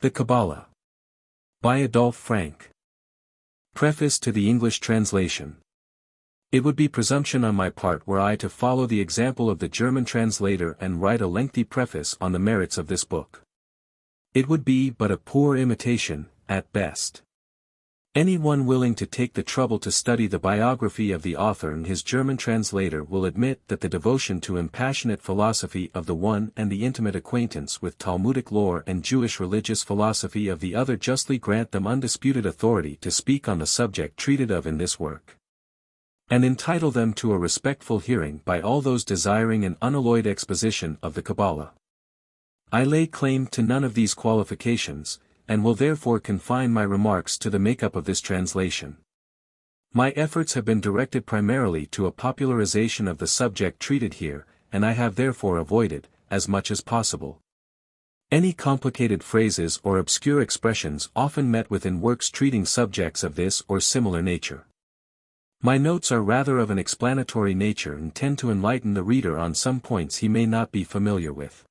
The Kabbalah. By Adolphe Franck. Preface to the English translation. It would be presumption on my part were I to follow the example of the German translator and write a lengthy preface on the merits of this book. It would be but a poor imitation, at best. Anyone willing to take the trouble to study the biography of the author and his German translator will admit that the devotion to impassionate philosophy of the one and the intimate acquaintance with Talmudic lore and Jewish religious philosophy of the other justly grant them undisputed authority to speak on the subject treated of in this work, and entitle them to a respectful hearing by all those desiring an unalloyed exposition of the Kabbalah. I lay claim to none of these qualifications, and will therefore confine my remarks to the makeup of this translation. My efforts have been directed primarily to a popularization of the subject treated here, and I have therefore avoided, as much as possible, any complicated phrases or obscure expressions often met with in works treating subjects of this or similar nature. My notes are rather of an explanatory nature and tend to enlighten the reader on some points he may not be familiar with.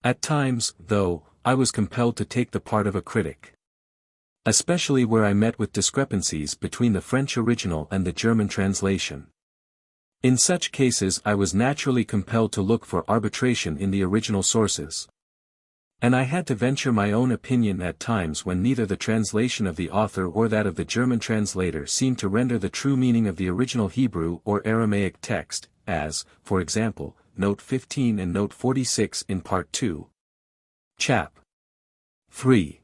At times, though, I was compelled to take the part of a critic, especially where I met with discrepancies between the French original and the German translation. In such cases I was naturally compelled to look for arbitration in the original sources, and I had to venture my own opinion at times when neither the translation of the author or that of the German translator seemed to render the true meaning of the original Hebrew or Aramaic text, as, for example, Note 15 and Note 46 in Part 2. Chap. 3.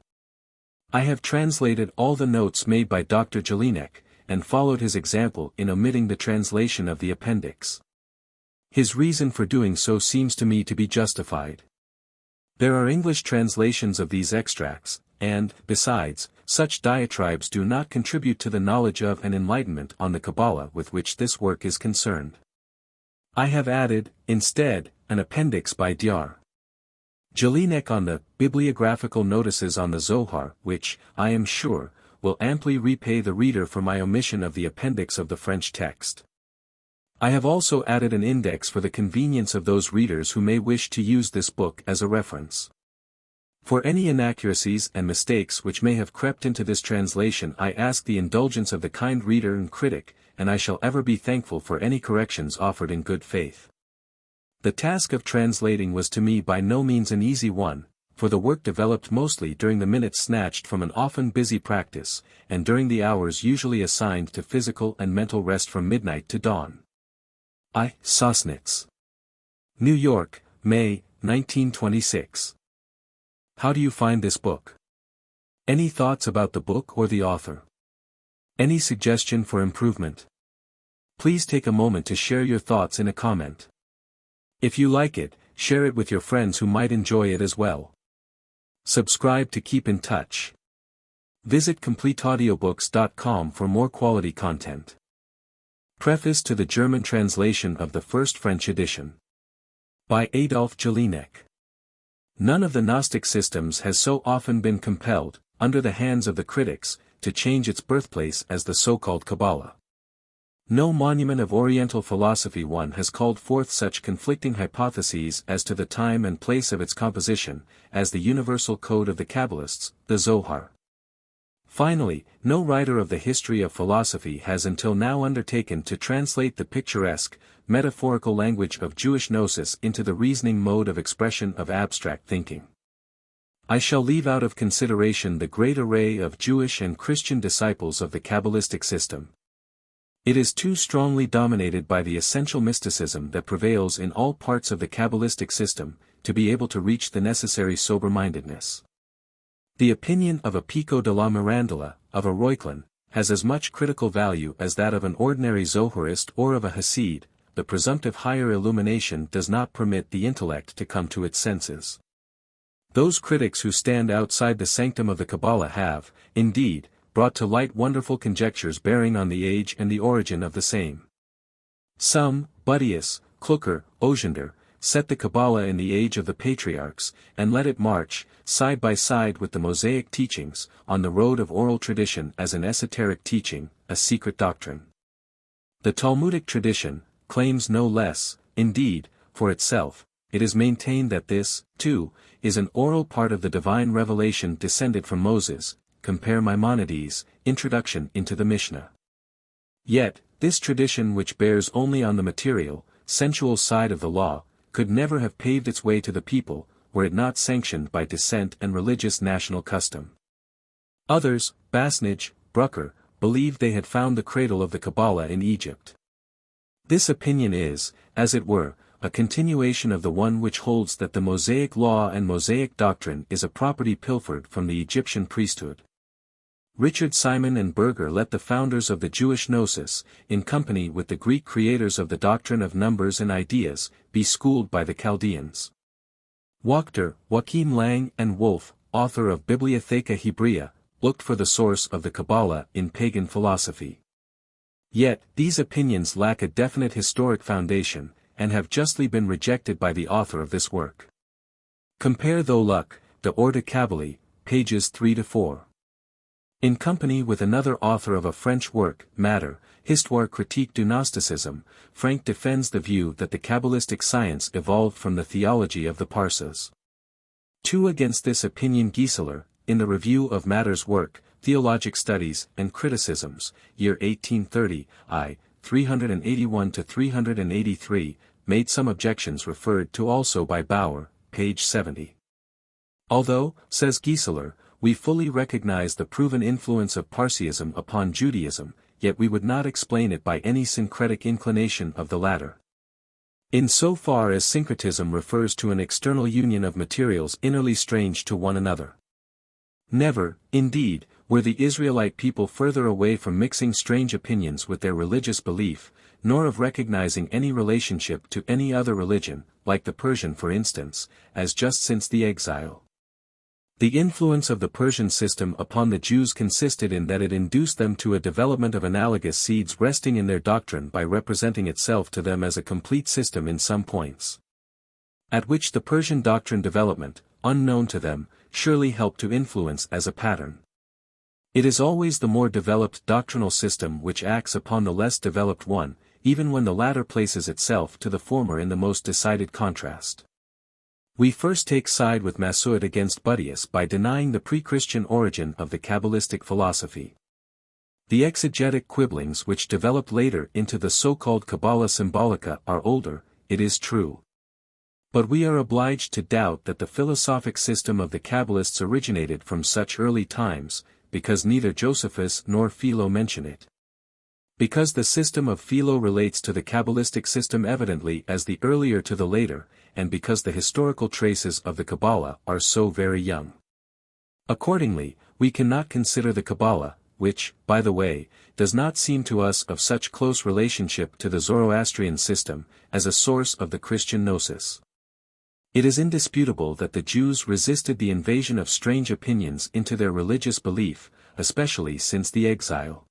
I have translated all the notes made by Dr. Jelinek, and followed his example in omitting the translation of the Appendix. His reason for doing so seems to me to be justified. There are English translations of these extracts, and, besides, such diatribes do not contribute to the knowledge of and enlightenment on the Kabbalah with which this work is concerned. I have added, instead, an appendix by Dr. Jelinek on the bibliographical notices on the Zohar, which, I am sure, will amply repay the reader for my omission of the appendix of the French text. I have also added an index for the convenience of those readers who may wish to use this book as a reference. For any inaccuracies and mistakes which may have crept into this translation I ask the indulgence of the kind reader and critic, and I shall ever be thankful for any corrections offered in good faith. The task of translating was to me by no means an easy one, for the work developed mostly during the minutes snatched from an often busy practice, and during the hours usually assigned to physical and mental rest from midnight to dawn. I. Sosnitz. New York, May, 1926. How do you find this book? Any thoughts about the book or the author? Any suggestion for improvement? Please take a moment to share your thoughts in a comment. If you like it, share it with your friends who might enjoy it as well. Subscribe to keep in touch. Visit CompleteAudiobooks.com for more quality content. Preface to the German translation of the first French edition. By Adolphe Jelinek. None of the Gnostic systems has so often been compelled, under the hands of the critics, to change its birthplace as the so-called Kabbalah. No monument of Oriental philosophy one has called forth such conflicting hypotheses as to the time and place of its composition, as the universal code of the Kabbalists, the Zohar. Finally, no writer of the history of philosophy has until now undertaken to translate the picturesque, metaphorical language of Jewish gnosis into the reasoning mode of expression of abstract thinking. I shall leave out of consideration the great array of Jewish and Christian disciples of the Kabbalistic system. It is too strongly dominated by the essential mysticism that prevails in all parts of the Kabbalistic system, to be able to reach the necessary sober-mindedness. The opinion of a Pico de la Mirandola, of a Reuchlin, has as much critical value as that of an ordinary Zoharist or of a Hasid. The presumptive higher illumination does not permit the intellect to come to its senses. Those critics who stand outside the sanctum of the Kabbalah have, indeed, brought to light wonderful conjectures bearing on the age and the origin of the same. Some, Budius, Klucker, Osiander, set the Kabbalah in the age of the patriarchs, and let it march, side by side with the Mosaic teachings, on the road of oral tradition as an esoteric teaching, a secret doctrine. The Talmudic tradition claims no less, indeed, for itself, it is maintained that this, too, is an oral part of the divine revelation descended from Moses, compare Maimonides, Introduction into the Mishnah. Yet, this tradition which bears only on the material, sensual side of the law, could never have paved its way to the people, were it not sanctioned by descent and religious national custom. Others, Basnage, Brucker, believed they had found the cradle of the Kabbalah in Egypt. This opinion is, as it were, a continuation of the one which holds that the Mosaic law and Mosaic doctrine is a property pilfered from the Egyptian priesthood. Richard Simon and Berger let the founders of the Jewish Gnosis, in company with the Greek creators of the doctrine of numbers and ideas, be schooled by the Chaldeans. Wachter, Joachim Lang and Wolff, author of Bibliotheca Hebrea, looked for the source of the Kabbalah in pagan philosophy. Yet, these opinions lack a definite historic foundation, and have justly been rejected by the author of this work. Compare Luck, De Orte Kabbali, pages 3-4. In company with another author of a French work, Matter, Histoire critique du Gnosticisme, Franck defends the view that the Kabbalistic science evolved from the theology of the Parsas. 2 Against this opinion Gieseler, in the review of Matter's work, Theologic Studies and Criticisms, year 1830, I. 381-383, made some objections referred to also by Bauer, page 70. Although, says Gieseler, we fully recognize the proven influence of Parsiism upon Judaism, yet we would not explain it by any syncretic inclination of the latter. In so far as syncretism refers to an external union of materials innerly strange to one another. Never, indeed, were the Israelite people further away from mixing strange opinions with their religious belief, nor of recognizing any relationship to any other religion, like the Persian for instance, as just since the exile. The influence of the Persian system upon the Jews consisted in that it induced them to a development of analogous seeds resting in their doctrine by representing itself to them as a complete system in some points. At which the Persian doctrine development, unknown to them, surely helped to influence as a pattern. It is always the more developed doctrinal system which acts upon the less developed one, even when the latter places itself to the former in the most decided contrast. We first take side with Massoud against Buddius by denying the pre-Christian origin of the Kabbalistic philosophy. The exegetic quibblings which developed later into the so-called Kabbalah Symbolica are older, it is true. But we are obliged to doubt that the philosophic system of the Kabbalists originated from such early times, because neither Josephus nor Philo mention it. Because the system of Philo relates to the Kabbalistic system evidently as the earlier to the later, and because the historical traces of the Kabbalah are so very young. Accordingly, we cannot consider the Kabbalah, which, by the way, does not seem to us of such close relationship to the Zoroastrian system, as a source of the Christian Gnosis. It is indisputable that the Jews resisted the invasion of strange opinions into their religious belief, especially since the exile.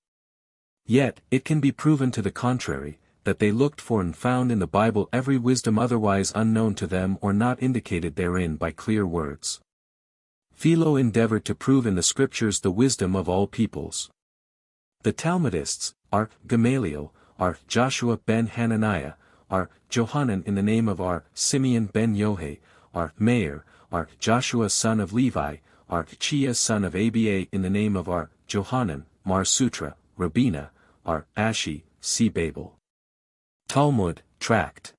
Yet, it can be proven to the contrary, that they looked for and found in the Bible every wisdom otherwise unknown to them or not indicated therein by clear words. Philo endeavored to prove in the scriptures the wisdom of all peoples. The Talmudists, are Gamaliel, are Joshua ben Hananiah, are Johanan in the name of our Simeon ben Yohai, are Meir, are Joshua son of Levi, are Chia son of Aba in the name of our Johanan, Mar Sutra, Rabina, are Ashi, see Babel. Talmud, Tract.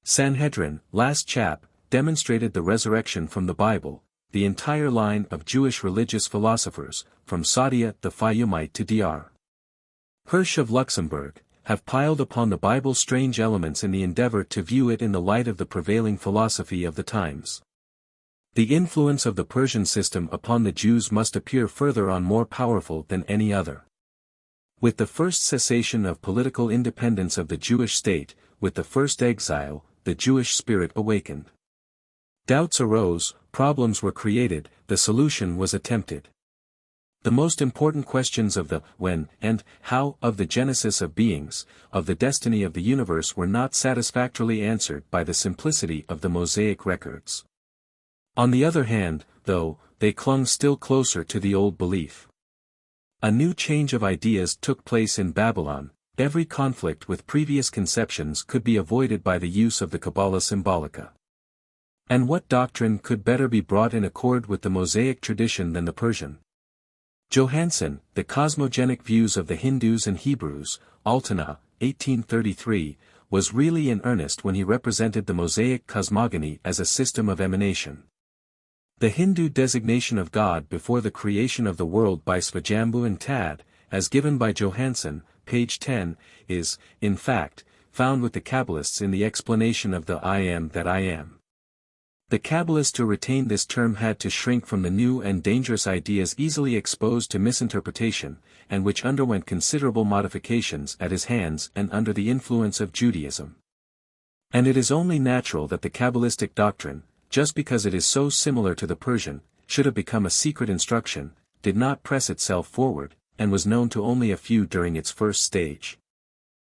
Sanhedrin, last chap, demonstrated the resurrection from the Bible, the entire line of Jewish religious philosophers, from Saadia the Fayyumite to Dr. Hirsch of Luxembourg, have piled upon the Bible strange elements in the endeavor to view it in the light of the prevailing philosophy of the times. The influence of the Persian system upon the Jews must appear further on more powerful than any other. With the first cessation of political independence of the Jewish state, with the first exile, the Jewish spirit awakened. Doubts arose, problems were created, the solution was attempted. The most important questions of the when and how of the genesis of beings, of the destiny of the universe were not satisfactorily answered by the simplicity of the Mosaic records. On the other hand, though, they clung still closer to the old belief. A new change of ideas took place in Babylon. Every conflict with previous conceptions could be avoided by the use of the Kabbalah Symbolica. And what doctrine could better be brought in accord with the Mosaic tradition than the Persian? Johansen, The Cosmogenic Views of the Hindus and Hebrews, Altona, 1833, was really in earnest when he represented the Mosaic cosmogony as a system of emanation. The Hindu designation of God before the creation of the world by Svajambhu and Tad, as given by Johansen, page 10, is, in fact, found with the Kabbalists in the explanation of the I am that I am. The Kabbalists who retained this term had to shrink from the new and dangerous ideas easily exposed to misinterpretation, and which underwent considerable modifications at his hands and under the influence of Judaism. And it is only natural that the Kabbalistic doctrine, just because it is so similar to the Persian, should have become a secret instruction, did not press itself forward, and was known to only a few during its first stage.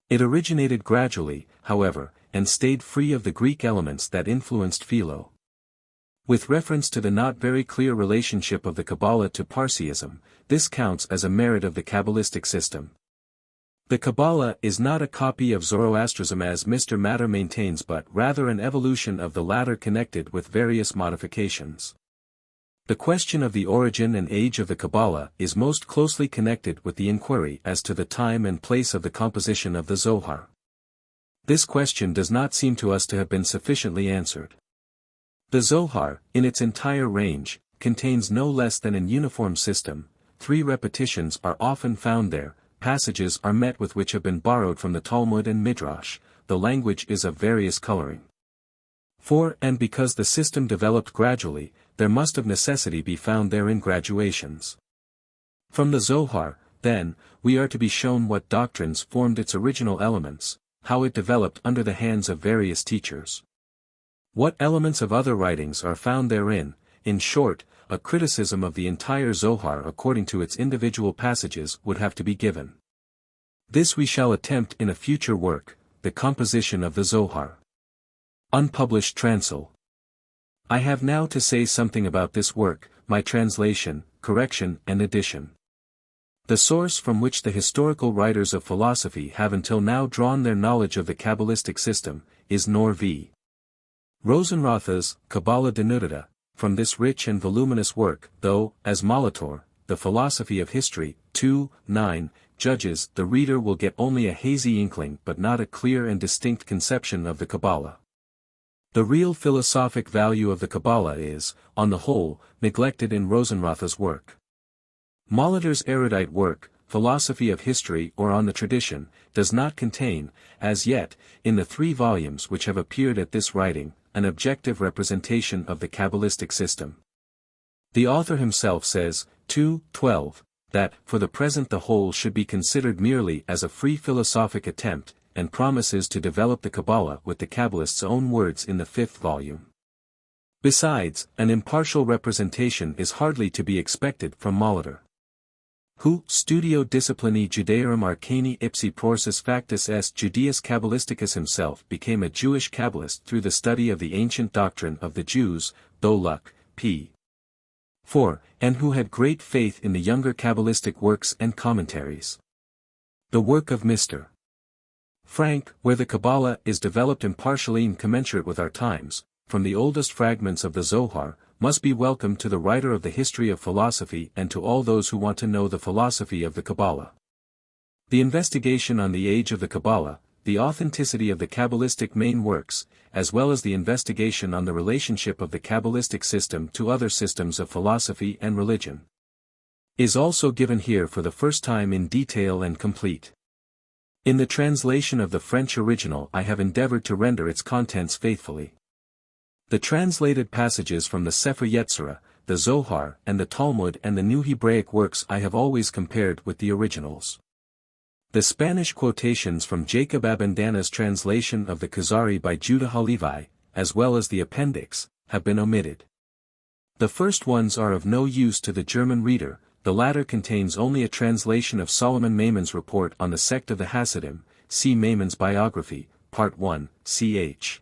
It originated gradually, however, and stayed free of the Greek elements that influenced Philo. With reference to the not very clear relationship of the Kabbalah to Parsiism, this counts as a merit of the Kabbalistic system. The Kabbalah is not a copy of Zoroastrianism as Mr. Matter maintains but rather an evolution of the latter connected with various modifications. The question of the origin and age of the Kabbalah is most closely connected with the inquiry as to the time and place of the composition of the Zohar. This question does not seem to us to have been sufficiently answered. The Zohar, in its entire range, contains no less than an uniform system. 3 repetitions are often found there, passages are met with which have been borrowed from the Talmud and Midrash, the language is of various coloring. 4. And because the system developed gradually, there must of necessity be found therein graduations. From the Zohar, then, we are to be shown what doctrines formed its original elements, how it developed under the hands of various teachers. What elements of other writings are found therein, in short, a criticism of the entire Zohar according to its individual passages would have to be given. This we shall attempt in a future work, The Composition of the Zohar. Unpublished Transl. I have now to say something about this work, my translation, correction and addition. The source from which the historical writers of philosophy have until now drawn their knowledge of the Kabbalistic system, is Nor v. Rosenrotha's Kabbalah Denudata. From this rich and voluminous work, though, as Molitor, The Philosophy of History, 2:9, judges, the reader will get only a hazy inkling but not a clear and distinct conception of the Kabbalah. The real philosophic value of the Kabbalah is, on the whole, neglected in Rosenrotha's work. Molitor's erudite work, Philosophy of History or On the Tradition, does not contain, as yet, in the 3 volumes which have appeared at this writing, an objective representation of the Kabbalistic system. The author himself says, 2:12, that, for the present the whole should be considered merely as a free philosophic attempt, and promises to develop the Kabbalah with the Kabbalists' own words in the 5th volume. Besides, an impartial representation is hardly to be expected from Molitor, who, studio disciplini Judaeorum arcani ipsi prorsus factus est Judaeus Kabbalisticus himself became a Jewish Kabbalist through the study of the ancient doctrine of the Jews, though Luck, p. 4, and who had great faith in the younger Kabbalistic works and commentaries. The work of Mr. Franck, where the Kabbalah is developed impartially and commensurate with our times, from the oldest fragments of the Zohar, must be welcome to the writer of the history of philosophy and to all those who want to know the philosophy of the Kabbalah. The investigation on the age of the Kabbalah, the authenticity of the Kabbalistic main works, as well as the investigation on the relationship of the Kabbalistic system to other systems of philosophy and religion, is also given here for the first time in detail and complete. In the translation of the French original I have endeavored to render its contents faithfully. The translated passages from the Sepher Yetzirah, the Zohar and the Talmud and the New Hebraic works I have always compared with the originals. The Spanish quotations from Jacob Abendana's translation of the Kuzari by Judah Halevi, as well as the Appendix, have been omitted. The first ones are of no use to the German reader, the latter contains only a translation of Solomon Maimon's report on the sect of the Hasidim, see Maimon's biography, Part 1, ch.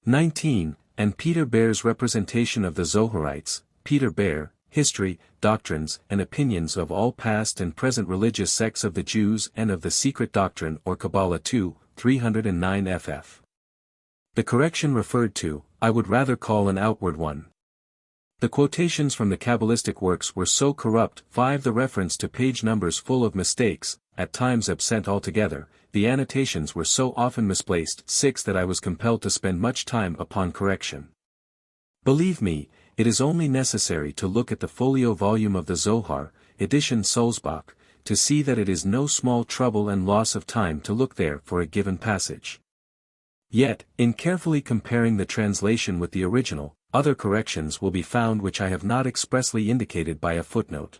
19, and Peter Baer's representation of the Zoharites, Peter Baer, History, Doctrines and Opinions of all past and present religious sects of the Jews and of the Secret Doctrine or Kabbalah 2, 309 ff. The correction referred to, I would rather call an outward one. The quotations from the Kabbalistic works were so corrupt. 5. The reference to page numbers full of mistakes, at times absent altogether, the annotations were so often misplaced. 6. That I was compelled to spend much time upon correction. Believe me, it is only necessary to look at the folio volume of the Zohar, edition Sulzbach, to see that it is no small trouble and loss of time to look there for a given passage. Yet, in carefully comparing the translation with the original, other corrections will be found which I have not expressly indicated by a footnote.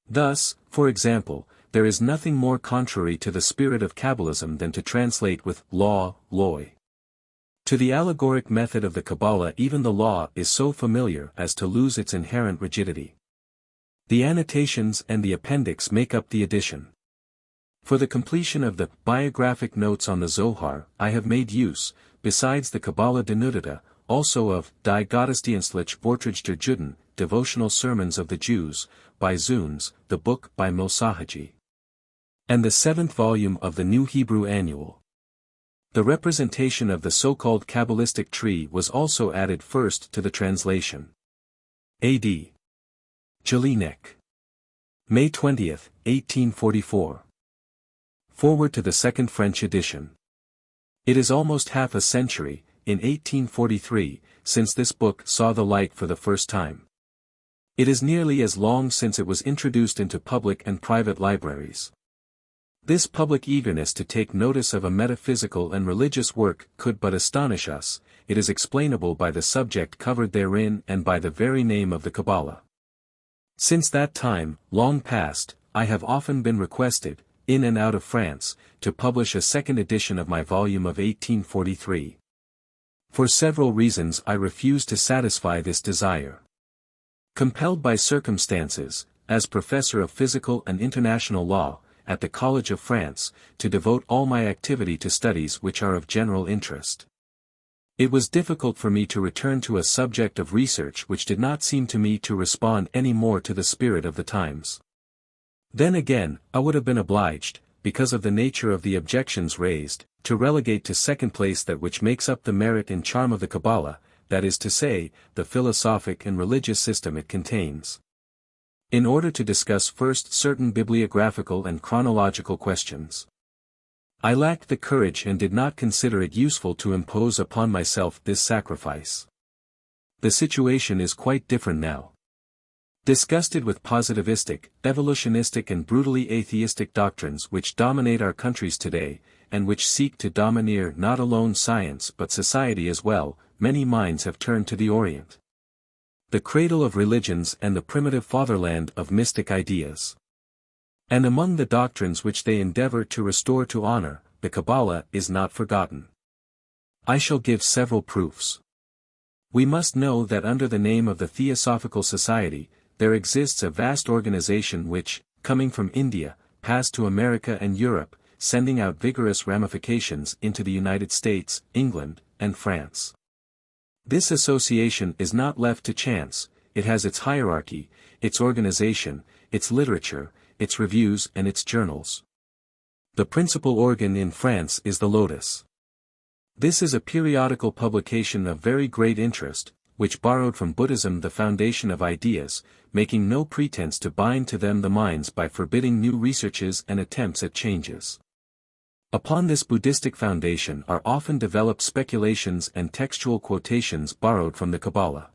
Thus, for example, there is nothing more contrary to the spirit of Kabbalism than to translate with law, loy. To the allegoric method of the Kabbalah even the law is so familiar as to lose its inherent rigidity. The annotations and the appendix make up the addition. For the completion of the biographic notes on the Zohar, I have made use, besides the Kabbalah Denudata, also of Die Gottesdienstliche Vorträge der Juden, Devotional Sermons of the Jews, by Zunes, the book by Mosahaji, and the 7th volume of the New Hebrew Annual. The representation of the so-called Kabbalistic tree was also added first to the translation. A.D. Jelinek. May 20, 1844. Foreword to the second French edition. It is almost half a century, in 1843, since this book saw the light for the first time. It is nearly as long since it was introduced into public and private libraries. This public eagerness to take notice of a metaphysical and religious work could but astonish us. It is explainable by the subject covered therein and by the very name of the Kabbalah. Since that time, long past, I have often been requested, in and out of France, to publish a second edition of my volume of 1843. For several reasons I refuse to satisfy this desire. Compelled by circumstances, as professor of physical and international law, at the College of France, to devote all my activity to studies which are of general interest. It was difficult for me to return to a subject of research which did not seem to me to respond any more to the spirit of the times. Then again, I would have been obliged, because of the nature of the objections raised, to relegate to second place that which makes up the merit and charm of the Kabbalah, that is to say, the philosophic and religious system it contains. In order to discuss first certain bibliographical and chronological questions. I lacked the courage and did not consider it useful to impose upon myself this sacrifice. The situation is quite different now. Disgusted with positivistic, evolutionistic and brutally atheistic doctrines which dominate our countries today, and which seek to domineer not alone science but society as well, many minds have turned to the Orient, the cradle of religions and the primitive fatherland of mystic ideas. And among the doctrines which they endeavor to restore to honor, the Kabbalah is not forgotten. I shall give several proofs. We must know that under the name of the Theosophical Society, there exists a vast organization which, coming from India, passed to America and Europe, sending out vigorous ramifications into the United States, England, and France. This association is not left to chance, it has its hierarchy, its organization, its literature, its reviews and its journals. The principal organ in France is the Lotus. This is a periodical publication of very great interest, which borrowed from Buddhism the foundation of ideas, making no pretense to bind to them the minds by forbidding new researches and attempts at changes. Upon this Buddhistic foundation are often developed speculations and textual quotations borrowed from the Kabbalah.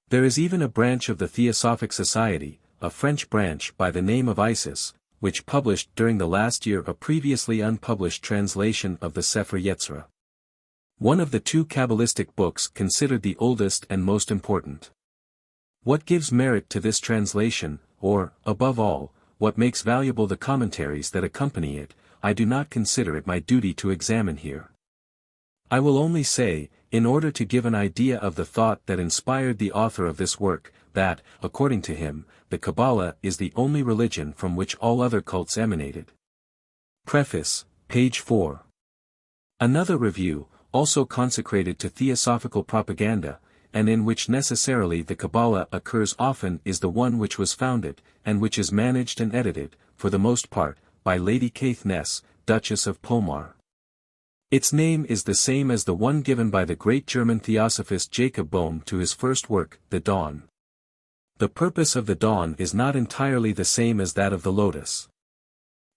There is even a branch of the Theosophic Society, a French branch by the name of Isis, which published during the last year a previously unpublished translation of the Sepher Yetzirah. One of the two Kabbalistic books considered the oldest and most important. What gives merit to this translation, or, above all, what makes valuable the commentaries that accompany it, I do not consider it my duty to examine here. I will only say, in order to give an idea of the thought that inspired the author of this work, that, according to him, the Kabbalah is the only religion from which all other cults emanated. Preface, page 4. Another review, also consecrated to theosophical propaganda, and in which necessarily the Kabbalah occurs often, is the one which was founded, and which is managed and edited, for the most part, by Lady Caithness, Duchess of Pomar. Its name is the same as the one given by the great German theosophist Jacob Boehme to his first work, The Dawn. The purpose of the dawn is not entirely the same as that of the lotus.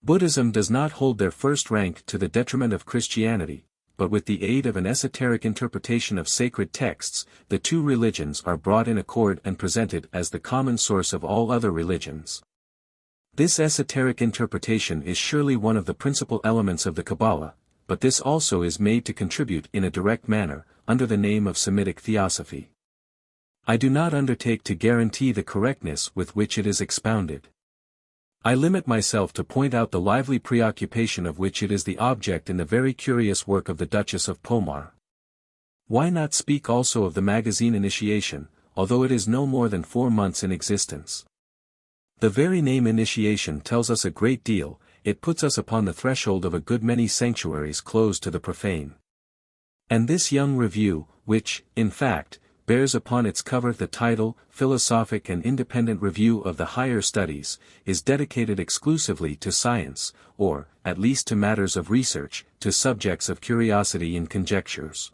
Buddhism does not hold their first rank to the detriment of Christianity, but with the aid of an esoteric interpretation of sacred texts, the two religions are brought in accord and presented as the common source of all other religions. This esoteric interpretation is surely one of the principal elements of the Kabbalah, but this also is made to contribute in a direct manner, under the name of Semitic theosophy. I do not undertake to guarantee the correctness with which it is expounded. I limit myself to point out the lively preoccupation of which it is the object in the very curious work of the Duchess of Pomar. Why not speak also of the magazine Initiation, although it is no more than 4 months in existence? The very name Initiation tells us a great deal. It puts us upon the threshold of a good many sanctuaries closed to the profane. And this young review, which, in fact, bears upon its cover the title, Philosophic and Independent Review of the Higher Studies, is dedicated exclusively to science, or, at least to matters of research, to subjects of curiosity and conjectures.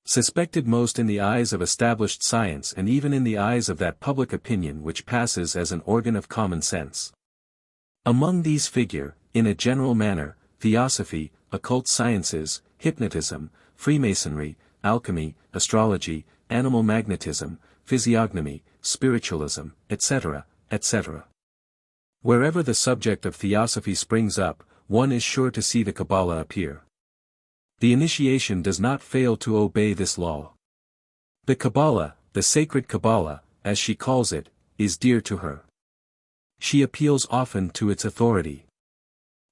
Suspected most in the eyes of established science and even in the eyes of that public opinion which passes as an organ of common sense. Among these figure, in a general manner, theosophy, occult sciences, hypnotism, Freemasonry, alchemy, astrology, animal magnetism, physiognomy, spiritualism, etc., etc. Wherever the subject of theosophy springs up, one is sure to see the Kabbalah appear. The Initiation does not fail to obey this law. The Kabbalah, the sacred Kabbalah, as she calls it, is dear to her. She appeals often to its authority.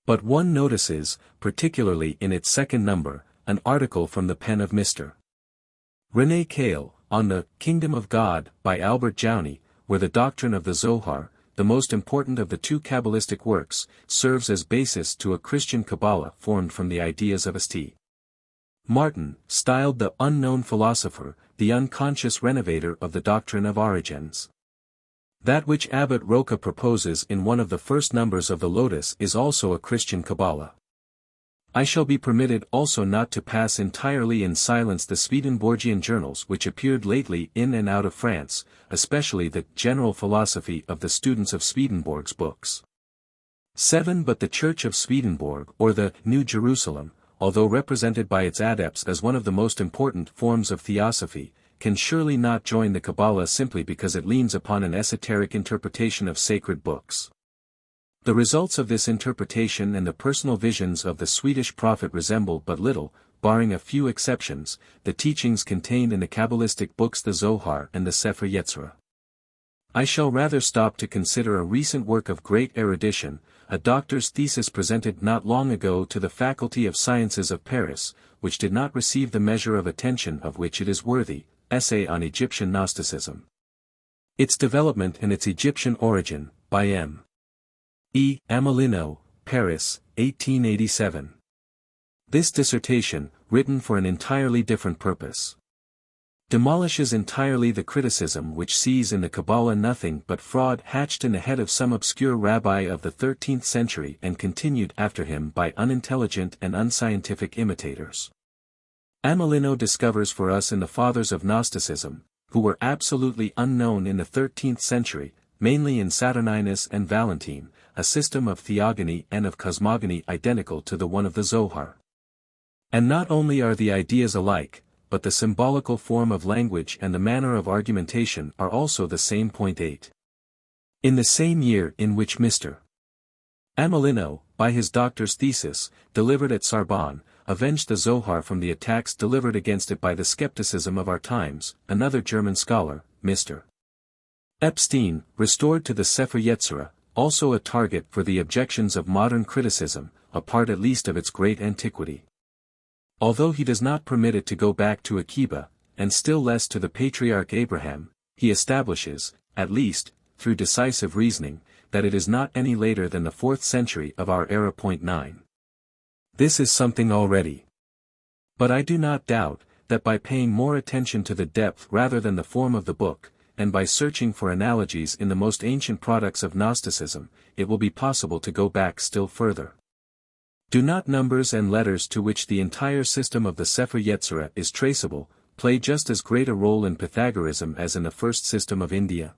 But one notices, particularly in its second number, an article from the pen of Mr. René Cale, on the Kingdom of God, by Albert Jowney, where the doctrine of the Zohar, the most important of the two Kabbalistic works, serves as basis to a Christian Kabbalah formed from the ideas of St. Martin, styled the unknown philosopher, the unconscious renovator of the doctrine of origins. That which Abbot Roca proposes in one of the first numbers of the Lotus is also a Christian Kabbalah. I shall be permitted also not to pass entirely in silence the Swedenborgian journals which appeared lately in and out of France, especially the General Philosophy of the Students of Swedenborg's books. 7. But the Church of Swedenborg, or the New Jerusalem, although represented by its adepts as one of the most important forms of theosophy, can surely not join the Kabbalah simply because it leans upon an esoteric interpretation of sacred books. The results of this interpretation and the personal visions of the Swedish prophet resemble but little, barring a few exceptions, the teachings contained in the Kabbalistic books the Zohar and the Sepher Yetzirah. I shall rather stop to consider a recent work of great erudition, a doctor's thesis presented not long ago to the Faculty of Sciences of Paris, which did not receive the measure of attention of which it is worthy, Essay on Egyptian Gnosticism. Its Development and its Egyptian Origin, by M. E. Amelino, Paris, 1887. This dissertation, written for an entirely different purpose, demolishes entirely the criticism which sees in the Kabbalah nothing but fraud hatched in the head of some obscure rabbi of the 13th century and continued after him by unintelligent and unscientific imitators. Amelino discovers for us in the fathers of Gnosticism, who were absolutely unknown in the 13th century, mainly in Saturninus and Valentine, a system of theogony and of cosmogony identical to the one of the Zohar. And not only are the ideas alike, but the symbolical form of language and the manner of argumentation are also the same. 8. In the same year in which Mr. Amelino, by his doctor's thesis, delivered at Sorbonne, avenged the Zohar from the attacks delivered against it by the skepticism of our times, another German scholar, Mr. Epstein, restored to the Sepher Yetzirah, also a target for the objections of modern criticism, a part at least of its great antiquity. Although he does not permit it to go back to Akiba, and still less to the patriarch Abraham, he establishes, at least, through decisive reasoning, that it is not any later than the 4th century of our era. 9. This is something already. But I do not doubt, that by paying more attention to the depth rather than the form of the book, and by searching for analogies in the most ancient products of Gnosticism, it will be possible to go back still further. Do not numbers and letters to which the entire system of the Sepher Yetzirah is traceable, play just as great a role in Pythagorism as in the first system of India?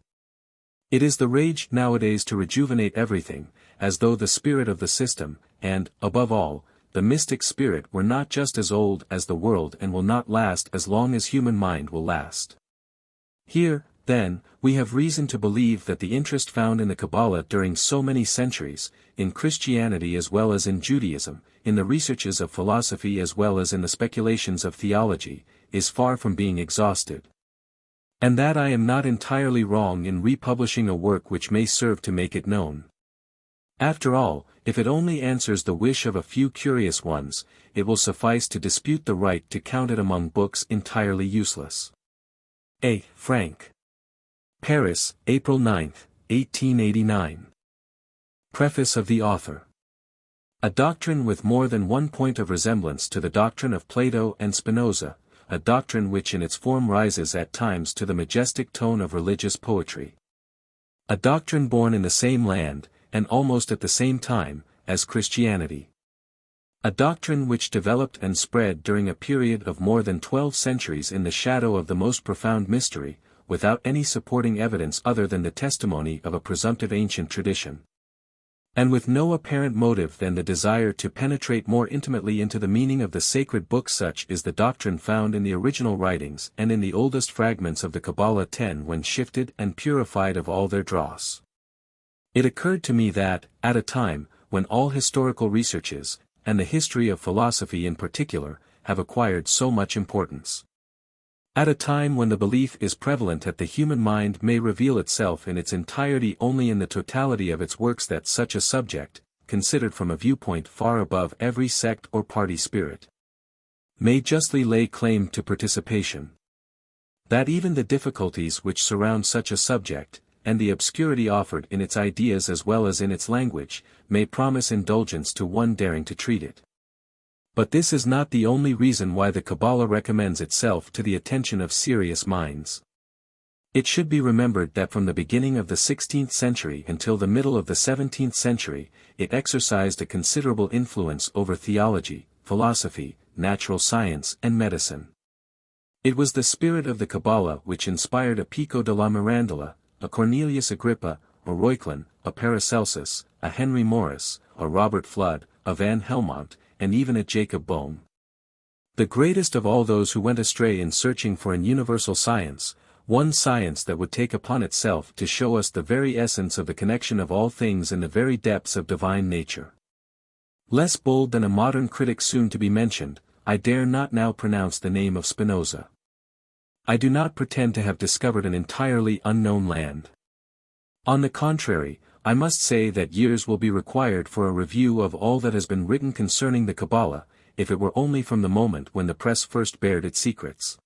It is the rage nowadays to rejuvenate everything, as though the spirit of the system, and, above all, the mystic spirit were not just as old as the world and will not last as long as human mind will last. Here, then, we have reason to believe that the interest found in the Kabbalah during so many centuries, in Christianity as well as in Judaism, in the researches of philosophy as well as in the speculations of theology, is far from being exhausted. And that I am not entirely wrong in republishing a work which may serve to make it known. After all, if it only answers the wish of a few curious ones, it will suffice to dispute the right to count it among books entirely useless. A. Franck. Paris, April 9, 1889. Preface of the Author. A doctrine with more than one point of resemblance to the doctrine of Plato and Spinoza, a doctrine which in its form rises at times to the majestic tone of religious poetry. A doctrine born in the same land, and almost at the same time, as Christianity. A doctrine which developed and spread during a period of more than 12 centuries in the shadow of the most profound mystery, without any supporting evidence other than the testimony of a presumptive ancient tradition. And with no apparent motive than the desire to penetrate more intimately into the meaning of the sacred book. Such is the doctrine found in the original writings and in the oldest fragments of the Kabbalah 10 when shifted and purified of all their dross. It occurred to me that, at a time, when all historical researches, and the history of philosophy in particular, have acquired so much importance. At a time when the belief is prevalent that the human mind may reveal itself in its entirety only in the totality of its works, that such a subject, considered from a viewpoint far above every sect or party spirit, may justly lay claim to participation. That even the difficulties which surround such a subject, and the obscurity offered in its ideas as well as in its language, may promise indulgence to one daring to treat it. But this is not the only reason why the Kabbalah recommends itself to the attention of serious minds. It should be remembered that from the beginning of the 16th century until the middle of the 17th century, it exercised a considerable influence over theology, philosophy, natural science and medicine. It was the spirit of the Kabbalah which inspired a Pico de la Mirandola, a Cornelius Agrippa, a Reuchlin, a Paracelsus, a Henry Morris, a Robert Flood, a Van Helmont, and even a Jacob Boehme. The greatest of all those who went astray in searching for an universal science, one science that would take upon itself to show us the very essence of the connection of all things in the very depths of divine nature. Less bold than a modern critic soon to be mentioned, I dare not now pronounce the name of Spinoza. I do not pretend to have discovered an entirely unknown land. On the contrary, I must say that years will be required for a review of all that has been written concerning the Kabbalah, if it were only from the moment when the press first bared its secrets.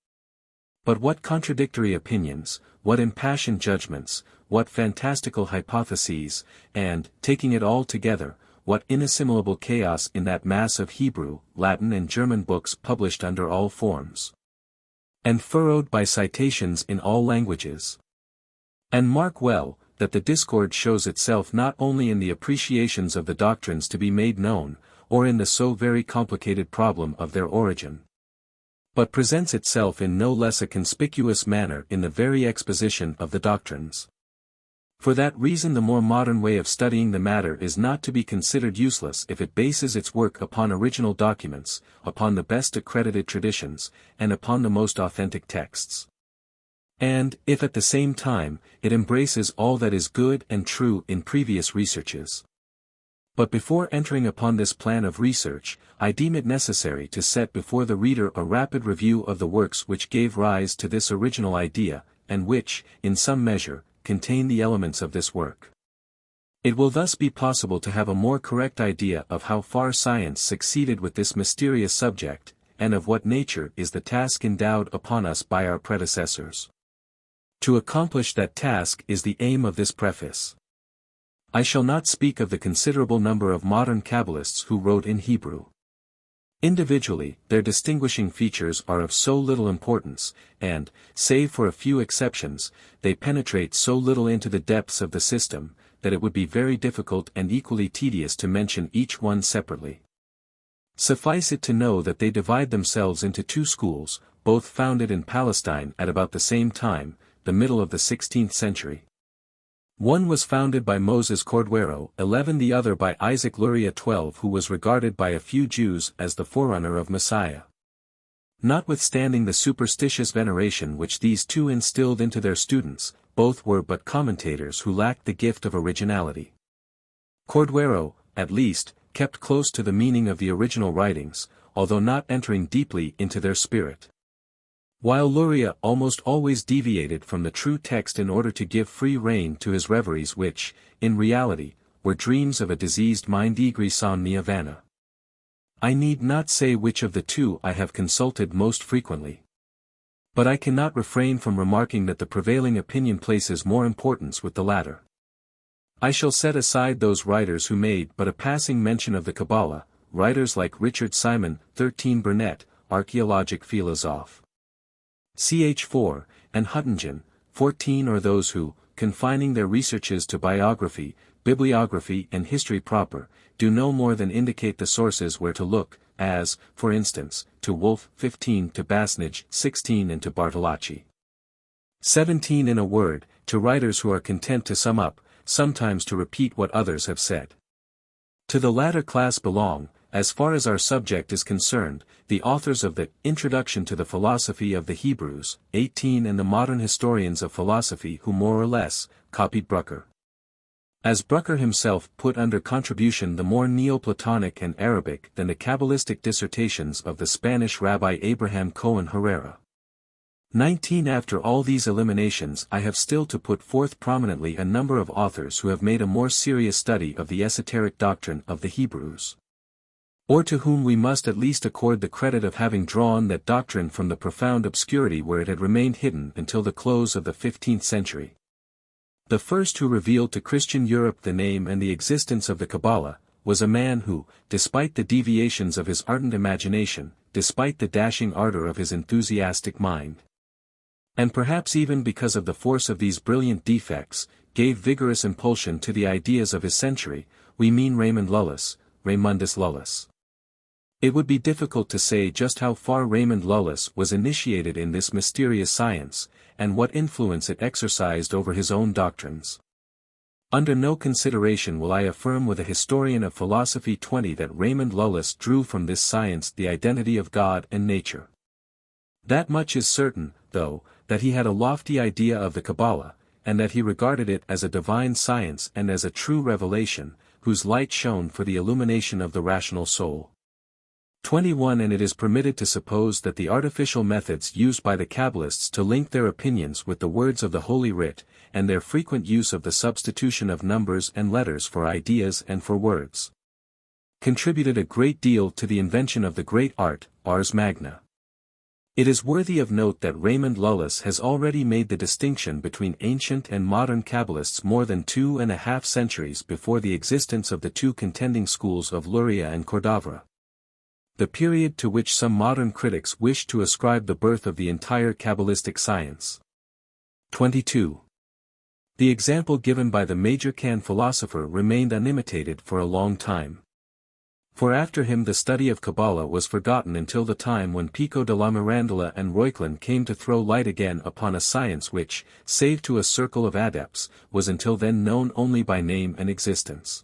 But what contradictory opinions, what impassioned judgments, what fantastical hypotheses, and, taking it all together, what inestimable chaos in that mass of Hebrew, Latin and German books published under all forms, and furrowed by citations in all languages. And mark well, that the discord shows itself not only in the appreciations of the doctrines to be made known, or in the so very complicated problem of their origin, but presents itself in no less a conspicuous manner in the very exposition of the doctrines. For that reason the more modern way of studying the matter is not to be considered useless if it bases its work upon original documents, upon the best accredited traditions, and upon the most authentic texts. And, if at the same time, it embraces all that is good and true in previous researches. But before entering upon this plan of research, I deem it necessary to set before the reader a rapid review of the works which gave rise to this original idea, and which, in some measure, contain the elements of this work. It will thus be possible to have a more correct idea of how far science succeeded with this mysterious subject, and of what nature is the task endowed upon us by our predecessors. To accomplish that task is the aim of this preface. I shall not speak of the considerable number of modern Kabbalists who wrote in Hebrew. Individually, their distinguishing features are of so little importance, and, save for a few exceptions, they penetrate so little into the depths of the system, that it would be very difficult and equally tedious to mention each one separately. Suffice it to know that they divide themselves into two schools, both founded in Palestine at about the same time, the middle of the 16th century. One was founded by Moses Cordero, 11, the other by Isaac Luria, 12, who was regarded by a few Jews as the forerunner of Messiah. Notwithstanding the superstitious veneration which these two instilled into their students, both were but commentators who lacked the gift of originality. Cordero, at least, kept close to the meaning of the original writings, although not entering deeply into their spirit. While Luria almost always deviated from the true text in order to give free rein to his reveries which, in reality, were dreams of a diseased mind. Igri son mia vana. I need not say which of the two I have consulted most frequently. But I cannot refrain from remarking that the prevailing opinion places more importance with the latter. I shall set aside those writers who made but a passing mention of the Kabbalah, writers like Richard Simon, 13 Burnett, archaeologic philosophe. Ch4, and Huttingen, 14, or those who, confining their researches to biography, bibliography and history proper, do no more than indicate the sources where to look, as, for instance, to Wolff, 15, to Basnage, 16, and to Bartolacci. 17. In a word, to writers who are content to sum up, sometimes to repeat what others have said. To the latter class belong, as far as our subject is concerned, the authors of the Introduction to the Philosophy of the Hebrews, 18, and the modern historians of philosophy who more or less copied Brucker. As Brucker himself put under contribution the more Neoplatonic and Arabic than the Kabbalistic dissertations of the Spanish Rabbi Abraham Cohen Herrera. 19. After all these eliminations, I have still to put forth prominently a number of authors who have made a more serious study of the esoteric doctrine of the Hebrews, or to whom we must at least accord the credit of having drawn that doctrine from the profound obscurity where it had remained hidden until the close of the 15th century. The first who revealed to Christian Europe the name and the existence of the Kabbalah, was a man who, despite the deviations of his ardent imagination, despite the dashing ardor of his enthusiastic mind, and perhaps even because of the force of these brilliant defects, gave vigorous impulsion to the ideas of his century, we mean Raymond Lullis, Raymundus Lullis. It would be difficult to say just how far Raymond Lullis was initiated in this mysterious science, and what influence it exercised over his own doctrines. Under no consideration will I affirm with a historian of philosophy 20 that Raymond Lullis drew from this science the identity of God and nature. That much is certain, though, that he had a lofty idea of the Kabbalah, and that he regarded it as a divine science and as a true revelation, whose light shone for the illumination of the rational soul. 21. And it is permitted to suppose that the artificial methods used by the Kabbalists to link their opinions with the words of the Holy Writ, and their frequent use of the substitution of numbers and letters for ideas and for words, contributed a great deal to the invention of the great art, Ars Magna. It is worthy of note that Raymond Lullis has already made the distinction between ancient and modern Kabbalists more than 2.5 centuries before the existence of the two contending schools of Luria and Cordovra, the period to which some modern critics wish to ascribe the birth of the entire Kabbalistic science. 22. The example given by the major Can philosopher remained unimitated for a long time. For after him the study of Kabbalah was forgotten until the time when Pico della Mirandola and Reuchlin came to throw light again upon a science which, save to a circle of adepts, was until then known only by name and existence.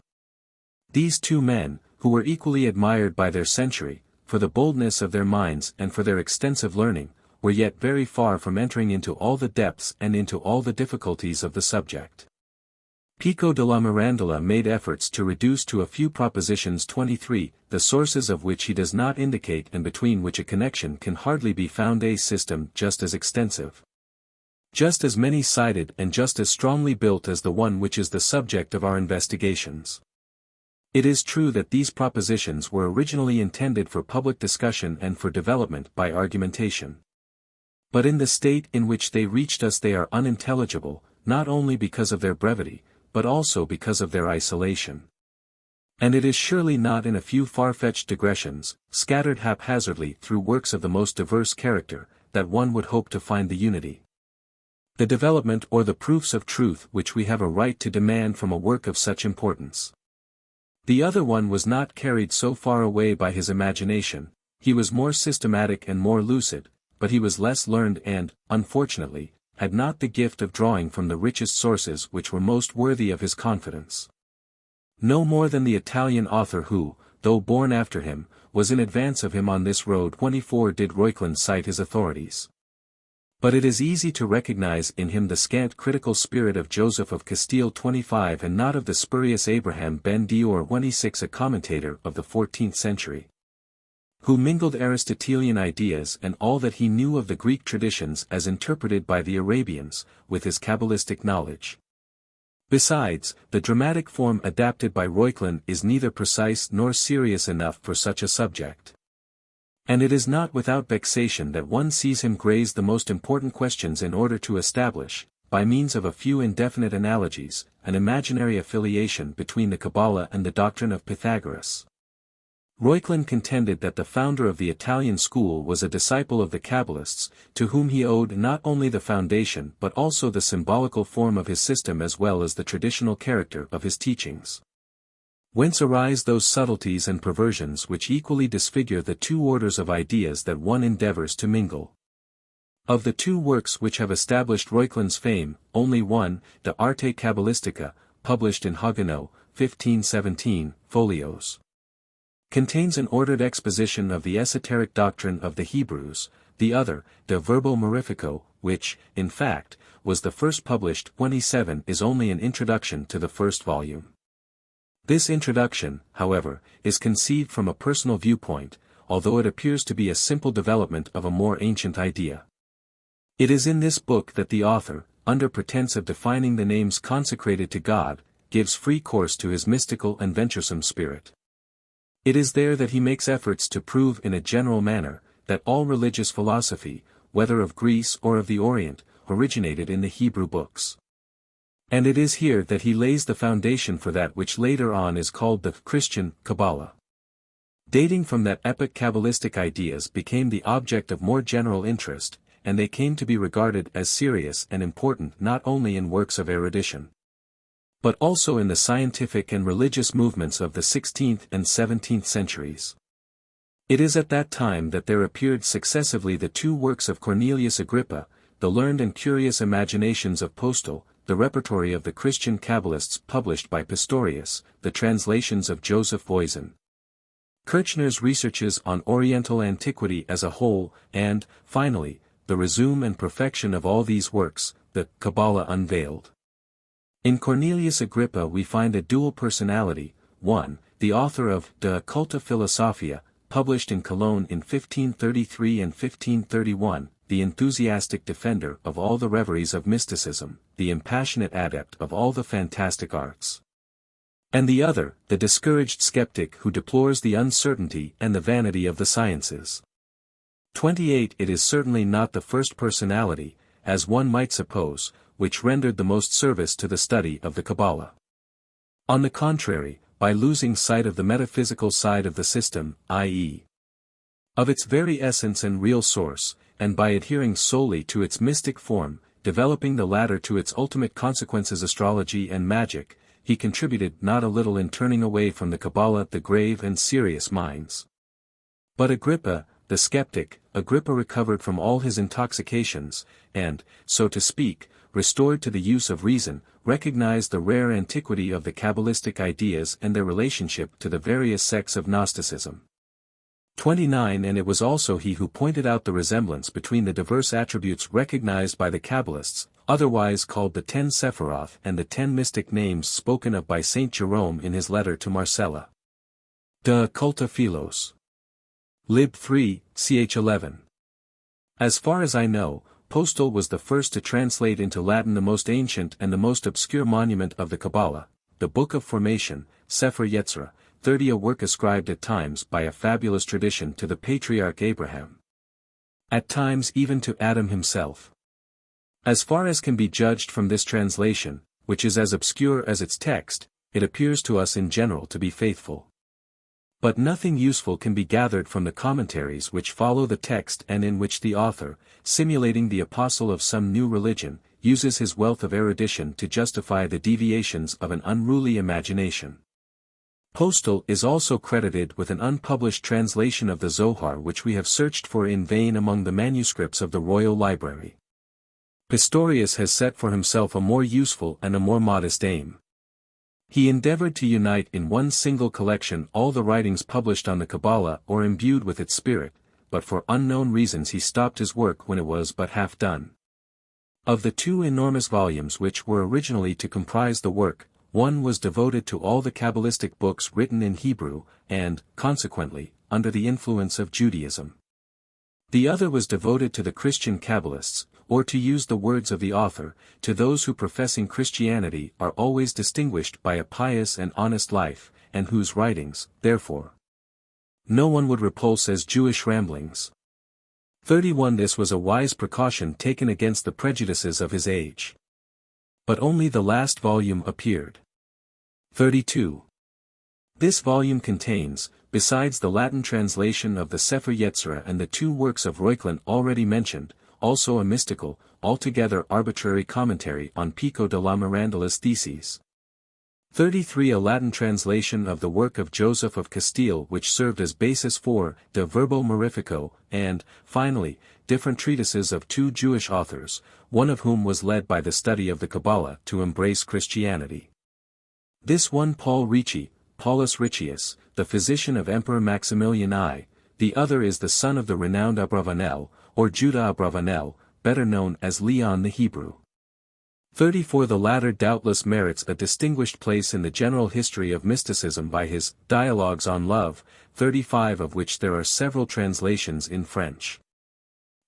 These two men, who were equally admired by their century, for the boldness of their minds and for their extensive learning, were yet very far from entering into all the depths and into all the difficulties of the subject. Pico della Mirandola made efforts to reduce to a few propositions 23, the sources of which he does not indicate and between which a connection can hardly be found, a system just as extensive, just as many-sided and just as strongly built as the one which is the subject of our investigations. It is true that these propositions were originally intended for public discussion and for development by argumentation. But in the state in which they reached us they are unintelligible, not only because of their brevity, but also because of their isolation. And it is surely not in a few far-fetched digressions, scattered haphazardly through works of the most diverse character, that one would hope to find the unity, the development or the proofs of truth which we have a right to demand from a work of such importance. The other one was not carried so far away by his imagination, he was more systematic and more lucid, but he was less learned and, unfortunately, had not the gift of drawing from the richest sources which were most worthy of his confidence. No more than the Italian author who, though born after him, was in advance of him on this road 24 did Reuchlin cite his authorities. But it is easy to recognize in him the scant critical spirit of Joseph of Castile 25 and not of the spurious Abraham ben Dior 26, a commentator of the 14th century, who mingled Aristotelian ideas and all that he knew of the Greek traditions as interpreted by the Arabians, with his Kabbalistic knowledge. Besides, the dramatic form adapted by Reuchlin is neither precise nor serious enough for such a subject. And it is not without vexation that one sees him graze the most important questions in order to establish, by means of a few indefinite analogies, an imaginary affiliation between the Kabbalah and the doctrine of Pythagoras. Reuchlin contended that the founder of the Italian school was a disciple of the Kabbalists, to whom he owed not only the foundation but also the symbolical form of his system as well as the traditional character of his teachings. Whence arise those subtleties and perversions which equally disfigure the two orders of ideas that one endeavors to mingle. Of the two works which have established Reuchlin's fame, only one, De Arte Kabbalistica, published in Haguenau, 1517, folios, contains an ordered exposition of the esoteric doctrine of the Hebrews, the other, De Verbo Mirifico, which, in fact, was the first published 27 is only an introduction to the first volume. This introduction, however, is conceived from a personal viewpoint, although it appears to be a simple development of a more ancient idea. It is in this book that the author, under pretense of defining the names consecrated to God, gives free course to his mystical and venturesome spirit. It is there that he makes efforts to prove in a general manner, that all religious philosophy, whether of Greece or of the Orient, originated in the Hebrew books. And it is here that he lays the foundation for that which later on is called the Christian Kabbalah. Dating from that epoch Kabbalistic ideas became the object of more general interest, and they came to be regarded as serious and important not only in works of erudition, but also in the scientific and religious movements of the 16th and 17th centuries. It is at that time that there appeared successively the two works of Cornelius Agrippa, the learned and curious imaginations of Postel, the repertory of the Christian Kabbalists published by Pistorius, the translations of Joseph Voisin, Kirchner's researches on Oriental antiquity as a whole, and, finally, the resume and perfection of all these works, the Kabbalah unveiled. In Cornelius Agrippa we find a dual personality, one, the author of De Occulta Philosophia, published in Cologne in 1533 and 1531, the enthusiastic defender of all the reveries of mysticism, the impassionate adept of all the fantastic arts. And the other, the discouraged skeptic who deplores the uncertainty and the vanity of the sciences. 28 It is certainly not the first personality, as one might suppose, which rendered the most service to the study of the Kabbalah. On the contrary, by losing sight of the metaphysical side of the system, i.e., of its very essence and real source, and by adhering solely to its mystic form, developing the latter to its ultimate consequences astrology and magic, he contributed not a little in turning away from the Kabbalah the grave and serious minds. But Agrippa, the skeptic, Agrippa recovered from all his intoxications, and, so to speak, restored to the use of reason, recognized the rare antiquity of the Kabbalistic ideas and their relationship to the various sects of Gnosticism. 29 And it was also he who pointed out the resemblance between the diverse attributes recognized by the Kabbalists, otherwise called the 10 Sephiroth and the 10 mystic names spoken of by Saint Jerome in his letter to Marcella. De Occulta Philos. Lib 3, ch. 11. As far as I know, Postel was the first to translate into Latin the most ancient and the most obscure monument of the Kabbalah, the Book of Formation, Sepher Yetzirah, 30 a work ascribed at times by a fabulous tradition to the patriarch Abraham. At times even to Adam himself. As far as can be judged from this translation, which is as obscure as its text, it appears to us in general to be faithful. But nothing useful can be gathered from the commentaries which follow the text and in which the author, simulating the apostle of some new religion, uses his wealth of erudition to justify the deviations of an unruly imagination. Postal is also credited with an unpublished translation of the Zohar which we have searched for in vain among the manuscripts of the Royal Library. Pistorius has set for himself a more useful and a more modest aim. He endeavored to unite in one single collection all the writings published on the Kabbalah or imbued with its spirit, but for unknown reasons he stopped his work when it was but half done. Of the two enormous volumes which were originally to comprise the work, one was devoted to all the Kabbalistic books written in Hebrew, and, consequently, under the influence of Judaism. The other was devoted to the Christian Kabbalists, or to use the words of the author, to those who professing Christianity are always distinguished by a pious and honest life, and whose writings, therefore, no one would repulse as Jewish ramblings. 31 This was a wise precaution taken against the prejudices of his age. But only the last volume appeared. 32. This volume contains, besides the Latin translation of the Sepher Yetzirah and the two works of Reuchlin already mentioned, also a mystical, altogether arbitrary commentary on Pico de la Mirandolas theses. 33 A Latin translation of the work of Joseph of Castile which served as basis for De Verbo Mirifico, and, finally, different treatises of two Jewish authors, one of whom was led by the study of the Kabbalah to embrace Christianity. This one Paul Ricci, Paulus Riccius, the physician of Emperor Maximilian I, the other is the son of the renowned Abravanel, or Judah Abravanel, better known as Leon the Hebrew. 34 The latter doubtless merits a distinguished place in the general history of mysticism by his Dialogues on Love, 35 of which there are several translations in French.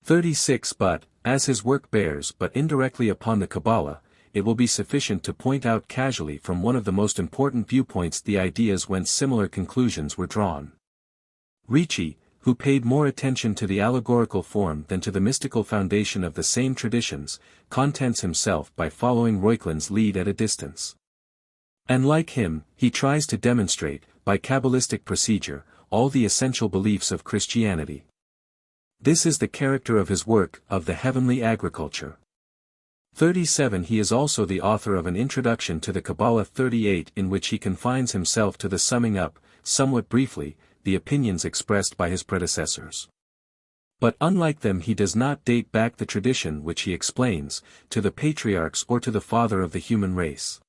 36 But, as his work bears but indirectly upon the Kabbalah, it will be sufficient to point out casually from one of the most important viewpoints the ideas whence similar conclusions were drawn. Ricci, who paid more attention to the allegorical form than to the mystical foundation of the same traditions, contents himself by following Reuchlin's lead at a distance. And like him, he tries to demonstrate, by Kabbalistic procedure, all the essential beliefs of Christianity. This is the character of his work, of the Heavenly Agriculture. 37 He is also the author of an introduction to the Kabbalah 38 in which he confines himself to the summing up, somewhat briefly, the opinions expressed by his predecessors. But unlike them he does not date back the tradition which he explains, to the patriarchs or to the father of the human race.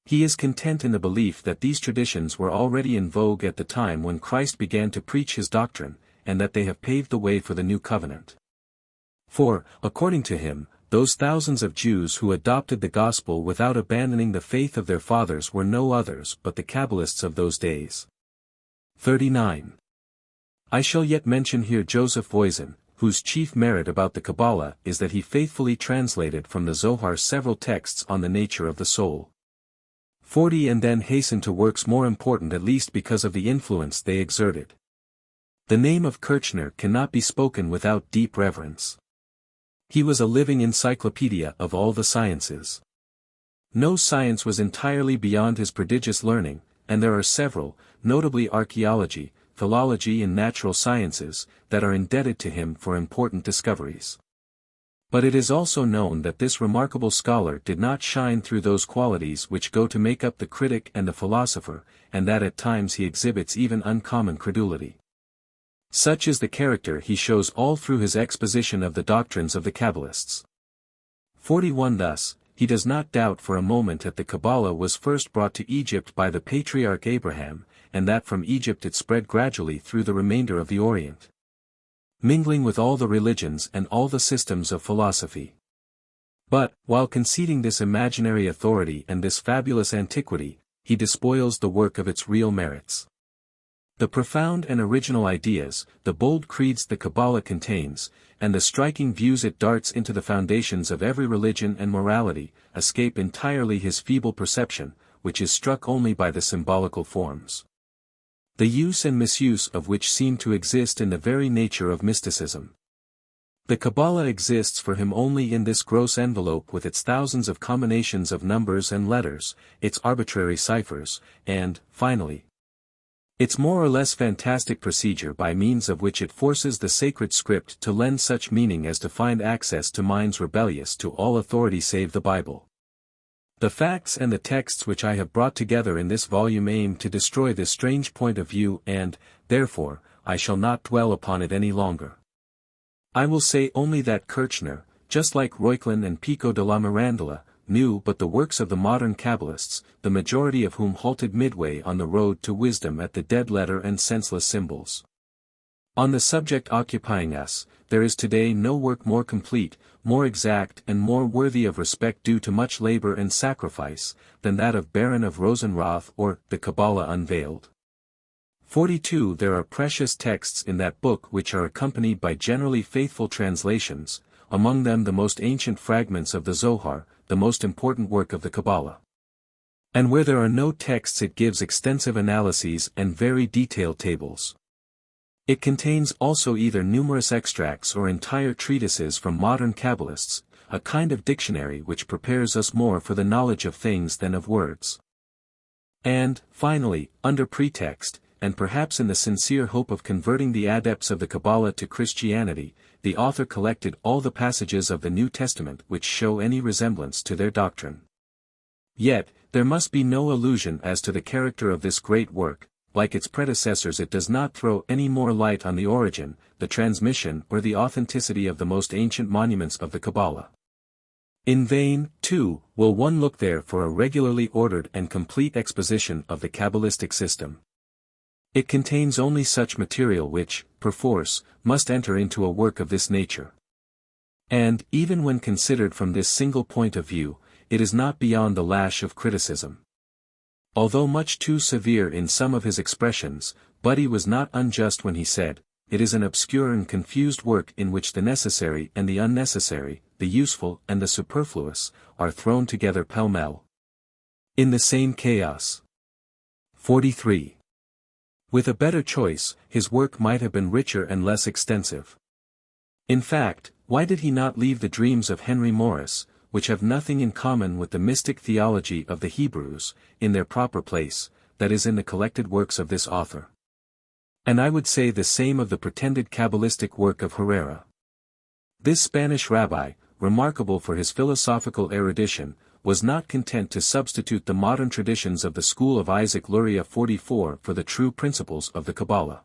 He is content in the belief that these traditions were already in vogue at the time when Christ began to preach his doctrine, and that they have paved the way for the new covenant. For, according to him, those thousands of Jews who adopted the gospel without abandoning the faith of their fathers were no others but the Kabbalists of those days. 39. I shall yet mention here Joseph Voisin, whose chief merit about the Kabbalah is that he faithfully translated from the Zohar several texts on the nature of the soul. 40 And then hasten to works more important at least because of the influence they exerted. The name of Kirchner cannot be spoken without deep reverence. He was a living encyclopedia of all the sciences. No science was entirely beyond his prodigious learning, and there are several, notably archaeology, philology and natural sciences, that are indebted to him for important discoveries. But it is also known that this remarkable scholar did not shine through those qualities which go to make up the critic and the philosopher, and that at times he exhibits even uncommon credulity. Such is the character he shows all through his exposition of the doctrines of the Kabbalists. 41 Thus, he does not doubt for a moment that the Kabbalah was first brought to Egypt by the patriarch Abraham, and that from Egypt it spread gradually through the remainder of the Orient, mingling with all the religions and all the systems of philosophy. But, while conceding this imaginary authority and this fabulous antiquity, he despoils the work of its real merits. The profound and original ideas, the bold creeds the Kabbalah contains, and the striking views it darts into the foundations of every religion and morality, escape entirely his feeble perception, which is struck only by the symbolical forms, the use and misuse of which seem to exist in the very nature of mysticism. The Kabbalah exists for him only in this gross envelope with its thousands of combinations of numbers and letters, its arbitrary ciphers, and, finally, its more or less fantastic procedure by means of which it forces the sacred script to lend such meaning as to find access to minds rebellious to all authority save the Bible. The facts and the texts which I have brought together in this volume aim to destroy this strange point of view and, therefore, I shall not dwell upon it any longer. I will say only that Kirchner, just like Reuchlin and Pico della Mirandola, knew but the works of the modern Kabbalists, the majority of whom halted midway on the road to wisdom at the dead letter and senseless symbols. On the subject occupying us, there is today no work more complete, more exact and more worthy of respect due to much labor and sacrifice, than that of Baron of Rosenroth or The Kabbalah Unveiled. 42 There are precious texts in that book which are accompanied by generally faithful translations, among them the most ancient fragments of the Zohar, the most important work of the Kabbalah. And where there are no texts it gives extensive analyses and very detailed tables. It contains also either numerous extracts or entire treatises from modern Kabbalists, a kind of dictionary which prepares us more for the knowledge of things than of words. And, finally, under pretext, and perhaps in the sincere hope of converting the adepts of the Kabbalah to Christianity, the author collected all the passages of the New Testament which show any resemblance to their doctrine. Yet, there must be no illusion as to the character of this great work. Like its predecessors it does not throw any more light on the origin, the transmission or the authenticity of the most ancient monuments of the Kabbalah. In vain, too, will one look there for a regularly ordered and complete exposition of the Kabbalistic system. It contains only such material which, perforce, must enter into a work of this nature. And, even when considered from this single point of view, it is not beyond the lash of criticism. Although much too severe in some of his expressions, Buddy was not unjust when he said, "It is an obscure and confused work in which the necessary and the unnecessary, the useful and the superfluous, are thrown together pell-mell in the same chaos." 43. With a better choice, his work might have been richer and less extensive. In fact, why did he not leave the dreams of Henry Morris, which have nothing in common with the mystic theology of the Hebrews, in their proper place, that is in the collected works of this author? And I would say the same of the pretended Kabbalistic work of Herrera. This Spanish rabbi, remarkable for his philosophical erudition, was not content to substitute the modern traditions of the school of Isaac Luria 44 for the true principles of the Kabbalah.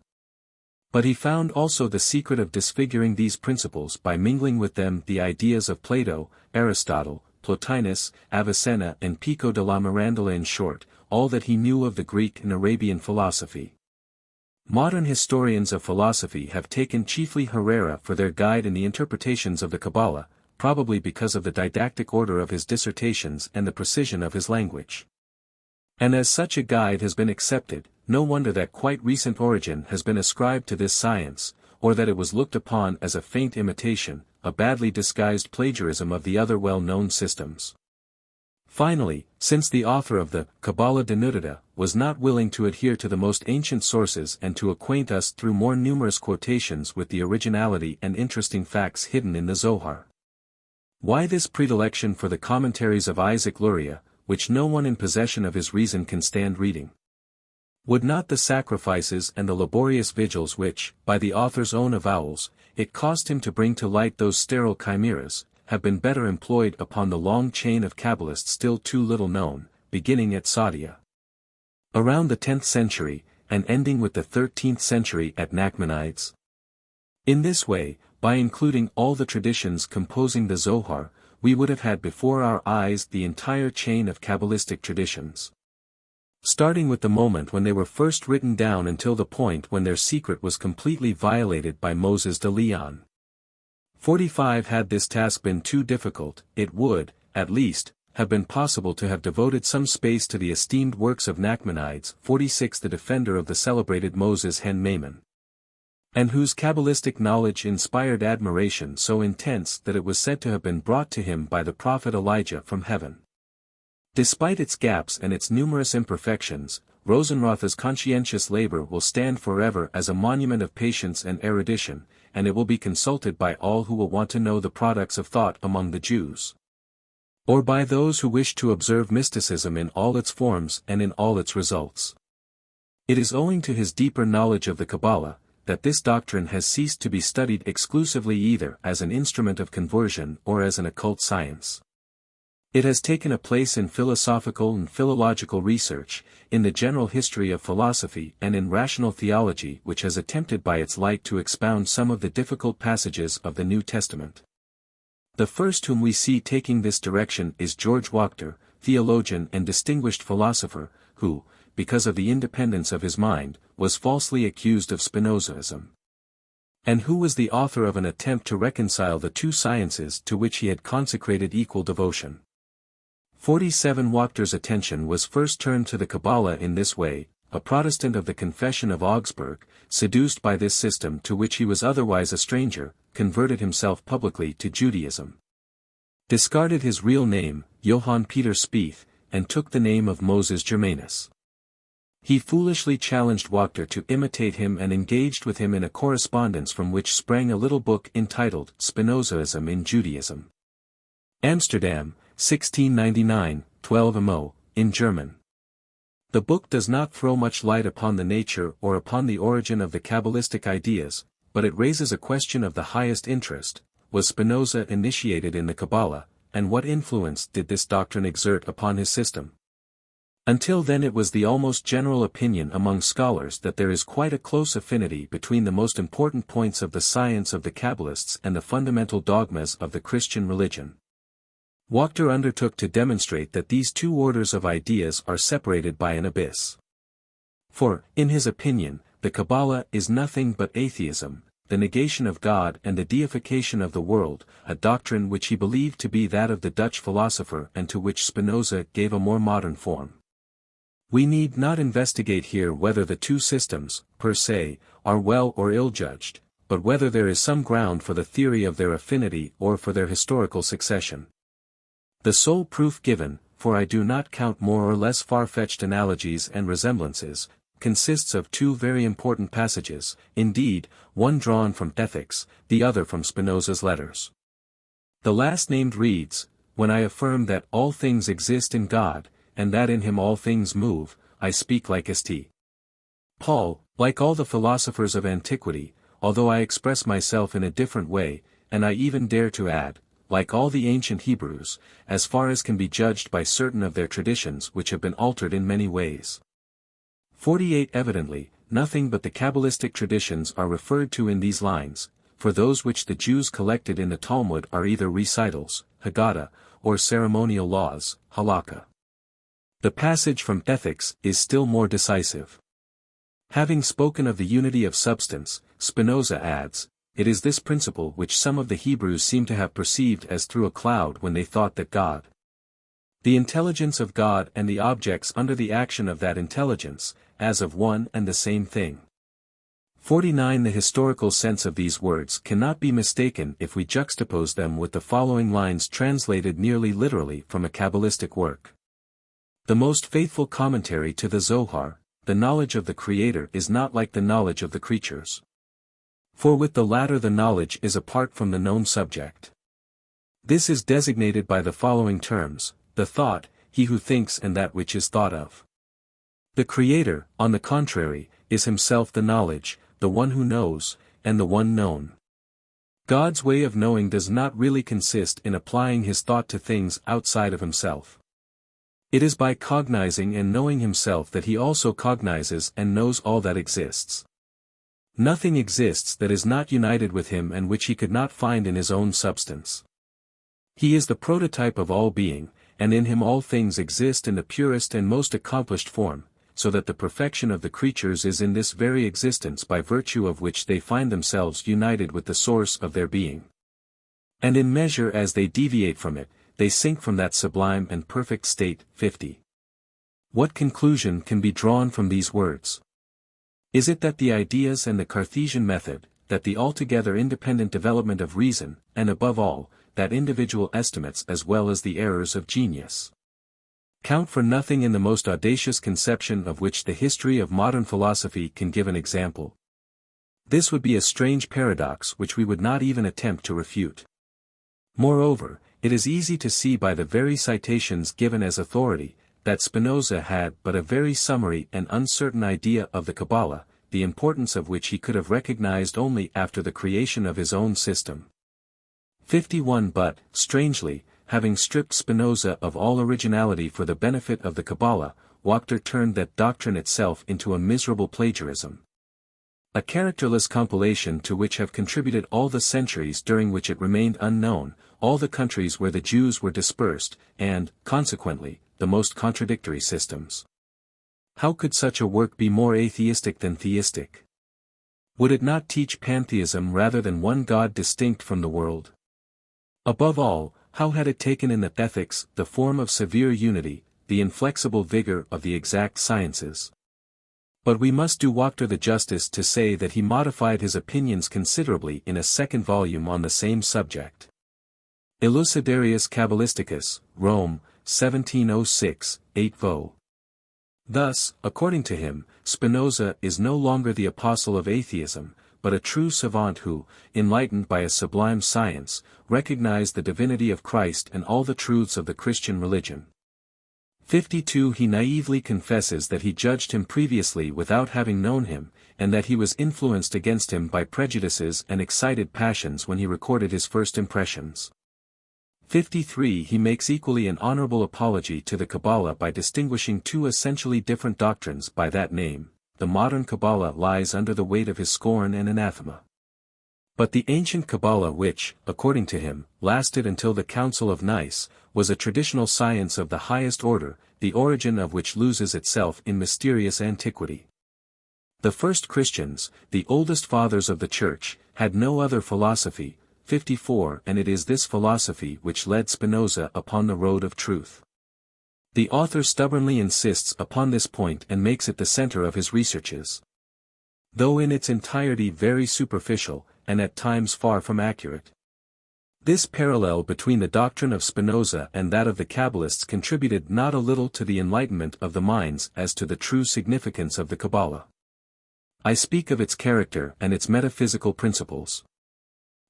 But he found also the secret of disfiguring these principles by mingling with them the ideas of Plato, Aristotle, Plotinus, Avicenna and Pico della Mirandola, in short, all that he knew of the Greek and Arabian philosophy. Modern historians of philosophy have taken chiefly Herrera for their guide in the interpretations of the Kabbalah, probably because of the didactic order of his dissertations and the precision of his language. And as such a guide has been accepted, no wonder that quite recent origin has been ascribed to this science, or that it was looked upon as a faint imitation, a badly disguised plagiarism of the other well-known systems. Finally, since the author of the Kabbalah Denudata was not willing to adhere to the most ancient sources and to acquaint us through more numerous quotations with the originality and interesting facts hidden in the Zohar. Why this predilection for the commentaries of Isaac Luria, which no one in possession of his reason can stand reading? Would not the sacrifices and the laborious vigils which, by the author's own avowals, it cost him to bring to light those sterile chimeras, have been better employed upon the long chain of Kabbalists still too little known, beginning at Saadia around the 10th century, and ending with the 13th century at Nachmanides? In this way, by including all the traditions composing the Zohar, we would have had before our eyes the entire chain of Kabbalistic traditions, starting with the moment when they were first written down until the point when their secret was completely violated by Moses de Leon. 45 Had this task been too difficult, it would, at least, have been possible to have devoted some space to the esteemed works of Nachmanides. 46 The defender of the celebrated Moses Hen Maimon, and whose Kabbalistic knowledge inspired admiration so intense that it was said to have been brought to him by the prophet Elijah from heaven. Despite its gaps and its numerous imperfections, Rosenrotha's conscientious labor will stand forever as a monument of patience and erudition, and it will be consulted by all who will want to know the products of thought among the Jews, or by those who wish to observe mysticism in all its forms and in all its results. It is owing to his deeper knowledge of the Kabbalah, that this doctrine has ceased to be studied exclusively either as an instrument of conversion or as an occult science. It has taken a place in philosophical and philological research, in the general history of philosophy and in rational theology, which has attempted by its light to expound some of the difficult passages of the New Testament. The first whom we see taking this direction is George Wachter, theologian and distinguished philosopher, who, because of the independence of his mind, was falsely accused of Spinozaism. And who was the author of an attempt to reconcile the two sciences to which he had consecrated equal devotion. 47 Wachter's attention was first turned to the Kabbalah in this way. A Protestant of the Confession of Augsburg, seduced by this system to which he was otherwise a stranger, converted himself publicly to Judaism. Discarded his real name, Johann Peter Spieth, and took the name of Moses Germanus. He foolishly challenged Wachter to imitate him and engaged with him in a correspondence from which sprang a little book entitled Spinozaism in Judaism. Amsterdam, 1699, 12 mo, in German. The book does not throw much light upon the nature or upon the origin of the Kabbalistic ideas, but it raises a question of the highest interest: was Spinoza initiated in the Kabbalah, and what influence did this doctrine exert upon his system? Until then it was the almost general opinion among scholars that there is quite a close affinity between the most important points of the science of the Kabbalists and the fundamental dogmas of the Christian religion. Wachter undertook to demonstrate that these two orders of ideas are separated by an abyss. For, in his opinion, the Kabbalah is nothing but atheism, the negation of God and the deification of the world, a doctrine which he believed to be that of the Dutch philosopher and to which Spinoza gave a more modern form. We need not investigate here whether the two systems, per se, are well or ill-judged, but whether there is some ground for the theory of their affinity or for their historical succession. The sole proof given, for I do not count more or less far-fetched analogies and resemblances, consists of two very important passages, indeed, one drawn from Ethics, the other from Spinoza's letters. The last named reads, "When I affirm that all things exist in God, and that in him all things move, I speak like St. Paul, like all the philosophers of antiquity, although I express myself in a different way, and I even dare to add, like all the ancient Hebrews, as far as can be judged by certain of their traditions which have been altered in many ways." 48 Evidently, nothing but the Kabbalistic traditions are referred to in these lines, for those which the Jews collected in the Talmud are either recitals, Haggadah, or ceremonial laws, Halakha. The passage from Ethics is still more decisive. Having spoken of the unity of substance, Spinoza adds, "It is this principle which some of the Hebrews seem to have perceived as through a cloud when they thought that God, the intelligence of God and the objects under the action of that intelligence, as of one and the same thing." 49 The historical sense of these words cannot be mistaken if we juxtapose them with the following lines translated nearly literally from a Kabbalistic work. The most faithful commentary to the Zohar, the knowledge of the Creator is not like the knowledge of the creatures. For with the latter the knowledge is apart from the known subject. This is designated by the following terms: the thought, he who thinks, and that which is thought of. The Creator, on the contrary, is himself the knowledge, the one who knows, and the one known. God's way of knowing does not really consist in applying his thought to things outside of himself. It is by cognizing and knowing himself that he also cognizes and knows all that exists. Nothing exists that is not united with him and which he could not find in his own substance. He is the prototype of all being, and in him all things exist in the purest and most accomplished form, so that the perfection of the creatures is in this very existence by virtue of which they find themselves united with the source of their being. And in measure as they deviate from it, they sink from that sublime and perfect state. 50. What conclusion can be drawn from these words? Is it that the ideas and the Cartesian method, that the altogether independent development of reason, and above all, that individual estimates as well as the errors of genius, count for nothing in the most audacious conception of which the history of modern philosophy can give an example? This would be a strange paradox which we would not even attempt to refute. Moreover, it is easy to see by the very citations given as authority, that Spinoza had but a very summary and uncertain idea of the Kabbalah, the importance of which he could have recognized only after the creation of his own system. 51 But, strangely, having stripped Spinoza of all originality for the benefit of the Kabbalah, Wachter turned that doctrine itself into a miserable plagiarism. A characterless compilation to which have contributed all the centuries during which it remained unknown, all the countries where the Jews were dispersed, and, consequently, the most contradictory systems. How could such a work be more atheistic than theistic? Would it not teach pantheism rather than one God distinct from the world? Above all, how had it taken in the ethics the form of severe unity, the inflexible vigor of the exact sciences? But we must do Wachter the justice to say that he modified his opinions considerably in a second volume on the same subject. Elucidarius Kabbalisticus, Rome, 1706, 8 vo. Thus, according to him, Spinoza is no longer the apostle of atheism, but a true savant who, enlightened by a sublime science, recognized the divinity of Christ and all the truths of the Christian religion. 52 He naively confesses that he judged him previously without having known him, and that he was influenced against him by prejudices and excited passions when he recorded his first impressions. 53 He makes equally an honorable apology to the Kabbalah by distinguishing two essentially different doctrines by that name. The modern Kabbalah lies under the weight of his scorn and anathema. But the ancient Kabbalah which, according to him, lasted until the Council of Nice, was a traditional science of the highest order, the origin of which loses itself in mysterious antiquity. The first Christians, the oldest fathers of the Church, had no other philosophy, 54 And it is this philosophy which led Spinoza upon the road of truth. The author stubbornly insists upon this point and makes it the center of his researches. Though in its entirety very superficial, and at times far from accurate. This parallel between the doctrine of Spinoza and that of the Kabbalists contributed not a little to the enlightenment of the minds as to the true significance of the Kabbalah. I speak of its character and its metaphysical principles.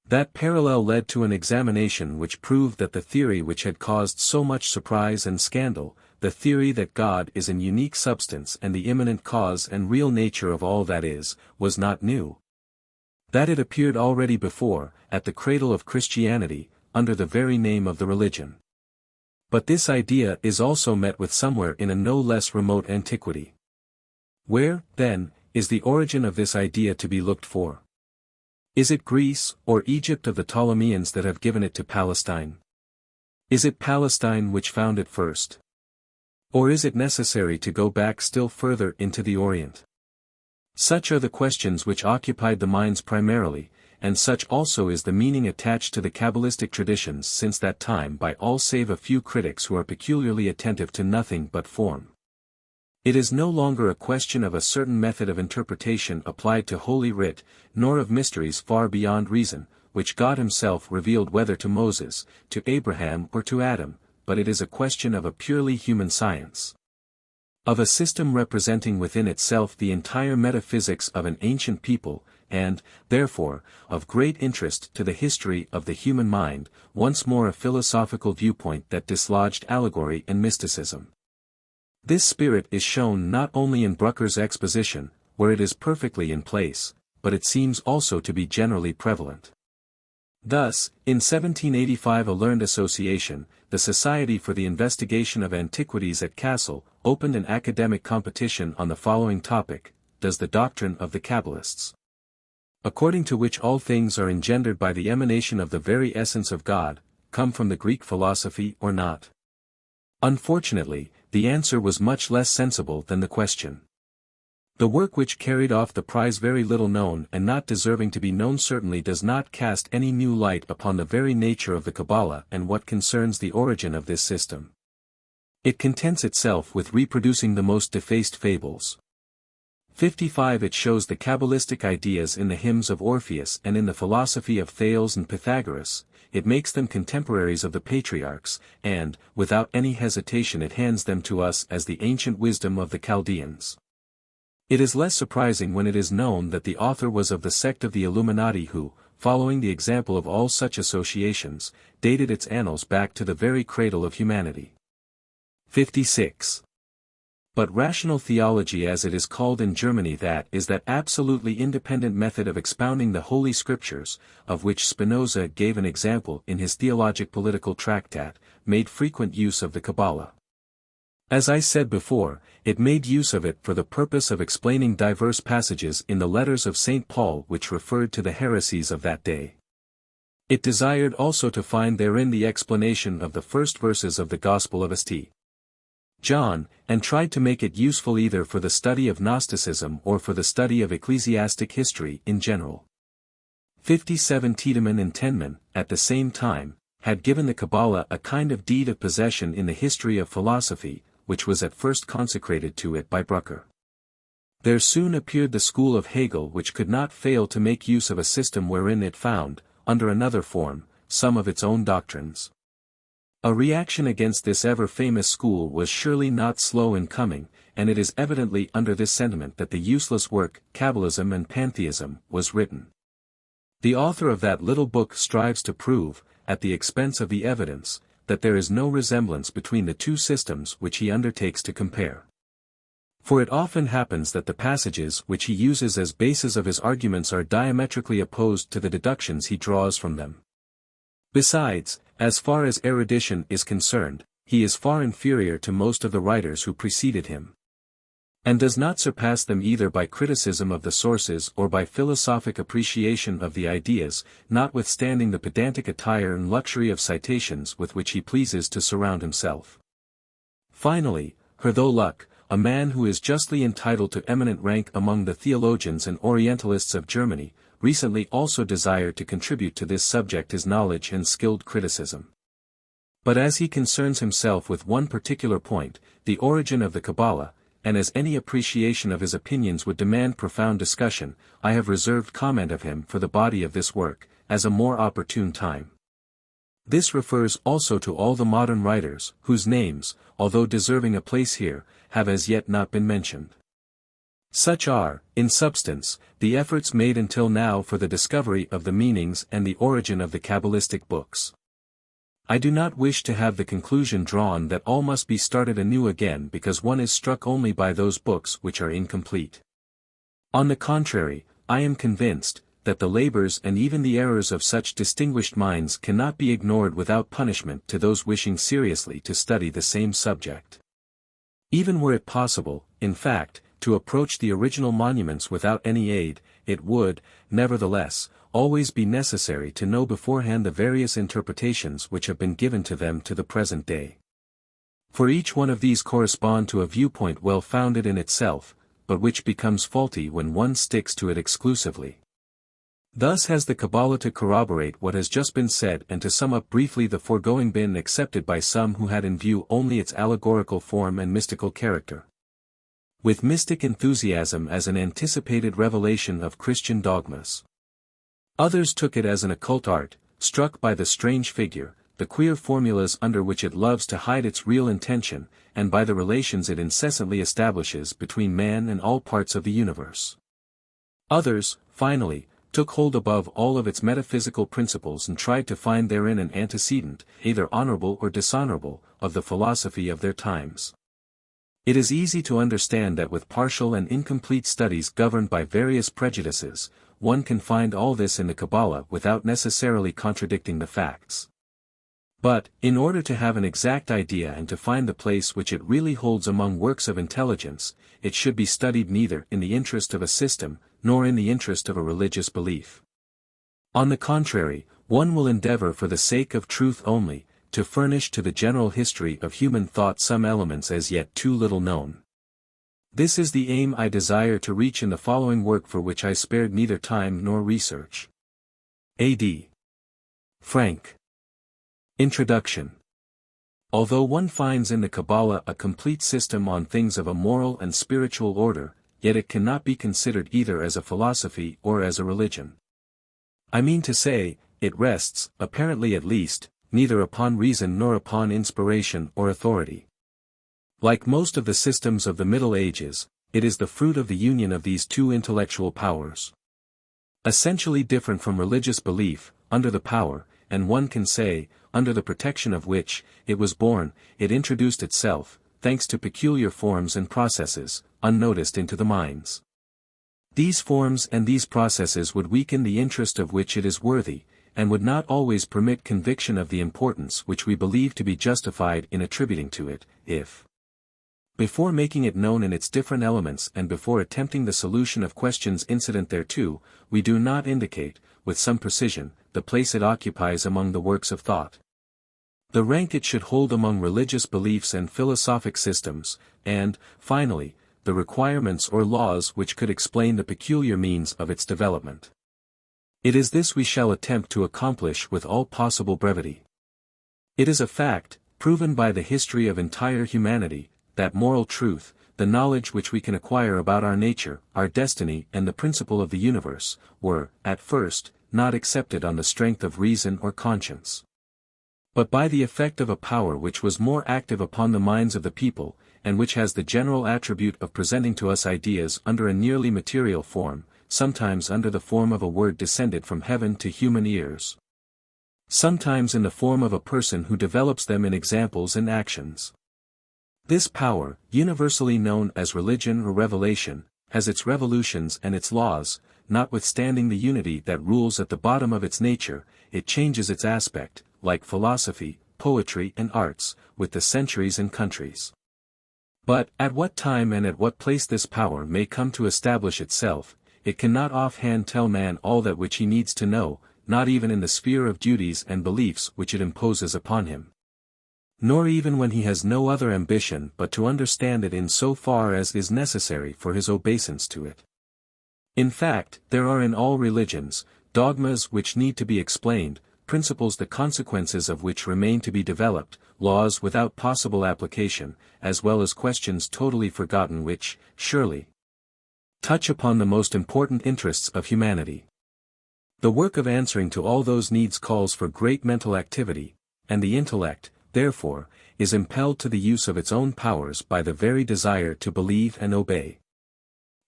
That parallel led to an examination which proved that the theory which had caused so much surprise and scandal, the theory that God is an unique substance and the immanent cause and real nature of all that is, was not new. That it appeared already before, at the cradle of Christianity, under the very name of the religion. But this idea is also met with somewhere in a no less remote antiquity. Where, then, is the origin of this idea to be looked for? Is it Greece, or Egypt of the Ptolemies that have given it to Palestine? Is it Palestine which found it first? Or is it necessary to go back still further into the Orient? Such are the questions which occupied the minds primarily, and such also is the meaning attached to the Kabbalistic traditions since that time by all save a few critics who are peculiarly attentive to nothing but form. It is no longer a question of a certain method of interpretation applied to Holy Writ, nor of mysteries far beyond reason, which God himself revealed whether to Moses, to Abraham or to Adam, but it is a question of a purely human science. Of a system representing within itself the entire metaphysics of an ancient people, and, therefore, of great interest to the history of the human mind, once more a philosophical viewpoint that dislodged allegory and mysticism. This spirit is shown not only in Brucker's exposition, where it is perfectly in place, but it seems also to be generally prevalent. Thus, in 1785 a learned association, the Society for the Investigation of Antiquities at Kassel, opened an academic competition on the following topic: Does the doctrine of the Kabbalists, according to which all things are engendered by the emanation of the very essence of God, come from the Greek philosophy or not? Unfortunately, the answer was much less sensible than the question. The work which carried off the prize, very little known and not deserving to be known, certainly does not cast any new light upon the very nature of the Kabbalah and what concerns the origin of this system. It contents itself with reproducing the most defaced fables. 55 It shows the Kabbalistic ideas in the hymns of Orpheus and in the philosophy of Thales and Pythagoras. It makes them contemporaries of the patriarchs, and, without any hesitation, it hands them to us as the ancient wisdom of the Chaldeans. It is less surprising when it is known that the author was of the sect of the Illuminati who, following the example of all such associations, dated its annals back to the very cradle of humanity. 56. But rational theology, as it is called in Germany, that is that absolutely independent method of expounding the Holy Scriptures, of which Spinoza gave an example in his theologic-political tractate, made frequent use of the Kabbalah. As I said before, it made use of it for the purpose of explaining diverse passages in the letters of St. Paul which referred to the heresies of that day. It desired also to find therein the explanation of the first verses of the Gospel of St. John, and tried to make it useful either for the study of Gnosticism or for the study of ecclesiastic history in general. 57 Tiedemann and Tenman, at the same time, had given the Kabbalah a kind of deed of possession in the history of philosophy, which was at first consecrated to it by Brucker. There soon appeared the school of Hegel, which could not fail to make use of a system wherein it found, under another form, some of its own doctrines. A reaction against this ever-famous school was surely not slow in coming, and it is evidently under this sentiment that the useless work, Kabbalism and Pantheism, was written. The author of that little book strives to prove, at the expense of the evidence, that there is no resemblance between the two systems which he undertakes to compare. For it often happens that the passages which he uses as bases of his arguments are diametrically opposed to the deductions he draws from them. Besides, as far as erudition is concerned, he is far inferior to most of the writers who preceded him, and does not surpass them either by criticism of the sources or by philosophic appreciation of the ideas, notwithstanding the pedantic attire and luxury of citations with which he pleases to surround himself. Finally, Hertho Luck, a man who is justly entitled to eminent rank among the theologians and Orientalists of Germany, recently also desired to contribute to this subject his knowledge and skilled criticism. But as he concerns himself with one particular point, the origin of the Kabbalah, and as any appreciation of his opinions would demand profound discussion, I have reserved comment of him for the body of this work, as a more opportune time. This refers also to all the modern writers, whose names, although deserving a place here, have as yet not been mentioned. Such are, in substance, the efforts made until now for the discovery of the meanings and the origin of the Kabbalistic books. I do not wish to have the conclusion drawn that all must be started anew again because one is struck only by those books which are incomplete. On the contrary, I am convinced that the labors and even the errors of such distinguished minds cannot be ignored without punishment to those wishing seriously to study the same subject. Even were it possible, in fact, to approach the original monuments without any aid, it would, nevertheless, always be necessary to know beforehand the various interpretations which have been given to them to the present day. For each one of these correspond to a viewpoint well founded in itself, but which becomes faulty when one sticks to it exclusively. Thus has the Kabbalah to corroborate what has just been said and to sum up briefly the foregoing been accepted by some who had in view only its allegorical form and mystical character, with mystic enthusiasm as an anticipated revelation of Christian dogmas. Others took it as an occult art, struck by the strange figure, the queer formulas under which it loves to hide its real intention, and by the relations it incessantly establishes between man and all parts of the universe. Others, finally, took hold above all of its metaphysical principles and tried to find therein an antecedent, either honorable or dishonorable, of the philosophy of their times. It is easy to understand that with partial and incomplete studies governed by various prejudices, one can find all this in the Kabbalah without necessarily contradicting the facts. But, in order to have an exact idea and to find the place which it really holds among works of intelligence, it should be studied neither in the interest of a system, nor in the interest of a religious belief. On the contrary, one will endeavor for the sake of truth only, to furnish to the general history of human thought some elements as yet too little known. This is the aim I desire to reach in the following work, for which I spared neither time nor research. A.D. Franck. Introduction. Although one finds in the Kabbalah a complete system on things of a moral and spiritual order, yet it cannot be considered either as a philosophy or as a religion. I mean to say, it rests, apparently at least, neither upon reason nor upon inspiration or authority. Like most of the systems of the Middle Ages, it is the fruit of the union of these two intellectual powers. Essentially different from religious belief, under the power, and one can say, under the protection of which, it was born, it introduced itself, thanks to peculiar forms and processes, unnoticed into the minds. These forms and these processes would weaken the interest of which it is worthy, and would not always permit conviction of the importance which we believe to be justified in attributing to it, if, before making it known in its different elements and before attempting the solution of questions incident thereto, we do not indicate, with some precision, the place it occupies among the works of thought, the rank it should hold among religious beliefs and philosophic systems, and, finally, the requirements or laws which could explain the peculiar means of its development. It is this we shall attempt to accomplish with all possible brevity. It is a fact, proven by the history of entire humanity, that moral truth, the knowledge which we can acquire about our nature, our destiny and the principle of the universe, were, at first, not accepted on the strength of reason or conscience, but by the effect of a power which was more active upon the minds of the people, and which has the general attribute of presenting to us ideas under a nearly material form, sometimes under the form of a word descended from heaven to human ears, sometimes in the form of a person who develops them in examples and actions. This power, universally known as religion or revelation, has its revolutions and its laws. Notwithstanding the unity that rules at the bottom of its nature, it changes its aspect, like philosophy, poetry and arts, with the centuries and countries. But, at what time and at what place this power may come to establish itself, it cannot offhand tell man all that which he needs to know, not even in the sphere of duties and beliefs which it imposes upon him, nor even when he has no other ambition but to understand it in so far as is necessary for his obeisance to it. In fact, there are in all religions, dogmas which need to be explained, principles the consequences of which remain to be developed, laws without possible application, as well as questions totally forgotten which, surely, touch upon the most important interests of humanity. The work of answering to all those needs calls for great mental activity, and the intellect, therefore, is impelled to the use of its own powers by the very desire to believe and obey.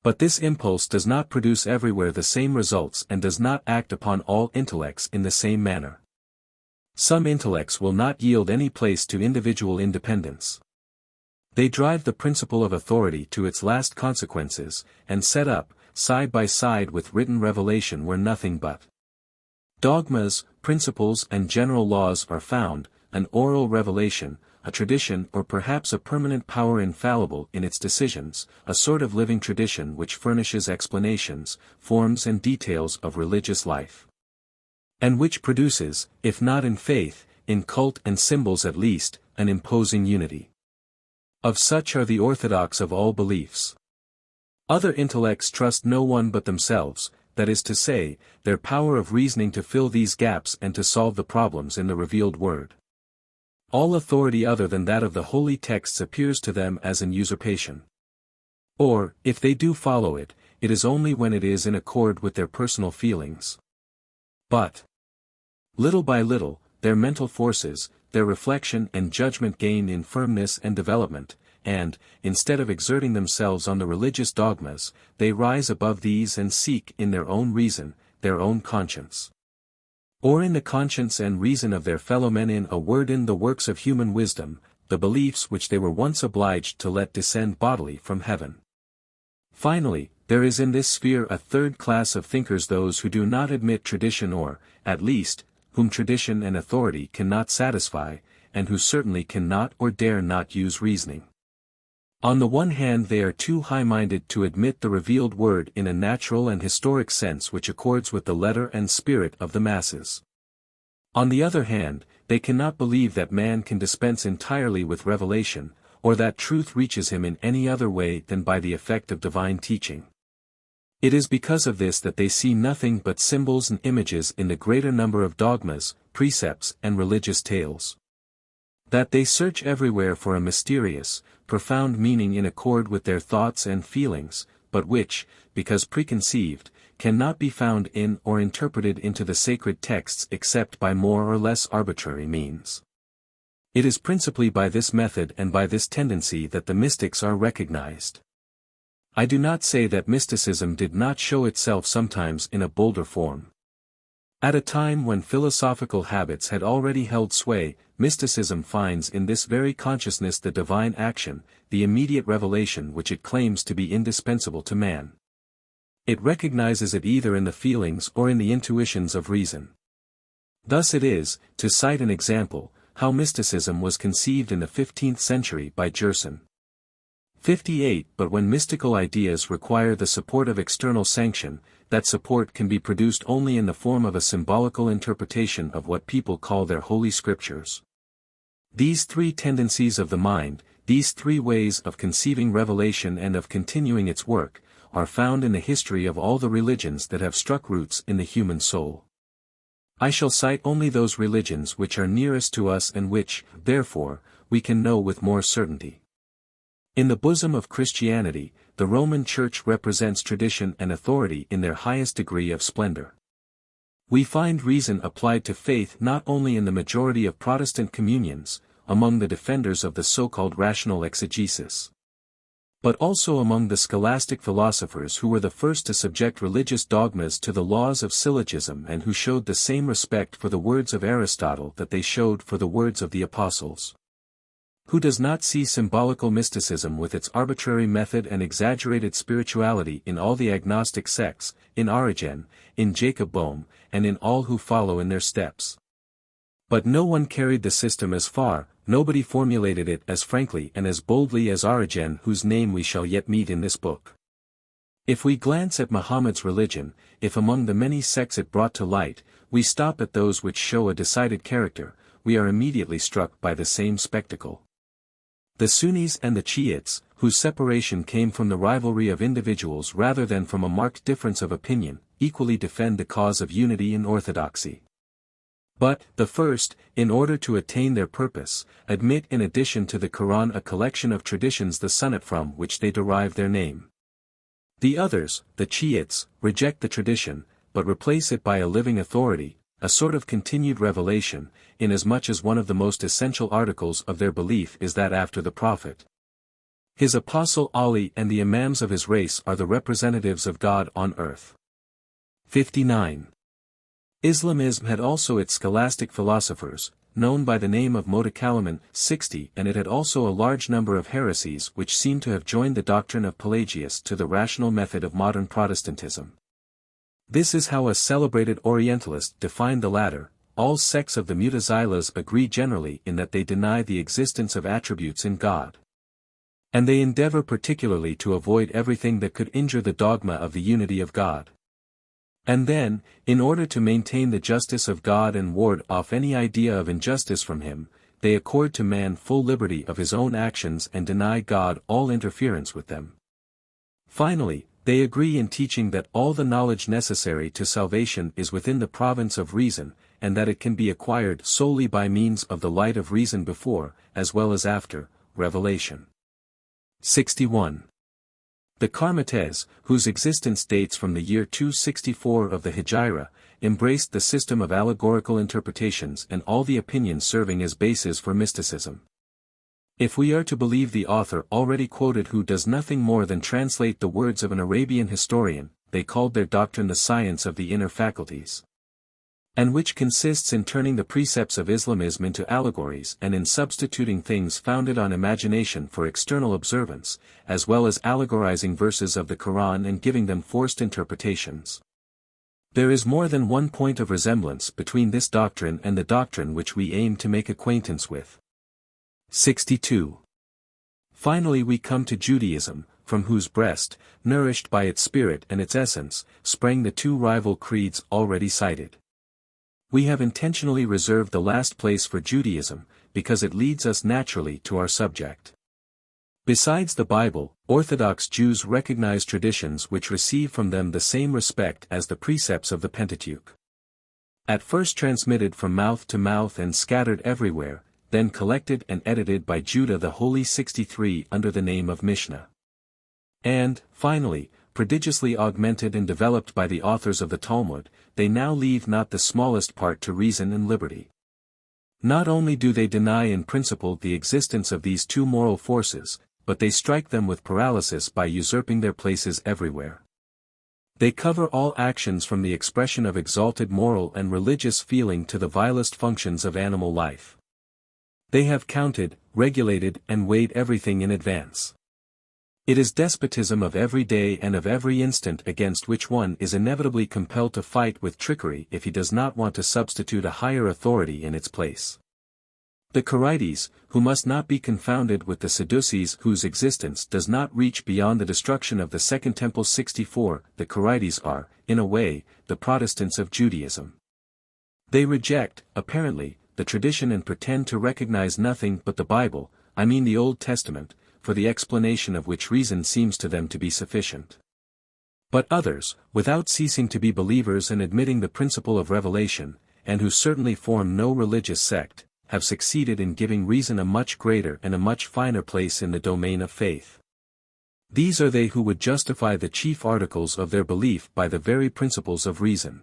But this impulse does not produce everywhere the same results and does not act upon all intellects in the same manner. Some intellects will not yield any place to individual independence. They drive the principle of authority to its last consequences, and set up, side by side with written revelation where nothing but dogmas, principles and general laws are found, an oral revelation, a tradition or perhaps a permanent power infallible in its decisions, a sort of living tradition which furnishes explanations, forms and details of religious life, and which produces, if not in faith, in cult and symbols at least, an imposing unity. Of such are the orthodox of all beliefs. Other intellects trust no one but themselves, that is to say, their power of reasoning to fill these gaps and to solve the problems in the revealed word. All authority other than that of the holy texts appears to them as an usurpation. Or, if they do follow it, it is only when it is in accord with their personal feelings. But, little by little, their mental forces, their reflection and judgment gain in firmness and development, and, instead of exerting themselves on the religious dogmas, they rise above these and seek in their own reason, their own conscience, or in the conscience and reason of their fellowmen, in a word, in the works of human wisdom, the beliefs which they were once obliged to let descend bodily from heaven. Finally, there is in this sphere a third class of thinkers, those who do not admit tradition, or, at least, whom tradition and authority cannot satisfy, and who certainly cannot or dare not use reasoning. On the one hand, they are too high-minded to admit the revealed word in a natural and historic sense which accords with the letter and spirit of the masses. On the other hand, they cannot believe that man can dispense entirely with revelation, or that truth reaches him in any other way than by the effect of divine teaching. It is because of this that they see nothing but symbols and images in the greater number of dogmas, precepts and religious tales. That they search everywhere for a mysterious, profound meaning in accord with their thoughts and feelings, but which, because preconceived, cannot be found in or interpreted into the sacred texts except by more or less arbitrary means. It is principally by this method and by this tendency that the mystics are recognized. I do not say that mysticism did not show itself sometimes in a bolder form. At a time when philosophical habits had already held sway, mysticism finds in this very consciousness the divine action, the immediate revelation which it claims to be indispensable to man. It recognizes it either in the feelings or in the intuitions of reason. Thus it is, to cite an example, how mysticism was conceived in the 15th century by Gerson. 58 But when mystical ideas require the support of external sanction, that support can be produced only in the form of a symbolical interpretation of what people call their holy scriptures. These three tendencies of the mind, these three ways of conceiving revelation and of continuing its work, are found in the history of all the religions that have struck roots in the human soul. I shall cite only those religions which are nearest to us and which, therefore, we can know with more certainty. In the bosom of Christianity, the Roman Church represents tradition and authority in their highest degree of splendor. We find reason applied to faith not only in the majority of Protestant communions, among the defenders of the so-called rational exegesis, but also among the scholastic philosophers who were the first to subject religious dogmas to the laws of syllogism and who showed the same respect for the words of Aristotle that they showed for the words of the apostles. Who does not see symbolical mysticism with its arbitrary method and exaggerated spirituality in all the agnostic sects, in Origen, in Jacob Boehme, and in all who follow in their steps? But no one carried the system as far, nobody formulated it as frankly and as boldly as Origen, whose name we shall yet meet in this book. If we glance at Muhammad's religion, if among the many sects it brought to light, we stop at those which show a decided character, we are immediately struck by the same spectacle. The Sunnis and the Shiites, whose separation came from the rivalry of individuals rather than from a marked difference of opinion, equally defend the cause of unity and orthodoxy. But, the first, in order to attain their purpose, admit in addition to the Quran a collection of traditions the sunnat from which they derive their name. The others, the Shiites, reject the tradition, but replace it by a living authority, a sort of continued revelation, inasmuch as one of the most essential articles of their belief is that after the Prophet, his apostle Ali and the imams of his race are the representatives of God on earth. 59. Islamism had also its scholastic philosophers, known by the name of Mutakallimin, 60, and it had also a large number of heresies which seem to have joined the doctrine of Pelagius to the rational method of modern Protestantism. This is how a celebrated Orientalist defined the latter: all sects of the Mutazilas agree generally in that they deny the existence of attributes in God. And they endeavor particularly to avoid everything that could injure the dogma of the unity of God. And then, in order to maintain the justice of God and ward off any idea of injustice from him, they accord to man full liberty of his own actions and deny God all interference with them. Finally, they agree in teaching that all the knowledge necessary to salvation is within the province of reason, and that it can be acquired solely by means of the light of reason before, as well as after, revelation. 61. The Karmates, whose existence dates from the year 264 of the Hijra, embraced the system of allegorical interpretations and all the opinions serving as bases for mysticism. If we are to believe the author already quoted, who does nothing more than translate the words of an Arabian historian, they called their doctrine the science of the inner faculties, and which consists in turning the precepts of Islamism into allegories and in substituting things founded on imagination for external observance, as well as allegorizing verses of the Quran and giving them forced interpretations. There is more than one point of resemblance between this doctrine and the doctrine which we aim to make acquaintance with. 62. Finally we come to Judaism, from whose breast, nourished by its spirit and its essence, sprang the two rival creeds already cited. We have intentionally reserved the last place for Judaism, because it leads us naturally to our subject. Besides the Bible, Orthodox Jews recognize traditions which receive from them the same respect as the precepts of the Pentateuch. At first transmitted from mouth to mouth and scattered everywhere, then collected and edited by Judah the Holy 63 under the name of Mishnah. And, finally, prodigiously augmented and developed by the authors of the Talmud, they now leave not the smallest part to reason and liberty. Not only do they deny in principle the existence of these two moral forces, but they strike them with paralysis by usurping their places everywhere. They cover all actions from the expression of exalted moral and religious feeling to the vilest functions of animal life. They have counted, regulated and weighed everything in advance. It is despotism of every day and of every instant against which one is inevitably compelled to fight with trickery if he does not want to substitute a higher authority in its place. The Quirites, who must not be confounded with the Sadducees whose existence does not reach beyond the destruction of the Second Temple 64, the Quirites are, in a way, the Protestants of Judaism. They reject, apparently, the tradition and pretend to recognize nothing but the Bible, I mean the Old Testament, for the explanation of which reason seems to them to be sufficient. But others, without ceasing to be believers and admitting the principle of revelation, and who certainly form no religious sect, have succeeded in giving reason a much greater and a much finer place in the domain of faith. These are they who would justify the chief articles of their belief by the very principles of reason.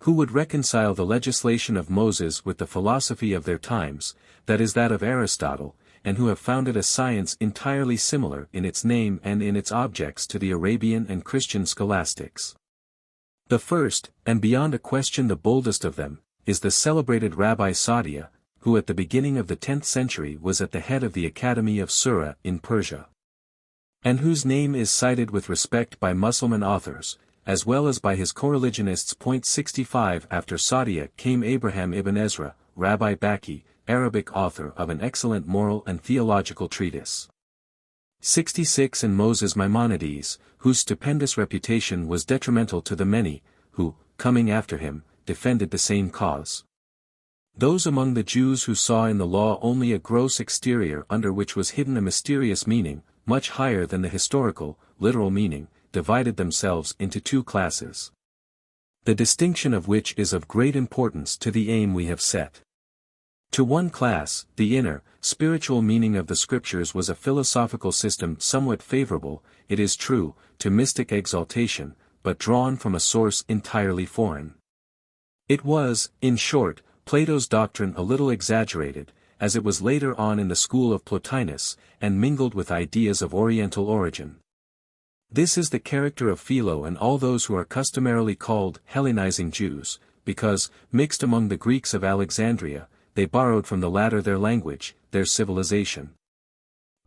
Who would reconcile the legislation of Moses with the philosophy of their times, that is that of Aristotle, and who have founded a science entirely similar in its name and in its objects to the Arabian and Christian scholastics. The first, and beyond a question the boldest of them, is the celebrated Rabbi Saadia, who at the beginning of the 10th century was at the head of the Academy of Sura in Persia, and whose name is cited with respect by Mussulman authors, as well as by his coreligionists. 65 After Saadia came Abraham ibn Ezra, Rabbi Baki, Arabic author of an excellent moral and theological treatise. 66 And Moses Maimonides, whose stupendous reputation was detrimental to the many, who, coming after him, defended the same cause. Those among the Jews who saw in the law only a gross exterior under which was hidden a mysterious meaning, much higher than the historical, literal meaning, divided themselves into two classes. The distinction of which is of great importance to the aim we have set. To one class, the inner, spiritual meaning of the scriptures was a philosophical system somewhat favorable, it is true, to mystic exaltation, but drawn from a source entirely foreign. It was, in short, Plato's doctrine a little exaggerated, as it was later on in the school of Plotinus, and mingled with ideas of Oriental origin. This is the character of Philo and all those who are customarily called Hellenizing Jews, because, mixed among the Greeks of Alexandria, they borrowed from the latter their language, their civilization,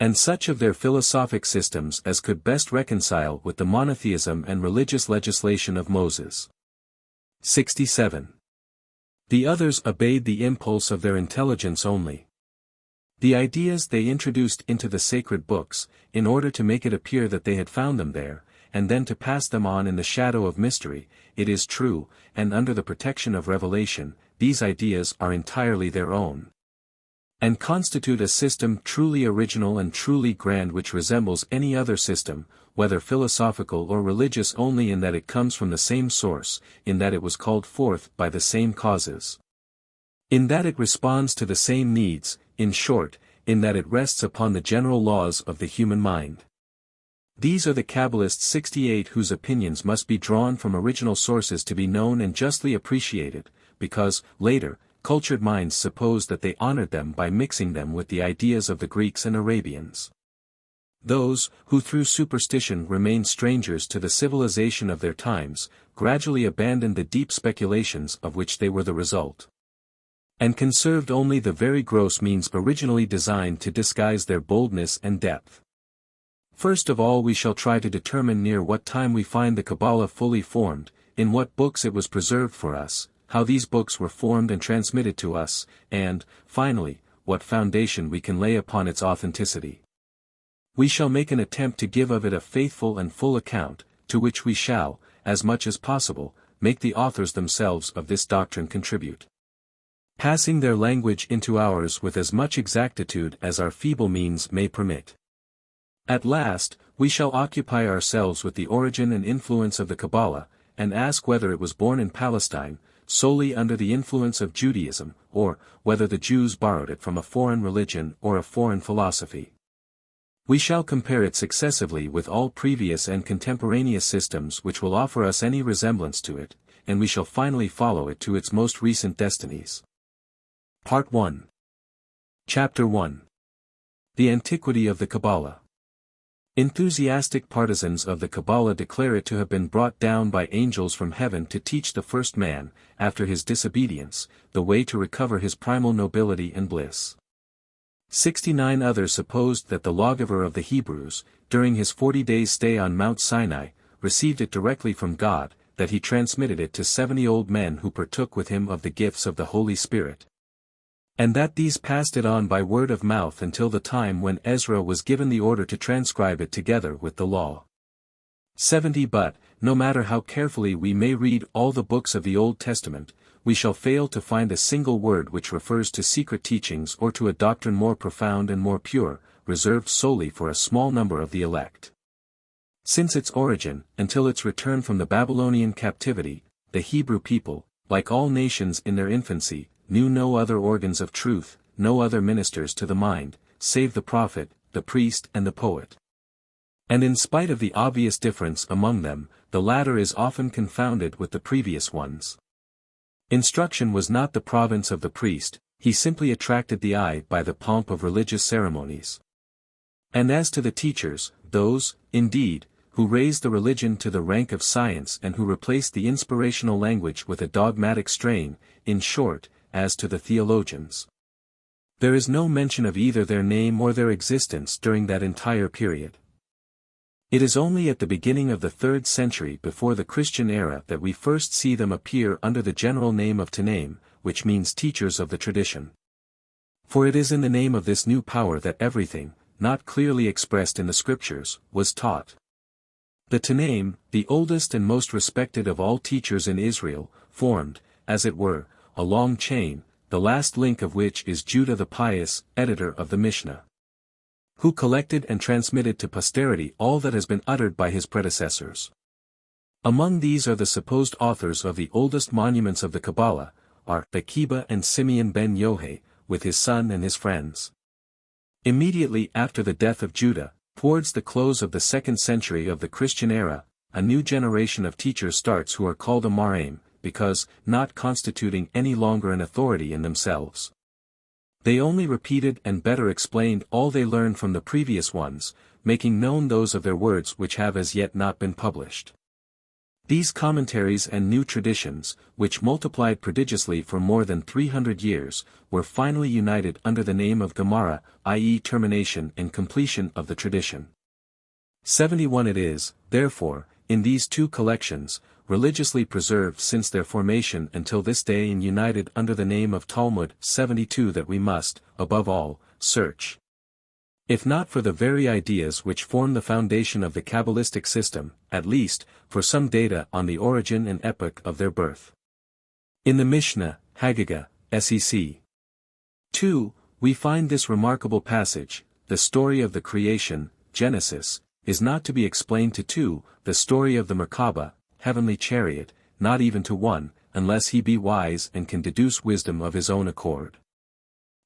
and such of their philosophic systems as could best reconcile with the monotheism and religious legislation of Moses. 67. The others obeyed the impulse of their intelligence only. The ideas they introduced into the sacred books, in order to make it appear that they had found them there, and then to pass them on in the shadow of mystery, it is true, and under the protection of revelation, these ideas are entirely their own, and constitute a system truly original and truly grand which resembles any other system, whether philosophical or religious, only in that it comes from the same source, in that it was called forth by the same causes, in that it responds to the same needs, in short, in that it rests upon the general laws of the human mind. These are the Kabbalists 68 whose opinions must be drawn from original sources to be known and justly appreciated, because, later, cultured minds supposed that they honored them by mixing them with the ideas of the Greeks and Arabians. Those, who through superstition remained strangers to the civilization of their times, gradually abandoned the deep speculations of which they were the result, and conserved only the very gross means originally designed to disguise their boldness and depth. First of all we shall try to determine near what time we find the Kabbalah fully formed, in what books it was preserved for us, how these books were formed and transmitted to us, and, finally, what foundation we can lay upon its authenticity. We shall make an attempt to give of it a faithful and full account, to which we shall, as much as possible, make the authors themselves of this doctrine contribute, passing their language into ours with as much exactitude as our feeble means may permit. At last, we shall occupy ourselves with the origin and influence of the Kabbalah, and ask whether it was born in Palestine, solely under the influence of Judaism, or whether the Jews borrowed it from a foreign religion or a foreign philosophy. We shall compare it successively with all previous and contemporaneous systems which will offer us any resemblance to it, and we shall finally follow it to its most recent destinies. Part 1. Chapter 1. The Antiquity of the Kabbalah. Enthusiastic partisans of the Kabbalah declare it to have been brought down by angels from heaven to teach the first man, after his disobedience, the way to recover his primal nobility and bliss. 69 others supposed that the lawgiver of the Hebrews, during his 40 days' stay on Mount Sinai, received it directly from God, that he transmitted it to 70 old men who partook with him of the gifts of the Holy Spirit. And that these passed it on by word of mouth until the time when Ezra was given the order to transcribe it together with the law. 70 But, no matter how carefully we may read all the books of the Old Testament, we shall fail to find a single word which refers to secret teachings or to a doctrine more profound and more pure, reserved solely for a small number of the elect. Since its origin, until its return from the Babylonian captivity, the Hebrew people, like all nations in their infancy, knew no other organs of truth, no other ministers to the mind, save the prophet, the priest and the poet. And in spite of the obvious difference among them, the latter is often confounded with the previous ones. Instruction was not the province of the priest, he simply attracted the eye by the pomp of religious ceremonies. And as to the teachers, those, indeed, who raised the religion to the rank of science and who replaced the inspirational language with a dogmatic strain, in short, as to the theologians, there is no mention of either their name or their existence during that entire period. It is only at the beginning of the 3rd century before the Christian era that we first see them appear under the general name of Tanaim, which means teachers of the tradition. For it is in the name of this new power that everything, not clearly expressed in the scriptures, was taught. The Tanaim, the oldest and most respected of all teachers in Israel, formed, as it were, a long chain, the last link of which is Judah the pious, editor of the Mishnah, who collected and transmitted to posterity all that has been uttered by his predecessors. Among these are the supposed authors of the oldest monuments of the Kabbalah, are Akiba and Simeon ben Yohei, with his son and his friends. Immediately after the death of Judah, towards the close of the 2nd century of the Christian era, a new generation of teachers starts who are called Amoraim, because, not constituting any longer an authority in themselves, they only repeated and better explained all they learned from the previous ones, making known those of their words which have as yet not been published. These commentaries and new traditions, which multiplied prodigiously for more than 300 years, were finally united under the name of Gemara, i.e. termination and completion of the tradition. 71 it is, therefore, in these two collections, religiously preserved since their formation until this day and united under the name of Talmud, 72 that we must, above all, search. If not for the very ideas which form the foundation of the Kabbalistic system, at least, for some data on the origin and epoch of their birth. In the Mishnah, Haggadah, Sec. 2, we find this remarkable passage: the story of the creation, Genesis, is not to be explained to two, the story of the Merkabah, heavenly chariot, not even to one, unless he be wise and can deduce wisdom of his own accord.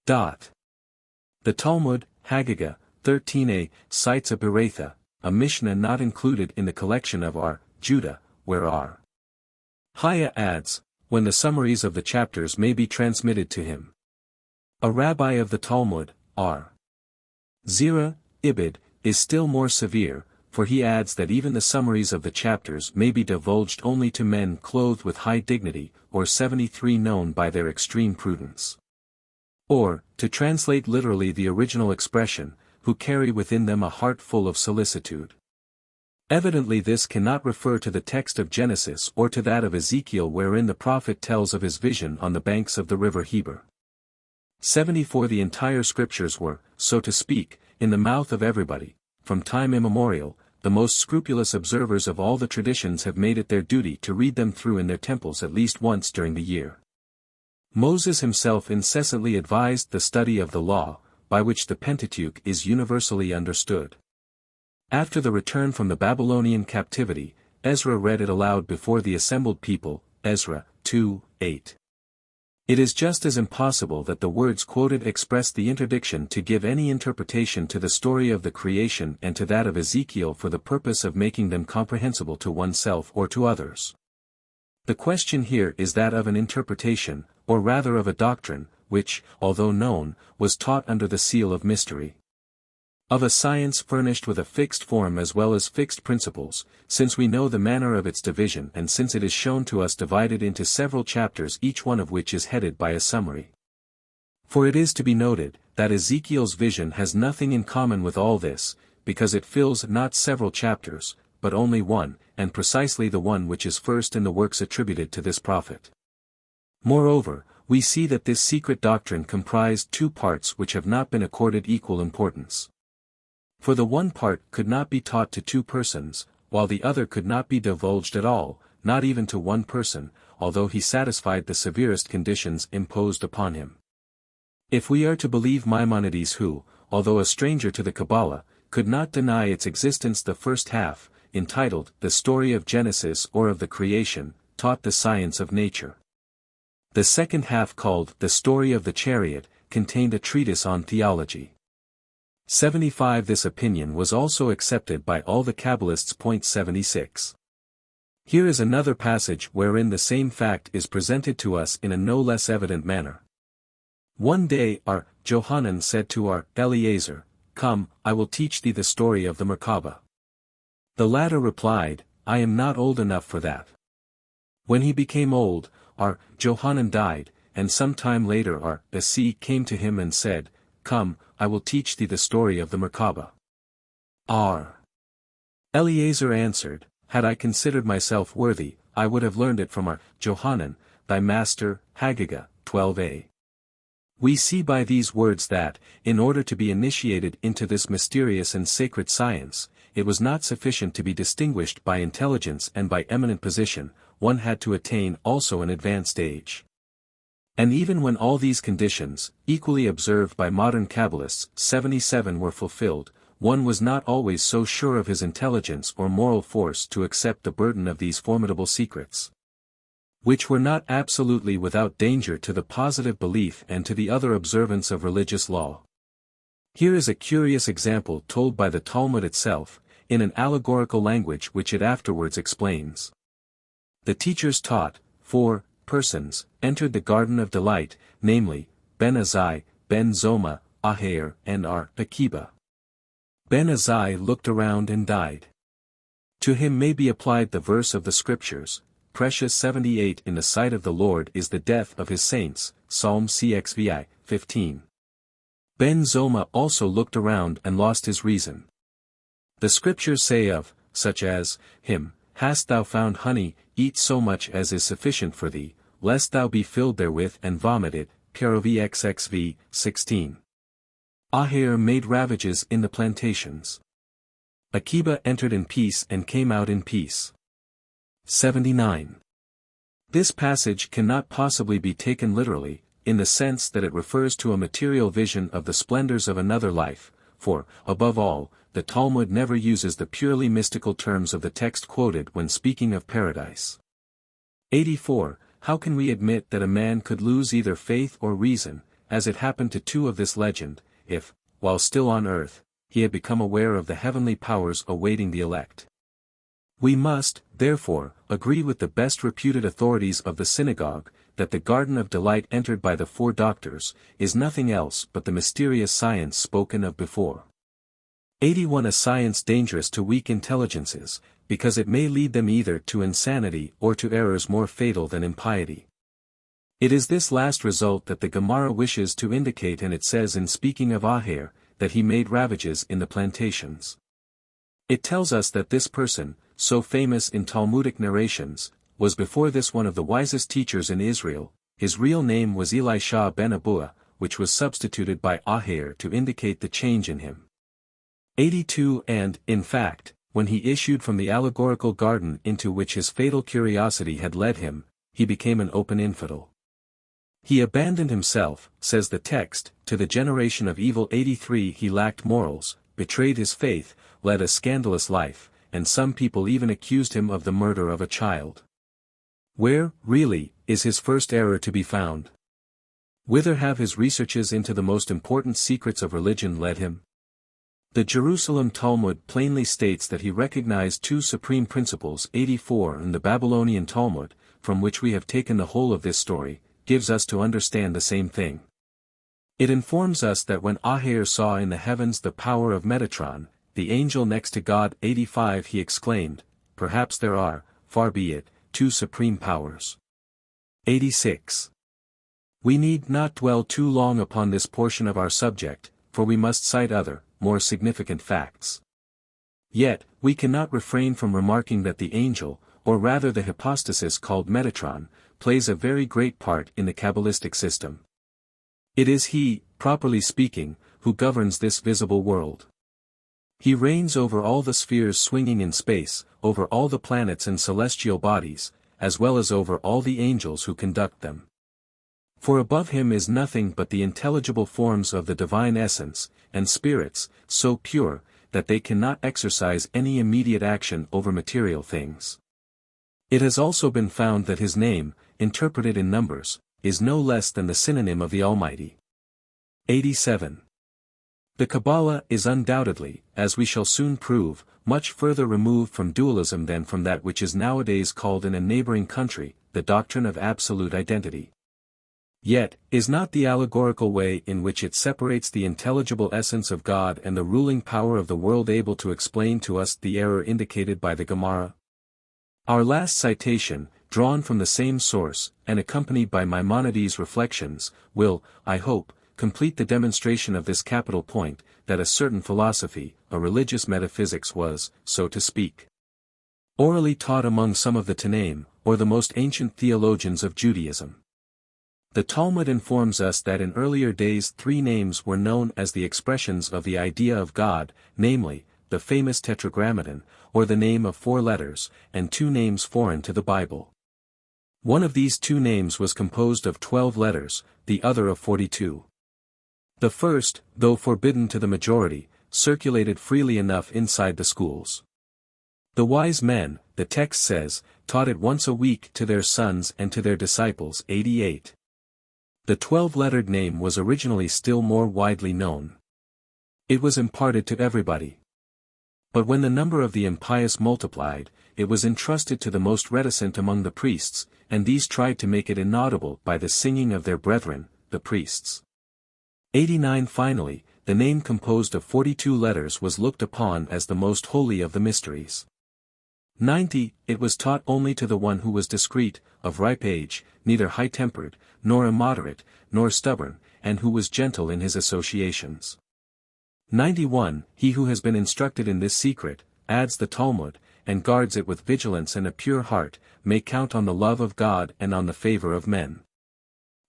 The Talmud, Haggadah, 13a, cites a Beratha, a Mishnah not included in the collection of R. Judah, where R. Haya adds, when the summaries of the chapters may be transmitted to him. A rabbi of the Talmud, R. Zerah, Ibid, is still more severe, for he adds that even the summaries of the chapters may be divulged only to men clothed with high dignity, or 73 known by their extreme prudence. Or, to translate literally the original expression, who carry within them a heart full of solicitude. Evidently this cannot refer to the text of Genesis or to that of Ezekiel wherein the prophet tells of his vision on the banks of the river Heber. 74 The entire scriptures were, so to speak, in the mouth of everybody, from time immemorial. The most scrupulous observers of all the traditions have made it their duty to read them through in their temples at least once during the year. Moses himself incessantly advised the study of the law, by which the Pentateuch is universally understood. After the return from the Babylonian captivity, Ezra read it aloud before the assembled people, Ezra 2:8. It is just as impossible that the words quoted express the interdiction to give any interpretation to the story of the creation and to that of Ezekiel for the purpose of making them comprehensible to oneself or to others. The question here is that of an interpretation, or rather of a doctrine, which, although known, was taught under the seal of mystery. Of a science furnished with a fixed form as well as fixed principles, since we know the manner of its division and since it is shown to us divided into several chapters each one of which is headed by a summary. For it is to be noted, that Ezekiel's vision has nothing in common with all this, because it fills not several chapters, but only one, and precisely the one which is first in the works attributed to this prophet. Moreover, we see that this secret doctrine comprised two parts which have not been accorded equal importance. For the one part could not be taught to two persons, while the other could not be divulged at all, not even to one person, although he satisfied the severest conditions imposed upon him. If we are to believe Maimonides who, although a stranger to the Kabbalah, could not deny its existence, the first half, entitled The Story of Genesis or of the Creation, taught the science of nature. The second half, called The Story of the Chariot, contained a treatise on theology. 75. This opinion was also accepted by all the Kabbalists. 76. Here is another passage wherein the same fact is presented to us in a no less evident manner. One day our Johanan said to our Eliezer, "Come, I will teach thee the story of the Merkabah." The latter replied, "I am not old enough for that." When he became old, our Johanan died, and some time later our Esi came to him and said, "Come, I will teach thee the story of the Merkabah." R. Eliezer answered, "Had I considered myself worthy, I would have learned it from our Johanan, thy master, Haggadah, 12a. We see by these words that, in order to be initiated into this mysterious and sacred science, it was not sufficient to be distinguished by intelligence and by eminent position, one had to attain also an advanced age. And even when all these conditions, equally observed by modern Kabbalists, 77 were fulfilled, one was not always so sure of his intelligence or moral force to accept the burden of these formidable secrets, which were not absolutely without danger to the positive belief and to the other observance of religious law. Here is a curious example told by the Talmud itself, in an allegorical language which it afterwards explains. The teachers taught, 4 persons entered the garden of delight, namely, Ben Azai, Ben Zoma, Aher, and Ar Akiba. Ben Azai looked around and died. To him may be applied the verse of the scriptures, "Precious 78 in the sight of the Lord is the death of his saints," Psalm cxvi, 15. Ben Zoma also looked around and lost his reason. The scriptures say of, such as, him, "Hast thou found honey, eat so much as is sufficient for thee, lest thou be filled therewith and vomit it," Kerovxxv, 16. Aher made ravages in the plantations. Akiba entered in peace and came out in peace. 79. This passage cannot possibly be taken literally, in the sense that it refers to a material vision of the splendors of another life, for, above all, the Talmud never uses the purely mystical terms of the text quoted when speaking of paradise. 84. How can we admit that a man could lose either faith or reason, as it happened to two of this legend, if, while still on earth, he had become aware of the heavenly powers awaiting the elect? We must, therefore, agree with the best reputed authorities of the synagogue, that the garden of delight entered by the 4 doctors, is nothing else but the mysterious science spoken of before. 81. A science dangerous to weak intelligences, because it may lead them either to insanity or to errors more fatal than impiety. It is this last result that the Gemara wishes to indicate, and it says in speaking of Aher, that he made ravages in the plantations. It tells us that this person, so famous in Talmudic narrations, was before this one of the wisest teachers in Israel. His real name was Elisha ben Abua, which was substituted by Aher to indicate the change in him. 82. And, in fact, when he issued from the allegorical garden into which his fatal curiosity had led him, he became an open infidel. He abandoned himself, says the text, to the generation of evil. 83. He lacked morals, betrayed his faith, led a scandalous life, and some people even accused him of the murder of a child. Where, really, is his first error to be found? Whither have his researches into the most important secrets of religion led him? The Jerusalem Talmud plainly states that he recognized 2 supreme principles. 84. And the Babylonian Talmud, from which we have taken the whole of this story, gives us to understand the same thing. It informs us that when Aher saw in the heavens the power of Metatron, the angel next to God. 85. He exclaimed, "Perhaps there are, far be it, 2 supreme powers." 86. We need not dwell too long upon this portion of our subject, for we must cite other, more significant facts. Yet, we cannot refrain from remarking that the angel, or rather the hypostasis called Metatron, plays a very great part in the Kabbalistic system. It is he, properly speaking, who governs this visible world. He reigns over all the spheres swinging in space, over all the planets and celestial bodies, as well as over all the angels who conduct them. For above him is nothing but the intelligible forms of the divine essence, and spirits, so pure, that they cannot exercise any immediate action over material things. It has also been found that his name, interpreted in numbers, is no less than the synonym of the Almighty. 87. The Kabbalah is undoubtedly, as we shall soon prove, much further removed from dualism than from that which is nowadays called in a neighboring country, the doctrine of absolute identity. Yet, is not the allegorical way in which it separates the intelligible essence of God and the ruling power of the world able to explain to us the error indicated by the Gemara? Our last citation, drawn from the same source, and accompanied by Maimonides' reflections, will, I hope, complete the demonstration of this capital point, that a certain philosophy, a religious metaphysics was, so to speak, orally taught among some of the Tanaim, or the most ancient theologians of Judaism. The Talmud informs us that in earlier days 3 names were known as the expressions of the idea of God, namely, the famous Tetragrammaton, or the name of 4 letters, and 2 names foreign to the Bible. One of these 2 names was composed of 12 letters, the other of 42. The first, though forbidden to the majority, circulated freely enough inside the schools. The wise men, the text says, taught it once a week to their sons and to their disciples. 88. The 12-lettered name was originally still more widely known. It was imparted to everybody. But when the number of the impious multiplied, it was entrusted to the most reticent among the priests, and these tried to make it inaudible by the singing of their brethren, the priests. 89. Finally, the name composed of 42 letters was looked upon as the most holy of the mysteries. 90. It was taught only to the one who was discreet, of ripe age, neither high-tempered, nor immoderate, nor stubborn, and who was gentle in his associations. 91. He who has been instructed in this secret, adds the Talmud, and guards it with vigilance and a pure heart, may count on the love of God and on the favor of men.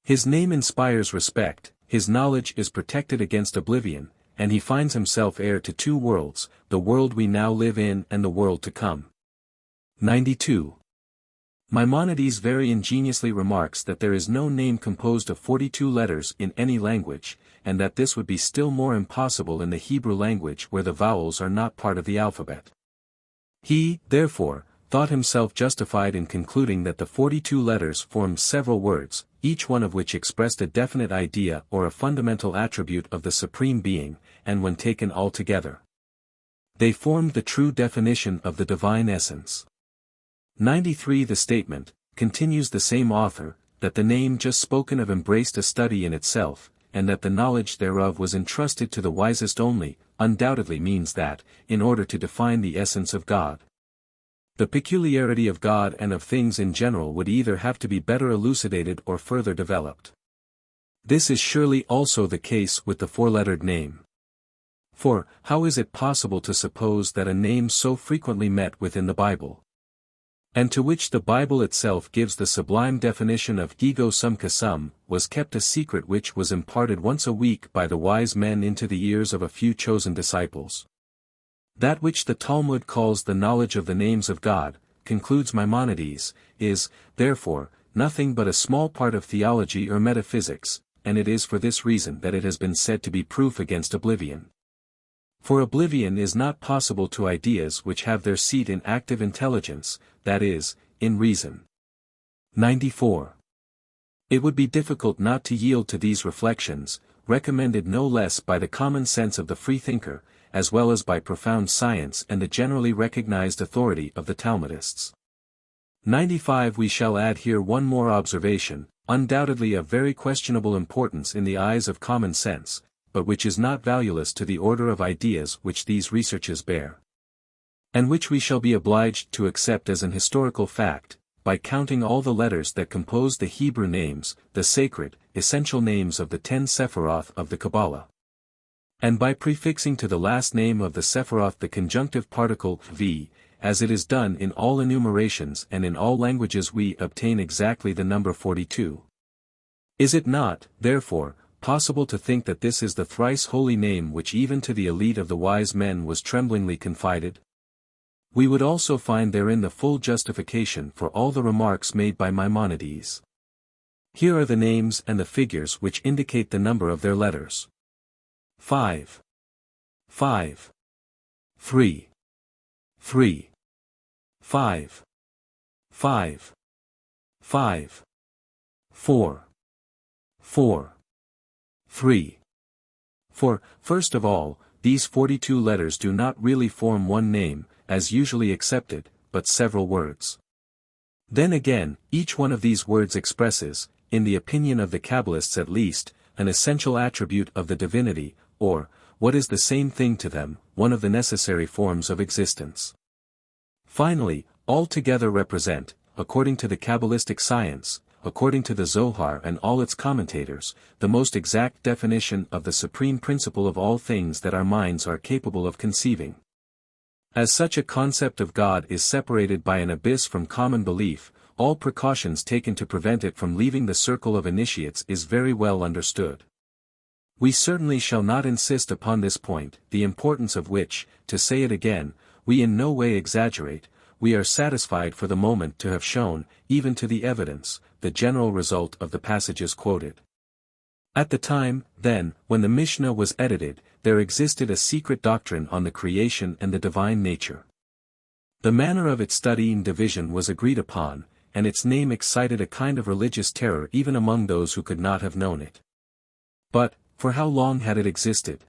His name inspires respect, his knowledge is protected against oblivion, and he finds himself heir to 2 worlds, the world we now live in and the world to come. 92. Maimonides very ingeniously remarks that there is no name composed of 42 letters in any language, and that this would be still more impossible in the Hebrew language where the vowels are not part of the alphabet. He, therefore, thought himself justified in concluding that the 42 letters formed several words, each one of which expressed a definite idea or a fundamental attribute of the Supreme Being, and when taken all together, they formed the true definition of the divine essence. 93. The statement, continues the same author, that the name just spoken of embraced a study in itself, and that the knowledge thereof was entrusted to the wisest only, undoubtedly means that, in order to define the essence of God, the peculiarity of God and of things in general would either have to be better elucidated or further developed. This is surely also the case with the 4-lettered name. For, how is it possible to suppose that a name so frequently met with in the Bible, and to which the Bible itself gives the sublime definition of ego sum kasum, was kept a secret which was imparted once a week by the wise men into the ears of a few chosen disciples? That which the Talmud calls the knowledge of the names of God, concludes Maimonides, is, therefore, nothing but a small part of theology or metaphysics, and it is for this reason that it has been said to be proof against oblivion. For oblivion is not possible to ideas which have their seat in active intelligence, that is, in reason. 94. It would be difficult not to yield to these reflections, recommended no less by the common sense of the freethinker, as well as by profound science and the generally recognized authority of the Talmudists. 95. We shall add here one more observation, undoubtedly of very questionable importance in the eyes of common sense, but which is not valueless to the order of ideas which these researches bear, and which we shall be obliged to accept as an historical fact, by counting all the letters that compose the Hebrew names, the sacred, essential names of the 10 Sephiroth of the Kabbalah. And by prefixing to the last name of the Sephiroth the conjunctive particle v, as it is done in all enumerations and in all languages, we obtain exactly the number 42. Is it not, therefore, possible to think that this is the thrice holy name which even to the elite of the wise men was tremblingly confided? We would also find therein the full justification for all the remarks made by Maimonides. Here are the names and the figures which indicate the number of their letters. 5, 5, 3, 3, 5, 5, 5, 4, 4, 3. For, first of all, these 42 letters do not really form one name, as usually accepted, but several words. Then again, each one of these words expresses, in the opinion of the Kabbalists at least, an essential attribute of the divinity, or, what is the same thing to them, one of the necessary forms of existence. Finally, all together represent, according to the Kabbalistic science, according to the Zohar and all its commentators, the most exact definition of the supreme principle of all things that our minds are capable of conceiving. As such a concept of God is separated by an abyss from common belief, all precautions taken to prevent it from leaving the circle of initiates is very well understood. We certainly shall not insist upon this point, the importance of which, to say it again, we in no way exaggerate. We are satisfied for the moment to have shown, even to the evidence, the general result of the passages quoted. At the time, then, when the Mishnah was edited, there existed a secret doctrine on the creation and the divine nature. The manner of its studying division was agreed upon, and its name excited a kind of religious terror even among those who could not have known it. But, for how long had it existed?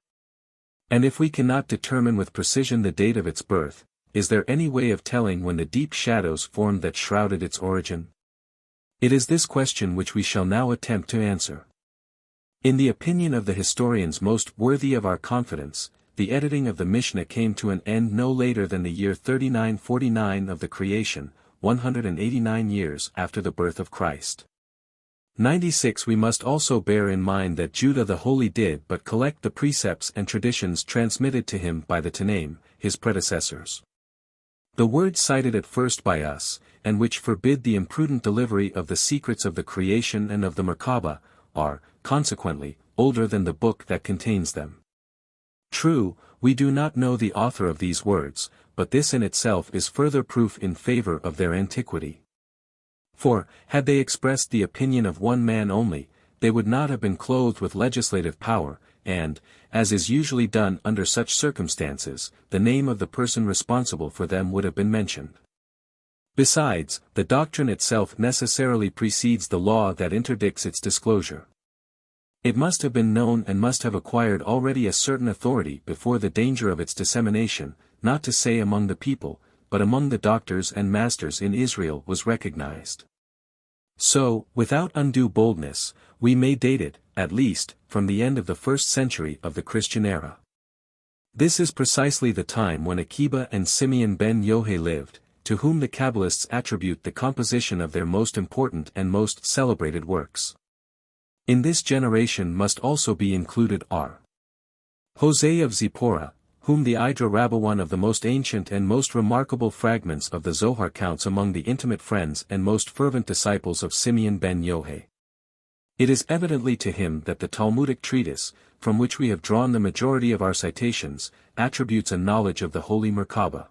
And if we cannot determine with precision the date of its birth, is there any way of telling when the deep shadows formed that shrouded its origin? It is this question which we shall now attempt to answer. In the opinion of the historians most worthy of our confidence, the editing of the Mishnah came to an end no later than the year 3949 of the creation, 189 years after the birth of Christ. 96. We must also bear in mind that Judah the Holy did but collect the precepts and traditions transmitted to him by the Tanaim, his predecessors. The words cited at first by us, and which forbid the imprudent delivery of the secrets of the creation and of the Merkabah, are, consequently, older than the book that contains them. True, we do not know the author of these words, but this in itself is further proof in favor of their antiquity. For, had they expressed the opinion of one man only, they would not have been clothed with legislative power, and, as is usually done under such circumstances, the name of the person responsible for them would have been mentioned. Besides, the doctrine itself necessarily precedes the law that interdicts its disclosure. It must have been known and must have acquired already a certain authority before the danger of its dissemination, not to say among the people, but among the doctors and masters in Israel was recognized. So, without undue boldness, we may date it, at least, from the end of the 1st century of the Christian era. This is precisely the time when Akiba and Simeon ben Yohai lived, to whom the Kabbalists attribute the composition of their most important and most celebrated works. In this generation must also be included R. Jose of Zipporah, whom the Idra Rabba, one of the most ancient and most remarkable fragments of the Zohar, counts among the intimate friends and most fervent disciples of Simeon ben Yohai. It is evidently to him that the Talmudic treatise, from which we have drawn the majority of our citations, attributes a knowledge of the Holy Merkabah.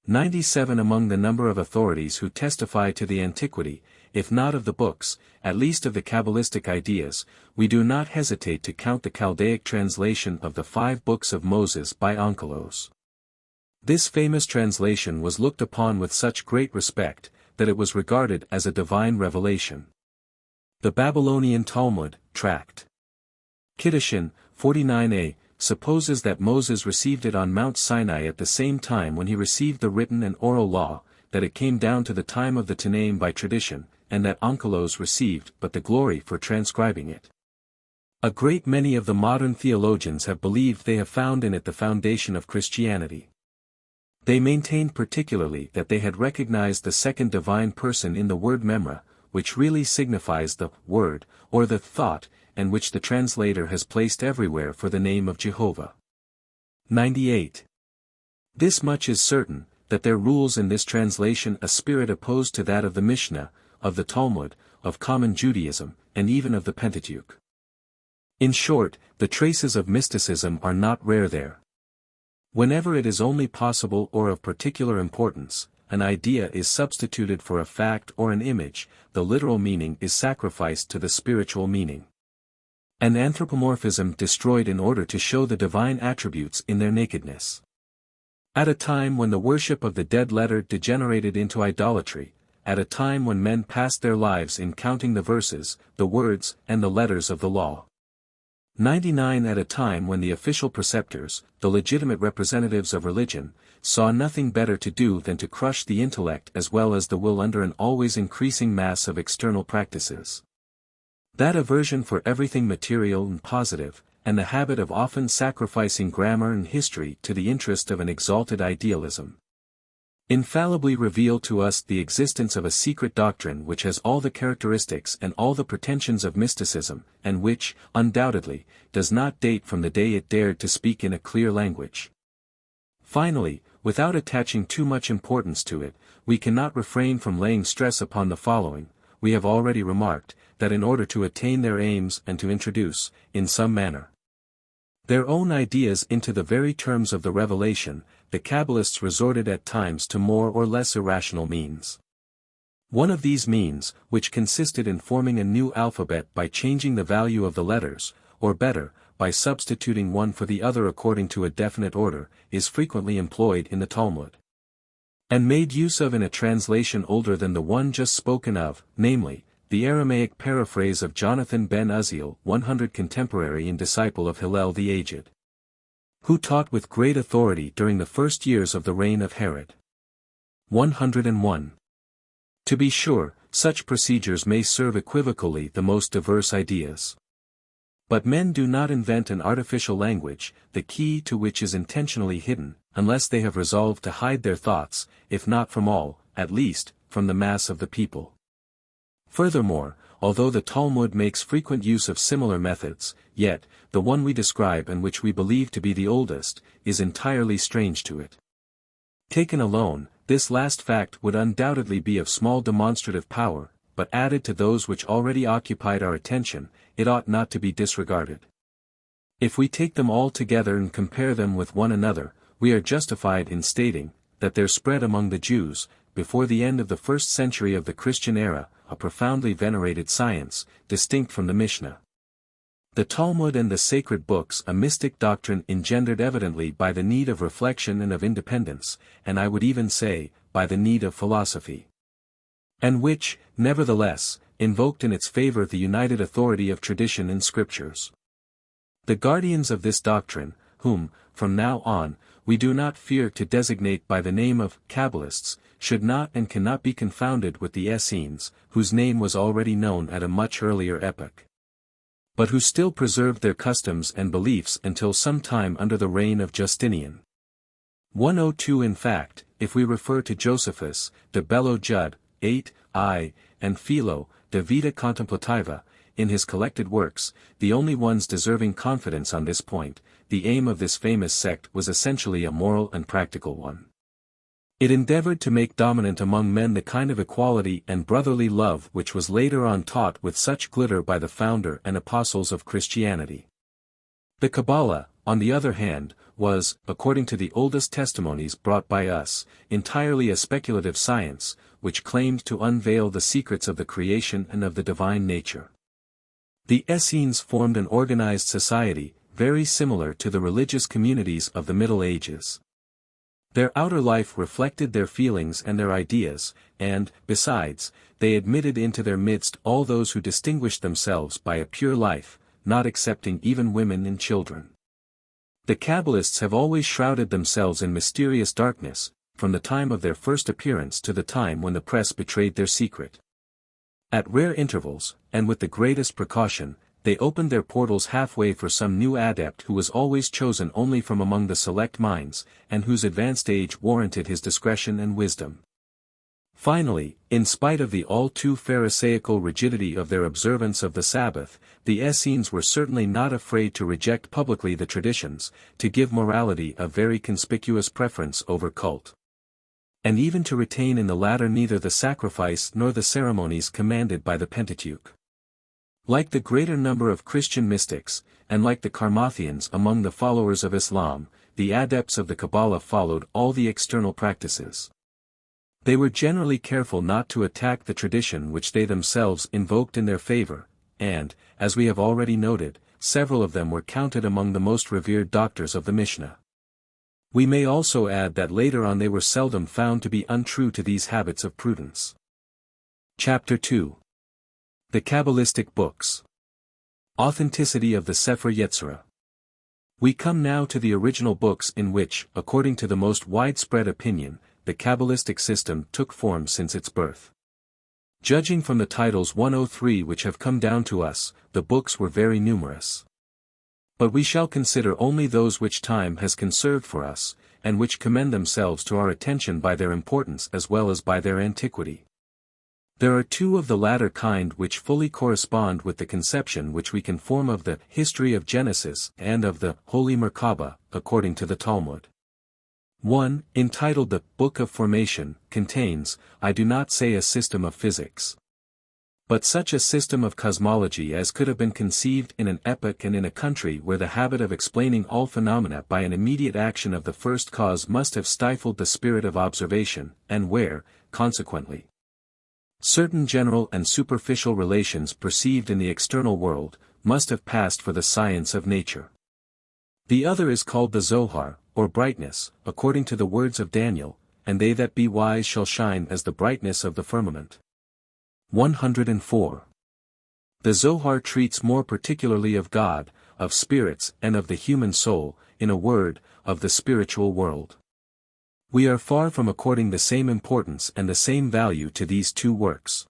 97. Among the number of authorities who testify to the antiquity, if not of the books, at least of the Kabbalistic ideas, we do not hesitate to count the Chaldaic translation of the 5 books of Moses by Onkelos. This famous translation was looked upon with such great respect, that it was regarded as a divine revelation. The Babylonian Talmud, Tract Kiddushin, 49a, supposes that Moses received it on Mount Sinai at the same time when he received the written and oral law, that it came down to the time of the Tanaim by tradition, and that Onkelos received but the glory for transcribing it. A great many of the modern theologians have believed they have found in it the foundation of Christianity. They maintained particularly that they had recognized the second divine person in the word Memra, which really signifies the word, or the thought, and which the translator has placed everywhere for the name of Jehovah. 98. This much is certain, that there rules in this translation a spirit opposed to that of the Mishnah, of the Talmud, of common Judaism, and even of the Pentateuch. In short, the traces of mysticism are not rare there. Whenever it is only possible or of particular importance, an idea is substituted for a fact or an image, the literal meaning is sacrificed to the spiritual meaning. An anthropomorphism destroyed in order to show the divine attributes in their nakedness. At a time when the worship of the dead letter degenerated into idolatry, at a time when men passed their lives in counting the verses, the words, and the letters of the law. 99. At a time when the official preceptors, the legitimate representatives of religion, saw nothing better to do than to crush the intellect as well as the will under an always increasing mass of external practices. That aversion for everything material and positive, and the habit of often sacrificing grammar and history to the interest of an exalted idealism, infallibly reveal to us the existence of a secret doctrine which has all the characteristics and all the pretensions of mysticism, and which, undoubtedly, does not date from the day it dared to speak in a clear language. Finally, without attaching too much importance to it, we cannot refrain from laying stress upon the following. We have already remarked, that in order to attain their aims and to introduce, in some manner, their own ideas into the very terms of the revelation, the Kabbalists resorted at times to more or less irrational means. One of these means, which consisted in forming a new alphabet by changing the value of the letters, or better, by substituting one for the other according to a definite order, is frequently employed in the Talmud, and made use of in a translation older than the one just spoken of, namely, the Aramaic paraphrase of Jonathan ben Uzziel, 100 contemporary and disciple of Hillel the Aged, who taught with great authority during the first years of the reign of Herod. 101. To be sure, such procedures may serve equivocally the most diverse ideas. But men do not invent an artificial language, the key to which is intentionally hidden, unless they have resolved to hide their thoughts, if not from all, at least, from the mass of the people. Furthermore, although the Talmud makes frequent use of similar methods, yet, the one we describe and which we believe to be the oldest, is entirely strange to it. Taken alone, this last fact would undoubtedly be of small demonstrative power, but added to those which already occupied our attention, it ought not to be disregarded. If we take them all together and compare them with one another, we are justified in stating, that there spread among the Jews, before the end of the first century of the Christian era, a profoundly venerated science, distinct from the Mishnah. The Talmud and the sacred books, a mystic doctrine engendered evidently by the need of reflection and of independence, and I would even say, by the need of philosophy. And which, nevertheless, invoked in its favor the united authority of tradition and scriptures. The guardians of this doctrine, whom, from now on, we do not fear to designate by the name of Kabbalists, should not and cannot be confounded with the Essenes, whose name was already known at a much earlier epoch, but who still preserved their customs and beliefs until some time under the reign of Justinian. 102. In fact, if we refer to Josephus, de Bello Jud, 8i, and Philo, de Vita Contemplativa, in his collected works, the only ones deserving confidence on this point, the aim of this famous sect was essentially a moral and practical one. It endeavored to make dominant among men the kind of equality and brotherly love which was later on taught with such glitter by the founder and apostles of Christianity. The Kabbalah, on the other hand, was, according to the oldest testimonies brought by us, entirely a speculative science, which claimed to unveil the secrets of the creation and of the divine nature. The Essenes formed an organized society, very similar to the religious communities of the Middle Ages. Their outer life reflected their feelings and their ideas, and, besides, they admitted into their midst all those who distinguished themselves by a pure life, not excepting even women and children. The Kabbalists have always shrouded themselves in mysterious darkness, from the time of their first appearance to the time when the press betrayed their secret. At rare intervals, and with the greatest precaution, they opened their portals halfway for some new adept who was always chosen only from among the select minds, and whose advanced age warranted his discretion and wisdom. Finally, in spite of the all-too pharisaical rigidity of their observance of the Sabbath, the Essenes were certainly not afraid to reject publicly the traditions, to give morality a very conspicuous preference over cult. And even to retain in the latter neither the sacrifice nor the ceremonies commanded by the Pentateuch. Like the greater number of Christian mystics, and like the Karmathians among the followers of Islam, the adepts of the Kabbalah followed all the external practices. They were generally careful not to attack the tradition which they themselves invoked in their favor, and, as we have already noted, several of them were counted among the most revered doctors of the Mishnah. We may also add that later on they were seldom found to be untrue to these habits of prudence. Chapter 2. The Kabbalistic Books. Authenticity of the Sepher Yetzirah. We come now to the original books in which, according to the most widespread opinion, the Kabbalistic system took form since its birth. Judging from the titles 103 which have come down to us, the books were very numerous. But we shall consider only those which time has conserved for us, and which commend themselves to our attention by their importance as well as by their antiquity. There are two of the latter kind which fully correspond with the conception which we can form of the history of Genesis and of the Holy Merkabah, according to the Talmud. One, entitled the Book of Formation, contains, I do not say a system of physics, but such a system of cosmology as could have been conceived in an epoch and in a country where the habit of explaining all phenomena by an immediate action of the first cause must have stifled the spirit of observation, and where, consequently, certain general and superficial relations perceived in the external world, must have passed for the science of nature. The other is called the Zohar, or brightness, according to the words of Daniel, and they that be wise shall shine as the brightness of the firmament. 104. The Zohar treats more particularly of God, of spirits and of the human soul, in a word, of the spiritual world. We are far from according the same importance and the same value to these two works.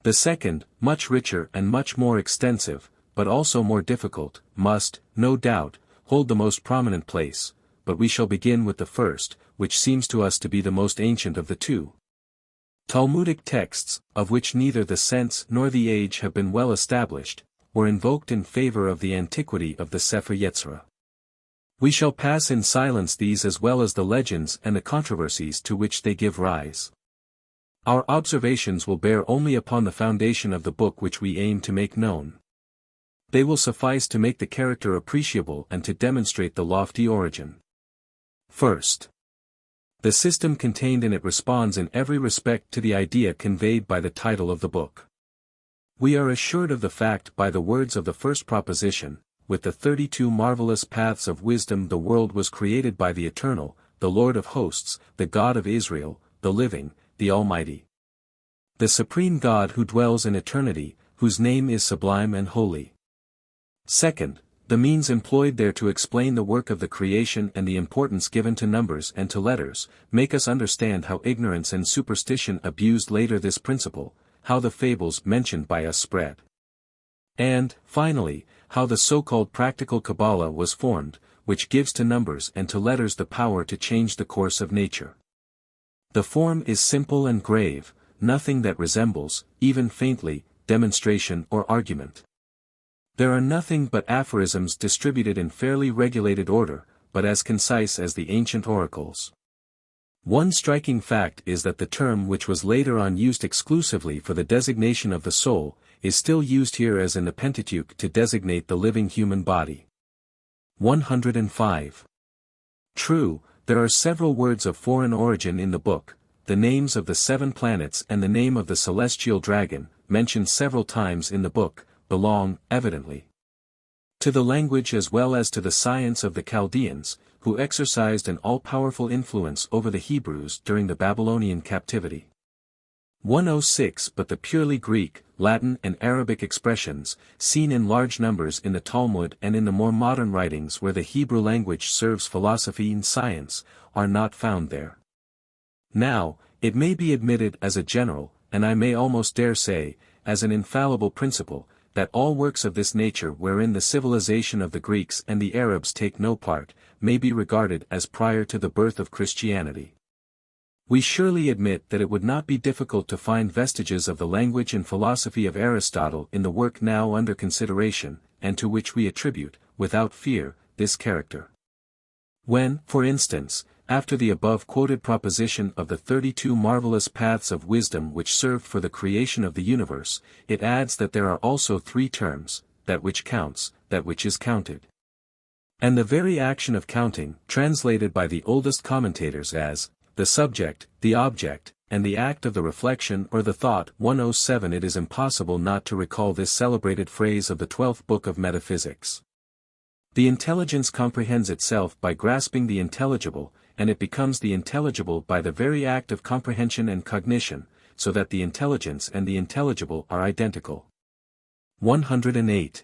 The second, much richer and much more extensive, but also more difficult, must, no doubt, hold the most prominent place, but we shall begin with the first, which seems to us to be the most ancient of the two. Talmudic texts, of which neither the sense nor the age have been well established, were invoked in favor of the antiquity of the Sepher Yetzirah. We shall pass in silence these as well as the legends and the controversies to which they give rise. Our observations will bear only upon the foundation of the book which we aim to make known. They will suffice to make the character appreciable and to demonstrate the lofty origin. First, the system contained in it responds in every respect to the idea conveyed by the title of the book. We are assured of the fact by the words of the first proposition, with the 32 marvelous paths of wisdom the world was created by the Eternal, the Lord of hosts, the God of Israel, the living, the Almighty. The Supreme God who dwells in eternity, whose name is sublime and holy. Second, the means employed there to explain the work of the creation and the importance given to numbers and to letters, make us understand how ignorance and superstition abused later this principle, how the fables mentioned by us spread. And, finally, how the so-called practical Kabbalah was formed, which gives to numbers and to letters the power to change the course of nature. The form is simple and grave, nothing that resembles, even faintly, demonstration or argument. There are nothing but aphorisms distributed in fairly regulated order, but as concise as the ancient oracles. One striking fact is that the term which was later on used exclusively for the designation of the soul, is still used here as in the Pentateuch to designate the living human body. 105. True, there are several words of foreign origin in the book, the names of the 7 planets and the name of the celestial dragon, mentioned several times in the book, belong, evidently, to the language as well as to the science of the Chaldeans, who exercised an all-powerful influence over the Hebrews during the Babylonian captivity. 106 But the purely Greek, Latin and Arabic expressions, seen in large numbers in the Talmud and in the more modern writings where the Hebrew language serves philosophy and science, are not found there. Now, it may be admitted as a general, and I may almost dare say, as an infallible principle, that all works of this nature wherein the civilization of the Greeks and the Arabs take no part, may be regarded as prior to the birth of Christianity. We surely admit that it would not be difficult to find vestiges of the language and philosophy of Aristotle in the work now under consideration, and to which we attribute, without fear, this character. When, for instance, after the above-quoted proposition of the 32 marvelous paths of wisdom which served for the creation of the universe, it adds that there are also 3 terms, that which counts, that which is counted. And the very action of counting, translated by the oldest commentators as the subject, the object, and the act of the reflection or the thought 107. It is impossible not to recall this celebrated phrase of the 12th book of Metaphysics. The intelligence comprehends itself by grasping the intelligible, and it becomes the intelligible by the very act of comprehension and cognition, so that the intelligence and the intelligible are identical. 108.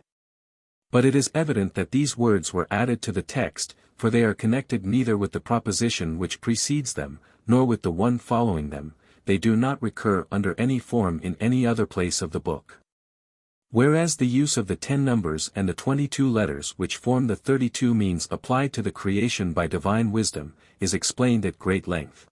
But it is evident that these words were added to the text, for they are connected neither with the proposition which precedes them, nor with the one following them. They do not recur under any form in any other place of the book. Whereas the use of the 10 numbers and the 22 letters which form the 32 means applied to the creation by divine wisdom, is explained at great length.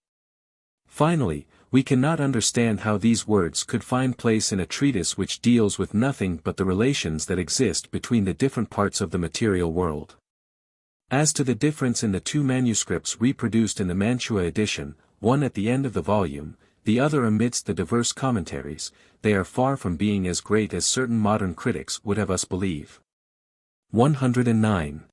Finally, we cannot understand how these words could find place in a treatise which deals with nothing but the relations that exist between the different parts of the material world. As to the difference in the 2 manuscripts reproduced in the Mantua edition, one at the end of the volume, the other amidst the diverse commentaries, they are far from being as great as certain modern critics would have us believe. 109.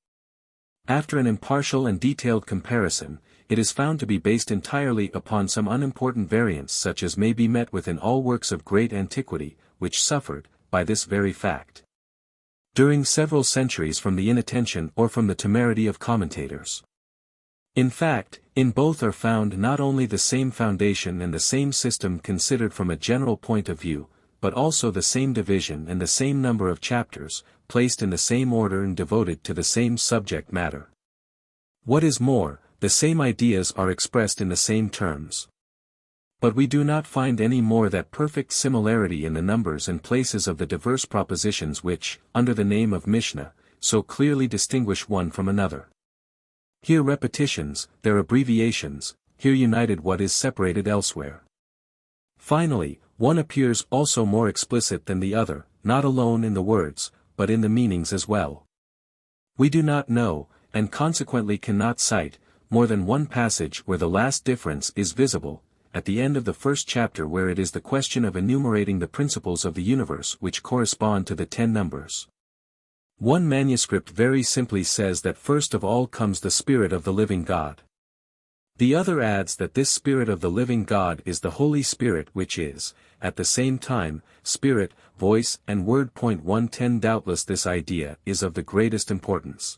After an impartial and detailed comparison, it is found to be based entirely upon some unimportant variants such as may be met with in all works of great antiquity, which suffered, by this very fact, during several centuries from the inattention or from the temerity of commentators. In fact, in both are found not only the same foundation and the same system considered from a general point of view, but also the same division and the same number of chapters, placed in the same order and devoted to the same subject matter. What is more, the same ideas are expressed in the same terms. But we do not find any more that perfect similarity in the numbers and places of the diverse propositions which, under the name of Mishnah, so clearly distinguish one from another. Here repetitions, there abbreviations, here united what is separated elsewhere. Finally, one appears also more explicit than the other, not alone in the words, but in the meanings as well. We do not know, and consequently cannot cite, more than one passage where the last difference is visible, at the end of the first chapter where it is the question of enumerating the principles of the universe which correspond to the 10 numbers. One manuscript very simply says that first of all comes the Spirit of the living God. The other adds that this Spirit of the living God is the Holy Spirit which is, at the same time, Spirit, Voice and Word. 110. Doubtless this idea is of the greatest importance.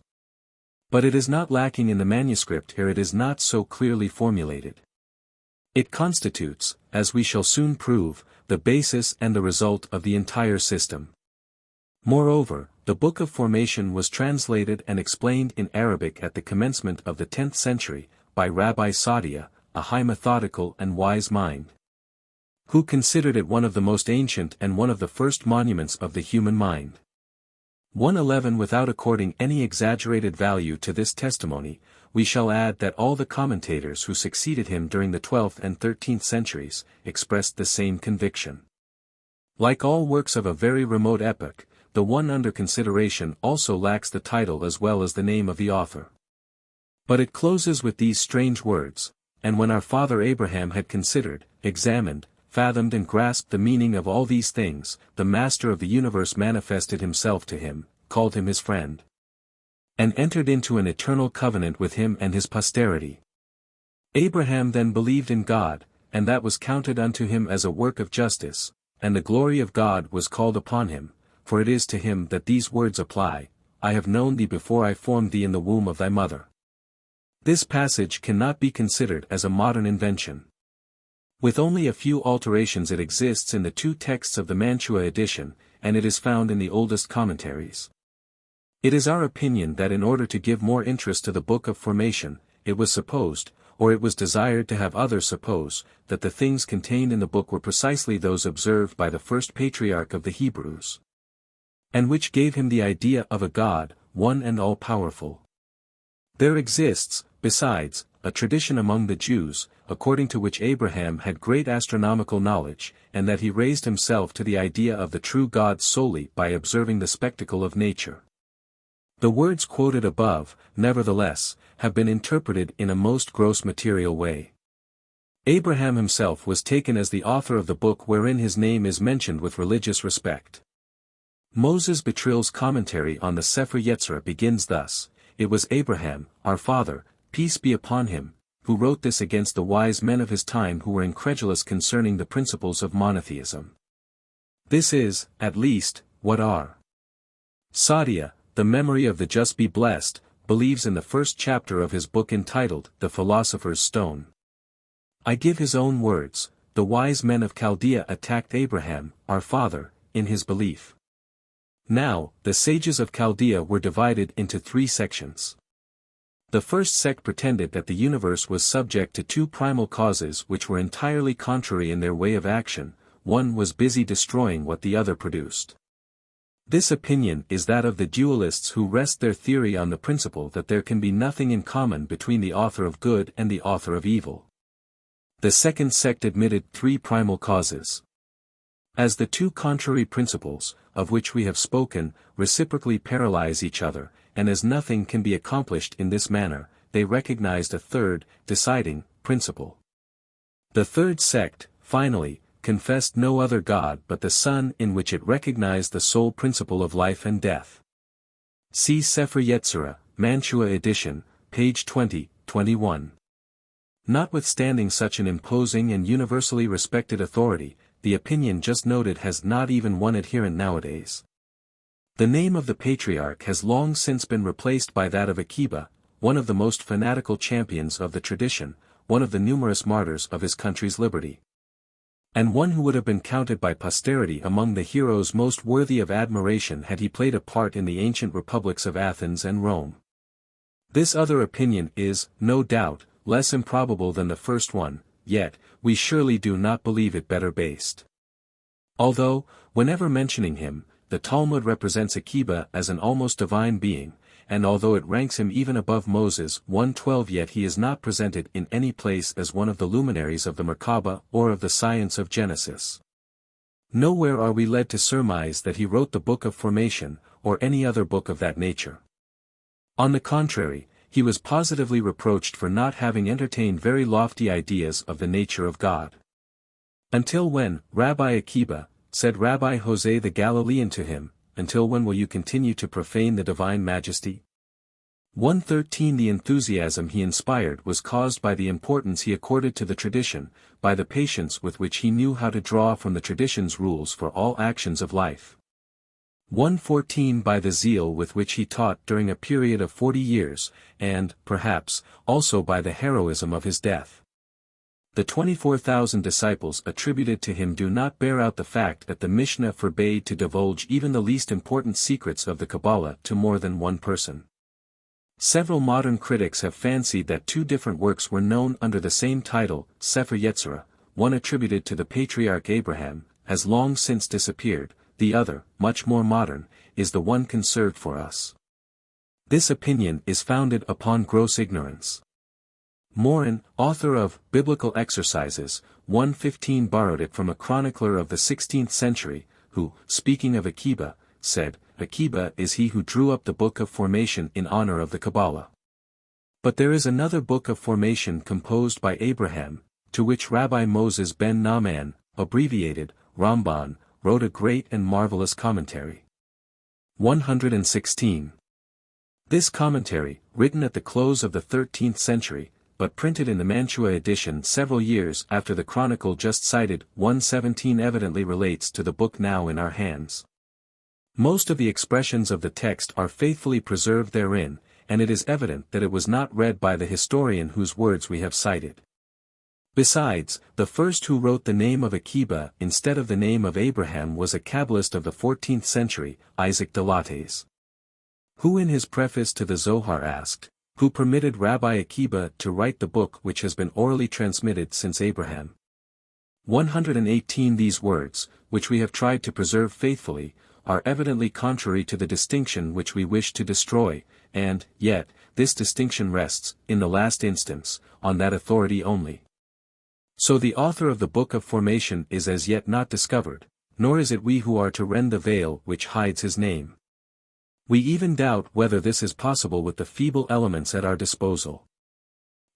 But it is not lacking in the manuscript here. It is not so clearly formulated. It constitutes, as we shall soon prove, the basis and the result of the entire system. Moreover, the Book of Formation was translated and explained in Arabic at the commencement of the 10th century, by Rabbi Saadia, a high methodical and wise mind, who considered it one of the most ancient and one of the first monuments of the human mind. 111. Without according any exaggerated value to this testimony, we shall add that all the commentators who succeeded him during the 12th and 13th centuries, expressed the same conviction. Like all works of a very remote epoch, the one under consideration also lacks the title as well as the name of the author. But it closes with these strange words, and when our father Abraham had considered, examined, fathomed and grasped the meaning of all these things, the Master of the universe manifested himself to him, called him his friend, and entered into an eternal covenant with him and his posterity. Abraham then believed in God, and that was counted unto him as a work of justice, and the glory of God was called upon him, for it is to him that these words apply, I have known thee before I formed thee in the womb of thy mother. This passage cannot be considered as a modern invention. With only a few alterations it exists in the 2 texts of the Mantua edition, and it is found in the oldest commentaries. It is our opinion that in order to give more interest to the Book of Formation, it was supposed, or it was desired to have others suppose, that the things contained in the book were precisely those observed by the first patriarch of the Hebrews, and which gave him the idea of a God, one and all-powerful. There exists, besides, a tradition among the Jews, according to which Abraham had great astronomical knowledge, and that he raised himself to the idea of the true God solely by observing the spectacle of nature. The words quoted above, nevertheless, have been interpreted in a most gross material way. Abraham himself was taken as the author of the book wherein his name is mentioned with religious respect. Moses Betril's commentary on the Sepher Yetzirah begins thus: "It was Abraham, our father, peace be upon him, who wrote this against the wise men of his time who were incredulous concerning the principles of monotheism." This is, at least, what R. Saadia, the memory of the just be blessed, believes in the first chapter of his book entitled The Philosopher's Stone. I give his own words: "The wise men of Chaldea attacked Abraham, our father, in his belief." Now, the sages of Chaldea were divided into three sections. The first sect pretended that the universe was subject to two primal causes which were entirely contrary in their way of action. One was busy destroying what the other produced. This opinion is that of the dualists who rest their theory on the principle that there can be nothing in common between the author of good and the author of evil. The second sect admitted three primal causes. As the two contrary principles, of which we have spoken, reciprocally paralyze each other, and as nothing can be accomplished in this manner, they recognized a third, deciding, principle. The third sect, finally, confessed no other God but the Son, in which it recognized the sole principle of life and death. See Sepher Yetzirah, Mantua edition, page 20, 21. Notwithstanding such an imposing and universally respected authority, the opinion just noted has not even one adherent nowadays. The name of the patriarch has long since been replaced by that of Akiba, one of the most fanatical champions of the tradition, one of the numerous martyrs of his country's liberty, and one who would have been counted by posterity among the heroes most worthy of admiration had he played a part in the ancient republics of Athens and Rome. This other opinion is, no doubt, less improbable than the first one, yet, we surely do not believe it better based. Although, whenever mentioning him, the Talmud represents Akiba as an almost divine being, and although it ranks him even above Moses 1:12, yet he is not presented in any place as one of the luminaries of the Merkabah or of the science of Genesis. Nowhere are we led to surmise that he wrote the Book of Formation, or any other book of that nature. On the contrary, he was positively reproached for not having entertained very lofty ideas of the nature of God. Until when, Rabbi Akiba, said Rabbi Jose the Galilean to him, until when will you continue to profane the divine majesty? 113 The enthusiasm he inspired was caused by the importance he accorded to the tradition, by the patience with which he knew how to draw from the tradition's rules for all actions of life. 114 By the zeal with which he taught during a period of 40 years, and, perhaps, also by the heroism of his death. The 24,000 disciples attributed to him do not bear out the fact that the Mishnah forbade to divulge even the least important secrets of the Kabbalah to more than one person. Several modern critics have fancied that two different works were known under the same title, Sepher Yetzirah, one attributed to the patriarch Abraham, has long since disappeared, the other, much more modern, is the one conserved for us. This opinion is founded upon gross ignorance. Morin, author of Biblical Exercises, 115 borrowed it from a chronicler of the 16th century, who, speaking of Akiba, said, Akiba is he who drew up the Book of Formation in honor of the Kabbalah. But there is another Book of Formation composed by Abraham, to which Rabbi Moses ben Naaman, abbreviated, Ramban, wrote a great and marvelous commentary. 116. This commentary, written at the close of the 13th century, but printed in the Mantua edition several years after the chronicle just cited, 117 evidently relates to the book now in our hands. Most of the expressions of the text are faithfully preserved therein, and it is evident that it was not read by the historian whose words we have cited. Besides, the first who wrote the name of Akiba instead of the name of Abraham was a Kabbalist of the 14th century, Isaac de Lattes, who in his preface to the Zohar asked, who permitted Rabbi Akiba to write the book which has been orally transmitted since Abraham. 118 These words, which we have tried to preserve faithfully, are evidently contrary to the distinction which we wish to destroy, and, yet, this distinction rests, in the last instance, on that authority only. So the author of the Book of Formation is as yet not discovered, nor is it we who are to rend the veil which hides his name. We even doubt whether this is possible with the feeble elements at our disposal.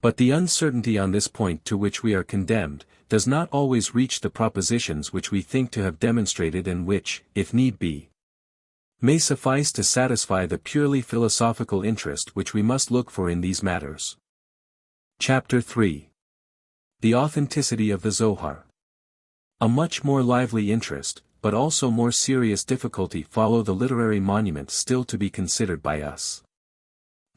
But the uncertainty on this point to which we are condemned, does not always reach the propositions which we think to have demonstrated and which, if need be, may suffice to satisfy the purely philosophical interest which we must look for in these matters. Chapter 3. The Authenticity of the Zohar. A much more lively interest, but also more serious difficulty follow the literary monuments still to be considered by us.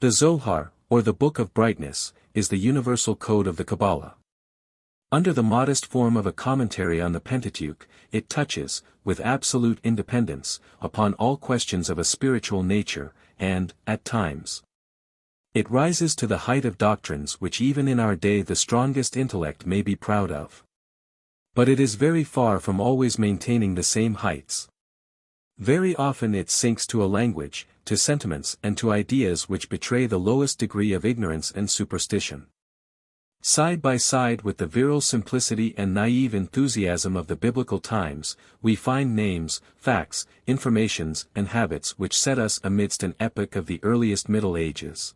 The Zohar, or the Book of Brightness, is the universal code of the Kabbalah. Under the modest form of a commentary on the Pentateuch, it touches, with absolute independence, upon all questions of a spiritual nature, and, at times, it rises to the height of doctrines which even in our day the strongest intellect may be proud of. But it is very far from always maintaining the same heights. Very often it sinks to a language, to sentiments and to ideas which betray the lowest degree of ignorance and superstition. Side by side with the virile simplicity and naive enthusiasm of the biblical times, we find names, facts, informations and habits which set us amidst an epoch of the earliest Middle Ages.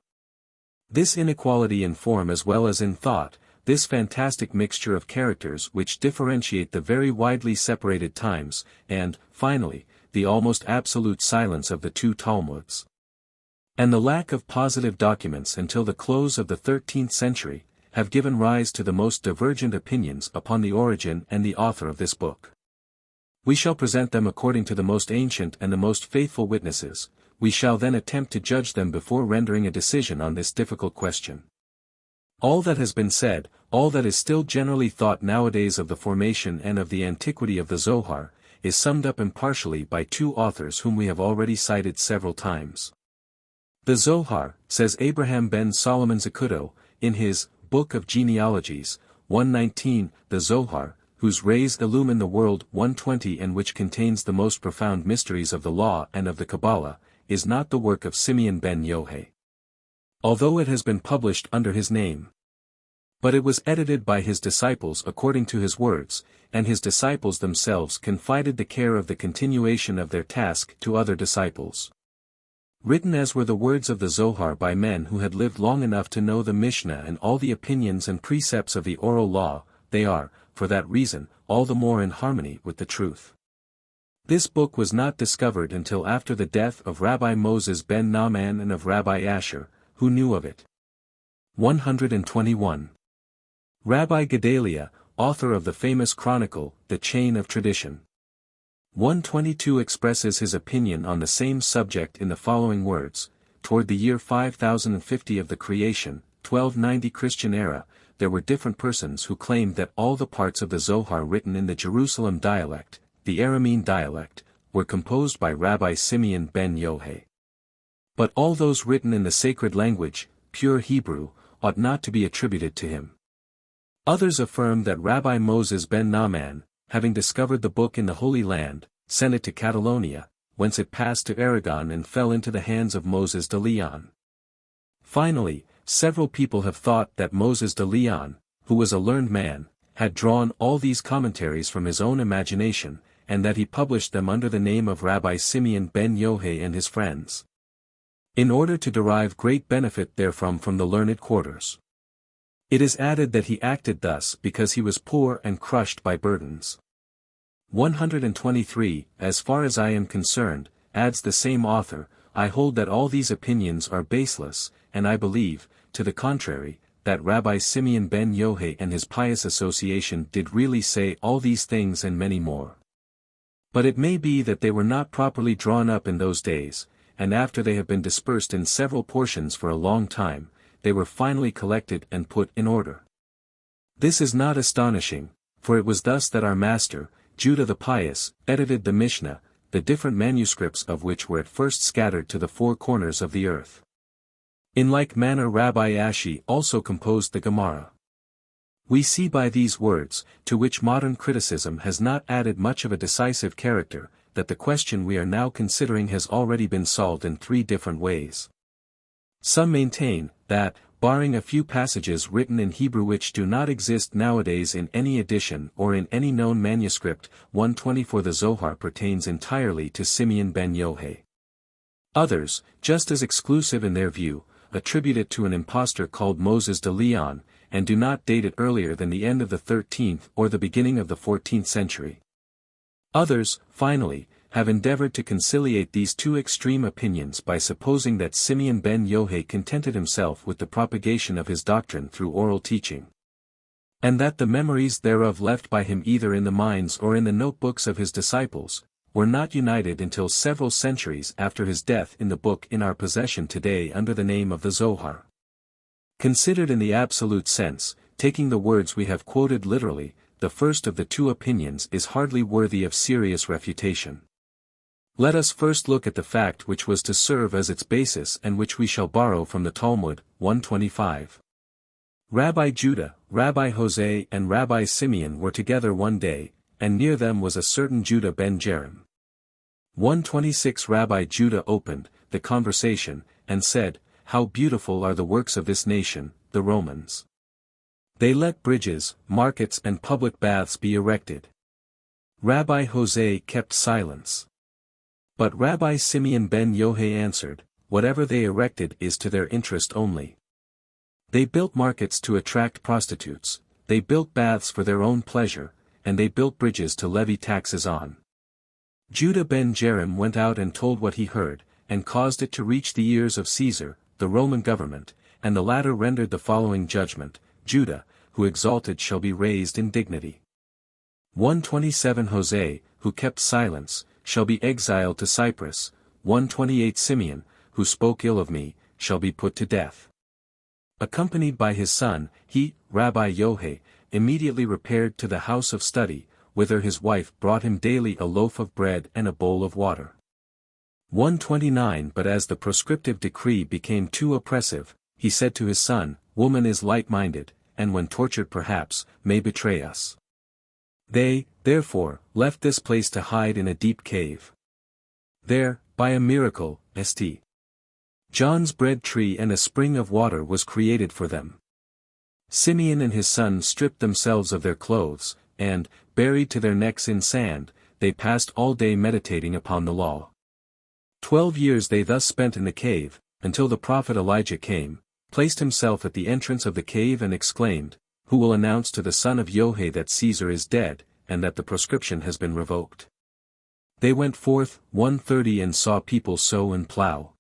This inequality in form as well as in thought, this fantastic mixture of characters which differentiate the very widely separated times, and, finally, the almost absolute silence of the two Talmuds, and the lack of positive documents until the close of the 13th century, have given rise to the most divergent opinions upon the origin and the author of this book. We shall present them according to the most ancient and the most faithful witnesses. We shall then attempt to judge them before rendering a decision on this difficult question. All that has been said, all that is still generally thought nowadays of the formation and of the antiquity of the Zohar, is summed up impartially by two authors whom we have already cited several times. The Zohar, says Abraham ben Solomon Zacuto, in his Book of Genealogies, 119, the Zohar, whose rays illumine the world, 120, and which contains the most profound mysteries of the law and of the Kabbalah, is not the work of Simeon ben Yohai, although it has been published under his name. But it was edited by his disciples according to his words, and his disciples themselves confided the care of the continuation of their task to other disciples. Written as were the words of the Zohar by men who had lived long enough to know the Mishnah and all the opinions and precepts of the oral law, they are, for that reason, all the more in harmony with the truth. This book was not discovered until after the death of Rabbi Moses ben Naaman and of Rabbi Asher, who knew of it. 121. Rabbi Gedaliah, author of the famous chronicle, The Chain of Tradition. 122 expresses his opinion on the same subject in the following words: toward the year 5050 of the creation, 1290 Christian era, there were different persons who claimed that all the parts of the Zohar written in the Jerusalem dialect, the Aramean dialect, were composed by Rabbi Simeon ben Yohai. But all those written in the sacred language, pure Hebrew, ought not to be attributed to him. Others affirm that Rabbi Moses ben Naaman, having discovered the book in the Holy Land, sent it to Catalonia, whence it passed to Aragon and fell into the hands of Moses de Leon. Finally, several people have thought that Moses de Leon, who was a learned man, had drawn all these commentaries from his own imagination, and that he published them under the name of Rabbi Simeon ben Yohai and his friends, in order to derive great benefit therefrom from the learned quarters. It is added that he acted thus because he was poor and crushed by burdens. 123, as far as I am concerned, adds the same author, I hold that all these opinions are baseless, and I believe, to the contrary, that Rabbi Simeon ben Yohai and his pious association did really say all these things and many more. But it may be that they were not properly drawn up in those days, and after they have been dispersed in several portions for a long time, they were finally collected and put in order. This is not astonishing, for it was thus that our master, Judah the Pious, edited the Mishnah, the different manuscripts of which were at first scattered to the four corners of the earth. In like manner Rabbi Ashi also composed the Gemara. We see by these words, to which modern criticism has not added much of a decisive character, that the question we are now considering has already been solved in 3 different ways. Some maintain that, barring a few passages written in Hebrew which do not exist nowadays in any edition or in any known manuscript, 124 the Zohar pertains entirely to Simeon ben Yohei. Others, just as exclusive in their view, attribute it to an impostor called Moses de Leon, and do not date it earlier than the end of the 13th or the beginning of the 14th century. Others, finally, have endeavored to conciliate these 2 extreme opinions by supposing that Simeon ben Yohei contented himself with the propagation of his doctrine through oral teaching, and that the memories thereof left by him either in the minds or in the notebooks of his disciples, were not united until several centuries after his death in the book in our possession today under the name of the Zohar. Considered in the absolute sense, taking the words we have quoted literally, the first of the 2 opinions is hardly worthy of serious refutation. Let us first look at the fact which was to serve as its basis and which we shall borrow from the Talmud, 125. Rabbi Judah, Rabbi Jose and Rabbi Simeon were together one day, and near them was a certain Judah ben Jerem. 126 Rabbi Judah opened the conversation, and said, "How beautiful are the works of this nation, the Romans. They let bridges, markets and public baths be erected." Rabbi Jose kept silence. But Rabbi Simeon ben Yohei answered, "Whatever they erected is to their interest only. They built markets to attract prostitutes, they built baths for their own pleasure, and they built bridges to levy taxes on." Judah ben Jerem went out and told what he heard, and caused it to reach the ears of Caesar, the Roman government, and the latter rendered the following judgment: Judah, who exalted shall be raised in dignity. 127 Jose, who kept silence, shall be exiled to Cyprus. 128 Simeon, who spoke ill of me, shall be put to death. Accompanied by his son, he, Rabbi Yohei, immediately repaired to the house of study, whither his wife brought him daily a loaf of bread and a bowl of water. 129 But as the proscriptive decree became too oppressive, he said to his son, "Woman is light-minded, and when tortured perhaps, may betray us." They, therefore, left this place to hide in a deep cave. There, by a miracle, St. John's bread tree and a spring of water was created for them. Simeon and his son stripped themselves of their clothes, and, buried to their necks in sand, they passed all day meditating upon the law. 12 years they thus spent in the cave, until the prophet Elijah came, placed himself at the entrance of the cave and exclaimed, "Who will announce to the son of Yohei that Caesar is dead, and that the proscription has been revoked?" They went forth, 130 and saw people sow and plow.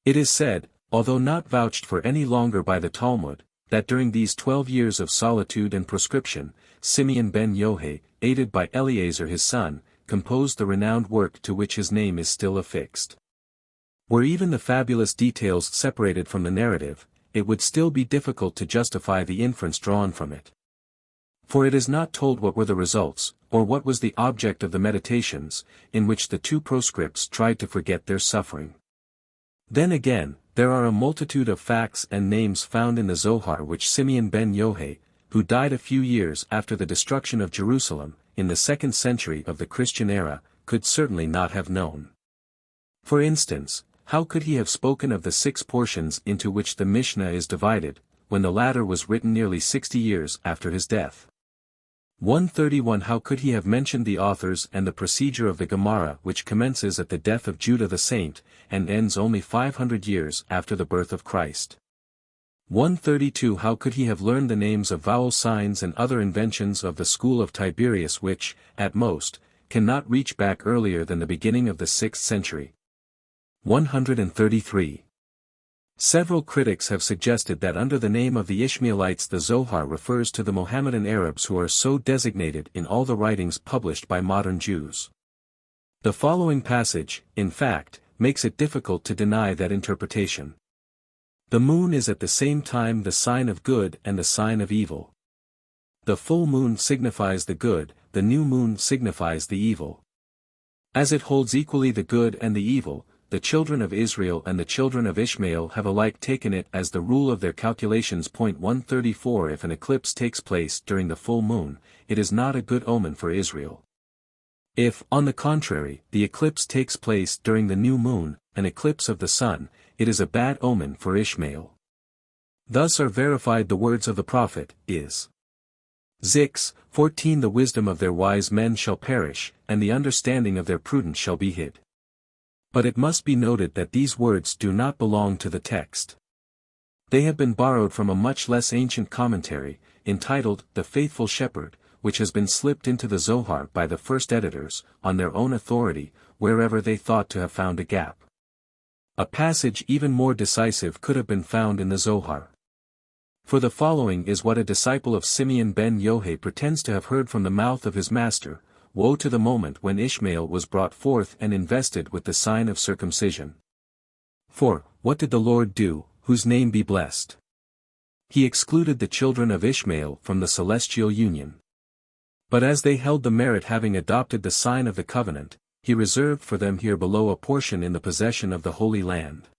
It is said, although not vouched for any longer by the Talmud, that during these 12 years of solitude and proscription, Simeon ben Yohei, aided by Eleazar his son, composed the renowned work to which his name is still affixed. Were even the fabulous details separated from the narrative, it would still be difficult to justify the inference drawn from it. For it is not told what were the results, or what was the object of the meditations, in which the 2 proscripts tried to forget their suffering. Then again, there are a multitude of facts and names found in the Zohar which Simeon ben Yohei, who died a few years after the destruction of Jerusalem, in the 2nd century of the Christian era, could certainly not have known. For instance, how could he have spoken of the 6 portions into which the Mishnah is divided, when the latter was written nearly 60 years after his death? 131 How could he have mentioned the authors and the procedure of the Gemara which commences at the death of Judah the saint, and ends only 500 years after the birth of Christ? 132 How could he have learned the names of vowel signs and other inventions of the school of Tiberius which, at most, cannot reach back earlier than the beginning of the 6th century? 133. Several critics have suggested that under the name of the Ishmaelites the Zohar refers to the Mohammedan Arabs who are so designated in all the writings published by modern Jews. The following passage, in fact, makes it difficult to deny that interpretation. The moon is at the same time the sign of good and the sign of evil. The full moon signifies the good, the new moon signifies the evil. As it holds equally the good and the evil, the children of Israel and the children of Ishmael have alike taken it as the rule of their calculations. 134 If an eclipse takes place during the full moon, it is not a good omen for Israel. If, on the contrary, the eclipse takes place during the new moon, an eclipse of the sun, it is a bad omen for Ishmael. Thus are verified the words of the prophet, Is. 14 The wisdom of their wise men shall perish, and the understanding of their prudence shall be hid. But it must be noted that these words do not belong to the text. They have been borrowed from a much less ancient commentary, entitled, The Faithful Shepherd, which has been slipped into the Zohar by the first editors, on their own authority, wherever they thought to have found a gap. A passage even more decisive could have been found in the Zohar. For the following is what a disciple of Simeon ben Yohai pretends to have heard from the mouth of his master: Woe to the moment when Ishmael was brought forth and invested with the sign of circumcision. For, what did the Lord do, whose name be blessed? He excluded the children of Ishmael from the celestial union. But as they held the merit having adopted the sign of the covenant, he reserved for them here below a portion in the possession of the Holy Land.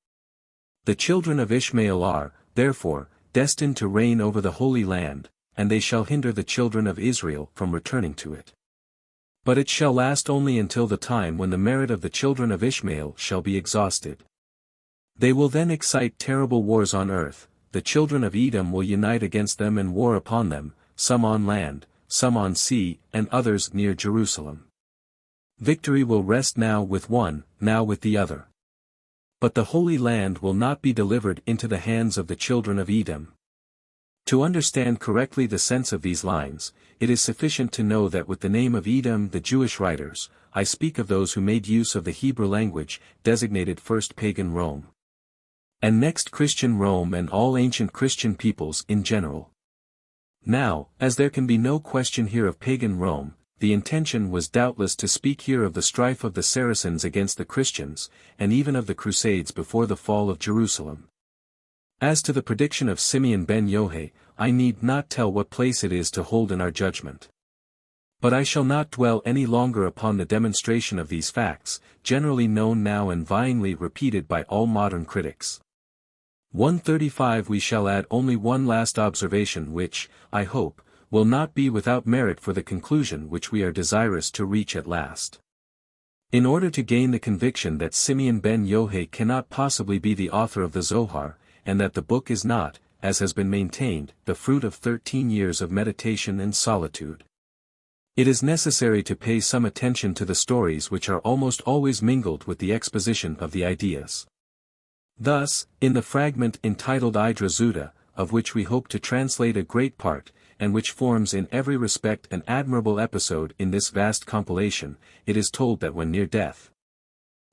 The children of Ishmael are, therefore, destined to reign over the Holy Land, and they shall hinder the children of Israel from returning to it. But it shall last only until the time when the merit of the children of Ishmael shall be exhausted. They will then excite terrible wars on earth. The children of Edom will unite against them and war upon them, some on land, some on sea, and others near Jerusalem. Victory will rest now with one, now with the other. But the Holy Land will not be delivered into the hands of the children of Edom. To understand correctly the sense of these lines, it is sufficient to know that with the name of Edom the Jewish writers, I speak of those who made use of the Hebrew language, designated first pagan Rome. And next Christian Rome and all ancient Christian peoples in general. Now, as there can be no question here of pagan Rome, the intention was doubtless to speak here of the strife of the Saracens against the Christians, and even of the Crusades before the fall of Jerusalem. As to the prediction of Simeon ben Yohai, I need not tell what place it is to hold in our judgment. But I shall not dwell any longer upon the demonstration of these facts, generally known now and vyingly repeated by all modern critics. 135 We shall add only one last observation which, I hope, will not be without merit for the conclusion which we are desirous to reach at last. In order to gain the conviction that Simeon ben Yohai cannot possibly be the author of the Zohar, and that the book is not, as has been maintained, the fruit of 13 years of meditation and solitude, it is necessary to pay some attention to the stories which are almost always mingled with the exposition of the ideas. Thus, in the fragment entitled Idra Zuta, of which we hope to translate a great part, and which forms in every respect an admirable episode in this vast compilation, it is told that when near death,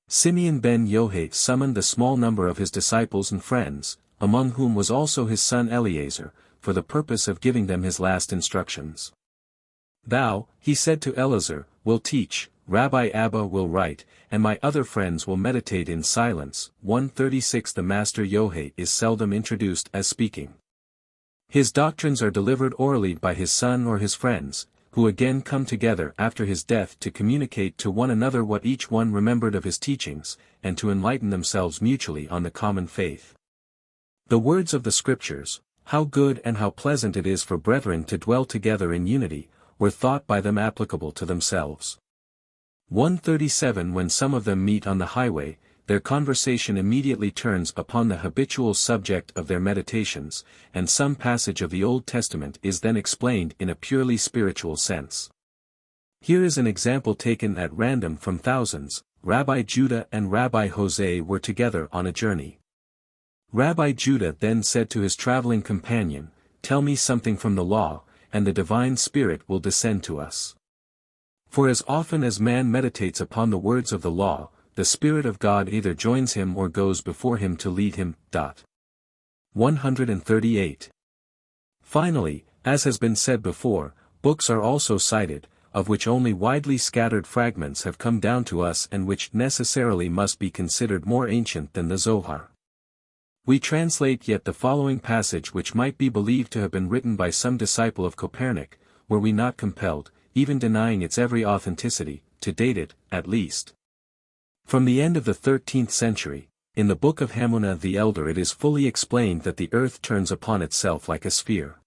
Simeon ben Yohai summoned the small number of his disciples and friends, among whom was also his son Eleazar, for the purpose of giving them his last instructions. Thou, he said to Eleazar, will teach, Rabbi Abba will write, and my other friends will meditate in silence. 136 The Master Yohai is seldom introduced as speaking. His doctrines are delivered orally by his son or his friends, who again come together after his death to communicate to one another what each one remembered of his teachings, and to enlighten themselves mutually on the common faith. The words of the Scriptures, how good and how pleasant it is for brethren to dwell together in unity, were thought by them applicable to themselves. 137 When some of them meet on the highway, their conversation immediately turns upon the habitual subject of their meditations, and some passage of the Old Testament is then explained in a purely spiritual sense. Here is an example taken at random from thousands. Rabbi Judah and Rabbi Jose were together on a journey. Rabbi Judah then said to his traveling companion, Tell me something from the law, and the divine Spirit will descend to us. For as often as man meditates upon the words of the law, the Spirit of God either joins him or goes before him to lead him. 138. Finally, as has been said before, books are also cited, of which only widely scattered fragments have come down to us and which necessarily must be considered more ancient than the Zohar. We translate yet the following passage which might be believed to have been written by some disciple of Copernic, were we not compelled, even denying its every authenticity, to date it, at least, from the end of the 13th century. In the book of Hamuna the Elder it is fully explained that the earth turns upon itself like a sphere.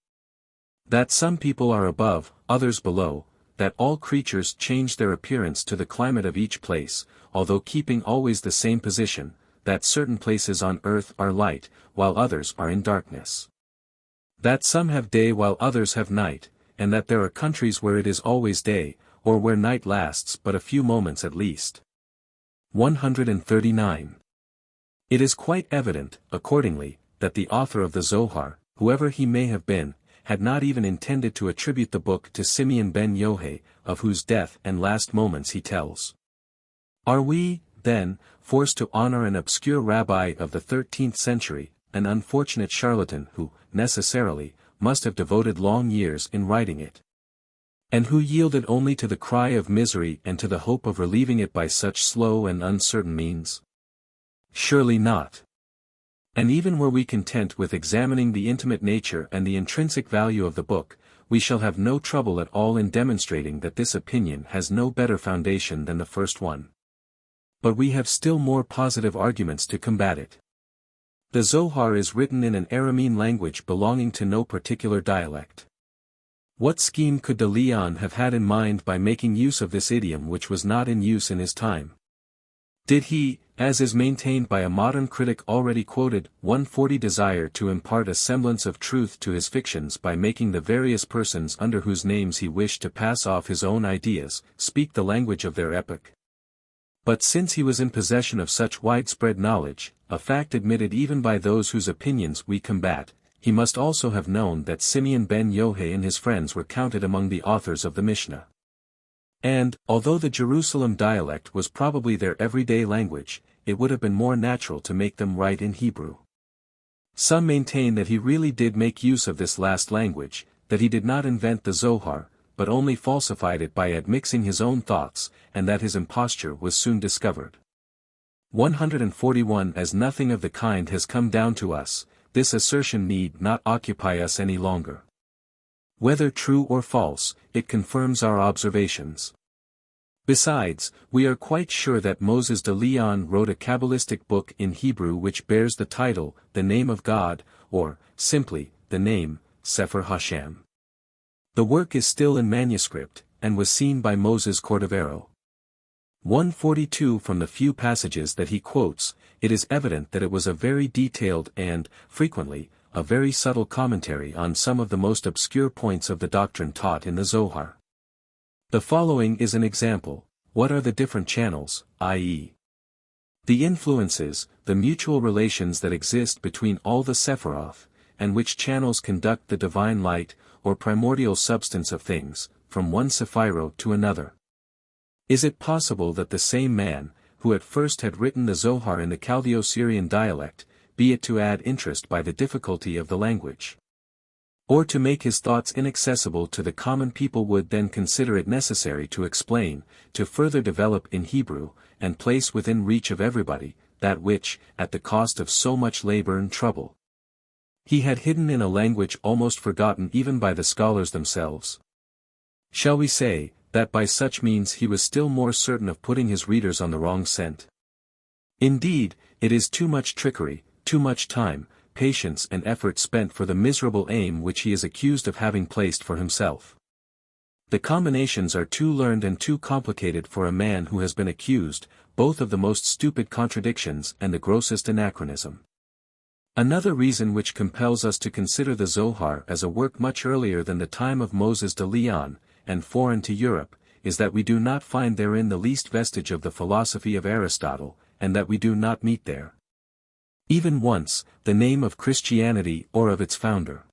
That some people are above, others below, that all creatures change their appearance to the climate of each place, although keeping always the same position, that certain places on earth are light, while others are in darkness. That some have day while others have night, and that there are countries where it is always day, or where night lasts but a few moments at least. 139. It is quite evident, accordingly, that the author of the Zohar, whoever he may have been, had not even intended to attribute the book to Simeon ben Yohai, of whose death and last moments he tells. Are we, then, forced to honor an obscure rabbi of the 13th century, an unfortunate charlatan who, necessarily, must have devoted long years in writing it? And who yielded only to the cry of misery and to the hope of relieving it by such slow and uncertain means? Surely not. And even were we content with examining the intimate nature and the intrinsic value of the book, we shall have no trouble at all in demonstrating that this opinion has no better foundation than the first one. But we have still more positive arguments to combat it. The Zohar is written in an Aramean language belonging to no particular dialect. What scheme could de Leon have had in mind by making use of this idiom which was not in use in his time? Did he, as is maintained by a modern critic already quoted, 140 desire to impart a semblance of truth to his fictions by making the various persons under whose names he wished to pass off his own ideas, speak the language of their epoch? But since he was in possession of such widespread knowledge, a fact admitted even by those whose opinions we combat, he must also have known that Simeon ben Yohai and his friends were counted among the authors of the Mishnah. And, although the Jerusalem dialect was probably their everyday language, it would have been more natural to make them write in Hebrew. Some maintain that he really did make use of this last language, that he did not invent the Zohar, but only falsified it by admixing his own thoughts, and that his imposture was soon discovered. 141. As nothing of the kind has come down to us, this assertion need not occupy us any longer. Whether true or false, it confirms our observations. Besides, we are quite sure that Moses de Leon wrote a Kabbalistic book in Hebrew which bears the title, The Name of God, or, simply, the name, Sepher Hashem. The work is still in manuscript, and was seen by Moses Cordovero. 142. From the few passages that he quotes, it is evident that it was a very detailed and, frequently, a very subtle commentary on some of the most obscure points of the doctrine taught in the Zohar. The following is an example. What are the different channels, i.e., the influences, the mutual relations that exist between all the Sephiroth, and which channels conduct the divine light, or primordial substance of things, from one Sephirot to another? Is it possible that the same man, who at first had written the Zohar in the Chaldeo-Syrian dialect, be it to add interest by the difficulty of the language, or to make his thoughts inaccessible to the common people, would then consider it necessary to explain, to further develop in Hebrew, and place within reach of everybody, that which, at the cost of so much labor and trouble, he had hidden in a language almost forgotten even by the scholars themselves? Shall we say, that by such means he was still more certain of putting his readers on the wrong scent? Indeed, it is too much trickery, too much time, patience and effort spent for the miserable aim which he is accused of having placed for himself. The combinations are too learned and too complicated for a man who has been accused, both of the most stupid contradictions and the grossest anachronism. Another reason which compels us to consider the Zohar as a work much earlier than the time of Moses de Leon, and foreign to Europe, is that we do not find therein the least vestige of the philosophy of Aristotle, and that we do not meet there, even once, the name of Christianity or of its founder.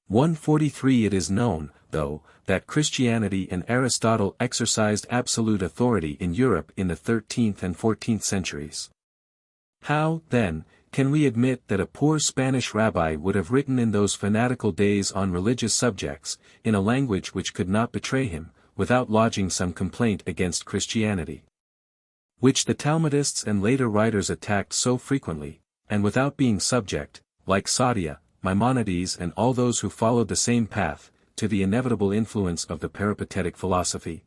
143. It is known, though, that Christianity and Aristotle exercised absolute authority in Europe in the 13th and 14th centuries. How, then, can we admit that a poor Spanish rabbi would have written in those fanatical days on religious subjects, in a language which could not betray him, without lodging some complaint against Christianity, which the Talmudists and later writers attacked so frequently, and without being subject, like Saadia, Maimonides and all those who followed the same path, to the inevitable influence of the peripatetic philosophy?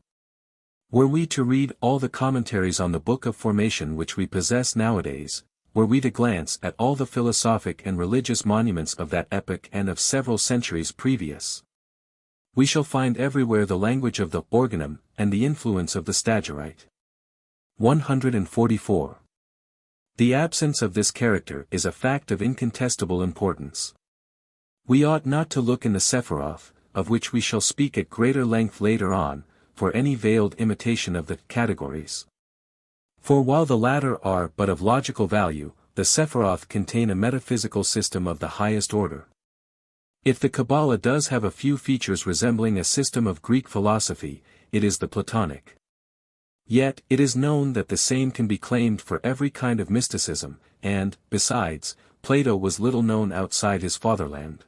Were we to read all the commentaries on the Book of Formation which we possess nowadays, were we to glance at all the philosophic and religious monuments of that epoch and of several centuries previous, we shall find everywhere the language of the organum and the influence of the stagirite. 144. The absence of this character is a fact of incontestable importance. We ought not to look in the Sephiroth, of which we shall speak at greater length later on, for any veiled imitation of the categories. For while the latter are but of logical value, the Sephiroth contain a metaphysical system of the highest order. If the Kabbalah does have a few features resembling a system of Greek philosophy, it is the Platonic. Yet it is known that the same can be claimed for every kind of mysticism, and, besides, Plato was little known outside his fatherland.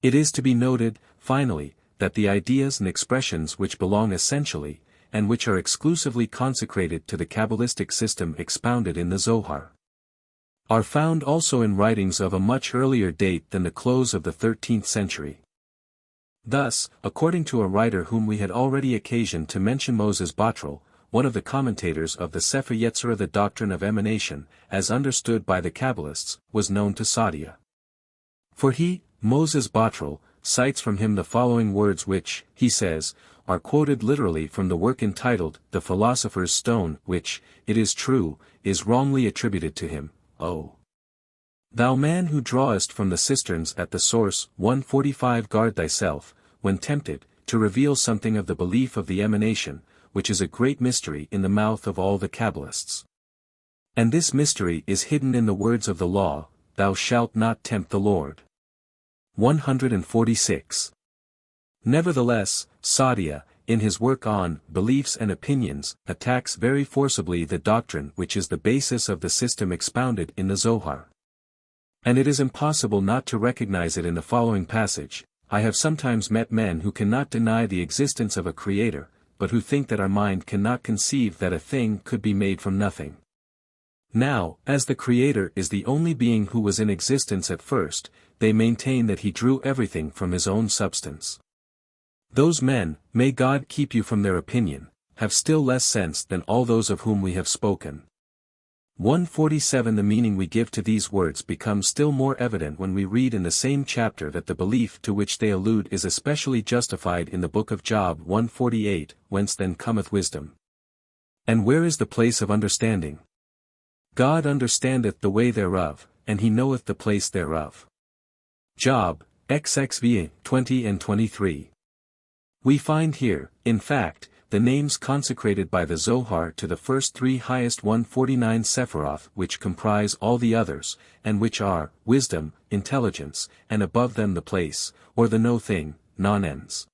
It is to be noted, finally, that the ideas and expressions which belong essentially, and which are exclusively consecrated to the Kabbalistic system expounded in the Zohar, are found also in writings of a much earlier date than the close of the 13th century. Thus, according to a writer whom we had already occasion to mention, Moses Botrel, one of the commentators of the Sepher Yetzirah, the doctrine of emanation, as understood by the Kabbalists, was known to Saadia. For he, Moses Botrel, cites from him the following words which, he says, are quoted literally from the work entitled The Philosopher's Stone, which, it is true, is wrongly attributed to him. O thou man who drawest from the cisterns at the source, 145, guard thyself, when tempted, to reveal something of the belief of the emanation, which is a great mystery in the mouth of all the Kabbalists. And this mystery is hidden in the words of the law, thou shalt not tempt the Lord. 146. Nevertheless, Saadia, in his work on Beliefs and Opinions, attacks very forcibly the doctrine which is the basis of the system expounded in the Zohar. And it is impossible not to recognize it in the following passage: I have sometimes met men who cannot deny the existence of a creator, but who think that our mind cannot conceive that a thing could be made from nothing. Now, as the Creator is the only being who was in existence at first, they maintain that he drew everything from his own substance. Those men, may God keep you from their opinion, have still less sense than all those of whom we have spoken. 147. The meaning we give to these words becomes still more evident when we read in the same chapter that the belief to which they allude is especially justified in the book of Job 148, whence then cometh wisdom. And where is the place of understanding? God understandeth the way thereof, and he knoweth the place thereof. Job, XXV 20 and 23. We find here, in fact, the names consecrated by the Zohar to the first three highest 149 Sephiroth which comprise all the others, and which are, wisdom, intelligence, and above them the place, or the no thing, non-ens.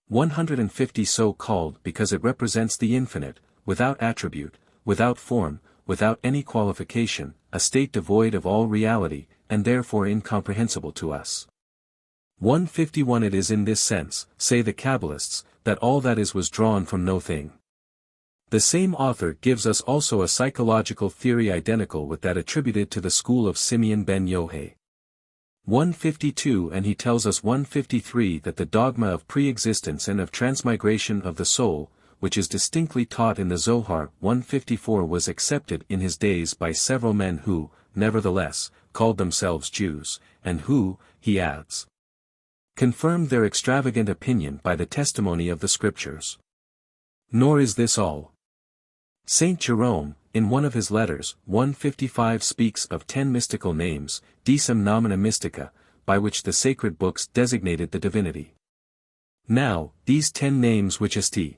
150 so called because it represents the infinite, without attribute, without form, without any qualification, a state devoid of all reality, and therefore incomprehensible to us. 151. It is in this sense, say the Kabbalists, that all that is was drawn from no thing. The same author gives us also a psychological theory identical with that attributed to the school of Simeon ben Yohai. 152. And he tells us 153 that the dogma of pre-existence and of transmigration of the soul, which is distinctly taught in the Zohar 154, was accepted in his days by several men who, nevertheless, called themselves Jews, and who, he adds, confirmed their extravagant opinion by the testimony of the Scriptures. Nor is this all. Saint Jerome, in one of his letters, 155, speaks of 10 mystical names, decem nomina mystica, by which the sacred books designated the divinity. Now, these 10 names which St.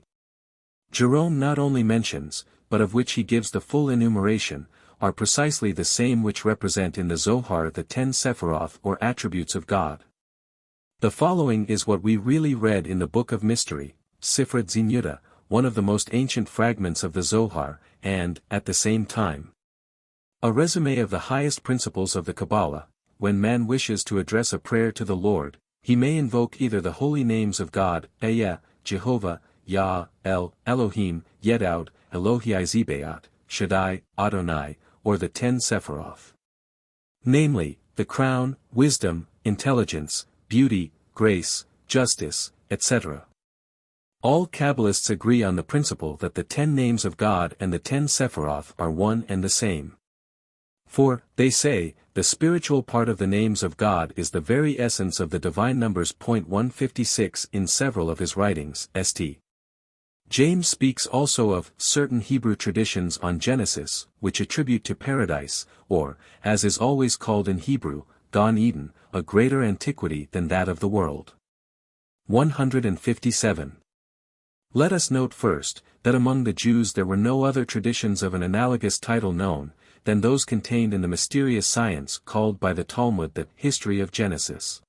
Jerome not only mentions, but of which he gives the full enumeration, are precisely the same which represent in the Zohar the 10 Sephiroth or attributes of God. The following is what we really read in the Book of Mystery, Sepher Yetzirah, one of the most ancient fragments of the Zohar, and, at the same time, a resume of the highest principles of the Kabbalah. When man wishes to address a prayer to the Lord, he may invoke either the holy names of God, Ehyeh, Jehovah, Yah, El, Elohim, Yedod, Elohi Zebaot, Shaddai, Adonai, or the 10 Sephiroth. Namely, the crown, wisdom, intelligence, beauty, grace, justice, etc. All Kabbalists agree on the principle that the 10 names of God and the 10 Sephiroth are one and the same. For, they say, the spiritual part of the names of God is the very essence of the divine numbers. 156 In several of his writings, St. James speaks also of certain Hebrew traditions on Genesis, which attribute to paradise, or, as is always called in Hebrew, Gan Eden, a greater antiquity than that of the world. 157. Let us note first, that among the Jews there were no other traditions of an analogous title known, than those contained in the mysterious science called by the Talmud the History of Genesis.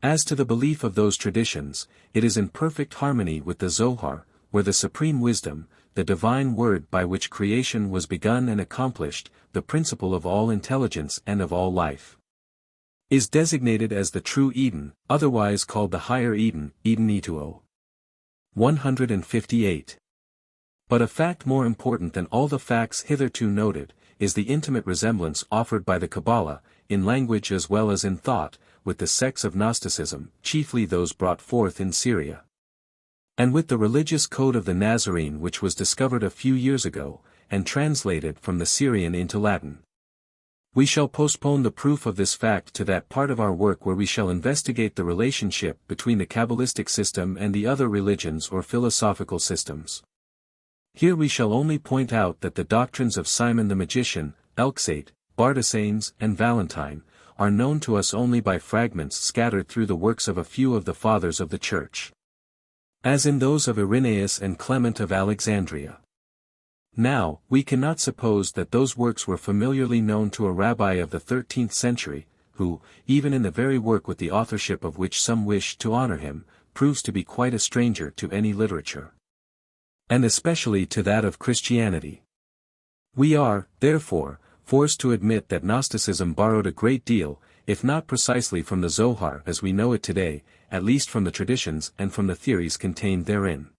As to the belief of those traditions, it is in perfect harmony with the Zohar, where the supreme wisdom, the divine word by which creation was begun and accomplished, the principle of all intelligence and of all life, is designated as the true Eden, otherwise called the higher Eden, Eden Ituo. 158. But a fact more important than all the facts hitherto noted, is the intimate resemblance offered by the Kabbalah, in language as well as in thought, with the sects of Gnosticism, chiefly those brought forth in Syria, and with the religious code of the Nazarene which was discovered a few years ago, and translated from the Syrian into Latin. We shall postpone the proof of this fact to that part of our work where we shall investigate the relationship between the Kabbalistic system and the other religions or philosophical systems. Here we shall only point out that the doctrines of Simon the Magician, Elxate, Bardesanes and Valentine, are known to us only by fragments scattered through the works of a few of the Fathers of the Church, as in those of Irenaeus and Clement of Alexandria. Now, we cannot suppose that those works were familiarly known to a rabbi of the 13th century, who, even in the very work with the authorship of which some wish to honor him, proves to be quite a stranger to any literature, and especially to that of Christianity. We are, therefore, forced to admit that Gnosticism borrowed a great deal, if not precisely from the Zohar as we know it today, at least from the traditions and from the theories contained therein.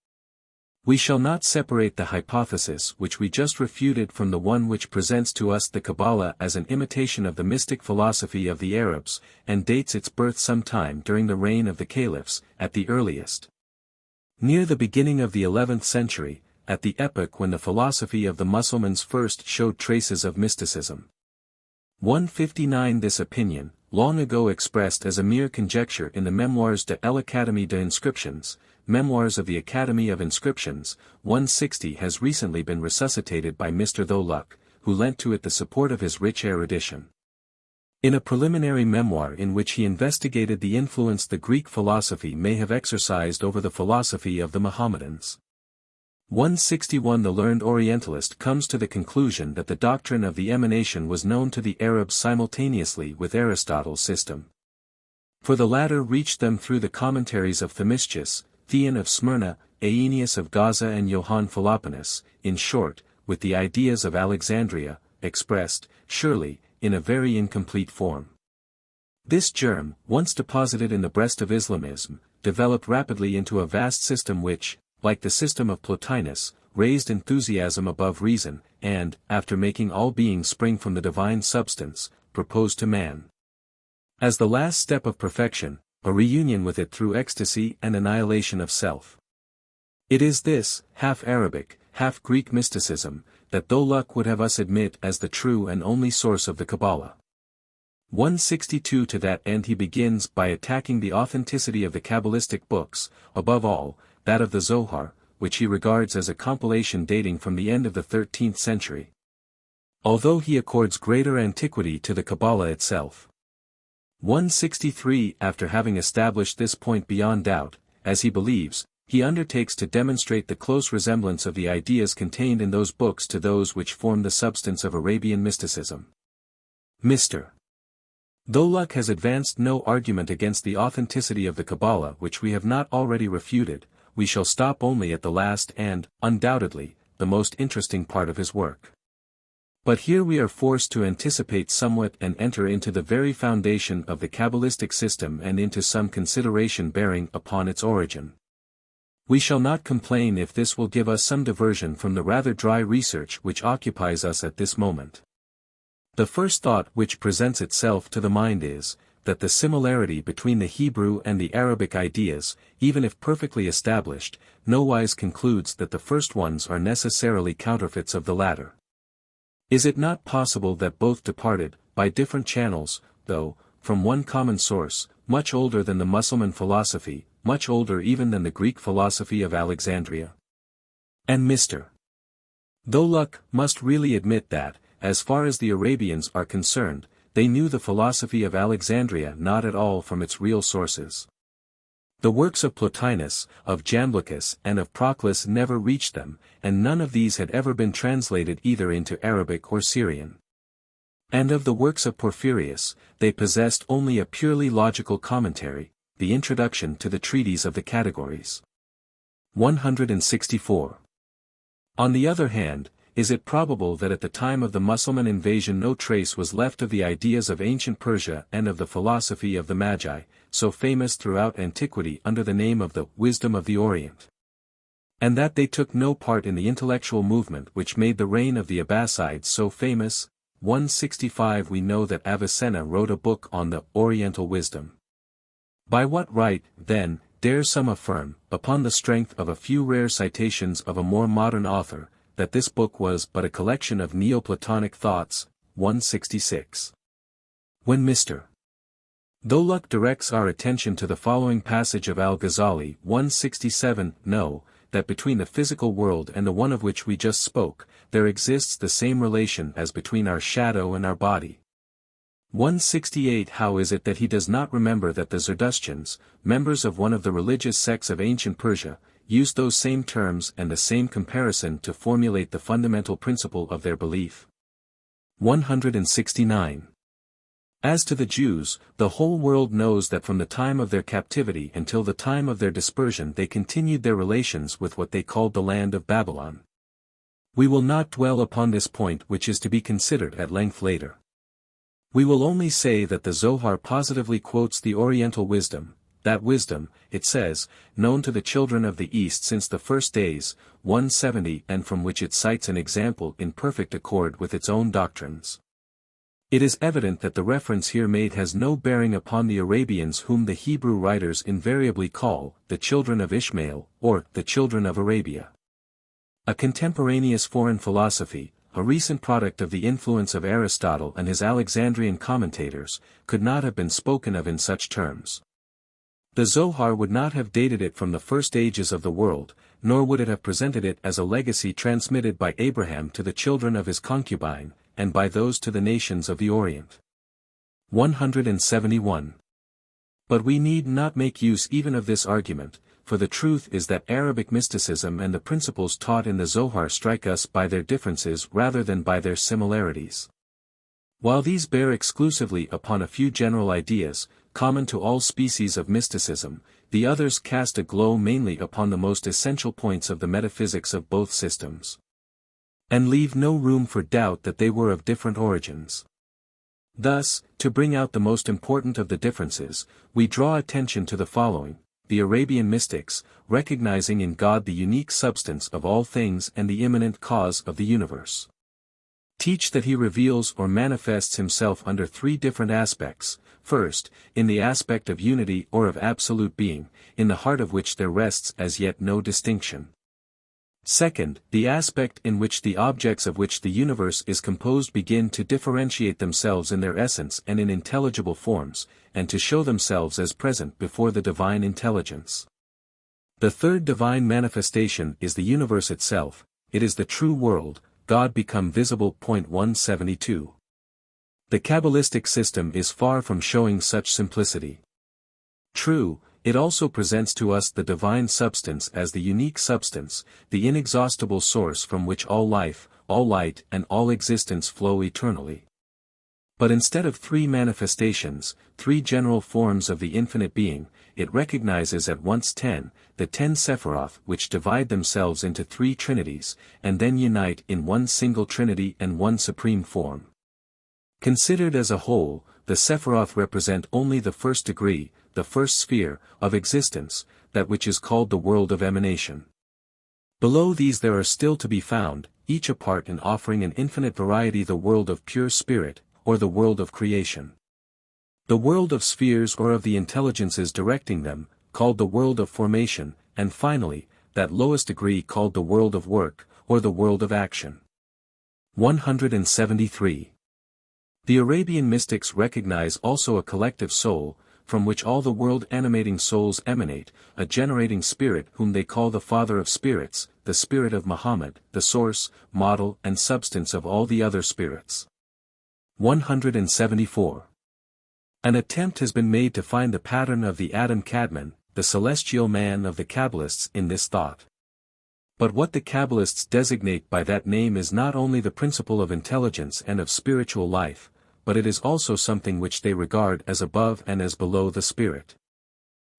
We shall not separate the hypothesis which we just refuted from the one which presents to us the Kabbalah as an imitation of the mystic philosophy of the Arabs, and dates its birth sometime during the reign of the Caliphs, at the earliest, near the beginning of the 11th century, at the epoch when the philosophy of the Mussulmans first showed traces of mysticism. 159 This opinion, long ago expressed as a mere conjecture in the Memoirs de l'Académie des Inscriptions, Memoirs of the Academy of Inscriptions, 160 has recently been resuscitated by Mr. Tholuck, who lent to it the support of his rich erudition. In a preliminary memoir in which he investigated the influence the Greek philosophy may have exercised over the philosophy of the Mohammedans. 161 The learned Orientalist comes to the conclusion that the doctrine of the emanation was known to the Arabs simultaneously with Aristotle's system. For the latter reached them through the commentaries of Themistius, Theon of Smyrna, Aeneas of Gaza and Johann Philoponus, in short, with the ideas of Alexandria, expressed, surely, in a very incomplete form. This germ, once deposited in the breast of Islamism, developed rapidly into a vast system which, like the system of Plotinus, raised enthusiasm above reason, and, after making all beings spring from the divine substance, proposed to man, as the last step of perfection, a reunion with it through ecstasy and annihilation of self. It is this, half Arabic, half Greek mysticism, that Tholuck would have us admit as the true and only source of the Kabbalah. 162 To that end he begins by attacking the authenticity of the Kabbalistic books, above all, that of the Zohar, which he regards as a compilation dating from the end of the 13th century, although he accords greater antiquity to the Kabbalah itself. 163 After having established this point beyond doubt, as he believes, he undertakes to demonstrate the close resemblance of the ideas contained in those books to those which form the substance of Arabian mysticism. Mr. Tholuck has advanced no argument against the authenticity of the Kabbalah which we have not already refuted. We shall stop only at the last and, undoubtedly, the most interesting part of his work. But here we are forced to anticipate somewhat and enter into the very foundation of the Kabbalistic system and into some consideration bearing upon its origin. We shall not complain if this will give us some diversion from the rather dry research which occupies us at this moment. The first thought which presents itself to the mind is, that the similarity between the Hebrew and the Arabic ideas, even if perfectly established, nowise concludes that the first ones are necessarily counterfeits of the latter. Is it not possible that both departed, by different channels, though, from one common source, much older than the Mussulman philosophy, much older even than the Greek philosophy of Alexandria. And Mr. Tholuck must really admit that, as far as the Arabians are concerned, they knew the philosophy of Alexandria not at all from its real sources. The works of Plotinus, of Jamblichus and of Proclus never reached them, and none of these had ever been translated either into Arabic or Syrian. And of the works of Porphyrius, they possessed only a purely logical commentary, the introduction to the treatise of the categories. 164. On the other hand, is it probable that at the time of the Mussulman invasion no trace was left of the ideas of ancient Persia and of the philosophy of the Magi, so famous throughout antiquity under the name of the wisdom of the Orient? And that they took no part in the intellectual movement which made the reign of the Abbasides so famous? 165. We know that Avicenna wrote a book on the Oriental wisdom. By what right, then, dare some affirm, upon the strength of a few rare citations of a more modern author, that this book was but a collection of Neoplatonic thoughts? 166. When Mr. Tholuck directs our attention to the following passage of Al-Ghazali, 167, know, that between the physical world and the one of which we just spoke, there exists the same relation as between our shadow and our body. 168. How is it that he does not remember that the Zoroastrians, members of one of the religious sects of ancient Persia, used those same terms and the same comparison to formulate the fundamental principle of their belief? 169. As to the Jews, the whole world knows that from the time of their captivity until the time of their dispersion they continued their relations with what they called the land of Babylon. We will not dwell upon this point, which is to be considered at length later. We will only say that the Zohar positively quotes the Oriental wisdom, that wisdom, it says, known to the children of the East since the first days, 170, and from which it cites an example in perfect accord with its own doctrines. It is evident that the reference here made has no bearing upon the Arabians whom the Hebrew writers invariably call the children of Ishmael, or the children of Arabia. A contemporaneous foreign philosophy, a recent product of the influence of Aristotle and his Alexandrian commentators, could not have been spoken of in such terms. The Zohar would not have dated it from the first ages of the world, nor would it have presented it as a legacy transmitted by Abraham to the children of his concubine, and by those to the nations of the Orient. 171. But we need not make use even of this argument, for the truth is that Arabic mysticism and the principles taught in the Zohar strike us by their differences rather than by their similarities. While these bear exclusively upon a few general ideas, common to all species of mysticism, the others cast a glow mainly upon the most essential points of the metaphysics of both systems, and leave no room for doubt that they were of different origins. Thus, to bring out the most important of the differences, we draw attention to the following: the Arabian mystics, recognizing in God the unique substance of all things and the immanent cause of the universe, teach that he reveals or manifests himself under three different aspects. First, in the aspect of unity or of absolute being, in the heart of which there rests as yet no distinction. Second, the aspect in which the objects of which the universe is composed begin to differentiate themselves in their essence and in intelligible forms, and to show themselves as present before the divine intelligence. The third divine manifestation is the universe itself, it is the true world, God become visible. 172. The Kabbalistic system is far from showing such simplicity. True, it also presents to us the divine substance as the unique substance, the inexhaustible source from which all life, all light and all existence flow eternally. But instead of three manifestations, three general forms of the infinite being, it recognizes at once the 10 Sephiroth which divide themselves into three trinities, and then unite in one single trinity and one supreme form. Considered as a whole, the Sephiroth represent only the first degree, the first sphere, of existence, that which is called the world of emanation. Below these there are still to be found, each apart and offering an infinite variety, the world of pure spirit, or the world of creation. The world of spheres or of the intelligences directing them, called the world of formation, and finally, that lowest degree called the world of work, or the world of action. 173. The Arabian mystics recognize also a collective soul, from which all the world-animating souls emanate, a generating spirit whom they call the Father of Spirits, the Spirit of Muhammad, the source, model and substance of all the other spirits. 174. An attempt has been made to find the pattern of the Adam Kadmon, the celestial man of the Kabbalists in this thought. But what the Kabbalists designate by that name is not only the principle of intelligence and of spiritual life, but it is also something which they regard as above and as below the spirit.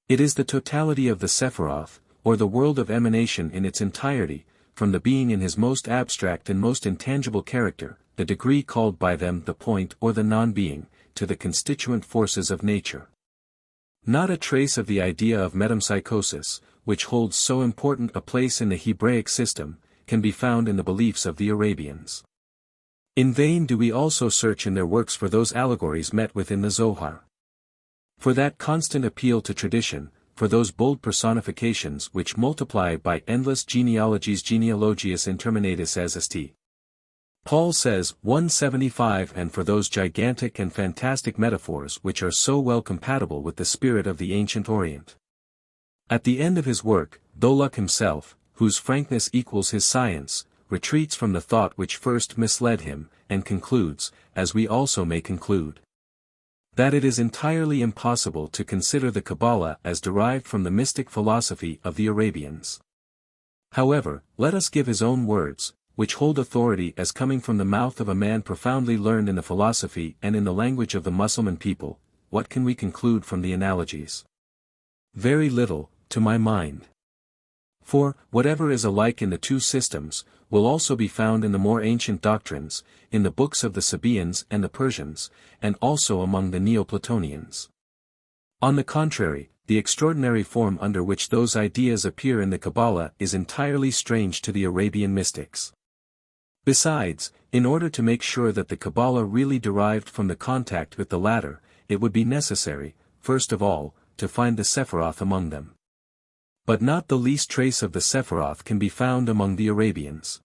It is the totality of the Sephiroth, or the world of emanation in its entirety, from the being in his most abstract and most intangible character, the degree called by them the point or the non-being, to the constituent forces of nature. Not a trace of the idea of metempsychosis, which holds so important a place in the Hebraic system, can be found in the beliefs of the Arabians. In vain do we also search in their works for those allegories met with in the Zohar. For that constant appeal to tradition, for those bold personifications which multiply by endless genealogies genealogias interminatus as est. Paul says 175 and for those gigantic and fantastic metaphors which are so well compatible with the spirit of the ancient Orient. At the end of his work, Tholuck himself, whose frankness equals his science, retreats from the thought which first misled him, and concludes, as we also may conclude, that it is entirely impossible to consider the Kabbalah as derived from the mystic philosophy of the Arabians. However, let us give his own words, which hold authority as coming from the mouth of a man profoundly learned in the philosophy and in the language of the Mussulman people. What can we conclude from the analogies? Very little, to my mind. For, whatever is alike in the two systems, will also be found in the more ancient doctrines, in the books of the Sabaeans and the Persians, and also among the Neoplatonians. On the contrary, the extraordinary form under which those ideas appear in the Kabbalah is entirely strange to the Arabian mystics. Besides, in order to make sure that the Kabbalah really derived from the contact with the latter, it would be necessary, first of all, to find the Sephiroth among them. But not the least trace of the Sephiroth can be found among the Arabians.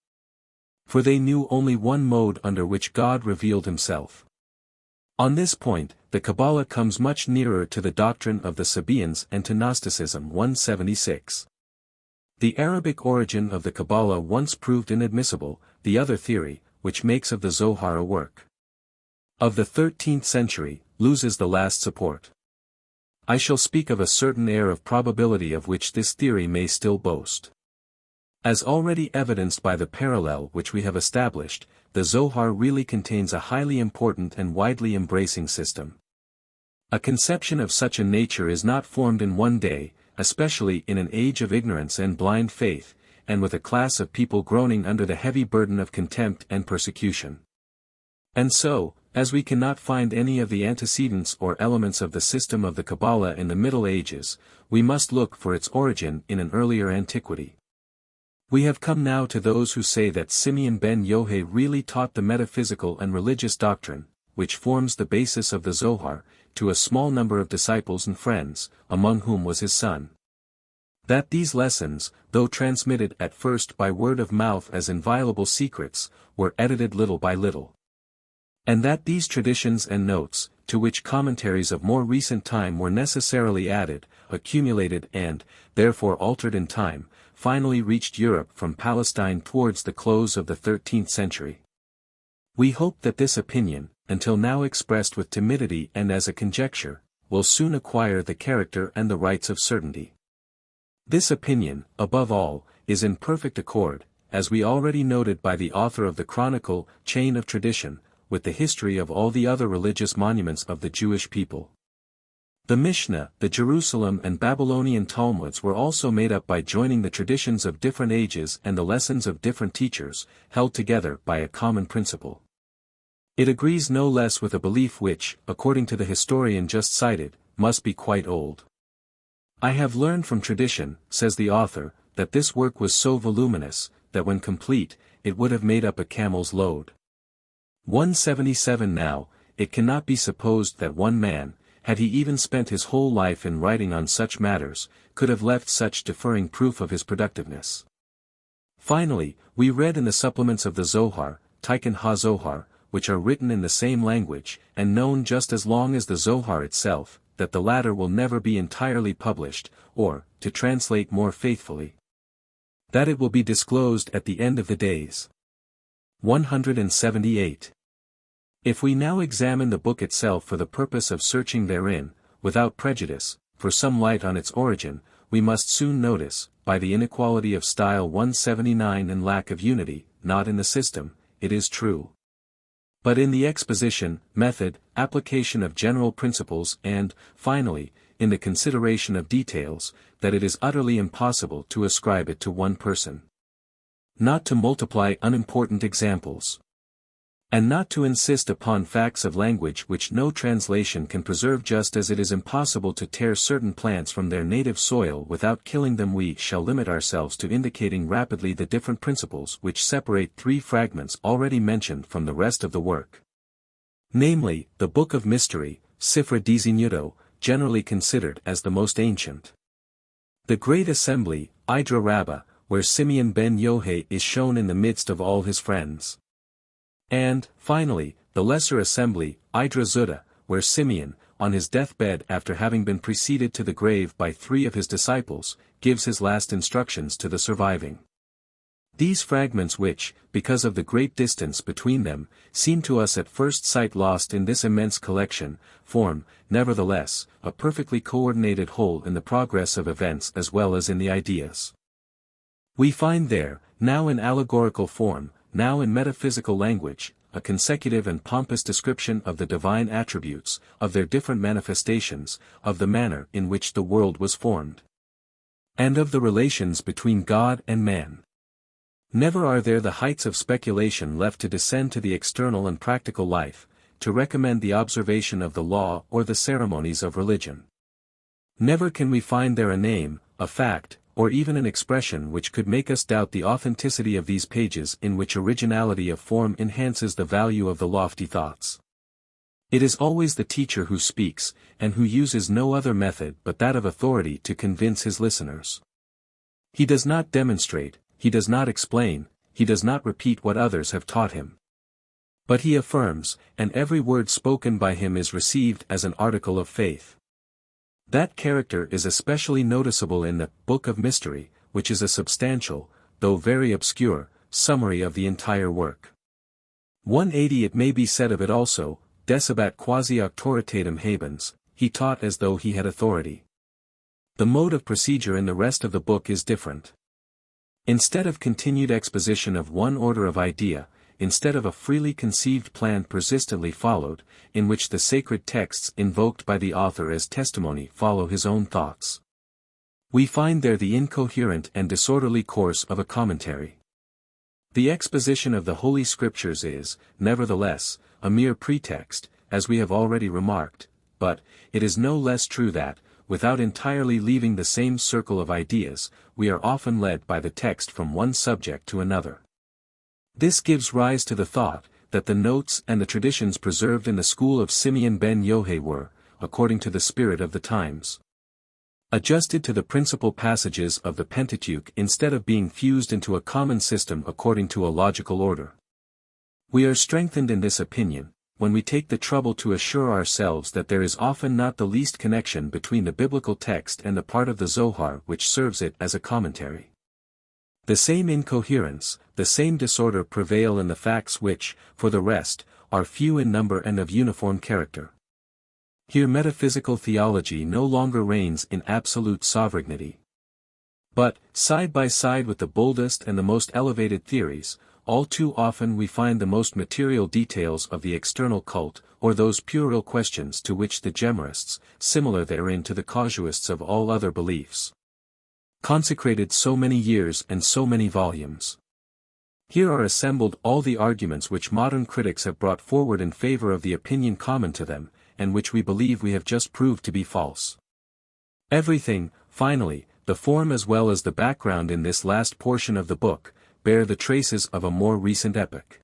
For they knew only one mode under which God revealed himself. On this point, the Kabbalah comes much nearer to the doctrine of the Sabaeans and to Gnosticism 176. The Arabic origin of the Kabbalah once proved inadmissible, the other theory, which makes of the Zohar a work of the 13th century, loses the last support. I shall speak of a certain air of probability of which this theory may still boast. As already evidenced by the parallel which we have established, the Zohar really contains a highly important and widely embracing system. A conception of such a nature is not formed in one day, especially in an age of ignorance and blind faith, and with a class of people groaning under the heavy burden of contempt and persecution. And so, as we cannot find any of the antecedents or elements of the system of the Kabbalah in the Middle Ages, we must look for its origin in an earlier antiquity. We have come now to those who say that Simeon ben Yohai really taught the metaphysical and religious doctrine, which forms the basis of the Zohar, to a small number of disciples and friends, among whom was his son. That these lessons, though transmitted at first by word of mouth as inviolable secrets, were edited little by little. And that these traditions and notes, to which commentaries of more recent time were necessarily added, accumulated and, therefore altered in time, finally reached Europe from Palestine towards the close of the 13th century. We hope that this opinion, until now expressed with timidity and as a conjecture, will soon acquire the character and the rights of certainty. This opinion, above all, is in perfect accord, as we already noted by the author of the Chronicle, Chain of Tradition, with the history of all the other religious monuments of the Jewish people. The Mishnah, the Jerusalem and Babylonian Talmuds were also made up by joining the traditions of different ages and the lessons of different teachers, held together by a common principle. It agrees no less with a belief which, according to the historian just cited, must be quite old. I have learned from tradition, says the author, that this work was so voluminous, that when complete, it would have made up a camel's load. 177 Now, it cannot be supposed that one man, had he even spent his whole life in writing on such matters, could have left such differing proof of his productiveness. Finally, we read in the supplements of the Zohar, Tikkun HaZohar, which are written in the same language, and known just as long as the Zohar itself, that the latter will never be entirely published, or, to translate more faithfully, that it will be disclosed at the end of the days. 178. If we now examine the book itself for the purpose of searching therein, without prejudice, for some light on its origin, we must soon notice, by the inequality of style 179 and lack of unity, not in the system, it is true, but in the exposition, method, application of general principles and, finally, in the consideration of details, that it is utterly impossible to ascribe it to one person. Not to multiply unimportant examples, and not to insist upon facts of language which no translation can preserve, just as it is impossible to tear certain plants from their native soil without killing them. We shall limit ourselves to indicating rapidly the different principles which separate three fragments already mentioned from the rest of the work. Namely, the Book of Mystery, Sefer Yetzirah, generally considered as the most ancient. The Great Assembly, Idra Rabbah, where Simeon ben Yohai is shown in the midst of all his friends. And, finally, the Lesser Assembly, Idra Zutta, where Simeon, on his deathbed after having been preceded to the grave by 3 of his disciples, gives his last instructions to the surviving. These fragments which, because of the great distance between them, seem to us at first sight lost in this immense collection, form, nevertheless, a perfectly coordinated whole in the progress of events as well as in the ideas. We find there, now in allegorical form, now in metaphysical language, a consecutive and pompous description of the divine attributes, of their different manifestations, of the manner in which the world was formed, and of the relations between God and man. Never are there the heights of speculation left to descend to the external and practical life, to recommend the observation of the law or the ceremonies of religion. Never can we find there a name, a fact, or even an expression which could make us doubt the authenticity of these pages, in which originality of form enhances the value of the lofty thoughts. It is always the teacher who speaks, and who uses no other method but that of authority to convince his listeners. He does not demonstrate, he does not explain, he does not repeat what others have taught him. But he affirms, and every word spoken by him is received as an article of faith. That character is especially noticeable in the Book of Mystery, which is a substantial, though very obscure, summary of the entire work. 180. It may be said of it also, Decebat quasi auctoritatem habens, he taught as though he had authority. The mode of procedure in the rest of the book is different. Instead of continued exposition of one order of idea, instead of a freely conceived plan persistently followed, in which the sacred texts invoked by the author as testimony follow his own thoughts, we find there the incoherent and disorderly course of a commentary. The exposition of the Holy Scriptures is, nevertheless, a mere pretext, as we have already remarked, but, it is no less true that, without entirely leaving the same circle of ideas, we are often led by the text from one subject to another. This gives rise to the thought, that the notes and the traditions preserved in the school of Simeon ben Yohai were, according to the spirit of the times, adjusted to the principal passages of the Pentateuch instead of being fused into a common system according to a logical order. We are strengthened in this opinion, when we take the trouble to assure ourselves that there is often not the least connection between the biblical text and the part of the Zohar which serves it as a commentary. The same incoherence, the same disorder prevail in the facts which, for the rest, are few in number and of uniform character. Here metaphysical theology no longer reigns in absolute sovereignty. But, side by side with the boldest and the most elevated theories, all too often we find the most material details of the external cult, or those puerile questions to which the Gemarists, similar therein to the casuists of all other beliefs, consecrated so many years and so many volumes. Here are assembled all the arguments which modern critics have brought forward in favor of the opinion common to them, and which we believe we have just proved to be false. Everything, finally, the form as well as the background in this last portion of the book, bear the traces of a more recent epoch.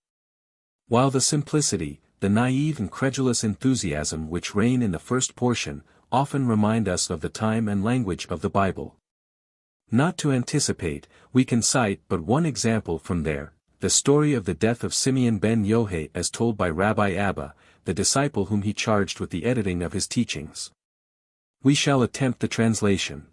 While the simplicity, the naive and credulous enthusiasm which reign in the first portion, often remind us of the time and language of the Bible. Not to anticipate, we can cite but one example from there, the story of the death of Simeon ben Yohai as told by Rabbi Abba, the disciple whom he charged with the editing of his teachings. We shall attempt the translation.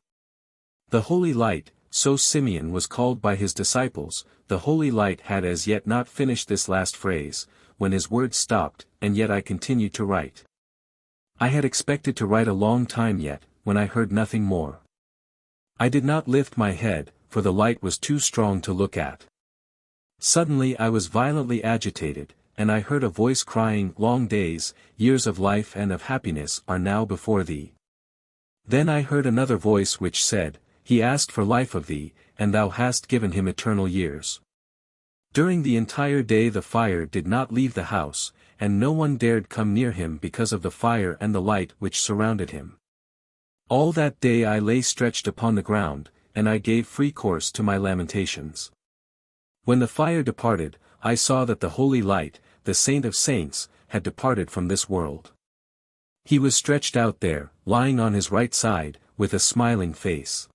The Holy Light, so Simeon was called by his disciples. The Holy Light had as yet not finished this last phrase, when his words stopped, and yet I continued to write. I had expected to write a long time yet, when I heard nothing more. I did not lift my head, for the light was too strong to look at. Suddenly I was violently agitated, and I heard a voice crying, "Long days, years of life and of happiness are now before thee." Then I heard another voice which said, "He asked for life of thee, and thou hast given him eternal years." During the entire day the fire did not leave the house, and no one dared come near him because of the fire and the light which surrounded him. All that day I lay stretched upon the ground, and I gave free course to my lamentations. When the fire departed, I saw that the Holy Light, the Saint of Saints, had departed from this world. He was stretched out there, lying on his right side, with a smiling face.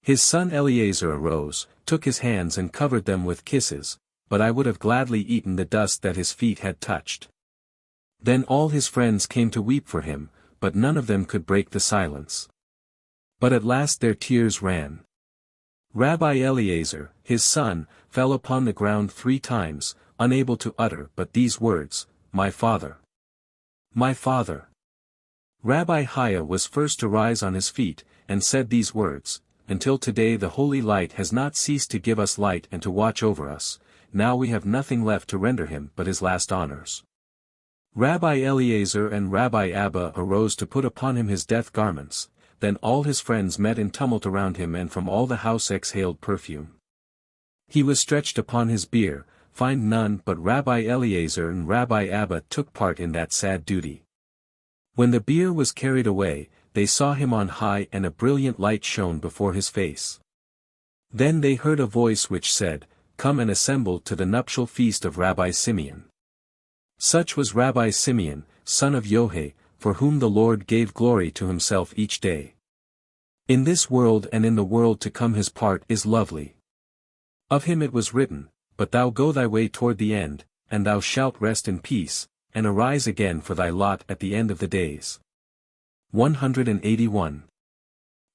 His son Eleazar arose, took his hands and covered them with kisses, but I would have gladly eaten the dust that his feet had touched. Then all his friends came to weep for him, but none of them could break the silence. But at last their tears ran. Rabbi Eleazar, his son, fell upon the ground 3 times, unable to utter but these words, "My father! My father!" Rabbi Haya was first to rise on his feet, and said these words, "Until today the Holy Light has not ceased to give us light and to watch over us, now we have nothing left to render him but his last honors." Rabbi Eleazar and Rabbi Abba arose to put upon him his death garments. Then all his friends met in tumult around him, and from all the house exhaled perfume. He was stretched upon his bier, find none but Rabbi Eleazar and Rabbi Abba took part in that sad duty. When the bier was carried away, they saw him on high and a brilliant light shone before his face. Then they heard a voice which said, "Come and assemble to the nuptial feast of Rabbi Simeon." Such was Rabbi Simeon, son of Yohai, for whom the Lord gave glory to himself each day. In this world and in the world to come his part is lovely. Of him it was written, "But thou go thy way toward the end, and thou shalt rest in peace, and arise again for thy lot at the end of the days." 181.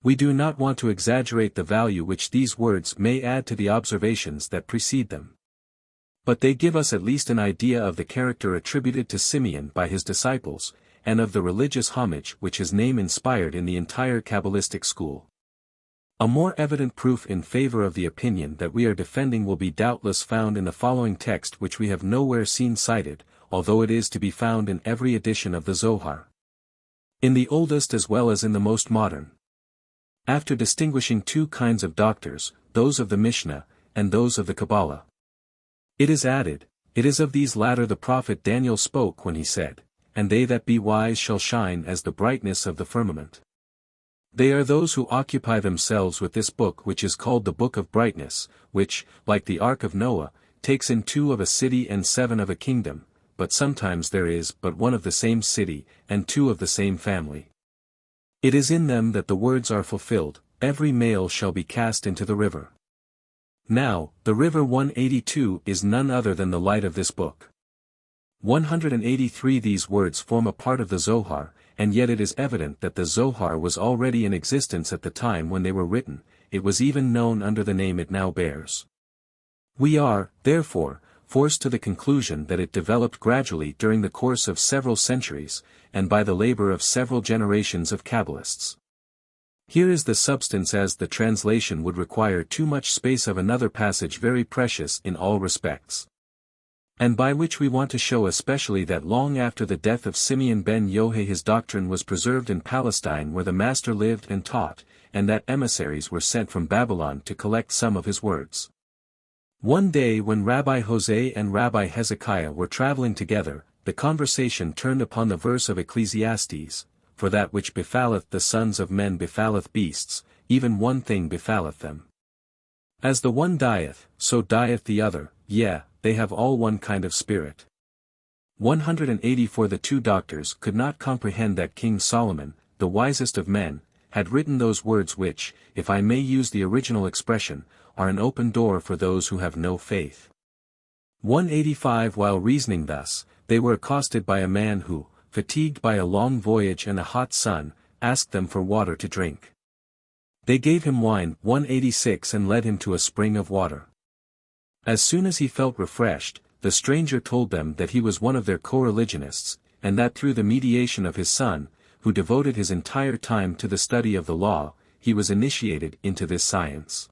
We do not want to exaggerate the value which these words may add to the observations that precede them. But they give us at least an idea of the character attributed to Simeon by his disciples, and of the religious homage which his name inspired in the entire Kabbalistic school. A more evident proof in favor of the opinion that we are defending will be doubtless found in the following text which we have nowhere seen cited, although it is to be found in every edition of the Zohar. In the oldest as well as in the most modern. After distinguishing 2 kinds of doctors, those of the Mishnah, and those of the Kabbalah, it is added, "It is of these latter the prophet Daniel spoke when he said, 'And they that be wise shall shine as the brightness of the firmament.' They are those who occupy themselves with this book which is called the Book of Brightness, which, like the Ark of Noah, takes in 2 of a city and 7 of a kingdom, but sometimes there is but 1 of the same city, and 2 of the same family. It is in them that the words are fulfilled, 'Every male shall be cast into the river.' Now, the river 182 is none other than the light of this book. 183 These words form a part of the Zohar, and yet it is evident that the Zohar was already in existence at the time when they were written, it was even known under the name it now bears. We are, therefore, forced to the conclusion that it developed gradually during the course of several centuries, and by the labor of several generations of Kabbalists. Here is the substance, as the translation would require too much space of another passage very precious in all respects, and by which we want to show especially that long after the death of Simeon ben Yohai his doctrine was preserved in Palestine where the Master lived and taught, and that emissaries were sent from Babylon to collect some of his words. One day when Rabbi Jose and Rabbi Hezekiah were traveling together, the conversation turned upon the verse of Ecclesiastes, "For that which befalleth the sons of men befalleth beasts, even one thing befalleth them. As the one dieth, so dieth the other, yea, they have all one kind of spirit." 184 The 2 doctors could not comprehend that King Solomon, the wisest of men, had written those words which, if I may use the original expression, are an open door for those who have no faith. 185 While reasoning thus, they were accosted by a man who, fatigued by a long voyage and a hot sun, asked them for water to drink. They gave him wine 186 and led him to a spring of water. As soon as he felt refreshed, the stranger told them that he was one of their co-religionists, and that through the mediation of his son, who devoted his entire time to the study of the law, he was initiated into this science.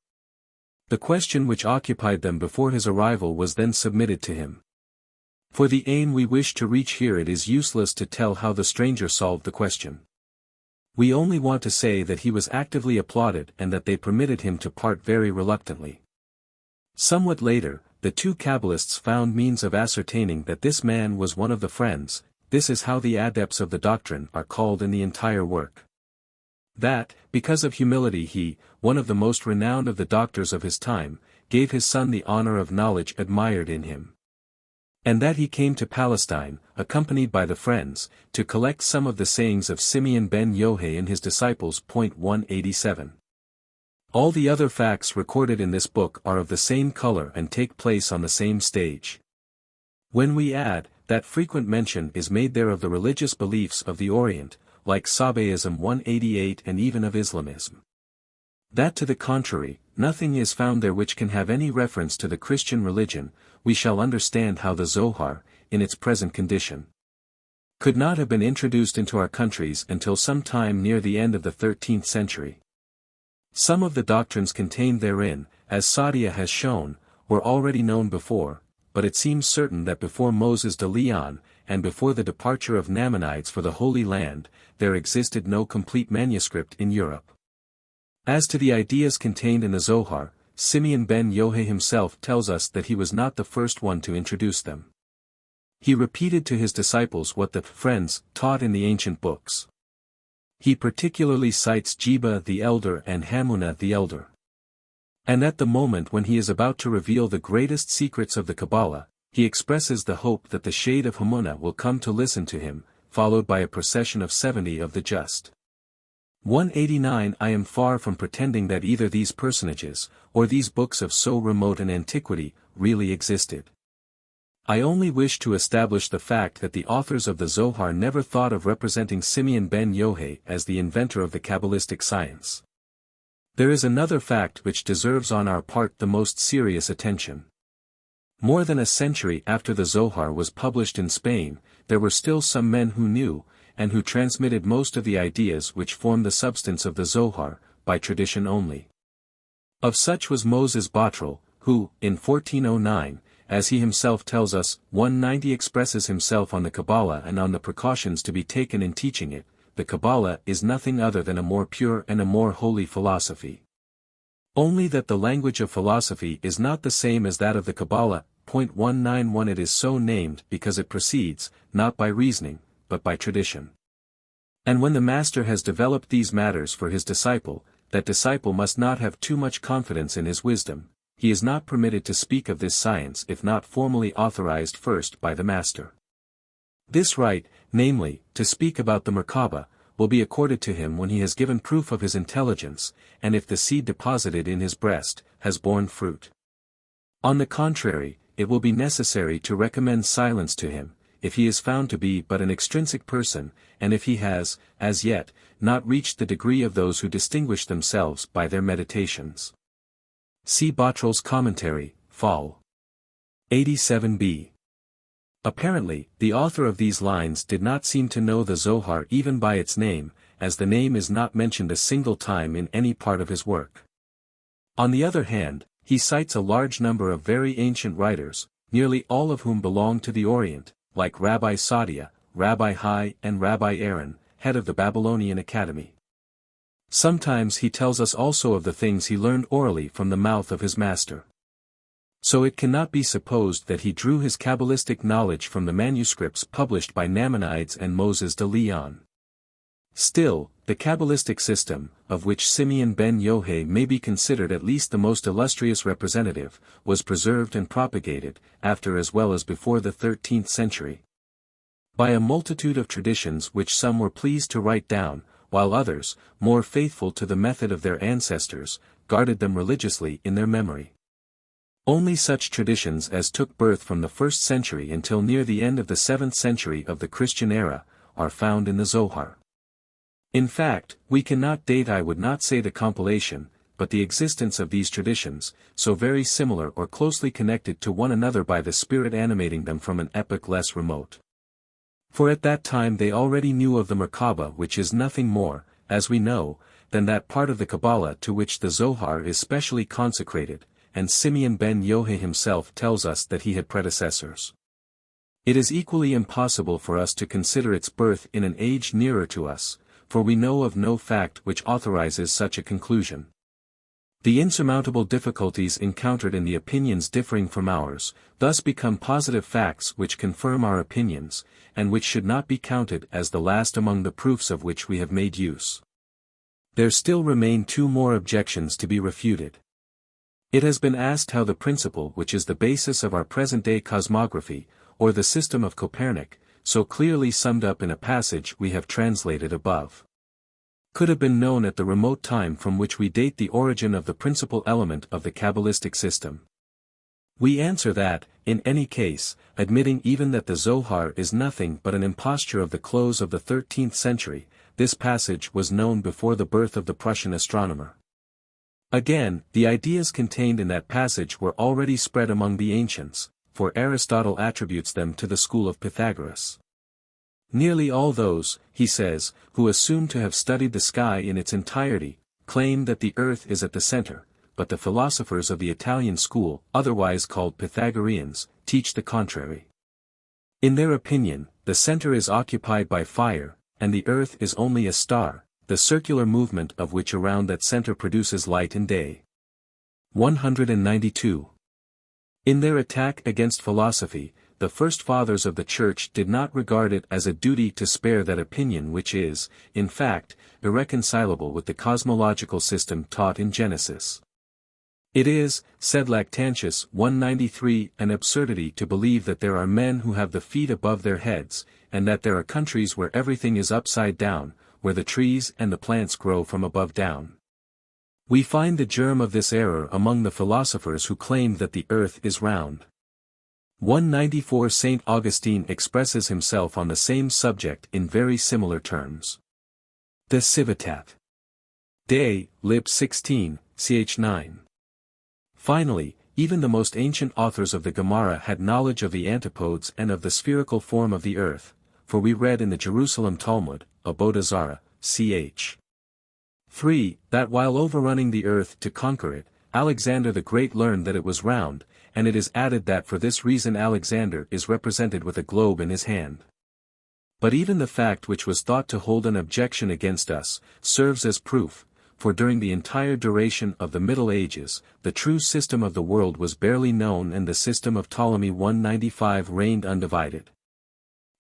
The question which occupied them before his arrival was then submitted to him. For the aim we wish to reach here, it is useless to tell how the stranger solved the question. We only want to say that he was actively applauded and that they permitted him to part very reluctantly. Somewhat later, the two Kabbalists found means of ascertaining that this man was one of the friends. This is how the adepts of the doctrine are called in the entire work. That, because of humility he, one of the most renowned of the doctors of his time, gave his son the honor of knowledge admired in him. And that he came to Palestine, accompanied by the friends, to collect some of the sayings of Simeon ben Yohai and his disciples. 187. All the other facts recorded in this book are of the same color and take place on the same stage. When we add, that frequent mention is made there of the religious beliefs of the Orient, like Sabaism 188 and even of Islamism. That to the contrary, nothing is found there which can have any reference to the Christian religion, we shall understand how the Zohar, in its present condition, could not have been introduced into our countries until some time near the end of the 13th century. Some of the doctrines contained therein, as Saadia has shown, were already known before, but it seems certain that before Moses de Leon, and before the departure of Namanides for the Holy Land, there existed no complete manuscript in Europe. As to the ideas contained in the Zohar, Simeon ben Yohai himself tells us that he was not the first one to introduce them. He repeated to his disciples what the friends taught in the ancient books. He particularly cites Jiba the elder and Hamunah the elder. And at the moment when he is about to reveal the greatest secrets of the Kabbalah, he expresses the hope that the shade of Hamunah will come to listen to him, followed by a procession of 70 of the just. 189 I am far from pretending that either these personages, or these books of so remote an antiquity, really existed. I only wish to establish the fact that the authors of the Zohar never thought of representing Simeon ben Yohai as the inventor of the Kabbalistic science. There is another fact which deserves on our part the most serious attention. More than a century after the Zohar was published in Spain, there were still some men who knew, and who transmitted most of the ideas which form the substance of the Zohar, by tradition only. Of such was Moses Botrel, who, in 1409, as he himself tells us, 190 expresses himself on the Kabbalah and on the precautions to be taken in teaching it. The Kabbalah is nothing other than a more pure and a more holy philosophy. Only that the language of philosophy is not the same as that of the Kabbalah. 191 It is so named because it proceeds, not by reasoning, but by tradition. And when the master has developed these matters for his disciple, that disciple must not have too much confidence in his wisdom. He is not permitted to speak of this science if not formally authorized first by the master. This right, namely, to speak about the Merkabah, will be accorded to him when he has given proof of his intelligence, and if the seed deposited in his breast, has borne fruit. On the contrary, it will be necessary to recommend silence to him, if he is found to be but an extrinsic person, and if he has, as yet, not reached the degree of those who distinguish themselves by their meditations. See Botrel's commentary, Phol. 87b. Apparently, the author of these lines did not seem to know the Zohar even by its name, as the name is not mentioned a single time in any part of his work. On the other hand, he cites a large number of very ancient writers, nearly all of whom belong to the Orient, like Rabbi Saadia, Rabbi Hai and Rabbi Aaron, head of the Babylonian Academy. Sometimes he tells us also of the things he learned orally from the mouth of his master. So it cannot be supposed that he drew his Kabbalistic knowledge from the manuscripts published by Namanides and Moses de Leon. Still, the Kabbalistic system, of which Simeon ben Yohai may be considered at least the most illustrious representative, was preserved and propagated, after as well as before the 13th century, by a multitude of traditions which some were pleased to write down, while others, more faithful to the method of their ancestors, guarded them religiously in their memory. Only such traditions as took birth from the 1st century until near the end of the 7th century of the Christian era, are found in the Zohar. In fact, we cannot date, I would not say the compilation, but the existence of these traditions, so very similar or closely connected to one another by the spirit animating them from an epoch less remote. For at that time they already knew of the Merkabah, which is nothing more, as we know, than that part of the Kabbalah to which the Zohar is specially consecrated, and Simeon ben Yohai himself tells us that he had predecessors. It is equally impossible for us to consider its birth in an age nearer to us, for we know of no fact which authorizes such a conclusion. The insurmountable difficulties encountered in the opinions differing from ours, thus become positive facts which confirm our opinions, and which should not be counted as the last among the proofs of which we have made use. There still remain 2 more objections to be refuted. It has been asked how the principle which is the basis of our present-day cosmography, or the system of Copernic, so clearly summed up in a passage we have translated above, could have been known at the remote time from which we date the origin of the principal element of the Kabbalistic system. We answer that, in any case, admitting even that the Zohar is nothing but an imposture of the close of the 13th century, this passage was known before the birth of the Prussian astronomer. Again, the ideas contained in that passage were already spread among the ancients, for Aristotle attributes them to the school of Pythagoras. Nearly all those, he says, who assume to have studied the sky in its entirety, claim that the earth is at the center, but the philosophers of the Italian school, otherwise called Pythagoreans, teach the contrary. In their opinion, the center is occupied by fire, and the earth is only a star, the circular movement of which around that center produces light and day. 192. In their attack against philosophy, the first fathers of the Church did not regard it as a duty to spare that opinion which is, in fact, irreconcilable with the cosmological system taught in Genesis. It is, said Lactantius 193, an absurdity to believe that there are men who have the feet above their heads, and that there are countries where everything is upside down, where the trees and the plants grow from above down. We find the germ of this error among the philosophers who claim that the earth is round. 194 St. Augustine expresses himself on the same subject in very similar terms. De Civitate Dei, lib 16, ch. 9. Finally, even the most ancient authors of the Gemara had knowledge of the antipodes and of the spherical form of the earth, for we read in the Jerusalem Talmud, Avodah Zarah, ch. 3, that while overrunning the earth to conquer it, Alexander the Great learned that it was round, and it is added that for this reason Alexander is represented with a globe in his hand. But even the fact which was thought to hold an objection against us, serves as proof, for during the entire duration of the Middle Ages, the true system of the world was barely known and the system of Ptolemy 195 reigned undivided.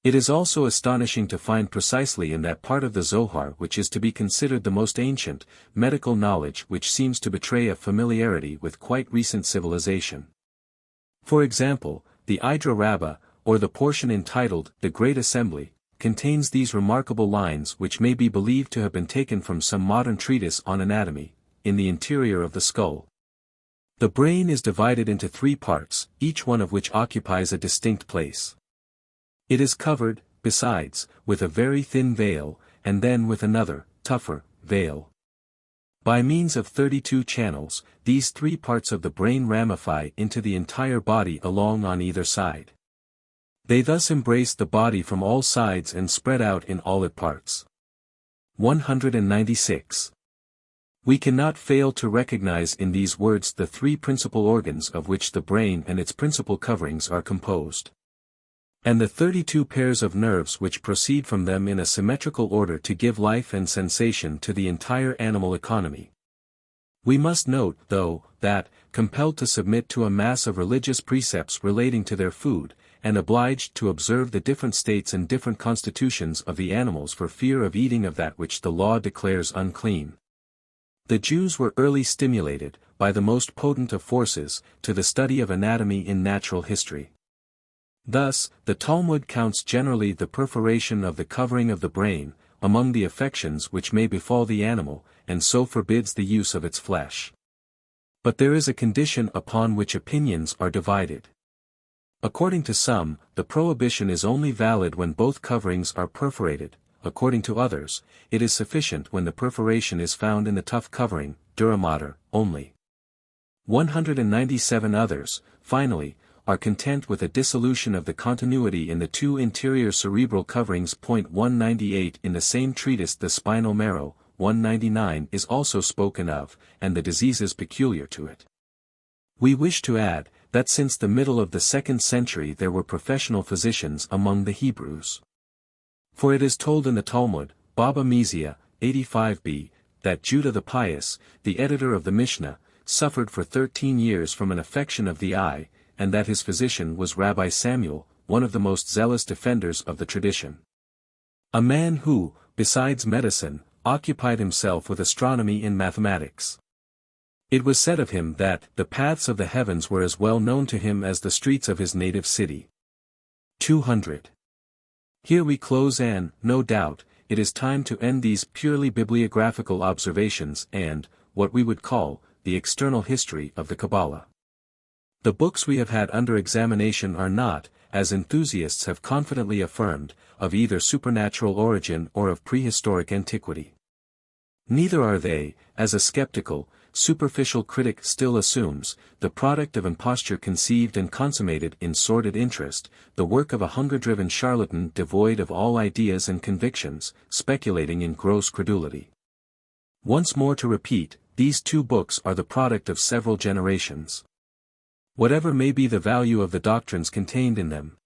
It is also astonishing to find precisely in that part of the Zohar which is to be considered the most ancient, medical knowledge which seems to betray a familiarity with quite recent civilization. For example, the Idra Rabbah, or the portion entitled The Great Assembly, contains these remarkable lines which may be believed to have been taken from some modern treatise on anatomy, in the interior of the skull. The brain is divided into 3 parts, each one of which occupies a distinct place. It is covered, besides, with a very thin veil, and then with another, tougher, veil. By means of 32 channels, these 3 parts of the brain ramify into the entire body along on either side. They thus embrace the body from all sides and spread out in all its parts. 196. We cannot fail to recognize in these words the 3 principal organs of which the brain and its principal coverings are composed, and the 32 pairs of nerves which proceed from them in a symmetrical order to give life and sensation to the entire animal economy. We must note, though, that, compelled to submit to a mass of religious precepts relating to their food, and obliged to observe the different states and different constitutions of the animals for fear of eating of that which the law declares unclean, the Jews were early stimulated, by the most potent of forces, to the study of anatomy in natural history. Thus, the Talmud counts generally the perforation of the covering of the brain, among the affections which may befall the animal, and so forbids the use of its flesh. But there is a condition upon which opinions are divided. According to some, the prohibition is only valid when both coverings are perforated. According to others, it is sufficient when the perforation is found in the tough covering, dura mater, only. 197 others, finally, are content with a dissolution of the continuity in the two interior cerebral coverings. 198 In the same treatise the spinal marrow, 199 is also spoken of, and the diseases peculiar to it. We wish to add, that since the middle of the 2nd century there were professional physicians among the Hebrews. For it is told in the Talmud, Baba Meziah, 85b, that Judah the Pious, the editor of the Mishnah, suffered for 13 years from an affection of the eye, and that his physician was Rabbi Samuel, one of the most zealous defenders of the tradition. A man who, besides medicine, occupied himself with astronomy and mathematics. It was said of him that the paths of the heavens were as well known to him as the streets of his native city. 200. Here we close and, no doubt, it is time to end these purely bibliographical observations and, what we would call, the external history of the Kabbalah. The books we have had under examination are not, as enthusiasts have confidently affirmed, of either supernatural origin or of prehistoric antiquity. Neither are they, as a skeptical, superficial critic still assumes, the product of imposture conceived and consummated in sordid interest, the work of a hunger-driven charlatan devoid of all ideas and convictions, speculating in gross credulity. Once more to repeat, these two books are the product of several generations. Whatever may be the value of the doctrines contained in them,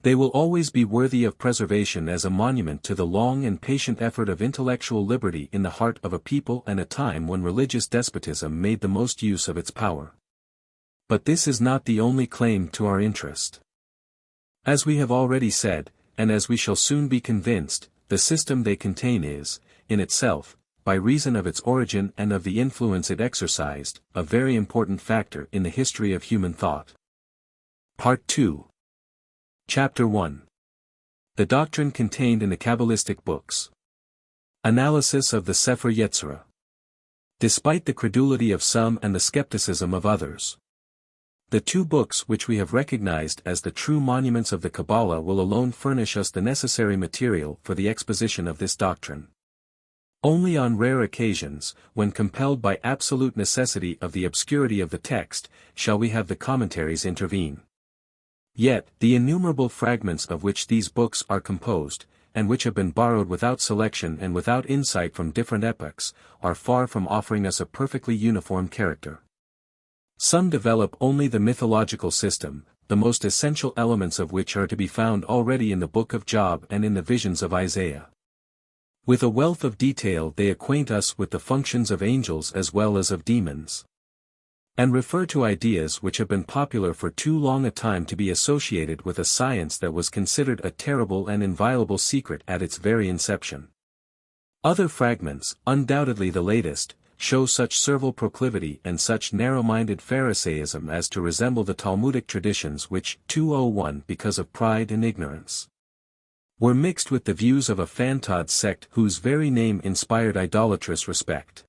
they will always be worthy of preservation as a monument to the long and patient effort of intellectual liberty in the heart of a people and a time when religious despotism made the most use of its power. But this is not the only claim to our interest. As we have already said, and as we shall soon be convinced, the system they contain is, in itself, by reason of its origin and of the influence it exercised, a very important factor in the history of human thought. Part 2. Chapter 1. The doctrine contained in the Kabbalistic books. Analysis of the Sepher Yetzirah. Despite the credulity of some and the skepticism of others, the two books which we have recognized as the true monuments of the Kabbalah will alone furnish us the necessary material for the exposition of this doctrine. Only on rare occasions, when compelled by absolute necessity of the obscurity of the text, shall we have the commentaries intervene. Yet, the innumerable fragments of which these books are composed, and which have been borrowed without selection and without insight from different epochs, are far from offering us a perfectly uniform character. Some develop only the mythological system, the most essential elements of which are to be found already in the book of Job and in the visions of Isaiah. With a wealth of detail they acquaint us with the functions of angels as well as of demons, and refer to ideas which have been popular for too long a time to be associated with a science that was considered a terrible and inviolable secret at its very inception. Other fragments, undoubtedly the latest, show such servile proclivity and such narrow-minded Pharisaism as to resemble the Talmudic traditions which, 201 because of pride and ignorance, were mixed with the views of a Fantod sect whose very name inspired idolatrous respect.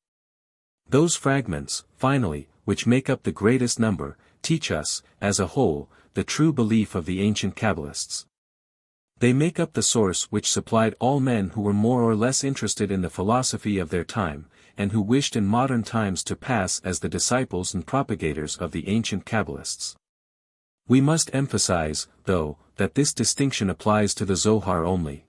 Those fragments, finally, which make up the greatest number, teach us, as a whole, the true belief of the ancient Kabbalists. They make up the source which supplied all men who were more or less interested in the philosophy of their time, and who wished in modern times to pass as the disciples and propagators of the ancient Kabbalists. We must emphasize, though, that this distinction applies to the Zohar only.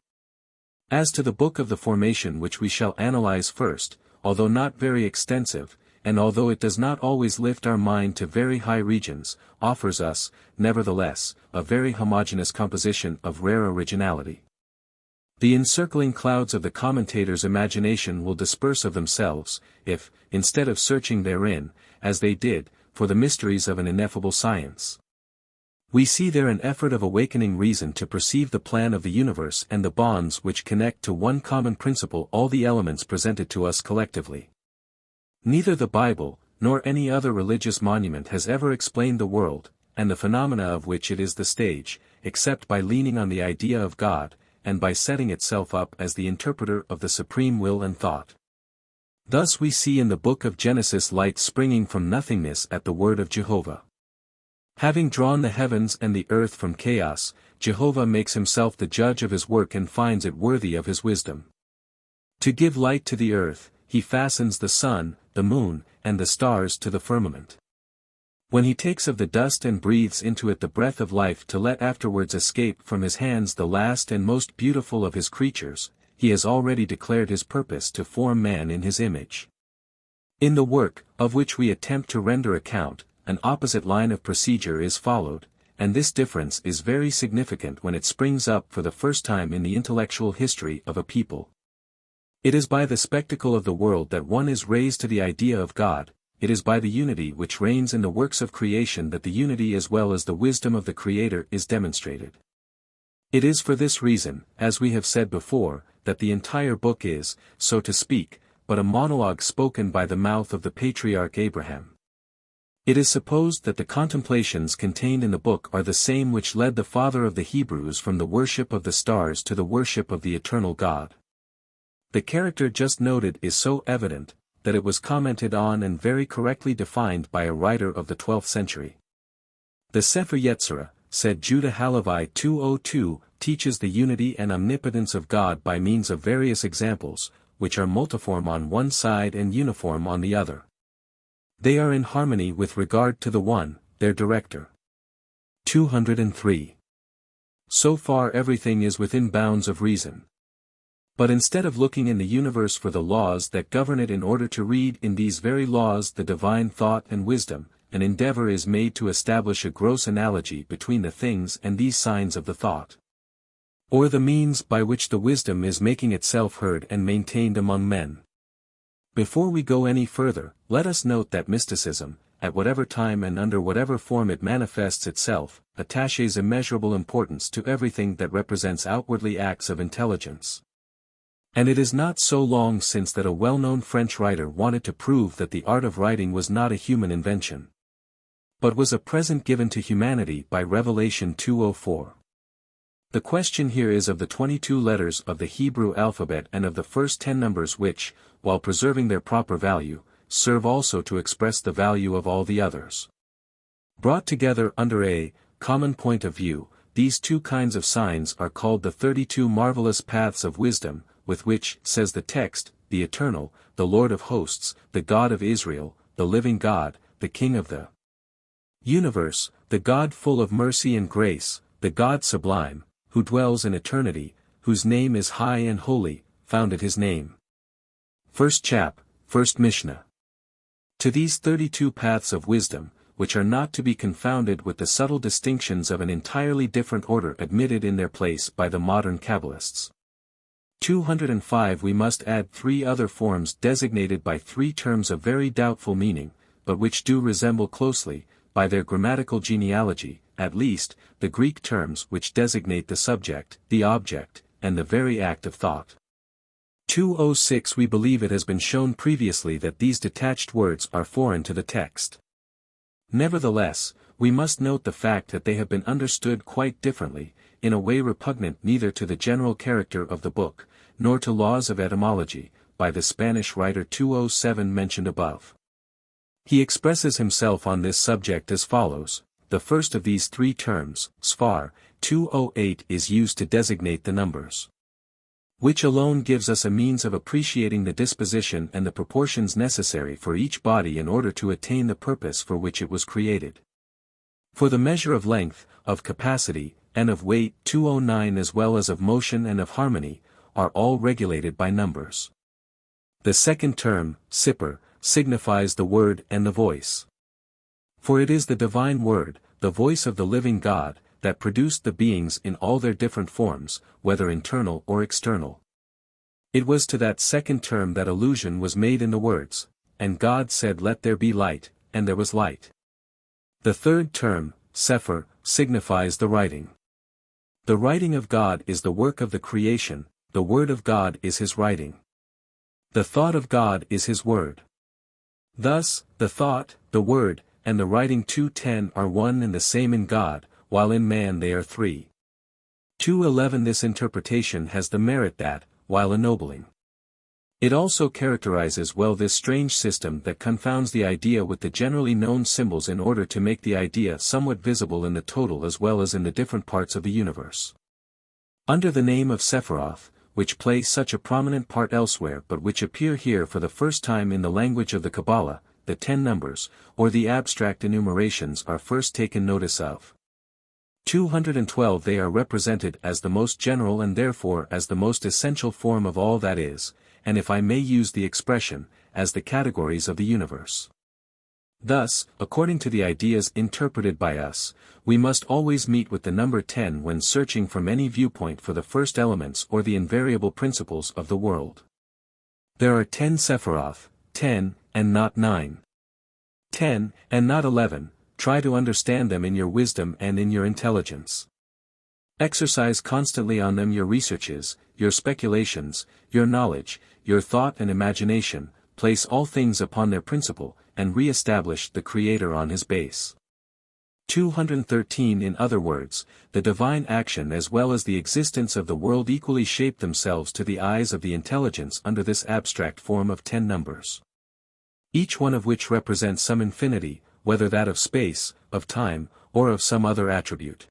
As to the Book of the Formation which we shall analyze first, although not very extensive, and although it does not always lift our mind to very high regions, offers us, nevertheless, a very homogeneous composition of rare originality. The encircling clouds of the commentator's imagination will disperse of themselves, if, instead of searching therein, as they did, for the mysteries of an ineffable science, we see there an effort of awakening reason to perceive the plan of the universe and the bonds which connect to one common principle all the elements presented to us collectively. Neither the Bible, nor any other religious monument has ever explained the world, and the phenomena of which it is the stage, except by leaning on the idea of God, and by setting itself up as the interpreter of the supreme will and thought. Thus we see in the book of Genesis light springing from nothingness at the word of Jehovah. Having drawn the heavens and the earth from chaos, Jehovah makes himself the judge of his work and finds it worthy of his wisdom. To give light to the earth, he fastens the sun, the moon, and the stars to the firmament. When he takes of the dust and breathes into it the breath of life to let afterwards escape from his hands the last and most beautiful of his creatures, he has already declared his purpose to form man in his image. In the work, of which we attempt to render account, an opposite line of procedure is followed, and this difference is very significant when it springs up for the first time in the intellectual history of a people. It is by the spectacle of the world that one is raised to the idea of God. It is by the unity which reigns in the works of creation that the unity as well as the wisdom of the Creator is demonstrated. It is for this reason, as we have said before, that the entire book is, so to speak, but a monologue spoken by the mouth of the patriarch Abraham. It is supposed that the contemplations contained in the book are the same which led the father of the Hebrews from the worship of the stars to the worship of the eternal God. The character just noted is so evident, that it was commented on and very correctly defined by a writer of the 12th century. The Sepher Yetzirah, said Judah Halevi 202, teaches the unity and omnipotence of God by means of various examples, which are multiform on one side and uniform on the other. They are in harmony with regard to the one, their director. 203. So far everything is within bounds of reason. But instead of looking in the universe for the laws that govern it in order to read in these very laws the divine thought and wisdom, an endeavor is made to establish a gross analogy between the things and these signs of the thought. Or the means by which the wisdom is making itself heard and maintained among men. Before we go any further, let us note that mysticism, at whatever time and under whatever form it manifests itself, attaches immeasurable importance to everything that represents outwardly acts of intelligence. And it is not so long since that a well-known French writer wanted to prove that the art of writing was not a human invention, but was a present given to humanity by Revelation 2:04. The question here is of the 22 letters of the Hebrew alphabet and of the first 10 numbers which, while preserving their proper value, serve also to express the value of all the others. Brought together under a common point of view, these two kinds of signs are called the 32 marvelous paths of wisdom, with which, says the text, the Eternal, the Lord of hosts, the God of Israel, the living God, the King of the universe, the God full of mercy and grace, the God sublime, who dwells in eternity, whose name is high and holy, founded his name. First chap, first Mishnah. To these 32 paths of wisdom, which are not to be confounded with the subtle distinctions of an entirely different order admitted in their place by the modern Kabbalists. 205 we must add 3 other forms designated by 3 terms of very doubtful meaning, but which do resemble closely, by their grammatical genealogy, at least, the Greek terms which designate the subject, the object, and the very act of thought. 206 we believe it has been shown previously that these detached words are foreign to the text. Nevertheless, we must note the fact that they have been understood quite differently, in a way repugnant neither to the general character of the book, nor to laws of etymology, by the Spanish writer 207 mentioned above. He expresses himself on this subject as follows: the first of these 3 terms, sfar, 208 is used to designate the numbers, which alone gives us a means of appreciating the disposition and the proportions necessary for each body in order to attain the purpose for which it was created. For the measure of length, of capacity, and of weight 209 as well as of motion and of harmony, are all regulated by numbers. The second term, Sepher, signifies the word and the voice. For it is the divine word, the voice of the living God, that produced the beings in all their different forms, whether internal or external. It was to that second term that allusion was made in the words, "And God said let there be light, and there was light." The third term, Sefer, signifies the writing. The writing of God is the work of the creation, the word of God is his writing. The thought of God is his word. Thus, the thought, the word, and the writing 210 are one and the same in God, while in man they are 3. 211 This interpretation has the merit that, while ennobling It also characterizes well this strange system that confounds the idea with the generally known symbols in order to make the idea somewhat visible in the total as well as in the different parts of the universe. Under the name of Sephiroth, which play such a prominent part elsewhere but which appear here for the first time in the language of the Kabbalah, the 10 numbers, or the abstract enumerations are first taken notice of. 212 They are represented as the most general and therefore as the most essential form of all that is, and if I may use the expression, as the categories of the universe. Thus, according to the ideas interpreted by us, we must always meet with the number 10 when searching from any viewpoint for the first elements or the invariable principles of the world. There are 10 Sephiroth, 10, and not 9. 10, and not 11, try to understand them in your wisdom and in your intelligence. Exercise constantly on them your researches, your speculations, your knowledge, your thought and imagination, place all things upon their principle, and re-establish the Creator on his base. 213 In other words, the divine action as well as the existence of the world equally shape themselves to the eyes of the intelligence under this abstract form of 10 numbers. Each one of which represents some infinity, whether that of space, of time, or of some other attribute.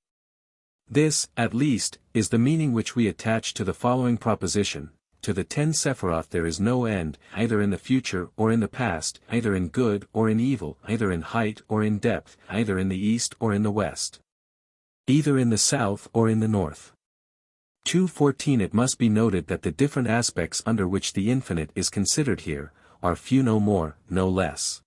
This, at least, is the meaning which we attach to the following proposition: to the 10 Sephiroth there is no end, either in the future or in the past, either in good or in evil, either in height or in depth, either in the east or in the west, either in the south or in the north. 214 It must be noted that the different aspects under which the infinite is considered here, are few no more, no less.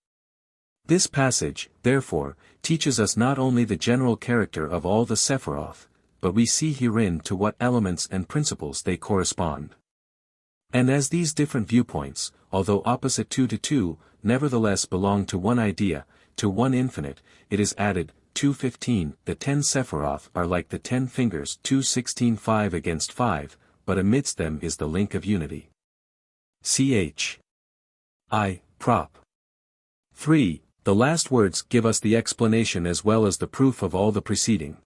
This passage, therefore, teaches us not only the general character of all the Sephiroth, but we see herein to what elements and principles they correspond. And as these different viewpoints, although opposite 2 to 2, nevertheless belong to one idea, to one infinite, it is added, 215, the 10 Sephiroth are like the 10 fingers, 216 5 against 5, but amidst them is the link of unity. Ch. I. Prop. 3. The last words give us the explanation as well as the proof of all the preceding.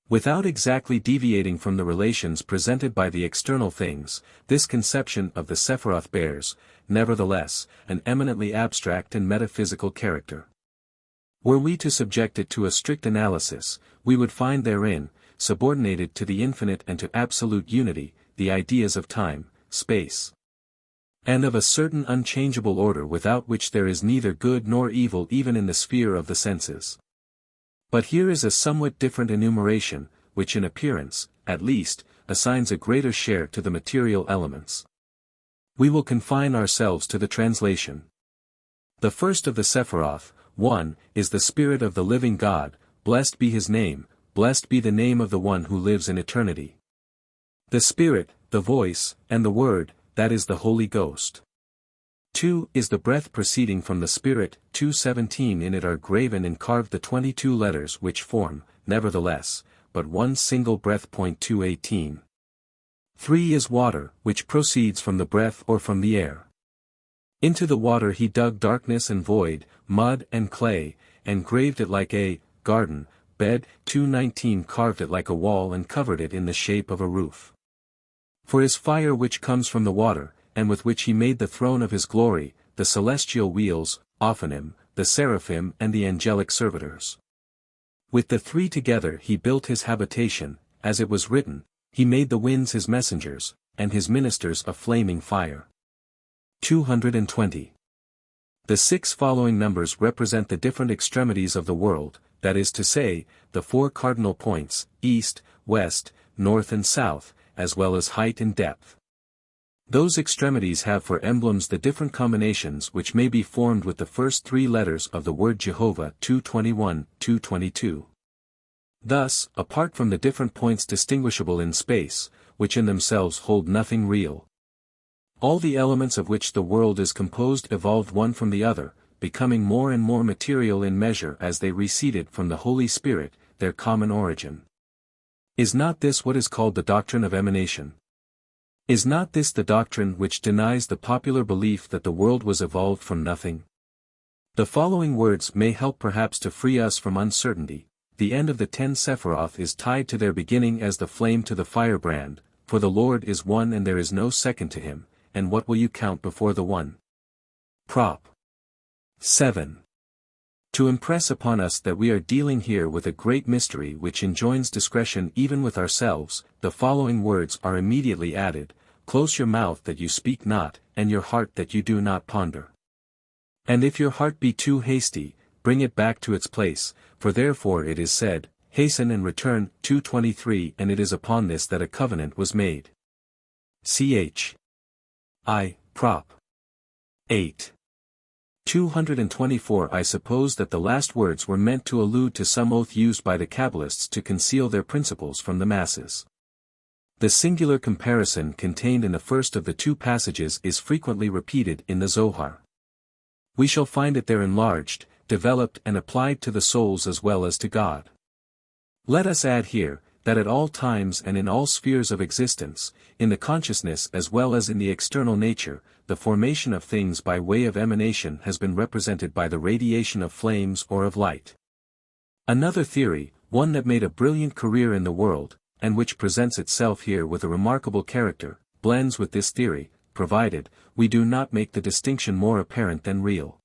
Without exactly deviating from the relations presented by the external things, this conception of the Sephiroth bears, nevertheless, an eminently abstract and metaphysical character. Were we to subject it to a strict analysis, we would find therein, subordinated to the infinite and to absolute unity, the ideas of time, space, and of a certain unchangeable order without which there is neither good nor evil even in the sphere of the senses. But here is a somewhat different enumeration, which in appearance, at least, assigns a greater share to the material elements. We will confine ourselves to the translation. The first of the Sephiroth, 1, is the Spirit of the living God, blessed be his name, blessed be the name of the one who lives in eternity. The Spirit, the voice, and the Word, that is the Holy Ghost. 2 is the breath proceeding from the Spirit, 217 in it are graven and carved the 22 letters which form, nevertheless, but one single breath. 218. 3 is water, which proceeds from the breath or from the air. Into the water he dug darkness and void, mud and clay, and graved it like a garden bed. 219 carved it like a wall and covered it in the shape of a roof. For his fire which comes from the water, and with which he made the throne of his glory, the celestial wheels, Ophanim, the seraphim and the angelic servitors. With the 3 together he built his habitation, as it was written, he made the winds his messengers, and his ministers a flaming fire. 220. The 6 following numbers represent the different extremities of the world, that is to say, the 4 cardinal points, east, west, north and south, as well as height and depth. Those extremities have for emblems the different combinations which may be formed with the first 3 letters of the word Jehovah. 221, 222. Thus, apart from the different points distinguishable in space, which in themselves hold nothing real, all the elements of which the world is composed evolved one from the other, becoming more and more material in measure as they receded from the Holy Spirit, their common origin. Is not this what is called the doctrine of emanation? Is not this the doctrine which denies the popular belief that the world was evolved from nothing? The following words may help perhaps to free us from uncertainty. The end of the 10 Sephiroth is tied to their beginning as the flame to the firebrand, for the Lord is one and there is no second to him, and what will you count before the one? Prop. 7. To impress upon us that we are dealing here with a great mystery which enjoins discretion even with ourselves, the following words are immediately added: close your mouth that you speak not, and your heart that you do not ponder. And if your heart be too hasty, bring it back to its place, for therefore it is said, hasten and return, 2:23, and it is upon this that a covenant was made. Ch. I. Prop. 8. 224. I suppose that the last words were meant to allude to some oath used by the Kabbalists to conceal their principles from the masses. The singular comparison contained in the first of the two passages is frequently repeated in the Zohar. We shall find it there enlarged, developed and applied to the souls as well as to God. Let us add here, that at all times and in all spheres of existence, in the consciousness as well as in the external nature, the formation of things by way of emanation has been represented by the radiation of flames or of light. Another theory, one that made a brilliant career in the world, and which presents itself here with a remarkable character, blends with this theory, provided we do not make the distinction more apparent than real.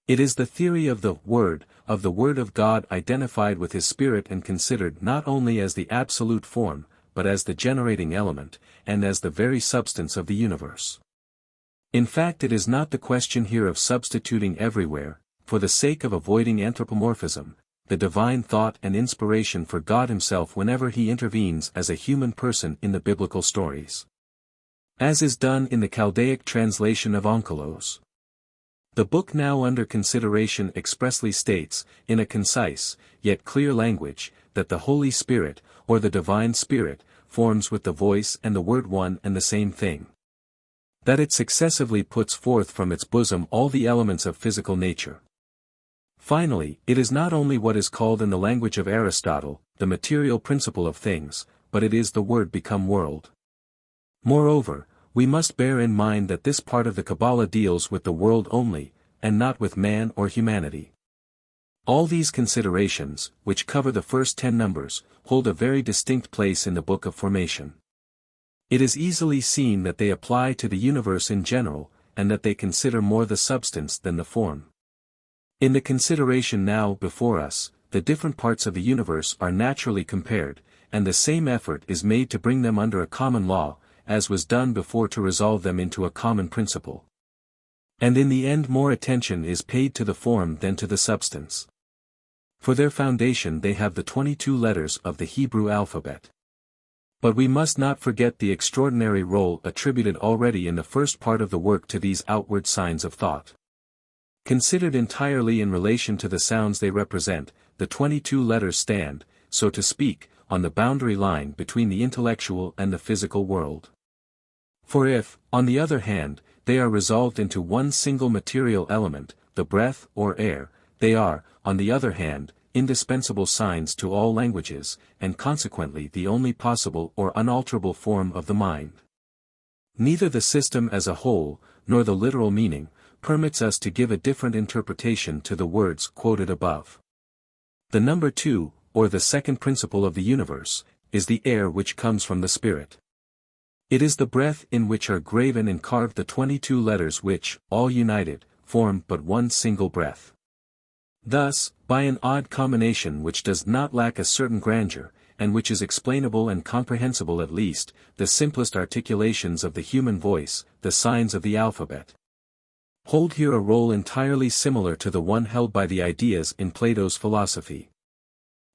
It is the theory of the Word of God identified with His Spirit and considered not only as the absolute form, but as the generating element, and as the very substance of the universe. In fact, it is not the question here of substituting everywhere, for the sake of avoiding anthropomorphism, the divine thought and inspiration for God Himself whenever He intervenes as a human person in the biblical stories. As is done in the Chaldaic translation of Onkelos. The book now under consideration expressly states, in a concise, yet clear language, that the Holy Spirit, or the Divine Spirit, forms with the voice and the word one and the same thing. That it successively puts forth from its bosom all the elements of physical nature. Finally, it is not only what is called in the language of Aristotle, the material principle of things, but it is the Word become world. Moreover, we must bear in mind that this part of the Kabbalah deals with the world only, and not with man or humanity. All these considerations, which cover the first 10 numbers, hold a very distinct place in the Book of Formation. It is easily seen that they apply to the universe in general, and that they consider more the substance than the form. In the consideration now before us, the different parts of the universe are naturally compared, and the same effort is made to bring them under a common law, as was done before to resolve them into a common principle. And in the end more attention is paid to the form than to the substance. For their foundation they have the 22 letters of the Hebrew alphabet. But we must not forget the extraordinary role attributed already in the first part of the work to these outward signs of thought. Considered entirely in relation to the sounds they represent, the 22 letters stand, so to speak, on the boundary line between the intellectual and the physical world. For if, on the other hand, they are resolved into one single material element, the breath or air, they are, on the other hand, indispensable signs to all languages, and consequently the only possible or unalterable form of the mind. Neither the system as a whole, nor the literal meaning, permits us to give a different interpretation to the words quoted above. The number 2, or the second principle of the universe, is the air which comes from the Spirit. It is the breath in which are graven and carved the 22 letters which, all united, form but one single breath. Thus, by an odd combination which does not lack a certain grandeur, and which is explainable and comprehensible at least, the simplest articulations of the human voice, the signs of the alphabet, hold here a role entirely similar to the one held by the ideas in Plato's philosophy.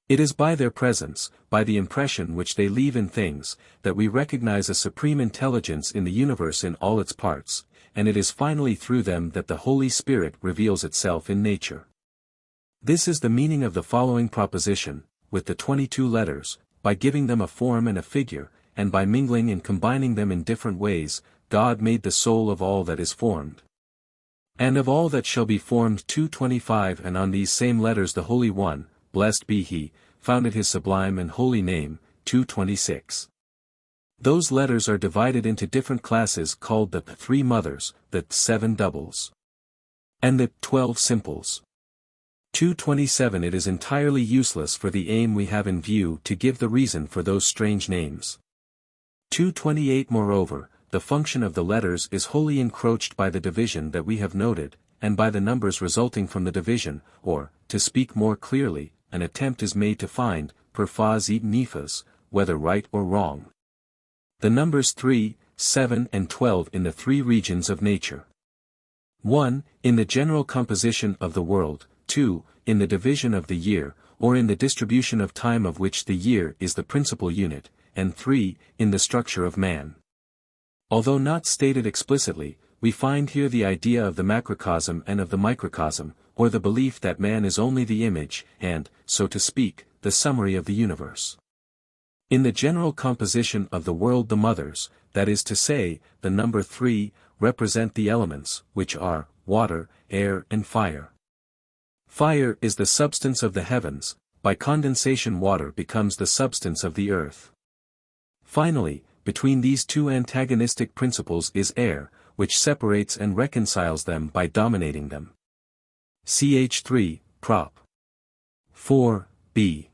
It is by their presence, by the impression which they leave in things, that we recognize a supreme intelligence in the universe in all its parts, and it is finally through them that the Holy Spirit reveals itself in nature. This is the meaning of the following proposition: with the 22 letters, by giving them a form and a figure, and by mingling and combining them in different ways, God made the soul of all that is formed. And of all that shall be formed 225, and on these same letters the Holy One, blessed be He, founded His sublime and holy name, 226. Those letters are divided into different classes called the 3 mothers, the 7 doubles, and the 12 simples. 227. It is entirely useless for the aim we have in view to give the reason for those strange names. 228. Moreover, the function of the letters is wholly encroached by the division that we have noted, and by the numbers resulting from the division, or, to speak more clearly, an attempt is made to find, per phase et nephas, whether right or wrong. The numbers 3, 7 and 12 in the three regions of nature. 1. In the general composition of the world, 2. In the division of the year, or in the distribution of time of which the year is the principal unit, and 3. In the structure of man. Although not stated explicitly, we find here the idea of the macrocosm and of the microcosm, or the belief that man is only the image, and, so to speak, the summary of the universe. In the general composition of the world the mothers, that is to say, the number 3, represent the elements, which are, water, air and fire. Fire is the substance of the heavens, by condensation water becomes the substance of the earth. Finally, between these two antagonistic principles is air, which separates and reconciles them by dominating them. Ch 3, Prop. 4, b.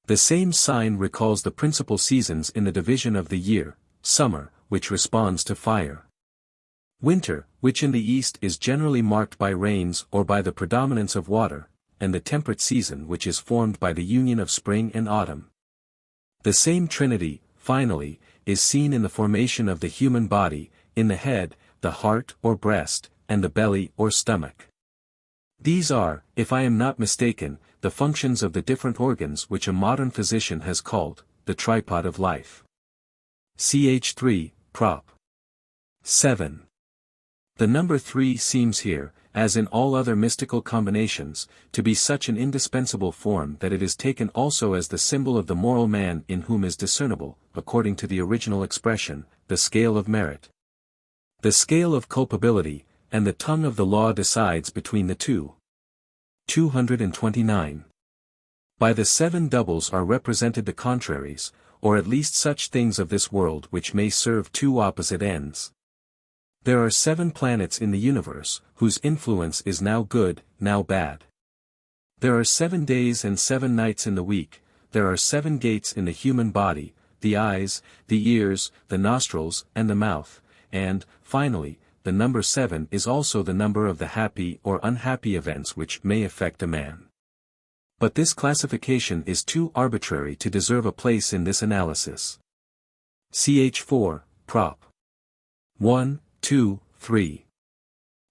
The same sign recalls the principal seasons in the division of the year, summer, which responds to fire. Winter, which in the east is generally marked by rains or by the predominance of water, and the temperate season which is formed by the union of spring and autumn. The same trinity, finally, is seen in the formation of the human body, in the head, the heart or breast, and the belly or stomach. These are, if I am not mistaken, the functions of the different organs which a modern physician has called, the tripod of life. Ch 3, Prop. 7. The number 3 seems here, as in all other mystical combinations, to be such an indispensable form that it is taken also as the symbol of the moral man in whom is discernible, according to the original expression, the scale of merit. The scale of culpability, and the tongue of the law decides between the two. 229. By the 7 doubles are represented the contraries, or at least such things of this world which may serve two opposite ends. There are 7 planets in the universe, whose influence is now good, now bad. There are 7 days and 7 nights in the week, there are 7 gates in the human body, the eyes, the ears, the nostrils, and the mouth, and, finally, the number 7 is also the number of the happy or unhappy events which may affect a man. But this classification is too arbitrary to deserve a place in this analysis. Ch 4, Prop. 1, 2, 3.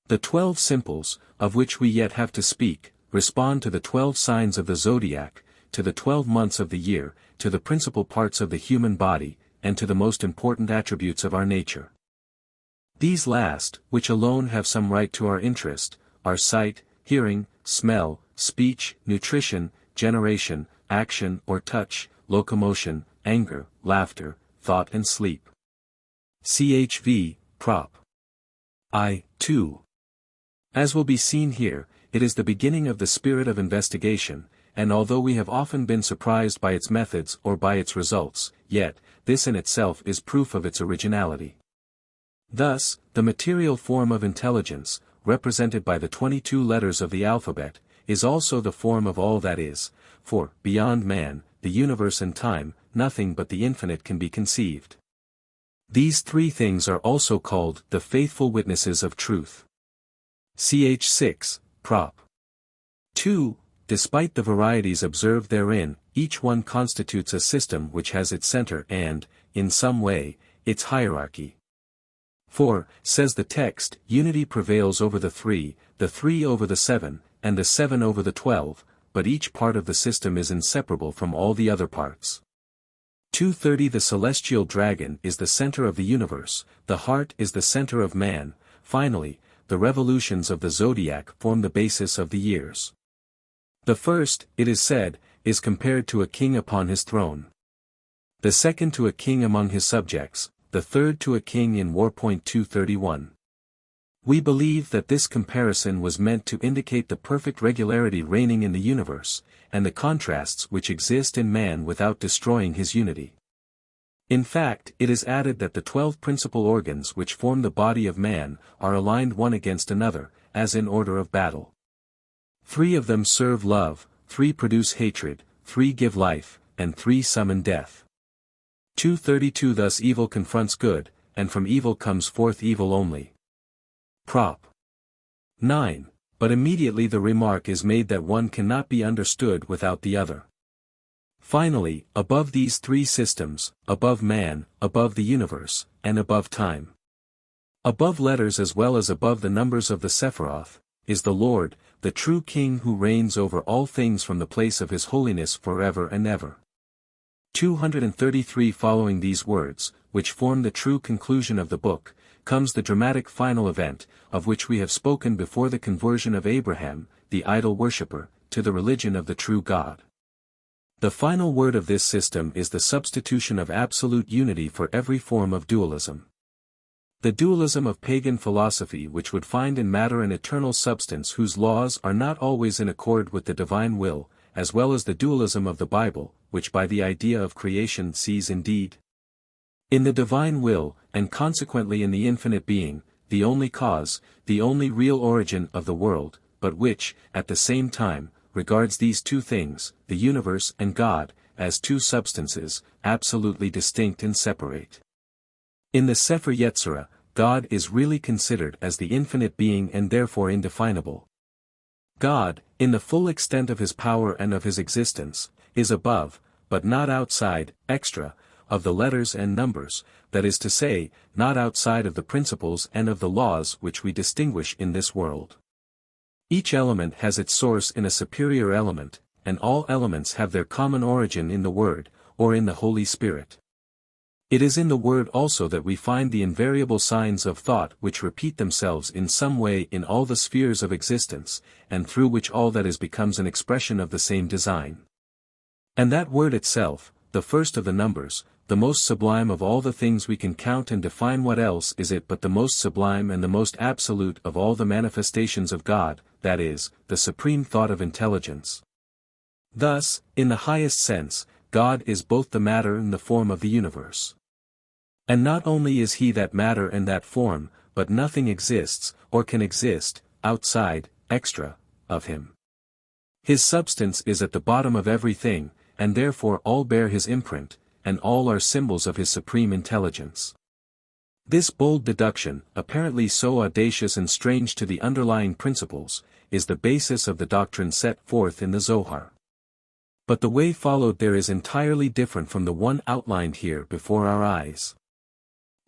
The 12 simples, of which we yet have to speak, respond to the 12 signs of the zodiac, to the 12 months of the year, to the principal parts of the human body, and to the most important attributes of our nature. These last, which alone have some right to our interest, are sight, hearing, smell, speech, nutrition, generation, action or touch, locomotion, anger, laughter, thought and sleep. Chv, Prop. I, 2. As will be seen here, it is the beginning of the spirit of investigation, and although we have often been surprised by its methods or by its results, yet, this in itself is proof of its originality. Thus, the material form of intelligence, represented by the 22 letters of the alphabet, is also the form of all that is, for, beyond man, the universe and time, nothing but the infinite can be conceived. These 3 things are also called the faithful witnesses of truth. Ch 6, Prop. 2. Despite the varieties observed therein, each one constitutes a system which has its center and, in some way, its hierarchy. For, says the text, unity prevails over the 3 over the 7, and the 7 over the 12, but each part of the system is inseparable from all the other parts. 230 The celestial dragon is the center of the universe, the heart is the center of man, finally, the revolutions of the zodiac form the basis of the years. The first, it is said, is compared to a king upon his throne. The second to a king among his subjects, the third to a king in war. 231. We believe that this comparison was meant to indicate the perfect regularity reigning in the universe, and the contrasts which exist in man without destroying his unity. In fact, it is added that the 12 principal organs which form the body of man are aligned one against another, as in order of battle. 3 of them serve love, 3 produce hatred, 3 give life, and 3 summon death. 232 Thus evil confronts good, and from evil comes forth evil only. Prop. 9. But immediately the remark is made that one cannot be understood without the other. Finally, above these three systems, above man, above the universe, and above time, above letters as well as above the numbers of the Sephiroth, is the Lord, the true King who reigns over all things from the place of his holiness forever and ever. 233. Following these words, which form the true conclusion of the book, comes the dramatic final event, of which we have spoken before, the conversion of Abraham, the idol worshipper, to the religion of the true God. The final word of this system is the substitution of absolute unity for every form of dualism. The dualism of pagan philosophy, which would find in matter an eternal substance whose laws are not always in accord with the divine will, as well as the dualism of the Bible, which by the idea of creation sees indeed in the divine will, and consequently in the infinite being, the only cause, the only real origin of the world, but which, at the same time, regards these two things, the universe and God, as two substances, absolutely distinct and separate. In the Sepher Yetzirah, God is really considered as the infinite being and therefore indefinable. God, in the full extent of his power and of his existence, is above, but not outside, extra, of the letters and numbers, that is to say, not outside of the principles and of the laws which we distinguish in this world. Each element has its source in a superior element, and all elements have their common origin in the Word, or in the Holy Spirit. It is in the Word also that we find the invariable signs of thought which repeat themselves in some way in all the spheres of existence, and through which all that is becomes an expression of the same design. And that Word itself, the first of the numbers, the most sublime of all the things we can count and define, what else is it but the most sublime and the most absolute of all the manifestations of God, that is, the supreme thought of intelligence. Thus, in the highest sense, God is both the matter and the form of the universe. And not only is he that matter and that form, but nothing exists, or can exist, outside, extra, of him. His substance is at the bottom of everything, and therefore all bear his imprint, and all are symbols of his supreme intelligence. This bold deduction, apparently so audacious and strange to the underlying principles, is the basis of the doctrine set forth in the Zohar. But the way followed there is entirely different from the one outlined here before our eyes.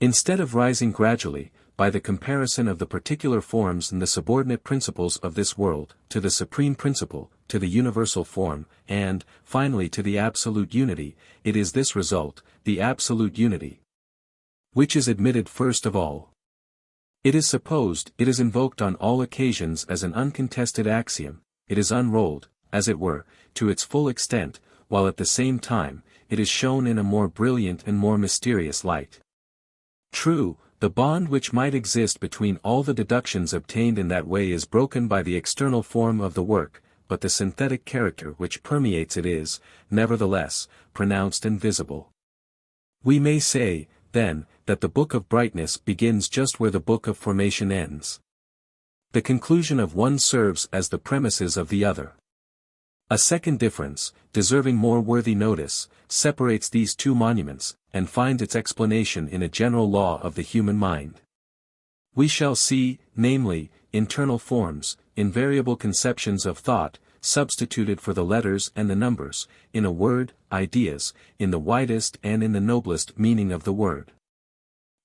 Instead of rising gradually, by the comparison of the particular forms and the subordinate principles of this world, to the supreme principle, to the universal form, and, finally to the absolute unity, it is this result, the absolute unity, which is admitted first of all. It is supposed, it is invoked on all occasions as an uncontested axiom, it is unrolled, as it were, to its full extent, while at the same time, it is shown in a more brilliant and more mysterious light. True, the bond which might exist between all the deductions obtained in that way is broken by the external form of the work, but the synthetic character which permeates it is, nevertheless, pronounced and visible. We may say, then, that the Book of Brightness begins just where the Book of Formation ends. The conclusion of one serves as the premises of the other. A second difference, deserving more worthy notice, separates these two monuments, and finds its explanation in a general law of the human mind. We shall see, namely, internal forms, invariable conceptions of thought, substituted for the letters and the numbers, in a word, ideas, in the widest and in the noblest meaning of the word.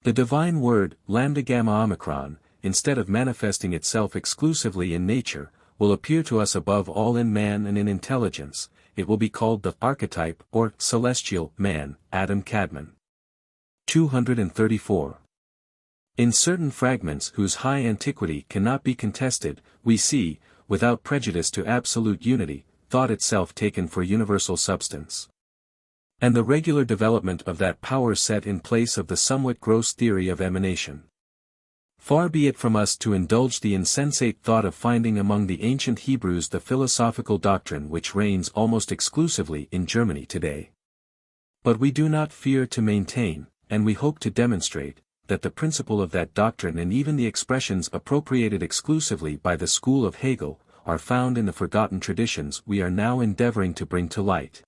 The divine word, lambda gamma omicron, instead of manifesting itself exclusively in nature, will appear to us above all in man and in intelligence. It will be called the archetype or celestial man, Adam Kadmon. 234. In certain fragments whose high antiquity cannot be contested, we see, without prejudice to absolute unity, thought itself taken for universal substance. And the regular development of that power set in place of the somewhat gross theory of emanation. Far be it from us to indulge the insensate thought of finding among the ancient Hebrews the philosophical doctrine which reigns almost exclusively in Germany today. But we do not fear to maintain, and we hope to demonstrate, that the principle of that doctrine and even the expressions appropriated exclusively by the school of Hegel, are found in the forgotten traditions we are now endeavoring to bring to light.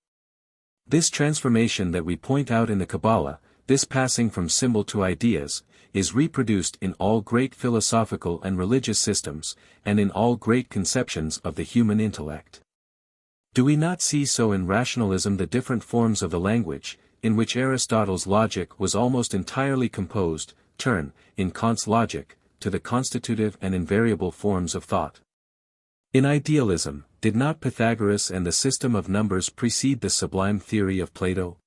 This transformation that we point out in the Kabbalah, this passing from symbol to ideas, is reproduced in all great philosophical and religious systems, and in all great conceptions of the human intellect. Do we not see so in rationalism the different forms of the language, in which Aristotle's logic was almost entirely composed, turn, in Kant's logic, to the constitutive and invariable forms of thought? In idealism, did not Pythagoras and the system of numbers precede the sublime theory of Plato?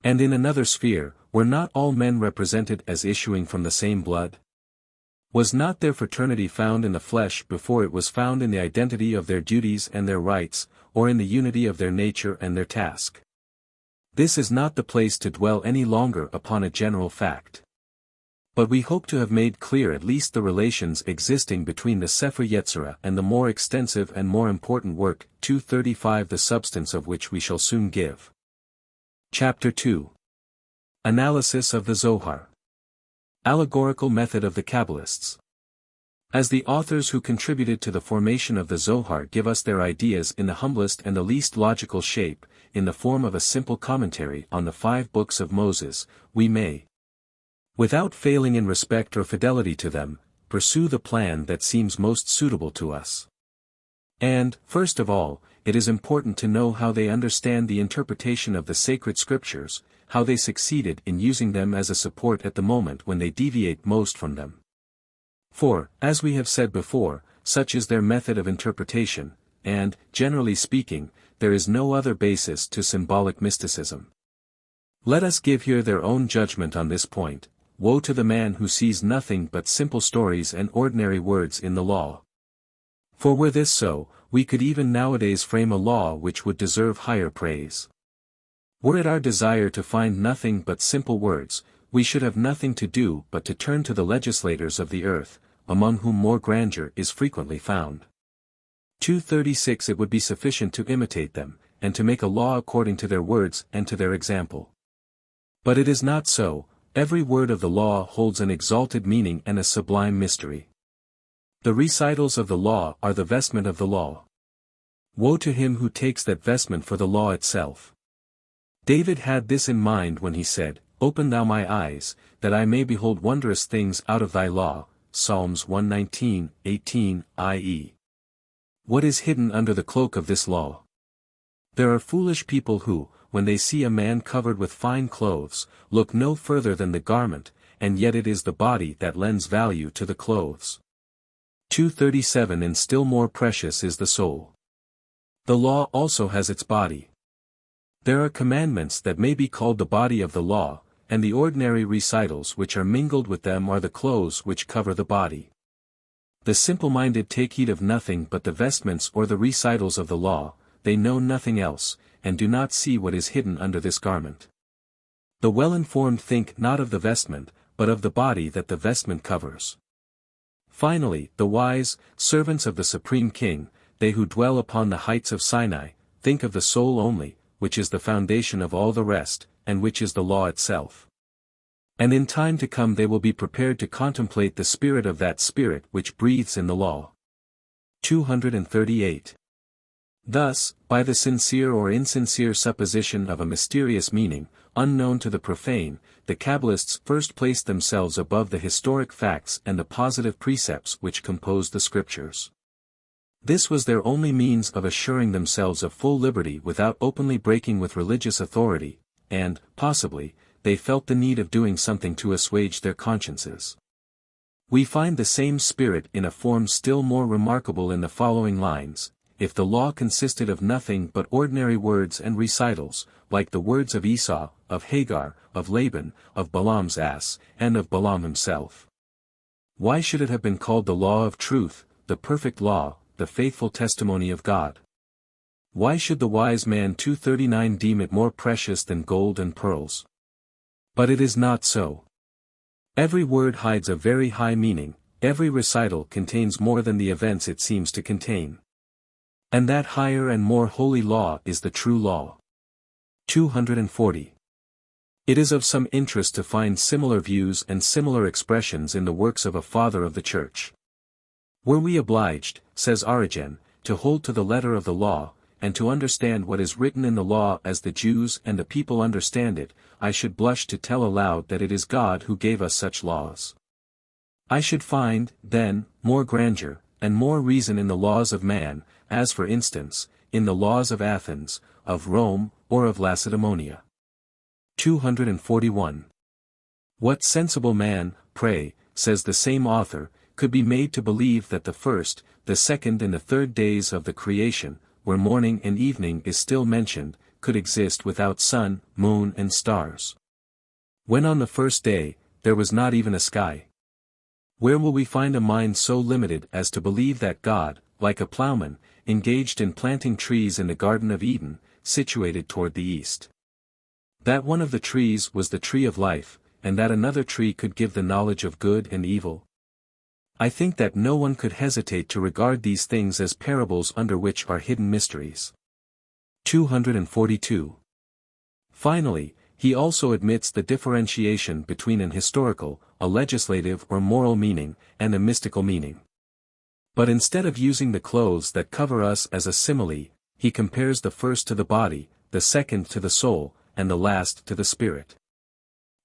And in another sphere, were not all men represented as issuing from the same blood? Was not their fraternity found in the flesh before it was found in the identity of their duties and their rights, or in the unity of their nature and their task? This is not the place to dwell any longer upon a general fact. But we hope to have made clear at least the relations existing between the Sepher Yetzirah and the more extensive and more important work, 235, the substance of which we shall soon give. Chapter 2. Analysis of the Zohar. Allegorical method of the Kabbalists. As the authors who contributed to the formation of the Zohar give us their ideas in the humblest and the least logical shape, in the form of a simple commentary on the 5 books of Moses, we may, without failing in respect or fidelity to them, pursue the plan that seems most suitable to us. And, first of all, it is important to know how they understand the interpretation of the sacred scriptures, how they succeeded in using them as a support at the moment when they deviate most from them. For, as we have said before, such is their method of interpretation, and, generally speaking, there is no other basis to symbolic mysticism. Let us give here their own judgment on this point. Woe to the man who sees nothing but simple stories and ordinary words in the law. For were this so, we could even nowadays frame a law which would deserve higher praise. Were it our desire to find nothing but simple words, we should have nothing to do but to turn to the legislators of the earth, among whom more grandeur is frequently found. 236 It would be sufficient to imitate them, and to make a law according to their words and to their example. But it is not so. Every word of the law holds an exalted meaning and a sublime mystery. The recitals of the law are the vestment of the law. Woe to him who takes that vestment for the law itself. David had this in mind when he said, "Open thou my eyes, that I may behold wondrous things out of thy law." Psalms 119:18, i.e. What is hidden under the cloak of this law? There are foolish people who, when they see a man covered with fine clothes, look no further than the garment, and yet it is the body that lends value to the clothes. 237 And still more precious is the soul. The law also has its body. There are commandments that may be called the body of the law, and the ordinary recitals which are mingled with them are the clothes which cover the body. The simple-minded take heed of nothing but the vestments or the recitals of the law, they know nothing else, and do not see what is hidden under this garment. The well-informed think not of the vestment, but of the body that the vestment covers. Finally, the wise, servants of the Supreme King, they who dwell upon the heights of Sinai, think of the soul only, which is the foundation of all the rest, and which is the law itself. And in time to come they will be prepared to contemplate the spirit of that spirit which breathes in the law. 238. Thus, by the sincere or insincere supposition of a mysterious meaning, unknown to the profane, the Kabbalists first placed themselves above the historic facts and the positive precepts which compose the scriptures. This was their only means of assuring themselves of full liberty without openly breaking with religious authority, and, possibly, they felt the need of doing something to assuage their consciences. We find the same spirit in a form still more remarkable in the following lines. If the law consisted of nothing but ordinary words and recitals, like the words of Esau, of Hagar, of Laban, of Balaam's ass, and of Balaam himself, why should it have been called the law of truth, the perfect law, the faithful testimony of God? Why should the wise man 239 deem it more precious than gold and pearls? But it is not so. Every word hides a very high meaning, every recital contains more than the events it seems to contain. And that higher and more holy law is the true law. 240. It is of some interest to find similar views and similar expressions in the works of a father of the Church. Were we obliged, says Origen, to hold to the letter of the law, and to understand what is written in the law as the Jews and the people understand it, I should blush to tell aloud that it is God who gave us such laws. I should find, then, more grandeur, and more reason in the laws of man, as for instance, in the laws of Athens, of Rome, or of Lacedaemonia. 241. What sensible man, pray, says the same author, could be made to believe that the first, the second and the third days of the creation, where morning and evening is still mentioned, could exist without sun, moon and stars? When on the first day, there was not even a sky. Where will we find a mind so limited as to believe that God, like a plowman, engaged in planting trees in the Garden of Eden, situated toward the east? That one of the trees was the tree of life, and that another tree could give the knowledge of good and evil? I think that no one could hesitate to regard these things as parables under which are hidden mysteries. 242. Finally, he also admits the differentiation between an historical, a legislative or moral meaning, and a mystical meaning. But instead of using the clothes that cover us as a simile, he compares the first to the body, the second to the soul, and the last to the spirit.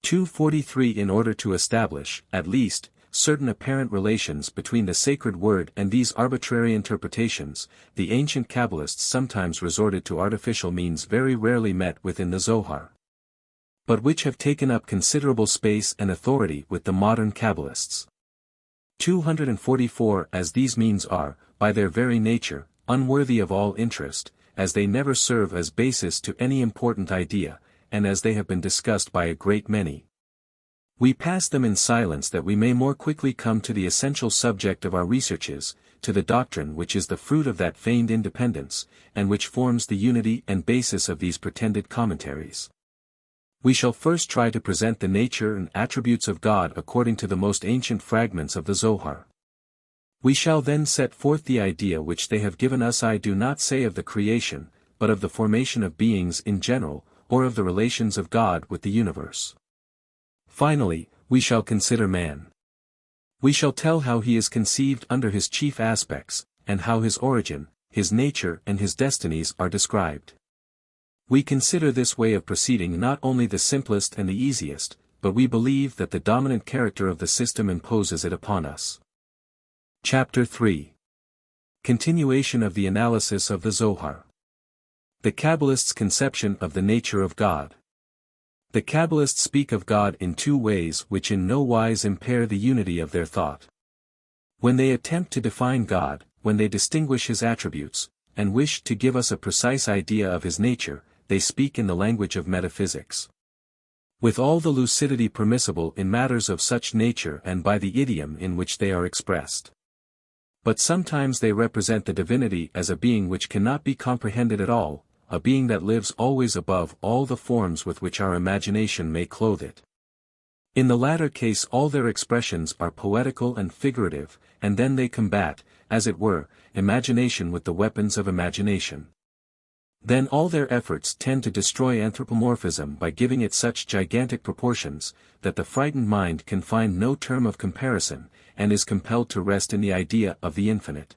243. In order to establish, at least, certain apparent relations between the sacred word and these arbitrary interpretations, the ancient Kabbalists sometimes resorted to artificial means very rarely met with in the Zohar, but which have taken up considerable space and authority with the modern Kabbalists. 244. As these means are, by their very nature, unworthy of all interest, as they never serve as basis to any important idea, and as they have been discussed by a great many, we pass them in silence that we may more quickly come to the essential subject of our researches, to the doctrine which is the fruit of that feigned independence, and which forms the unity and basis of these pretended commentaries. We shall first try to present the nature and attributes of God according to the most ancient fragments of the Zohar. We shall then set forth the idea which they have given us. I do not say of the creation, but of the formation of beings in general, or of the relations of God with the universe. Finally, we shall consider man. We shall tell how he is conceived under his chief aspects, and how his origin, his nature and his destinies are described. We consider this way of proceeding not only the simplest and the easiest, but we believe that the dominant character of the system imposes it upon us. Chapter 3. Continuation of the analysis of the Zohar. The Kabbalists' conception of the nature of God. The Kabbalists speak of God in two ways which in no wise impair the unity of their thought. When they attempt to define God, when they distinguish his attributes, and wish to give us a precise idea of his nature, they speak in the language of metaphysics. With all the lucidity permissible in matters of such nature and by the idiom in which they are expressed. But sometimes they represent the divinity as a being which cannot be comprehended at all, a being that lives always above all the forms with which our imagination may clothe it. In the latter case all their expressions are poetical and figurative, and then they combat, as it were, imagination with the weapons of imagination. Then all their efforts tend to destroy anthropomorphism by giving it such gigantic proportions, that the frightened mind can find no term of comparison, and is compelled to rest in the idea of the infinite.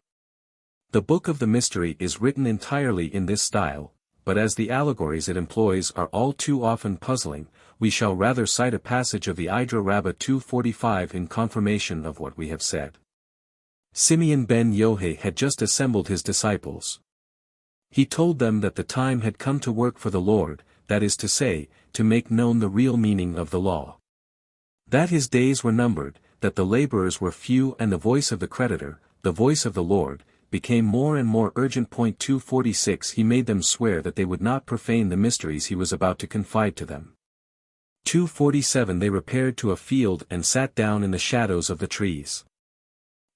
The book of the mystery is written entirely in this style, but as the allegories it employs are all too often puzzling, we shall rather cite a passage of the Idra Rabbah 245 in confirmation of what we have said. Simeon ben Yohai had just assembled his disciples. He told them that the time had come to work for the Lord, that is to say, to make known the real meaning of the law. That his days were numbered, that the laborers were few and the voice of the creditor, the voice of the Lord, became more and more urgent. 246 He made them swear that they would not profane the mysteries he was about to confide to them. 247 They repaired to a field and sat down in the shadows of the trees.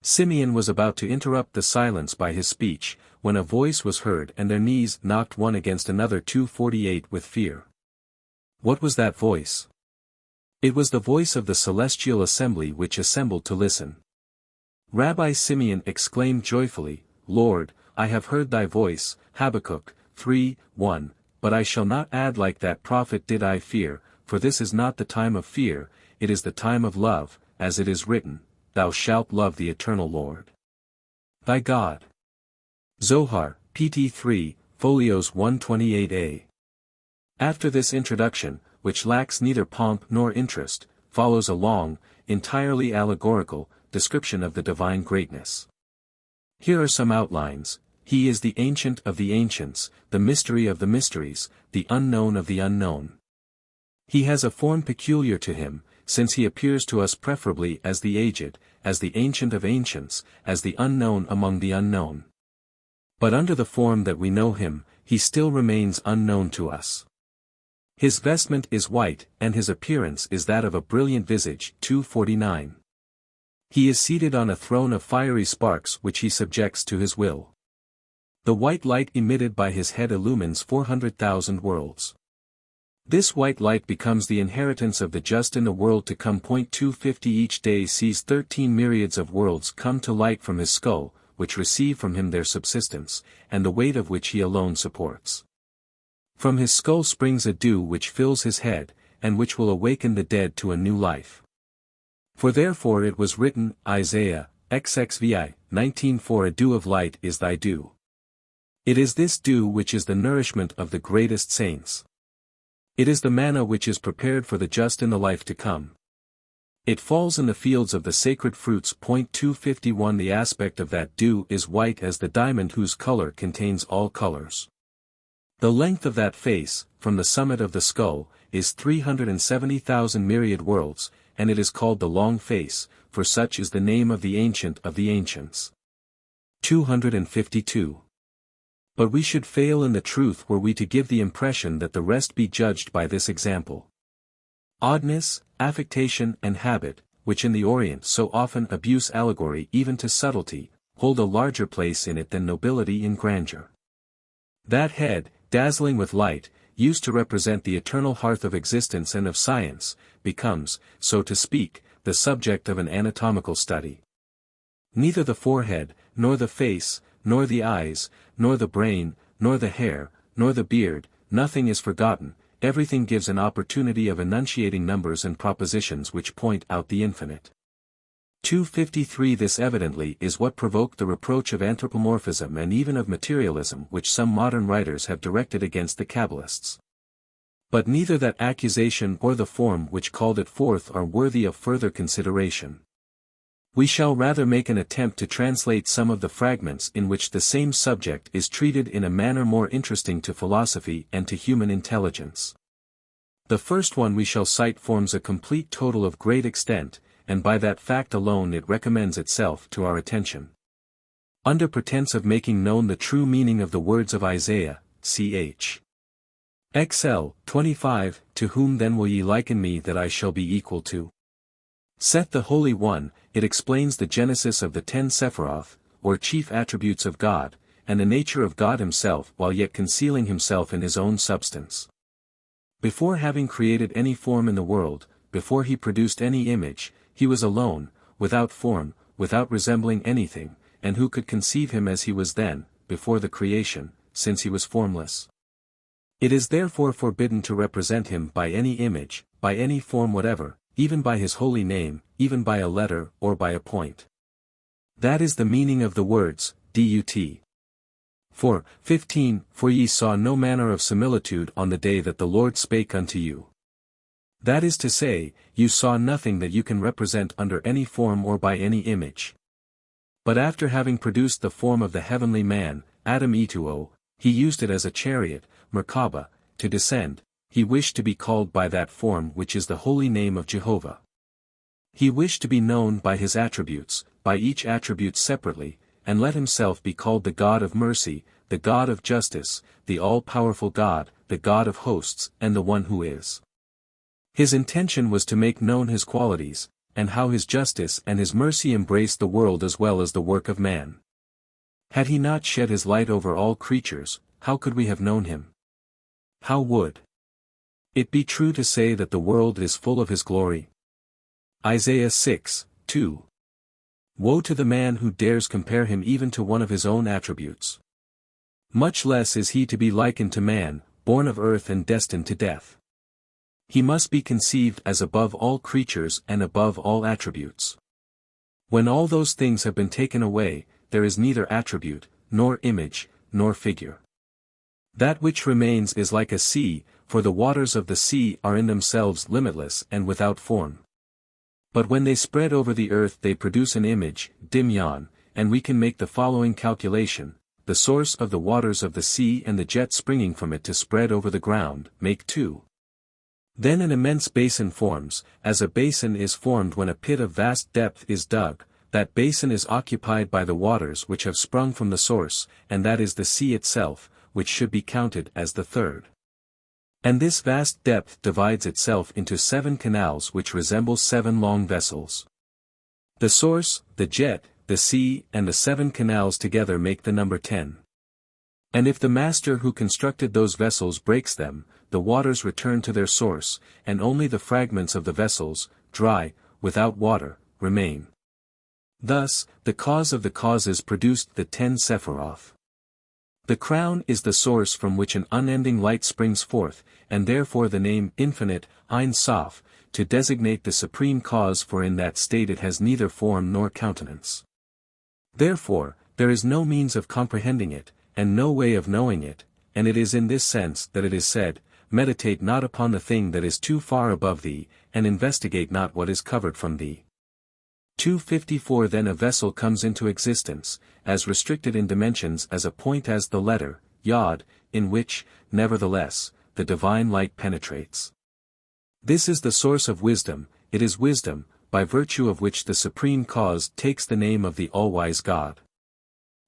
Simeon was about to interrupt the silence by his speech, when a voice was heard and their knees knocked one against another. 248 With fear. What was that voice? It was the voice of the celestial assembly which assembled to listen. Rabbi Simeon exclaimed joyfully, Lord, I have heard thy voice, Habakkuk 3:1, but I shall not add like that prophet did I fear, for this is not the time of fear, it is the time of love, as it is written, Thou shalt love the eternal Lord thy God. Zohar, pt. 3, folios 128a. After this introduction, which lacks neither pomp nor interest, follows a long, entirely allegorical, description of the divine greatness. Here are some outlines. He is the ancient of the ancients, the mystery of the mysteries, the unknown of the unknown. He has a form peculiar to him, since he appears to us preferably as the aged, as the ancient of ancients, as the unknown among the unknown. But under the form that we know him, he still remains unknown to us. His vestment is white, and his appearance is that of a brilliant visage. 249. He is seated on a throne of fiery sparks which he subjects to his will. The white light emitted by his head illumines 400,000 worlds. This white light becomes the inheritance of the just in the world to come. 250 Each day sees 13 myriads of worlds come to light from his skull, which receive from him their subsistence, and the weight of which he alone supports. From his skull springs a dew which fills his head, and which will awaken the dead to a new life. For therefore it was written, Isaiah, XXVI, 19, for a dew of light is thy dew. It is this dew which is the nourishment of the greatest saints. It is the manna which is prepared for the just in the life to come. It falls in the fields of the sacred fruits. 251 The aspect of that dew is white as the diamond whose color contains all colors. The length of that face, from the summit of the skull, is 370,000 myriad worlds, and it is called the long face, for such is the name of the ancient of the ancients. 252. But we should fail in the truth were we to give the impression that the rest be judged by this example. Oddness, affectation and habit, which in the Orient so often abuse allegory even to subtlety, hold a larger place in it than nobility in grandeur. That head, dazzling with light, used to represent the eternal hearth of existence and of science, becomes, so to speak, the subject of an anatomical study. Neither the forehead, nor the face, nor the eyes, nor the brain, nor the hair, nor the beard, nothing is forgotten, everything gives an opportunity of enunciating numbers and propositions which point out the infinite. 253 This evidently is what provoked the reproach of anthropomorphism and even of materialism which some modern writers have directed against the Kabbalists. But neither that accusation or the form which called it forth are worthy of further consideration. We shall rather make an attempt to translate some of the fragments in which the same subject is treated in a manner more interesting to philosophy and to human intelligence. The first one we shall cite forms a complete total of great extent, and by that fact alone it recommends itself to our attention. Under pretense of making known the true meaning of the words of Isaiah, ch. XL, 25, to whom then will ye liken me that I shall be equal to? Saith the Holy One, it explains the genesis of the 10 Sephiroth, or chief attributes of God, and the nature of God himself while yet concealing himself in his own substance. Before having created any form in the world, before he produced any image, he was alone, without form, without resembling anything, and who could conceive him as he was then, before the creation, since he was formless? It is therefore forbidden to represent him by any image, by any form whatever, even by his holy name, even by a letter or by a point. That is the meaning of the words, dut. 15, for ye saw no manner of similitude on the day that the Lord spake unto you. That is to say, you saw nothing that you can represent under any form or by any image. But after having produced the form of the heavenly man, Adam Etuo, he used it as a chariot, Merkabah, to descend. He wished to be called by that form which is the holy name of Jehovah. He wished to be known by his attributes, by each attribute separately, and let himself be called the God of mercy, the God of justice, the all-powerful God, the God of hosts, and the one who is. His intention was to make known his qualities, and how his justice and his mercy embraced the world as well as the work of man. Had he not shed his light over all creatures, how could we have known him? How would it be true to say that the world is full of his glory? Isaiah 6, 2. Woe to the man who dares compare him even to one of his own attributes. Much less is he to be likened to man, born of earth and destined to death. He must be conceived as above all creatures and above all attributes. When all those things have been taken away, there is neither attribute, nor image, nor figure. That which remains is like a sea, for the waters of the sea are in themselves limitless and without form. But when they spread over the earth they produce an image, dimyan, and we can make the following calculation: the source of the waters of the sea and the jet springing from it to spread over the ground, make 2. Then an immense basin forms, as a basin is formed when a pit of vast depth is dug. That basin is occupied by the waters which have sprung from the source, and that is the sea itself, which should be counted as the third. And this vast depth divides itself into 7 canals which resemble 7 long vessels. The source, the jet, the sea, and the 7 canals together make the number 10. And if the master who constructed those vessels breaks them, the waters return to their source, and only the fragments of the vessels, dry, without water, remain. Thus, the cause of the causes produced the 10 Sephiroth. The crown is the source from which an unending light springs forth, and therefore the name infinite, Ein Sof, to designate the supreme cause, for in that state it has neither form nor countenance. Therefore, there is no means of comprehending it, and no way of knowing it, and it is in this sense that it is said, meditate not upon the thing that is too far above thee, and investigate not what is covered from thee. 254 Then a vessel comes into existence, as restricted in dimensions as a point as the letter, Yod, in which, nevertheless, the divine light penetrates. This is the source of wisdom, it is wisdom, by virtue of which the supreme cause takes the name of the all-wise God.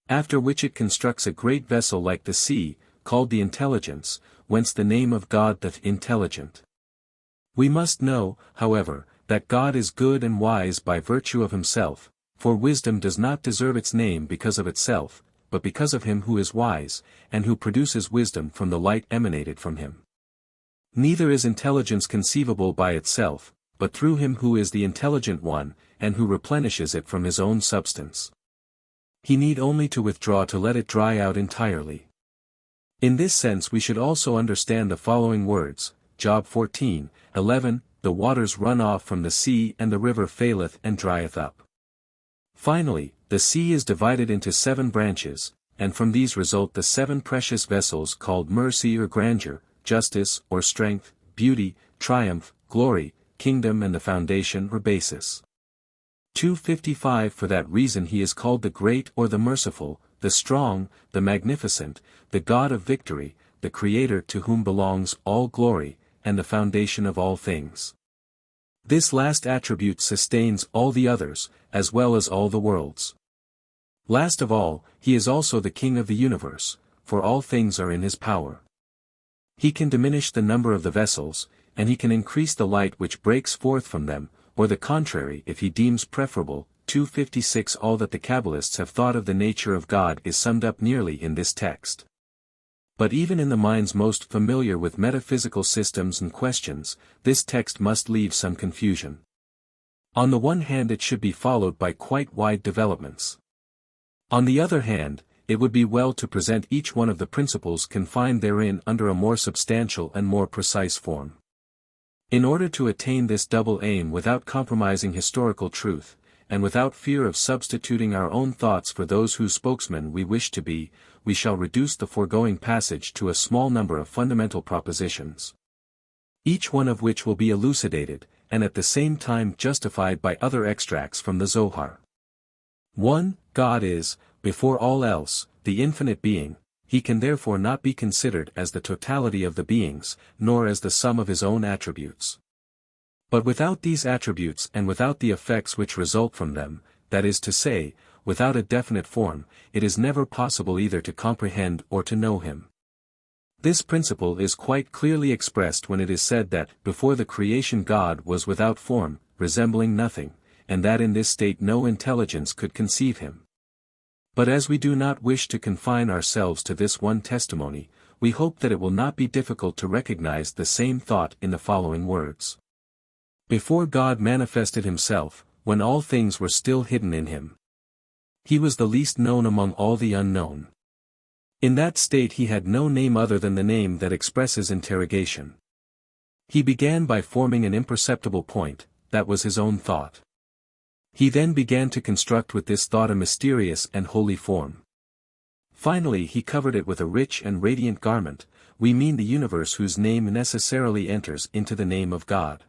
After which it constructs a great vessel like the sea, called the intelligence, whence the name of God the intelligent. We must know, however, that God is good and wise by virtue of himself, for wisdom does not deserve its name because of itself, but because of him who is wise, and who produces wisdom from the light emanated from him. Neither is intelligence conceivable by itself, but through him who is the intelligent one, and who replenishes it from his own substance. He need only to withdraw to let it dry out entirely. In this sense we should also understand the following words, Job 14:11, the waters run off from the sea and the river faileth and drieth up. Finally, the sea is divided into 7 branches, and from these result the 7 precious vessels called mercy or grandeur, justice or strength, beauty, triumph, glory, kingdom, and the foundation or basis. 255 For that reason he is called the great or the merciful, the strong, the magnificent, the God of victory, the Creator to whom belongs all glory, and the foundation of all things. This last attribute sustains all the others, as well as all the worlds. Last of all, he is also the King of the universe, for all things are in his power. He can diminish the number of the vessels, and he can increase the light which breaks forth from them, or the contrary if he deems preferable. 256 All that the Kabbalists have thought of the nature of God is summed up nearly in this text. But even in the minds most familiar with metaphysical systems and questions, this text must leave some confusion. On the one hand it should be followed by quite wide developments. On the other hand, it would be well to present each one of the principles confined therein under a more substantial and more precise form. In order to attain this double aim without compromising historical truth, and without fear of substituting our own thoughts for those whose spokesmen we wish to be, we shall reduce the foregoing passage to a small number of fundamental propositions, each one of which will be elucidated, and at the same time justified by other extracts from the Zohar. 1. God is, before all else, the infinite being. He can therefore not be considered as the totality of the beings, nor as the sum of his own attributes. But without these attributes and without the effects which result from them, that is to say, without a definite form, it is never possible either to comprehend or to know him. This principle is quite clearly expressed when it is said that before the creation God was without form, resembling nothing, and that in this state no intelligence could conceive him. But as we do not wish to confine ourselves to this one testimony, we hope that it will not be difficult to recognize the same thought in the following words. Before God manifested himself, when all things were still hidden in him, he was the least known among all the unknown. In that state he had no name other than the name that expresses interrogation. He began by forming an imperceptible point, that was his own thought. He then began to construct with this thought a mysterious and holy form. Finally he covered it with a rich and radiant garment, we mean the universe whose name necessarily enters into the name of God.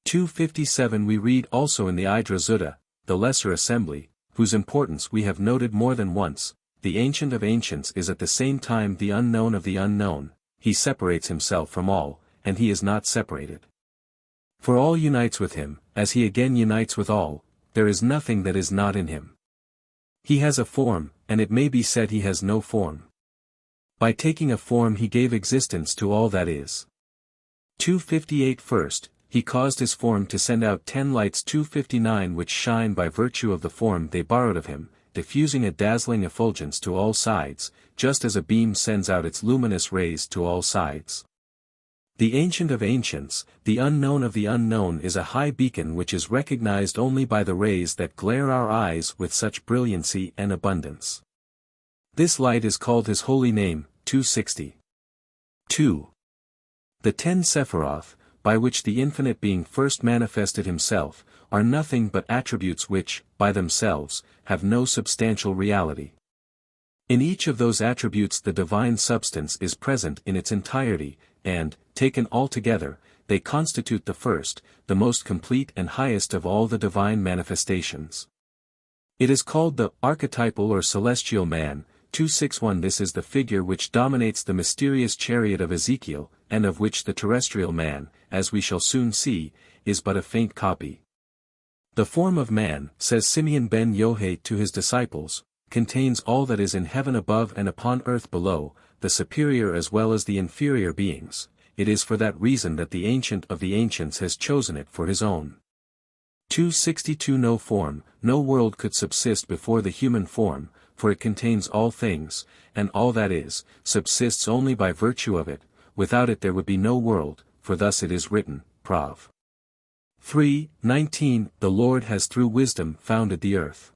257 We read also in the Idra Zutta, the Lesser Assembly, whose importance we have noted more than once, the Ancient of Ancients is at the same time the unknown of the unknown, he separates himself from all, and he is not separated. For all unites with him, as he again unites with all, there is nothing that is not in him. He has a form, and it may be said he has no form. By taking a form he gave existence to all that is. 258 First, he caused his form to send out 10 lights 259 which shine by virtue of the form they borrowed of him, diffusing a dazzling effulgence to all sides, just as a beam sends out its luminous rays to all sides. The Ancient of Ancients, the unknown of the unknown is a high beacon which is recognized only by the rays that glare our eyes with such brilliancy and abundance. This light is called his holy name, 260. 2. The 10 Sephiroth, by which the infinite being first manifested himself, are nothing but attributes which, by themselves, have no substantial reality. In each of those attributes the divine substance is present in its entirety, and, taken all together, they constitute the first, the most complete and highest of all the divine manifestations. It is called the archetypal or celestial man, 261 This is the figure which dominates the mysterious chariot of Ezekiel, and of which the terrestrial man, as we shall soon see, is but a faint copy. The form of man, says Simeon ben Yohai to his disciples, contains all that is in heaven above and upon earth below, the superior as well as the inferior beings. It is for that reason that the Ancient of the Ancients has chosen it for his own. 262 No form, no world could subsist before the human form, for it contains all things, and all that is, subsists only by virtue of it, without it there would be no world, for thus it is written, Prov. 3:19 The Lord has through wisdom founded the earth.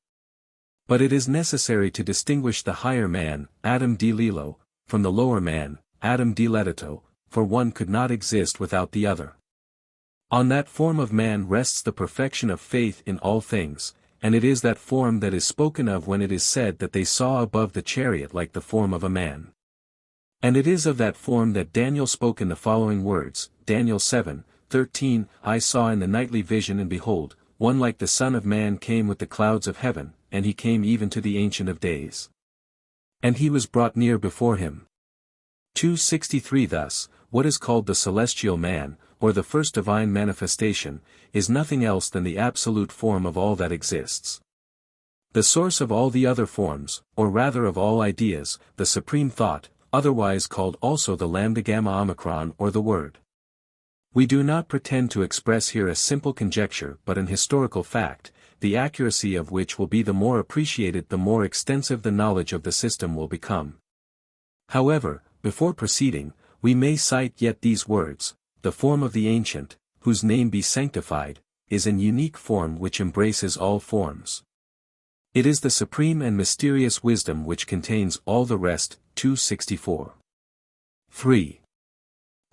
But it is necessary to distinguish the higher man, Adam di Lilo, from the lower man, Adam di Ledito, for one could not exist without the other. On that form of man rests the perfection of faith in all things, and it is that form that is spoken of when it is said that they saw above the chariot like the form of a man. And it is of that form that Daniel spoke in the following words, Daniel 7:13 I saw in the nightly vision and behold, one like the Son of Man came with the clouds of heaven, and he came even to the Ancient of Days. And he was brought near before him. 263 Thus, what is called the celestial man, or the first divine manifestation, is nothing else than the absolute form of all that exists. The source of all the other forms, or rather of all ideas, the supreme thought, otherwise called also the lambda gamma omicron or the Word. We do not pretend to express here a simple conjecture but an historical fact, the accuracy of which will be the more appreciated the more extensive the knowledge of the system will become. However, before proceeding, we may cite yet these words, the form of the Ancient, whose name be sanctified, is an unique form which embraces all forms. It is the supreme and mysterious wisdom which contains all the rest. 264. 3.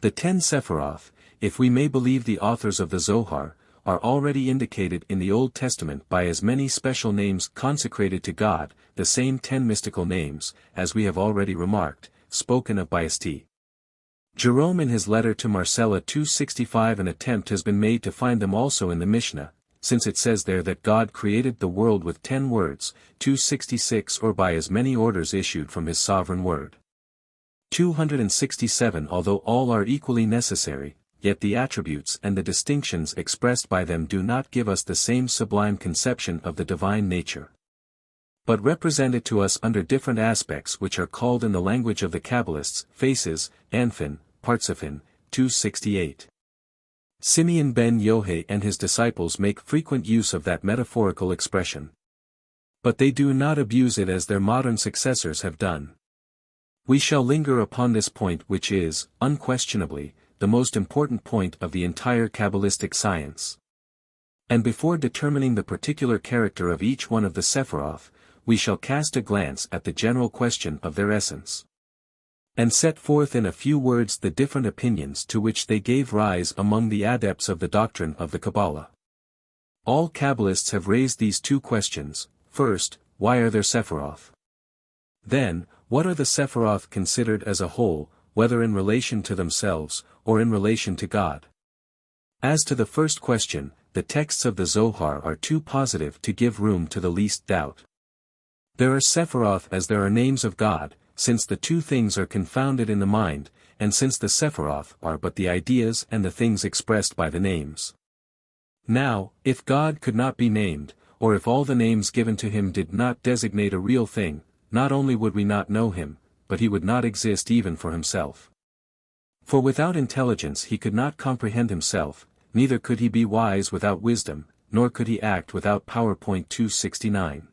The 10 Sephiroth, if we may believe the authors of the Zohar, are already indicated in the Old Testament by as many special names consecrated to God, the same 10 mystical names, as we have already remarked, spoken of by St. Jerome in his letter to Marcella 265 An attempt has been made to find them also in the Mishnah, since it says there that God created the world with 10 words, 266 or by as many orders issued from his sovereign word. 267 Although all are equally necessary, yet the attributes and the distinctions expressed by them do not give us the same sublime conception of the divine nature, but represent it to us under different aspects which are called in the language of the Kabbalists, faces, anphin, partsaphin. 268. Simeon ben Yohai and his disciples make frequent use of that metaphorical expression. But they do not abuse it as their modern successors have done. We shall linger upon this point which is, unquestionably, the most important point of the entire Kabbalistic science. And before determining the particular character of each one of the Sephiroth, we shall cast a glance at the general question of their essence, and set forth in a few words the different opinions to which they gave rise among the adepts of the doctrine of the Kabbalah. All Kabbalists have raised these two questions. First, why are there Sephiroth? Then, what are the Sephiroth considered as a whole, whether in relation to themselves, or in relation to God? As to the first question, the texts of the Zohar are too positive to give room to the least doubt. There are Sephiroth as there are names of God, since the two things are confounded in the mind, and since the Sephiroth are but the ideas and the things expressed by the names. Now, if God could not be named, or if all the names given to him did not designate a real thing, not only would we not know him, but he would not exist even for himself. For without intelligence he could not comprehend himself, neither could he be wise without wisdom, nor could he act without power. 269.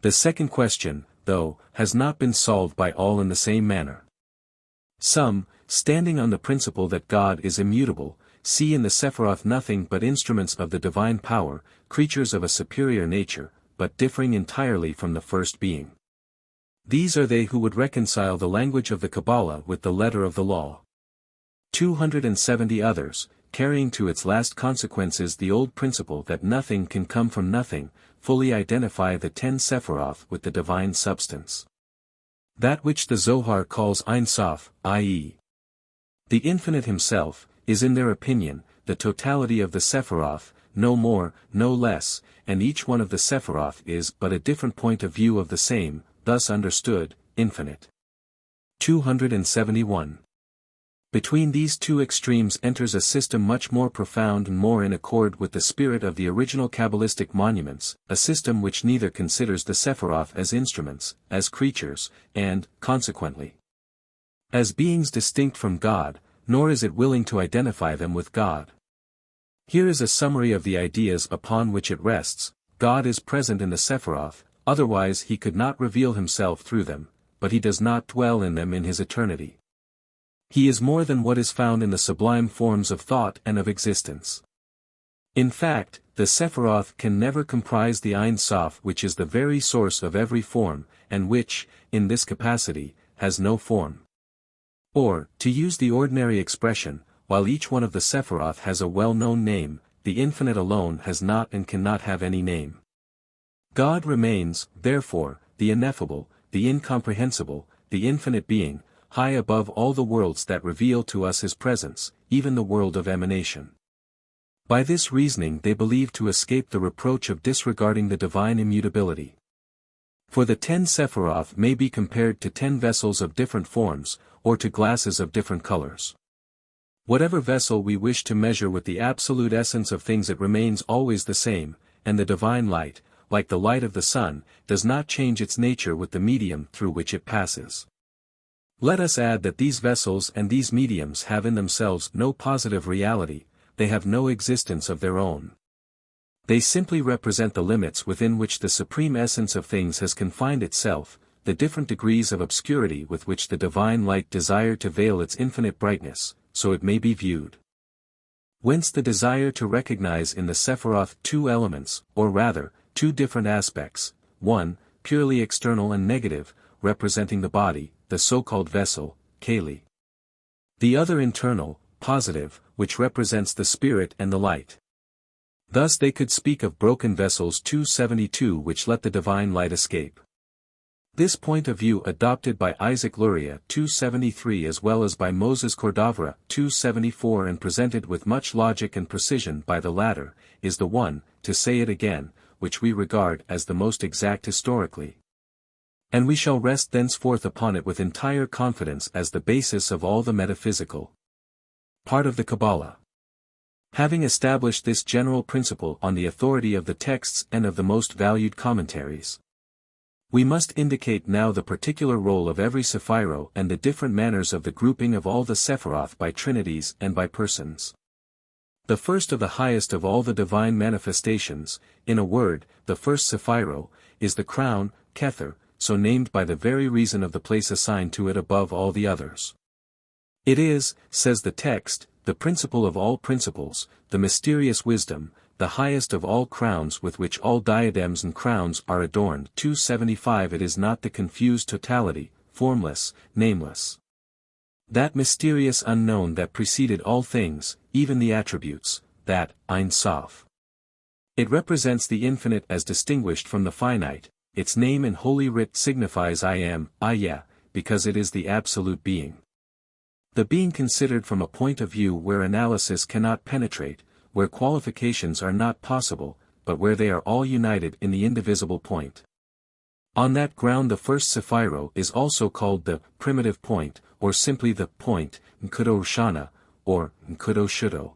The second question, though, has not been solved by all in the same manner. Some, standing on the principle that God is immutable, see in the Sephiroth nothing but instruments of the divine power, creatures of a superior nature, but differing entirely from the first being. These are they who would reconcile the language of the Kabbalah with the letter of the law. 270 others, carrying to its last consequences the old principle that nothing can come from nothing, fully identify the 10 Sephiroth with the divine substance. That which the Zohar calls Ein Sof, i.e. the infinite himself, is in their opinion, the totality of the Sephiroth, no more, no less, and each one of the Sephiroth is but a different point of view of the same, thus understood, infinite. 271. Between these two extremes enters a system much more profound and more in accord with the spirit of the original Kabbalistic monuments, a system which neither considers the Sephiroth as instruments, as creatures, and, consequently, as beings distinct from God, nor is it willing to identify them with God. Here is a summary of the ideas upon which it rests. God is present in the Sephiroth, otherwise he could not reveal himself through them, but he does not dwell in them in his eternity. He is more than what is found in the sublime forms of thought and of existence. In fact, the Sephiroth can never comprise the Ein Sof, which is the very source of every form, and which, in this capacity, has no form. Or, to use the ordinary expression, while each one of the Sephiroth has a well-known name, the infinite alone has not and cannot have any name. God remains, therefore, the ineffable, the incomprehensible, the infinite being, high above all the worlds that reveal to us his presence, even the world of emanation. By this reasoning they believe to escape the reproach of disregarding the divine immutability. For the 10 Sephiroth may be compared to 10 vessels of different forms, or to glasses of different colors. Whatever vessel we wish to measure with the absolute essence of things, it remains always the same, and the divine light, like the light of the sun, does not change its nature with the medium through which it passes. Let us add that these vessels and these mediums have in themselves no positive reality, they have no existence of their own. They simply represent the limits within which the supreme essence of things has confined itself, the different degrees of obscurity with which the divine light desired to veil its infinite brightness, so it may be viewed. Whence the desire to recognize in the Sephiroth two elements, or rather, two different aspects, one, purely external and negative, representing the body, the so-called vessel, Kali. The other internal, positive, which represents the spirit and the light. Thus they could speak of broken vessels 272 which let the divine light escape. This point of view adopted by Isaac Luria 273 as well as by Moses Cordovera 274 and presented with much logic and precision by the latter, is the one, to say it again, which we regard as the most exact historically. And we shall rest thenceforth upon it with entire confidence as the basis of all the metaphysical part of the Kabbalah. Having established this general principle on the authority of the texts and of the most valued commentaries, we must indicate now the particular role of every Sephiro and the different manners of the grouping of all the Sephiroth by trinities and by persons. The first of the highest of all the divine manifestations, in a word, the first Sephiro, is the crown, Kether, so named by the very reason of the place assigned to it above all the others. It is, says the text, the principle of all principles, the mysterious wisdom, the highest of all crowns with which all diadems and crowns are adorned. 275 It is not the confused totality, formless, nameless. That mysterious unknown that preceded all things, even the attributes, that, Ein Sof. It represents the infinite as distinguished from the finite, its name in Holy Writ signifies I am, Ayah, because it is the absolute being. The being considered from a point of view where analysis cannot penetrate, where qualifications are not possible, but where they are all united in the indivisible point. On that ground the first Sephiro is also called the primitive point, or simply the point, Nkudo Shana, or Nkudo Shudo.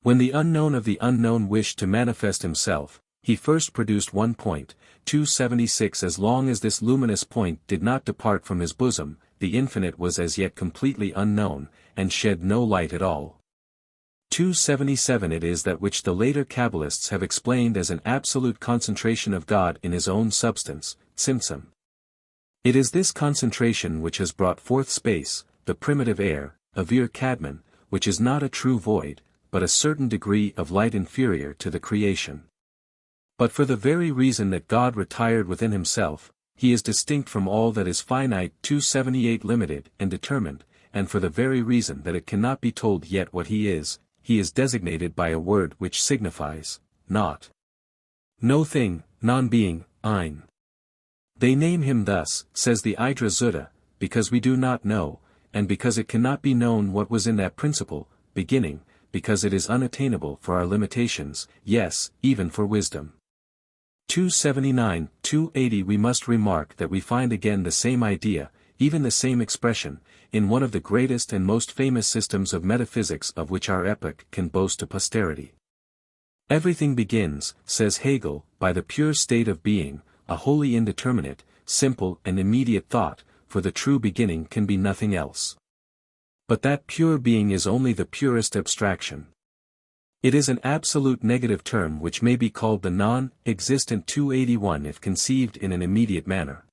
When the unknown of the unknown wished to manifest himself, he first produced one point, 276. As long as this luminous point did not depart from his bosom, the infinite was as yet completely unknown, and shed no light at all. 277. It is that which the later Kabbalists have explained as an absolute concentration of God in his own substance, Tzimtzum. It is this concentration which has brought forth space, the primitive air, Avir Kadmon, which is not a true void, but a certain degree of light inferior to the creation. But for the very reason that God retired within himself, he is distinct from all that is finite. 278. Limited and determined, and for the very reason that it cannot be told yet what he is designated by a word which signifies, not. No thing, non-being, ein. They name him thus, says the Idra Zutta, because we do not know, and because it cannot be known what was in that principle, beginning, because it is unattainable for our limitations, yes, even for wisdom. 279, 280. We must remark that we find again the same idea, even the same expression, in one of the greatest and most famous systems of metaphysics of which our epoch can boast to posterity. Everything begins, says Hegel, by the pure state of being, a wholly indeterminate, simple and immediate thought, for the true beginning can be nothing else. But that pure being is only the purest abstraction. It is an absolute negative term which may be called the non-existent. 281 if conceived in an immediate manner.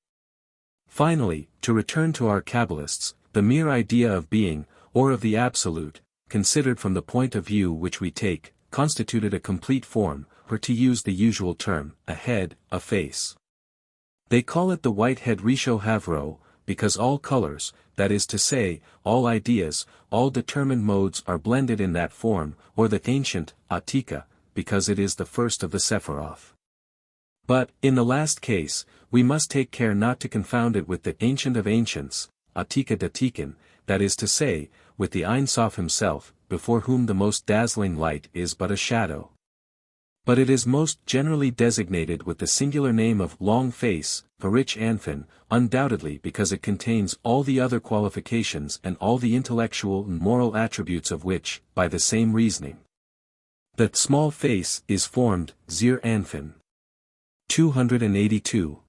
Finally, to return to our Kabbalists, the mere idea of being, or of the absolute, considered from the point of view which we take, constituted a complete form, or to use the usual term, a head, a face. They call it the white head Risho Havro, because all colors, that is to say, all ideas, all determined modes are blended in that form, or the ancient, Atika, because it is the first of the Sephiroth. But, in the last case, we must take care not to confound it with the ancient of ancients, Atika Datikin, that is to say, with the Ein Sof himself, before whom the most dazzling light is but a shadow. But it is most generally designated with the singular name of long face, Varich Anfin, undoubtedly because it contains all the other qualifications and all the intellectual and moral attributes of which, by the same reasoning. That small face is formed, Zir Anfin. 282.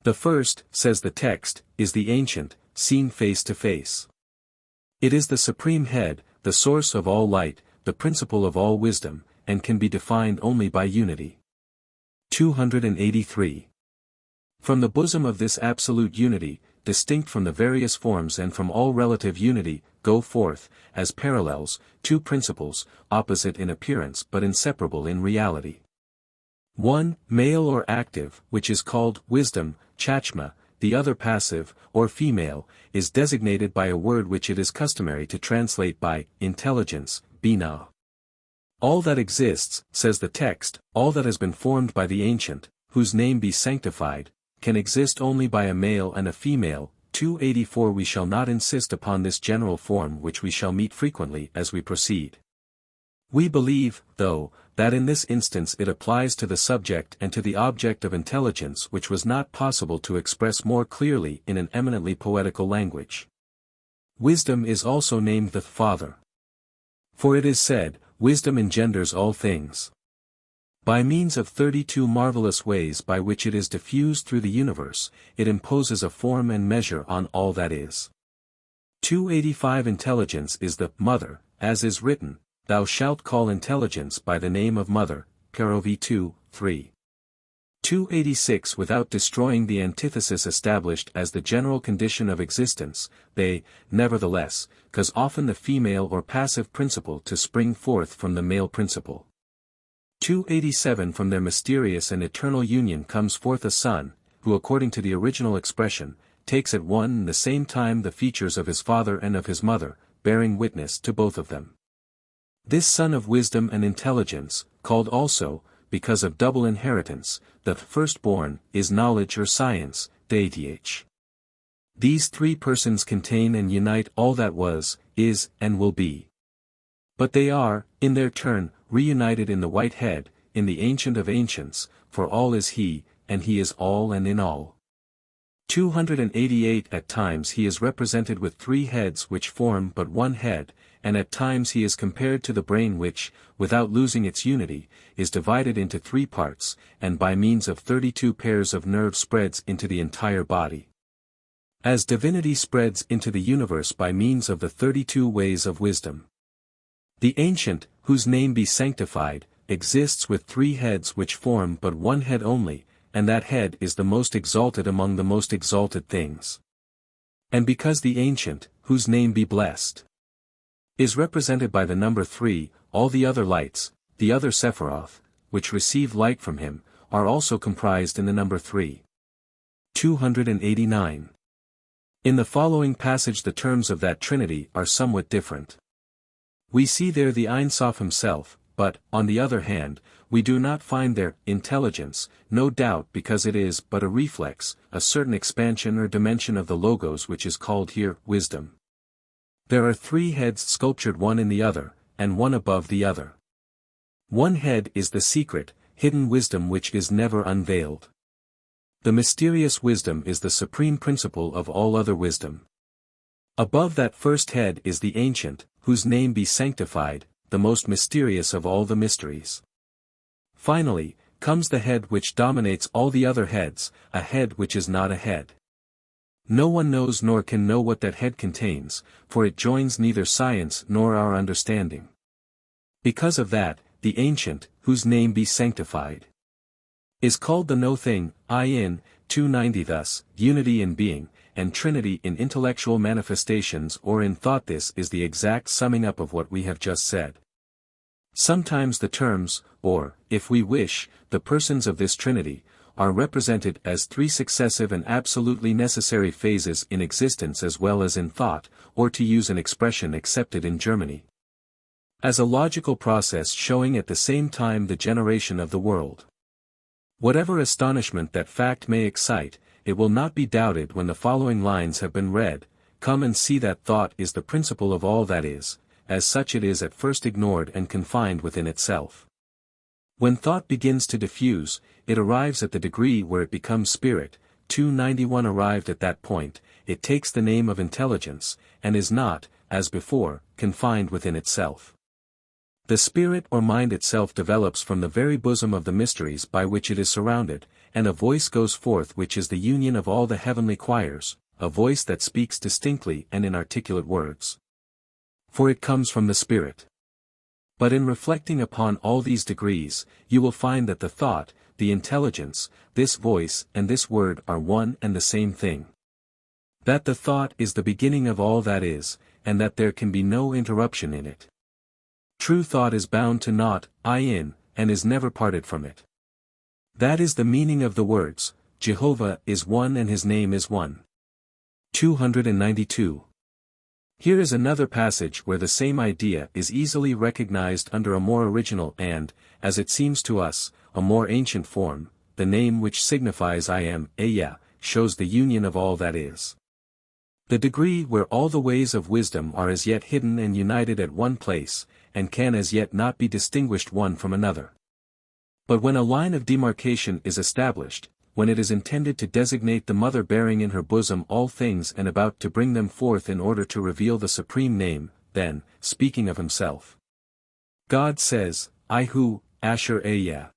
The first, says the text, is the ancient, seen face to face. It is the supreme head, the source of all light, the principle of all wisdom, and can be defined only by unity. 283. From the bosom of this absolute unity, distinct from the various forms and from all relative unity, go forth, as parallels, two principles, opposite in appearance but inseparable in reality. One, male or active, which is called wisdom, chachma, the other passive, or female, is designated by a word which it is customary to translate by intelligence, bina. All that exists, says the text, all that has been formed by the ancient, whose name be sanctified, can exist only by a male and a female. 284. We shall not insist upon this general form which we shall meet frequently as we proceed. We believe, though, that in this instance it applies to the subject and to the object of intelligence which was not possible to express more clearly in an eminently poetical language. Wisdom is also named the Father. For it is said, wisdom engenders all things. By means of 32 marvelous ways by which it is diffused through the universe, it imposes a form and measure on all that is. 285. Intelligence is the Mother, as is written, Thou shalt call intelligence by the name of Mother, Kerovi 2, 3. 286. Without destroying the antithesis established as the general condition of existence, they, nevertheless, cause often the female or passive principle to spring forth from the male principle. 287. From their mysterious and eternal union comes forth a son, who according to the original expression, takes at one and the same time the features of his father and of his mother, bearing witness to both of them. This son of wisdom and intelligence, called also, because of double inheritance, the firstborn is knowledge or science, deity. These three persons contain and unite all that was, is, and will be. But they are, in their turn, reunited in the white head, in the Ancient of Ancients, for all is He, and He is all and in all. 288 At times He is represented with three heads which form but one head, and at times He is compared to the brain which, without losing its unity, is divided into three parts, and by means of 32 pairs of nerves spreads into the entire body. As divinity spreads into the universe by means of the 32 ways of wisdom. The Ancient, whose name be sanctified, exists with three heads which form but one head only, and that head is the most exalted among the most exalted things. And because the Ancient, whose name be blessed, is represented by the number 3, all the other lights, the other Sephiroth, which receive light from Him, are also comprised in the number 3. 289. In the following passage the terms of that Trinity are somewhat different. We see there the Ein Sof Himself, but, on the other hand, we do not find there intelligence, no doubt because it is but a reflex, a certain expansion or dimension of the Logos which is called here wisdom. There are three heads sculptured one in the other, and one above the other. One head is the secret, hidden wisdom which is never unveiled. The mysterious wisdom is the supreme principle of all other wisdom. Above that first head is the Ancient, whose name be sanctified, the most mysterious of all the mysteries. Finally, comes the head which dominates all the other heads, a head which is not a head. No one knows nor can know what that head contains, for it joins neither science nor our understanding. Because of that, the Ancient, whose name be sanctified, is called the No Thing, in 290. Thus, unity in being, and Trinity in intellectual manifestations or in thought. This is the exact summing up of what we have just said. Sometimes the terms, or, if we wish, the persons of this Trinity, are represented as three successive and absolutely necessary phases in existence as well as in thought, or to use an expression accepted in Germany, as a logical process showing at the same time the generation of the world. Whatever astonishment that fact may excite, it will not be doubted when the following lines have been read. Come and see that thought is the principle of all that is, as such it is at first ignored and confined within itself. When thought begins to diffuse, it arrives at the degree where it becomes spirit. 291 Arrived at that point, it takes the name of intelligence, and is not, as before, confined within itself. The spirit or mind itself develops from the very bosom of the mysteries by which it is surrounded, and a voice goes forth which is the union of all the heavenly choirs, a voice that speaks distinctly and in articulate words. For it comes from the Spirit. But in reflecting upon all these degrees, you will find that the thought, the intelligence, this voice and this word are one and the same thing. That the thought is the beginning of all that is, and that there can be no interruption in it. True thought is bound to naught, and is never parted from it. That is the meaning of the words, Jehovah is one and His name is one. 292. Here is another passage where the same idea is easily recognized under a more original and, as it seems to us, a more ancient form. The name which signifies I am, Eya, shows the union of all that is. The degree where all the ways of wisdom are as yet hidden and united at one place, and can as yet not be distinguished one from another. But when a line of demarcation is established, when it is intended to designate the mother bearing in her bosom all things and about to bring them forth in order to reveal the supreme name, then, speaking of Himself, God says, I who, Asher Eya.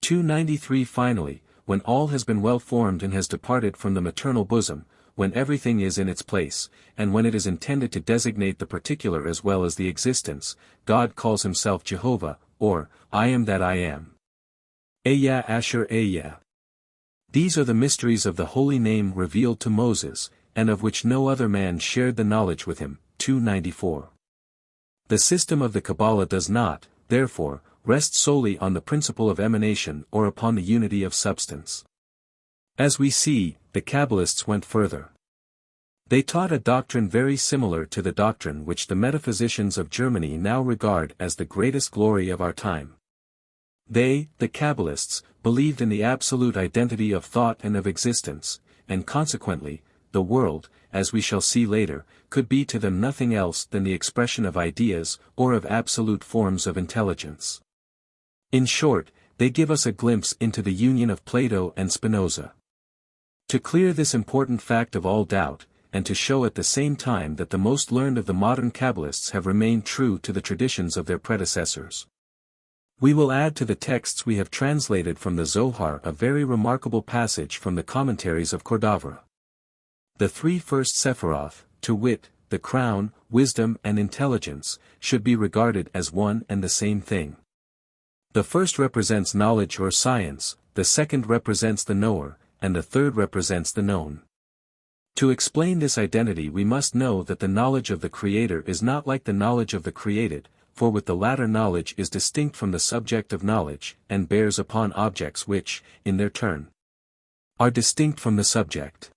293 Finally, when all has been well formed and has departed from the maternal bosom, when everything is in its place, and when it is intended to designate the particular as well as the existence, God calls Himself Jehovah, or, I am that I am. Eya Asher Eya. These are the mysteries of the holy name revealed to Moses, and of which no other man shared the knowledge with him. 294. The system of the Kabbalah does not, therefore, rest solely on the principle of emanation or upon the unity of substance. As we see, the Kabbalists went further. They taught a doctrine very similar to the doctrine which the metaphysicians of Germany now regard as the greatest glory of our time. They, the Kabbalists, believed in the absolute identity of thought and of existence, and consequently, the world, as we shall see later, could be to them nothing else than the expression of ideas or of absolute forms of intelligence. In short, they give us a glimpse into the union of Plato and Spinoza. To clear this important fact of all doubt, and to show at the same time that the most learned of the modern Kabbalists have remained true to the traditions of their predecessors, we will add to the texts we have translated from the Zohar a very remarkable passage from the commentaries of Cordovra. The three first Sephiroth, to wit, the crown, wisdom and intelligence, should be regarded as one and the same thing. The first represents knowledge or science, the second represents the knower, and the third represents the known. To explain this identity we must know that the knowledge of the Creator is not like the knowledge of the created, for with the latter knowledge is distinct from the subject of knowledge, and bears upon objects which, in their turn, are distinct from the subject.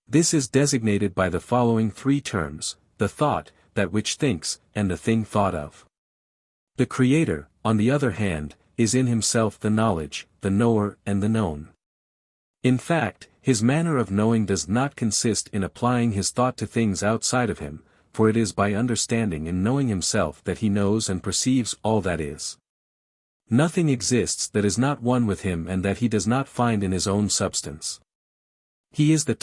This is designated by the following three terms: the thought, that which thinks, and the thing thought of. The Creator, on the other hand, is in himself the knowledge, the knower and the known. In fact, his manner of knowing does not consist in applying his thought to things outside of him, for it is by understanding and knowing himself that he knows and perceives all that is. Nothing exists that is not one with him and that he does not find in his own substance. He is the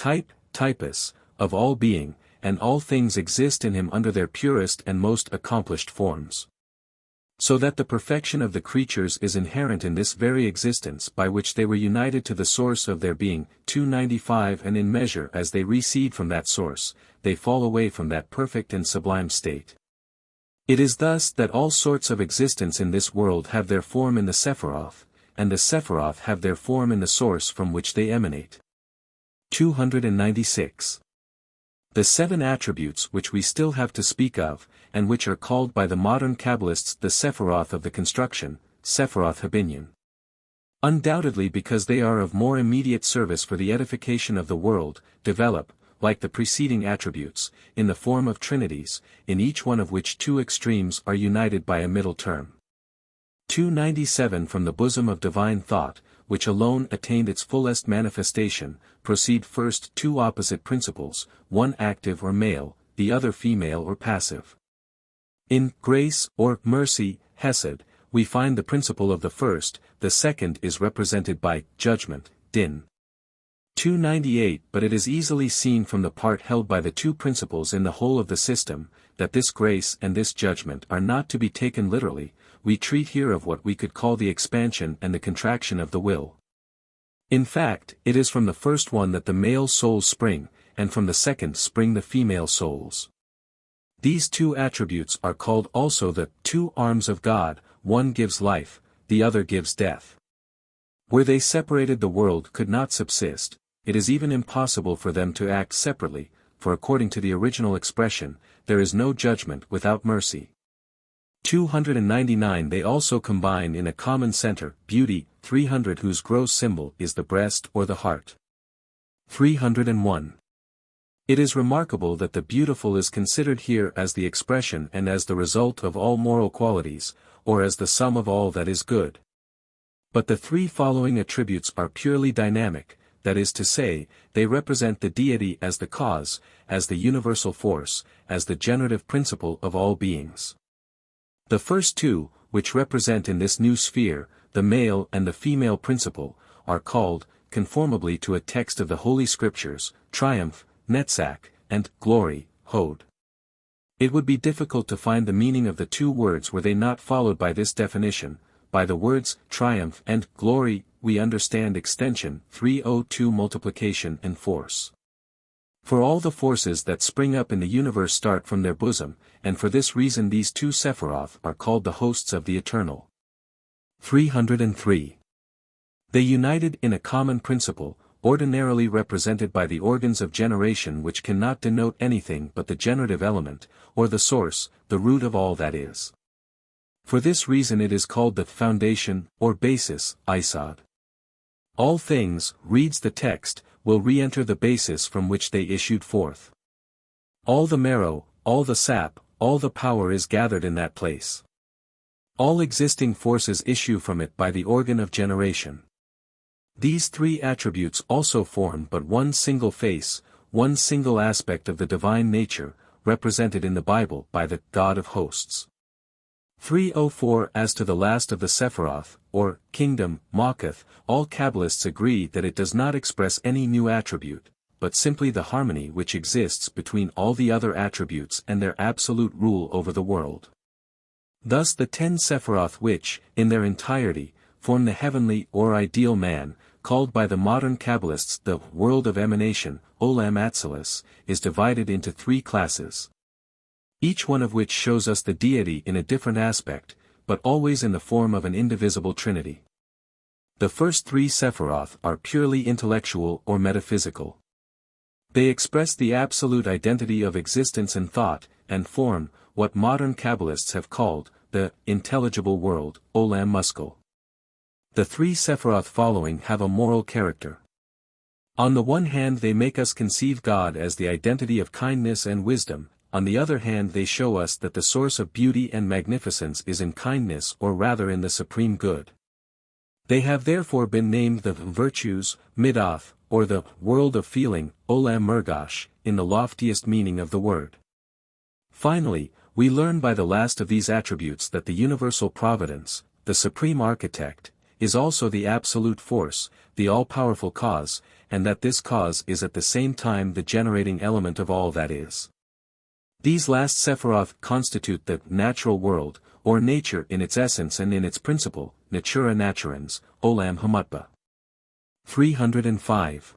typus, of all being, and all things exist in him under their purest and most accomplished forms. So that the perfection of the creatures is inherent in this very existence by which they were united to the source of their being, 295, and in measure as they recede from that source, they fall away from that perfect and sublime state. It is thus that all sorts of existence in this world have their form in the Sephiroth, and the Sephiroth have their form in the source from which they emanate. 296. The seven attributes which we still have to speak of, and which are called by the modern Kabbalists the Sephiroth of the construction, Sephiroth Habinyan. Undoubtedly because they are of more immediate service for the edification of the world, develop, like the preceding attributes, in the form of trinities, in each one of which two extremes are united by a middle term. 297 From the bosom of divine thought, which alone attained its fullest manifestation, proceed first two opposite principles, one active or male, the other female or passive. In grace, or mercy, Hesed, we find the principle of the first, the second is represented by judgment, Din. 298 But it is easily seen from the part held by the two principles in the whole of the system, that this grace and this judgment are not to be taken literally. We treat here of what we could call the expansion and the contraction of the will. In fact, it is from the first one that the male souls spring, and from the second spring the female souls. These two attributes are called also the two arms of God, one gives life, the other gives death. Where they separated the world could not subsist, it is even impossible for them to act separately, for according to the original expression, there is no judgment without mercy. 299 They also combine in a common center, beauty, 300 whose gross symbol is the breast or the heart. 301. It is remarkable that the beautiful is considered here as the expression and as the result of all moral qualities, or as the sum of all that is good. But the three following attributes are purely dynamic, that is to say, they represent the deity as the cause, as the universal force, as the generative principle of all beings. The first two, which represent in this new sphere, the male and the female principle, are called, conformably to a text of the Holy Scriptures, triumph, Netzach, and glory, Hod. It would be difficult to find the meaning of the two words were they not followed by this definition. By the words triumph and glory, we understand extension, 302 multiplication and force. For all the forces that spring up in the universe start from their bosom, and for this reason these two Sephiroth are called the hosts of the Eternal. 303. They united in a common principle, ordinarily represented by the organs of generation which cannot denote anything but the generative element, or the source, the root of all that is. For this reason it is called the foundation, or basis, Isod. All things, reads the text, will re-enter the basis from which they issued forth. All the marrow, all the sap, all the power is gathered in that place. All existing forces issue from it by the organ of generation. These three attributes also form but one single face, one single aspect of the divine nature, represented in the Bible by the God of hosts. 304 As to the last of the Sephiroth, or kingdom, Maketh, all Kabbalists agree that it does not express any new attribute, but simply the harmony which exists between all the other attributes and their absolute rule over the world. Thus the 10 Sephiroth which, in their entirety, form the heavenly or ideal man, called by the modern Kabbalists the world of emanation, Olam Atzilis, is divided into 3 classes. Each one of which shows us the deity in a different aspect, but always in the form of an indivisible trinity. The first 3 Sephiroth are purely intellectual or metaphysical. They express the absolute identity of existence and thought, and form, what modern Kabbalists have called, the intelligible world, Olam Muskal. The 3 Sephiroth following have a moral character. On the one hand they make us conceive God as the identity of kindness and wisdom, on the other hand they show us that the source of beauty and magnificence is in kindness or rather in the supreme good. They have therefore been named the virtues, Midoth, or the world of feeling, Olam Mergash, in the loftiest meaning of the word. Finally, we learn by the last of these attributes that the universal providence, the supreme architect, is also the absolute force, the all-powerful cause, and that this cause is at the same time the generating element of all that is. These last Sephiroth constitute the natural world, or nature in its essence and in its principle, Natura Naturans, Olam Hamutba. 305.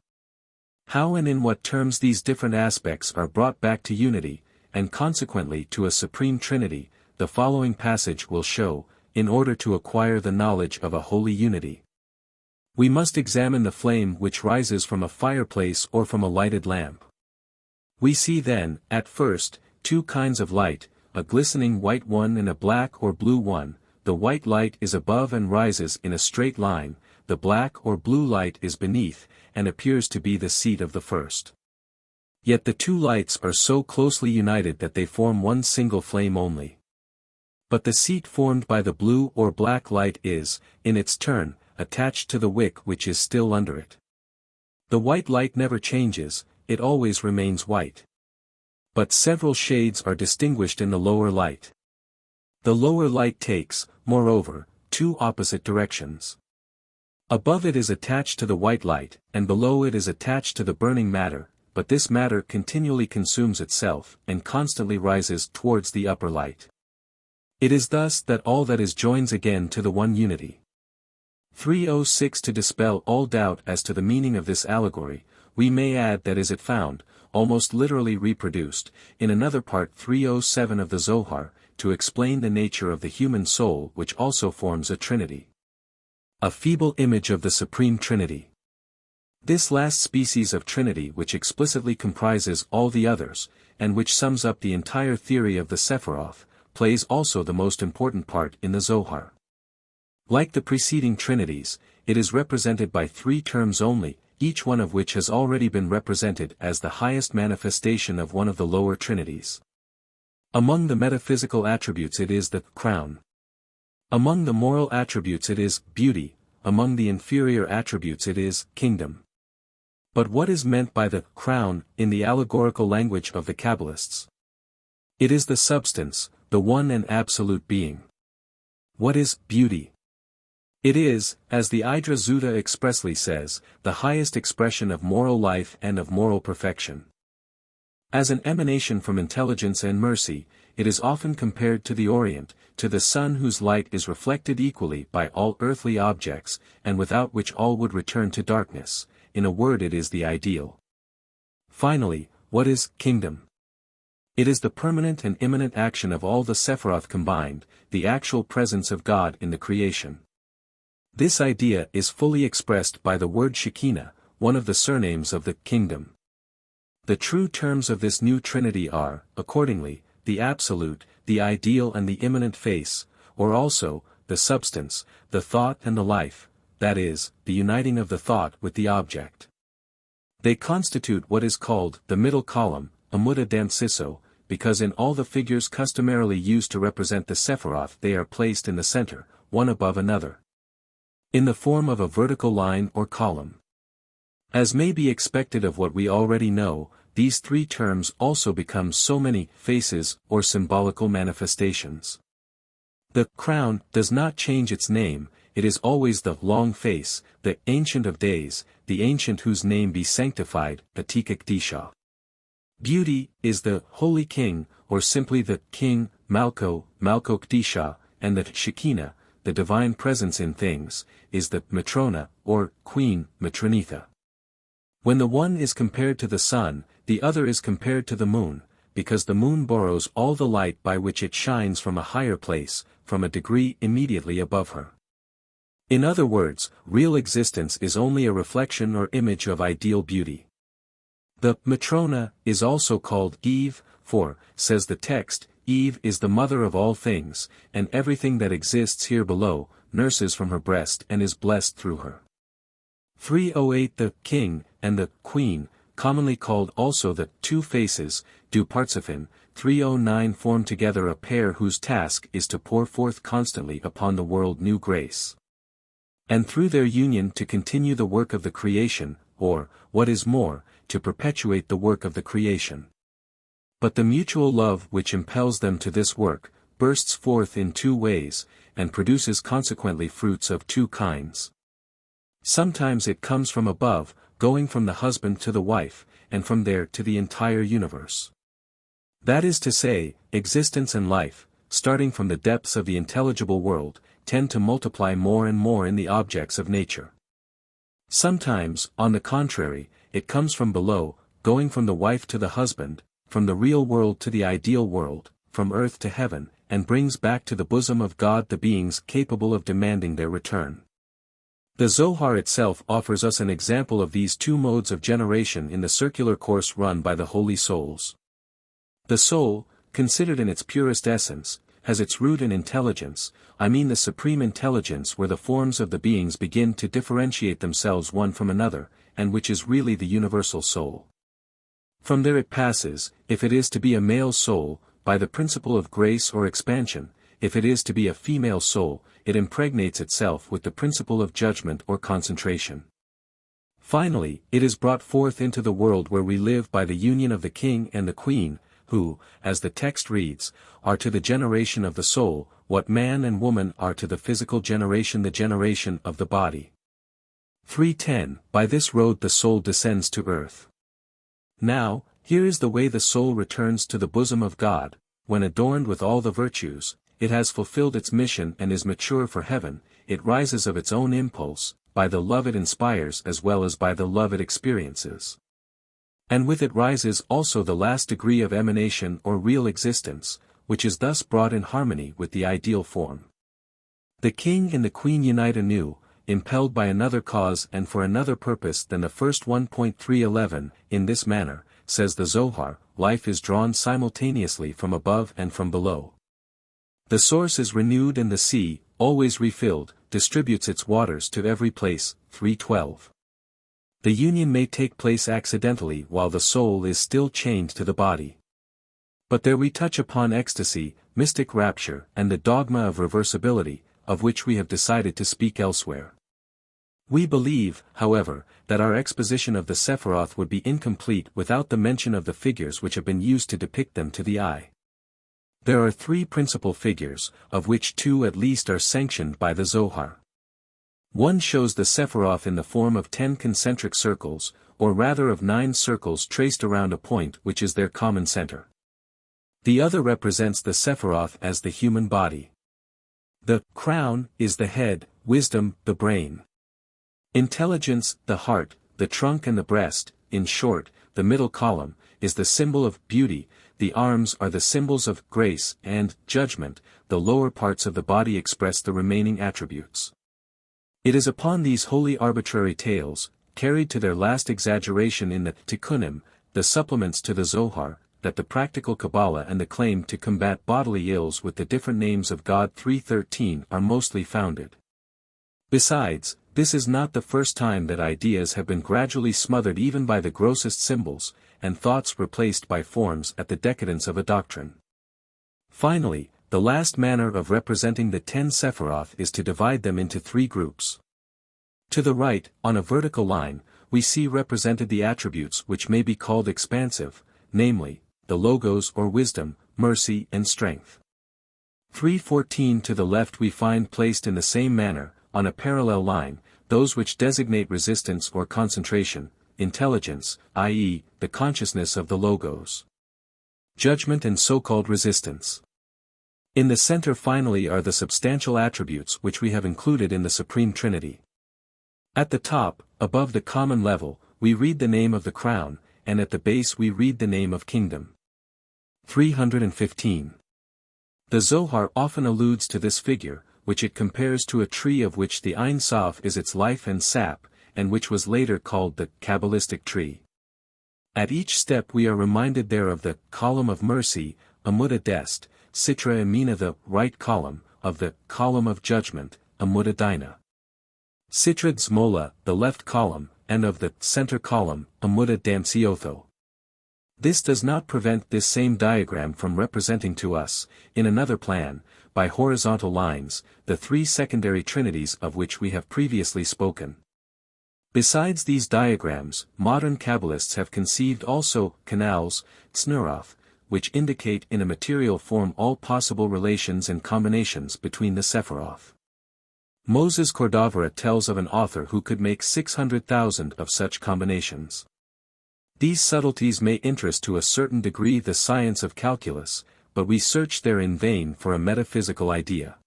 How and in what terms these different aspects are brought back to unity, and consequently to a supreme trinity, the following passage will show, in order to acquire the knowledge of a holy unity. We must examine the flame which rises from a fireplace or from a lighted lamp. We see then, at first, 2 kinds of light, a glistening white one and a black or blue one. The white light is above and rises in a straight line, the black or blue light is beneath, and appears to be the seat of the first. Yet the 2 lights are so closely united that they form one single flame only. But the seat formed by the blue or black light is, in its turn, attached to the wick which is still under it. The white light never changes, it always remains white. But several shades are distinguished in the lower light. The lower light takes, moreover, 2 opposite directions. Above it is attached to the white light, and below it is attached to the burning matter, but this matter continually consumes itself, and constantly rises towards the upper light. It is thus that all that is joins again to the one unity. 306 To dispel all doubt as to the meaning of this allegory, we may add that is it found, almost literally reproduced, in another part 307 of the Zohar, to explain the nature of the human soul which also forms a trinity. A feeble image of the Supreme Trinity. This last species of trinity which explicitly comprises all the others, and which sums up the entire theory of the Sephiroth, plays also the most important part in the Zohar. Like the preceding trinities, it is represented by 3 terms only, each one of which has already been represented as the highest manifestation of one of the lower trinities. Among the metaphysical attributes it is the crown. Among the moral attributes it is beauty, among the inferior attributes it is kingdom. But what is meant by the crown in the allegorical language of the Kabbalists? It is the substance, the one and absolute being. What is beauty? It is, as the Idra Zuta expressly says, the highest expression of moral life and of moral perfection. As an emanation from intelligence and mercy, it is often compared to the Orient, to the sun whose light is reflected equally by all earthly objects, and without which all would return to darkness. In a word, it is the ideal. Finally, what is kingdom? It is the permanent and immanent action of all the Sephiroth combined, the actual presence of God in the creation. This idea is fully expressed by the word Shekinah, one of the surnames of the kingdom. The true terms of this new trinity are, accordingly, the absolute, the ideal and the immanent face, or also, the substance, the thought and the life, that is, the uniting of the thought with the object. They constitute what is called the middle column, Amud Adam Siso, because in all the figures customarily used to represent the Sephiroth they are placed in the center, one above another, in the form of a vertical line or column. As may be expected of what we already know, these three terms also become so many faces or symbolical manifestations. The crown does not change its name, it is always the long face, the Ancient of Days, the Ancient whose name be sanctified, Atikakdisha. Beauty is the Holy King, or simply the King, Malkokdisha, and the Shekinah, the Divine Presence in things, is the Matrona, or Queen, Matronitha. When the one is compared to the sun, the other is compared to the moon, because the moon borrows all the light by which it shines from a higher place, from a degree immediately above her. In other words, real existence is only a reflection or image of ideal beauty. The Matrona is also called Eve, for, says the text, Eve is the mother of all things, and everything that exists here below, nurses from her breast and is blessed through her. 308 The King, and the Queen, commonly called also the Two Faces, do Partsophin, 309 form together a pair whose task is to pour forth constantly upon the world new grace, and through their union to continue the work of the creation, or, what is more, to perpetuate the work of the creation. But the mutual love which impels them to this work, bursts forth in two ways, and produces consequently fruits of two kinds. Sometimes it comes from above, going from the husband to the wife, and from there to the entire universe. That is to say, existence and life, starting from the depths of the intelligible world, tend to multiply more and more in the objects of nature. Sometimes, on the contrary, it comes from below, going from the wife to the husband, from the real world to the ideal world, from earth to heaven, and brings back to the bosom of God the beings capable of demanding their return. The Zohar itself offers us an example of these two modes of generation in the circular course run by the holy souls. The soul, considered in its purest essence, has its root in intelligence, I mean the supreme intelligence where the forms of the beings begin to differentiate themselves one from another, and which is really the universal soul. From there it passes, if it is to be a male soul, by the principle of grace or expansion, if it is to be a female soul, it impregnates itself with the principle of judgment or concentration. Finally, it is brought forth into the world where we live by the union of the king and the queen, who, as the text reads, are to the generation of the soul, what man and woman are to the physical generation, the generation of the body. 310 By this road the soul descends to earth. Now, here is the way the soul returns to the bosom of God, when adorned with all the virtues, it has fulfilled its mission and is mature for heaven, it rises of its own impulse, by the love it inspires as well as by the love it experiences. And with it rises also the last degree of emanation or real existence, which is thus brought in harmony with the ideal form. The king and the queen unite anew, impelled by another cause and for another purpose than the first. 1.311 In this manner, says the Zohar, life is drawn simultaneously from above and from below. The source is renewed and the sea, always refilled, distributes its waters to every place. 312. The union may take place accidentally while the soul is still chained to the body. But there we touch upon ecstasy, mystic rapture, and the dogma of reversibility, of which we have decided to speak elsewhere. We believe, however, that our exposition of the Sephiroth would be incomplete without the mention of the figures which have been used to depict them to the eye. There are three principal figures, of which two at least are sanctioned by the Zohar. One shows the Sephiroth in the form of 10 concentric circles, or rather of 9 circles traced around a point which is their common center. The other represents the Sephiroth as the human body. The crown is the head, wisdom, the brain. Intelligence, the heart, the trunk and the breast, in short, the middle column, is the symbol of beauty, the arms are the symbols of grace and judgment, the lower parts of the body express the remaining attributes. It is upon these wholly arbitrary tales, carried to their last exaggeration in the Tikkunim, the supplements to the Zohar, that the practical Kabbalah and the claim to combat bodily ills with the different names of God 313 are mostly founded. Besides, this is not the first time that ideas have been gradually smothered even by the grossest symbols, and thoughts replaced by forms at the decadence of a doctrine. Finally, the last manner of representing the 10 Sephiroth is to divide them into 3 groups. To the right, on a vertical line, we see represented the attributes which may be called expansive, namely, the logos or wisdom, mercy and strength. 3:14 to the left we find placed in the same manner, on a parallel line, those which designate resistance or concentration, intelligence, i.e., the consciousness of the logos. Judgment and so-called resistance. In the center finally are the substantial attributes which we have included in the Supreme Trinity. At the top, above the common level, we read the name of the crown, and at the base we read the name of kingdom. 315. The Zohar often alludes to this figure, which it compares to a tree of which the Ein Sof is its life and sap, and which was later called the Kabbalistic tree. At each step we are reminded there of the column of mercy, Amud Adest, Sitra Emina the right column, of the column of judgment, Amud Adina. Sitra Zmola, the left column, and of the center column, Amud Damsiotho. This does not prevent this same diagram from representing to us, in another plan, by horizontal lines, the 3 secondary trinities of which we have previously spoken. Besides these diagrams, modern Kabbalists have conceived also canals, tsnuroth, which indicate in a material form all possible relations and combinations between the Sephiroth. Moses Cordovera tells of an author who could make 600,000 of such combinations. These subtleties may interest to a certain degree the science of calculus, but we search there in vain for a metaphysical idea.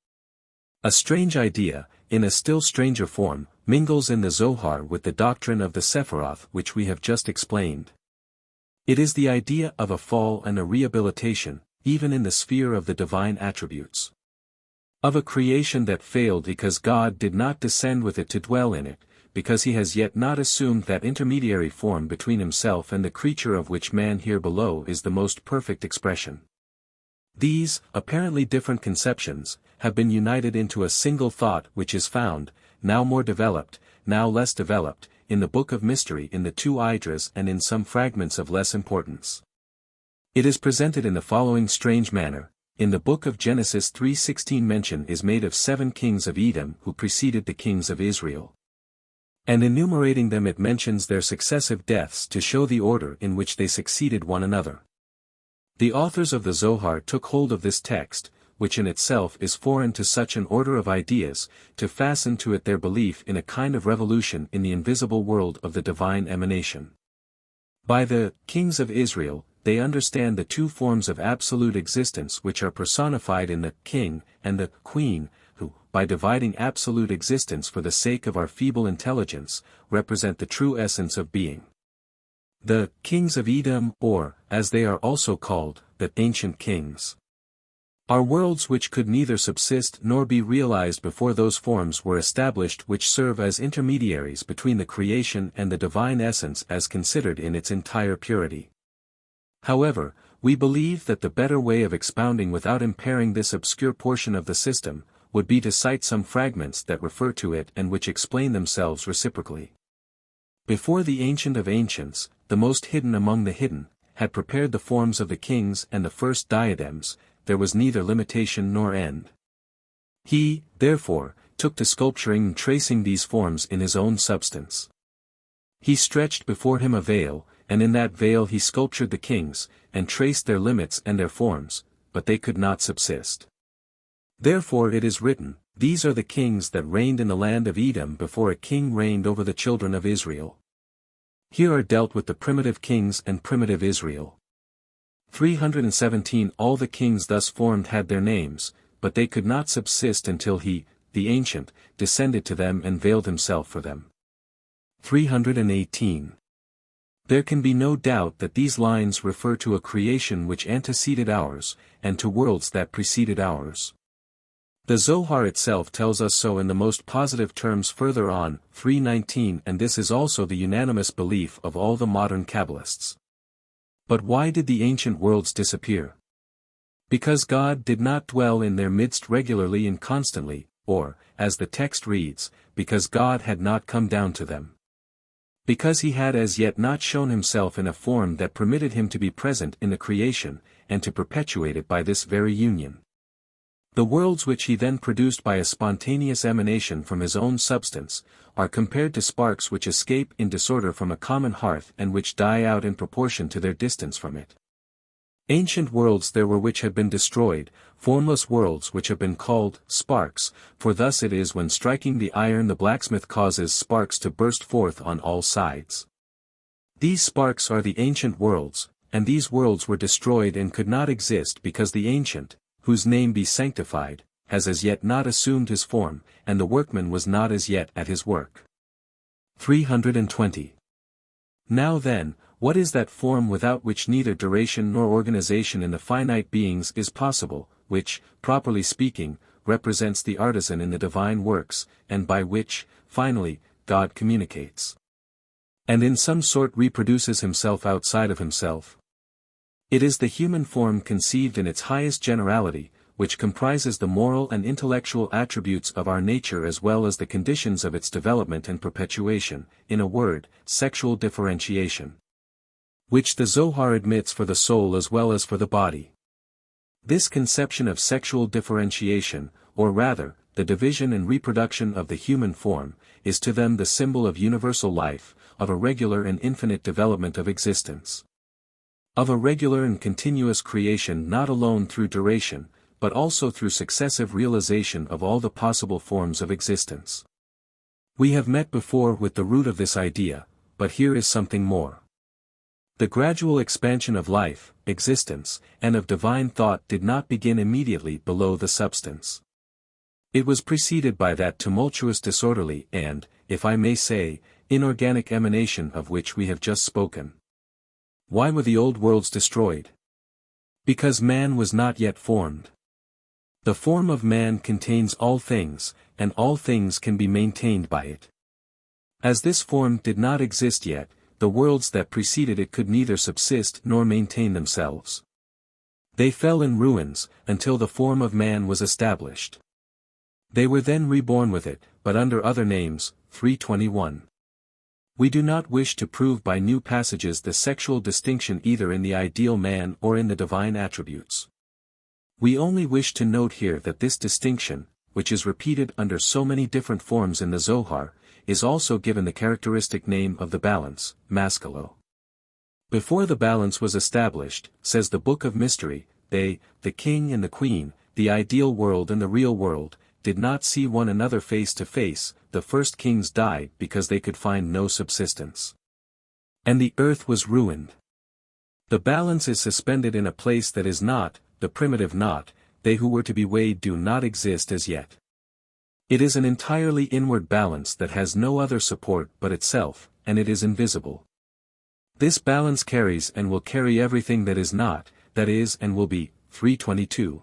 A strange idea, in a still stranger form, mingles in the Zohar with the doctrine of the Sephiroth which we have just explained. It is the idea of a fall and a rehabilitation, even in the sphere of the divine attributes. Of a creation that failed because God did not descend with it to dwell in it, because he has yet not assumed that intermediary form between himself and the creature of which man here below is the most perfect expression. These, apparently different conceptions, have been united into a single thought which is found, now more developed, now less developed, in the Book of Mystery in the 2 Idras and in some fragments of less importance. It is presented in the following strange manner. In the Book of Genesis 3:16 mention is made of 7 kings of Edom who preceded the kings of Israel. And enumerating them it mentions their successive deaths to show the order in which they succeeded one another. The authors of the Zohar took hold of this text, which in itself is foreign to such an order of ideas, to fasten to it their belief in a kind of revolution in the invisible world of the divine emanation. By the kings of Israel, they understand the 2 forms of absolute existence which are personified in the king and the queen, who, by dividing absolute existence for the sake of our feeble intelligence, represent the true essence of being. The kings of Edom, or, as they are also called, the ancient kings, are worlds which could neither subsist nor be realized before those forms were established which serve as intermediaries between the creation and the divine essence as considered in its entire purity. However, we believe that the better way of expounding without impairing this obscure portion of the system, would be to cite some fragments that refer to it and which explain themselves reciprocally. Before the Ancient of Ancients, the most hidden among the hidden, had prepared the forms of the kings and the first diadems, there was neither limitation nor end. He, therefore, took to sculpturing and tracing these forms in his own substance. He stretched before him a veil, and in that veil he sculptured the kings, and traced their limits and their forms, but they could not subsist. Therefore it is written, these are the kings that reigned in the land of Edom before a king reigned over the children of Israel. Here are dealt with the primitive kings and primitive Israel. 317 All the kings thus formed had their names, but they could not subsist until he, the Ancient, descended to them and veiled himself for them. 318. There can be no doubt that these lines refer to a creation which anteceded ours, and to worlds that preceded ours. The Zohar itself tells us so in the most positive terms further on, 319, and this is also the unanimous belief of all the modern Kabbalists. But why did the ancient worlds disappear? Because God did not dwell in their midst regularly and constantly, or, as the text reads, because God had not come down to them. Because he had as yet not shown himself in a form that permitted him to be present in the creation, and to perpetuate it by this very union. The worlds which he then produced by a spontaneous emanation from his own substance, are compared to sparks which escape in disorder from a common hearth and which die out in proportion to their distance from it. Ancient worlds there were which have been destroyed, formless worlds which have been called sparks, for thus it is when striking the iron the blacksmith causes sparks to burst forth on all sides. These sparks are the ancient worlds, and these worlds were destroyed and could not exist because the ancient, whose name be sanctified, has as yet not assumed his form, and the workman was not as yet at his work. 320. Now then, what is that form without which neither duration nor organization in the finite beings is possible, which, properly speaking, represents the artisan in the divine works, and by which, finally, God communicates, and in some sort reproduces himself outside of himself? It is the human form conceived in its highest generality, which comprises the moral and intellectual attributes of our nature as well as the conditions of its development and perpetuation, in a word, sexual differentiation, which the Zohar admits for the soul as well as for the body. This conception of sexual differentiation, or rather, the division and reproduction of the human form, is to them the symbol of universal life, of a regular and infinite development of existence, of a regular and continuous creation not alone through duration, but also through successive realization of all the possible forms of existence. We have met before with the root of this idea, but here is something more. The gradual expansion of life, existence, and of divine thought did not begin immediately below the substance. It was preceded by that tumultuous disorderly and, if I may say, inorganic emanation of which we have just spoken. Why were the old worlds destroyed? Because man was not yet formed. The form of man contains all things, and all things can be maintained by it. As this form did not exist yet, the worlds that preceded it could neither subsist nor maintain themselves. They fell in ruins, until the form of man was established. They were then reborn with it, but under other names. 321. We do not wish to prove by new passages the sexual distinction either in the ideal man or in the divine attributes. We only wish to note here that this distinction, which is repeated under so many different forms in the Zohar, is also given the characteristic name of the balance, masculo. Before the balance was established, says the Book of Mystery, they, the king and the queen, the ideal world and the real world, did not see one another face to face. The first kings died because they could find no subsistence, and the earth was ruined. The balance is suspended in a place that is not, the primitive not, they who were to be weighed do not exist as yet. It is an entirely inward balance that has no other support but itself, and it is invisible. This balance carries and will carry everything that is not, that is and will be. 322.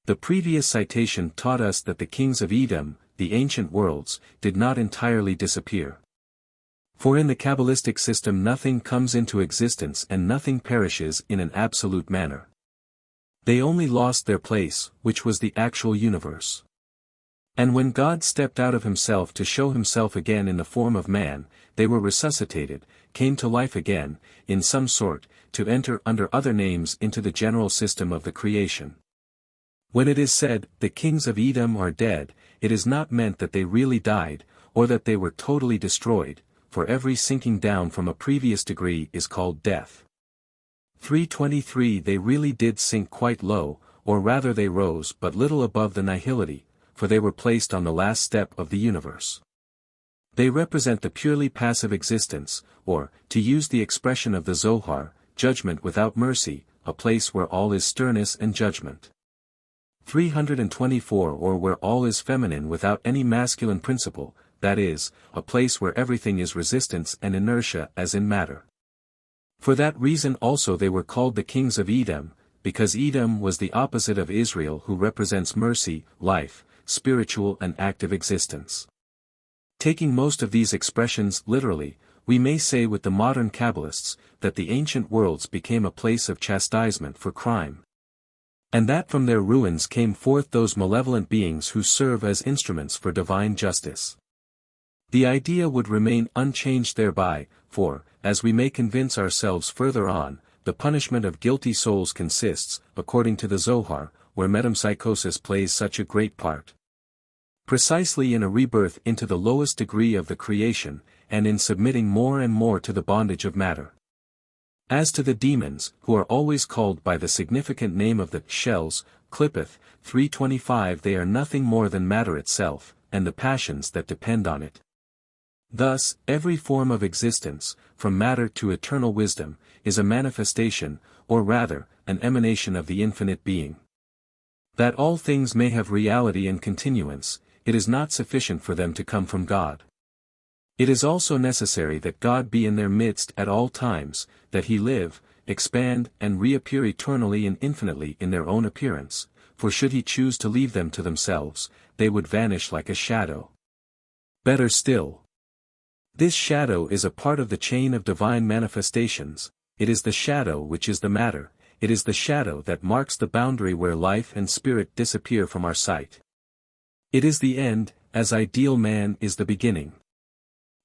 The previous citation taught us that the kings of Edom, the ancient worlds, did not entirely disappear. For in the Kabbalistic system nothing comes into existence and nothing perishes in an absolute manner. They only lost their place, which was the actual universe. And when God stepped out of himself to show himself again in the form of man, they were resuscitated, came to life again, in some sort, to enter under other names into the general system of the creation. When it is said, the kings of Edom are dead, it is not meant that they really died, or that they were totally destroyed, for every sinking down from a previous degree is called death. 323 They really did sink quite low, or rather they rose but little above the nihility, for they were placed on the last step of the universe. They represent the purely passive existence, or, to use the expression of the Zohar, judgment without mercy, a place where all is sternness and judgment. 324 Or where all is feminine without any masculine principle, that is, a place where everything is resistance and inertia as in matter. For that reason also they were called the kings of Edom, because Edom was the opposite of Israel who represents mercy, life, spiritual and active existence. Taking most of these expressions literally, we may say with the modern Kabbalists, that the ancient worlds became a place of chastisement for crime. And that from their ruins came forth those malevolent beings who serve as instruments for divine justice. The idea would remain unchanged thereby, for, as we may convince ourselves further on, the punishment of guilty souls consists, according to the Zohar, where metempsychosis plays such a great part, precisely in a rebirth into the lowest degree of the creation, and in submitting more and more to the bondage of matter. As to the demons, who are always called by the significant name of the shells, Qliphoth, 325, they are nothing more than matter itself, and the passions that depend on it. Thus, every form of existence, from matter to eternal wisdom, is a manifestation, or rather, an emanation of the infinite being. That all things may have reality and continuance, it is not sufficient for them to come from God. It is also necessary that God be in their midst at all times, that he live, expand and reappear eternally and infinitely in their own appearance, for should he choose to leave them to themselves, they would vanish like a shadow. Better still, this shadow is a part of the chain of divine manifestations, it is the shadow which is the matter, it is the shadow that marks the boundary where life and spirit disappear from our sight. It is the end, as ideal man is the beginning.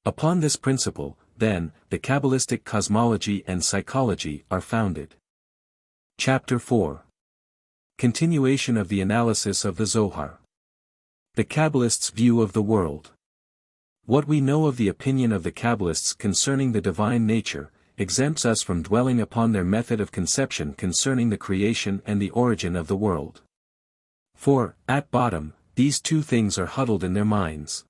Upon this principle, then, the Kabbalistic cosmology and psychology are founded. Chapter 4. Continuation of the analysis of the Zohar. The Kabbalists' view of the world. What we know of the opinion of the Kabbalists concerning the divine nature, exempts us from dwelling upon their method of conception concerning the creation and the origin of the world. For, at bottom, these two things are huddled in their minds.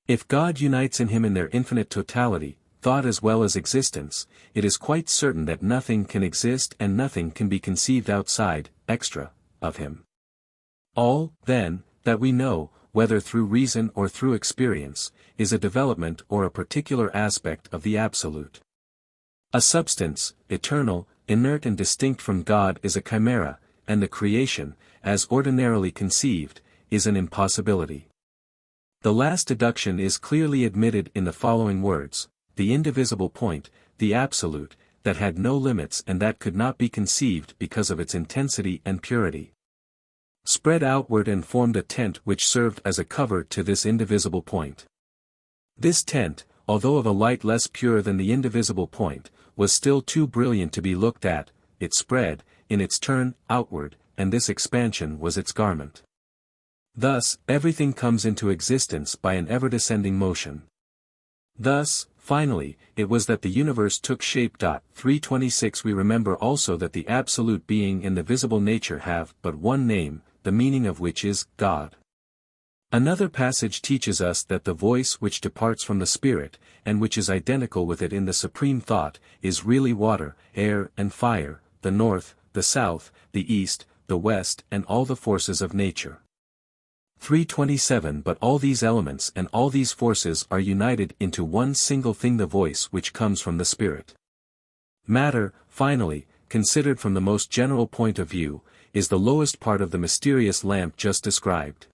If God unites in him in their infinite totality, thought as well as existence, it is quite certain that nothing can exist and nothing can be conceived outside, extra, of him. All, then, that we know, whether through reason or through experience, is a development or a particular aspect of the Absolute. A substance, eternal, inert and distinct from God is a chimera, and the creation, as ordinarily conceived, is an impossibility. The last deduction is clearly admitted in the following words: the indivisible point, the absolute, that had no limits and that could not be conceived because of its intensity and purity, spread outward and formed a tent which served as a cover to this indivisible point. This tent, although of a light less pure than the indivisible point, was still too brilliant to be looked at, it spread, in its turn, outward, and this expansion was its garment. Thus, everything comes into existence by an ever-descending motion. Thus, finally, it was that the universe took shape. 326 We remember also that the absolute being and the visible nature have but one name, the meaning of which is God. Another passage teaches us that the voice which departs from the Spirit, and which is identical with it in the supreme thought, is really water, air and fire, the north, the south, the east, the west and all the forces of nature. 327 But all these elements and all these forces are united into one single thing, the voice which comes from the Spirit. Matter, finally, considered from the most general point of view, is the lowest part of the mysterious lamp just described.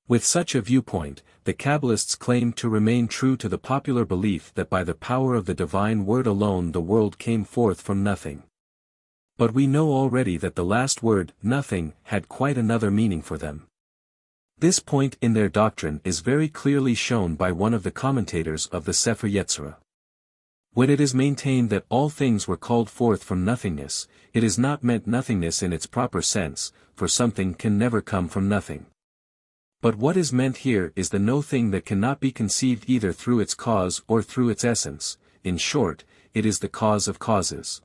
With such a viewpoint, the Kabbalists claim to remain true to the popular belief that by the power of the divine word alone the world came forth from nothing. But we know already that the last word, nothing, had quite another meaning for them. This point in their doctrine is very clearly shown by one of the commentators of the Sepher Yetzirah. When it is maintained that all things were called forth from nothingness, it is not meant nothingness in its proper sense, for something can never come from nothing. But what is meant here is the no thing that cannot be conceived either through its cause or through its essence. In short, it is the cause of causes.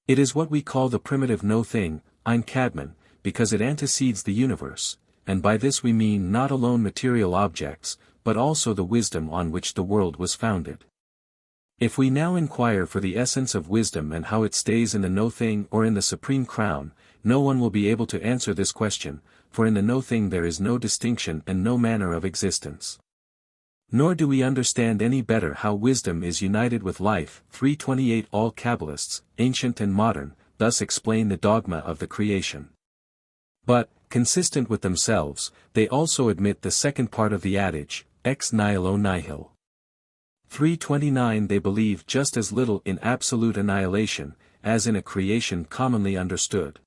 It is what we call the primitive no thing, ein Kadmon, because it antecedes the universe, and by this we mean not alone material objects, but also the wisdom on which the world was founded. If we now inquire for the essence of wisdom and how it stays in the no thing or in the supreme crown, no one will be able to answer this question, for in the no thing there is no distinction and no manner of existence. Nor do we understand any better how wisdom is united with life. 328 All Kabbalists, ancient and modern, thus explain the dogma of the creation. But, consistent with themselves, they also admit the second part of the adage, ex nihilo nihil. 329 They believe just as little in absolute annihilation, as in a creation commonly understood.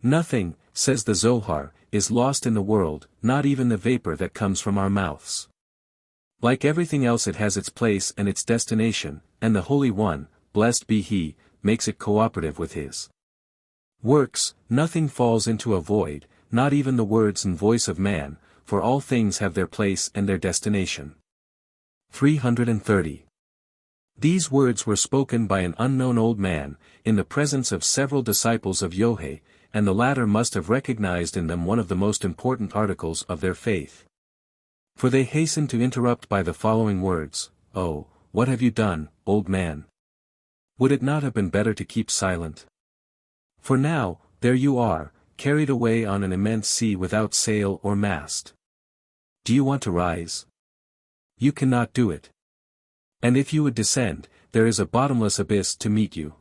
Nothing, says the Zohar, is lost in the world, not even the vapor that comes from our mouths. Like everything else it has its place and its destination, and the Holy One, blessed be He, makes it cooperative with His works. Nothing falls into a void, not even the words and voice of man, for all things have their place and their destination. 330. These words were spoken by an unknown old man, in the presence of several disciples of Yohei, and the latter must have recognized in them one of the most important articles of their faith. For they hastened to interrupt by the following words, "Oh, what have you done, old man? Would it not have been better to keep silent? For now, there you are, carried away on an immense sea without sail or mast. Do you want to rise? You cannot do it. And if you would descend, there is a bottomless abyss to meet you."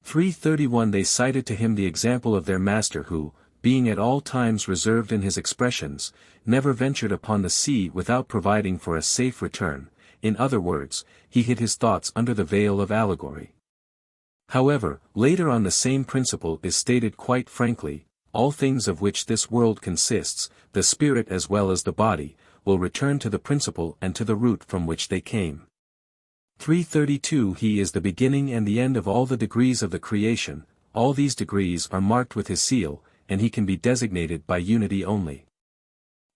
331. They cited to him the example of their master who, being at all times reserved in his expressions, never ventured upon the sea without providing for a safe return. In other words, he hid his thoughts under the veil of allegory. However, later on the same principle is stated quite frankly: all things of which this world consists, the spirit as well as the body, will return to the principle and to the root from which they came. 332. He is the beginning and the end of all the degrees of the creation. All these degrees are marked with his seal, and he can be designated by unity only.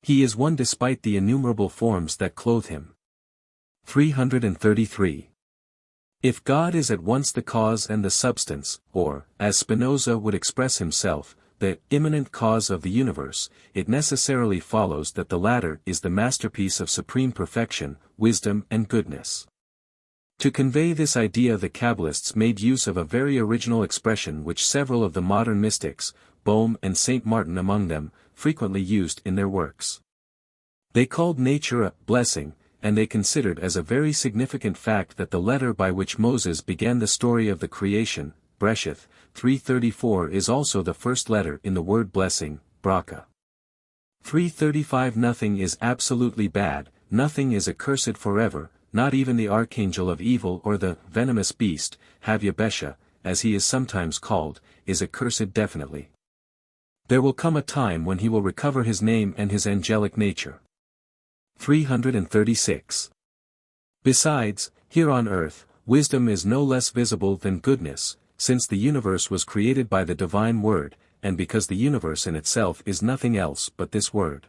He is one despite the innumerable forms that clothe him. 333. If God is at once the cause and the substance, or, as Spinoza would express himself, the immanent cause of the universe, it necessarily follows that the latter is the masterpiece of supreme perfection, wisdom and goodness. To convey this idea the Kabbalists made use of a very original expression which several of the modern mystics, Boehme and St. Martin among them, frequently used in their works. They called nature a blessing, and they considered as a very significant fact that the letter by which Moses began the story of the creation, Bereshith, 334, is also the first letter in the word blessing, Bracha. 335. Nothing is absolutely bad, nothing is accursed forever, not even the archangel of evil or the venomous beast, Havyabesha, as he is sometimes called, is accursed definitely. There will come a time when he will recover his name and his angelic nature. 336. Besides, here on earth, wisdom is no less visible than goodness, since the universe was created by the divine word, and because the universe in itself is nothing else but this word.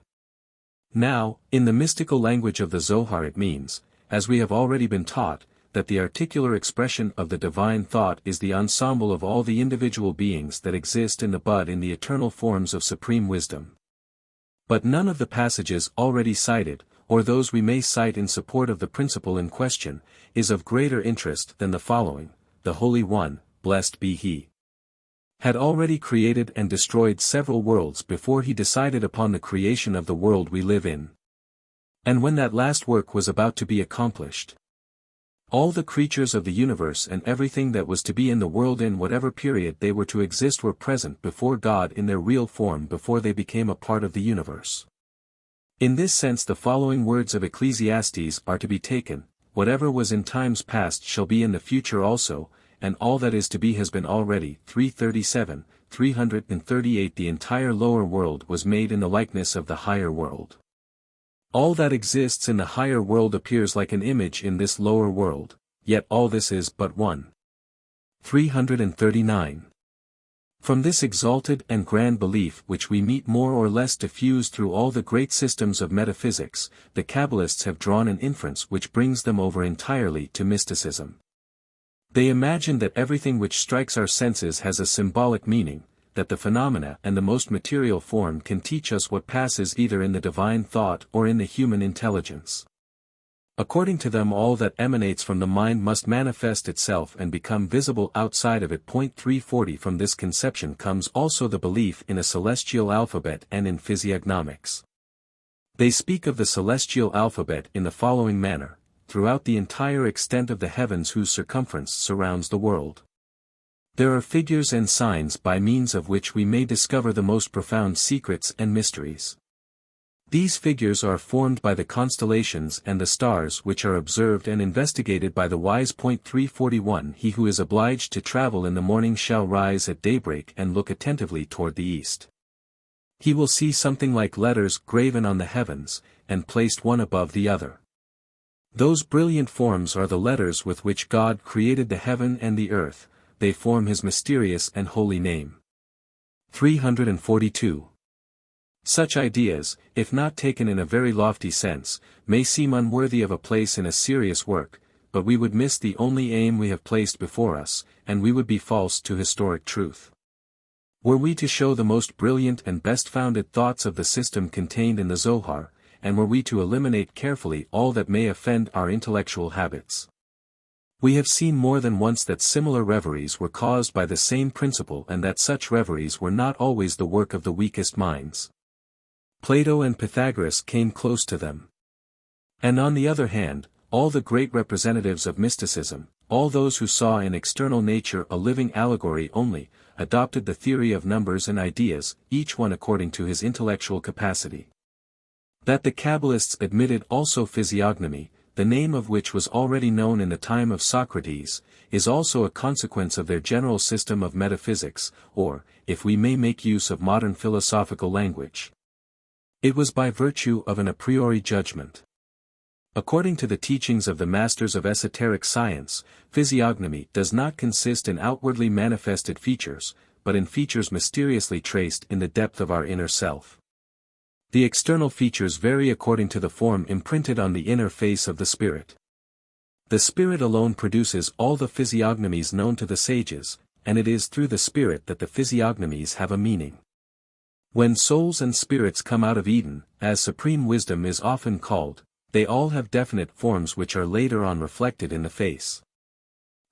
Now, in the mystical language of the Zohar it means, as we have already been taught, that the articular expression of the divine thought is the ensemble of all the individual beings that exist in the bud in the eternal forms of supreme wisdom. But none of the passages already cited, or those we may cite in support of the principle in question, is of greater interest than the following: the Holy One, blessed be He, had already created and destroyed several worlds before He decided upon the creation of the world we live in. And when that last work was about to be accomplished, all the creatures of the universe and everything that was to be in the world in whatever period they were to exist were present before God in their real form before they became a part of the universe. In this sense the following words of Ecclesiastes are to be taken: whatever was in times past shall be in the future also, and all that is to be has been already. 337, 338. The entire lower world was made in the likeness of the higher world. All that exists in the higher world appears like an image in this lower world, yet all this is but one. 339. From this exalted and grand belief which we meet more or less diffused through all the great systems of metaphysics, the Kabbalists have drawn an inference which brings them over entirely to mysticism. They imagine that everything which strikes our senses has a symbolic meaning, that the phenomena and the most material form can teach us what passes either in the divine thought or in the human intelligence. According to them all that emanates from the mind must manifest itself and become visible outside of it. 340. From this conception comes also the belief in a celestial alphabet and in physiognomics. They speak of the celestial alphabet in the following manner: throughout the entire extent of the heavens whose circumference surrounds the world, there are figures and signs by means of which we may discover the most profound secrets and mysteries. These figures are formed by the constellations and the stars which are observed and investigated by the wise. 341 He who is obliged to travel in the morning shall rise at daybreak and look attentively toward the east. He will see something like letters graven on the heavens, and placed one above the other. Those brilliant forms are the letters with which God created the heaven and the earth, they form his mysterious and holy name. 342. Such ideas, if not taken in a very lofty sense, may seem unworthy of a place in a serious work, but we would miss the only aim we have placed before us, and we would be false to historic truth. Were we to show the most brilliant and best-founded thoughts of the system contained in the Zohar, and were we to eliminate carefully all that may offend our intellectual habits. We have seen more than once that similar reveries were caused by the same principle and that such reveries were not always the work of the weakest minds. Plato and Pythagoras came close to them. And on the other hand, all the great representatives of mysticism, all those who saw in external nature a living allegory only, adopted the theory of numbers and ideas, each one according to his intellectual capacity. That the Kabbalists admitted also physiognomy, the name of which was already known in the time of Socrates, is also a consequence of their general system of metaphysics, or, if we may make use of modern philosophical language, it was by virtue of an a priori judgment. According to the teachings of the masters of esoteric science, physiognomy does not consist in outwardly manifested features, but in features mysteriously traced in the depth of our inner self. The external features vary according to the form imprinted on the inner face of the spirit. The spirit alone produces all the physiognomies known to the sages, and it is through the spirit that the physiognomies have a meaning. When souls and spirits come out of Eden, as supreme wisdom is often called, they all have definite forms which are later on reflected in the face.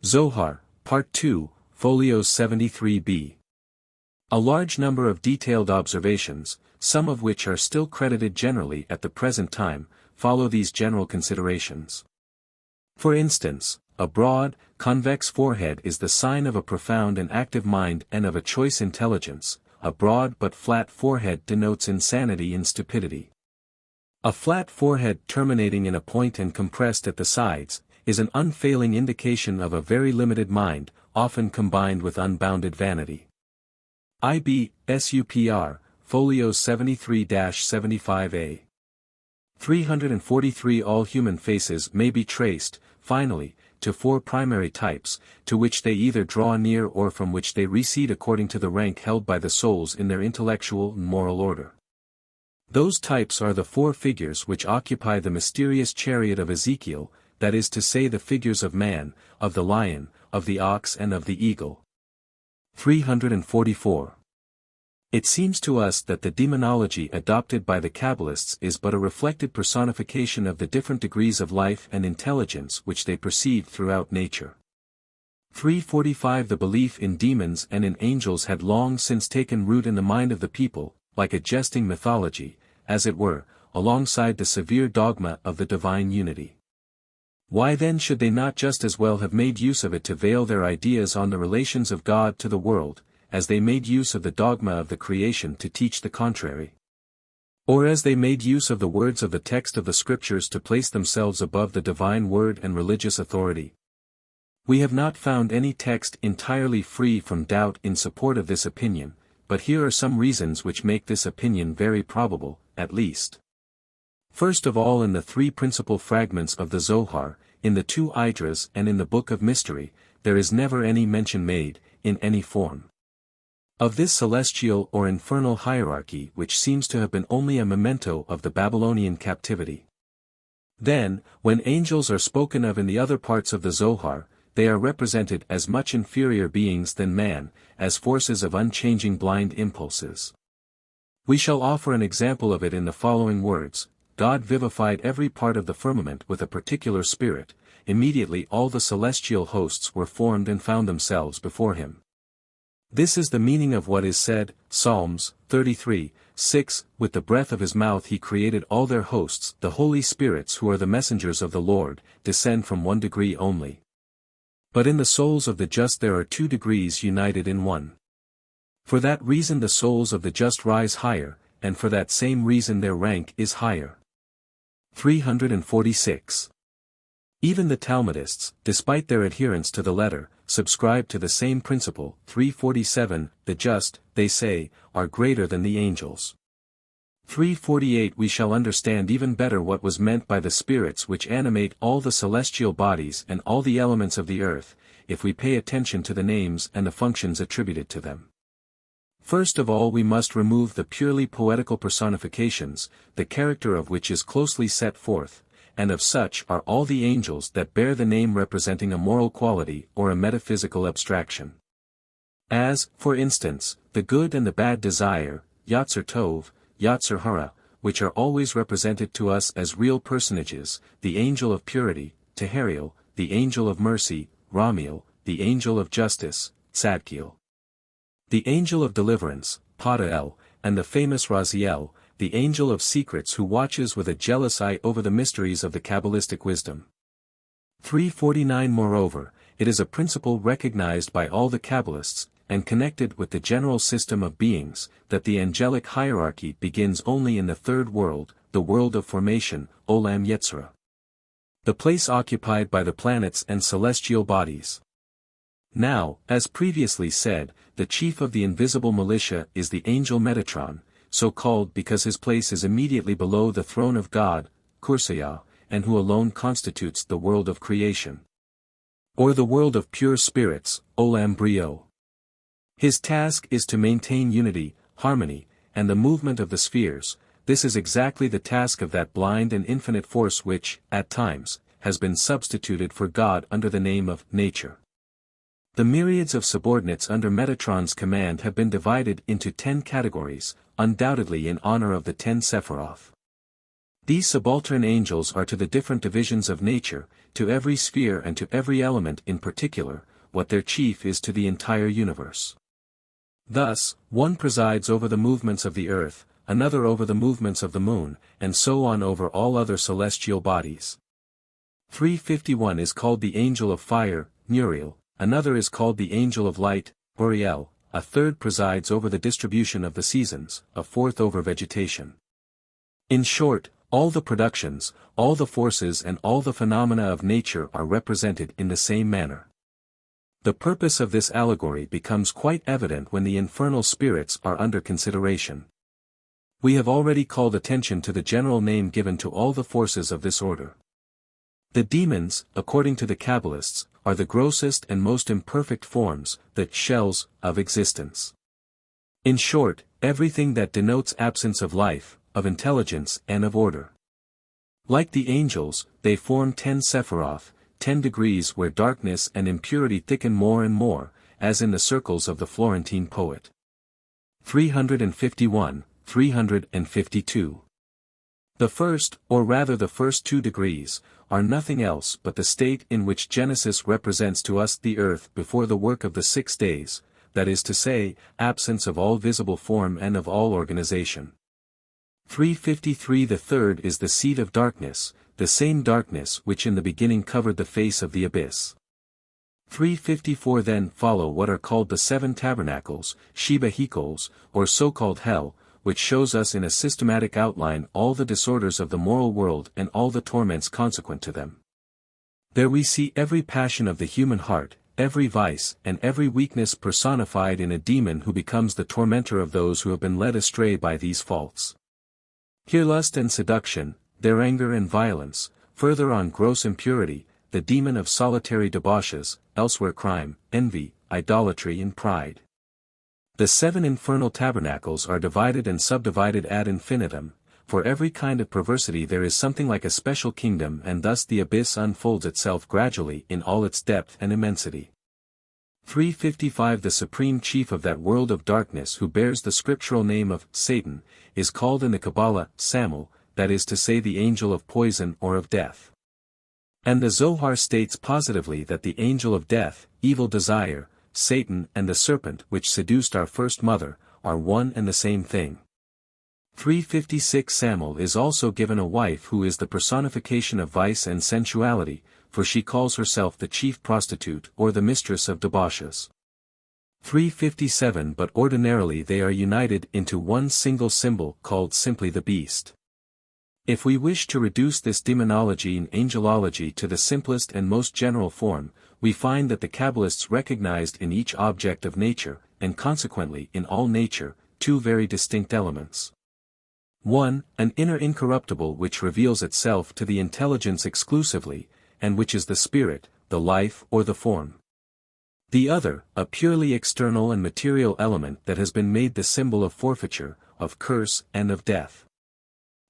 Zohar, Part 2, Folios 73b. A large number of detailed observations, some of which are still credited generally at the present time, follow these general considerations. For instance, a broad, convex forehead is the sign of a profound and active mind and of a choice intelligence. A broad but flat forehead denotes insanity and stupidity. A flat forehead terminating in a point and compressed at the sides, is an unfailing indication of a very limited mind, often combined with unbounded vanity. IB, SUPR, Folios 73-75a. 343 All human faces may be traced, finally, to four primary types, to which they either draw near or from which they recede according to the rank held by the souls in their intellectual and moral order. Those types are the four figures which occupy the mysterious chariot of Ezekiel, that is to say the figures of man, of the lion, of the ox and of the eagle. 344. It seems to us that the demonology adopted by the Kabbalists is but a reflected personification of the different degrees of life and intelligence which they perceive throughout nature. 345 The belief in demons and in angels had long since taken root in the mind of the people, like a jesting mythology, as it were, alongside the severe dogma of the divine unity. Why then should they not just as well have made use of it to veil their ideas on the relations of God to the world, as they made use of the dogma of the creation to teach the contrary? Or as they made use of the words of the text of the scriptures to place themselves above the divine word and religious authority? We have not found any text entirely free from doubt in support of this opinion, but here are some reasons which make this opinion very probable, at least. First of all, in the three principal fragments of the Zohar, in the two Idras and in the Book of Mystery, there is never any mention made, in any form, of this celestial or infernal hierarchy which seems to have been only a memento of the Babylonian captivity. Then, when angels are spoken of in the other parts of the Zohar, they are represented as much inferior beings than man, as forces of unchanging blind impulses. We shall offer an example of it in the following words: God vivified every part of the firmament with a particular spirit, immediately all the celestial hosts were formed and found themselves before him. This is the meaning of what is said, Psalms 33:6, with the breath of his mouth he created all their hosts. The holy spirits who are the messengers of the Lord, descend from one degree only. But in the souls of the just there are two degrees united in one. For that reason the souls of the just rise higher, and for that same reason their rank is higher. 346. Even the Talmudists, despite their adherence to the letter, subscribe to the same principle. 347, the just, they say, are greater than the angels. 348 We shall understand even better what was meant by the spirits which animate all the celestial bodies and all the elements of the earth, if we pay attention to the names and the functions attributed to them. First of all we must remove the purely poetical personifications, the character of which is closely set forth, and of such are all the angels that bear the name representing a moral quality or a metaphysical abstraction. As, for instance, the good and the bad desire, Yatzer Tov, Yatzer Hara, which are always represented to us as real personages, the angel of purity, Teheriel, the angel of mercy, Ramiel, the angel of justice, Tzadkiel. The angel of deliverance, Padael, and the famous Raziel, the angel of secrets who watches with a jealous eye over the mysteries of the Kabbalistic wisdom. 349 Moreover, it is a principle recognized by all the Kabbalists, and connected with the general system of beings, that the angelic hierarchy begins only in the third world, the world of formation, Olam Yetzirah. The place occupied by the planets and celestial bodies. Now, as previously said, the chief of the invisible militia is the angel Metatron, so called because his place is immediately below the throne of God, Kursayah, and who alone constitutes the world of creation. Or the world of pure spirits, Olam Brio. His task is to maintain unity, harmony, and the movement of the spheres. This is exactly the task of that blind and infinite force which, at times, has been substituted for God under the name of nature. The myriads of subordinates under Metatron's command have been divided into 10 categories, undoubtedly in honor of the 10 Sephiroth. These subaltern angels are to the different divisions of nature, to every sphere and to every element in particular, what their chief is to the entire universe. Thus, one presides over the movements of the earth, another over the movements of the moon, and so on over all other celestial bodies. 351 is called the angel of fire, Muriel, another is called the angel of light, Boreal, a third presides over the distribution of the seasons, a fourth over vegetation. In short, all the productions, all the forces and all the phenomena of nature are represented in the same manner. The purpose of this allegory becomes quite evident when the infernal spirits are under consideration. We have already called attention to the general name given to all the forces of this order. The demons, according to the Kabbalists, are the grossest and most imperfect forms, the shells, of existence. In short, everything that denotes absence of life, of intelligence and of order. Like the angels, they form 10 Sephiroth, 10 degrees where darkness and impurity thicken more and more, as in the circles of the Florentine poet. 351, 352. The first, or rather the first 2 degrees, are nothing else but the state in which Genesis represents to us the earth before the work of the 6 days, that is to say, absence of all visible form and of all organization. 353 The third is the seat of darkness, the same darkness which in the beginning covered the face of the abyss. 354 Then follow what are called the 7 tabernacles, Sheba Hikols, or so-called hell, which shows us in a systematic outline all the disorders of the moral world and all the torments consequent to them. There we see every passion of the human heart, every vice and every weakness personified in a demon who becomes the tormentor of those who have been led astray by these faults. Here lust and seduction, their anger and violence, further on gross impurity, the demon of solitary debauches, elsewhere crime, envy, idolatry and pride. The 7 infernal tabernacles are divided and subdivided ad infinitum. For every kind of perversity there is something like a special kingdom, and thus the abyss unfolds itself gradually in all its depth and immensity. 355 The supreme chief of that world of darkness who bears the scriptural name of Satan, is called in the Kabbalah, Samel, that is to say the angel of poison or of death. And the Zohar states positively that the angel of death, evil desire, Satan and the serpent which seduced our first mother, are one and the same thing. 356 Samel is also given a wife who is the personification of vice and sensuality, for she calls herself the chief prostitute or the mistress of debauches. 357 But ordinarily they are united into one single symbol called simply the beast. If we wish to reduce this demonology and angelology to the simplest and most general form, we find that the Kabbalists recognized in each object of nature, and consequently in all nature, two very distinct elements. 1. An inner incorruptible which reveals itself to the intelligence exclusively, and which is the spirit, the life or the form. The other, a purely external and material element that has been made the symbol of forfeiture, of curse and of death.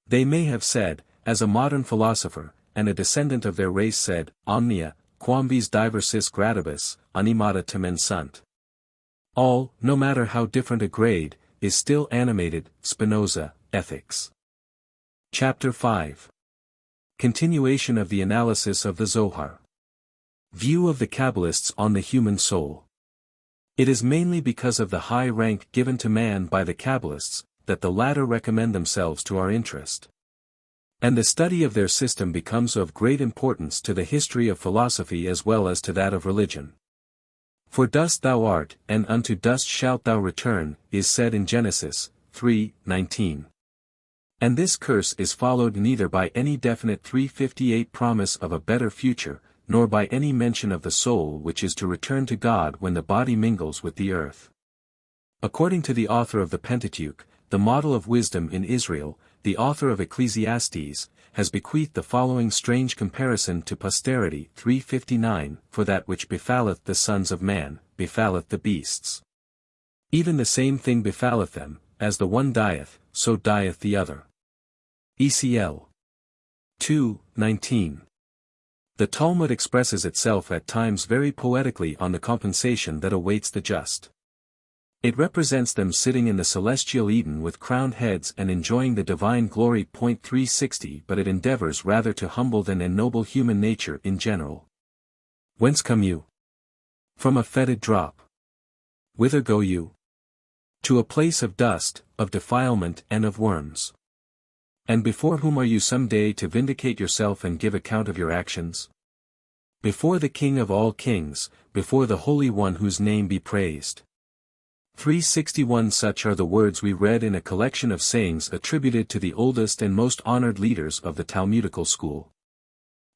They may have said, as a modern philosopher, and a descendant of their race said, omnia, quambis diversis gradibus, animata tamen sunt. All, no matter how different a grade, is still animated. Spinoza, Ethics. Chapter 5. Continuation of the analysis of the Zohar. View of the Kabbalists on the human soul. It is mainly because of the high rank given to man by the Kabbalists, that the latter recommend themselves to our interest. And the study of their system becomes of great importance to the history of philosophy as well as to that of religion. For dust thou art, and unto dust shalt thou return, is said in Genesis 3:19. And this curse is followed neither by any definite 358 promise of a better future, nor by any mention of the soul which is to return to God when the body mingles with the earth. According to the author of the Pentateuch, the model of wisdom in Israel, the author of Ecclesiastes, has bequeathed the following strange comparison to posterity 359, for that which befalleth the sons of man, befalleth the beasts. Even the same thing befalleth them, as the one dieth, so dieth the other. ECL 2:19. The Talmud expresses itself at times very poetically on the compensation that awaits the just. It represents them sitting in the celestial Eden with crowned heads and enjoying the divine glory. 360 But it endeavors rather to humble than ennoble human nature in general. Whence come you? From a fetid drop. Whither go you? To a place of dust, of defilement and of worms. And before whom are you some day to vindicate yourself and give account of your actions? Before the King of all kings, before the Holy One whose name be praised. 361 Such are the words we read in a collection of sayings attributed to the oldest and most honored leaders of the Talmudical school.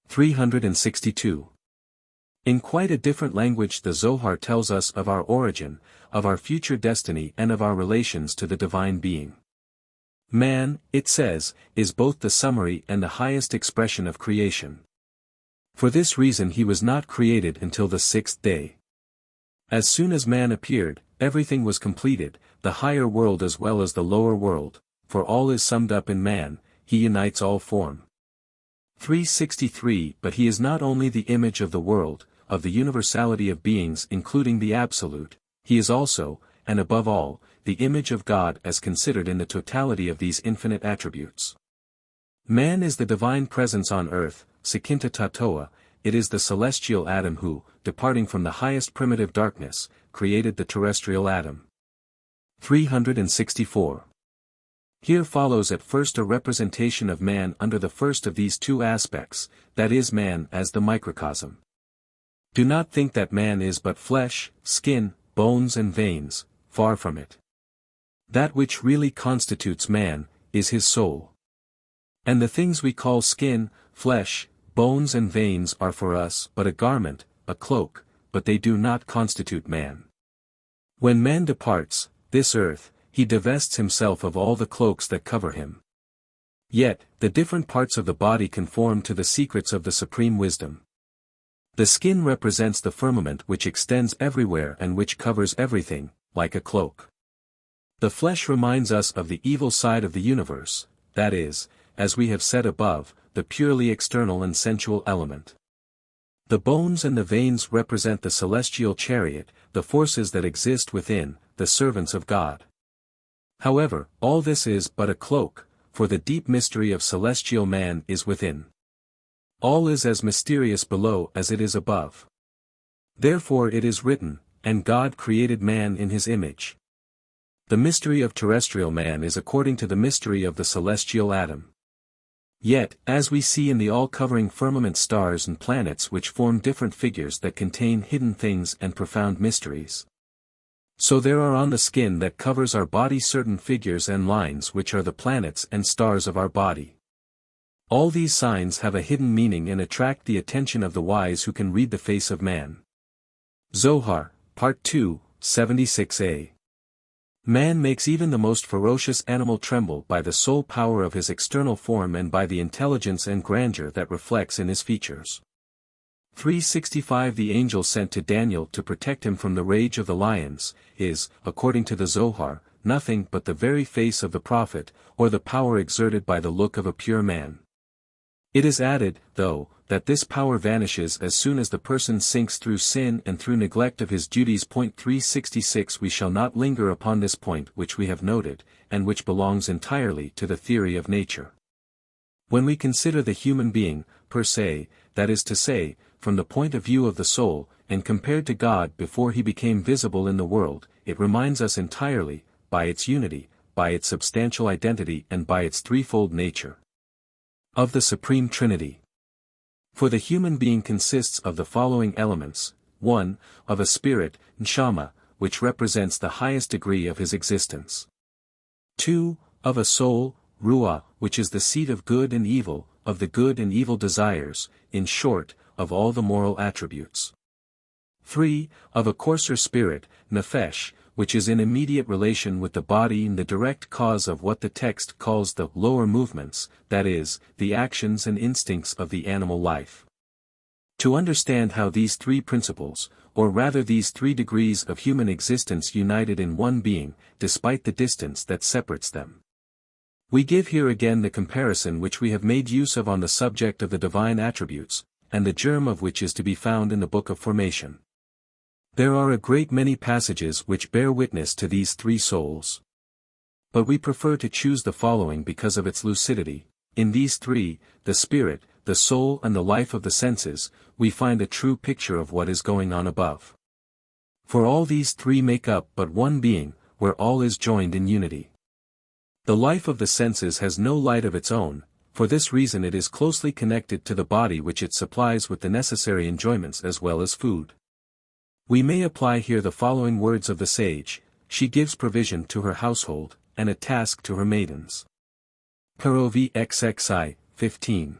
362. In quite a different language the Zohar tells us of our origin, of our future destiny and of our relations to the divine being. Man, it says, is both the summary and the highest expression of creation. For this reason he was not created until the sixth day. As soon as man appeared, everything was completed, the higher world as well as the lower world, for all is summed up in man, he unites all form. 363 But he is not only the image of the world, of the universality of beings including the Absolute, he is also, and above all, the image of God as considered in the totality of these infinite attributes. Man is the divine presence on earth, Sekinta Tatoa, it is the celestial Adam who, departing from the highest primitive darkness, created the terrestrial Adam. 364. Here follows at first a representation of man under the first of these two aspects, that is man as the microcosm. Do not think that man is but flesh, skin, bones and veins, far from it. That which really constitutes man, is his soul. And the things we call skin, flesh, bones and veins are for us but a garment, a cloak, but they do not constitute man. When man departs, this earth, he divests himself of all the cloaks that cover him. Yet, the different parts of the body conform to the secrets of the supreme wisdom. The skin represents the firmament which extends everywhere and which covers everything, like a cloak. The flesh reminds us of the evil side of the universe, that is, as we have said above, the purely external and sensual element. The bones and the veins represent the celestial chariot, the forces that exist within, the servants of God. However, all this is but a cloak, for the deep mystery of celestial man is within. All is as mysterious below as it is above. Therefore it is written, and God created man in his image. The mystery of terrestrial man is according to the mystery of the celestial Adam. Yet, as we see in the all-covering firmament stars and planets which form different figures that contain hidden things and profound mysteries. So there are on the skin that covers our body certain figures and lines which are the planets and stars of our body. All these signs have a hidden meaning and attract the attention of the wise who can read the face of man. Zohar, Part 2, 76a. Man makes even the most ferocious animal tremble by the sole power of his external form and by the intelligence and grandeur that reflects in his features. 365 The angel sent to Daniel to protect him from the rage of the lions, is, according to the Zohar, nothing but the very face of the prophet, or the power exerted by the look of a pure man. It is added, though, that this power vanishes as soon as the person sinks through sin and through neglect of his duties. 366 We shall not linger upon this point which we have noted, and which belongs entirely to the theory of nature. When we consider the human being, per se, that is to say, from the point of view of the soul, and compared to God before he became visible in the world, it reminds us entirely, by its unity, by its substantial identity and by its threefold nature, of the Supreme Trinity. For the human being consists of the following elements: 1. Of a spirit, neshama, which represents the highest degree of his existence. 2. Of a soul, ruah, which is the seat of good and evil, of the good and evil desires, in short, of all the moral attributes. 3. Of a coarser spirit, nephesh, which is in immediate relation with the body and the direct cause of what the text calls the lower movements, that is, the actions and instincts of the animal life. To understand how these three principles, or rather these three degrees of human existence united in one being, despite the distance that separates them. We give here again the comparison which we have made use of on the subject of the divine attributes, and the germ of which is to be found in the Book of Formation. There are a great many passages which bear witness to these three souls. But we prefer to choose the following because of its lucidity. In these three, the spirit, the soul and the life of the senses, we find a true picture of what is going on above. For all these three make up but one being, where all is joined in unity. The life of the senses has no light of its own. For this reason it is closely connected to the body which it supplies with the necessary enjoyments as well as food. We may apply here the following words of the sage: she gives provision to her household, and a task to her maidens. Parov XXI, 15.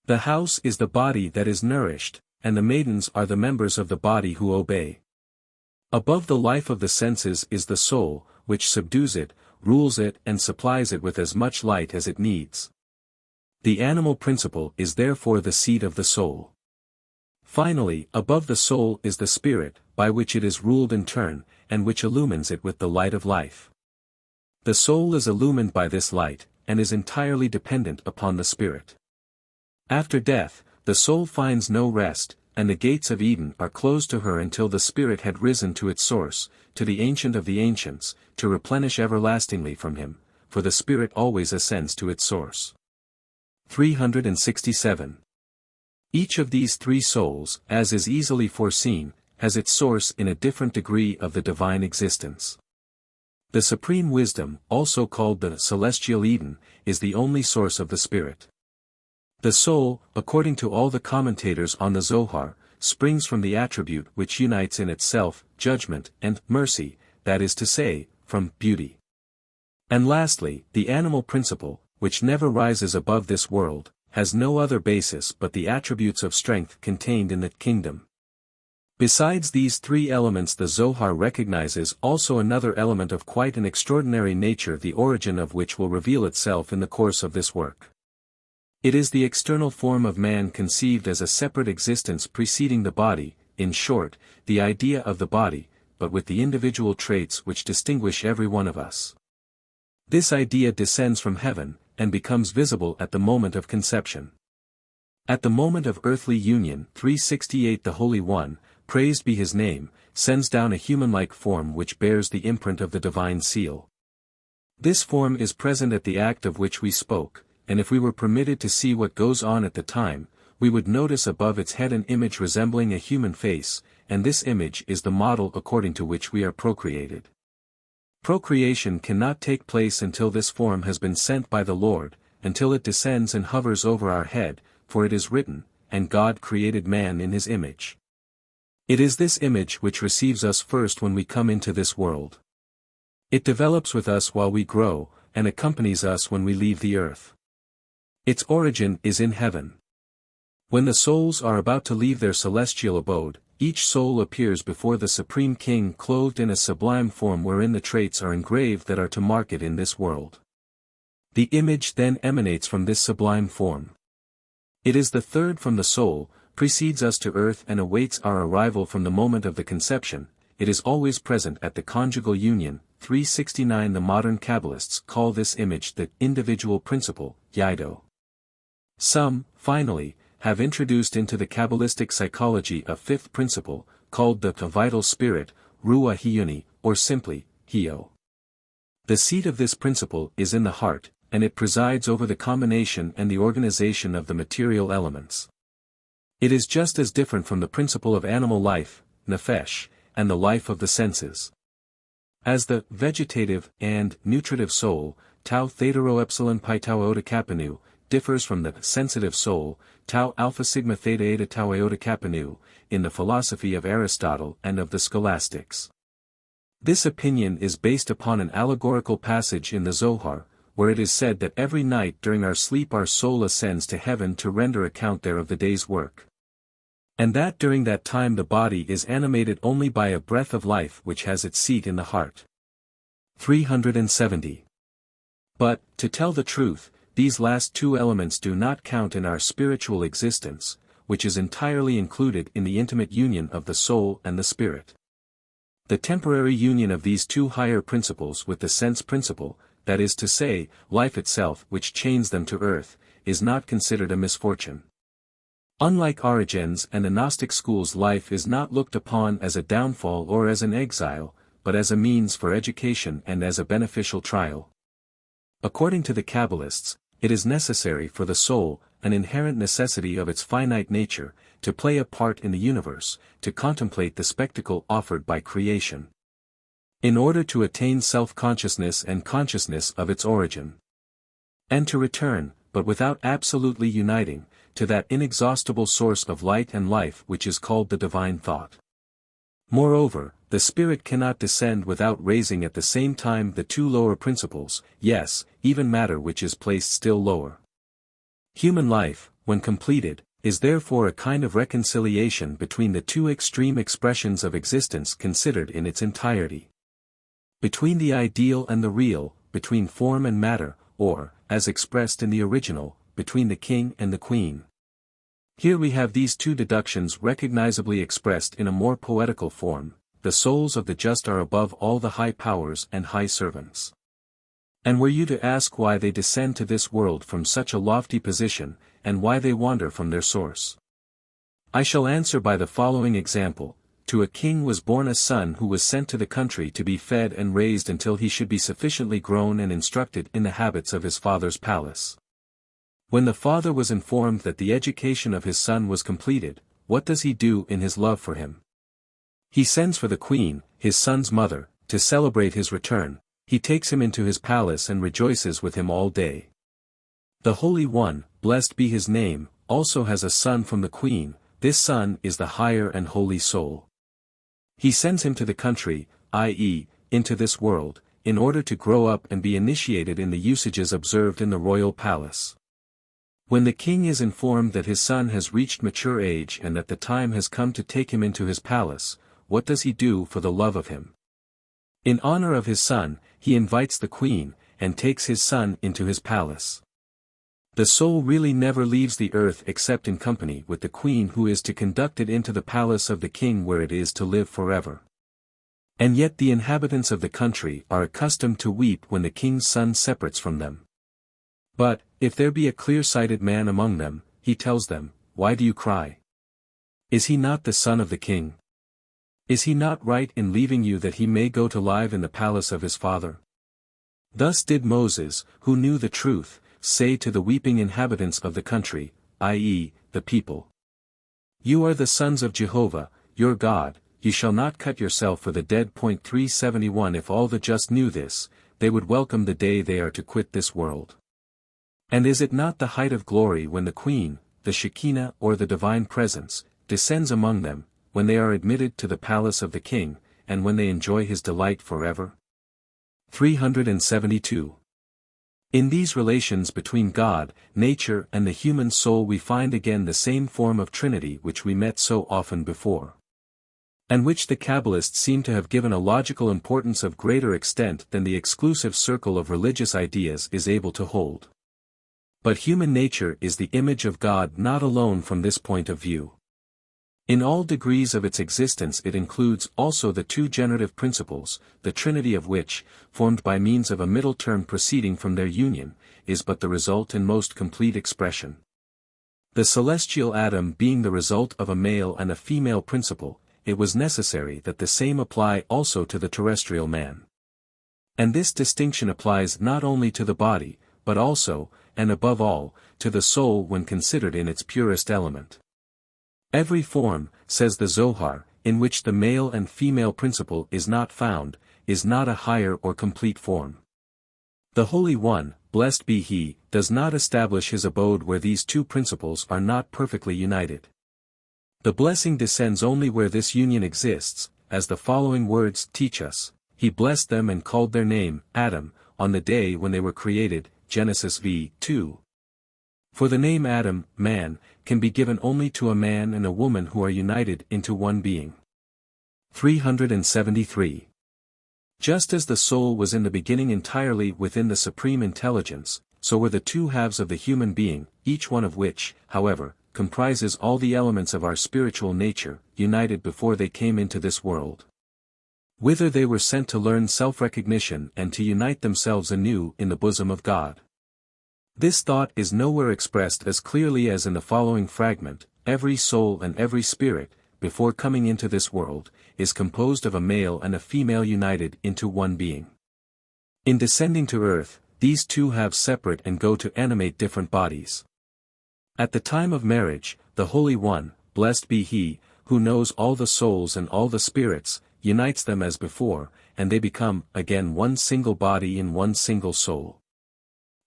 The house is the body that is nourished, and the maidens are the members of the body who obey. Above the life of the senses is the soul, which subdues it, rules it and supplies it with as much light as it needs. The animal principle is therefore the seat of the soul. Finally, above the soul is the spirit, by which it is ruled in turn, and which illumines it with the light of life. The soul is illumined by this light, and is entirely dependent upon the spirit. After death, the soul finds no rest, and the gates of Eden are closed to her until the spirit had risen to its source, to the Ancient of the Ancients, to replenish everlastingly from him, for the spirit always ascends to its source. 367. Each of these three souls, as is easily foreseen, has its source in a different degree of the divine existence. The supreme wisdom, also called the celestial Eden, is the only source of the spirit. The soul, according to all the commentators on the Zohar, springs from the attribute which unites in itself judgment and mercy, that is to say, from beauty. And lastly, the animal principle, which never rises above this world, has no other basis but the attributes of strength contained in that kingdom. Besides these three elements, the Zohar recognizes also another element of quite an extraordinary nature, the origin of which will reveal itself in the course of this work. It is the external form of man conceived as a separate existence preceding the body, in short, the idea of the body, but with the individual traits which distinguish every one of us. This idea descends from heaven, and becomes visible at the moment of conception. At the moment of earthly union, 368 the Holy One, praised be his name, sends down a human-like form which bears the imprint of the divine seal. This form is present at the act of which we spoke, and if we were permitted to see what goes on at the time, we would notice above its head an image resembling a human face, and this image is the model according to which we are procreated. Procreation cannot take place until this form has been sent by the Lord, until it descends and hovers over our head, for it is written, and God created man in his image. It is this image which receives us first when we come into this world. It develops with us while we grow, and accompanies us when we leave the earth. Its origin is in heaven. When the souls are about to leave their celestial abode, each soul appears before the Supreme King clothed in a sublime form wherein the traits are engraved that are to mark it in this world. The image then emanates from this sublime form. It is the third from the soul, precedes us to earth and awaits our arrival from the moment of the conception. It is always present at the conjugal union. 369. The modern Kabbalists call this image the individual principle, Yido. Some, finally, have introduced into the Kabbalistic psychology a fifth principle, called the vital spirit, Ruach Hiyuni, or simply, Hio. The seat of this principle is in the heart, and it presides over the combination and the organization of the material elements. It is just as different from the principle of animal life, Nefesh, and the life of the senses. As the vegetative and nutritive soul, Tau Theta Epsilon Pi Tau Iota Kappa Nu, differs from the sensitive soul, Tau Alpha Sigma Theta Eta Tau Iota Kappa Nu, in the philosophy of Aristotle and of the scholastics. This opinion is based upon an allegorical passage in the Zohar, where it is said that every night during our sleep our soul ascends to heaven to render account there of the day's work. And that during that time the body is animated only by a breath of life which has its seat in the heart. 370. But, to tell the truth, these last two elements do not count in our spiritual existence, which is entirely included in the intimate union of the soul and the spirit. The temporary union of these two higher principles with the sense principle, that is to say, life itself which chains them to earth, is not considered a misfortune. Unlike Origen's and the Gnostic schools, life is not looked upon as a downfall or as an exile, but as a means for education and as a beneficial trial. According to the Kabbalists, it is necessary for the soul, an inherent necessity of its finite nature, to play a part in the universe, to contemplate the spectacle offered by creation. In order to attain self-consciousness and consciousness of its origin. And to return, but without absolutely uniting, to that inexhaustible source of light and life which is called the divine thought. Moreover, the spirit cannot descend without raising at the same time the two lower principles, yes, even matter which is placed still lower. Human life, when completed, is therefore a kind of reconciliation between the two extreme expressions of existence considered in its entirety. Between the ideal and the real, between form and matter, or, as expressed in the original, between the king and the queen. Here we have these two deductions recognizably expressed in a more poetical form. The souls of the just are above all the high powers and high servants. And were you to ask why they descend to this world from such a lofty position, and why they wander from their source? I shall answer by the following example. To a king was born a son who was sent to the country to be fed and raised until he should be sufficiently grown and instructed in the habits of his father's palace. When the father was informed that the education of his son was completed, what does he do in his love for him? He sends for the queen, his son's mother, to celebrate his return. He takes him into his palace and rejoices with him all day. The Holy One, blessed be his name, also has a son from the queen. This son is the higher and holy soul. He sends him to the country, i.e., into this world, in order to grow up and be initiated in the usages observed in the royal palace. When the king is informed that his son has reached mature age and that the time has come to take him into his palace, what does he do for the love of him? In honor of his son, he invites the queen, and takes his son into his palace. The soul really never leaves the earth except in company with the queen who is to conduct it into the palace of the king where it is to live forever. And yet the inhabitants of the country are accustomed to weep when the king's son separates from them. But, if there be a clear-sighted man among them, he tells them, "Why do you cry? Is he not the son of the king? Is he not right in leaving you that he may go to live in the palace of his father?" Thus did Moses, who knew the truth, say to the weeping inhabitants of the country, i.e., the people. "You are the sons of Jehovah, your God, you shall not cut yourself for the dead." 371 If all the just knew this, they would welcome the day they are to quit this world. And is it not the height of glory when the queen, the Shekinah or the divine presence, descends among them, when they are admitted to the palace of the king, and when they enjoy his delight forever? 372. In these relations between God, nature and the human soul we find again the same form of Trinity which we met so often before, and which the Kabbalists seem to have given a logical importance of greater extent than the exclusive circle of religious ideas is able to hold. But human nature is the image of God not alone from this point of view. In all degrees of its existence it includes also the two generative principles, the trinity of which, formed by means of a middle term proceeding from their union, is but the result and most complete expression. The celestial Adam being the result of a male and a female principle, it was necessary that the same apply also to the terrestrial man. And this distinction applies not only to the body, but also, and above all, to the soul when considered in its purest element. Every form, says the Zohar, in which the male and female principle is not found, is not a higher or complete form. The Holy One, blessed be He, does not establish His abode where these two principles are not perfectly united. The blessing descends only where this union exists, as the following words teach us: He blessed them and called their name, Adam, on the day when they were created, Genesis v. 2. For the name Adam, man, can be given only to a man and a woman who are united into one being. 373. Just as the soul was in the beginning entirely within the Supreme Intelligence, so were the two halves of the human being, each one of which, however, comprises all the elements of our spiritual nature, united before they came into this world, whither they were sent to learn self-recognition and to unite themselves anew in the bosom of God. This thought is nowhere expressed as clearly as in the following fragment: every soul and every spirit, before coming into this world, is composed of a male and a female united into one being. In descending to earth, these two have separate and go to animate different bodies. At the time of marriage, the Holy One, blessed be He, who knows all the souls and all the spirits, unites them as before, and they become, again, one single body in one single soul.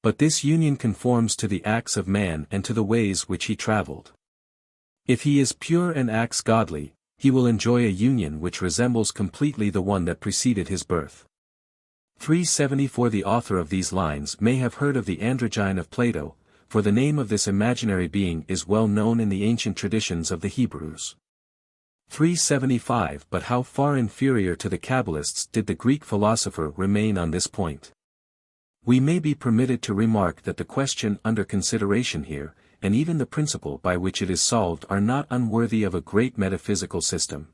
But this union conforms to the acts of man and to the ways which he traveled. If he is pure and acts godly, he will enjoy a union which resembles completely the one that preceded his birth. 374. The author of these lines may have heard of the androgyne of Plato, for the name of this imaginary being is well known in the ancient traditions of the Hebrews. 375. But how far inferior to the Kabbalists did the Greek philosopher remain on this point? We may be permitted to remark that the question under consideration here, and even the principle by which it is solved, are not unworthy of a great metaphysical system.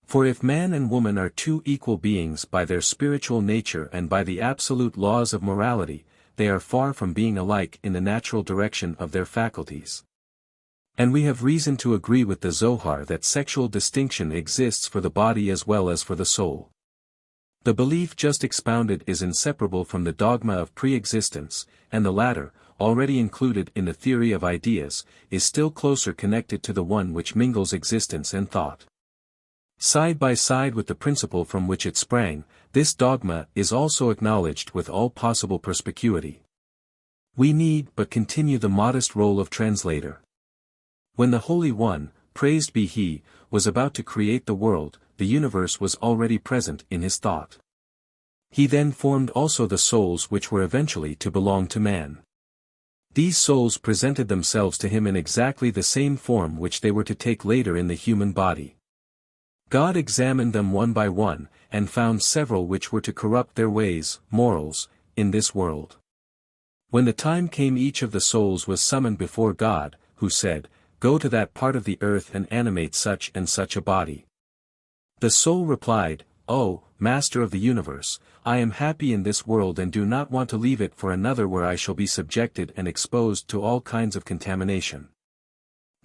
For if man and woman are two equal beings by their spiritual nature and by the absolute laws of morality, they are far from being alike in the natural direction of their faculties. And we have reason to agree with the Zohar that sexual distinction exists for the body as well as for the soul. The belief just expounded is inseparable from the dogma of pre-existence, and the latter, already included in the theory of ideas, is still closer connected to the one which mingles existence and thought. Side by side with the principle from which it sprang, this dogma is also acknowledged with all possible perspicuity. We need but continue the modest role of translator. When the Holy One, praised be He, was about to create the world, the universe was already present in His thought. He then formed also the souls which were eventually to belong to man. These souls presented themselves to Him in exactly the same form which they were to take later in the human body. God examined them one by one, and found several which were to corrupt their ways, morals, in this world. When the time came, each of the souls was summoned before God, who said, "Go to that part of the earth and animate such and such a body." The soul replied, "O, Master of the universe, I am happy in this world and do not want to leave it for another where I shall be subjected and exposed to all kinds of contamination."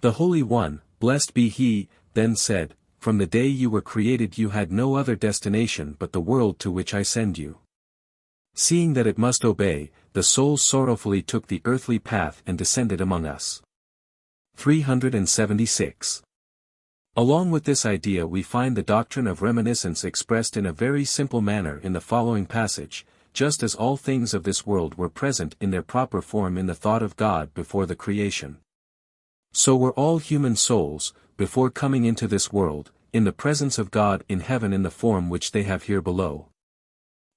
The Holy One, blessed be He, then said, "From the day you were created you had no other destination but the world to which I send you." Seeing that it must obey, the soul sorrowfully took the earthly path and descended among us. 376. Along with this idea we find the doctrine of reminiscence expressed in a very simple manner in the following passage: just as all things of this world were present in their proper form in the thought of God before the creation, so were all human souls, before coming into this world, in the presence of God in heaven in the form which they have here below.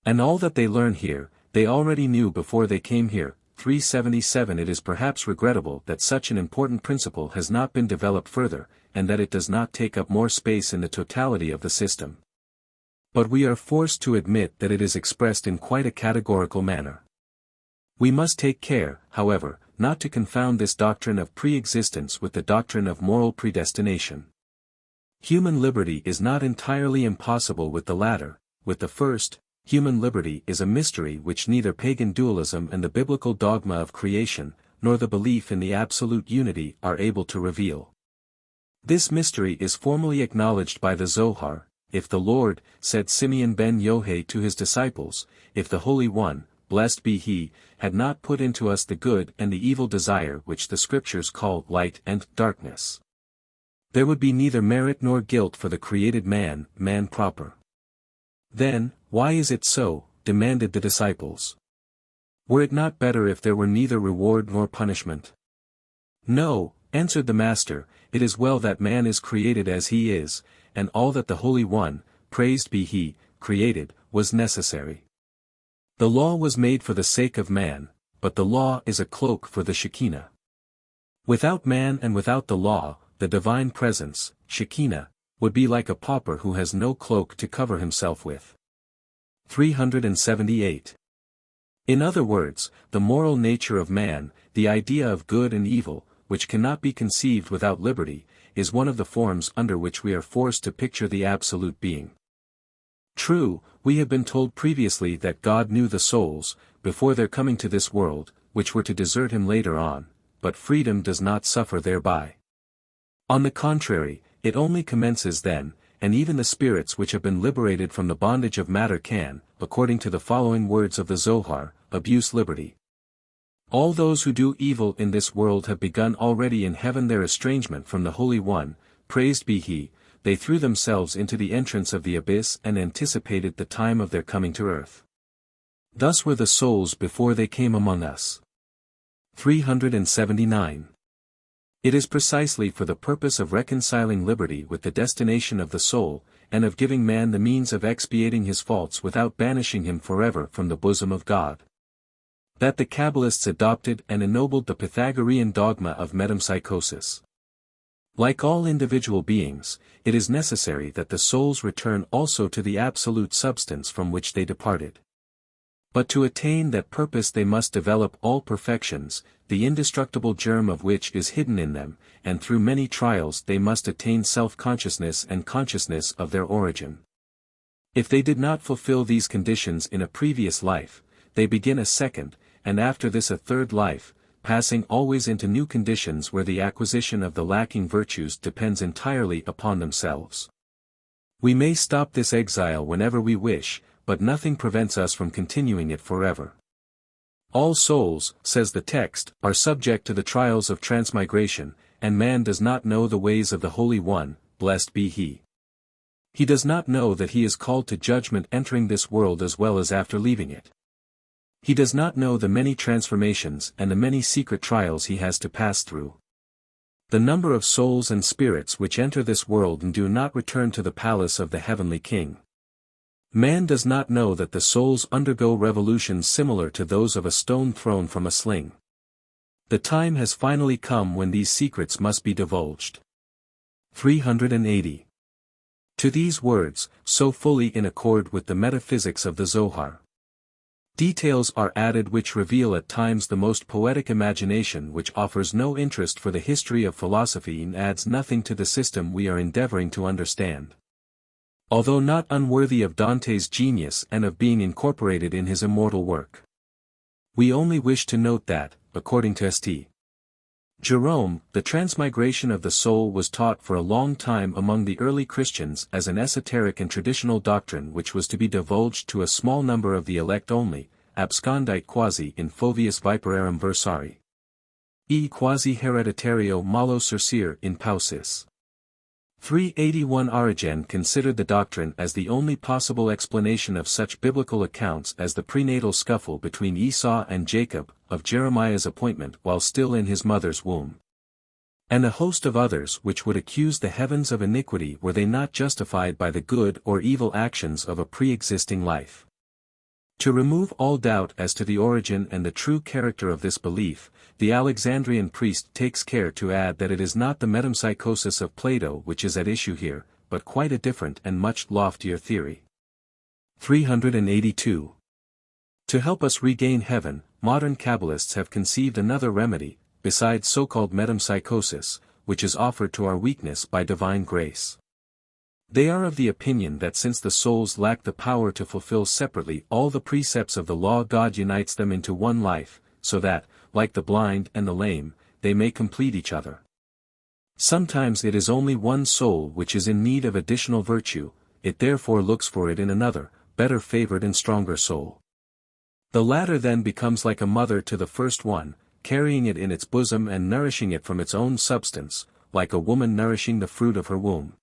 And all that they learn here, they already knew before they came here. 377 It is perhaps regrettable that such an important principle has not been developed further, and that it does not take up more space in the totality of the system. But we are forced to admit that it is expressed in quite a categorical manner. We must take care, however, not to confound this doctrine of pre-existence with the doctrine of moral predestination. Human liberty is not entirely impossible with the latter. With the first, human liberty is a mystery which neither pagan dualism and the biblical dogma of creation, nor the belief in the absolute unity are able to reveal. This mystery is formally acknowledged by the Zohar. If the Lord, said Simeon ben Yohei to his disciples, if the Holy One, blessed be he, had not put into us the good and the evil desire which the Scriptures call light and darkness, there would be neither merit nor guilt for the created man, man proper. Then, why is it so? Demanded the disciples. Were it not better if there were neither reward nor punishment? No, answered the Master, it is well that man is created as he is, and all that the Holy One, praised be he, created, was necessary. The law was made for the sake of man, but the law is a cloak for the Shekinah. Without man and without the law, the divine presence, Shekinah, would be like a pauper who has no cloak to cover himself with. 378. In other words, the moral nature of man, the idea of good and evil, which cannot be conceived without liberty, is one of the forms under which we are forced to picture the absolute being. True, we have been told previously that God knew the souls, before their coming to this world, which were to desert him later on, but freedom does not suffer thereby. On the contrary, it only commences then, and even the spirits which have been liberated from the bondage of matter can, according to the following words of the Zohar, abuse liberty. All those who do evil in this world have begun already in heaven their estrangement from the Holy One, praised be he. They threw themselves into the entrance of the abyss and anticipated the time of their coming to earth. Thus were the souls before they came among us. 379. It is precisely for the purpose of reconciling liberty with the destination of the soul, and of giving man the means of expiating his faults without banishing him forever from the bosom of God, that the Kabbalists adopted and ennobled the Pythagorean dogma of metempsychosis. Like all individual beings, it is necessary that the souls return also to the absolute substance from which they departed. But to attain that purpose they must develop all perfections, the indestructible germ of which is hidden in them, and through many trials they must attain self-consciousness and consciousness of their origin. If they did not fulfill these conditions in a previous life, they begin a second, and after this a third life, passing always into new conditions where the acquisition of the lacking virtues depends entirely upon themselves. We may stop this exile whenever we wish, but nothing prevents us from continuing it forever. All souls, says the text, are subject to the trials of transmigration, and man does not know the ways of the Holy One, blessed be he. He does not know that he is called to judgment entering this world as well as after leaving it. He does not know the many transformations and the many secret trials he has to pass through. The number of souls and spirits which enter this world and do not return to the palace of the heavenly King. Man does not know that the souls undergo revolutions similar to those of a stone thrown from a sling. The time has finally come when these secrets must be divulged. 380. To these words, so fully in accord with the metaphysics of the Zohar, details are added which reveal at times the most poetic imagination which offers no interest for the history of philosophy and adds nothing to the system we are endeavoring to understand. Although not unworthy of Dante's genius and of being incorporated in his immortal work, we only wish to note that, according to St. Jerome, the transmigration of the soul was taught for a long time among the early Christians as an esoteric and traditional doctrine which was to be divulged to a small number of the elect only, abscondite quasi in fovius viperarum versari. E quasi hereditario malo surcire in paucis. 381 Origen considered the doctrine as the only possible explanation of such biblical accounts as the prenatal scuffle between Esau and Jacob, of Jeremiah's appointment while still in his mother's womb. And a host of others which would accuse the heavens of iniquity were they not justified by the good or evil actions of a pre-existing life. To remove all doubt as to the origin and the true character of this belief, the Alexandrian priest takes care to add that it is not the metempsychosis of Plato which is at issue here, but quite a different and much loftier theory. 382. To help us regain heaven, modern Kabbalists have conceived another remedy, besides so-called metempsychosis, which is offered to our weakness by divine grace. They are of the opinion that since the souls lack the power to fulfill separately all the precepts of the law, God unites them into one life, so that, like the blind and the lame, they may complete each other. Sometimes it is only one soul which is in need of additional virtue, it therefore looks for it in another, better favored and stronger soul. The latter then becomes like a mother to the first one, carrying it in its bosom and nourishing it from its own substance, like a woman nourishing the fruit of her womb.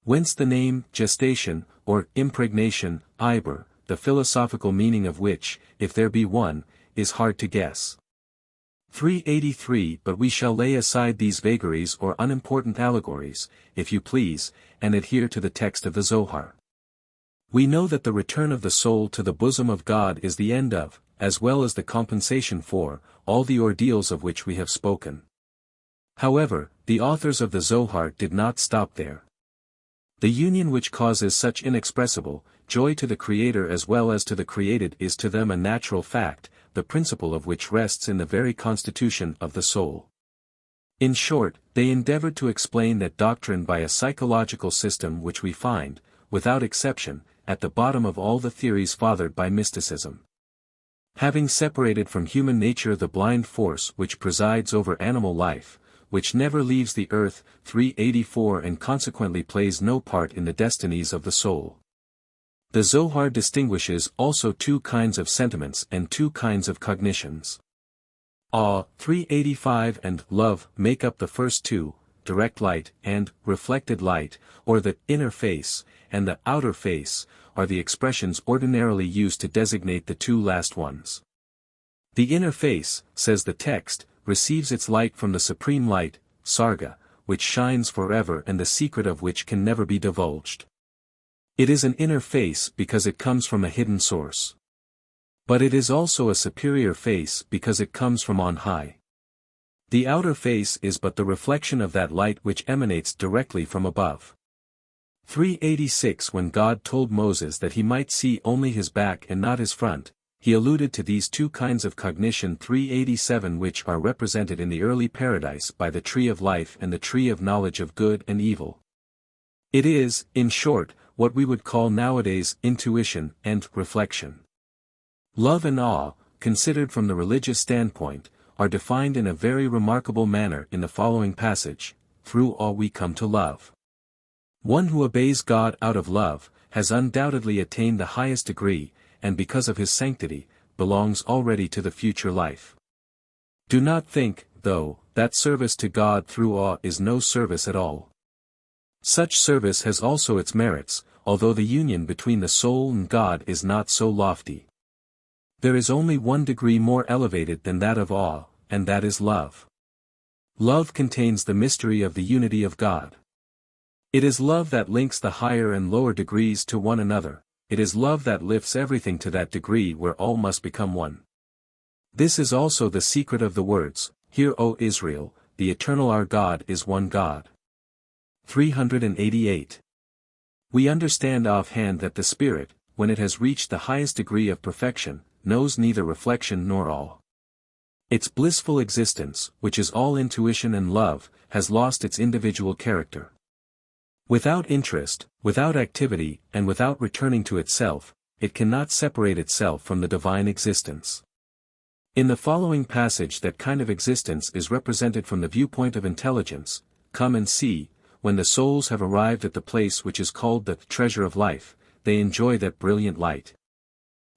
Whence the name, gestation, or impregnation, Iber, the philosophical meaning of which, if there be one, is hard to guess. 383 But we shall lay aside these vagaries or unimportant allegories, if you please, and adhere to the text of the Zohar. We know that the return of the soul to the bosom of God is the end of, as well as the compensation for, all the ordeals of which we have spoken. However, the authors of the Zohar did not stop there. The union which causes such inexpressible joy to the Creator as well as to the created is to them a natural fact, the principle of which rests in the very constitution of the soul. In short, they endeavored to explain that doctrine by a psychological system which we find, without exception, at the bottom of all the theories fathered by mysticism. Having separated from human nature the blind force which presides over animal life, which never leaves the earth, 384 and consequently plays no part in the destinies of the soul. The Zohar distinguishes also two kinds of sentiments and two kinds of cognitions. Awe, 385 and love make up the first two, direct light and reflected light, or the inner face, and the outer face, are the expressions ordinarily used to designate the two last ones. The inner face, says the text, receives its light from the supreme light, Sarga, which shines forever and the secret of which can never be divulged. It is an inner face because it comes from a hidden source. But it is also a superior face because it comes from on high. The outer face is but the reflection of that light which emanates directly from above. 386 When God told Moses that he might see only his back and not his front, he alluded to these two kinds of cognition 387 which are represented in the early paradise by the tree of life and the tree of knowledge of good and evil. It is, in short, what we would call nowadays intuition and reflection. Love and awe, considered from the religious standpoint, are defined in a very remarkable manner in the following passage: through awe we come to love. One who obeys God out of love, has undoubtedly attained the highest degree, and because of his sanctity, belongs already to the future life. Do not think, though, that service to God through awe is no service at all. Such service has also its merits, although the union between the soul and God is not so lofty. There is only one degree more elevated than that of awe, and that is love. Love contains the mystery of the unity of God. It is love that links the higher and lower degrees to one another. It is love that lifts everything to that degree where all must become one. This is also the secret of the words, "Hear, O Israel, the eternal our God is one God." 388. We understand offhand that the spirit, when it has reached the highest degree of perfection, knows neither reflection nor awe. Its blissful existence, which is all intuition and love, has lost its individual character. Without interest, without activity, and without returning to itself, it cannot separate itself from the divine existence. In the following passage that kind of existence is represented from the viewpoint of intelligence. Come and see, when the souls have arrived at the place which is called the treasure of life, they enjoy that brilliant light,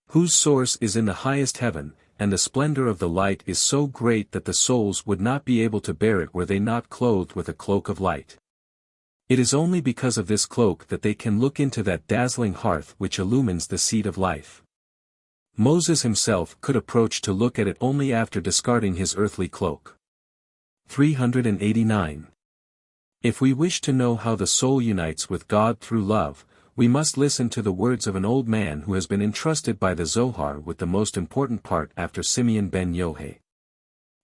whose source is in the highest heaven, and the splendor of the light is so great that the souls would not be able to bear it were they not clothed with a cloak of light. It is only because of this cloak that they can look into that dazzling hearth which illumines the seat of life. Moses himself could approach to look at it only after discarding his earthly cloak. 389. If we wish to know how the soul unites with God through love, we must listen to the words of an old man who has been entrusted by the Zohar with the most important part after Simeon ben Yohai.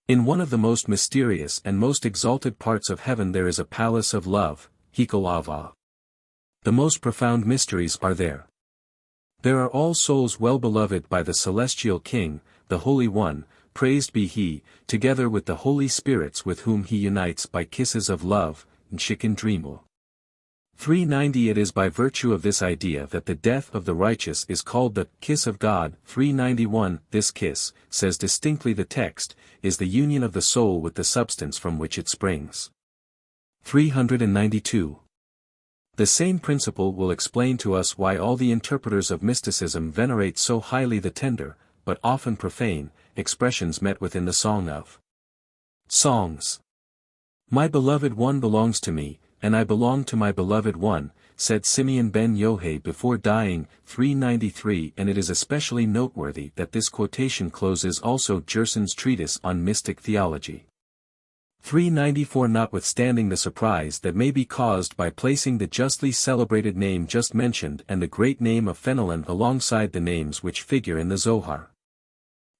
In one of the most mysterious and most exalted parts of heaven there is a palace of love, Hikal Ava. The most profound mysteries are there. There are all souls well beloved by the celestial King, the Holy One, praised be He, together with the holy spirits with whom He unites by kisses of love, Nshikin Dreamo. 390 It is by virtue of this idea that the death of the righteous is called the kiss of God. 391 This kiss, says distinctly the text, is the union of the soul with the substance from which it springs. 392. The same principle will explain to us why all the interpreters of mysticism venerate so highly the tender, but often profane, expressions met within the Song of Songs. My beloved one belongs to me, and I belong to my beloved one, said Simeon ben Yohai before dying. 393 And it is especially noteworthy that this quotation closes also Gerson's treatise on mystic theology. 394 Notwithstanding the surprise that may be caused by placing the justly celebrated name just mentioned and the great name of Fenelon alongside the names which figure in the Zohar,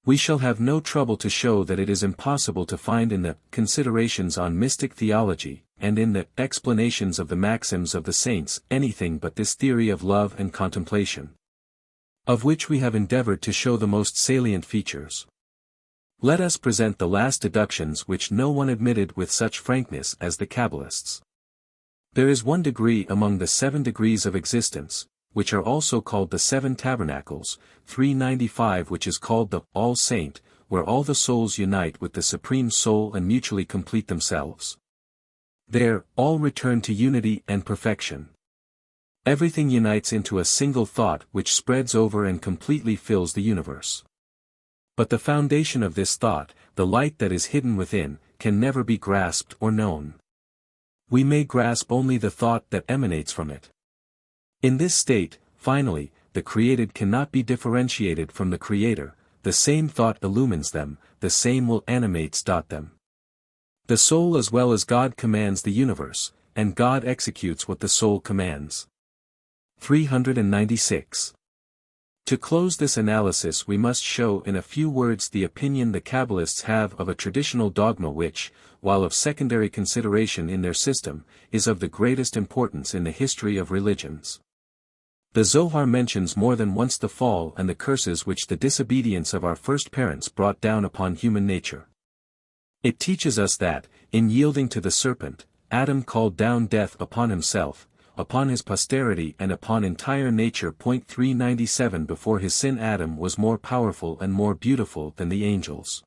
we shall have no trouble to show that it is impossible to find in the Considerations on Mystic Theology, and in the Explanations of the Maxims of the Saints anything but this theory of love and contemplation, of which we have endeavored to show the most salient features. Let us present the last deductions which no one admitted with such frankness as the Kabbalists. There is one degree among the 7 degrees of existence, which are also called the 7 tabernacles, 395 which is called the All-Saint, where all the souls unite with the Supreme Soul and mutually complete themselves. There, all return to unity and perfection. Everything unites into a single thought which spreads over and completely fills the universe. But the foundation of this thought, the light that is hidden within, can never be grasped or known. We may grasp only the thought that emanates from it. In this state, finally, the created cannot be differentiated from the Creator, the same thought illumines them, the same will animates them. The soul as well as God commands the universe, and God executes what the soul commands. 396. To close this analysis we must show in a few words the opinion the Kabbalists have of a traditional dogma which, while of secondary consideration in their system, is of the greatest importance in the history of religions. The Zohar mentions more than once the fall and the curses which the disobedience of our first parents brought down upon human nature. It teaches us that, in yielding to the serpent, Adam called down death upon himself, upon his posterity and upon entire nature. 397 Before his sin Adam was more powerful and more beautiful than the angels.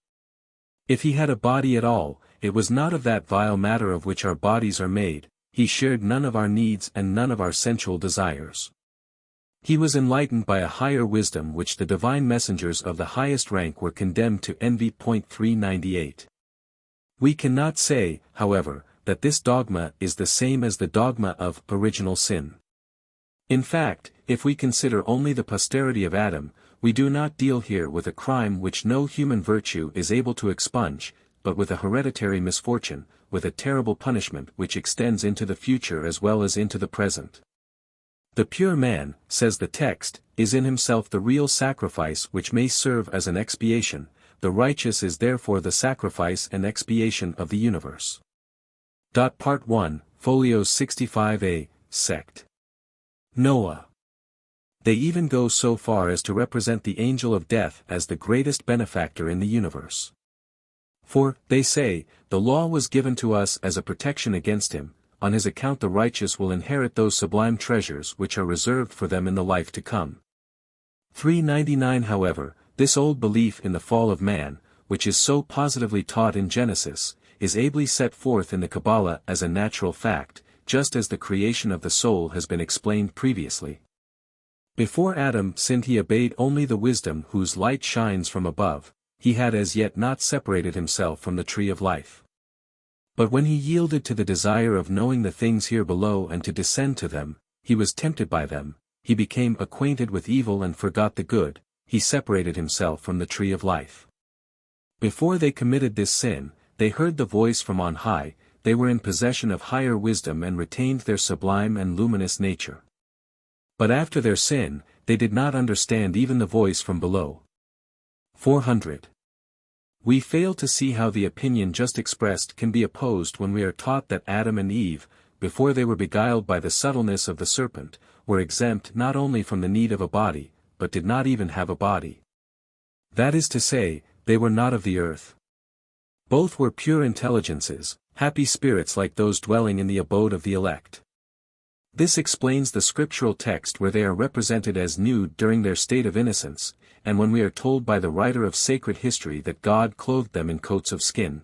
If he had a body at all, it was not of that vile matter of which our bodies are made, he shared none of our needs and none of our sensual desires. He was enlightened by a higher wisdom which the divine messengers of the highest rank were condemned to envy. 398. We cannot say, however, that this dogma is the same as the dogma of original sin. In fact, if we consider only the posterity of Adam, we do not deal here with a crime which no human virtue is able to expunge, but with a hereditary misfortune, with a terrible punishment which extends into the future as well as into the present. The pure man, says the text, is in himself the real sacrifice which may serve as an expiation, the righteous is therefore the sacrifice and expiation of the universe. Part 1, Folios 65a, Sect. Noah. They even go so far as to represent the angel of death as the greatest benefactor in the universe. For, they say, the law was given to us as a protection against him, on his account the righteous will inherit those sublime treasures which are reserved for them in the life to come. 399 However, this old belief in the fall of man, which is so positively taught in Genesis, is ably set forth in the Kabbalah as a natural fact, just as the creation of the soul has been explained previously. Before Adam sinned he obeyed only the wisdom whose light shines from above, he had as yet not separated himself from the tree of life. But when he yielded to the desire of knowing the things here below and to descend to them, he was tempted by them, he became acquainted with evil and forgot the good, he separated himself from the tree of life. Before they committed this sin, they heard the voice from on high, they were in possession of higher wisdom and retained their sublime and luminous nature. But after their sin, they did not understand even the voice from below. 400. We fail to see how the opinion just expressed can be opposed when we are taught that Adam and Eve, before they were beguiled by the subtleness of the serpent, were exempt not only from the need of a body, but did not even have a body. That is to say, they were not of the earth. Both were pure intelligences, happy spirits like those dwelling in the abode of the elect. This explains the scriptural text where they are represented as nude during their state of innocence, and when we are told by the writer of sacred history that God clothed them in coats of skin.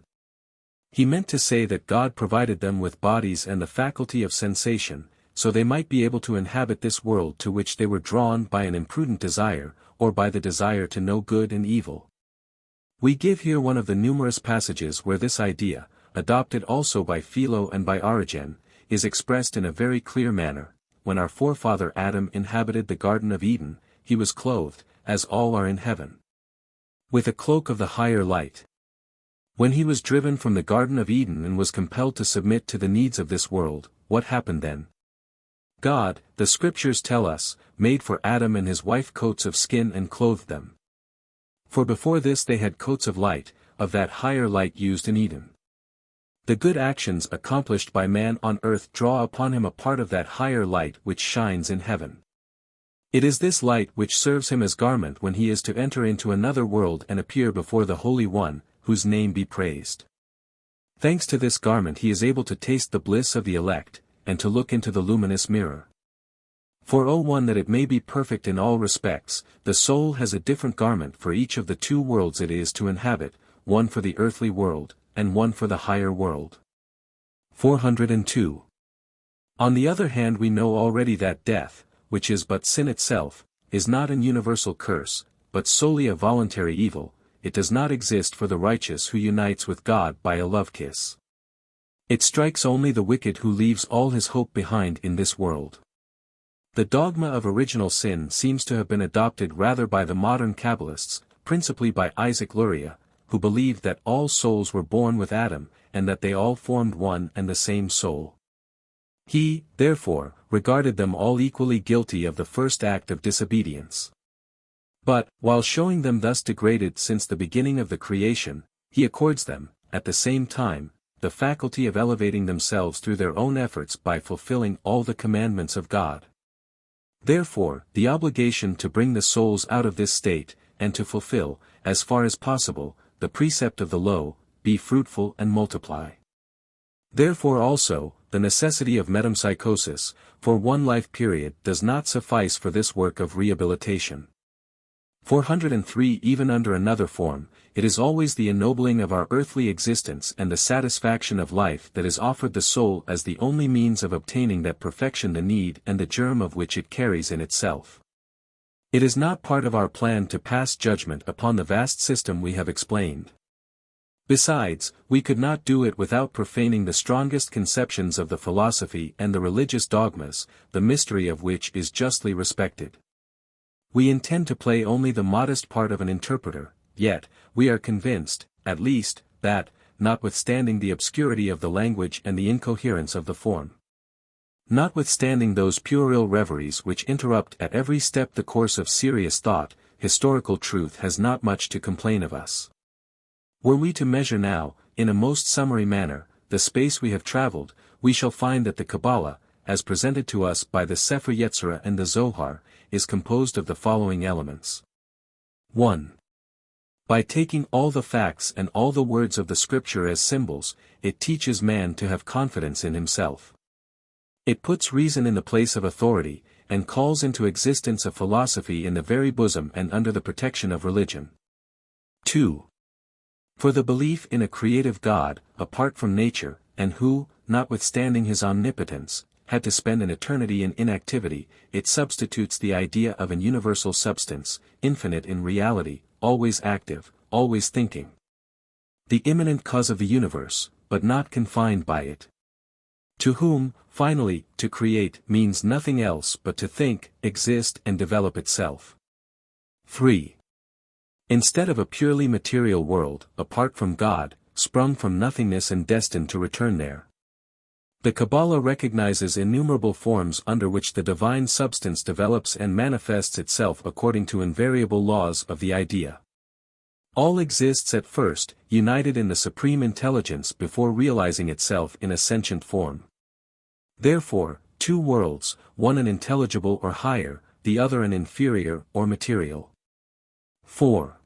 He meant to say that God provided them with bodies and the faculty of sensation, so they might be able to inhabit this world to which they were drawn by an imprudent desire, or by the desire to know good and evil. We give here one of the numerous passages where this idea, adopted also by Philo and by Origen, is expressed in a very clear manner. When our forefather Adam inhabited the Garden of Eden, he was clothed, as all are in heaven, with a cloak of the higher light. When he was driven from the Garden of Eden and was compelled to submit to the needs of this world, what happened then? God, the scriptures tell us, made for Adam and his wife coats of skin and clothed them. For before this they had coats of light, of that higher light used in Eden. The good actions accomplished by man on earth draw upon him a part of that higher light which shines in heaven. It is this light which serves him as garment when he is to enter into another world and appear before the Holy One, whose name be praised. Thanks to this garment he is able to taste the bliss of the elect, and to look into the luminous mirror. For O one, that it may be perfect in all respects, the soul has a different garment for each of the two worlds it is to inhabit, one for the earthly world, and one for the higher world. 402. On the other hand, we know already that death, which is but sin itself, is not an universal curse, but solely a voluntary evil. It does not exist for the righteous who unites with God by a love kiss. It strikes only the wicked who leaves all his hope behind in this world. The dogma of original sin seems to have been adopted rather by the modern Kabbalists, principally by Isaac Luria, who believed that all souls were born with Adam, and that they all formed one and the same soul. He, therefore, regarded them all equally guilty of the first act of disobedience. But, while showing them thus degraded since the beginning of the creation, he accords them, at the same time, the faculty of elevating themselves through their own efforts by fulfilling all the commandments of God. Therefore, the obligation to bring the souls out of this state, and to fulfill, as far as possible, the precept of the law, be fruitful and multiply. Therefore also, the necessity of metempsychosis, for one life period, does not suffice for this work of rehabilitation. 403. Even under another form, it is always the ennobling of our earthly existence and the satisfaction of life that is offered the soul as the only means of obtaining that perfection the need and the germ of which it carries in itself. It is not part of our plan to pass judgment upon the vast system we have explained. Besides, we could not do it without profaning the strongest conceptions of the philosophy and the religious dogmas, the mystery of which is justly respected. We intend to play only the modest part of an interpreter, yet, we are convinced, at least, that, notwithstanding the obscurity of the language and the incoherence of the form, notwithstanding those puerile reveries which interrupt at every step the course of serious thought, historical truth has not much to complain of us. Were we to measure now, in a most summary manner, the space we have traveled, we shall find that the Kabbalah, as presented to us by the Sepher Yetzirah and the Zohar, is composed of the following elements. 1. By taking all the facts and all the words of the scripture as symbols, it teaches man to have confidence in himself. It puts reason in the place of authority, and calls into existence a philosophy in the very bosom and under the protection of religion. 2. For the belief in a creative God, apart from nature, and who, notwithstanding his omnipotence, had to spend an eternity in inactivity, it substitutes the idea of an universal substance, infinite in reality, always active, always thinking. The immanent cause of the universe, but not confined by it. To whom, finally, to create means nothing else but to think, exist and develop itself. 3. Instead of a purely material world, apart from God, sprung from nothingness and destined to return there. The Kabbalah recognizes innumerable forms under which the divine substance develops and manifests itself according to invariable laws of the idea. All exists at first, united in the supreme intelligence before realizing itself in a sentient form. Therefore, two worlds, one an intelligible or higher, the other an inferior or material. 4.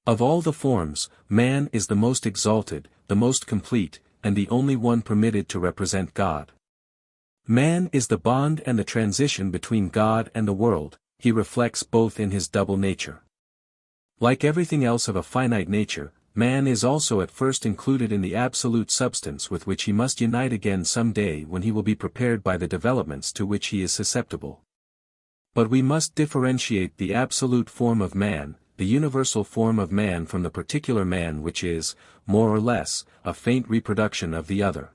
Of all the forms, man is the most exalted, the most complete, and the only one permitted to represent God. Man is the bond and the transition between God and the world, he reflects both in his double nature. Like everything else of a finite nature, man is also at first included in the absolute substance with which he must unite again some day when he will be prepared by the developments to which he is susceptible. But we must differentiate the absolute form of man, the universal form of man, from the particular man which is, more or less, a faint reproduction of the other.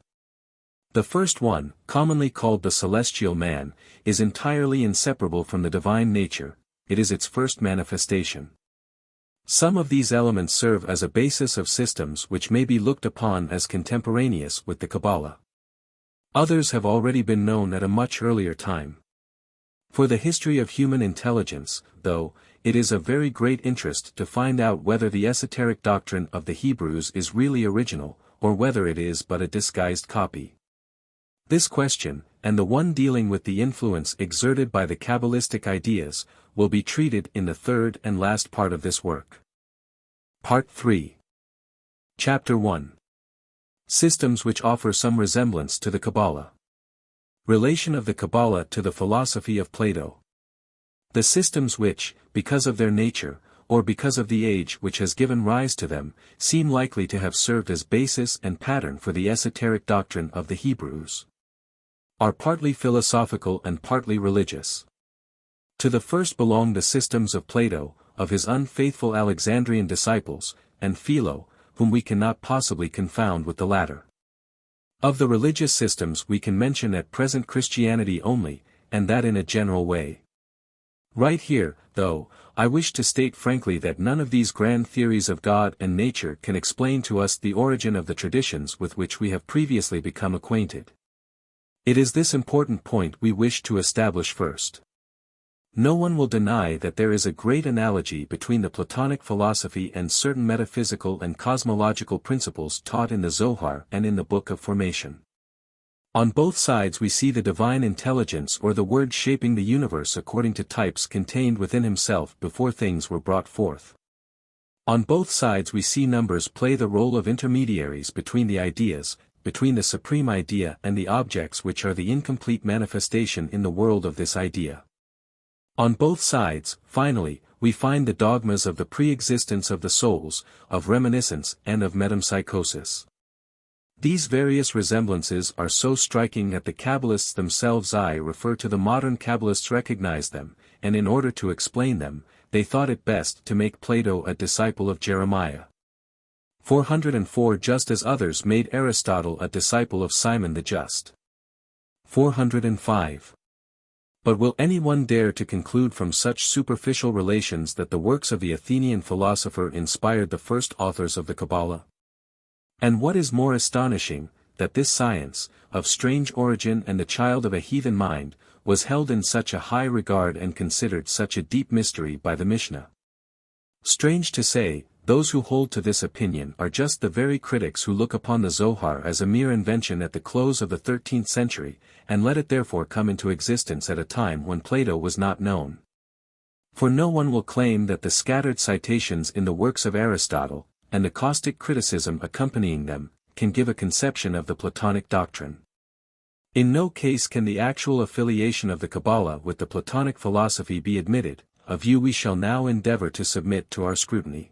The first one, commonly called the celestial man, is entirely inseparable from the divine nature, it is its first manifestation. Some of these elements serve as a basis of systems which may be looked upon as contemporaneous with the Kabbalah. Others have already been known at a much earlier time. For the history of human intelligence, though, it is of very great interest to find out whether the esoteric doctrine of the Hebrews is really original, or whether it is but a disguised copy. This question, and the one dealing with the influence exerted by the Kabbalistic ideas, will be treated in the third and last part of this work. Part 3. Chapter 1. Systems which offer some resemblance to the Kabbalah. Relation of the Kabbalah to the philosophy of Plato. The systems which, because of their nature, or because of the age which has given rise to them, seem likely to have served as basis and pattern for the esoteric doctrine of the Hebrews, are partly philosophical and partly religious. To the first belong the systems of Plato, of his unfaithful Alexandrian disciples, and Philo, whom we cannot possibly confound with the latter. Of the religious systems we can mention at present Christianity only, and that in a general way. Right here, though, I wish to state frankly that none of these grand theories of God and nature can explain to us the origin of the traditions with which we have previously become acquainted. It is this important point we wish to establish first. No one will deny that there is a great analogy between the Platonic philosophy and certain metaphysical and cosmological principles taught in the Zohar and in the Book of Formation. On both sides we see the divine intelligence or the Word shaping the universe according to types contained within himself before things were brought forth. On both sides we see numbers play the role of intermediaries between the ideas, between the supreme idea and the objects which are the incomplete manifestation in the world of this idea. On both sides, finally, we find the dogmas of the pre-existence of the souls, of reminiscence and of metempsychosis. These various resemblances are so striking that the Kabbalists themselves refer to the modern Kabbalists recognize them, and in order to explain them, they thought it best to make Plato a disciple of Jeremiah. 404 Just as others made Aristotle a disciple of Simon the Just. 405. But will anyone dare to conclude from such superficial relations that the works of the Athenian philosopher inspired the first authors of the Kabbalah? And what is more astonishing, that this science, of strange origin and the child of a heathen mind, was held in such a high regard and considered such a deep mystery by the Mishnah. Strange to say, those who hold to this opinion are just the very critics who look upon the Zohar as a mere invention at the close of the 13th century, and let it therefore come into existence at a time when Plato was not known. For no one will claim that the scattered citations in the works of Aristotle, and the caustic criticism accompanying them, can give a conception of the Platonic doctrine. In no case can the actual affiliation of the Kabbalah with the Platonic philosophy be admitted, a view we shall now endeavor to submit to our scrutiny.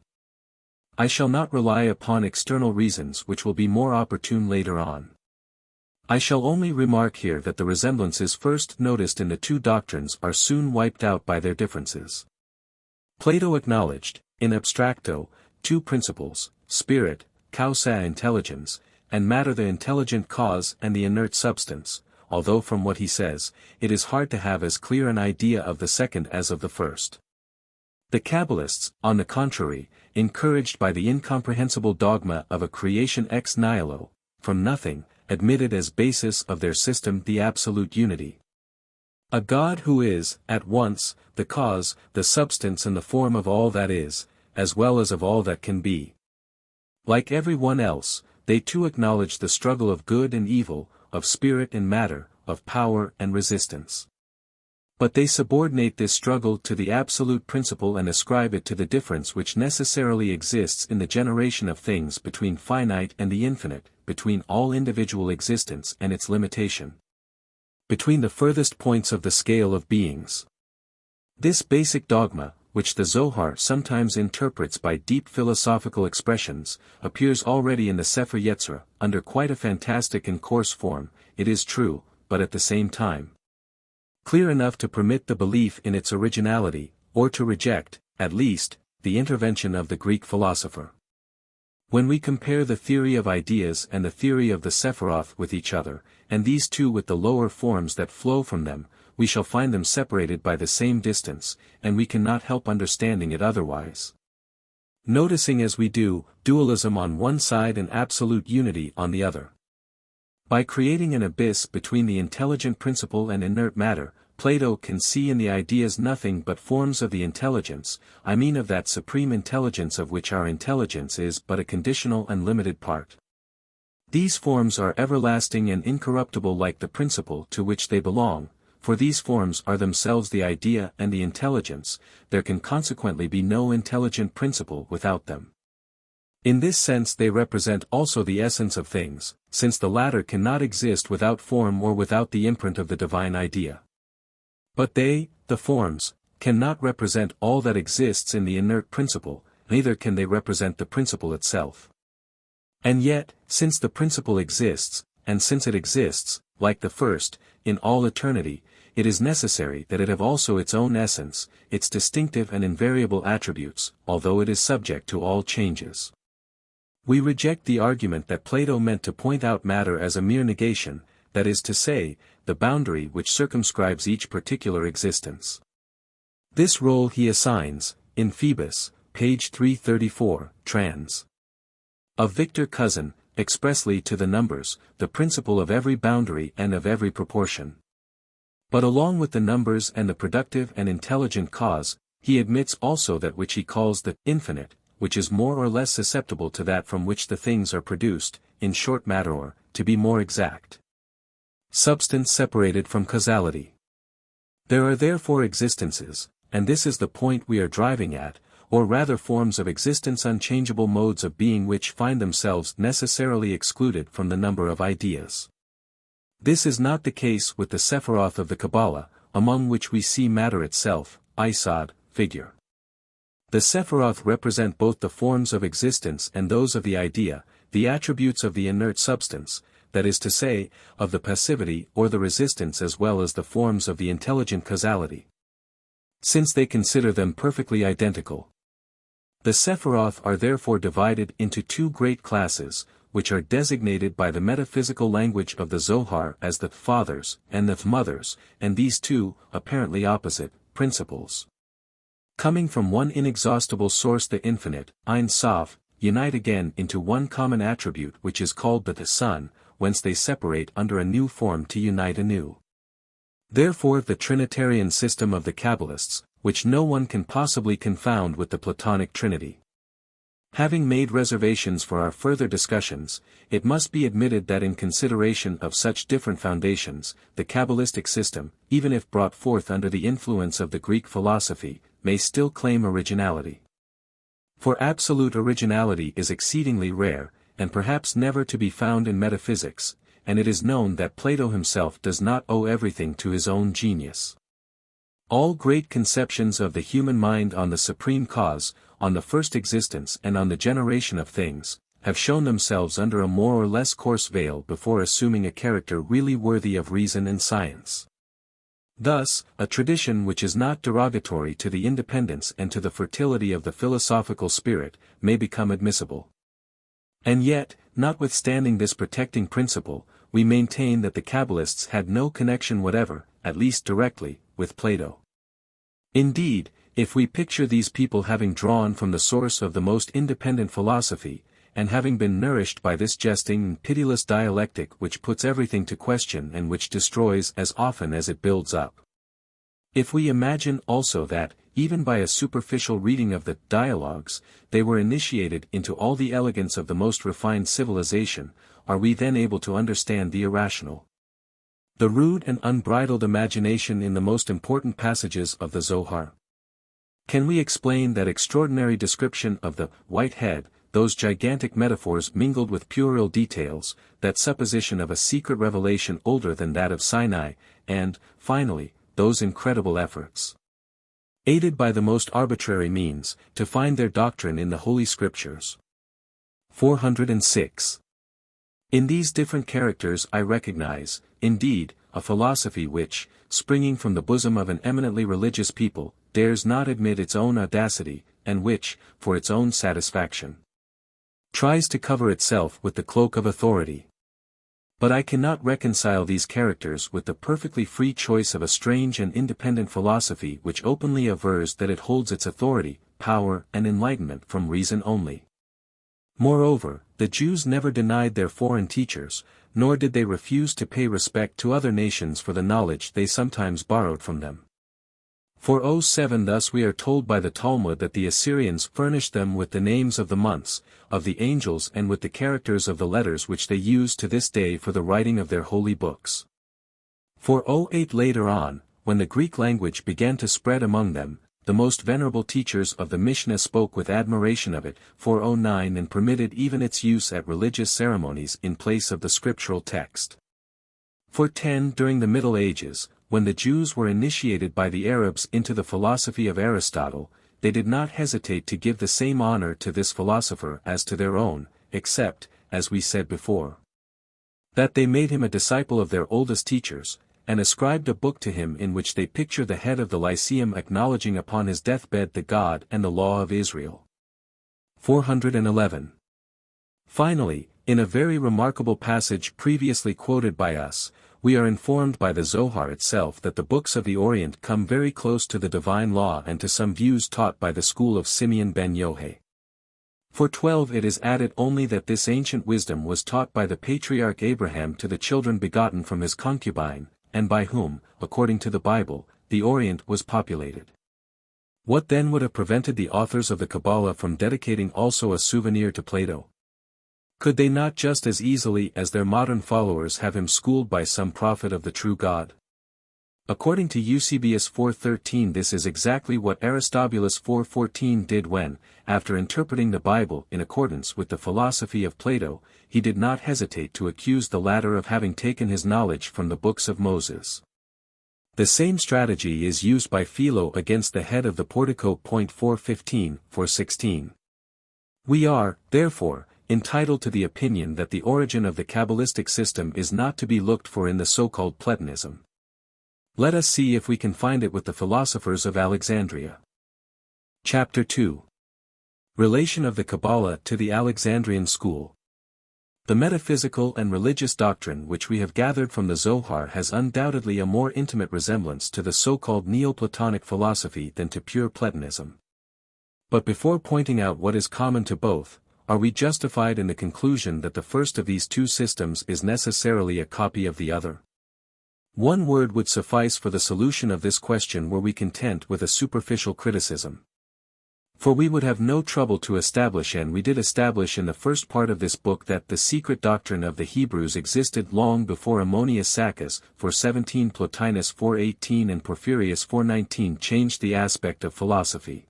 I shall not rely upon external reasons which will be more opportune later on. I shall only remark here that the resemblances first noticed in the two doctrines are soon wiped out by their differences. Plato acknowledged, in abstracto, two principles, spirit, causa intelligens, and matter the intelligent cause and the inert substance, although from what he says, it is hard to have as clear an idea of the second as of the first. The Kabbalists, on the contrary, encouraged by the incomprehensible dogma of a creation ex nihilo, from nothing, admitted as basis of their system the absolute unity. A God who is, at once, the cause, the substance and the form of all that is, as well as of all that can be. Like everyone else, they too acknowledge the struggle of good and evil, of spirit and matter, of power and resistance. But they subordinate this struggle to the absolute principle and ascribe it to the difference which necessarily exists in the generation of things between finite and the infinite, between all individual existence and its limitation, between the furthest points of the scale of beings. This basic dogma, which the Zohar sometimes interprets by deep philosophical expressions, appears already in the Sepher Yetzirah, under quite a fantastic and coarse form, it is true, but at the same time clear enough to permit the belief in its originality, or to reject, at least, the intervention of the Greek philosopher. When we compare the theory of ideas and the theory of the Sephiroth with each other, and these two with the lower forms that flow from them, we shall find them separated by the same distance, and we cannot help understanding it otherwise. Noticing as we do, dualism on one side and absolute unity on the other. By creating an abyss between the intelligent principle and inert matter, Plato can see in the ideas nothing but forms of the intelligence, I mean of that supreme intelligence of which our intelligence is but a conditional and limited part. These forms are everlasting and incorruptible like the principle to which they belong, for these forms are themselves the idea and the intelligence, there can consequently be no intelligent principle without them. In this sense they represent also the essence of things, since the latter cannot exist without form or without the imprint of the divine idea. But they, the forms, cannot represent all that exists in the inert principle, neither can they represent the principle itself. And yet, since the principle exists, and since it exists, like the first, in all eternity, it is necessary that it have also its own essence, its distinctive and invariable attributes, although it is subject to all changes. We reject the argument that Plato meant to point out matter as a mere negation, that is to say, the boundary which circumscribes each particular existence. This role he assigns, in Phoebus, page 334, trans. Of Victor Cousin, expressly to the numbers, the principle of every boundary and of every proportion. But along with the numbers and the productive and intelligent cause, he admits also that which he calls the infinite, which is more or less susceptible to that from which the things are produced, in short matter or, to be more exact, substance separated from causality. There are therefore existences, and this is the point we are driving at, or rather forms of existence, unchangeable modes of being which find themselves necessarily excluded from the number of ideas. This is not the case with the Sephiroth of the Kabbalah, among which we see matter itself, isod, figure. The Sephiroth represent both the forms of existence and those of the idea, the attributes of the inert substance, that is to say, of the passivity or the resistance as well as the forms of the intelligent causality. Since they consider them perfectly identical. The Sephiroth are therefore divided into two great classes, which are designated by the metaphysical language of the Zohar as the fathers and the mothers, and these two, apparently opposite, principles, coming from one inexhaustible source, the infinite, Ein Sof, unite again into one common attribute which is called the Son, whence they separate under a new form to unite anew. Therefore the Trinitarian system of the Kabbalists, which no one can possibly confound with the Platonic Trinity. Having made reservations for our further discussions, it must be admitted that in consideration of such different foundations, the Kabbalistic system, even if brought forth under the influence of the Greek philosophy, may still claim originality. For absolute originality is exceedingly rare, and perhaps never to be found in metaphysics, and it is known that Plato himself does not owe everything to his own genius. All great conceptions of the human mind on the supreme cause, on the first existence and on the generation of things, have shown themselves under a more or less coarse veil before assuming a character really worthy of reason and science. Thus, a tradition which is not derogatory to the independence and to the fertility of the philosophical spirit, may become admissible. And yet, notwithstanding this protecting principle, we maintain that the Kabbalists had no connection whatever, at least directly, with Plato. Indeed, If we picture these people having drawn from the source of the most independent philosophy, and having been nourished by this jesting and pitiless dialectic which puts everything to question and which destroys as often as it builds up. If we imagine also that, even by a superficial reading of the dialogues, they were initiated into all the elegance of the most refined civilization, are we then able to understand the irrational, the rude and unbridled imagination in the most important passages of the Zohar? Can we explain that extraordinary description of the white head, those gigantic metaphors mingled with puerile details, that supposition of a secret revelation older than that of Sinai, and, finally, those incredible efforts, aided by the most arbitrary means, to find their doctrine in the Holy Scriptures? 406. In these different characters I recognize, indeed, a philosophy which, springing from the bosom of an eminently religious people, dares not admit its own audacity, and which, for its own satisfaction, tries to cover itself with the cloak of authority. But I cannot reconcile these characters with the perfectly free choice of a strange and independent philosophy which openly avers that it holds its authority, power, and enlightenment from reason only. Moreover, the Jews never denied their foreign teachers, nor did they refuse to pay respect to other nations for the knowledge they sometimes borrowed from them. 407 Thus we are told by the Talmud that the Assyrians furnished them with the names of the months, of the angels and with the characters of the letters which they use to this day for the writing of their holy books. 408 Later on, when the Greek language began to spread among them, the most venerable teachers of the Mishnah spoke with admiration of it, 409 and permitted even its use at religious ceremonies in place of the scriptural text. 410 During the Middle Ages, when the Jews were initiated by the Arabs into the philosophy of Aristotle, they did not hesitate to give the same honor to this philosopher as to their own, except, as we said before, that they made him a disciple of their oldest teachers, and ascribed a book to him in which they picture the head of the Lyceum acknowledging upon his deathbed the God and the law of Israel. 411. Finally, in a very remarkable passage previously quoted by us, we are informed by the Zohar itself that the books of the Orient come very close to the divine law and to some views taught by the school of Simeon ben Yohai. 412 It is added only that this ancient wisdom was taught by the patriarch Abraham to the children begotten from his concubine, and by whom, according to the Bible, the Orient was populated. What then would have prevented the authors of the Kabbalah from dedicating also a souvenir to Plato? Could they not just as easily as their modern followers have him schooled by some prophet of the true God? According to Eusebius 4:13 this is exactly what Aristobulus 4:14 did when, after interpreting the Bible in accordance with the philosophy of Plato, he did not hesitate to accuse the latter of having taken his knowledge from the books of Moses. The same strategy is used by Philo against the head of the portico. 415, 416. We are, therefore, entitled to the opinion that the origin of the Kabbalistic system is not to be looked for in the so-called Platonism. Let us see if we can find it with the philosophers of Alexandria. Chapter 2. Relation of the Kabbalah to the Alexandrian school. The metaphysical and religious doctrine which we have gathered from the Zohar has undoubtedly a more intimate resemblance to the so-called Neoplatonic philosophy than to pure Platonism. But before pointing out what is common to both, are we justified in the conclusion that the first of these two systems is necessarily a copy of the other? One word would suffice for the solution of this question were we content with a superficial criticism. For we would have no trouble to establish, and we did establish in the first part of this book, that the secret doctrine of the Hebrews existed long before Ammonius Saccas, 417, Plotinus 418 and Porphyrius 419 changed the aspect of philosophy.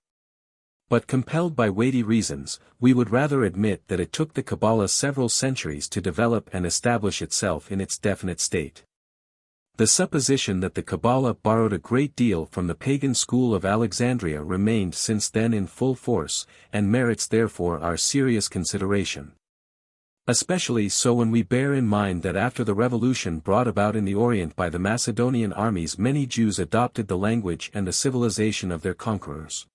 But compelled by weighty reasons, we would rather admit that it took the Kabbalah several centuries to develop and establish itself in its definite state. The supposition that the Kabbalah borrowed a great deal from the pagan school of Alexandria remained since then in full force, and merits therefore our serious consideration. Especially so when we bear in mind that after the revolution brought about in the Orient by the Macedonian armies many Jews adopted the language and the civilization of their conquerors.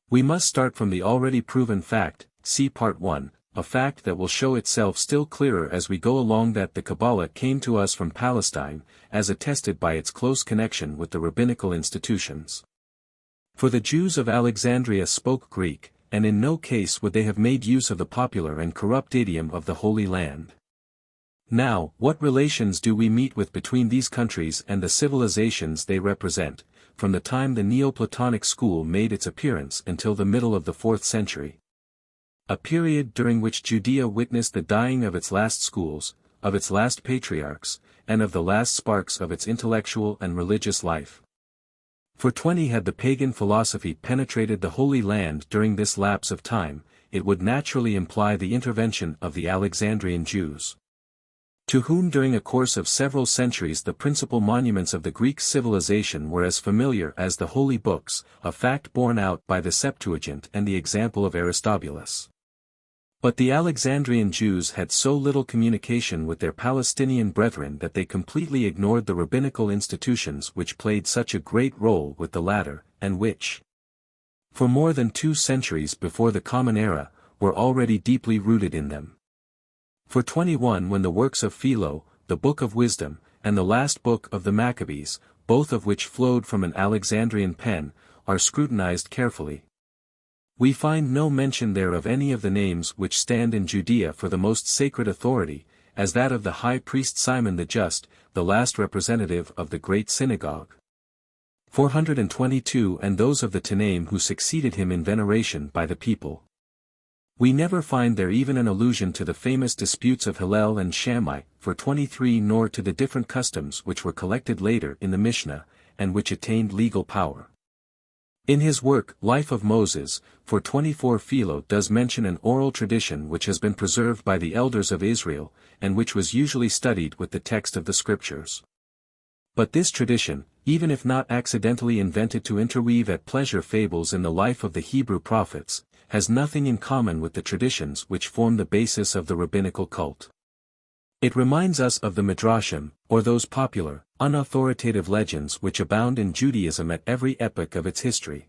We must start from the already proven fact, see Part 1, a fact that will show itself still clearer as we go along, that the Kabbalah came to us from Palestine, as attested by its close connection with the rabbinical institutions. For the Jews of Alexandria spoke Greek, and in no case would they have made use of the popular and corrupt idiom of the Holy Land. Now, what relations do we meet with between these countries and the civilizations they represent, from the time the Neoplatonic school made its appearance until the middle of the 4th century? A period during which Judea witnessed the dying of its last schools, of its last patriarchs, and of the last sparks of its intellectual and religious life. For 20 had the pagan philosophy penetrated the Holy Land during this lapse of time, it would naturally imply the intervention of the Alexandrian Jews, to whom during a course of several centuries the principal monuments of the Greek civilization were as familiar as the holy books, a fact borne out by the Septuagint and the example of Aristobulus. But the Alexandrian Jews had so little communication with their Palestinian brethren that they completely ignored the rabbinical institutions which played such a great role with the latter, and which, for more than 2 centuries before the Common Era, were already deeply rooted in them. For 21 when the works of Philo, the Book of Wisdom, and the last book of the Maccabees, both of which flowed from an Alexandrian pen, are scrutinized carefully, we find no mention there of any of the names which stand in Judea for the most sacred authority, as that of the high priest Simon the Just, the last representative of the great synagogue. 422 and those of the Tanaim who succeeded him in veneration by the people. We never find there even an allusion to the famous disputes of Hillel and Shammai, for 23 nor to the different customs which were collected later in the Mishnah, and which attained legal power. In his work, Life of Moses, for 24 Philo does mention an oral tradition which has been preserved by the elders of Israel, and which was usually studied with the text of the scriptures. But this tradition, even if not accidentally invented to interweave at pleasure fables in the life of the Hebrew prophets, has nothing in common with the traditions which form the basis of the rabbinical cult. It reminds us of the Midrashim, or those popular, unauthoritative legends which abound in Judaism at every epoch of its history.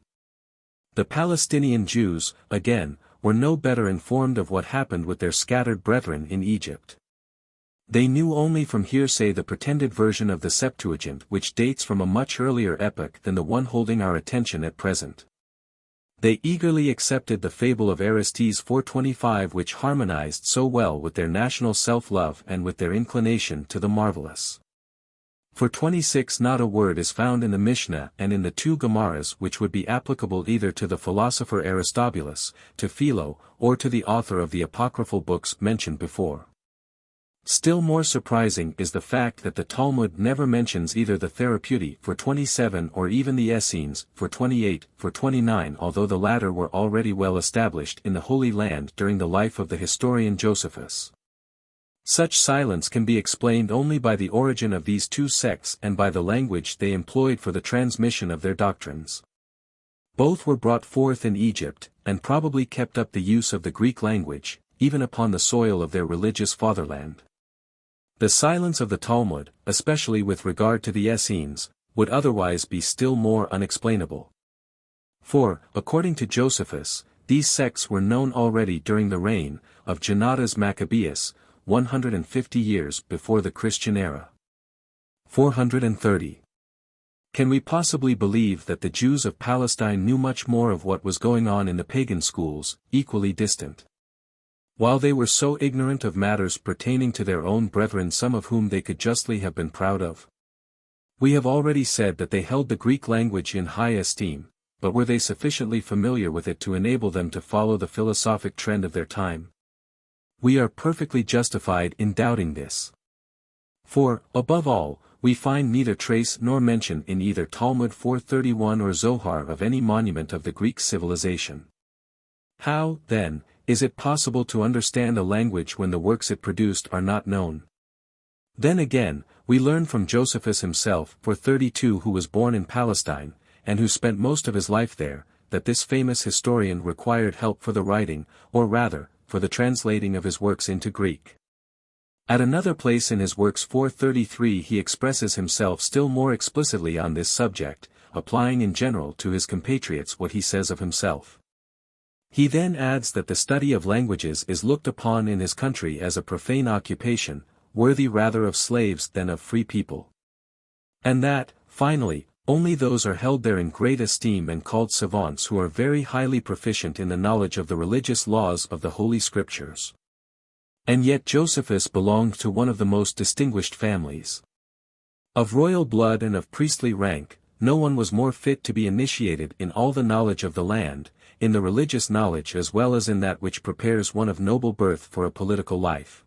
The Palestinian Jews, again, were no better informed of what happened with their scattered brethren in Egypt. They knew only from hearsay the pretended version of the Septuagint which dates from a much earlier epoch than the one holding our attention at present. They eagerly accepted the fable of Orestes 425 which harmonized so well with their national self-love and with their inclination to the marvelous. For 26 not a word is found in the Mishnah and in the 2 Gemaras which would be applicable either to the philosopher Aristobulus, to Philo, or to the author of the apocryphal books mentioned before. Still more surprising is the fact that the Talmud never mentions either the Therapeuti for 27 or even the Essenes for 28, for 29 although the latter were already well established in the Holy Land during the life of the historian Josephus. Such silence can be explained only by the origin of these 2 sects and by the language they employed for the transmission of their doctrines. Both were brought forth in Egypt, and probably kept up the use of the Greek language, even upon the soil of their religious fatherland. The silence of the Talmud, especially with regard to the Essenes, would otherwise be still more unexplainable. For, according to Josephus, these sects were known already during the reign of Jonatas Maccabeus, 150 years before the Christian era. 430. Can we possibly believe that the Jews of Palestine knew much more of what was going on in the pagan schools, equally distant? While they were so ignorant of matters pertaining to their own brethren, some of whom they could justly have been proud of. We have already said that they held the Greek language in high esteem, but were they sufficiently familiar with it to enable them to follow the philosophic trend of their time? We are perfectly justified in doubting this. For, above all, we find neither trace nor mention in either Talmud 431 or Zohar of any monument of the Greek civilization. How, then, is it possible to understand a language when the works it produced are not known? Then again, we learn from Josephus himself, 432, who was born in Palestine, and who spent most of his life there, that this famous historian required help for the writing, or rather, for the translating of his works into Greek. At another place in his works 433 he expresses himself still more explicitly on this subject, applying in general to his compatriots what he says of himself. He then adds that the study of languages is looked upon in his country as a profane occupation, worthy rather of slaves than of free people. And that, finally, Only those are held there in great esteem and called savants who are very highly proficient in the knowledge of the religious laws of the Holy Scriptures. And yet Josephus belonged to one of the most distinguished families. Of royal blood and of priestly rank, no one was more fit to be initiated in all the knowledge of the land, in the religious knowledge as well as in that which prepares one of noble birth for a political life.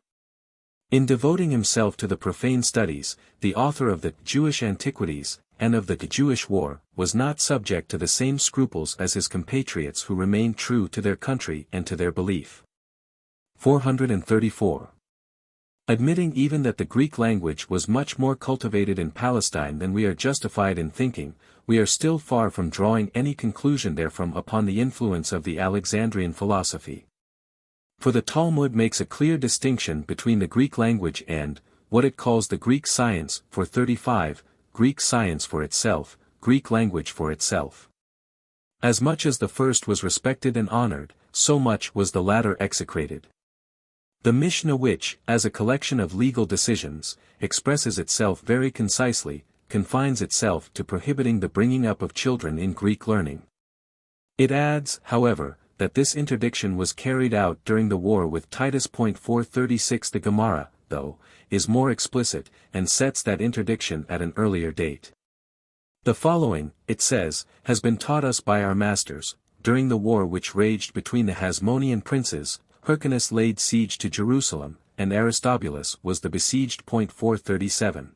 In devoting himself to the profane studies, the author of the Jewish Antiquities, and of the Jewish War, was not subject to the same scruples as his compatriots who remained true to their country and to their belief. 434. Admitting even that the Greek language was much more cultivated in Palestine than we are justified in thinking, we are still far from drawing any conclusion therefrom upon the influence of the Alexandrian philosophy. For the Talmud makes a clear distinction between the Greek language and, what it calls the Greek science, for 35, Greek science for itself, Greek language for itself. As much as the first was respected and honored, so much was the latter execrated. The Mishnah which, as a collection of legal decisions, expresses itself very concisely, confines itself to prohibiting the bringing up of children in Greek learning. It adds, however, that this interdiction was carried out during the war with Titus. 436. The Gemara, though, is more explicit, and sets that interdiction at an earlier date. The following, it says, has been taught us by our masters: during the war which raged between the Hasmonean princes, Hyrcanus laid siege to Jerusalem, and Aristobulus was the besieged. 437.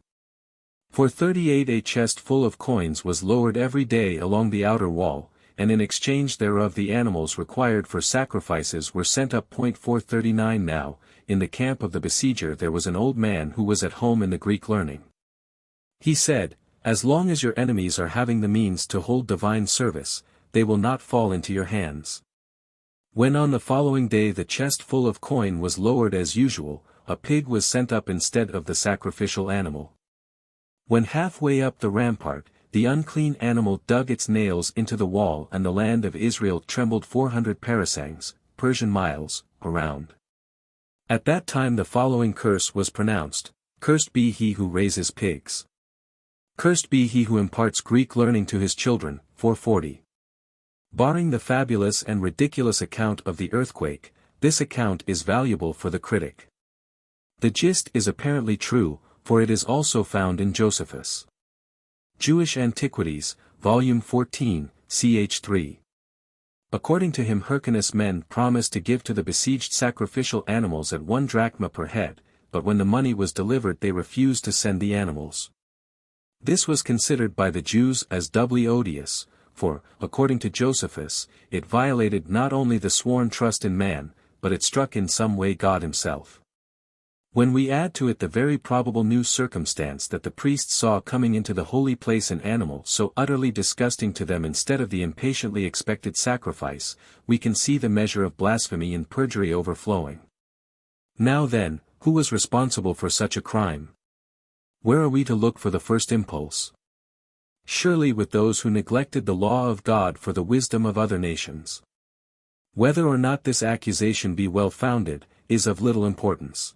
For 38 a chest full of coins was lowered every day along the outer wall, and in exchange thereof the animals required for sacrifices were sent up. 439. Now, in the camp of the besieger there was an old man who was at home in the Greek learning. He said, "As long as your enemies are having the means to hold divine service, they will not fall into your hands." When on the following day the chest full of coin was lowered as usual, a pig was sent up instead of the sacrificial animal. When halfway up the rampart, the unclean animal dug its nails into the wall and the land of Israel trembled 400 parasangs, Persian miles, around. At that time the following curse was pronounced: "Cursed be he who raises pigs. Cursed be he who imparts Greek learning to his children." 440. Barring the fabulous and ridiculous account of the earthquake, this account is valuable for the critic. The gist is apparently true, for it is also found in Josephus' Jewish Antiquities, Volume 14, ch. 3. According to him Hyrcanus' men promised to give to the besieged sacrificial animals at 1 drachma per head, but when the money was delivered they refused to send the animals. This was considered by the Jews as doubly odious, for, according to Josephus, it violated not only the sworn trust in man, but it struck in some way God himself. When we add to it the very probable new circumstance that the priests saw coming into the holy place an animal so utterly disgusting to them instead of the impatiently expected sacrifice, we can see the measure of blasphemy and perjury overflowing. Now then, who was responsible for such a crime? Where are we to look for the first impulse? Surely with those who neglected the law of God for the wisdom of other nations. Whether or not this accusation be well founded, is of little importance.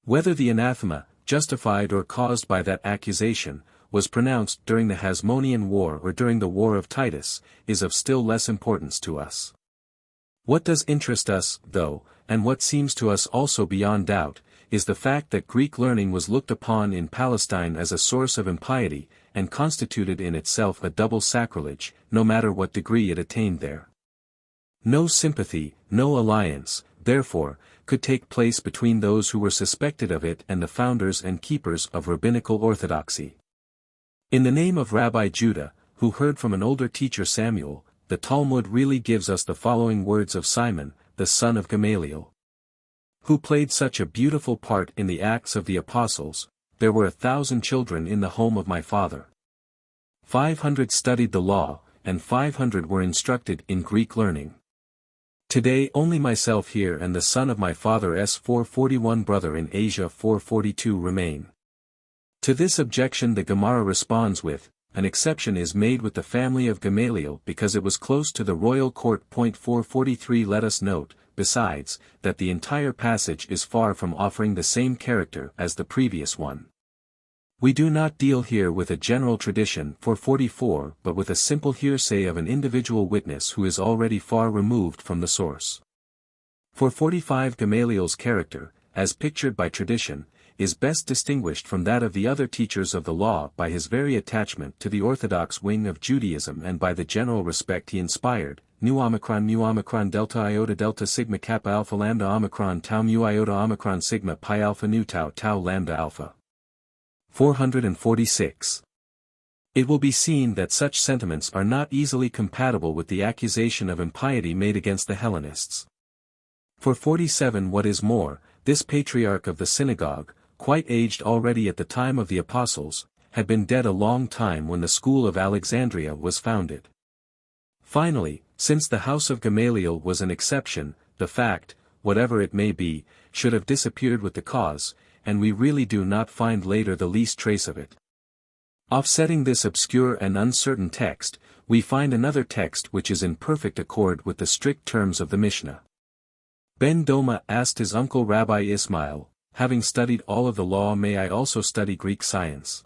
Whether the anathema, justified or caused by that accusation, was pronounced during the Hasmonean War or during the War of Titus, is of still less importance to us. What does interest us, though, and what seems to us also beyond doubt, is the fact that Greek learning was looked upon in Palestine as a source of impiety, and constituted in itself a double sacrilege, no matter what degree it attained there. No sympathy, no alliance, therefore, could take place between those who were suspected of it and the founders and keepers of rabbinical orthodoxy. In the name of Rabbi Judah, who heard from an older teacher Samuel, the Talmud really gives us the following words of Simon, the son of Gamaliel, who played such a beautiful part in the Acts of the Apostles: "There were 1,000 children in the home of my father. 500 studied the law, and 500 were instructed in Greek learning. Today only myself here and the son of my father's 441 brother in Asia 442 remain." To this objection the Gemara responds with, "An exception is made with the family of Gamaliel because it was close to the royal court." 443. Let us note, besides, that the entire passage is far from offering the same character as the previous one. We do not deal here with a general tradition for 44 but with a simple hearsay of an individual witness who is already far removed from the source. For 45 Gamaliel's character, as pictured by tradition, is best distinguished from that of the other teachers of the law by his very attachment to the orthodox wing of Judaism and by the general respect he inspired, mu omicron delta iota delta sigma kappa alpha lambda omicron tau mu iota omicron sigma pi alpha nu tau tau lambda alpha. 446. It will be seen that such sentiments are not easily compatible with the accusation of impiety made against the Hellenists. For 47 what is more, this patriarch of the synagogue, quite aged already at the time of the apostles, had been dead a long time when the school of Alexandria was founded. Finally, since the house of Gamaliel was an exception, the fact, whatever it may be, should have disappeared with the cause, and we really do not find later the least trace of it. Offsetting this obscure and uncertain text, we find another text which is in perfect accord with the strict terms of the Mishnah. Ben Doma asked his uncle Rabbi Ismail, having studied all of the law, may I also study Greek science?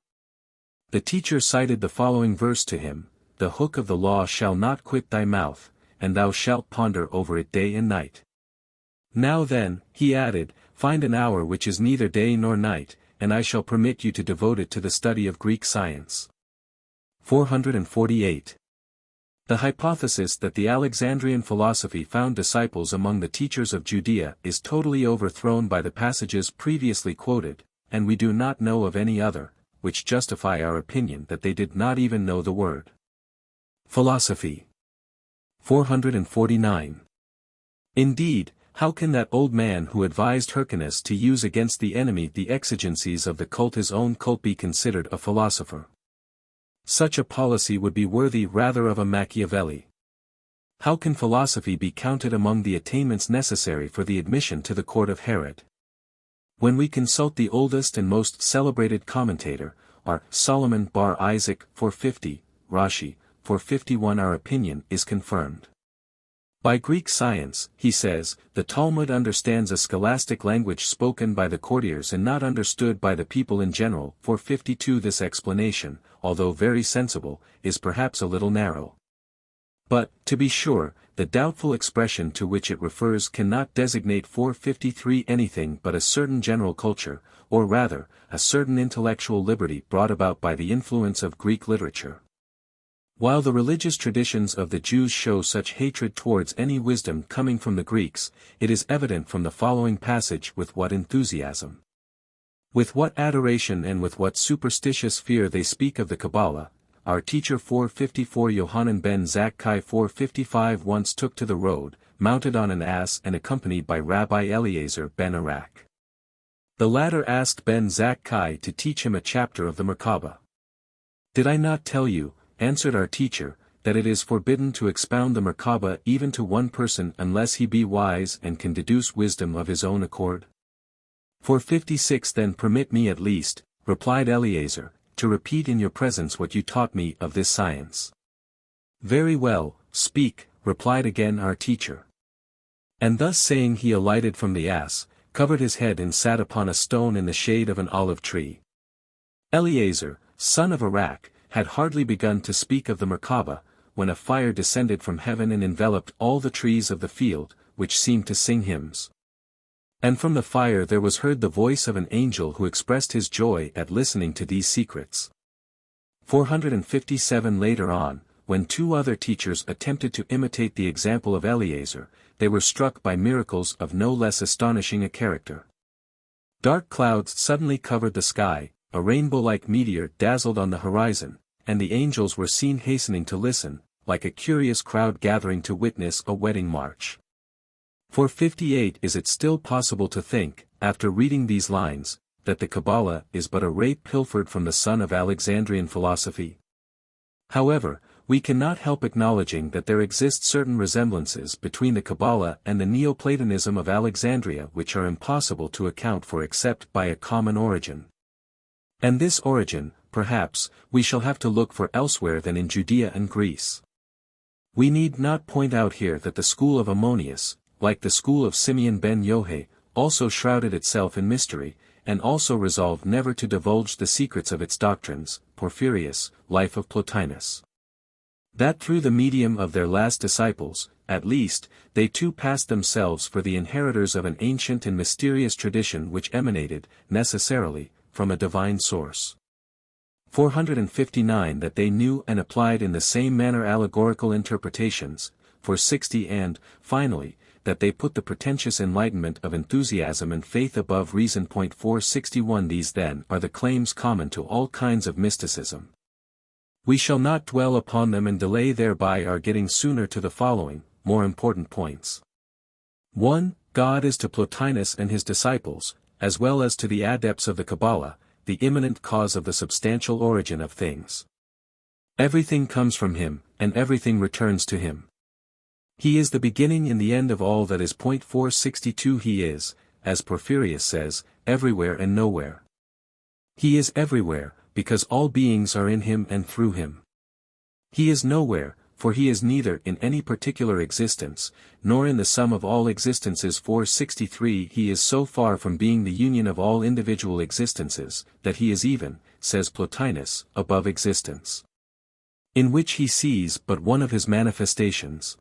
The teacher cited the following verse to him, the hook of the law shall not quit thy mouth, and thou shalt ponder over it day and night. Now then, he added, find an hour which is neither day nor night, and I shall permit you to devote it to the study of Greek science. 448. The hypothesis that the Alexandrian philosophy found disciples among the teachers of Judea is totally overthrown by the passages previously quoted, and we do not know of any other, which justify our opinion that they did not even know the word. Philosophy. 449. Indeed, how can that old man who advised Hyrcanus to use against the enemy the exigencies of the cult his own cult be considered a philosopher? Such a policy would be worthy rather of a Machiavelli. How can philosophy be counted among the attainments necessary for the admission to the court of Herod? When we consult the oldest and most celebrated commentator, our Solomon bar Isaac 450, Rashi 451, our opinion is confirmed. By Greek science, he says, the Talmud understands a scholastic language spoken by the courtiers and not understood by the people in general. 452. This explanation, although very sensible, is perhaps a little narrow. But, to be sure, the doubtful expression to which it refers cannot designate 453 anything but a certain general culture, or rather, a certain intellectual liberty brought about by the influence of Greek literature. While the religious traditions of the Jews show such hatred towards any wisdom coming from the Greeks, it is evident from the following passage with what enthusiasm, with what adoration and with what superstitious fear they speak of the Kabbalah. Our teacher 454 Yohanan ben Zakkai 455 once took to the road, mounted on an ass and accompanied by Rabbi Eliezer ben Arak. The latter asked ben Zakkai to teach him a chapter of the Merkabah. Did I not tell you, answered our teacher, that it is forbidden to expound the Merkabah even to one person unless he be wise and can deduce wisdom of his own accord? 456 Then permit me at least, replied Eliezer, to repeat in your presence what you taught me of this science. Very well, speak, replied again our teacher. And thus saying he alighted from the ass, covered his head and sat upon a stone in the shade of an olive tree. Eliezer, son of Arak, had hardly begun to speak of the Merkabah, when a fire descended from heaven and enveloped all the trees of the field, which seemed to sing hymns. And from the fire there was heard the voice of an angel who expressed his joy at listening to these secrets. 457 Later on, when two other teachers attempted to imitate the example of Eliezer, they were struck by miracles of no less astonishing a character. Dark clouds suddenly covered the sky, a rainbow-like meteor dazzled on the horizon, and the angels were seen hastening to listen, like a curious crowd gathering to witness a wedding march. 458 Is it still possible to think, after reading these lines, that the Kabbalah is but a ray pilfered from the sun of Alexandrian philosophy? However, we cannot help acknowledging that there exist certain resemblances between the Kabbalah and the Neoplatonism of Alexandria which are impossible to account for except by a common origin. And this origin, perhaps, we shall have to look for elsewhere than in Judea and Greece. We need not point out here that the school of Ammonius, like the school of Simeon ben Yohai, also shrouded itself in mystery, and also resolved never to divulge the secrets of its doctrines, Porphyrius, Life of Plotinus. That through the medium of their last disciples, at least, they too passed themselves for the inheritors of an ancient and mysterious tradition which emanated, necessarily, from a divine source. 459 That they knew and applied in the same manner allegorical interpretations, 460 and, finally, that they put the pretentious enlightenment of enthusiasm and faith above reason. 461 These then are the claims common to all kinds of mysticism. We shall not dwell upon them and delay thereby our getting sooner to the following, more important points. 1. God is to Plotinus and his disciples, as well as to the adepts of the Kabbalah, the immanent cause of the substantial origin of things. Everything comes from him, and everything returns to him. He is the beginning and the end of all that is. 462 He is, as Porphyrius says, everywhere and nowhere. He is everywhere, because all beings are in him and through him. He is nowhere, for he is neither in any particular existence, nor in the sum of all existences. 463 He is so far from being the union of all individual existences, that he is even, says Plotinus, above existence, in which he sees but one of his manifestations.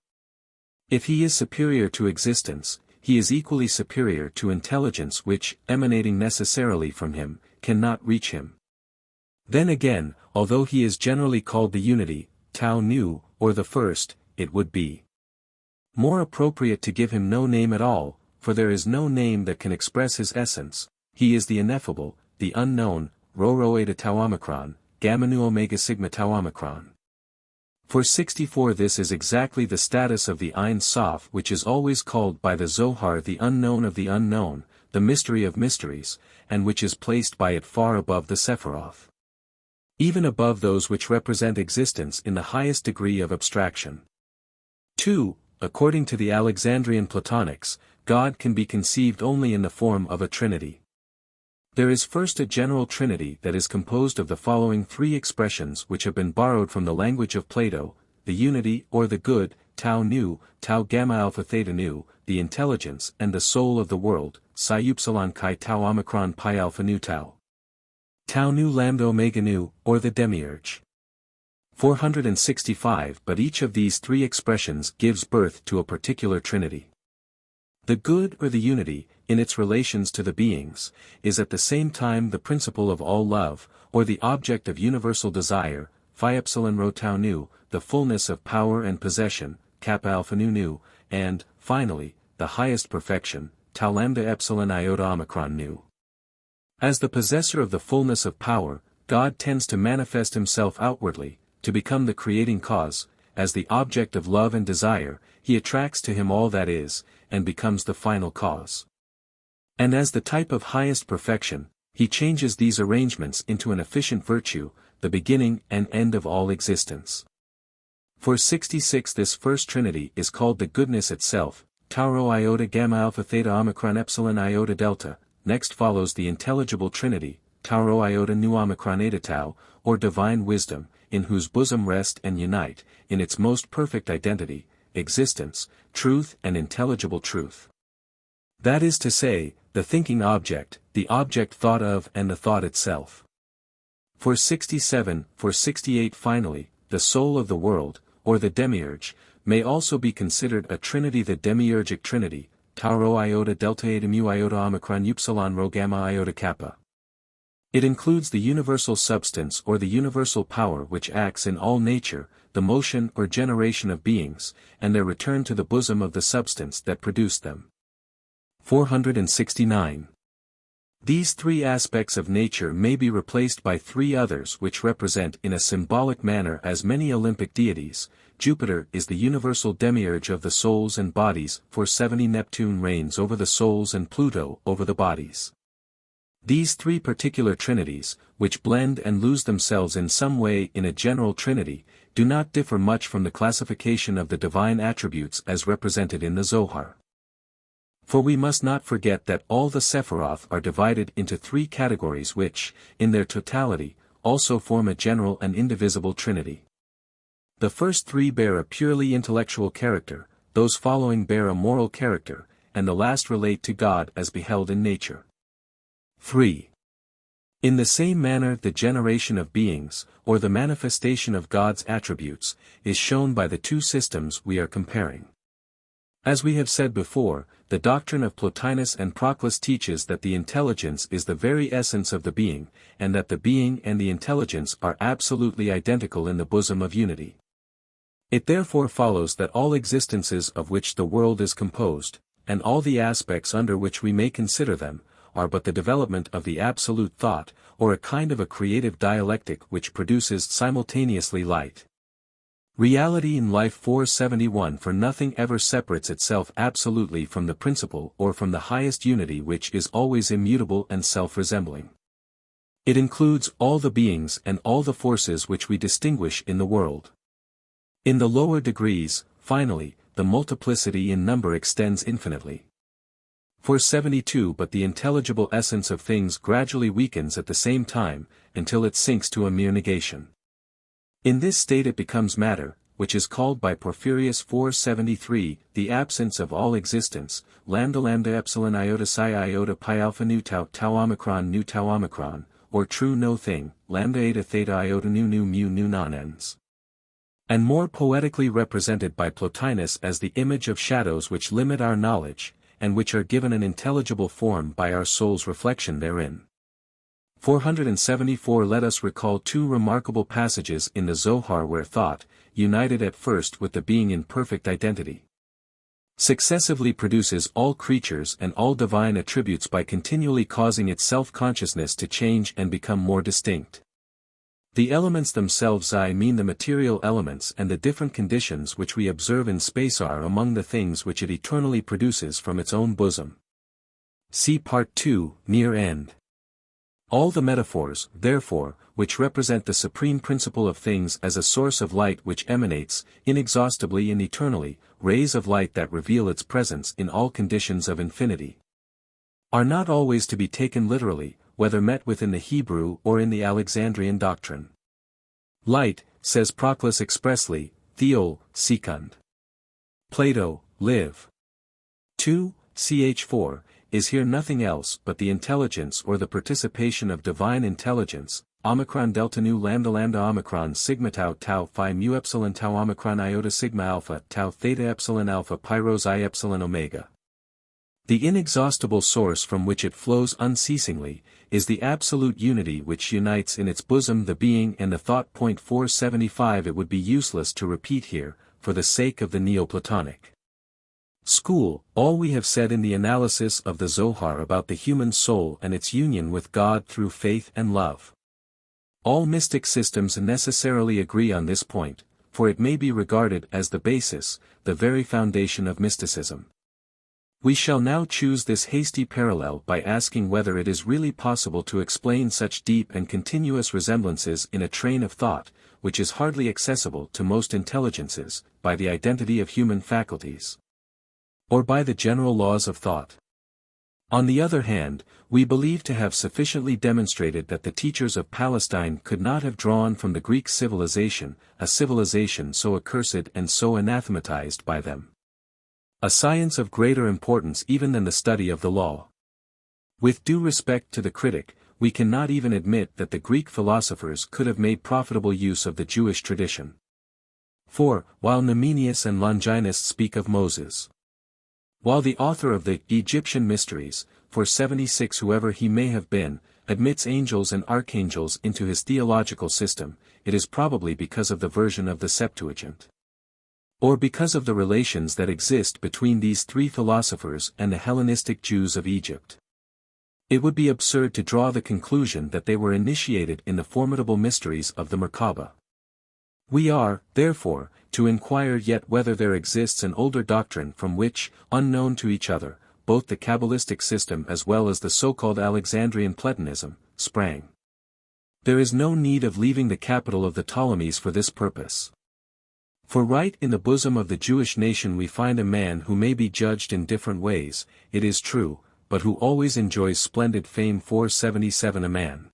If he is superior to existence, he is equally superior to intelligence which, emanating necessarily from him, cannot reach him. Then again, although he is generally called the unity, Tao Nu, or the first, it would be more appropriate to give him no name at all, for there is no name that can express his essence. He is the ineffable, the unknown, Rho Rho Eta Tau Omicron, Gamma Nu Omega Sigma Tau Omicron. 464 This is exactly the status of the Ein Sof, which is always called by the Zohar the unknown of the unknown, the mystery of mysteries, and which is placed by it far above the Sephiroth, even above those which represent existence in the highest degree of abstraction. 2. According to the Alexandrian Platonics, God can be conceived only in the form of a trinity. There is first a general trinity that is composed of the following three expressions which have been borrowed from the language of Plato: the unity or the good, Tau Nu, Tau Gamma Alpha Theta Nu, the intelligence and the soul of the world, Psi Upsilon Chi Tau Omicron Pi Alpha Nu Tau. Tau Nu Lambda Omega Nu, or the demiurge. 465 But each of these three expressions gives birth to a particular trinity. The good or the unity, in its relations to the beings, is at the same time the principle of all love, or the object of universal desire, Phi Epsilon Rho Tau Nu, the fullness of power and possession, Kappa Alpha Nu Nu, and, finally, the highest perfection, Tau Lambda Epsilon Iota Omicron Nu. As the possessor of the fullness of power, God tends to manifest himself outwardly, to become the creating cause. As the object of love and desire, he attracts to him all that is, and becomes the final cause. And as the type of highest perfection, he changes these arrangements into an efficient virtue, the beginning and end of all existence. 466 This first trinity is called the goodness itself, Tau Rho Iota Gamma Alpha Theta Omicron Epsilon Iota Delta. Next follows the intelligible trinity, Tau Rho Iota Nu Omicron Eta Tau, or divine wisdom, in whose bosom rest and unite, in its most perfect identity, existence, truth and intelligible truth. That is to say, the thinking object, the object thought of and the thought itself. 467, 468 Finally, the soul of the world, or the demiurge, may also be considered a trinity. The demiurgic trinity, Tau Rho Iota Delta Eta Mu Iota Omicron Upsilon Rho Gamma Iota Kappa. It includes the universal substance or the universal power which acts in all nature, the motion or generation of beings, and their return to the bosom of the substance that produced them. 469. These three aspects of nature may be replaced by three others which represent in a symbolic manner as many Olympic deities. Jupiter is the universal demiurge of the souls and bodies. 470 Neptune reigns over the souls and Pluto over the bodies. These three particular trinities, which blend and lose themselves in some way in a general trinity, do not differ much from the classification of the divine attributes as represented in the Zohar. For we must not forget that all the Sephiroth are divided into three categories which, in their totality, also form a general and indivisible trinity. The first three bear a purely intellectual character, those following bear a moral character, and the last relate to God as beheld in nature. 3. In the same manner the generation of beings, or the manifestation of God's attributes, is shown by the two systems we are comparing. As we have said before, the doctrine of Plotinus and Proclus teaches that the intelligence is the very essence of the being, and that the being and the intelligence are absolutely identical in the bosom of unity. It therefore follows that all existences of which the world is composed, and all the aspects under which we may consider them, are but the development of the absolute thought, or a kind of a creative dialectic which produces simultaneously light. Reality in Life 471. For nothing ever separates itself absolutely from the principle or from the highest unity which is always immutable and self-resembling. It includes all the beings and all the forces which we distinguish in the world. In the lower degrees, finally, the multiplicity in number extends infinitely. 472. But the intelligible essence of things gradually weakens at the same time, until it sinks to a mere negation. In this state it becomes matter, which is called by Porphyrius 473, the absence of all existence, lambda lambda epsilon iota psi iota pi alpha nu tau tau omicron, or true no thing, lambda eta theta iota nu mu nu nonens. And more poetically represented by Plotinus as the image of shadows which limit our knowledge, and which are given an intelligible form by our soul's reflection therein. 474. Let us recall two remarkable passages in the Zohar where thought, united at first with the being in perfect identity, successively produces all creatures and all divine attributes by continually causing its self-consciousness to change and become more distinct. The elements themselves, I mean the material elements, and the different conditions which we observe in space are among the things which it eternally produces from its own bosom. See Part 2, near end. All the metaphors, therefore, which represent the supreme principle of things as a source of light which emanates, inexhaustibly and eternally, rays of light that reveal its presence in all conditions of infinity, are not always to be taken literally, whether met with in the Hebrew or in the Alexandrian doctrine. Light, says Proclus expressly, Theol, secund. Plato, live. 2, ch. 4, is here nothing else but the intelligence or the participation of divine intelligence, omicron delta nu lambda lambda omicron sigma tau tau phi mu epsilon tau omicron iota sigma alpha tau theta epsilon alpha pi rho I epsilon omega. The inexhaustible source from which it flows unceasingly, is the absolute unity which unites in its bosom the being and the thought. 475. It would be useless to repeat here, for the sake of the Neoplatonic school, all we have said in the analysis of the Zohar about the human soul and its union with God through faith and love. All mystic systems necessarily agree on this point, for it may be regarded as the basis, the very foundation of mysticism. We shall now choose this hasty parallel by asking whether it is really possible to explain such deep and continuous resemblances in a train of thought, which is hardly accessible to most intelligences, by the identity of human faculties, or by the general laws of thought. On the other hand, we believe to have sufficiently demonstrated that the teachers of Palestine could not have drawn from the Greek civilization, a civilization so accursed and so anathematized by them, a science of greater importance even than the study of the law. With due respect to the critic, we cannot even admit that the Greek philosophers could have made profitable use of the Jewish tradition. For, while Numenius and Longinus speak of Moses, while the author of the Egyptian Mysteries, 476 whoever he may have been, admits angels and archangels into his theological system, it is probably because of the version of the Septuagint, or because of the relations that exist between these three philosophers and the Hellenistic Jews of Egypt. It would be absurd to draw the conclusion that they were initiated in the formidable mysteries of the Merkabah. We are, therefore, to inquire yet whether there exists an older doctrine from which, unknown to each other, both the Kabbalistic system as well as the so-called Alexandrian Platonism, sprang. There is no need of leaving the capital of the Ptolemies for this purpose. For right in the bosom of the Jewish nation we find a man who may be judged in different ways, it is true, but who always enjoys splendid fame. 477 A man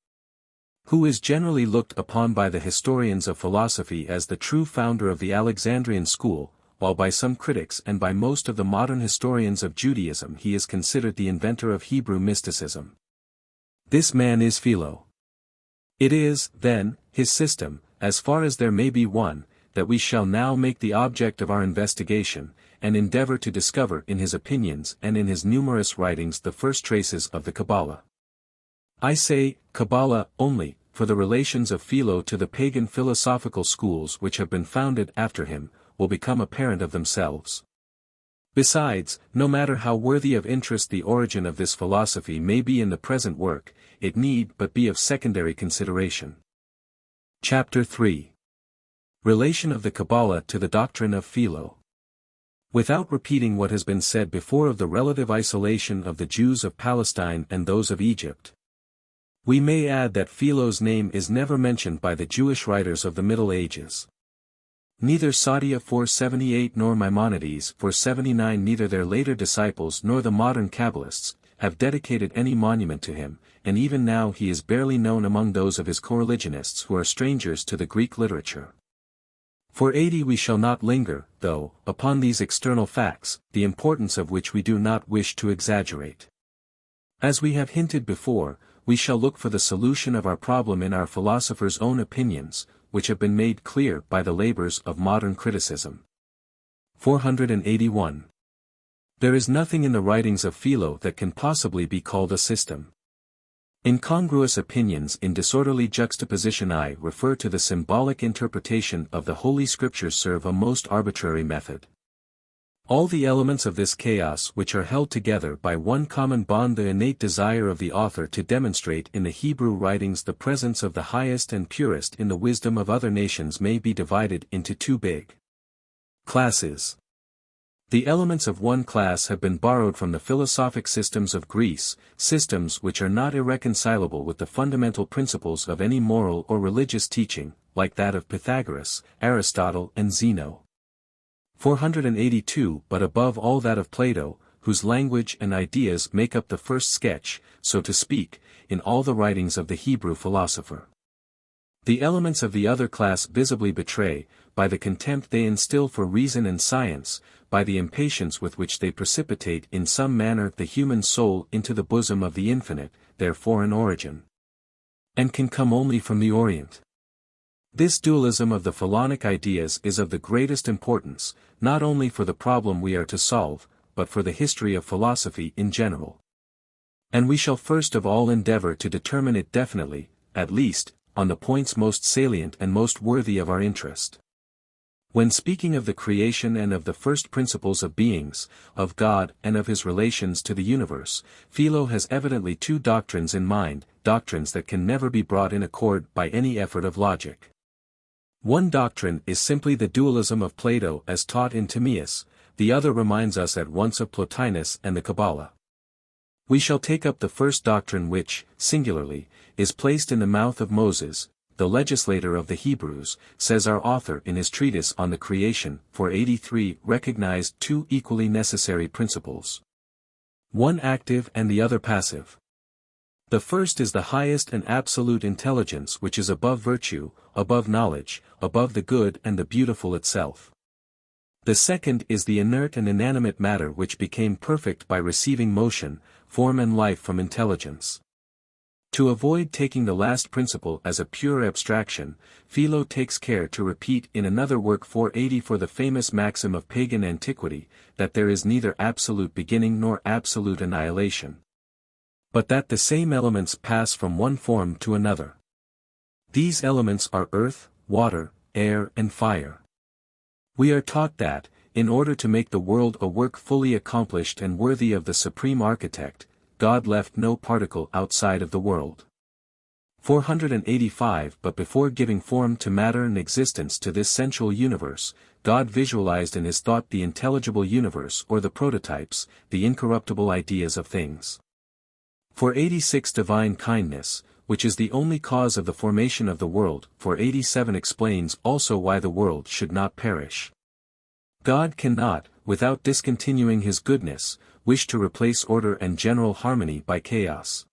who is generally looked upon by the historians of philosophy as the true founder of the Alexandrian school, while by some critics and by most of the modern historians of Judaism he is considered the inventor of Hebrew mysticism. This man is Philo. It is, then, his system, as far as there may be one, that we shall now make the object of our investigation, and endeavor to discover in his opinions and in his numerous writings the first traces of the Kabbalah. I say, Kabbalah, only, for the relations of Philo to the pagan philosophical schools which have been founded after him, will become apparent of themselves. Besides, no matter how worthy of interest the origin of this philosophy may be in the present work, it need but be of secondary consideration. Chapter 3. Relation of the Kabbalah to the doctrine of Philo. Without repeating what has been said before of the relative isolation of the Jews of Palestine and those of Egypt, we may add that Philo's name is never mentioned by the Jewish writers of the Middle Ages. Neither Saadia 478 nor Maimonides 479, neither their later disciples nor the modern Kabbalists, have dedicated any monument to him, and even now he is barely known among those of his coreligionists who are strangers to the Greek literature. For 80 we shall not linger, though, upon these external facts, the importance of which we do not wish to exaggerate. As we have hinted before, we shall look for the solution of our problem in our philosopher's own opinions, which have been made clear by the labors of modern criticism. 481. There is nothing in the writings of Philo that can possibly be called a system. Incongruous opinions in disorderly juxtaposition I refer to the symbolic interpretation of the Holy Scriptures serve a most arbitrary method. All the elements of this chaos which are held together by one common bond, the innate desire of the author to demonstrate in the Hebrew writings the presence of the highest and purest in the wisdom of other nations, may be divided into two big classes. The elements of one class have been borrowed from the philosophic systems of Greece, systems which are not irreconcilable with the fundamental principles of any moral or religious teaching, like that of Pythagoras, Aristotle and Zeno. 482, but above all that of Plato, whose language and ideas make up the first sketch, so to speak, in all the writings of the Hebrew philosopher. The elements of the other class visibly betray, by the contempt they instill for reason and science, by the impatience with which they precipitate in some manner the human soul into the bosom of the infinite, their foreign origin, and can come only from the Orient. This dualism of the Philonic ideas is of the greatest importance, not only for the problem we are to solve, but for the history of philosophy in general. And we shall first of all endeavor to determine it definitely, at least, on the points most salient and most worthy of our interest. When speaking of the creation and of the first principles of beings, of God and of his relations to the universe, Philo has evidently two doctrines in mind, doctrines that can never be brought in accord by any effort of logic. One doctrine is simply the dualism of Plato as taught in Timaeus, the other reminds us at once of Plotinus and the Kabbalah. We shall take up the first doctrine which, singularly, is placed in the mouth of Moses, the legislator of the Hebrews, says our author in his treatise on the creation. 483 recognized two equally necessary principles. One active and the other passive. The first is the highest and absolute intelligence which is above virtue, above knowledge, above the good and the beautiful itself. The second is the inert and inanimate matter which became perfect by receiving motion, form and life from intelligence. To avoid taking the last principle as a pure abstraction, Philo takes care to repeat in another work 484 the famous maxim of pagan antiquity, that there is neither absolute beginning nor absolute annihilation, but that the same elements pass from one form to another. These elements are earth, water, air and fire. We are taught that, in order to make the world a work fully accomplished and worthy of the supreme architect, God left no particle outside of the world. 485 But before giving form to matter and existence to this sensual universe, God visualized in his thought the intelligible universe or the prototypes, the incorruptible ideas of things. 486 Divine kindness, which is the only cause of the formation of the world. 487 explains also why the world should not perish. God cannot, without discontinuing his goodness, wish to replace order and general harmony by chaos.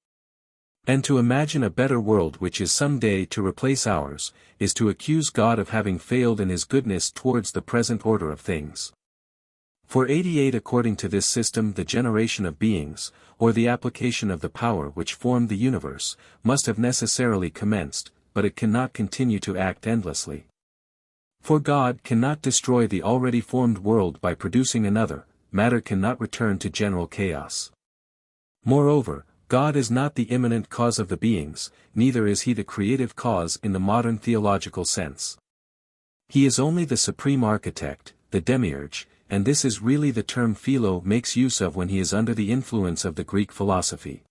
And to imagine a better world which is some day to replace ours, is to accuse God of having failed in his goodness towards the present order of things. For 88 according to this system the generation of beings, or the application of the power which formed the universe, must have necessarily commenced, but it cannot continue to act endlessly. For God cannot destroy the already formed world by producing another, matter cannot return to general chaos. Moreover, God is not the immanent cause of the beings, neither is he the creative cause in the modern theological sense. He is only the supreme architect, the demiurge, and this is really the term Philo makes use of when he is under the influence of the Greek philosophy.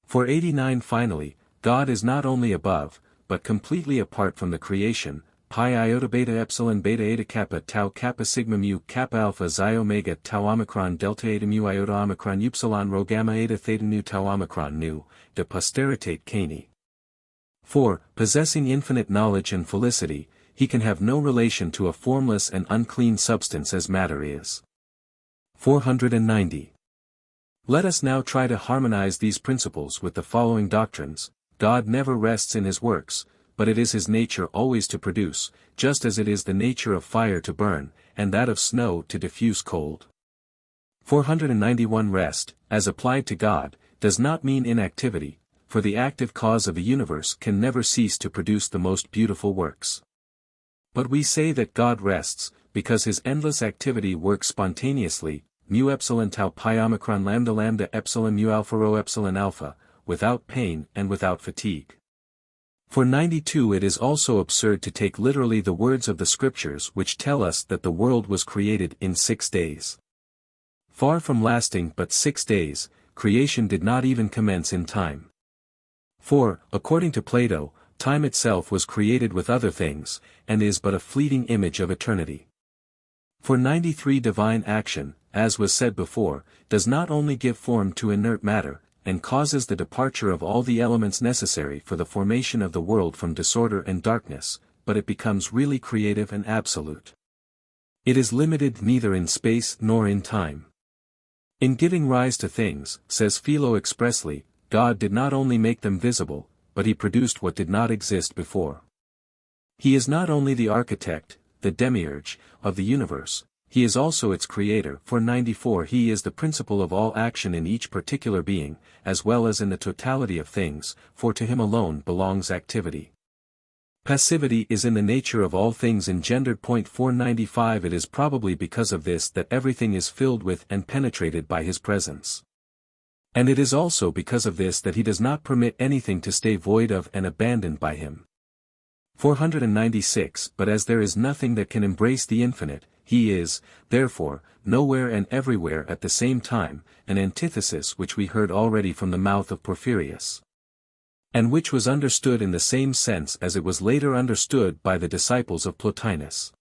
For 89 finally, God is not only above, but completely apart from the creation, pi iota beta epsilon beta eta kappa sigma mu kappa alpha xi omega tau omicron delta eta mu iota omicron upsilon rho gamma eta theta nu tau omicron nu, de posteritate cani. For, possessing infinite knowledge and felicity, he can have no relation to a formless and unclean substance as matter is. 490. Let us now try to harmonize these principles with the following doctrines. God never rests in his works, but it is his nature always to produce, just as it is the nature of fire to burn, and that of snow to diffuse cold. 491 Rest, as applied to God, does not mean inactivity, for the active cause of the universe can never cease to produce the most beautiful works. But we say that God rests, because his endless activity works spontaneously, mu epsilon tau pi omicron lambda epsilon mu alpha rho epsilon alpha, without pain and without fatigue. For 92 it is also absurd to take literally the words of the scriptures which tell us that the world was created in 6 days. Far from lasting but 6 days, creation did not even commence in time. For, according to Plato, time itself was created with other things, and is but a fleeting image of eternity. For 93 divine action, as was said before, does not only give form to inert matter, and causes the departure of all the elements necessary for the formation of the world from disorder and darkness, but it becomes really creative and absolute. It is limited neither in space nor in time. In giving rise to things, says Philo expressly, God did not only make them visible, but he produced what did not exist before. He is not only the architect, the demiurge, of the universe, he is also its creator. For 94 he is the principle of all action in each particular being, as well as in the totality of things, for to him alone belongs activity. Passivity is in the nature of all things engendered. 495 It is probably because of this that everything is filled with and penetrated by his presence. And it is also because of this that he does not permit anything to stay void of and abandoned by him. 496 But as there is nothing that can embrace the infinite, he is, therefore, nowhere and everywhere at the same time, an antithesis which we heard already from the mouth of Porphyrius, and which was understood in the same sense as it was later understood by the disciples of Plotinus.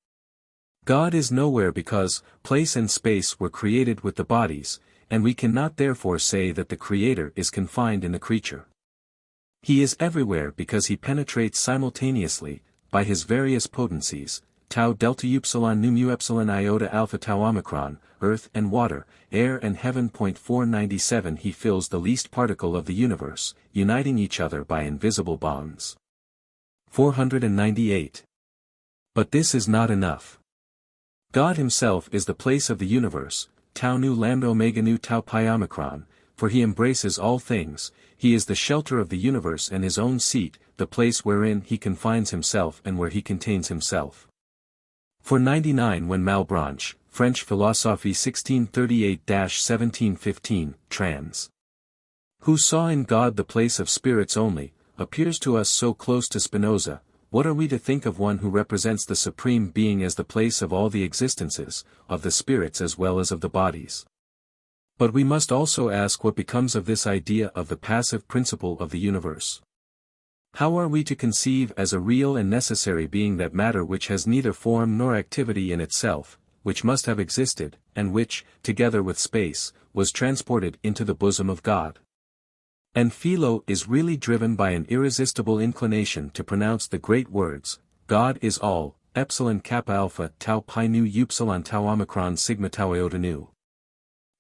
God is nowhere because place and space were created with the bodies, and we cannot therefore say that the Creator is confined in the creature. He is everywhere because he penetrates simultaneously, by his various potencies, tau delta upsilon nu mu epsilon iota alpha tau omicron, earth and water, air and heaven. 497 He fills the least particle of the universe, uniting each other by invisible bonds. 498. But this is not enough. God himself is the place of the universe, tau nu lambda omega nu tau pi omicron, for he embraces all things, he is the shelter of the universe and his own seat, the place wherein he confines himself and where he contains himself. For 99 When Malebranche, French Philosophie 1638-1715, trans. Who saw in God the place of spirits only, appears to us so close to Spinoza, what are we to think of one who represents the Supreme Being as the place of all the existences, of the spirits as well as of the bodies? But we must also ask what becomes of this idea of the passive principle of the universe. How are we to conceive as a real and necessary being that matter which has neither form nor activity in itself, which must have existed, and which, together with space, was transported into the bosom of God? And Philo is really driven by an irresistible inclination to pronounce the great words, God is all, epsilon kappa alpha tau pi nu upsilon tau omicron sigma tau iota nu.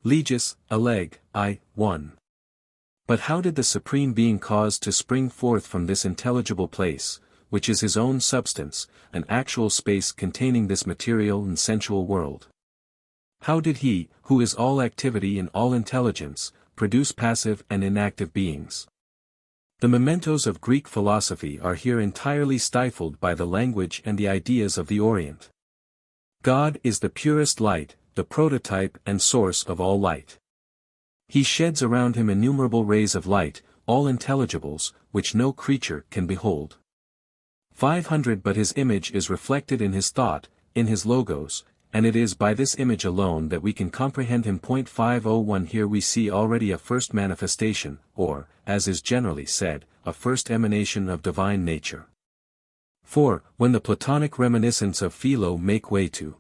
Legis, Alleg, I, 1. But how did the Supreme Being cause to spring forth from this intelligible place, which is his own substance, an actual space containing this material and sensual world? How did he, who is all activity and all intelligence, produce passive and inactive beings? The mementos of Greek philosophy are here entirely stifled by the language and the ideas of the Orient. God is the purest light, the prototype and source of all light. He sheds around him innumerable rays of light, all intelligibles, which no creature can behold. 500 But his image is reflected in his thought, in his logos, and it is by this image alone that we can comprehend him. 501 Here we see already a first manifestation, or, as is generally said, a first emanation of divine nature. 4. When the Platonic reminiscence of Philo make way to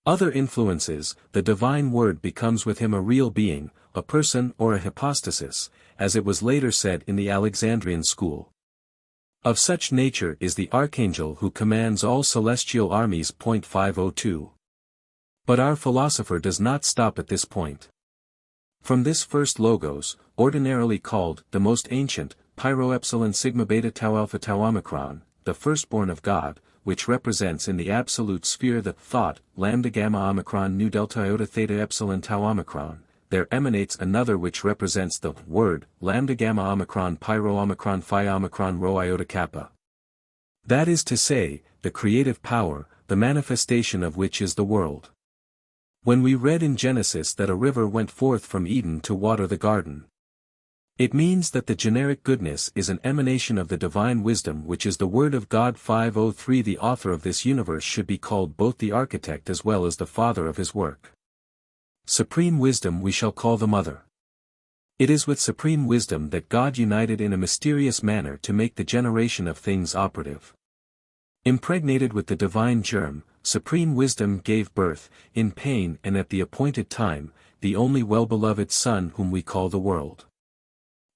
other influences, the divine word becomes with him a real being, a person or a hypostasis, as it was later said in the Alexandrian school. Of such nature is the archangel who commands all celestial armies. 502. But our philosopher does not stop at this point. From this first logos, ordinarily called the most ancient, Pyro Epsilon Sigma Beta Tau Alpha Tau Omicron, the firstborn of God, which represents in the absolute sphere the thought, lambda gamma omicron nu delta iota theta epsilon tau omicron, there emanates another which represents the word, lambda gamma omicron pyro omicron phi omicron rho iota kappa. That is to say, the creative power, the manifestation of which is the world. When we read in Genesis that a river went forth from Eden to water the garden, it means that the generic goodness is an emanation of the divine wisdom which is the Word of God. 503 The author of this universe should be called both the architect as well as the father of his work. Supreme wisdom we shall call the mother. It is with supreme wisdom that God united in a mysterious manner to make the generation of things operative. Impregnated with the divine germ, supreme wisdom gave birth, in pain and at the appointed time, the only well-beloved Son whom we call the world.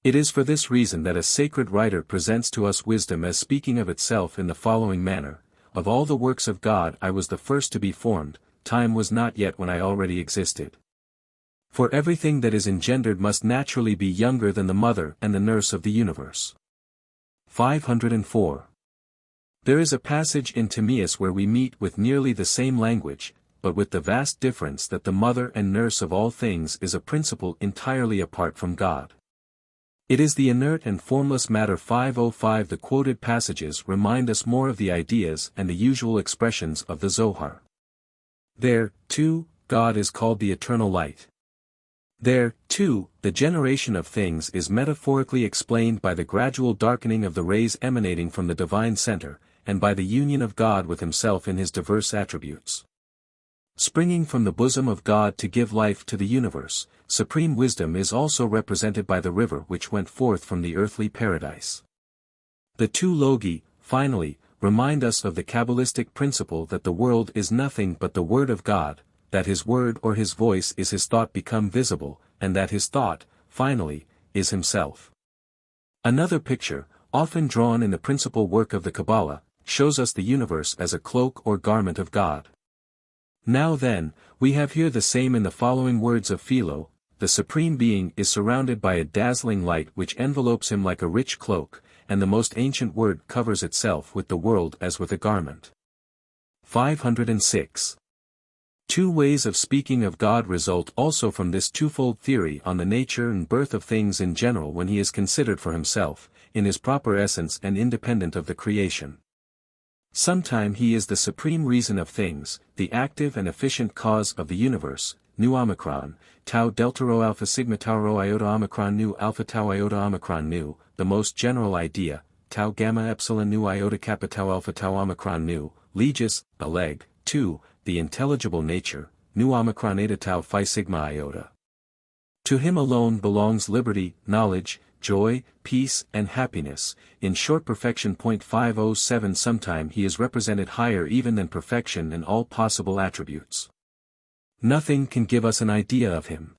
It is for this reason that a sacred writer presents to us wisdom as speaking of itself in the following manner: Of all the works of God I was the first to be formed, time was not yet when I already existed. For everything that is engendered must naturally be younger than the mother and the nurse of the universe. 504. There is a passage in Timaeus where we meet with nearly the same language, but with the vast difference that the mother and nurse of all things is a principle entirely apart from God. It is the inert and formless matter. 505 The quoted passages remind us more of the ideas and the usual expressions of the Zohar. There, too, God is called the eternal light. There, too, the generation of things is metaphorically explained by the gradual darkening of the rays emanating from the divine center, and by the union of God with himself in his diverse attributes. Springing from the bosom of God to give life to the universe, supreme wisdom is also represented by the river which went forth from the earthly paradise. The two logi, finally, remind us of the Kabbalistic principle that the world is nothing but the Word of God, that his word or his voice is his thought become visible, and that his thought, finally, is himself. Another picture, often drawn in the principal work of the Kabbalah, shows us the universe as a cloak or garment of God. Now then, we have here the same in the following words of Philo: the Supreme Being is surrounded by a dazzling light which envelopes him like a rich cloak, and the most ancient word covers itself with the world as with a garment. 506. Two ways of speaking of God result also from this twofold theory on the nature and birth of things in general when he is considered for himself, in his proper essence and independent of the creation. Sometime he is the supreme reason of things, the active and efficient cause of the universe, nu omicron, tau delta rho alpha sigma tau rho iota omicron nu alpha tau iota omicron nu, the most general idea, tau gamma epsilon nu iota kappa tau alpha tau omicron nu, legis, alleg, 2, the intelligible nature, nu omicron eta tau phi sigma iota. To him alone belongs liberty, knowledge, joy, peace and happiness, in short perfection. 507 Sometime he is represented higher even than perfection in all possible attributes. Nothing can give us an idea of him.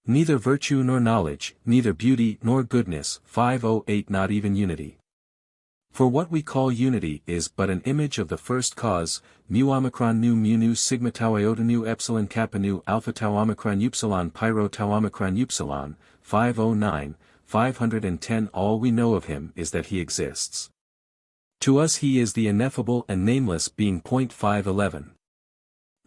Neither virtue nor knowledge, neither beauty nor goodness. 508 Not even unity. For what we call unity is but an image of the first cause, mu omicron nu mu nu sigma tau iota nu epsilon kappa nu alpha tau omicron upsilon pyro tau omicron upsilon. 509, 510 All we know of him is that he exists. To us he is the ineffable and nameless being. 511.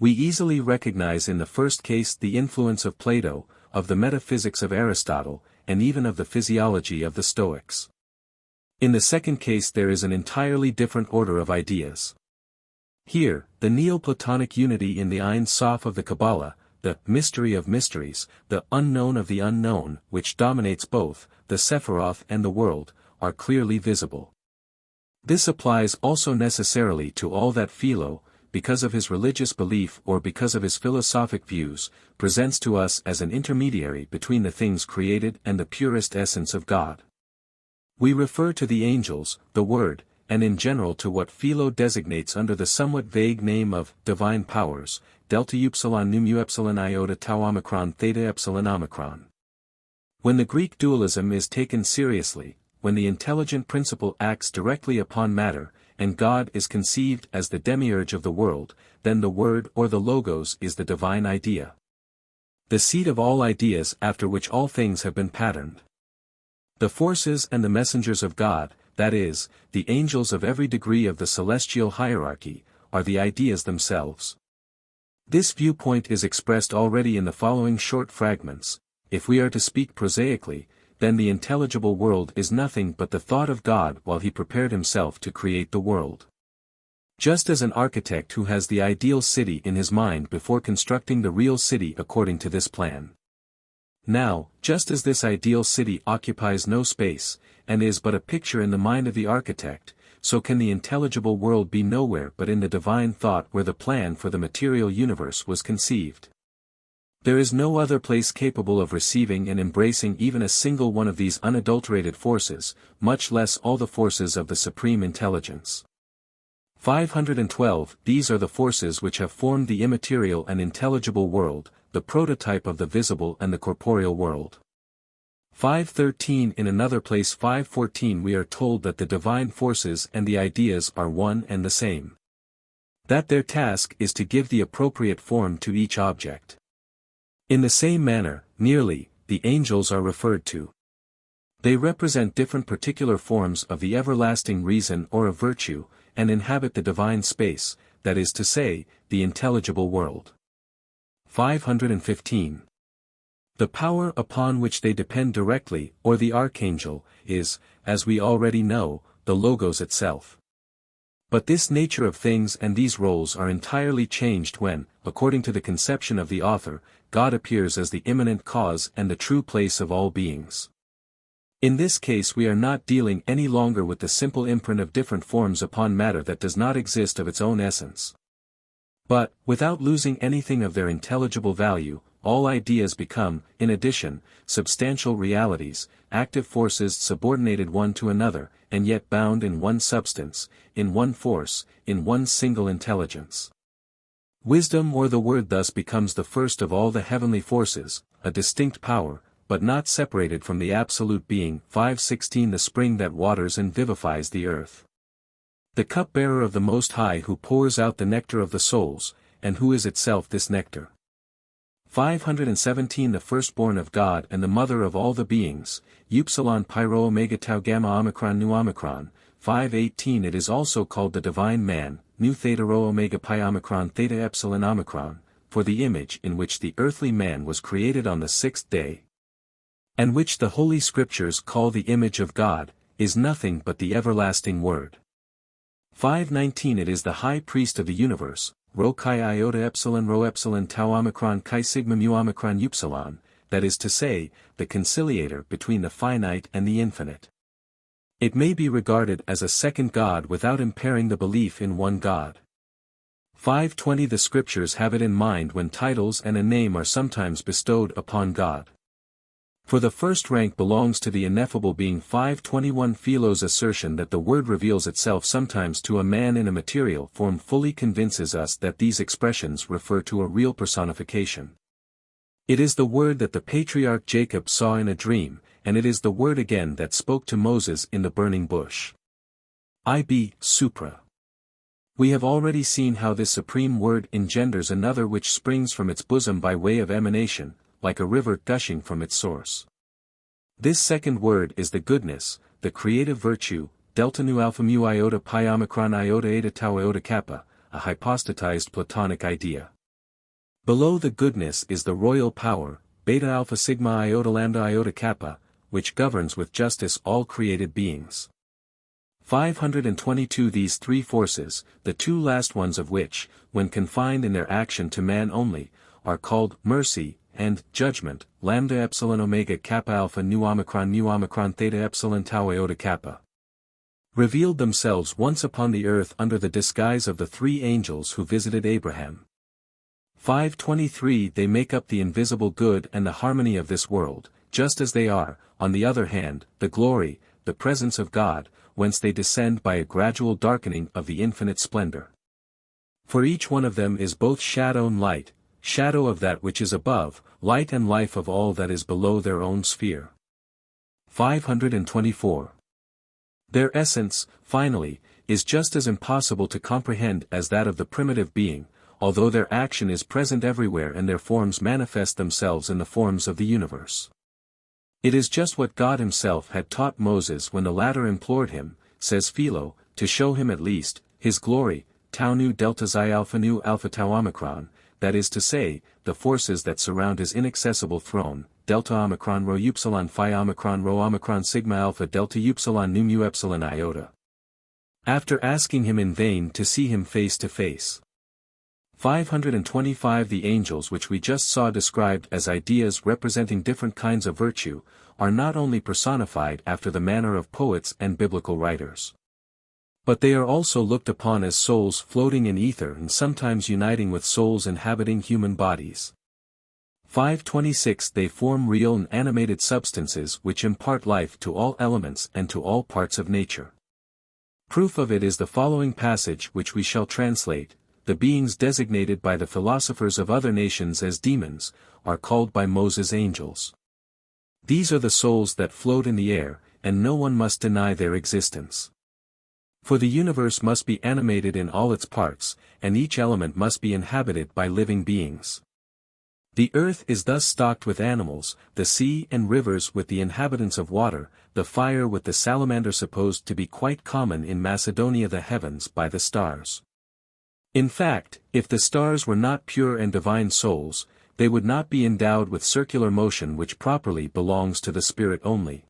We easily recognize in the first case the influence of Plato, of the metaphysics of Aristotle, and even of the physiology of the Stoics. In the second case there is an entirely different order of ideas. Here, the Neoplatonic unity in the Ein Sof of the Kabbalah, the mystery of mysteries, the unknown of the unknown, which dominates both, the Sephiroth and the world, are clearly visible. This applies also necessarily to all that Philo, because of his religious belief or because of his philosophic views, presents to us as an intermediary between the things created and the purest essence of God. We refer to the angels, the Word, and in general to what Philo designates under the somewhat vague name of divine powers, delta upsilon nu mu epsilon iota tau omicron theta epsilon omicron. When the Greek dualism is taken seriously, when the intelligent principle acts directly upon matter, and God is conceived as the demiurge of the world, then the Word or the Logos is the divine idea. The seat of all ideas after which all things have been patterned. The forces and the messengers of God, that is, the angels of every degree of the celestial hierarchy, are the ideas themselves. This viewpoint is expressed already in the following short fragments. If we are to speak prosaically, then the intelligible world is nothing but the thought of God while he prepared himself to create the world. Just as an architect who has the ideal city in his mind before constructing the real city according to this plan. Now, just as this ideal city occupies no space, and is but a picture in the mind of the architect, so can the intelligible world be nowhere but in the divine thought where the plan for the material universe was conceived. There is no other place capable of receiving and embracing even a single one of these unadulterated forces, much less all the forces of the Supreme Intelligence. 512 These are the forces which have formed the immaterial and intelligible world, the prototype of the visible and the corporeal world. 513 In another place 514 we are told that the divine forces and the ideas are one and the same. That their task is to give the appropriate form to each object. In the same manner, nearly, the angels are referred to. They represent different particular forms of the everlasting reason or of virtue, and inhabit the divine space, that is to say, the intelligible world. 515. The power upon which they depend directly, or the archangel, is, as we already know, the Logos itself. But this nature of things and these roles are entirely changed when, according to the conception of the author, God appears as the immanent cause and the true place of all beings. In this case we are not dealing any longer with the simple imprint of different forms upon matter that does not exist of its own essence. But, without losing anything of their intelligible value, all ideas become, in addition, substantial realities, active forces subordinated one to another, and yet bound in one substance, in one force, in one single intelligence. Wisdom or the Word thus becomes the first of all the heavenly forces, a distinct power, but not separated from the absolute being. 516 The spring that waters and vivifies the earth. The cupbearer of the Most High who pours out the nectar of the souls, and who is itself this nectar. 517 The firstborn of God and the mother of all the beings, upsilon pyro omega tau gamma omicron nu omicron. 518 It is also called the divine man, nu theta rho omega pi omicron theta epsilon omicron, for the image in which the earthly man was created on the sixth day, and which the Holy Scriptures call the image of God, is nothing but the everlasting Word. 519 It is the high priest of the universe, rho chi iota epsilon rho epsilon tau omicron chi sigma mu omicron upsilon, that is to say, the conciliator between the finite and the infinite. It may be regarded as a second God without impairing the belief in one God. 520 The Scriptures have it in mind when titles and a name are sometimes bestowed upon God. For the first rank belongs to the ineffable being. 521 Philo's assertion that the Word reveals itself sometimes to a man in a material form fully convinces us that these expressions refer to a real personification. It is the Word that the patriarch Jacob saw in a dream, and it is the Word again that spoke to Moses in the burning bush. IB. Supra. We have already seen how this supreme Word engenders another which springs from its bosom by way of emanation, like a river gushing from its source. This second Word is the goodness, the creative virtue, delta nu alpha mu iota pi omicron iota eta tau iota kappa, a hypostatized Platonic idea. Below the goodness is the royal power, beta alpha sigma iota lambda iota kappa, which governs with justice all created beings. 522 These three forces, the two last ones of which, when confined in their action to man only, are called mercy and judgment, lambda epsilon omega kappa alpha nu omicron theta epsilon tau iota kappa, revealed themselves once upon the earth under the disguise of the three angels who visited Abraham. 523 They make up the invisible good and the harmony of this world, just as they are, on the other hand, the glory, the presence of God, whence they descend by a gradual darkening of the infinite splendor. For each one of them is both shadow and light, shadow of that which is above, light and life of all that is below their own sphere. 524. Their essence, finally, is just as impossible to comprehend as that of the primitive being, although their action is present everywhere and their forms manifest themselves in the forms of the universe. It is just what God himself had taught Moses when the latter implored him, says Philo, to show him at least, his glory, tau nu delta xi alpha nu alpha tau omicron, that is to say, the forces that surround his inaccessible throne, delta omicron rho upsilon phi omicron rho omicron sigma alpha delta upsilon nu mu epsilon iota. After asking him in vain to see him face to face. 525 The angels which we just saw described as ideas representing different kinds of virtue, are not only personified after the manner of poets and biblical writers, but they are also looked upon as souls floating in ether and sometimes uniting with souls inhabiting human bodies. 526 They form real and animated substances which impart life to all elements and to all parts of nature. Proof of it is the following passage which we shall translate. The beings designated by the philosophers of other nations as demons, are called by Moses angels. These are the souls that float in the air, and no one must deny their existence. For the universe must be animated in all its parts, and each element must be inhabited by living beings. The earth is thus stocked with animals, the sea and rivers with the inhabitants of water, the fire with the salamander supposed to be quite common in Macedonia, the heavens by the stars. In fact, if the stars were not pure and divine souls, they would not be endowed with circular motion which properly belongs to the spirit only.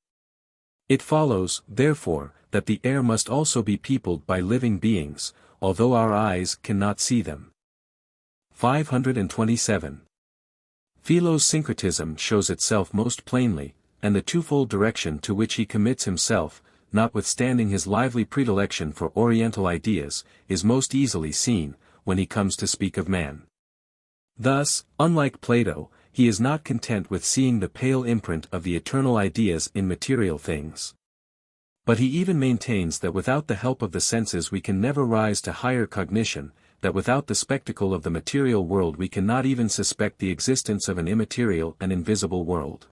It follows, therefore, that the air must also be peopled by living beings, although our eyes cannot see them. 527. Philo's syncretism shows itself most plainly, and the twofold direction to which he commits himself, notwithstanding his lively predilection for Oriental ideas, is most easily seen, when he comes to speak of man. Thus, unlike Plato, he is not content with seeing the pale imprint of the eternal ideas in material things. But he even maintains that without the help of the senses we can never rise to higher cognition, that without the spectacle of the material world we cannot even suspect the existence of an immaterial and invisible world.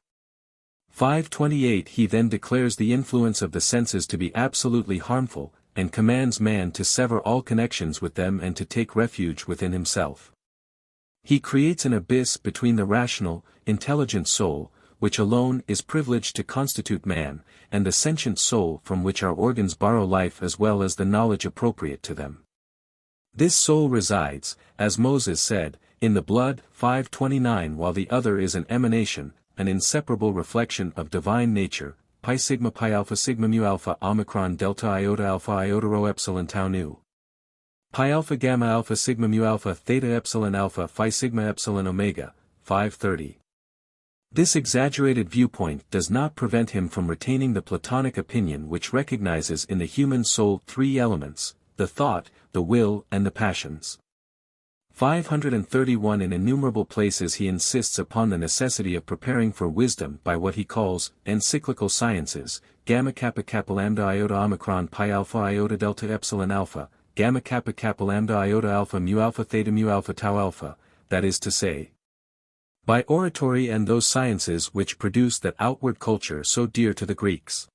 528 He then declares the influence of the senses to be absolutely harmful, and commands man to sever all connections with them and to take refuge within himself. He creates an abyss between the rational, intelligent soul, which alone is privileged to constitute man, and the sentient soul from which our organs borrow life as well as the knowledge appropriate to them. This soul resides, as Moses said, in the blood. 529 While the other is an emanation, an inseparable reflection of divine nature, pi sigma pi alpha sigma mu alpha omicron delta iota rho epsilon tau nu. Pi alpha gamma alpha sigma mu alpha theta epsilon alpha phi sigma epsilon omega. 530. This exaggerated viewpoint does not prevent him from retaining the Platonic opinion which recognizes in the human soul three elements, the thought, the will and the passions. 531 In innumerable places he insists upon the necessity of preparing for wisdom by what he calls encyclical sciences, gamma kappa kappa lambda iota omicron pi alpha iota delta epsilon alpha, gamma kappa kappa lambda iota alpha theta mu alpha tau alpha, that is to say, by oratory and those sciences which produce that outward culture so dear to the Greeks.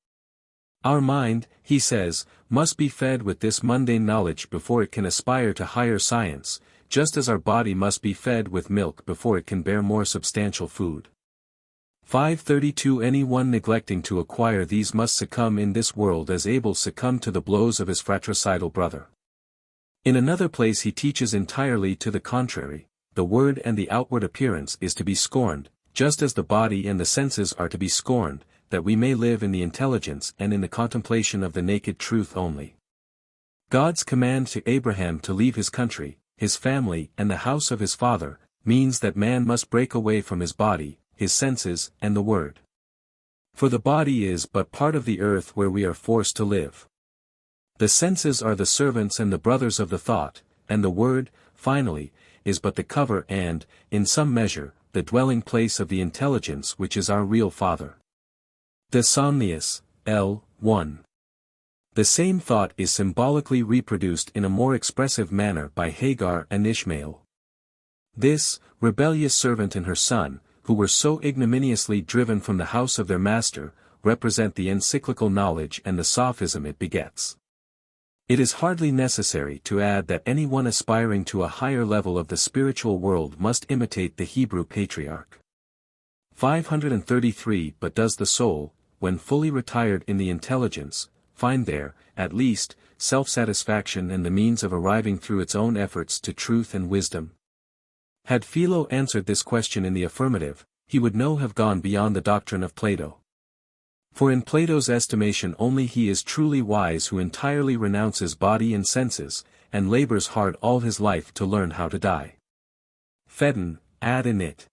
Our mind, he says, must be fed with this mundane knowledge before it can aspire to higher science, just as our body must be fed with milk before it can bear more substantial food. 532 Anyone neglecting to acquire these must succumb in this world as Abel succumbed to the blows of his fratricidal brother. In another place he teaches entirely to the contrary. the word and the outward appearance is to be scorned, just as the body and the senses are to be scorned, that we may live in the intelligence and in the contemplation of the naked truth only. God's command to Abraham to leave his country, his family and the house of his father, means that man must break away from his body, his senses, and the word. For the body is but part of the earth where we are forced to live. The senses are the servants and the brothers of the thought, and the word, finally, is but the cover and, in some measure, the dwelling place of the intelligence which is our real father. De Somnius, L. 1. The same thought is symbolically reproduced in a more expressive manner by Hagar and Ishmael. This, rebellious servant and her son, who were so ignominiously driven from the house of their master, represent the encyclical knowledge and the sophism it begets. It is hardly necessary to add that anyone aspiring to a higher level of the spiritual world must imitate the Hebrew patriarch. 533 But does the soul, when fully retired in the intelligence, find there, at least, self-satisfaction and the means of arriving through its own efforts to truth and wisdom? Had Philo answered this question in the affirmative, he would have gone beyond the doctrine of Plato. For in Plato's estimation only he is truly wise who entirely renounces body and senses, and labors hard all his life to learn how to die. Fedon, ad init.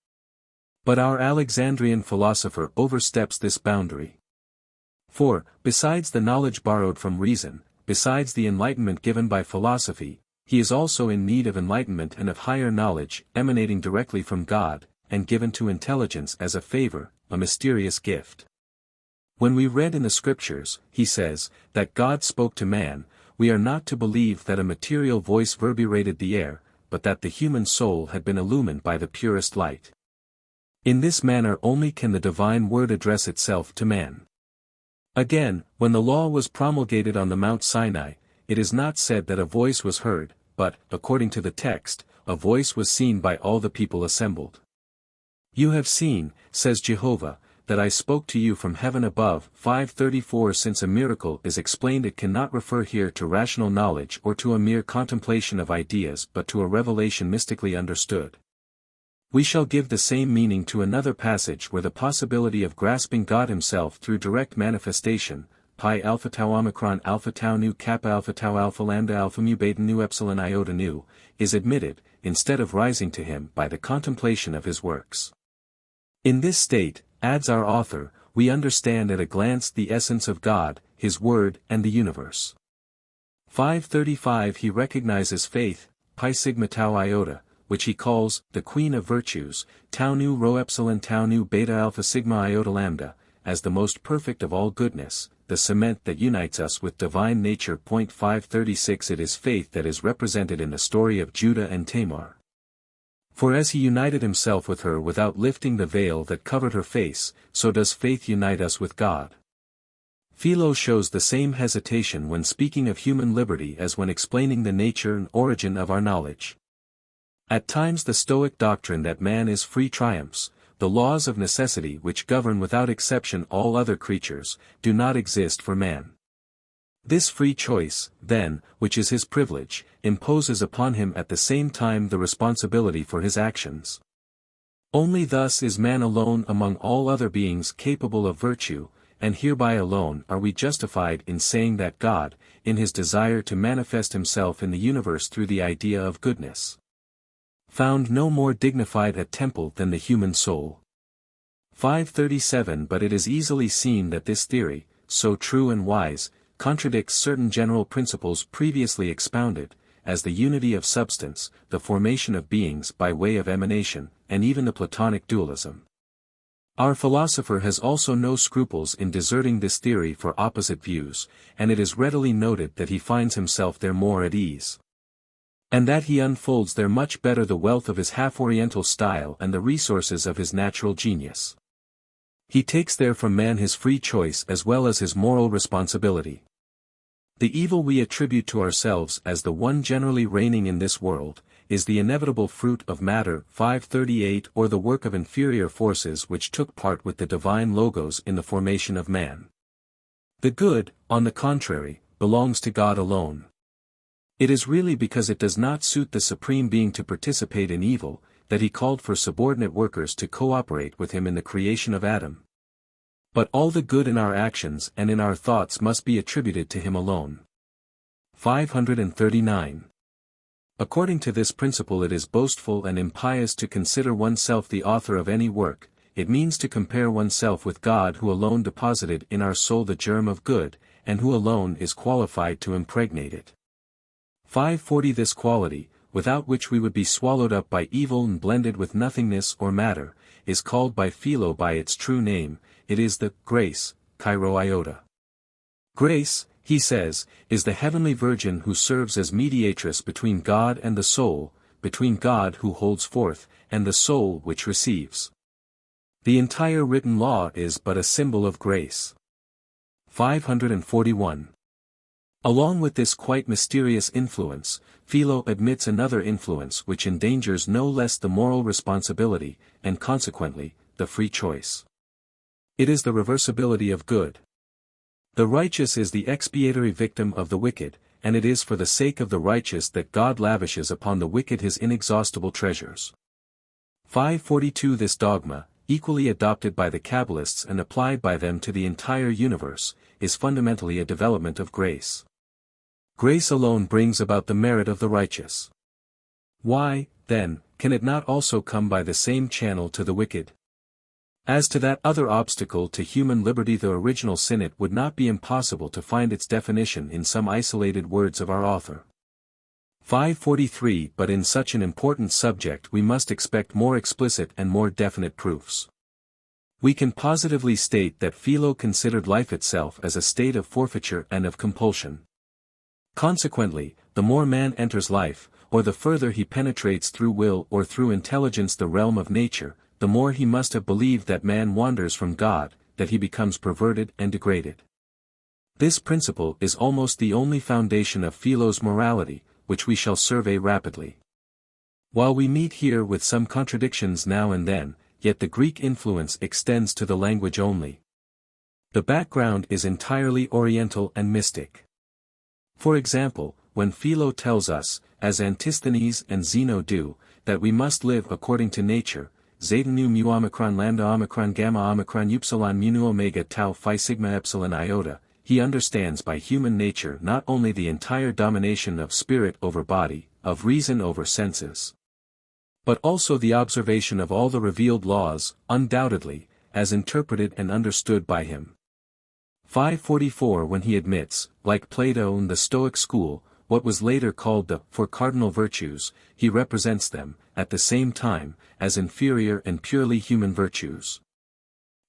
But our Alexandrian philosopher oversteps this boundary. For, besides the knowledge borrowed from reason, besides the enlightenment given by philosophy, he is also in need of enlightenment and of higher knowledge, emanating directly from God, and given to intelligence as a favor, a mysterious gift. When we read in the Scriptures, he says, that God spoke to man, we are not to believe that a material voice reverberated the air, but that the human soul had been illumined by the purest light. In this manner only can the divine word address itself to man. Again, when the law was promulgated on the Mount Sinai, it is not said that a voice was heard, but, according to the text, a voice was seen by all the people assembled. You have seen, says Jehovah, that I spoke to you from heaven above. 534 Since a miracle is explained, it cannot refer here to rational knowledge or to a mere contemplation of ideas but to a revelation mystically understood. We shall give the same meaning to another passage where the possibility of grasping God himself through direct manifestation, pi alpha tau omicron alpha tau nu kappa alpha tau alpha lambda alpha mu beta nu epsilon iota nu, is admitted, instead of rising to him by the contemplation of his works. In this state, adds our author, we understand at a glance the essence of God, his word and the universe. 535 He recognizes faith, pi sigma tau iota, which he calls, the queen of virtues, tau nu rho epsilon tau nu beta alpha sigma iota lambda, as the most perfect of all goodness, the cement that unites us with divine nature. 536 It is faith that is represented in the story of Judah and Tamar. For as he united himself with her without lifting the veil that covered her face, so does faith unite us with God. Philo shows the same hesitation when speaking of human liberty as when explaining the nature and origin of our knowledge. At times the Stoic doctrine that man is free triumphs, the laws of necessity which govern without exception all other creatures, do not exist for man. This free choice, then, which is his privilege, imposes upon him at the same time the responsibility for his actions. Only thus is man alone among all other beings capable of virtue, and hereby alone are we justified in saying that God, in his desire to manifest himself in the universe through the idea of goodness, found no more dignified a temple than the human soul. 537 But it is easily seen that this theory, so true and wise, contradicts certain general principles previously expounded, as the unity of substance, the formation of beings by way of emanation, and even the Platonic dualism. Our philosopher has also no scruples in deserting this theory for opposite views, and it is readily noted that he finds himself there more at ease, and that he unfolds there much better the wealth of his half-Oriental style and the resources of his natural genius. He takes there from man his free choice as well as his moral responsibility. The evil we attribute to ourselves as the one generally reigning in this world, is the inevitable fruit of matter. 538 Or the work of inferior forces which took part with the divine logos in the formation of man. The good, on the contrary, belongs to God alone. It is really because it does not suit the Supreme Being to participate in evil, that he called for subordinate workers to cooperate with him in the creation of Adam. But all the good in our actions and in our thoughts must be attributed to him alone. 539. According to this principle, it is boastful and impious to consider oneself the author of any work. It means to compare oneself with God, who alone deposited in our soul the germ of good, and who alone is qualified to impregnate it. 540. This quality, without which we would be swallowed up by evil and blended with nothingness or matter, is called by Philo by its true name. It is the grace, Cairo iota. Grace, he says, is the heavenly Virgin who serves as mediatress between God and the soul, between God who holds forth, and the soul which receives. The entire written law is but a symbol of grace. 541. Along with this quite mysterious influence, Philo admits another influence which endangers no less the moral responsibility, and consequently, the free choice. It is the reversibility of good. The righteous is the expiatory victim of the wicked, and it is for the sake of the righteous that God lavishes upon the wicked his inexhaustible treasures. 542. This dogma, equally adopted by the Kabbalists and applied by them to the entire universe, is fundamentally a development of grace. Grace alone brings about the merit of the righteous. Why, then, can it not also come by the same channel to the wicked? As to that other obstacle to human liberty, the original sin, it would not be impossible to find its definition in some isolated words of our author. 543. But in such an important subject we must expect more explicit and more definite proofs. We can positively state that Philo considered life itself as a state of forfeiture and of compulsion. Consequently, the more man enters life, or the further he penetrates through will or through intelligence the realm of nature, the more he must have believed that man wanders from God, that he becomes perverted and degraded. This principle is almost the only foundation of Philo's morality, which we shall survey rapidly. While we meet here with some contradictions now and then, yet the Greek influence extends to the language only. The background is entirely Oriental and mystic. For example, when Philo tells us, as Antisthenes and Zeno do, that we must live according to nature, zeta nu mu omicron lambda omicron gamma omicron upsilon mu nu omega tau phi sigma epsilon iota, he understands by human nature not only the entire domination of spirit over body, of reason over senses, but also the observation of all the revealed laws, undoubtedly, as interpreted and understood by him. 544. When he admits, like Plato and the Stoic school, what was later called the four cardinal virtues, he represents them, at the same time, as inferior and purely human virtues.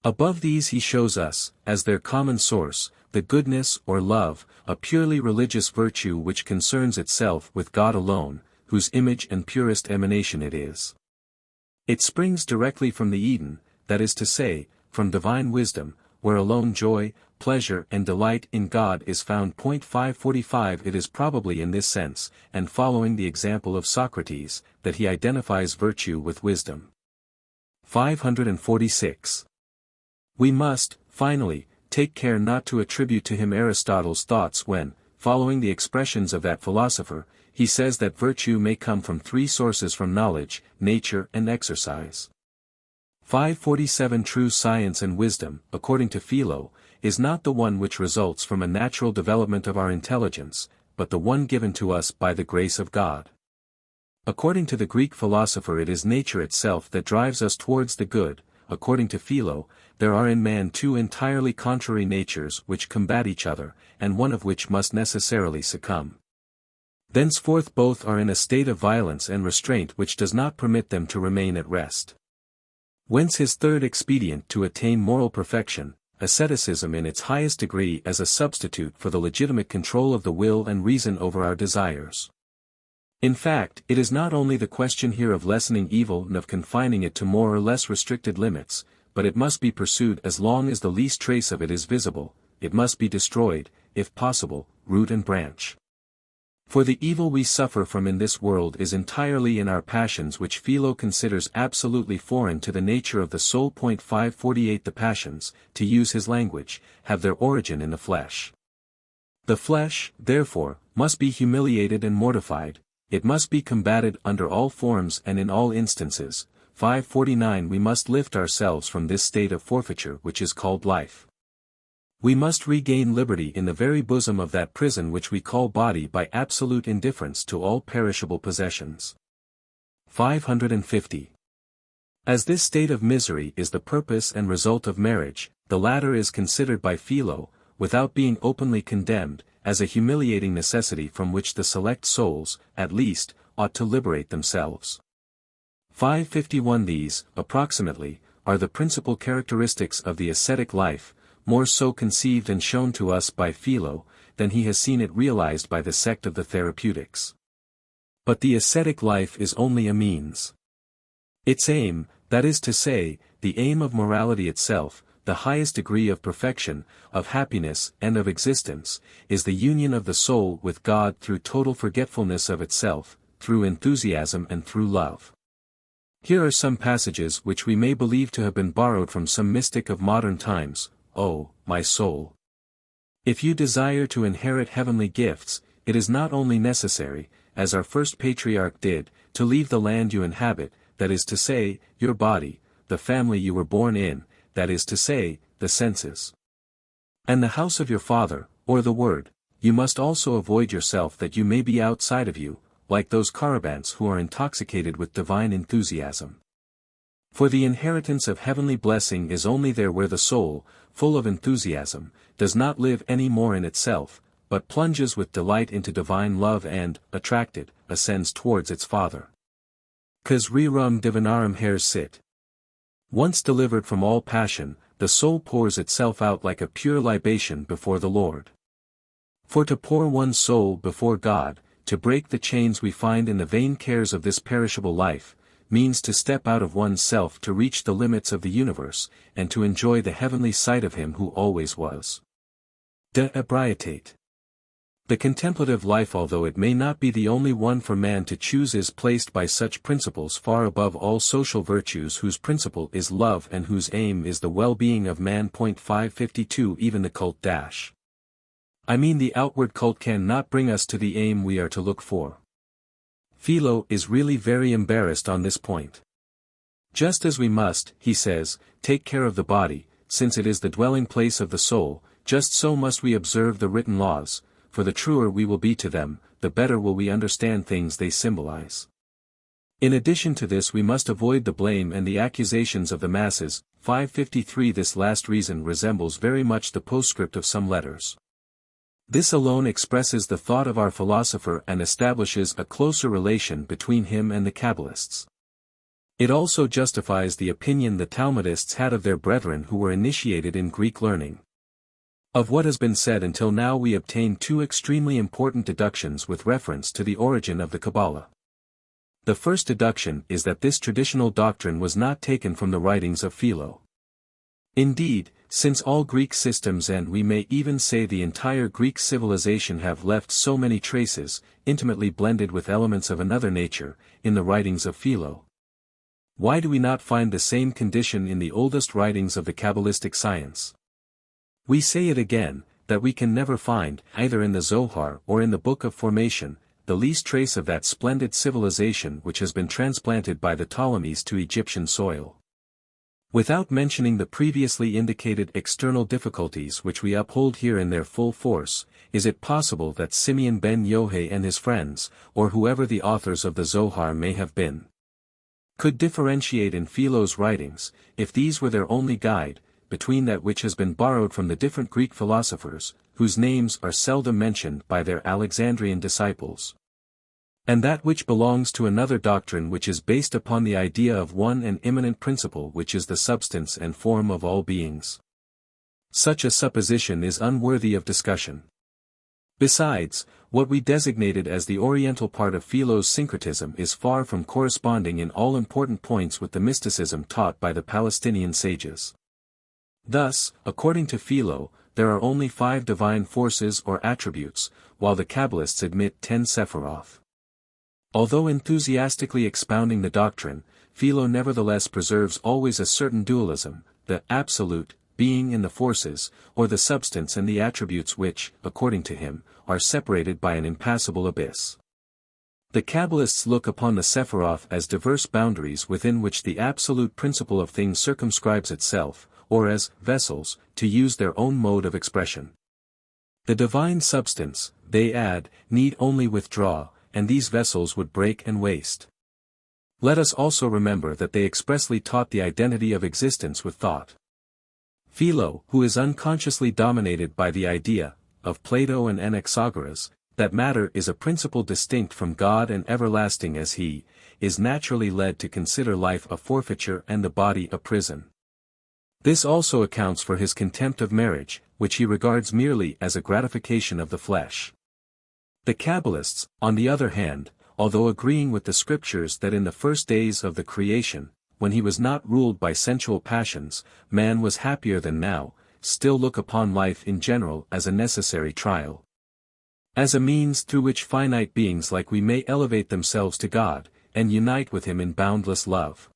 Above these he shows us, as their common source, the goodness or love, a purely religious virtue which concerns itself with God alone, whose image and purest emanation it is. It springs directly from the Eden, that is to say, from divine wisdom, where alone joy, pleasure and delight in God is found. 545. It is probably in this sense, and following the example of Socrates, that he identifies virtue with wisdom. 546. We must, finally, take care not to attribute to him Aristotle's thoughts when, following the expressions of that philosopher, he says that virtue may come from three sources: from knowledge, nature and exercise. 547. True science and wisdom, according to Philo, is not the one which results from a natural development of our intelligence, but the one given to us by the grace of God. According to the Greek philosopher, it is nature itself that drives us towards the good. According to Philo, there are in man two entirely contrary natures which combat each other, and one of which must necessarily succumb. Thenceforth both are in a state of violence and restraint which does not permit them to remain at rest. Whence his third expedient to attain moral perfection, asceticism in its highest degree as a substitute for the legitimate control of the will and reason over our desires. In fact, it is not only the question here of lessening evil and of confining it to more or less restricted limits, but it must be pursued as long as the least trace of it is visible. It must be destroyed, if possible, root and branch. For the evil we suffer from in this world is entirely in our passions, which Philo considers absolutely foreign to the nature of the soul. 548. The passions, to use his language, have their origin in the flesh. The flesh, therefore, must be humiliated and mortified, it must be combated under all forms and in all instances. 549 We must lift ourselves from this state of forfeiture which is called life. We must regain liberty in the very bosom of that prison which we call body by absolute indifference to all perishable possessions. 550. As this state of misery is the purpose and result of marriage, the latter is considered by Philo, without being openly condemned, as a humiliating necessity from which the select souls, at least, ought to liberate themselves. 551 These, approximately, are the principal characteristics of the ascetic life, more so conceived and shown to us by Philo, than he has seen it realized by the sect of the Therapeutics. But the ascetic life is only a means. Its aim, that is to say, the aim of morality itself, the highest degree of perfection, of happiness and of existence, is the union of the soul with God through total forgetfulness of itself, through enthusiasm and through love. Here are some passages which we may believe to have been borrowed from some mystic of modern times. Oh, my soul! If you desire to inherit heavenly gifts, it is not only necessary, as our first patriarch did, to leave the land you inhabit, that is to say, your body, the family you were born in, that is to say, the senses, and the house of your father, or the word. You must also avoid yourself that you may be outside of you, like those Carabants who are intoxicated with divine enthusiasm. For the inheritance of heavenly blessing is only there where the soul, full of enthusiasm, does not live any more in itself, but plunges with delight into divine love and, attracted, ascends towards its Father. Cos rerum divinarum hers sit. Once delivered from all passion, the soul pours itself out like a pure libation before the Lord. For to pour one's soul before God, to break the chains we find in the vain cares of this perishable life, means to step out of one's self to reach the limits of the universe, and to enjoy the heavenly sight of Him who always was. De ebrietate. The contemplative life, although it may not be the only one for man to choose, is placed by such principles far above all social virtues whose principle is love and whose aim is the well-being of man. 552 Even the cult I mean the outward cult can not bring us to the aim we are to look for. Philo is really very embarrassed on this point. Just as we must, he says, take care of the body, since it is the dwelling place of the soul, just so must we observe the written laws, for the truer we will be to them, the better will we understand things they symbolize. In addition to this, we must avoid the blame and the accusations of the masses. 553 This last reason resembles very much the postscript of some letters. This alone expresses the thought of our philosopher and establishes a closer relation between him and the Kabbalists. It also justifies the opinion the Talmudists had of their brethren who were initiated in Greek learning. Of what has been said until now we obtain two extremely important deductions with reference to the origin of the Kabbalah. The first deduction is that this traditional doctrine was not taken from the writings of Philo. Indeed, since all Greek systems and we may even say the entire Greek civilization have left so many traces, intimately blended with elements of another nature, in the writings of Philo. Why do we not find the same condition in the oldest writings of the Kabbalistic science? We say it again, that we can never find, either in the Zohar or in the Book of Formation, the least trace of that splendid civilization which has been transplanted by the Ptolemies to Egyptian soil. Without mentioning the previously indicated external difficulties which we uphold here in their full force, is it possible that Simeon ben Yohai and his friends, or whoever the authors of the Zohar may have been, could differentiate in Philo's writings, if these were their only guide, between that which has been borrowed from the different Greek philosophers, whose names are seldom mentioned by their Alexandrian disciples, and that which belongs to another doctrine which is based upon the idea of one and immanent principle which is the substance and form of all beings? Such a supposition is unworthy of discussion. Besides, what we designated as the Oriental part of Philo's syncretism is far from corresponding in all important points with the mysticism taught by the Palestinian sages. Thus, according to Philo, there are only 5 divine forces or attributes, while the Kabbalists admit 10 Sephiroth. Although enthusiastically expounding the doctrine, Philo nevertheless preserves always a certain dualism, the absolute being in the forces, or the substance and the attributes which, according to him, are separated by an impassable abyss. The Kabbalists look upon the Sephiroth as diverse boundaries within which the absolute principle of things circumscribes itself, or as vessels, to use their own mode of expression. The divine substance, they add, need only withdraw, and these vessels would break and waste. Let us also remember that they expressly taught the identity of existence with thought. Philo, who is unconsciously dominated by the idea, of Plato and Anaxagoras, that matter is a principle distinct from God and everlasting as he, is naturally led to consider life a forfeiture and the body a prison. This also accounts for his contempt of marriage, which he regards merely as a gratification of the flesh. The Kabbalists, on the other hand, although agreeing with the scriptures that in the first days of the creation, when he was not ruled by sensual passions, man was happier than now, still look upon life in general as a necessary trial. As a means through which finite beings like we may elevate themselves to God, and unite with him in boundless love.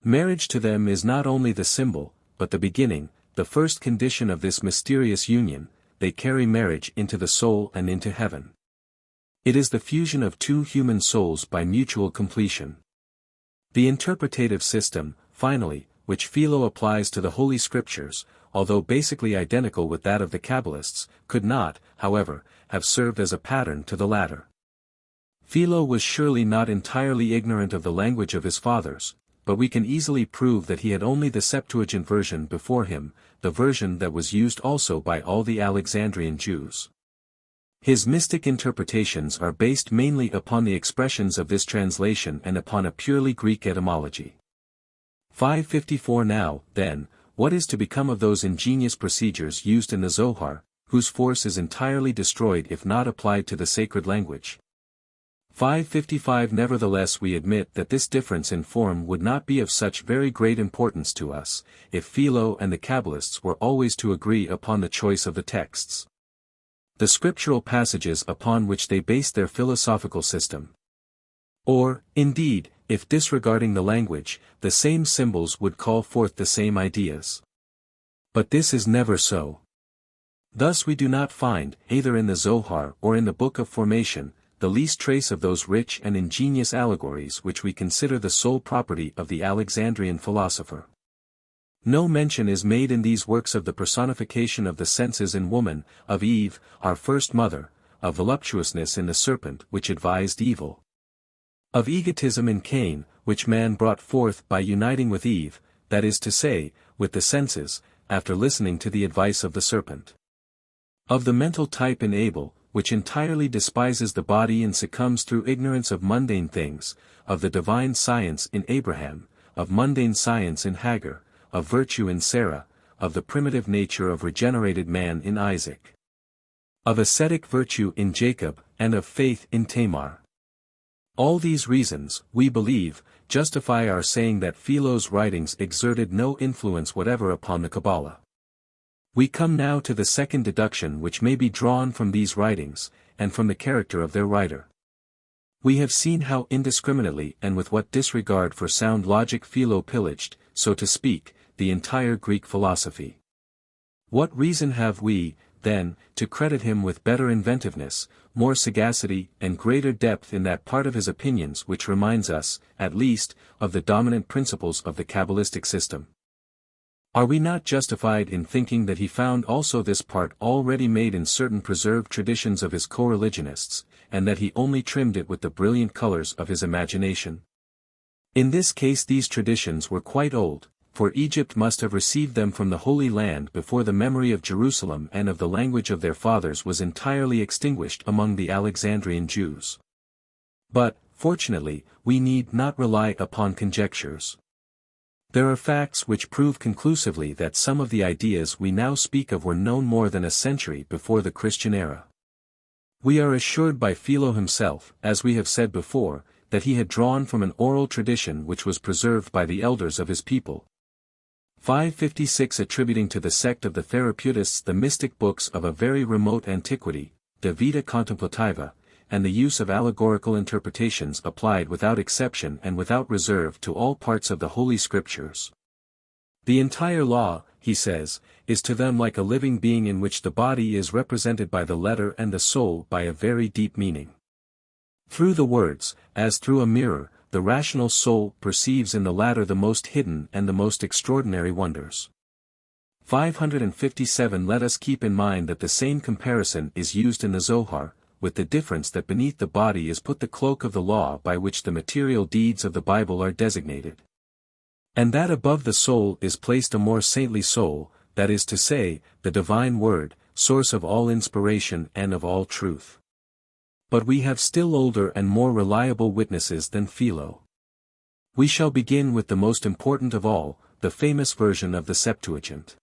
Marriage to them is not only the symbol, but the beginning, the first condition of this mysterious union. They carry marriage into the soul and into heaven. It is the fusion of two human souls by mutual completion. The interpretative system, finally, which Philo applies to the Holy Scriptures, although basically identical with that of the Kabbalists, could not, however, have served as a pattern to the latter. Philo was surely not entirely ignorant of the language of his fathers, but we can easily prove that he had only the Septuagint version before him, the version that was used also by all the Alexandrian Jews. His mystic interpretations are based mainly upon the expressions of this translation and upon a purely Greek etymology. 554 Now, then, what is to become of those ingenious procedures used in the Zohar, whose force is entirely destroyed if not applied to the sacred language? 555 Nevertheless we admit that this difference in form would not be of such very great importance to us, if Philo and the Kabbalists were always to agree upon the choice of the texts. The scriptural passages upon which they based their philosophical system. Or, indeed, if disregarding the language, the same symbols would call forth the same ideas. But this is never so. Thus we do not find, either in the Zohar or in the Book of Formation, the least trace of those rich and ingenious allegories which we consider the sole property of the Alexandrian philosopher. No mention is made in these works of the personification of the senses in woman, of Eve, our first mother, of voluptuousness in the serpent which advised evil, of egotism in Cain, which man brought forth by uniting with Eve, that is to say, with the senses, after listening to the advice of the serpent, of the mental type in Abel, which entirely despises the body and succumbs through ignorance of mundane things, of the divine science in Abraham, of mundane science in Hagar, of virtue in Sarah, of the primitive nature of regenerated man in Isaac, of ascetic virtue in Jacob, and of faith in Tamar. All these reasons, we believe, justify our saying that Philo's writings exerted no influence whatever upon the Kabbalah. We come now to the second deduction which may be drawn from these writings, and from the character of their writer. We have seen how indiscriminately and with what disregard for sound logic Philo pillaged, so to speak, the entire Greek philosophy. What reason have we, then, to credit him with better inventiveness, more sagacity and greater depth in that part of his opinions which reminds us, at least, of the dominant principles of the Kabbalistic system? Are we not justified in thinking that he found also this part already made in certain preserved traditions of his co-religionists, and that he only trimmed it with the brilliant colors of his imagination? In this case these traditions were quite old, for Egypt must have received them from the Holy Land before the memory of Jerusalem and of the language of their fathers was entirely extinguished among the Alexandrian Jews. But, fortunately, we need not rely upon conjectures. There are facts which prove conclusively that some of the ideas we now speak of were known more than a century before the Christian era. We are assured by Philo himself, as we have said before, that he had drawn from an oral tradition which was preserved by the elders of his people. 556 Attributing to the sect of the Therapeutists the mystic books of a very remote antiquity, De Vita Contemplativa, and the use of allegorical interpretations applied without exception and without reserve to all parts of the Holy Scriptures. The entire law, he says, is to them like a living being in which the body is represented by the letter and the soul by a very deep meaning. Through the words, as through a mirror, the rational soul perceives in the latter the most hidden and the most extraordinary wonders. 557. Let us keep in mind that the same comparison is used in the Zohar, with the difference that beneath the body is put the cloak of the law by which the material deeds of the Bible are designated. And that above the soul is placed a more saintly soul, that is to say, the divine word, source of all inspiration and of all truth. But we have still older and more reliable witnesses than Philo. We shall begin with the most important of all, the famous version of the Septuagint.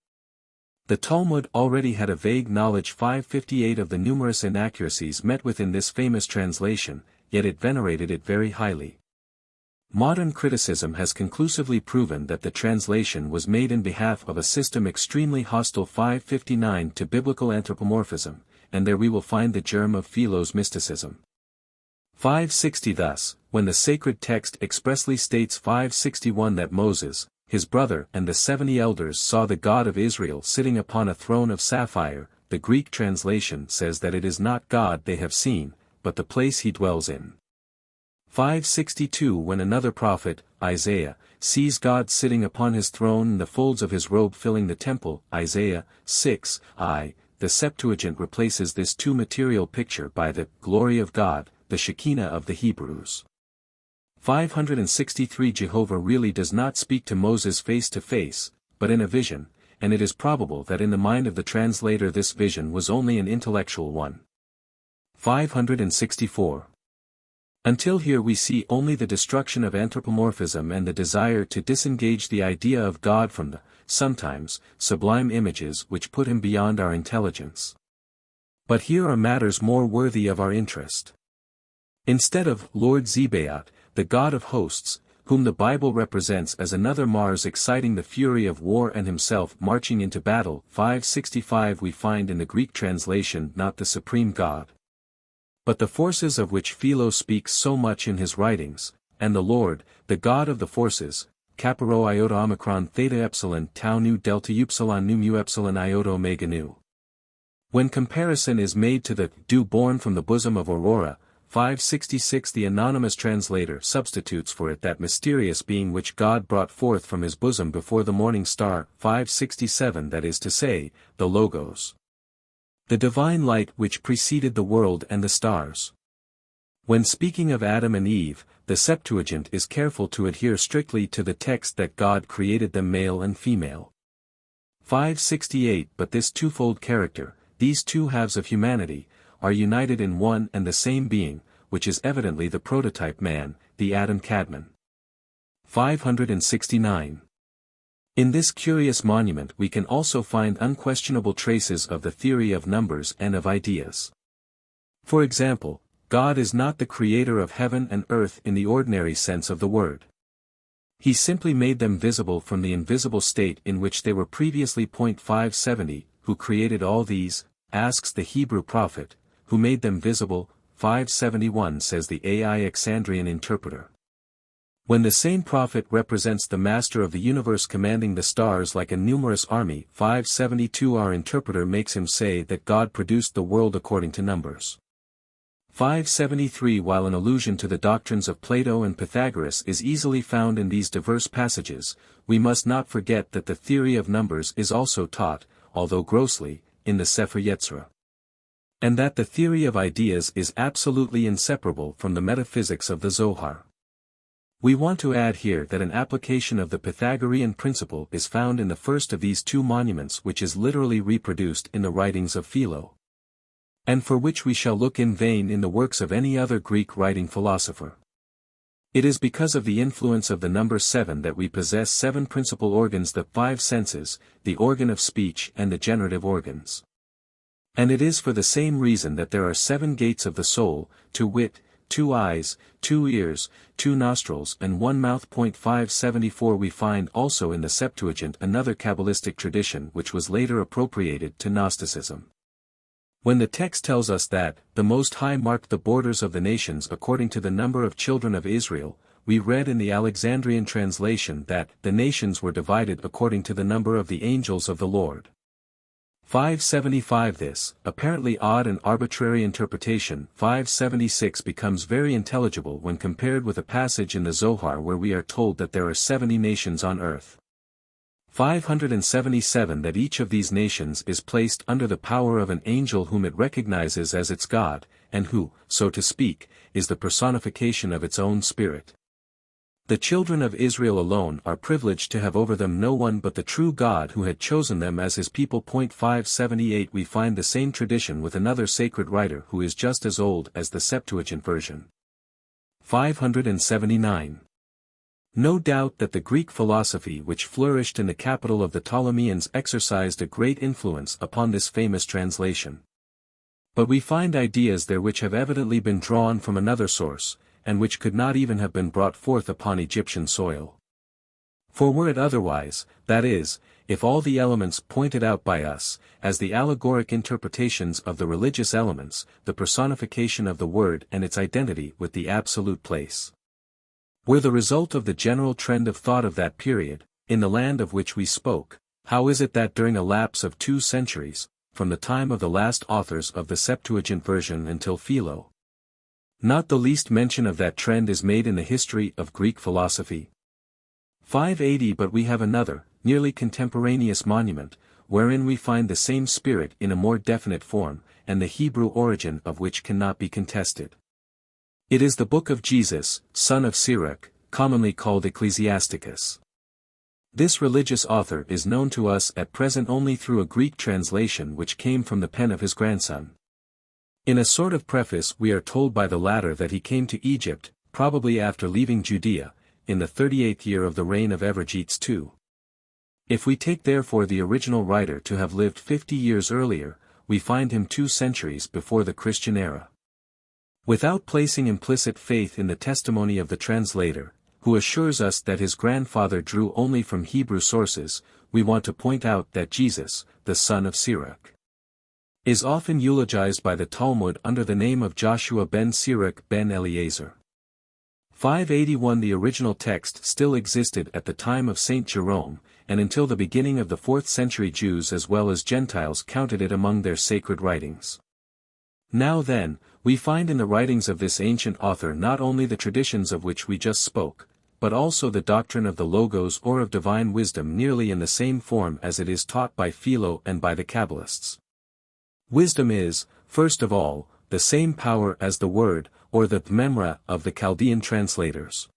The Talmud already had a vague knowledge 558 of the numerous inaccuracies met with in this famous translation, yet it venerated it very highly. Modern criticism has conclusively proven that the translation was made in behalf of a system extremely hostile 559 to biblical anthropomorphism, and there we will find the germ of Philo's mysticism. 560 Thus, when the sacred text expressly states 561 that Moses, his brother and the 70 elders saw the God of Israel sitting upon a throne of sapphire, the Greek translation says that it is not God they have seen, but the place he dwells in. 562 When another prophet, Isaiah, sees God sitting upon his throne and the folds of his robe filling the temple, Isaiah 6:I, the Septuagint replaces this too material picture by the glory of God, the Shekinah of the Hebrews. 563 Jehovah really does not speak to Moses face to face, but in a vision, and it is probable that in the mind of the translator this vision was only an intellectual one. 564. Until here we see only the destruction of anthropomorphism and the desire to disengage the idea of God from the, sometimes, sublime images which put him beyond our intelligence. But here are matters more worthy of our interest. Instead of Lord Zebaoth, the God of hosts, whom the Bible represents as another Mars exciting the fury of war and himself marching into battle, 565 we find in the Greek translation not the supreme God, but the forces of which Philo speaks so much in his writings, and the Lord, the God of the forces, kappa iota omicron theta epsilon tau nu delta upsilon nu mu epsilon iota omega nu. When comparison is made to the dew born from the bosom of Aurora, 566 the anonymous translator substitutes for it that mysterious being which God brought forth from his bosom before the morning star, 567 that is to say, the Logos. The divine light which preceded the world and the stars. When speaking of Adam and Eve, the Septuagint is careful to adhere strictly to the text that God created them male and female. 568 But this twofold character, these two halves of humanity, are united in one and the same being, which is evidently the prototype man, the Adam Kadmon. 569. In this curious monument we can also find unquestionable traces of the theory of numbers and of ideas. For example, God is not the creator of heaven and earth in the ordinary sense of the word. He simply made them visible from the invisible state in which they were previously. 570, who created all these, asks the Hebrew prophet, who made them visible, 571 says the Alexandrian interpreter. When the same prophet represents the master of the universe commanding the stars like a numerous army, 572 our interpreter makes him say that God produced the world according to numbers. 573 While an allusion to the doctrines of Plato and Pythagoras is easily found in these diverse passages, we must not forget that the theory of numbers is also taught, although grossly, in the Sepher Yetzirah. And that the theory of ideas is absolutely inseparable from the metaphysics of the Zohar. We want to add here that an application of the Pythagorean principle is found in the first of these two monuments which is literally reproduced in the writings of Philo, and for which we shall look in vain in the works of any other Greek writing philosopher. It is because of the influence of the number 7 that we possess 7 principal organs, the 5 senses, the organ of speech and the generative organs. And it is for the same reason that there are 7 gates of the soul, to wit, 2 eyes, 2 ears, 2 nostrils and 1 mouth. 574 We find also in the Septuagint another Kabbalistic tradition which was later appropriated to Gnosticism. When the text tells us that, the Most High marked the borders of the nations according to the number of children of Israel, we read in the Alexandrian translation that, the nations were divided according to the number of the angels of the Lord. 575 This, apparently odd and arbitrary interpretation 576 becomes very intelligible when compared with a passage in the Zohar where we are told that there are 70 nations on earth. 577 That each of these nations is placed under the power of an angel whom it recognizes as its God, and who, so to speak, is the personification of its own spirit. The children of Israel alone are privileged to have over them no one but the true God who had chosen them as his people. 578 We find the same tradition with another sacred writer who is just as old as the Septuagint version. 579. No doubt that the Greek philosophy which flourished in the capital of the Ptolemies exercised a great influence upon this famous translation. But we find ideas there which have evidently been drawn from another source, and which could not even have been brought forth upon Egyptian soil. For were it otherwise, that is, if all the elements pointed out by us, as the allegoric interpretations of the religious elements, the personification of the word and its identity with the absolute place, were the result of the general trend of thought of that period, in the land of which we spoke, how is it that during a lapse of 2 centuries, from the time of the last authors of the Septuagint version until Philo, not the least mention of that trend is made in the history of Greek philosophy? 580 But we have another, nearly contemporaneous monument, wherein we find the same spirit in a more definite form, and the Hebrew origin of which cannot be contested. It is the Book of Jesus, son of Sirach, commonly called Ecclesiasticus. This religious author is known to us at present only through a Greek translation which came from the pen of his grandson. In a sort of preface we are told by the latter that he came to Egypt, probably after leaving Judea, in the 38th year of the reign of Evergetes II. If we take therefore the original writer to have lived 50 years earlier, we find him 2 centuries before the Christian era. Without placing implicit faith in the testimony of the translator, who assures us that his grandfather drew only from Hebrew sources, we want to point out that Jesus, the son of Sirach, is often eulogized by the Talmud under the name of Joshua ben Sirach ben Eliezer. 581 The original text still existed at the time of Saint Jerome, and until the beginning of the 4th century Jews as well as Gentiles counted it among their sacred writings. Now then, we find in the writings of this ancient author not only the traditions of which we just spoke, but also the doctrine of the Logos or of divine wisdom nearly in the same form as it is taught by Philo and by the Kabbalists. Wisdom is, first of all, the same power as the word, or the memra of the Chaldean translators.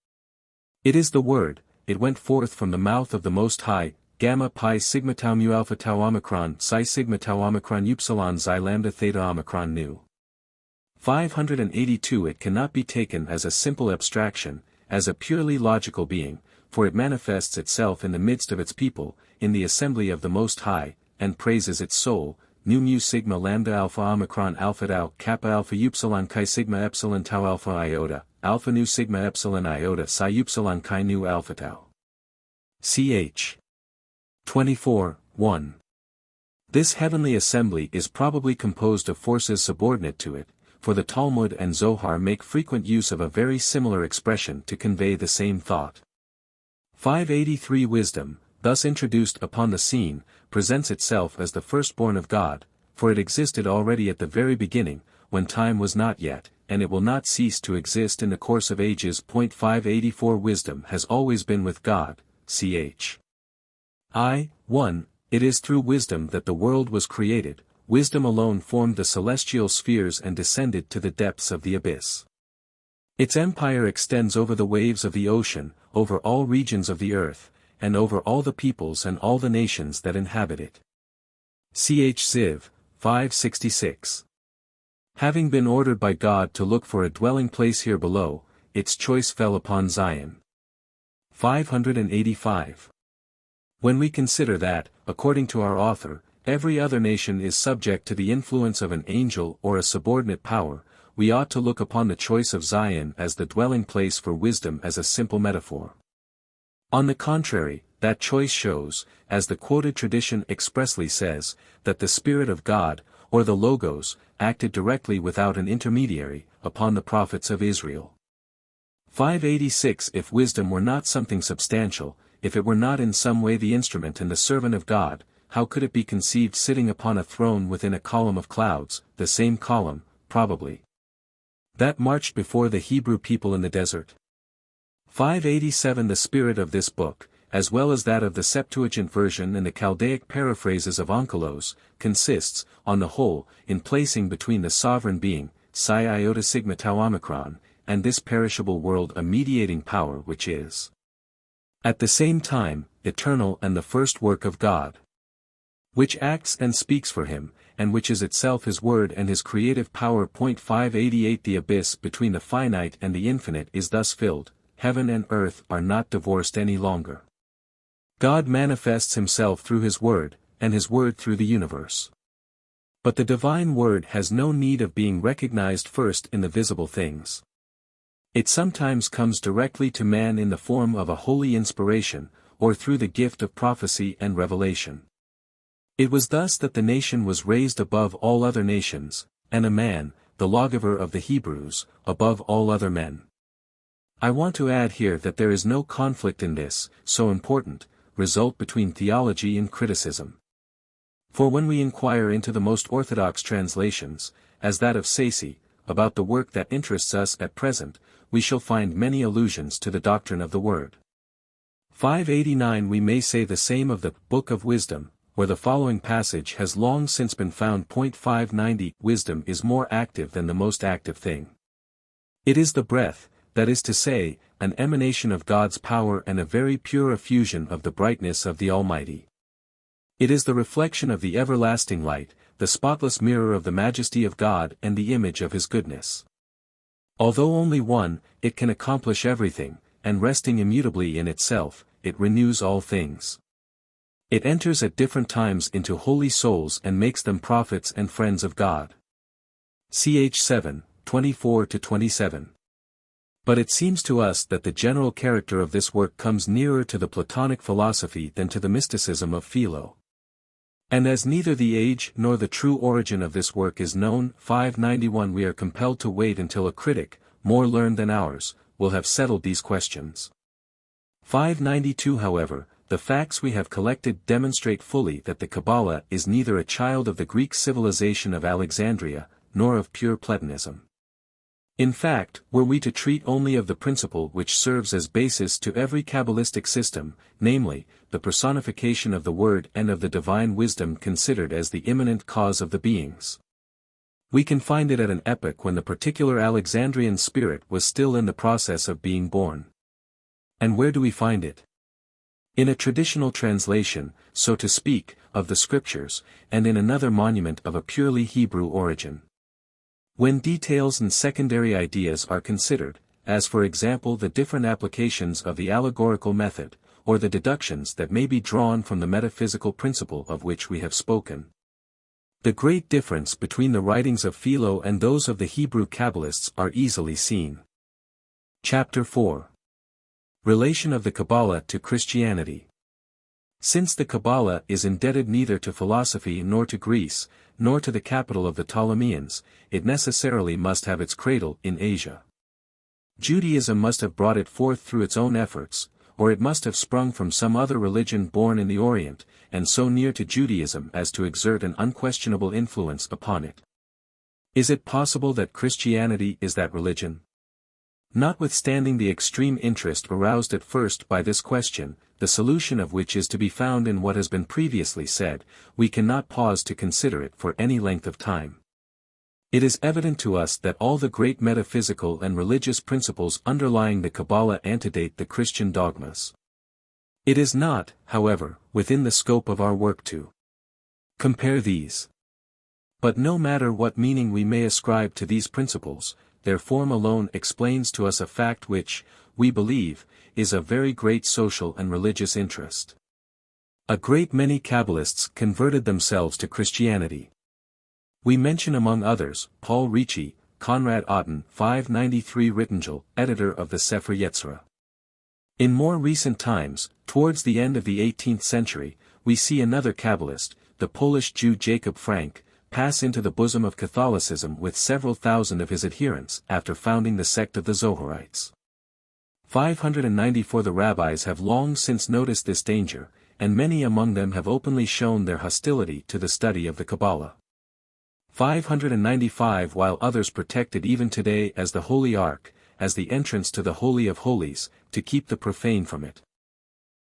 It is the word, it went forth from the mouth of the Most High, gamma pi sigma tau mu alpha tau omicron psi sigma tau omicron upsilon xi lambda theta omicron nu. 582 It cannot be taken as a simple abstraction, as a purely logical being, for it manifests itself in the midst of its people, in the assembly of the Most High, and praises its soul, nu mu sigma lambda alpha omicron alpha tau kappa alpha upsilon chi sigma epsilon tau alpha iota, alpha nu sigma epsilon iota psi upsilon chi nu alpha tau. Ch. 24, 1. This heavenly assembly is probably composed of forces subordinate to it, for the Talmud and Zohar make frequent use of a very similar expression to convey the same thought. 583 Wisdom, thus introduced upon the scene, presents itself as the firstborn of God, for it existed already at the very beginning, when time was not yet, and it will not cease to exist in the course of ages. 584 Wisdom has always been with God, ch. 1. It is through wisdom that the world was created, wisdom alone formed the celestial spheres and descended to the depths of the abyss. Its empire extends over the waves of the ocean, over all regions of the earth, and over all the peoples and all the nations that inhabit it. Ch. Ziv. 566. Having been ordered by God to look for a dwelling place here below, its choice fell upon Zion. 585. When we consider that, according to our author, every other nation is subject to the influence of an angel or a subordinate power, we ought to look upon the choice of Zion as the dwelling place for wisdom as a simple metaphor. On the contrary, that choice shows, as the quoted tradition expressly says, that the Spirit of God, or the Logos, acted directly without an intermediary, upon the prophets of Israel. 586 If wisdom were not something substantial, if it were not in some way the instrument and the servant of God, how could it be conceived sitting upon a throne within a column of clouds, the same column, probably, that marched before the Hebrew people in the desert? 587 The spirit of this book, as well as that of the Septuagint version and the Chaldaic paraphrases of Onkelos, consists, on the whole, in placing between the sovereign being, psi iota sigma tau omicron, and this perishable world a mediating power which is, at the same time, eternal and the first work of God, which acts and speaks for him, and which is itself his word and his creative power. 588 The abyss between the finite and the infinite is thus filled, heaven and earth are not divorced any longer. God manifests himself through his word, and his word through the universe. But the divine word has no need of being recognized first in the visible things. It sometimes comes directly to man in the form of a holy inspiration, or through the gift of prophecy and revelation. It was thus that the nation was raised above all other nations, and a man, the lawgiver of the Hebrews, above all other men. I want to add here that there is no conflict in this, so important, result between theology and criticism. For when we inquire into the most orthodox translations, as that of Sayce, about the work that interests us at present, we shall find many allusions to the doctrine of the Word. 589 We may say the same of the Book of Wisdom, where the following passage has long since been found. 590 Wisdom is more active than the most active thing. It is the breath, that is to say, an emanation of God's power and a very pure effusion of the brightness of the Almighty. It is the reflection of the everlasting light, the spotless mirror of the majesty of God and the image of his goodness. Although only one, it can accomplish everything, and resting immutably in itself, it renews all things. It enters at different times into holy souls and makes them prophets and friends of God. Ch. 7, 24-27. But it seems to us that the general character of this work comes nearer to the Platonic philosophy than to the mysticism of Philo. And as neither the age nor the true origin of this work is known, 591 we are compelled to wait until a critic, more learned than ours, will have settled these questions. 592 However, the facts we have collected demonstrate fully that the Kabbalah is neither a child of the Greek civilization of Alexandria, nor of pure Platonism. In fact, were we to treat only of the principle which serves as basis to every Kabbalistic system, namely, the personification of the Word and of the divine wisdom considered as the immanent cause of the beings, we can find it at an epoch when the particular Alexandrian spirit was still in the process of being born. And where do we find it? In a traditional translation, so to speak, of the Scriptures, and in another monument of a purely Hebrew origin. When details and secondary ideas are considered, as for example the different applications of the allegorical method, or the deductions that may be drawn from the metaphysical principle of which we have spoken, the great difference between the writings of Philo and those of the Hebrew Kabbalists are easily seen. Chapter 4. Relation of the Kabbalah to Christianity. Since the Kabbalah is indebted neither to philosophy nor to Greece, nor to the capital of the Ptolemies, it necessarily must have its cradle in Asia. Judaism must have brought it forth through its own efforts, or it must have sprung from some other religion born in the Orient, and so near to Judaism as to exert an unquestionable influence upon it. Is it possible that Christianity is that religion? Notwithstanding the extreme interest aroused at first by this question, the solution of which is to be found in what has been previously said, we cannot pause to consider it for any length of time. It is evident to us that all the great metaphysical and religious principles underlying the Kabbalah antedate the Christian dogmas. It is not, however, within the scope of our work to compare these. But no matter what meaning we may ascribe to these principles, their form alone explains to us a fact which, we believe, is of very great social and religious interest. A great many Kabbalists converted themselves to Christianity. We mention among others, Paul Ricci, Conrad Otten, 593 Rittengel, editor of the Sepher Yetzirah. In more recent times, towards the end of the 18th century, we see another Kabbalist, the Polish Jew Jacob Frank, pass into the bosom of Catholicism with several thousand of his adherents after founding the sect of the Zoharites. 594 The rabbis have long since noticed this danger, and many among them have openly shown their hostility to the study of the Kabbalah. 595 While others protect it even today as the Holy Ark, as the entrance to the Holy of Holies, to keep the profane from it.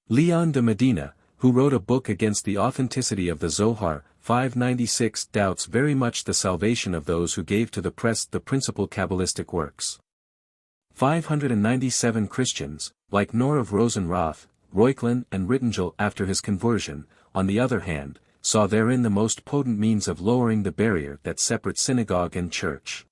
Leon de Medina, who wrote a book against the authenticity of the Zohar, 596, doubts very much the salvation of those who gave to the press the principal Kabbalistic works. 597 Christians, like Knorr of Rosenroth, Reuchlin and Rittengel after his conversion, on the other hand, saw therein the most potent means of lowering the barrier that separates synagogue and church.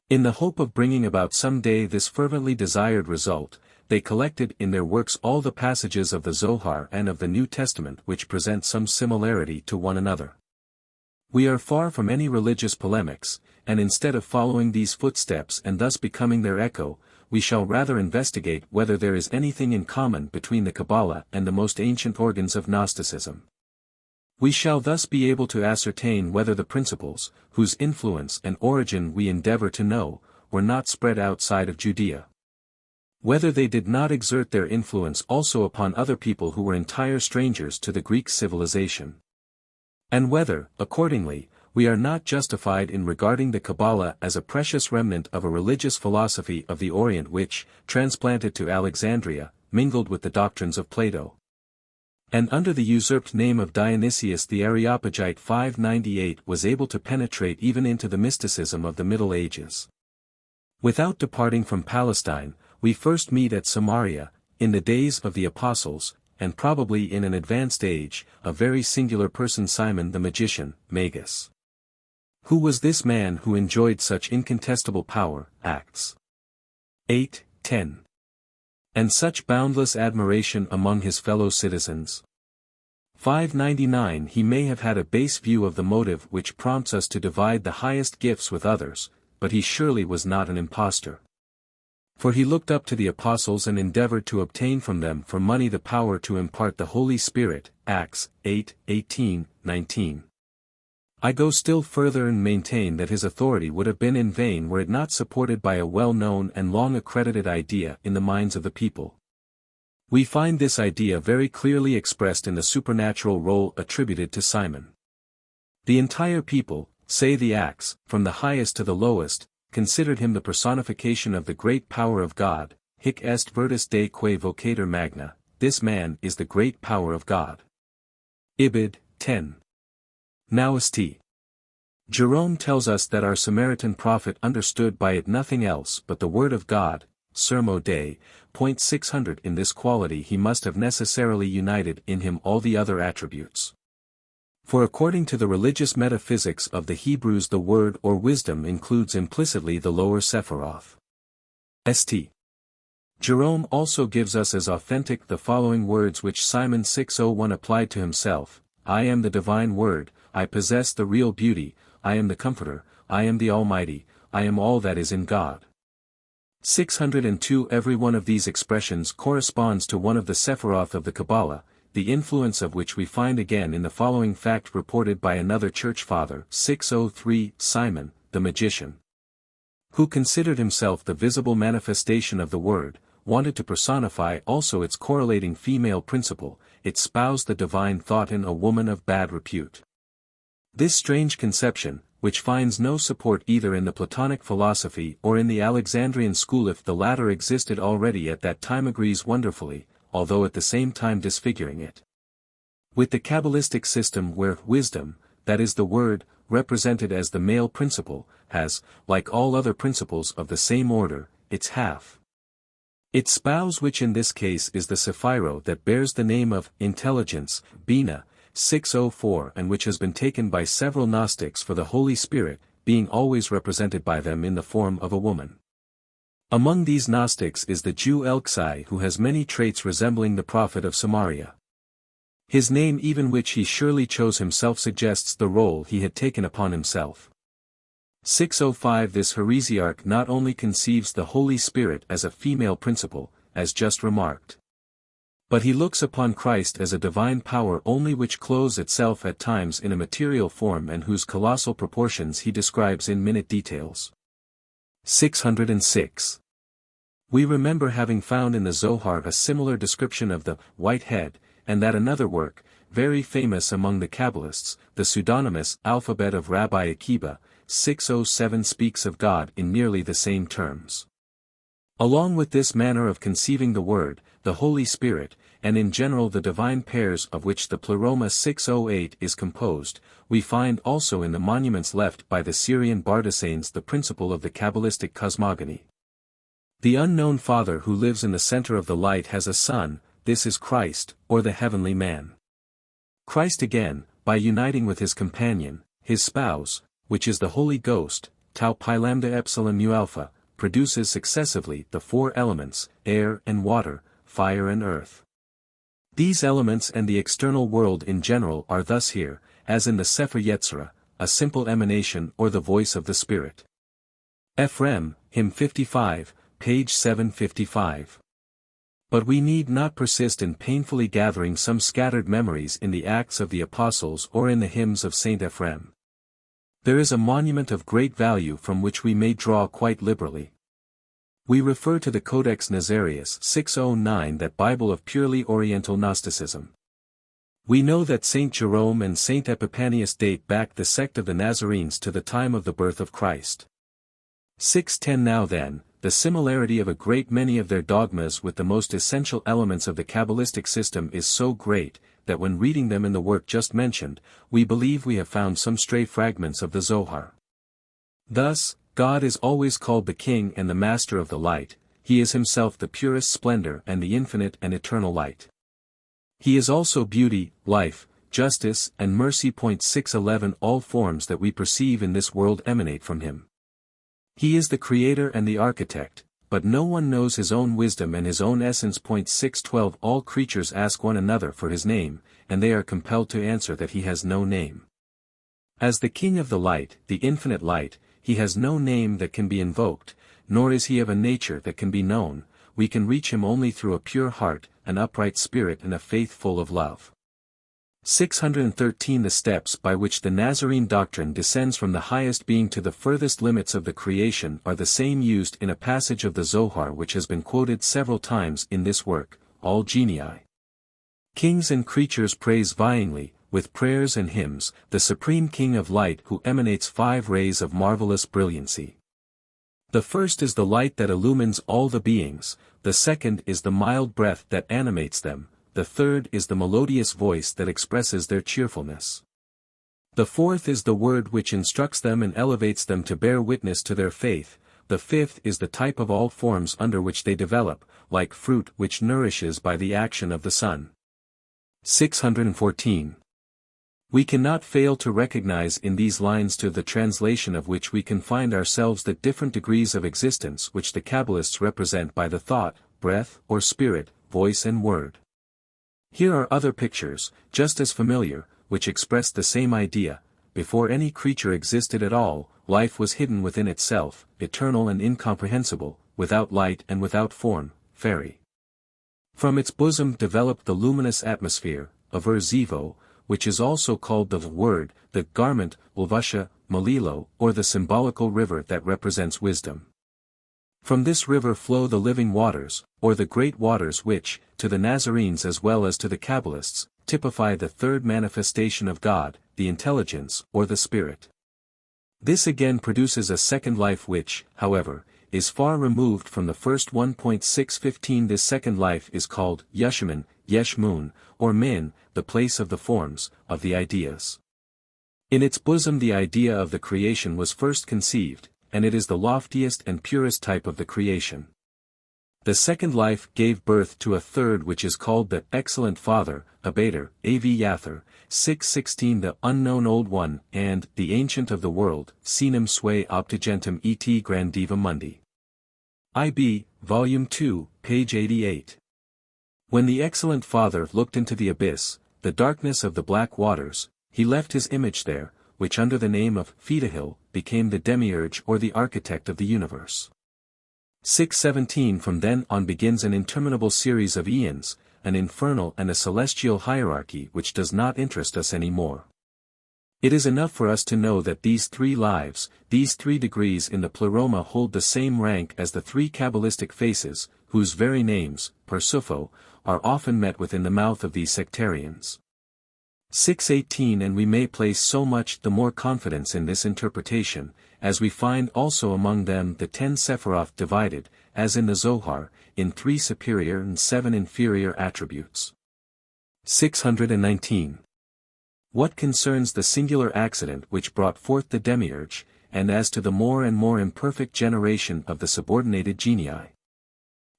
In the hope of bringing about some day this fervently desired result, they collected in their works all the passages of the Zohar and of the New Testament which present some similarity to one another. We are far from any religious polemics, and instead of following these footsteps and thus becoming their echo, we shall rather investigate whether there is anything in common between the Kabbalah and the most ancient organs of Gnosticism. We shall thus be able to ascertain whether the principles, whose influence and origin we endeavor to know, were not spread outside of Judea. Whether they did not exert their influence also upon other people who were entire strangers to the Greek civilization. And whether, accordingly, we are not justified in regarding the Kabbalah as a precious remnant of a religious philosophy of the Orient which, transplanted to Alexandria, mingled with the doctrines of Plato. And under the usurped name of Dionysius the Areopagite 598 was able to penetrate even into the mysticism of the Middle Ages. Without departing from Palestine, we first meet at Samaria, in the days of the Apostles, and probably in an advanced age, a very singular person Simon the magician, Magus. Who was this man who enjoyed such incontestable power, Acts 8:10. And such boundless admiration among his fellow citizens? 599 He may have had a base view of the motive which prompts us to divide the highest gifts with others, but he surely was not an impostor. For he looked up to the apostles and endeavored to obtain from them for money the power to impart the Holy Spirit, Acts 8:18, 19. I go still further and maintain that his authority would have been in vain were it not supported by a well-known and long-accredited idea in the minds of the people. We find this idea very clearly expressed in the supernatural role attributed to Simon. The entire people, say the Acts, from the highest to the lowest, considered him the personification of the great power of God. Hic est virtus Dei quae vocator magna, this man is the great power of God. Ibid. 10. Now St. Jerome tells us that our Samaritan prophet understood by it nothing else but the word of God, Sermo Dei, 600. In this quality he must have necessarily united in him all the other attributes. For according to the religious metaphysics of the Hebrews the word or wisdom includes implicitly the lower Sephiroth. St. Jerome also gives us as authentic the following words which Simon 601 applied to himself: I am the divine word, I possess the real beauty, I am the comforter, I am the Almighty, I am all that is in God. 602 Every one of these expressions corresponds to one of the Sephiroth of the Kabbalah, the influence of which we find again in the following fact reported by another church father, 603, Simon, the magician, who considered himself the visible manifestation of the Word, wanted to personify also its correlating female principle, it spoused the divine thought in a woman of bad repute. This strange conception, which finds no support either in the Platonic philosophy or in the Alexandrian school if the latter existed already at that time, agrees wonderfully, although at the same time disfiguring it, with the Kabbalistic system where wisdom, that is the word, represented as the male principle, has, like all other principles of the same order, its half. Its spouse, which in this case is the Sephiro that bears the name of intelligence, Bina, 604, and which has been taken by several Gnostics for the Holy Spirit, being always represented by them in the form of a woman. Among these Gnostics is the Jew Elxai, who has many traits resembling the prophet of Samaria. His name, even which he surely chose himself, suggests the role he had taken upon himself. 605 This heresiarch not only conceives the Holy Spirit as a female principle, as just remarked, but he looks upon Christ as a divine power only which clothes itself at times in a material form and whose colossal proportions he describes in minute details. 606. We remember having found in the Zohar a similar description of the white head, and that another work, very famous among the Kabbalists, the pseudonymous Alphabet of Rabbi Akiba, 607 speaks of God in nearly the same terms. Along with this manner of conceiving the Word, the Holy Spirit, and in general the divine pairs of which the Pleroma 608 is composed, we find also in the monuments left by the Syrian Bardesanes the principle of the Kabbalistic cosmogony. The unknown Father who lives in the center of the light has a Son, this is Christ, or the heavenly man. Christ again, by uniting with his companion, his spouse, which is the Holy Ghost, tau pi lambda epsilon mu alpha, produces successively the four elements, air and water, fire and earth. These elements and the external world in general are thus here, as in the Sepher Yetzirah, a simple emanation or the voice of the Spirit. Ephraim, Hymn 55, page 755. But we need not persist in painfully gathering some scattered memories in the Acts of the Apostles or in the hymns of Saint Ephraim. There is a monument of great value from which we may draw quite liberally. We refer to the Codex Nazarius 609, that Bible of purely Oriental Gnosticism. We know that Saint Jerome and Saint Epiphanius date back the sect of the Nazarenes to the time of the birth of Christ. 610 Now then, the similarity of a great many of their dogmas with the most essential elements of the Kabbalistic system is so great, that when reading them in the work just mentioned, we believe we have found some stray fragments of the Zohar. Thus, God is always called the King and the Master of the Light, he is himself the purest splendor and the infinite and eternal light. He is also beauty, life, justice and mercy. 611 All forms that we perceive in this world emanate from him. He is the creator and the architect, but no one knows his own wisdom and his own essence. 612 All creatures ask one another for his name, and they are compelled to answer that he has no name. As the King of the Light, the infinite light, he has no name that can be invoked, nor is he of a nature that can be known, we can reach him only through a pure heart, an upright spirit and a faith full of love. 613 The steps by which the Nazarene doctrine descends from the highest being to the furthest limits of the creation are the same used in a passage of the Zohar which has been quoted several times in this work, all genii. Kings and creatures praise vyingly, with prayers and hymns, the Supreme King of Light who emanates 5 rays of marvelous brilliancy. The first is the light that illumines all the beings, the second is the mild breath that animates them, the third is the melodious voice that expresses their cheerfulness. The fourth is the word which instructs them and elevates them to bear witness to their faith, the fifth is the type of all forms under which they develop, like fruit which nourishes by the action of the sun. 614. We cannot fail to recognize in these lines to the translation of which we can find ourselves the different degrees of existence which the Kabbalists represent by the thought, breath or spirit, voice and word. Here are other pictures, just as familiar, which express the same idea. Before any creature existed at all, life was hidden within itself, eternal and incomprehensible, without light and without form, fairy. From its bosom developed the luminous atmosphere, of Zivo, which is also called the Word, the garment, Ulvasha, Malilo, or the symbolical river that represents wisdom. From this river flow the living waters, or the great waters which, to the Nazarenes as well as to the Kabbalists, typify the third manifestation of God, the intelligence, or the Spirit. This again produces a second life which, however, is far removed from the first one. 615 This second life is called Yeshamun, Yeshmun, or Min, the place of the forms, of the ideas. In its bosom the idea of the creation was first conceived, and it is the loftiest and purest type of the creation. The second life gave birth to a third which is called the Excellent Father, Abater, Av Yather, 616 The Unknown Old One, and the Ancient of the World, Sinum Sui Optigentem et Grandiva Mundi. IB, Volume 2, page 88. When the Excellent Father looked into the abyss, the darkness of the black waters, he left his image there, which under the name of Fedahil, became the demiurge or the architect of the universe. 617 From then on begins an interminable series of eons, an infernal and a celestial hierarchy which does not interest us any more. It is enough for us to know that these three lives, these three degrees in the pleroma hold the same rank as the three Kabbalistic faces, whose very names, persupho, are often met with in the mouth of these sectarians. 618. And we may place so much the more confidence in this interpretation, as we find also among them the 10 Sephiroth divided, as in the Zohar, in 3 superior and 7 inferior attributes. 619. What concerns the singular accident which brought forth the demiurge, and as to the more and more imperfect generation of the subordinated genii?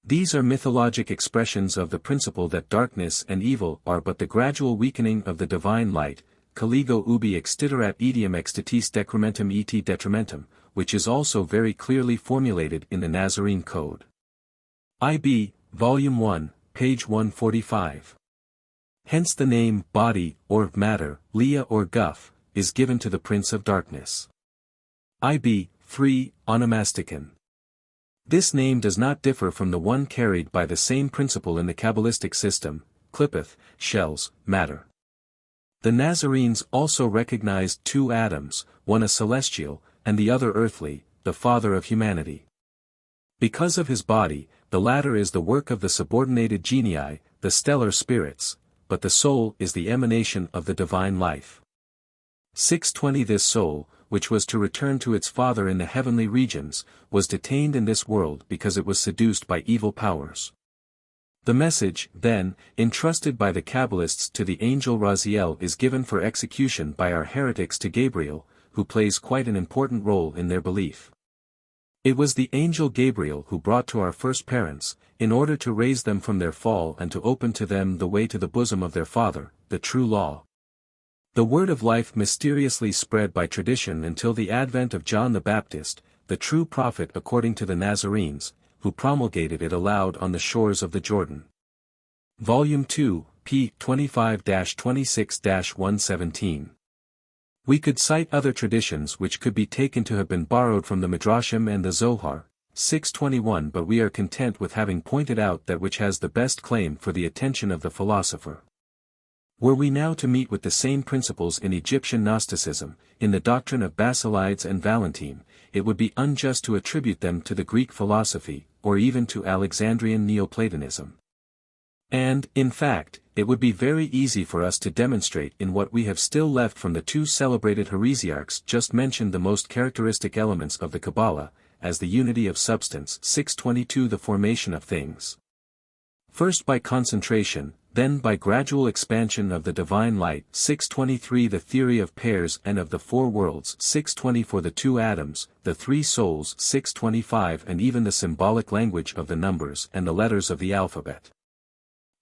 These are mythologic expressions of the principle that darkness and evil are but the gradual weakening of the divine light, colligo ubi extiterat etiam extitis decrementum et detrimentum, which is also very clearly formulated in the Nazarene Code. IB, Volume 1, page 145. Hence the name body, or matter, Leah or Guff, is given to the Prince of Darkness. IB, 3, Onomasticon. This name does not differ from the one carried by the same principle in the Kabbalistic system, Qliphoth, shells, matter. The Nazarenes also recognized 2 Adams, one a celestial, and the other earthly, the father of humanity. Because of his body, the latter is the work of the subordinated genii, the stellar spirits, but the soul is the emanation of the divine life. 620. This soul, which was to return to its father in the heavenly regions, was detained in this world because it was seduced by evil powers. The message, then, entrusted by the Kabbalists to the angel Raziel is given for execution by our heretics to Gabriel, who plays quite an important role in their belief. It was the angel Gabriel who brought to our first parents, in order to raise them from their fall and to open to them the way to the bosom of their Father, the true law. The word of life mysteriously spread by tradition until the advent of John the Baptist, the true prophet according to the Nazarenes, who promulgated it aloud on the shores of the Jordan. Volume 2, p. 25-26-117. We could cite other traditions which could be taken to have been borrowed from the Midrashim and the Zohar, 621, but we are content with having pointed out that which has the best claim for the attention of the philosopher. Were we now to meet with the same principles in Egyptian Gnosticism, in the doctrine of Basilides and Valentine, it would be unjust to attribute them to the Greek philosophy, or even to Alexandrian Neoplatonism. And, in fact, it would be very easy for us to demonstrate in what we have still left from the 2 celebrated heresiarchs just mentioned the most characteristic elements of the Kabbalah, as the unity of substance, 622, the formation of things. First by concentration, then by gradual expansion of the divine light, 623, the theory of pairs and of the 4 worlds, 624, the 2 atoms, the 3 souls, 625, and even the symbolic language of the numbers and the letters of the alphabet.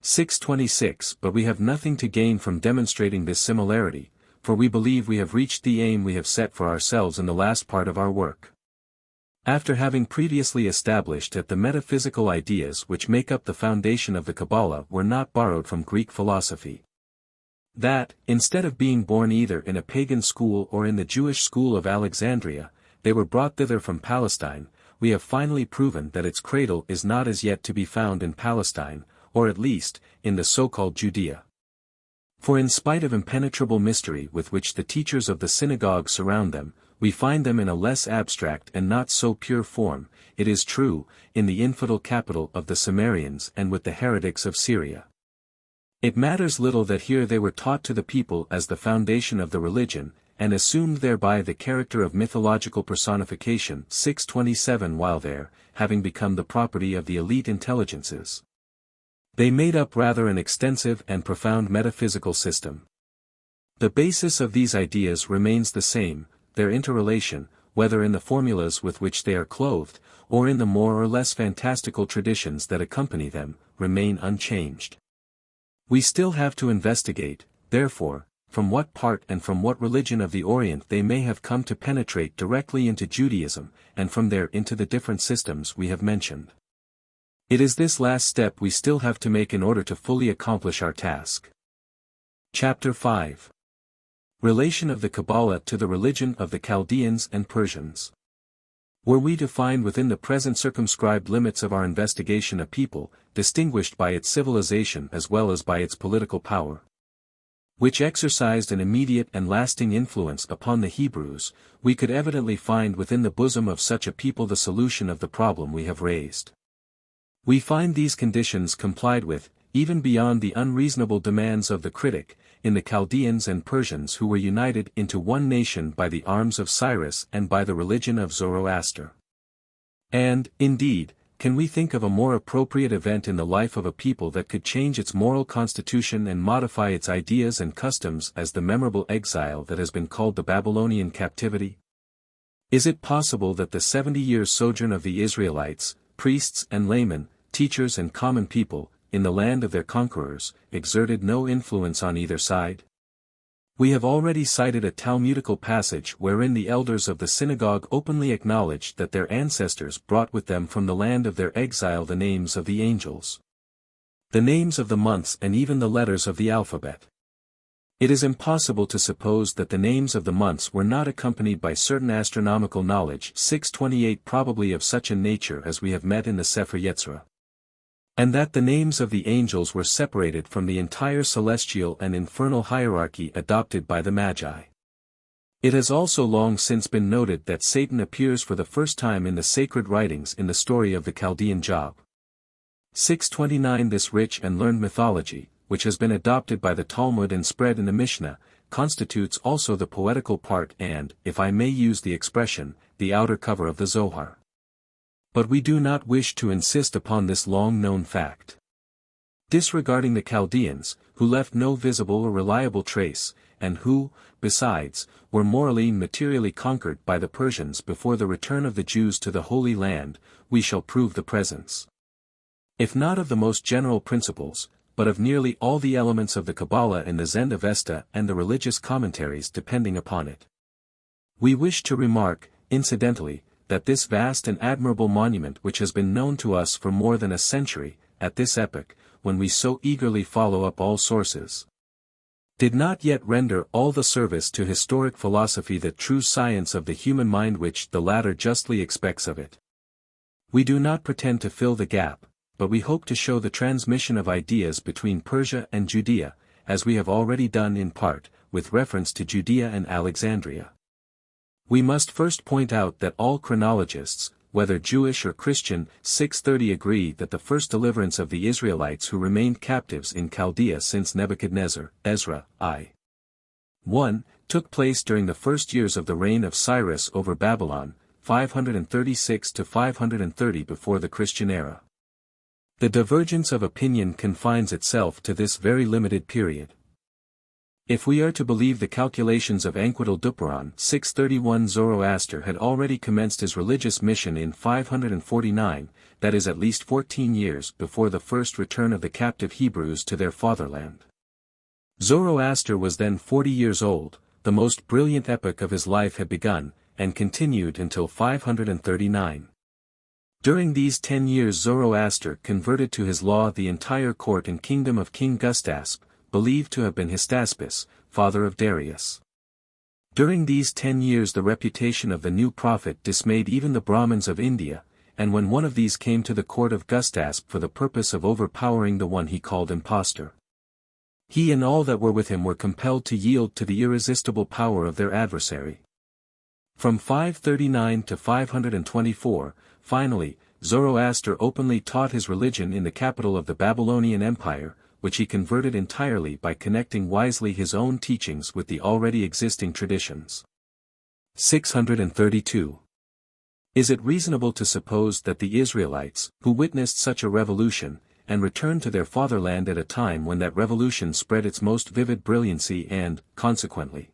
626. But we have nothing to gain from demonstrating this similarity, for we believe we have reached the aim we have set for ourselves in the last part of our work. After having previously established that the metaphysical ideas which make up the foundation of the Kabbalah were not borrowed from Greek philosophy. That, instead of being born either in a pagan school or in the Jewish school of Alexandria, they were brought thither from Palestine, we have finally proven that its cradle is not as yet to be found in Palestine, or at least, in the so-called Judea. For in spite of impenetrable mystery with which the teachers of the synagogue surround them, we find them in a less abstract and not so pure form, it is true, in the infidel capital of the Sumerians and with the heretics of Syria. It matters little that here they were taught to the people as the foundation of the religion, and assumed thereby the character of mythological personification, 627, while there, having become the property of the elite intelligences. They made up rather an extensive and profound metaphysical system. The basis of these ideas remains the same, their interrelation, whether in the formulas with which they are clothed, or in the more or less fantastical traditions that accompany them, remain unchanged. We still have to investigate, therefore, from what part and from what religion of the Orient they may have come to penetrate directly into Judaism, and from there into the different systems we have mentioned. It is this last step we still have to make in order to fully accomplish our task. Chapter 5. Relation of the Kabbalah to the religion of the Chaldeans and Persians. Were we to find within the present circumscribed limits of our investigation a people, distinguished by its civilization as well as by its political power, which exercised an immediate and lasting influence upon the Hebrews, we could evidently find within the bosom of such a people the solution of the problem we have raised. We find these conditions complied with, even beyond the unreasonable demands of the critic, in the Chaldeans and Persians who were united into one nation by the arms of Cyrus and by the religion of Zoroaster. And, indeed, can we think of a more appropriate event in the life of a people that could change its moral constitution and modify its ideas and customs as the memorable exile that has been called the Babylonian captivity? Is it possible that the 70 years' sojourn of the Israelites, priests and laymen, teachers and common people, in the land of their conquerors, exerted no influence on either side? We have already cited a Talmudical passage wherein the elders of the synagogue openly acknowledged that their ancestors brought with them from the land of their exile the names of the angels, the names of the months and even the letters of the alphabet. It is impossible to suppose that the names of the months were not accompanied by certain astronomical knowledge, 628 probably of such a nature as we have met in the Sepher Yetzirah, and that the names of the angels were separated from the entire celestial and infernal hierarchy adopted by the Magi. It has also long since been noted that Satan appears for the first time in the sacred writings in the story of the Chaldean Job. 629 This rich and learned mythology, which has been adopted by the Talmud and spread in the Mishnah, constitutes also the poetical part and, if I may use the expression, the outer cover of the Zohar. But we do not wish to insist upon this long-known fact. Disregarding the Chaldeans, who left no visible or reliable trace, and who, besides, were morally and materially conquered by the Persians before the return of the Jews to the Holy Land, we shall prove the presence, if not of the most general principles, but of nearly all the elements of the Kabbalah in the Zend-Avesta and the religious commentaries depending upon it. We wish to remark, incidentally, that this vast and admirable monument which has been known to us for more than a century, at this epoch, when we so eagerly follow up all sources, did not yet render all the service to historic philosophy the true science of the human mind which the latter justly expects of it. We do not pretend to fill the gap, but we hope to show the transmission of ideas between Persia and Judea, as we have already done in part, with reference to Judea and Alexandria. We must first point out that all chronologists, whether Jewish or Christian, 630 agree that the first deliverance of the Israelites who remained captives in Chaldea since Nebuchadnezzar, Ezra, I. 1, took place during the first years of the reign of Cyrus over Babylon, 536 to 530 before the Christian era. The divergence of opinion confines itself to this very limited period. If we are to believe the calculations of Enkidu-Duparan, 631, Zoroaster had already commenced his religious mission in 549, that is at least 14 years before the first return of the captive Hebrews to their fatherland. Zoroaster was then 40 years old, the most brilliant epoch of his life had begun, and continued until 539. During these 10 years Zoroaster converted to his law the entire court and kingdom of King Gustasp, believed to have been Hystaspes, father of Darius. During these 10 years the reputation of the new prophet dismayed even the Brahmins of India, and when one of these came to the court of Gustasp for the purpose of overpowering the one he called impostor, he and all that were with him were compelled to yield to the irresistible power of their adversary. From 539 to 524, finally, Zoroaster openly taught his religion in the capital of the Babylonian Empire, which he converted entirely by connecting wisely his own teachings with the already existing traditions. 632. Is it reasonable to suppose that the Israelites, who witnessed such a revolution, and returned to their fatherland at a time when that revolution spread its most vivid brilliancy and, consequently,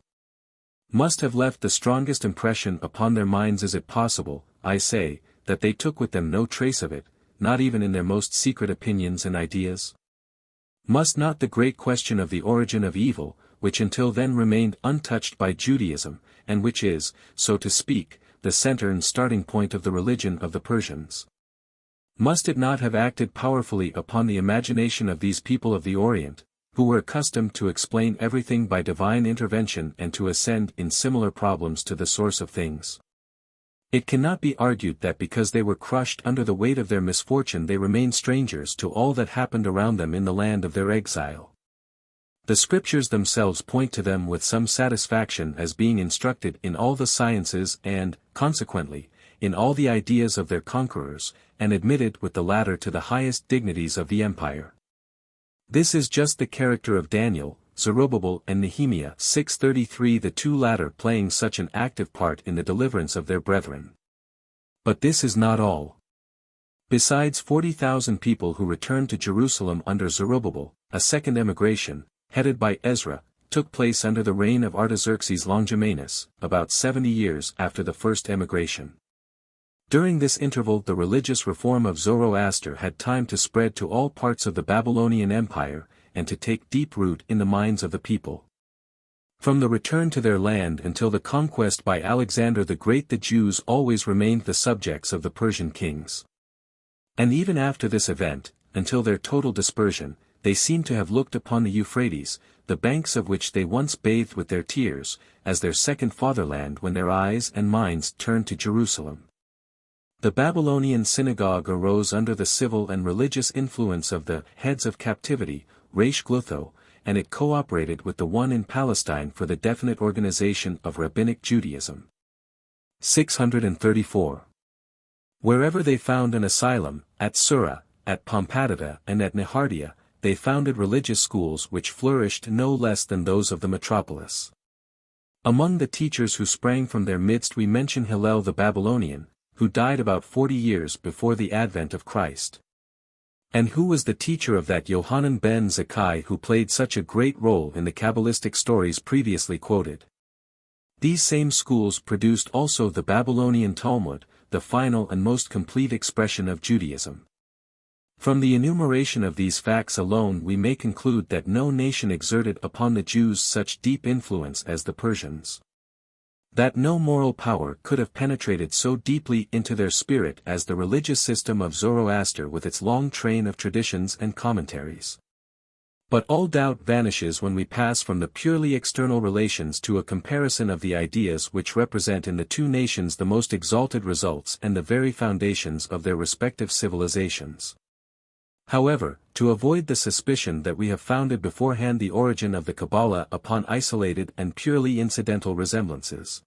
must have left the strongest impression upon their minds? Is it possible, I say, that they took with them no trace of it, not even in their most secret opinions and ideas? Must not the great question of the origin of evil, which until then remained untouched by Judaism, and which is, so to speak, the center and starting point of the religion of the Persians, must it not have acted powerfully upon the imagination of these people of the Orient, who were accustomed to explain everything by divine intervention and to ascend in similar problems to the source of things? It cannot be argued that because they were crushed under the weight of their misfortune they remained strangers to all that happened around them in the land of their exile. The scriptures themselves point to them with some satisfaction as being instructed in all the sciences and, consequently, in all the ideas of their conquerors, and admitted with the latter to the highest dignities of the empire. This is just the character of Daniel, Zerubbabel and Nehemiah 633, the two latter playing such an active part in the deliverance of their brethren. But this is not all. Besides 40,000 people who returned to Jerusalem under Zerubbabel, a second emigration, headed by Ezra, took place under the reign of Artaxerxes Longimanus, about 70 years after the first emigration. During this interval the religious reform of Zoroaster had time to spread to all parts of the Babylonian Empire, and to take deep root in the minds of the people. From the return to their land until the conquest by Alexander the Great, the Jews always remained the subjects of the Persian kings. And even after this event, until their total dispersion, they seem to have looked upon the Euphrates, the banks of which they once bathed with their tears, as their second fatherland when their eyes and minds turned to Jerusalem. The Babylonian synagogue arose under the civil and religious influence of the heads of captivity, Reish Glutho, and it cooperated with the one in Palestine for the definite organization of Rabbinic Judaism. 634. Wherever they found an asylum, at Sura, at Pompadata and at Nehardia, they founded religious schools which flourished no less than those of the metropolis. Among the teachers who sprang from their midst we mention Hillel the Babylonian, who died about 40 years before the advent of Christ. And who was the teacher of that Yohanan ben Zakkai who played such a great role in the Kabbalistic stories previously quoted. These same schools produced also the Babylonian Talmud, the final and most complete expression of Judaism. From the enumeration of these facts alone we may conclude that no nation exerted upon the Jews such deep influence as the Persians. That no moral power could have penetrated so deeply into their spirit as the religious system of Zoroaster with its long train of traditions and commentaries. But all doubt vanishes when we pass from the purely external relations to a comparison of the ideas which represent in the two nations the most exalted results and the very foundations of their respective civilizations. However, to avoid the suspicion that we have founded beforehand the origin of the Kabbalah upon isolated and purely incidental resemblances,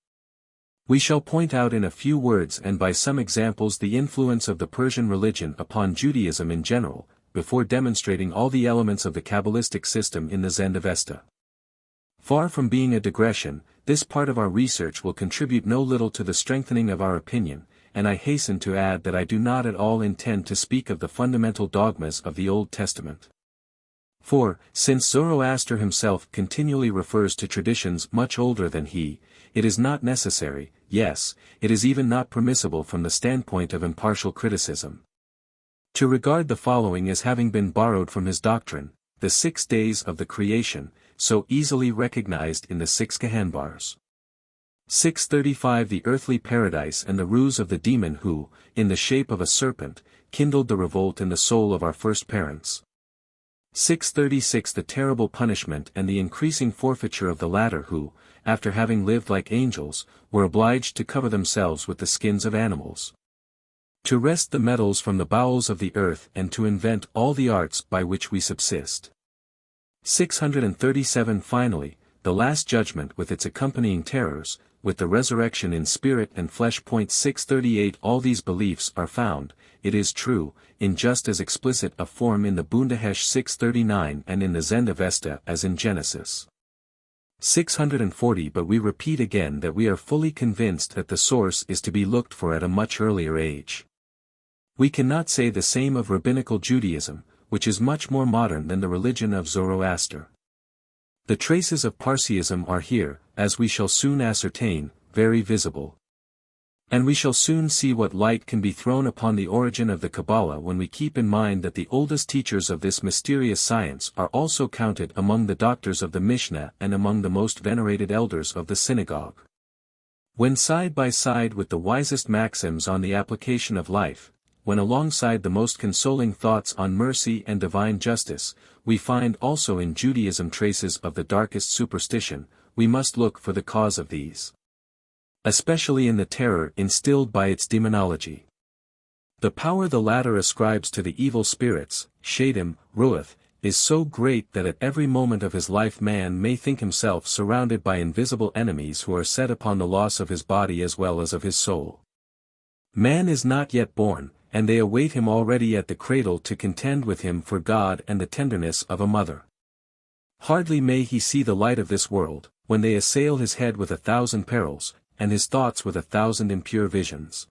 we shall point out in a few words and by some examples the influence of the Persian religion upon Judaism in general, before demonstrating all the elements of the Kabbalistic system in the Zend-Avesta. Far from being a digression, this part of our research will contribute no little to the strengthening of our opinion, and I hasten to add that I do not at all intend to speak of the fundamental dogmas of the Old Testament. For, since Zoroaster himself continually refers to traditions much older than he, it is not necessary, yes, it is even not permissible from the standpoint of impartial criticism, to regard the following as having been borrowed from his doctrine, the 6 days of the creation, so easily recognized in the 6 Gehenbars. 635 The earthly paradise and the ruse of the demon who, in the shape of a serpent, kindled the revolt in the soul of our first parents. 636 The terrible punishment and the increasing forfeiture of the latter who, after having lived like angels, were obliged to cover themselves with the skins of animals, to wrest the metals from the bowels of the earth and to invent all the arts by which we subsist. 637 Finally, the last judgment with its accompanying terrors, with the resurrection in spirit and flesh. 638 All these beliefs are found, it is true, in just as explicit a form in the Bundahesh 639 and in the Zend-Avesta as in Genesis 640. But we repeat again that we are fully convinced that the source is to be looked for at a much earlier age. We cannot say the same of Rabbinical Judaism, which is much more modern than the religion of Zoroaster. The traces of Parsiism are here, as we shall soon ascertain, very visible. And we shall soon see what light can be thrown upon the origin of the Kabbalah when we keep in mind that the oldest teachers of this mysterious science are also counted among the doctors of the Mishnah and among the most venerated elders of the synagogue. When side by side with the wisest maxims on the application of life, when alongside the most consoling thoughts on mercy and divine justice, we find also in Judaism traces of the darkest superstition, we must look for the cause of these, especially in the terror instilled by its demonology. The power the latter ascribes to the evil spirits, Shadim, Ruach, is so great that at every moment of his life man may think himself surrounded by invisible enemies who are set upon the loss of his body as well as of his soul. Man is not yet born, and they await him already at the cradle to contend with him for God and the tenderness of a mother. Hardly may he see the light of this world, when they assail his head with 1,000 perils, and his thoughts with 1,000 impure visions.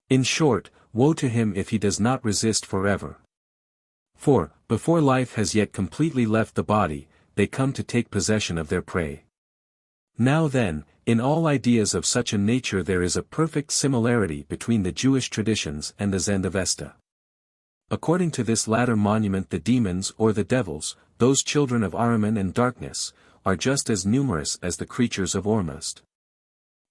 In short, woe to him if he does not resist forever. For, before life has yet completely left the body, they come to take possession of their prey. Now then, in all ideas of such a nature there is a perfect similarity between the Jewish traditions and the Zend-Avesta. According to this latter monument the demons or the devils, those children of Ahriman and darkness, are just as numerous as the creatures of Ormuzd.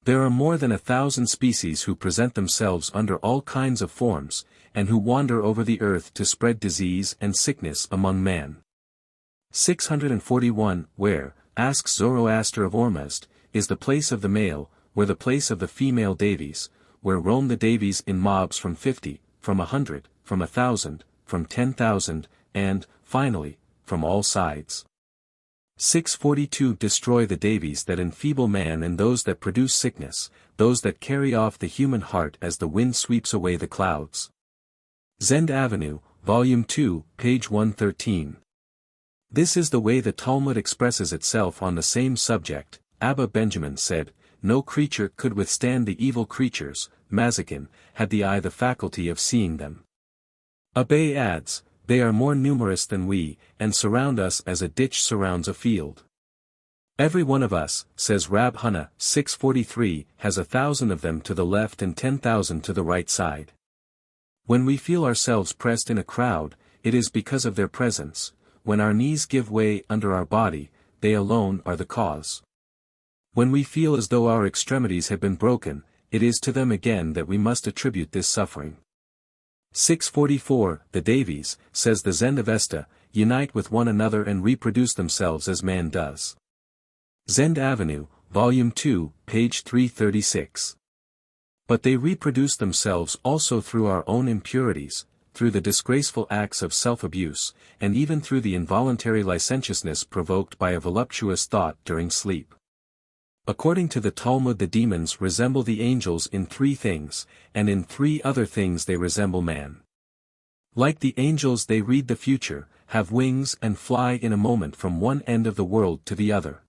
There are more than 1,000 species who present themselves under all kinds of forms, and who wander over the earth to spread disease and sickness among man. 641. Where, asks Zoroaster of Ormuzd, is the place of the male, where the place of the female Devis, where roam the Devis in mobs from 50, from 100, from 1,000, from 10,000, and, finally, from all sides. 642. Destroy the Devis that enfeeble man and those that produce sickness, those that carry off the human heart as the wind sweeps away the clouds. Zend Avenue, Volume 2, page 113. This is the way the Talmud expresses itself on the same subject. Abba Benjamin said, no creature could withstand the evil creatures, Mazakin, had the eye the faculty of seeing them. Abbé adds, they are more numerous than we, and surround us as a ditch surrounds a field. Every one of us, says Rab Huna, 643, has 1,000 of them to the left and 10,000 to the right side. When we feel ourselves pressed in a crowd, it is because of their presence. When our knees give way under our body, they alone are the cause. When we feel as though our extremities have been broken, it is to them again that we must attribute this suffering. 644. The Devis, says the Zend-Avesta, unite with one another and reproduce themselves as man does. Zend Avenue, Volume 2, page 336. But they reproduce themselves also through our own impurities, through the disgraceful acts of self-abuse, and even through the involuntary licentiousness provoked by a voluptuous thought during sleep. According to the Talmud the demons resemble the angels in 3 things, and in 3 other things they resemble man. Like the angels they read the future, have wings and fly in a moment from one end of the world to the other.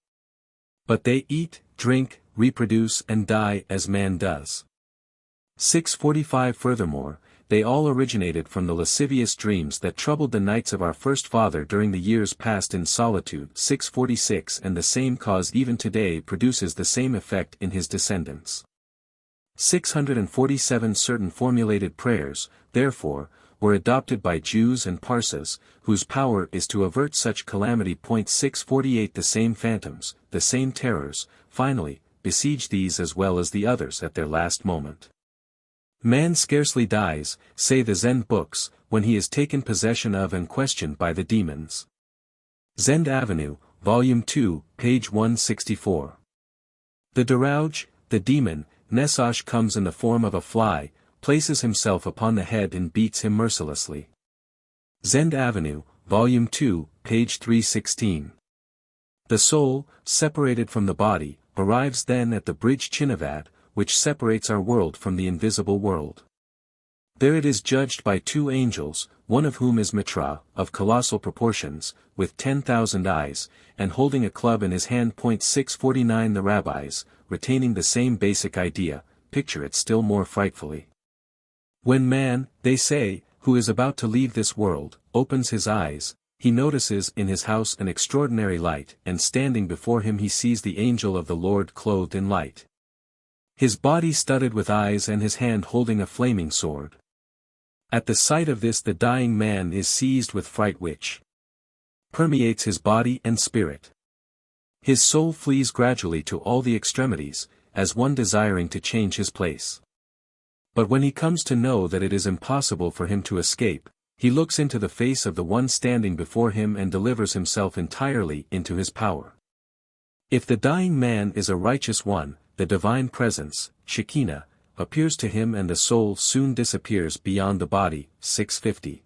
But they eat, drink, reproduce and die as man does. 645. Furthermore, they all originated from the lascivious dreams that troubled the nights of our first father during the years passed in solitude. 646. And the same cause even today produces the same effect in his descendants. 647. Certain formulated prayers, therefore, were adopted by Jews and Parsas, whose power is to avert such calamity. 648. The same phantoms, the same terrors, finally, besiege these as well as the others at their last moment. Man scarcely dies, say the Zend books, when he is taken possession of and questioned by the demons. Zend Avenue, Volume 2, page 164. The Darouj, the demon, Nesash comes in the form of a fly, places himself upon the head and beats him mercilessly. Zend Avenue, Volume 2, page 316. The soul, separated from the body, arrives then at the bridge Chinavad, which separates our world from the invisible world. There it is judged by 2 angels, one of whom is Mitra, of colossal proportions, with 10,000 eyes, and holding a club in his hand. 649. The rabbis, retaining the same basic idea, picture it still more frightfully. When man, they say, who is about to leave this world, opens his eyes, he notices in his house an extraordinary light, and standing before him he sees the angel of the Lord clothed in light. His body studded with eyes and his hand holding a flaming sword. At the sight of this the dying man is seized with fright which permeates his body and spirit. His soul flees gradually to all the extremities, as one desiring to change his place. But when he comes to know that it is impossible for him to escape, he looks into the face of the one standing before him and delivers himself entirely into his power. If the dying man is a righteous one, the divine presence, Shekinah, appears to him and the soul soon disappears beyond the body. 650.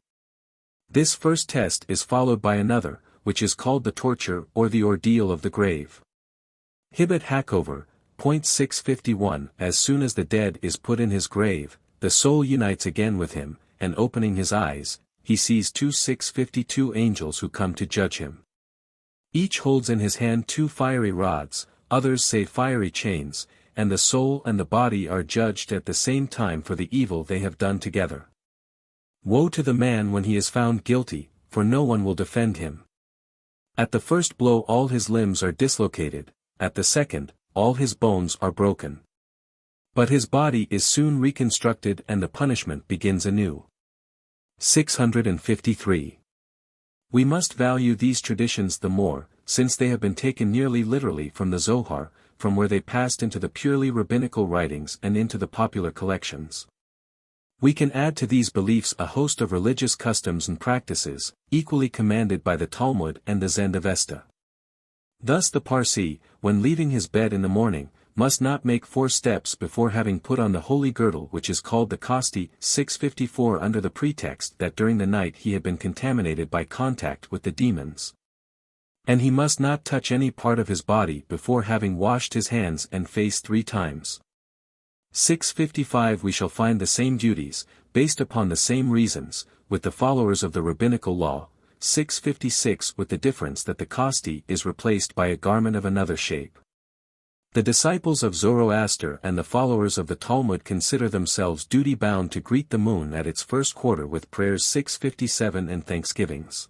This first test is followed by another, which is called the torture or the ordeal of the grave. Hibbert Hackover, point 651. As soon as the dead is put in his grave, the soul unites again with him, and opening his eyes, he sees 652 angels who come to judge him. Each holds in his hand 2 fiery rods, others say fiery chains, and the soul and the body are judged at the same time for the evil they have done together. Woe to the man when he is found guilty, for no one will defend him. At the first blow all his limbs are dislocated, at the second, all his bones are broken. But his body is soon reconstructed and the punishment begins anew. 653. We must value these traditions the more, since they have been taken nearly literally from the Zohar, from where they passed into the purely rabbinical writings and into the popular collections. We can add to these beliefs a host of religious customs and practices, equally commanded by the Talmud and the Zend Avesta. Thus the Parsi, when leaving his bed in the morning, must not make 4 steps before having put on the holy girdle which is called the Kasti. 654 under the pretext that during the night he had been contaminated by contact with the demons. And he must not touch any part of his body before having washed his hands and face 3 times. 655 We shall find the same duties, based upon the same reasons, with the followers of the rabbinical law. 656 With the difference that the Kasti is replaced by a garment of another shape. The disciples of Zoroaster and the followers of the Talmud consider themselves duty-bound to greet the moon at its first quarter with prayers. 657 and thanksgivings.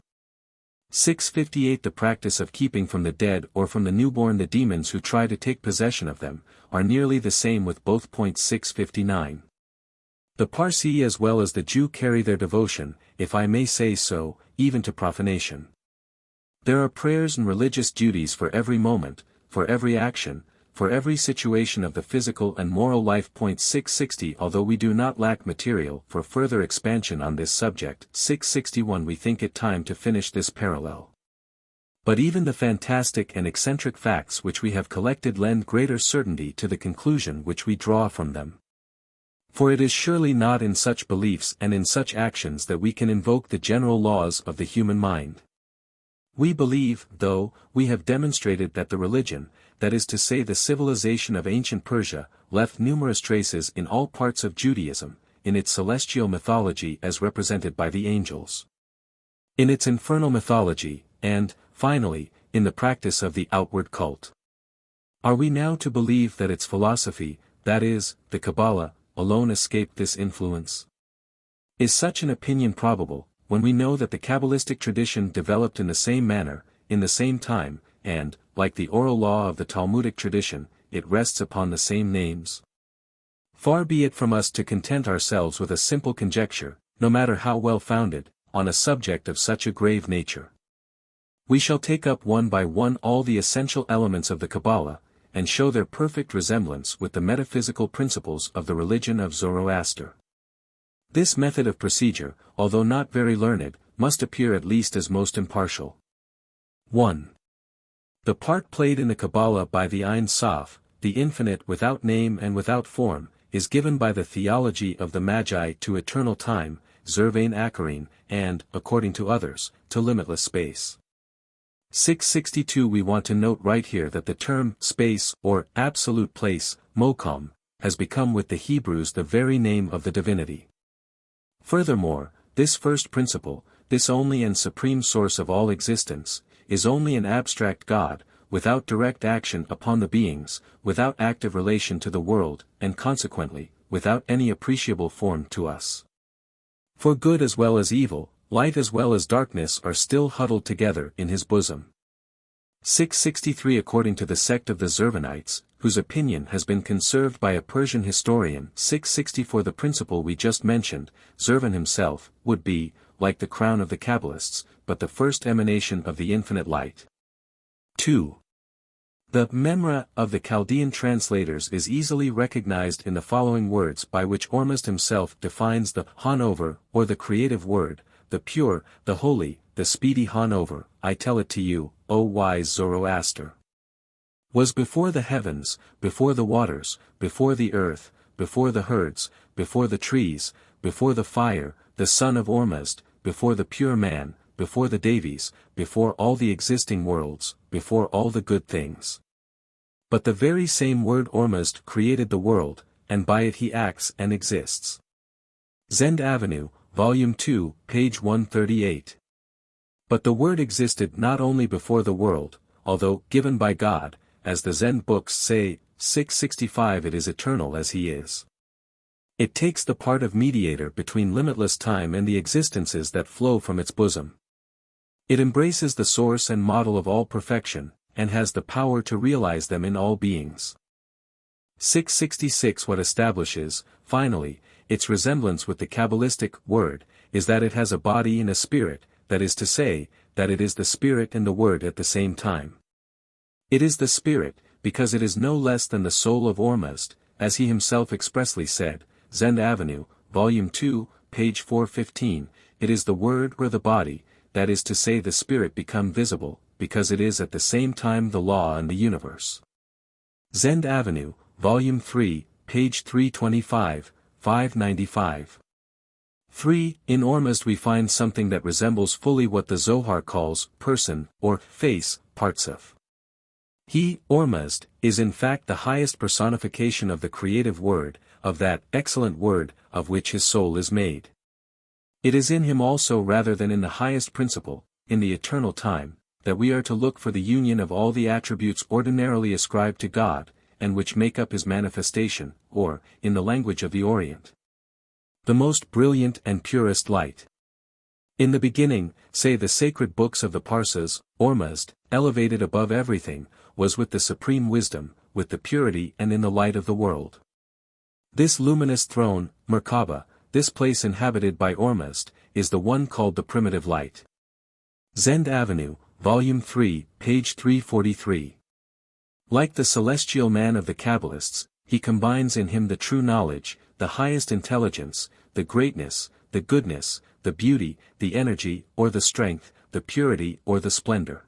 658 The practice of keeping from the dead or from the newborn the demons who try to take possession of them, are nearly the same with both. 659. The Parsi as well as the Jew carry their devotion, if I may say so, even to profanation. There are prayers and religious duties for every moment, for every action, for every situation of the physical and moral life. 660 Although we do not lack material for further expansion on this subject. 661 We think it time to finish this parallel. But even the fantastic and eccentric facts which we have collected lend greater certainty to the conclusion which we draw from them. For it is surely not in such beliefs and in such actions that we can invoke the general laws of the human mind. We believe, though, we have demonstrated that the religion, that is to say the civilization of ancient Persia, left numerous traces in all parts of Judaism, in its celestial mythology as represented by the angels, in its infernal mythology, and, finally, in the practice of the outward cult. Are we now to believe that its philosophy, that is, the Kabbalah, alone escaped this influence? Is such an opinion probable, when we know that the Kabbalistic tradition developed in the same manner, in the same time, and, like the oral law of the Talmudic tradition, it rests upon the same names? Far be it from us to content ourselves with a simple conjecture, no matter how well founded, on a subject of such a grave nature. We shall take up one by one all the essential elements of the Kabbalah, and show their perfect resemblance with the metaphysical principles of the religion of Zoroaster. This method of procedure, although not very learned, must appear at least as most impartial. 1. The part played in the Kabbalah by the Ein Sof, the infinite without name and without form, is given by the theology of the Magi to eternal time, Zervain Akarin, and, according to others, to limitless space. 662 We want to note right here that the term space or absolute place, mokom, has become with the Hebrews the very name of the divinity. Furthermore, this first principle, this only and supreme source of all existence, is only an abstract God, without direct action upon the beings, without active relation to the world, and consequently, without any appreciable form to us. For good as well as evil, light as well as darkness are still huddled together in his bosom. 663 According to the sect of the Zervanites, whose opinion has been conserved by a Persian historian. 664 The principle we just mentioned, Zervan himself, would be, like the crown of the Kabbalists, but the first emanation of the infinite light. 2. The memra of the Chaldean translators is easily recognized in the following words by which Ormuzd himself defines the Hanover, or the creative word, the pure, the holy, the speedy Hanover. I tell it to you, O wise Zoroaster. Was before the heavens, before the waters, before the earth, before the herds, before the trees, before the fire, the son of Ormuzd, before the pure man, before the Devis, before all the existing worlds, before all the good things. But the very same word Ormuzd created the world, and by it he acts and exists. Zend Avenue, Volume 2, page 138. But the word existed not only before the world, although, given by God, as the Zend books say, 665 it is eternal as he is. It takes the part of mediator between limitless time and the existences that flow from its bosom. It embraces the source and model of all perfection, and has the power to realize them in all beings. 666 What establishes, finally, its resemblance with the Kabbalistic word, is that it has a body and a spirit, that is to say, that it is the spirit and the word at the same time. It is the spirit, because it is no less than the soul of Ormuzd, as he himself expressly said, Zend Avenue, Volume 2, page 415, it is the word or the body, that is to say the spirit become visible, because it is at the same time the law and the universe. Zend Avenue, Volume 3, page 325, 595. 3. In Ormuzd we find something that resembles fully what the Zohar calls person, or face, parts of. He, Ormuzd, is in fact the highest personification of the creative word, of that excellent word, of which his soul is made. It is in him also rather than in the highest principle, in the eternal time, that we are to look for the union of all the attributes ordinarily ascribed to God, and which make up his manifestation, or, in the language of the Orient, the most brilliant and purest light. In the beginning, say the sacred books of the Parsas, Ormuzd, elevated above everything, was with the supreme wisdom, with the purity and in the light of the world. This luminous throne, Merkaba, this place inhabited by Ormuzd, is the one called the primitive light. Zend Avenue, Volume 3, page 343. Like the celestial man of the Kabbalists, he combines in him the true knowledge, the highest intelligence, the greatness, the goodness, the beauty, the energy, or the strength, the purity or the splendor.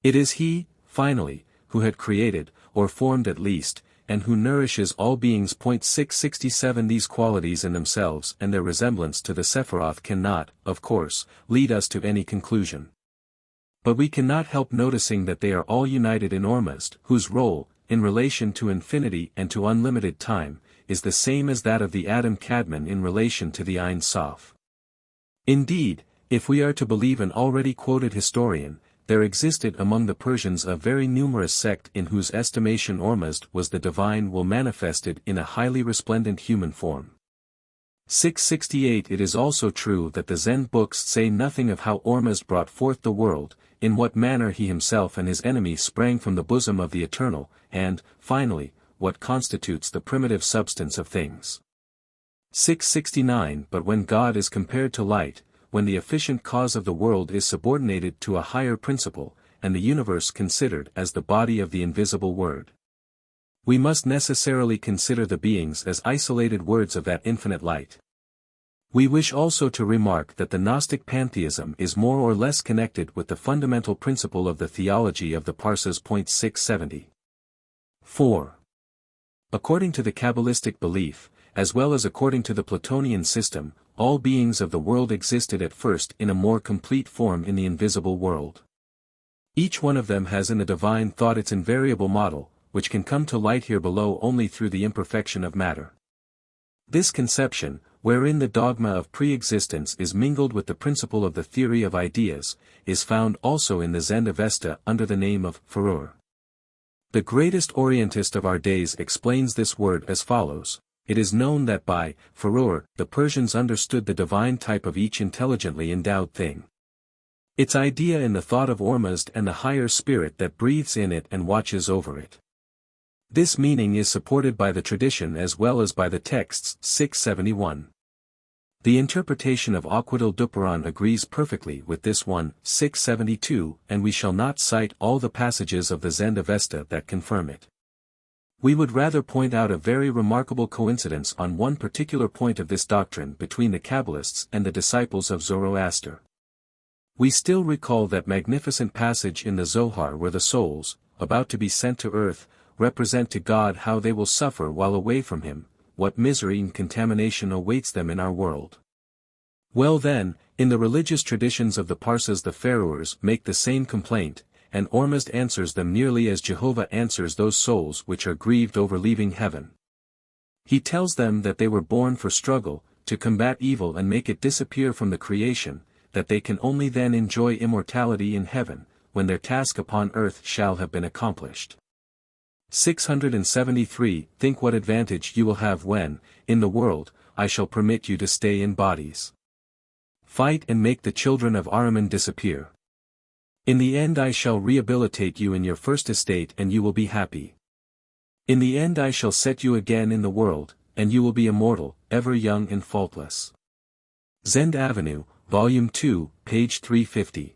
It is he, finally, who had created, or formed at least, and who nourishes all beings. 667 These qualities in themselves and their resemblance to the Sephiroth cannot, of course, lead us to any conclusion. But we cannot help noticing that they are all united in Ormuzd, whose role, in relation to infinity and to unlimited time, is the same as that of the Adam Kadmon in relation to the Ein Sof. Indeed, if we are to believe an already quoted historian, there existed among the Persians a very numerous sect in whose estimation Ormuzd was the divine will manifested in a highly resplendent human form. 668 It is also true that the Zend books say nothing of how Ormuzd brought forth the world, in what manner he himself and his enemies sprang from the bosom of the Eternal, and, finally, what constitutes the primitive substance of things. 669 But when God is compared to light, when the efficient cause of the world is subordinated to a higher principle, and the universe considered as the body of the invisible word, we must necessarily consider the beings as isolated words of that infinite light. We wish also to remark that the Gnostic pantheism is more or less connected with the fundamental principle of the theology of the Parsas. 670. 4. According to the Kabbalistic belief, as well as according to the Platonian system, all beings of the world existed at first in a more complete form in the invisible world. Each one of them has in the divine thought its invariable model, which can come to light here below only through the imperfection of matter. This conception, wherein the dogma of pre-existence is mingled with the principle of the theory of ideas, is found also in the Zend Avesta under the name of Foreword. The greatest Orientist of our days explains this word as follows: it is known that by Foreword the Persians understood the divine type of each intelligently endowed thing. Its idea in the thought of Ormuzd and the higher spirit that breathes in it and watches over it. This meaning is supported by the tradition as well as by the texts. 671. The interpretation of Aquadil Duperon agrees perfectly with this one. 672, and we shall not cite all the passages of the Zend Avesta that confirm it. We would rather point out a very remarkable coincidence on one particular point of this doctrine between the Kabbalists and the disciples of Zoroaster. We still recall that magnificent passage in the Zohar where the souls, about to be sent to earth, represent to God how they will suffer while away from Him, what misery and contamination awaits them in our world. Well then, in the religious traditions of the Parses the Pharaohs make the same complaint, and Ormuzd answers them nearly as Jehovah answers those souls which are grieved over leaving heaven. He tells them that they were born for struggle, to combat evil and make it disappear from the creation, that they can only then enjoy immortality in heaven, when their task upon earth shall have been accomplished. 673 Think what advantage you will have when, in the world, I shall permit you to stay in bodies. Fight and make the children of Ahriman disappear. In the end I shall rehabilitate you in your first estate and you will be happy. In the end I shall set you again in the world, and you will be immortal, ever young and faultless. Zend Avenue, Volume 2, page 350.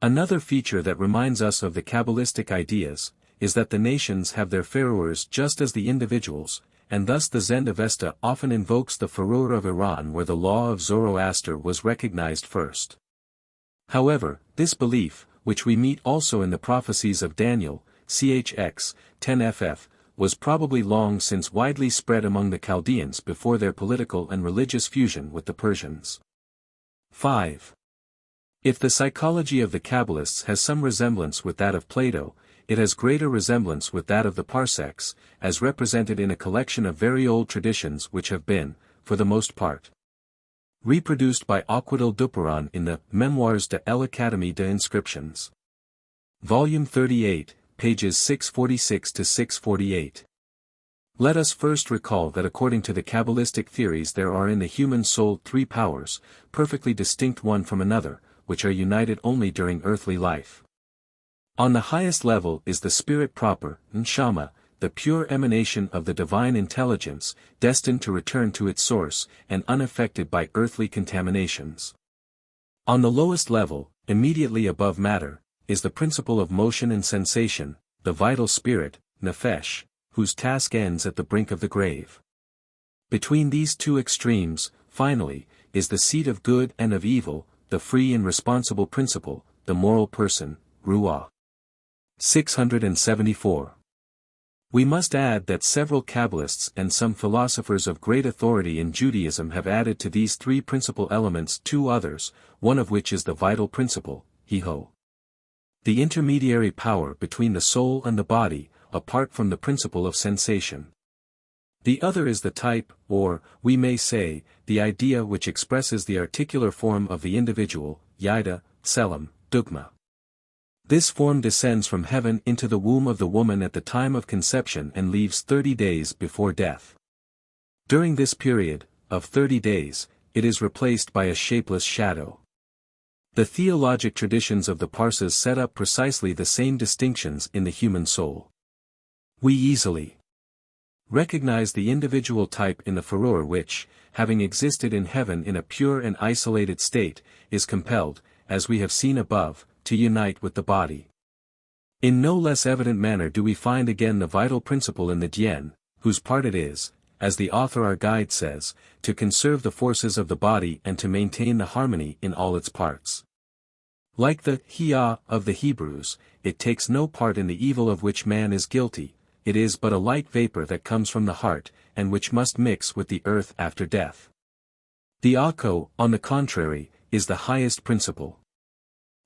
Another feature that reminds us of the Kabbalistic ideas, is that the nations have their pharaohs just as the individuals, and thus the Zend Avesta often invokes the Foreword of Iran where the law of Zoroaster was recognized first. However, this belief, which we meet also in the prophecies of Daniel, chx. 10ff, was probably long since widely spread among the Chaldeans before their political and religious fusion with the Persians. 5. If the psychology of the Kabbalists has some resemblance with that of Plato, it has greater resemblance with that of the Parsecs, as represented in a collection of very old traditions which have been, for the most part, reproduced by Aquadil Duperon in the Memoires de l'Académie des Inscriptions. Volume 38, pages 646 to 648. Let us first recall that according to the Kabbalistic theories there are in the human soul three powers, perfectly distinct one from another, which are united only during earthly life. On the highest level is the spirit proper, neshama, the pure emanation of the divine intelligence, destined to return to its source, and unaffected by earthly contaminations. On the lowest level, immediately above matter, is the principle of motion and sensation, the vital spirit, nefesh, whose task ends at the brink of the grave. Between these two extremes, finally, is the seat of good and of evil, the free and responsible principle, the moral person, ruah. 674. We must add that several Kabbalists and some philosophers of great authority in Judaism have added to these three principal elements two others, one of which is the vital principle, hiho. The intermediary power between the soul and the body, apart from the principle of sensation. The other is the type, or, we may say, the idea which expresses the articular form of the individual, yida, selam, dugma. This form descends from heaven into the womb of the woman at the time of conception and leaves 30 days before death. During this period, of 30 days, it is replaced by a shapeless shadow. The theologic traditions of the Parses set up precisely the same distinctions in the human soul. We easily recognize the individual type in the Foreword which, having existed in heaven in a pure and isolated state, is compelled, as we have seen above, to unite with the body. In no less evident manner do we find again the vital principle in the Dien, whose part it is, as the author our guide says, to conserve the forces of the body and to maintain the harmony in all its parts. Like the Hiyah of the Hebrews, it takes no part in the evil of which man is guilty, it is but a light vapor that comes from the heart, and which must mix with the earth after death. The Akko, on the contrary, is the highest principle.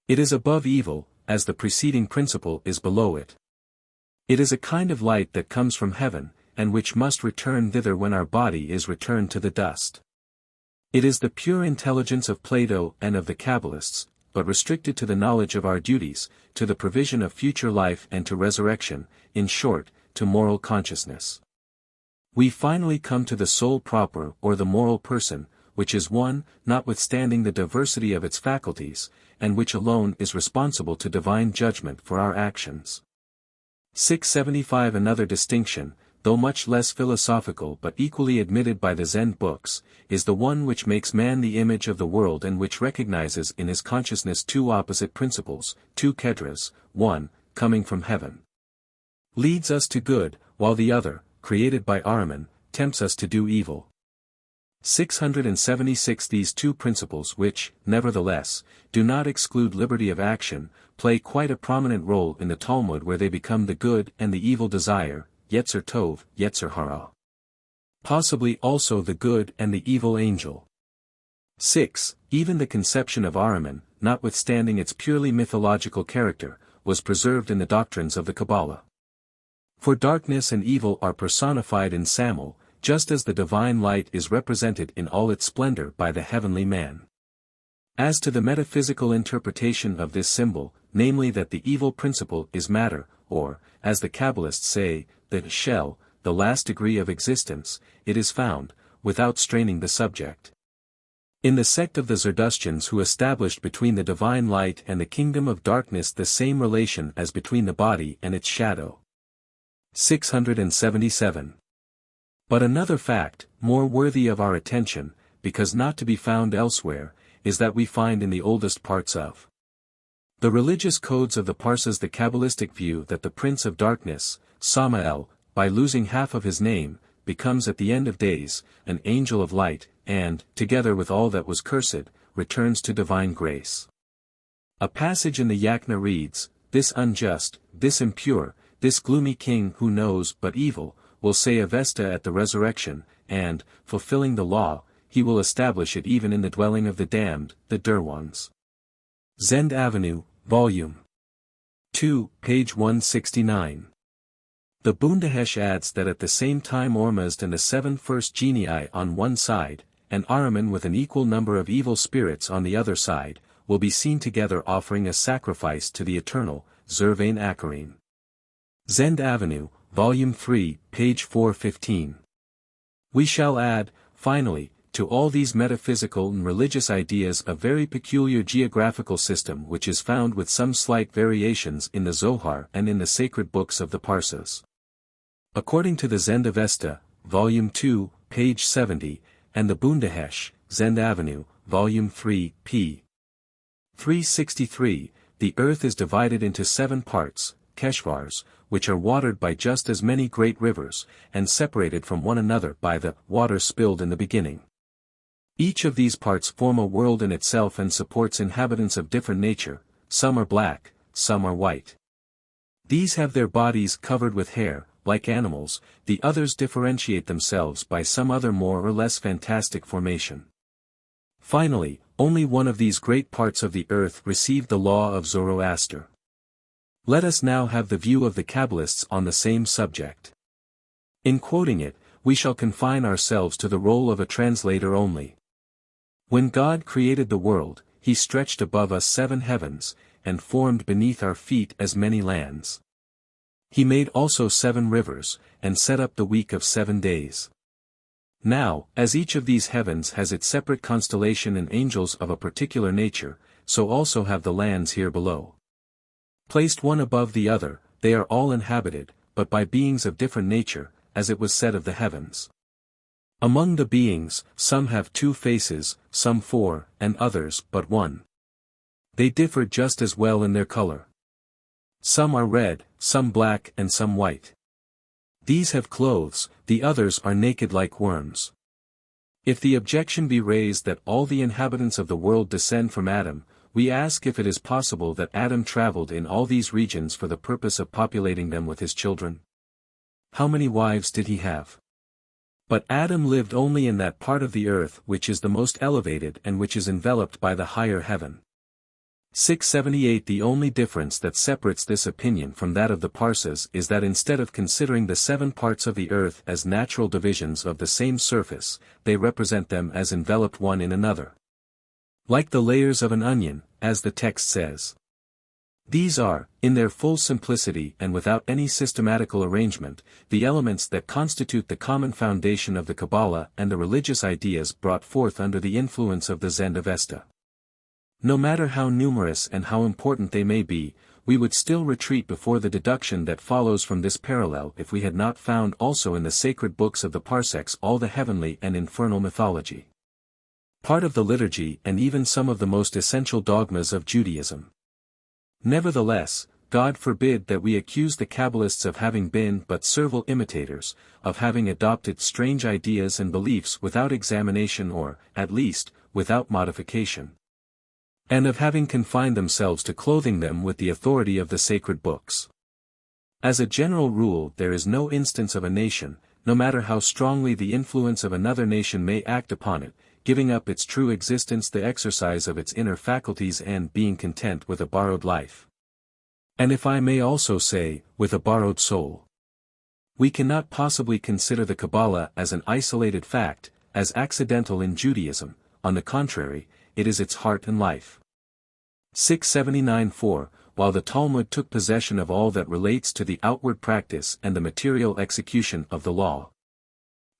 It is above evil, as the preceding principle is below it. It is a kind of light that comes from heaven, and which must return thither when our body is returned to the dust. It is the pure intelligence of Plato and of the Kabbalists, but restricted to the knowledge of our duties, to the provision of future life and to resurrection, in short, to moral consciousness. We finally come to the soul proper or the moral person, which is one, notwithstanding the diversity of its faculties, and which alone is responsible to divine judgment for our actions. 675 Another distinction, though much less philosophical but equally admitted by the Zen books, is the one which makes man the image of the world and which recognizes in his consciousness two opposite principles, two kedras, one, coming from heaven, leads us to good, while the other, created by Ahriman, tempts us to do evil. 676 These two principles which, nevertheless, do not exclude liberty of action, play quite a prominent role in the Talmud where they become the good and the evil desire, Yetzer Tov, Yetzer Hara. Possibly also the good and the evil angel. 6. Even the conception of Ahriman, notwithstanding its purely mythological character, was preserved in the doctrines of the Kabbalah. For darkness and evil are personified in Samuel, just as the divine light is represented in all its splendor by the heavenly man. As to the metaphysical interpretation of this symbol, namely that the evil principle is matter, or, as the Kabbalists say, the shell, the last degree of existence, it is found, without straining the subject, in the sect of the Zoroastrians, who established between the divine light and the kingdom of darkness the same relation as between the body and its shadow. 677. But another fact, more worthy of our attention, because not to be found elsewhere, is that we find in the oldest parts of the religious codes of the Parsis the Kabbalistic view that the Prince of Darkness, Samael, by losing half of his name, becomes at the end of days, an angel of light, and, together with all that was cursed, returns to divine grace. A passage in the Yachna reads, "This unjust, this impure, this gloomy king who knows but evil, will say Avesta at the resurrection, and, fulfilling the law, he will establish it even in the dwelling of the damned, the Derwans." Zend Avenue, Volume 2, page 169. The Bundahesh adds that at the same time Ormuzd and the 7 first genii on one side, and Ahriman with an equal number of evil spirits on the other side, will be seen together offering a sacrifice to the eternal, Zervain Akarim. Zend Avenue, Volume 3, page 415. We shall add, finally, to all these metaphysical and religious ideas a very peculiar geographical system which is found with some slight variations in the Zohar and in the sacred books of the Parsis. According to the Zend Avesta, Volume 2, page 70, and the Bundahesh, Zend Avenue, Volume 3, p. 363, the earth is divided into 7 parts, Keshvars, which are watered by just as many great rivers, and separated from one another by the water spilled in the beginning. Each of these parts form a world in itself and supports inhabitants of different nature, some are black, some are white. These have their bodies covered with hair, like animals, the others differentiate themselves by some other more or less fantastic formation. Finally, only one of these great parts of the earth received the law of Zoroaster. Let us now have the view of the Kabbalists on the same subject. In quoting it, we shall confine ourselves to the role of a translator only. When God created the world, he stretched above us 7 heavens, and formed beneath our feet as many lands. He made also 7 rivers, and set up the week of 7 days. Now, as each of these heavens has its separate constellation and angels of a particular nature, so also have the lands here below. Placed one above the other, they are all inhabited, but by beings of different nature, as it was said of the heavens. Among the beings, some have 2 faces, some 4, and others but 1. They differ just as well in their color. Some are red, some black and some white. These have clothes, the others are naked like worms. If the objection be raised that all the inhabitants of the world descend from Adam, we ask if it is possible that Adam traveled in all these regions for the purpose of populating them with his children. How many wives did he have? But Adam lived only in that part of the earth which is the most elevated and which is enveloped by the higher heaven. 678. The only difference that separates this opinion from that of the Parsis is that instead of considering the 7 parts of the earth as natural divisions of the same surface, they represent them as enveloped one in another. Like the layers of an onion, as the text says. These are, in their full simplicity and without any systematical arrangement, the elements that constitute the common foundation of the Kabbalah and the religious ideas brought forth under the influence of the Zend Avesta. No matter how numerous and how important they may be, we would still retreat before the deduction that follows from this parallel if we had not found also in the sacred books of the Parsecs all the heavenly and infernal mythology. Part of the liturgy and even some of the most essential dogmas of Judaism. Nevertheless, God forbid that we accuse the Kabbalists of having been but servile imitators, of having adopted strange ideas and beliefs without examination or, at least, without modification. And of having confined themselves to clothing them with the authority of the sacred books. As a general rule, there is no instance of a nation, no matter how strongly the influence of another nation may act upon it, giving up its true existence, the exercise of its inner faculties, and being content with a borrowed life. And if I may also say, with a borrowed soul. We cannot possibly consider the Kabbalah as an isolated fact, as accidental in Judaism. On the contrary, it is its heart and life. 679-4, while the Talmud took possession of all that relates to the outward practice and the material execution of the law,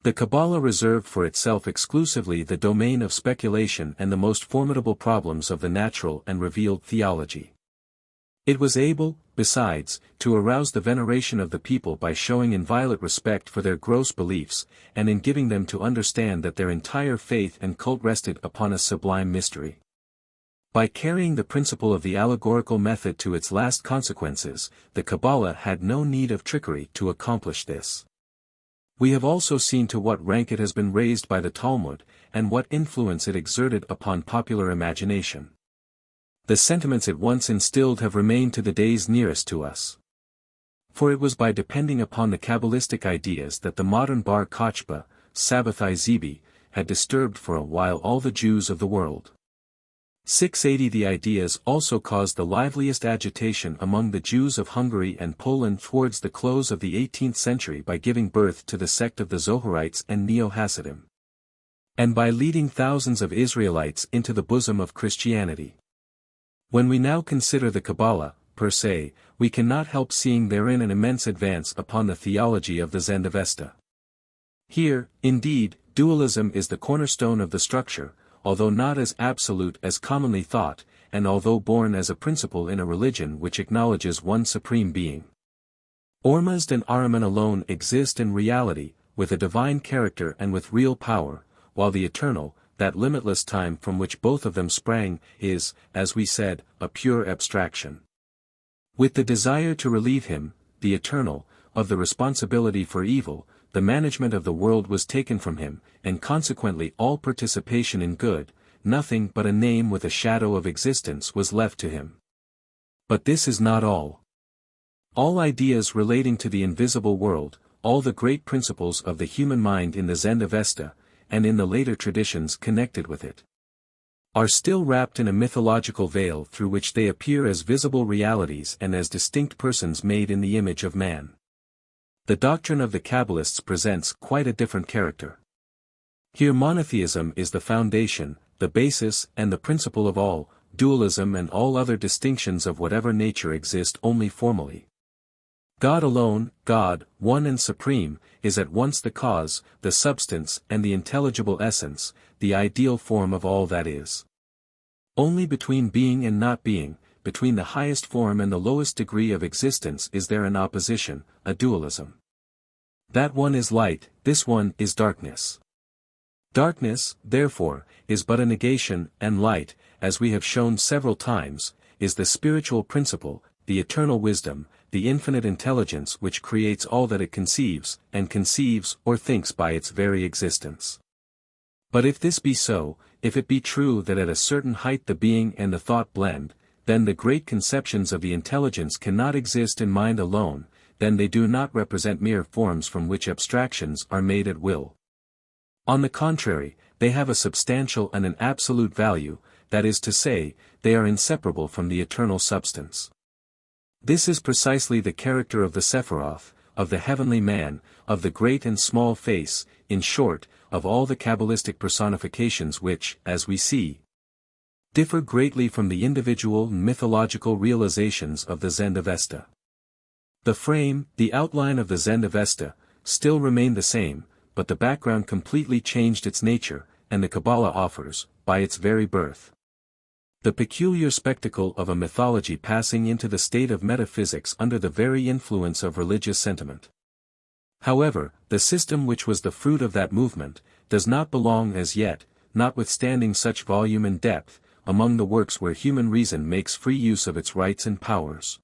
the Kabbalah reserved for itself exclusively the domain of speculation and the most formidable problems of the natural and revealed theology. It was able, besides, to arouse the veneration of the people by showing inviolate respect for their gross beliefs, and in giving them to understand that their entire faith and cult rested upon a sublime mystery. By carrying the principle of the allegorical method to its last consequences, the Kabbalah had no need of trickery to accomplish this. We have also seen to what rank it has been raised by the Talmud, and what influence it exerted upon popular imagination. The sentiments it once instilled have remained to the days nearest to us. For it was by depending upon the Kabbalistic ideas that the modern Bar Kochba, Sabbathai Zebi, had disturbed for a while all the Jews of the world. 680. The ideas also caused the liveliest agitation among the Jews of Hungary and Poland towards the close of the 18th century by giving birth to the sect of the Zoharites and Neo-Hasidim, and by leading thousands of Israelites into the bosom of Christianity. When we now consider the Kabbalah, per se, we cannot help seeing therein an immense advance upon the theology of the Zendavesta. Here, indeed, dualism is the cornerstone of the structure, although not as absolute as commonly thought, and although born as a principle in a religion which acknowledges one supreme being. Ormuzd and Ahriman alone exist in reality, with a divine character and with real power, while the eternal, that limitless time from which both of them sprang, is, as we said, a pure abstraction. With the desire to relieve him, the eternal, of the responsibility for evil, the management of the world was taken from him, and consequently all participation in good, nothing but a name with a shadow of existence was left to him. But this is not all. All ideas relating to the invisible world, all the great principles of the human mind in the Zendavesta, and in the later traditions connected with it, are still wrapped in a mythological veil through which they appear as visible realities and as distinct persons made in the image of man. The doctrine of the Kabbalists presents quite a different character. Here monotheism is the foundation, the basis and the principle of all, dualism and all other distinctions of whatever nature exist only formally. God alone, God, one and supreme, is at once the cause, the substance and the intelligible essence, the ideal form of all that is. Only between being and not being, between the highest form and the lowest degree of existence is there an opposition, a dualism. That one is light, this one is darkness. Darkness, therefore, is but a negation, and light, as we have shown several times, is the spiritual principle, the eternal wisdom, the infinite intelligence which creates all that it conceives, and conceives or thinks by its very existence. But if this be so, if it be true that at a certain height the being and the thought blend, then the great conceptions of the intelligence cannot exist in mind alone, then they do not represent mere forms from which abstractions are made at will. On the contrary, they have a substantial and an absolute value, that is to say, they are inseparable from the eternal substance. This is precisely the character of the Sephiroth, of the heavenly man, of the great and small face, in short, of all the Kabbalistic personifications which, as we see, differ greatly from the individual mythological realizations of the Zendavesta. The frame, the outline of the Zendavesta, still remained the same, but the background completely changed its nature, and the Kabbalah offers, by its very birth, the peculiar spectacle of a mythology passing into the state of metaphysics under the very influence of religious sentiment. However, the system which was the fruit of that movement, does not belong as yet, notwithstanding such volume and depth, among the works where human reason makes free use of its rights and powers.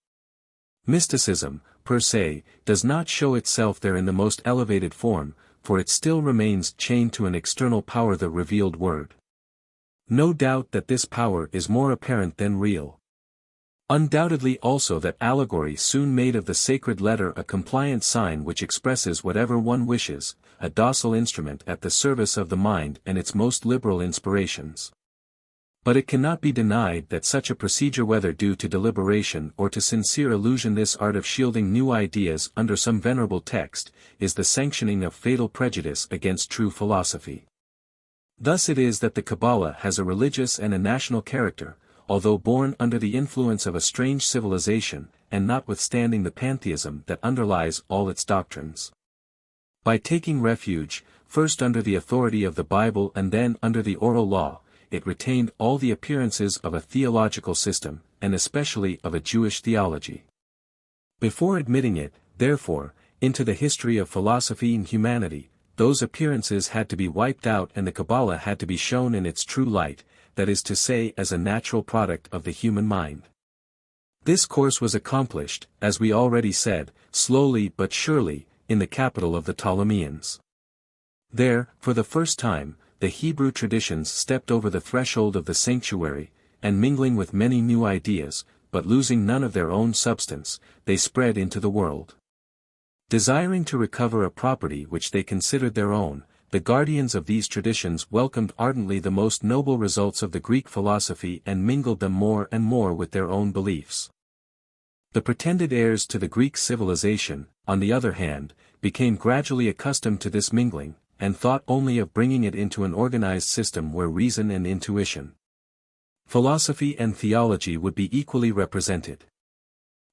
Mysticism, per se, does not show itself there in the most elevated form, for it still remains chained to an external power, the revealed word. No doubt that this power is more apparent than real. Undoubtedly also that allegory soon made of the sacred letter a compliant sign which expresses whatever one wishes, a docile instrument at the service of the mind and its most liberal inspirations. But it cannot be denied that such a procedure, whether due to deliberation or to sincere illusion, this art of shielding new ideas under some venerable text, is the sanctioning of fatal prejudice against true philosophy. Thus it is that the Kabbalah has a religious and a national character, although born under the influence of a strange civilization, and notwithstanding the pantheism that underlies all its doctrines. By taking refuge, first under the authority of the Bible and then under the oral law, it retained all the appearances of a theological system, and especially of a Jewish theology. Before admitting it, therefore, into the history of philosophy and humanity, those appearances had to be wiped out and the Kabbalah had to be shown in its true light, that is to say, as a natural product of the human mind. This course was accomplished, as we already said, slowly but surely, in the capital of the Ptolemies. There, for the first time, the Hebrew traditions stepped over the threshold of the sanctuary, and mingling with many new ideas, but losing none of their own substance, they spread into the world. Desiring to recover a property which they considered their own, the guardians of these traditions welcomed ardently the most noble results of the Greek philosophy and mingled them more and more with their own beliefs. The pretended heirs to the Greek civilization, on the other hand, became gradually accustomed to this mingling, and thought only of bringing it into an organized system where reason and intuition, philosophy and theology would be equally represented.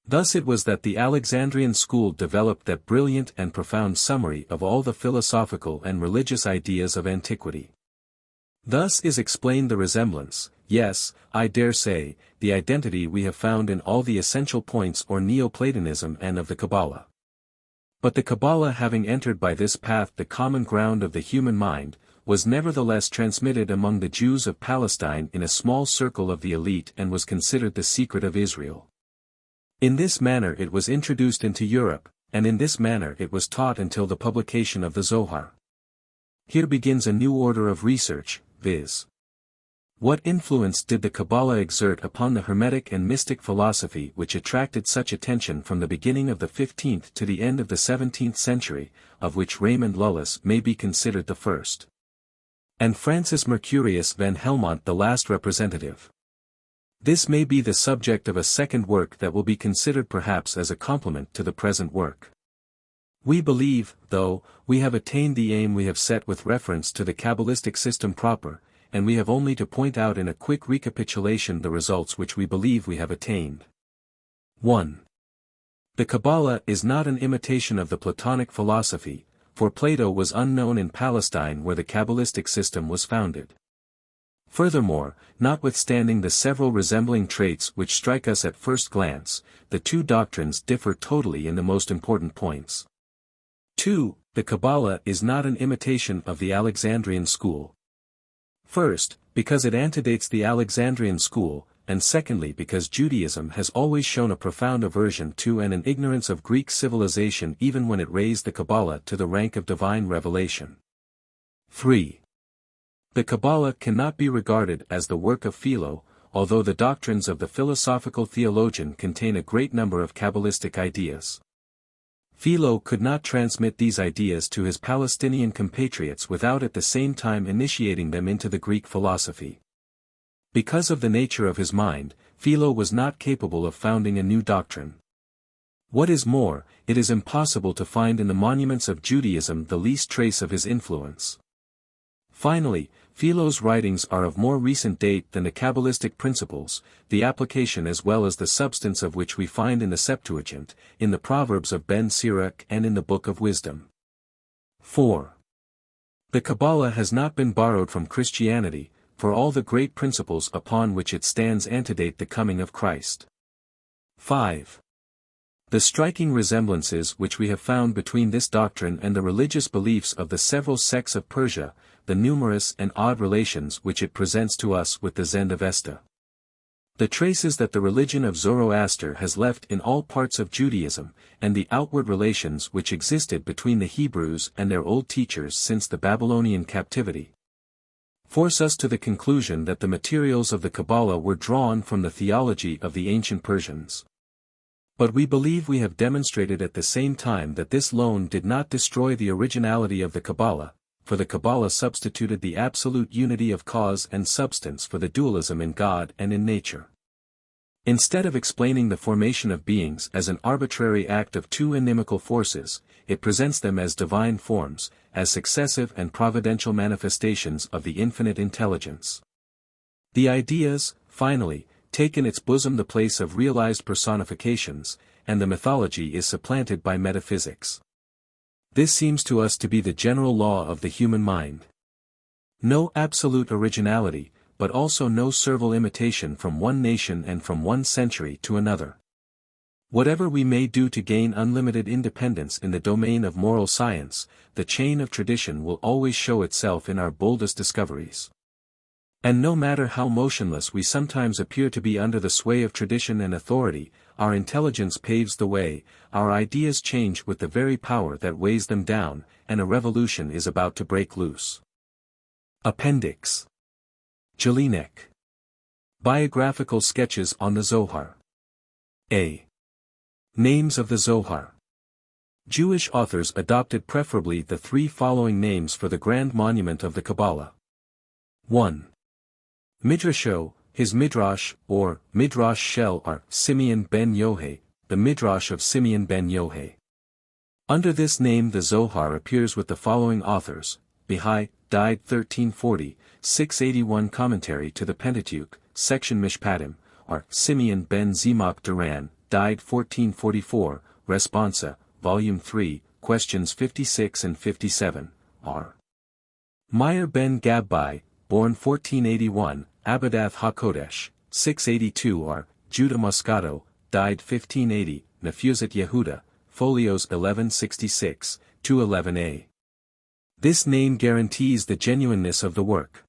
Thus it was that the Alexandrian school developed that brilliant and profound summary of all the philosophical and religious ideas of antiquity. Thus is explained the resemblance, yes, I dare say, the identity we have found in all the essential points or Neoplatonism and of the Kabbalah. But the Kabbalah, having entered by this path the common ground of the human mind, was nevertheless transmitted among the Jews of Palestine in a small circle of the elite and was considered the secret of Israel. In this manner it was introduced into Europe, and in this manner it was taught until the publication of the Zohar. Here begins a new order of research, viz. What influence did the Kabbalah exert upon the Hermetic and mystic philosophy which attracted such attention from the beginning of the 15th to the end of the 17th century, of which Raymond Lullis may be considered the first, and Francis Mercurius van Helmont the last representative? This may be the subject of a second work that will be considered perhaps as a complement to the present work. We believe, though, we have attained the aim we have set with reference to the Kabbalistic system proper, and we have only to point out in a quick recapitulation the results which we believe we have attained. 1. The Kabbalah is not an imitation of the Platonic philosophy, for Plato was unknown in Palestine where the Kabbalistic system was founded. Furthermore, notwithstanding the several resembling traits which strike us at first glance, the two doctrines differ totally in the most important points. 2. The Kabbalah is not an imitation of the Alexandrian school. First, because it antedates the Alexandrian school, and secondly because Judaism has always shown a profound aversion to and an ignorance of Greek civilization even when it raised the Kabbalah to the rank of divine revelation. 3. The Kabbalah cannot be regarded as the work of Philo, although the doctrines of the philosophical theologian contain a great number of Kabbalistic ideas. Philo could not transmit these ideas to his Palestinian compatriots without at the same time initiating them into the Greek philosophy. Because of the nature of his mind, Philo was not capable of founding a new doctrine. What is more, it is impossible to find in the monuments of Judaism the least trace of his influence. Finally, Philo's writings are of more recent date than the Kabbalistic principles, the application as well as the substance of which we find in the Septuagint, in the Proverbs of Ben Sirach and in the Book of Wisdom. 4. The Kabbalah has not been borrowed from Christianity, for all the great principles upon which it stands antedate the coming of Christ. 5. The striking resemblances which we have found between this doctrine and the religious beliefs of the several sects of Persia, the numerous and odd relations which it presents to us with the Zend-Avesta. The traces that the religion of Zoroaster has left in all parts of Judaism, and the outward relations which existed between the Hebrews and their old teachers since the Babylonian captivity. force us to the conclusion that the materials of the Kabbalah were drawn from the theology of the ancient Persians. But we believe we have demonstrated at the same time that this loan did not destroy the originality of the Kabbalah, for the Kabbalah substituted the absolute unity of cause and substance for the dualism in God and in nature. Instead of explaining the formation of beings as an arbitrary act of two inimical forces, it presents them as divine forms, as successive and providential manifestations of the infinite intelligence. The ideas, finally, take in its bosom the place of realized personifications, and the mythology is supplanted by metaphysics. This seems to us to be the general law of the human mind. No absolute originality, but also no servile imitation from one nation and from one century to another. Whatever we may do to gain unlimited independence in the domain of moral science, the chain of tradition will always show itself in our boldest discoveries. And no matter how motionless we sometimes appear to be under the sway of tradition and authority, our intelligence paves the way, our ideas change with the very power that weighs them down, and a revolution is about to break loose. Appendix. Jelinek. Biographical sketches on the Zohar. A. Names of the Zohar. Jewish authors adopted preferably the three following names for the grand monument of the Kabbalah. 1. Midrasho, his Midrash, or Midrash Shel are Simeon ben Yohei, the Midrash of Simeon ben Yohei. Under this name the Zohar appears with the following authors: Bahai, died 1340, 681 Commentary to the Pentateuch, section Mishpatim, are Simeon ben Zimach Duran, died 1444, Responsa, Volume 3, questions 56 and 57, are Meir ben Gabbai, born 1481, Abidath HaKodesh, 682 are Judah Moscato, died 1580, Nefuzet Yehuda, folios 1166, 211a. This name guarantees the genuineness of the work.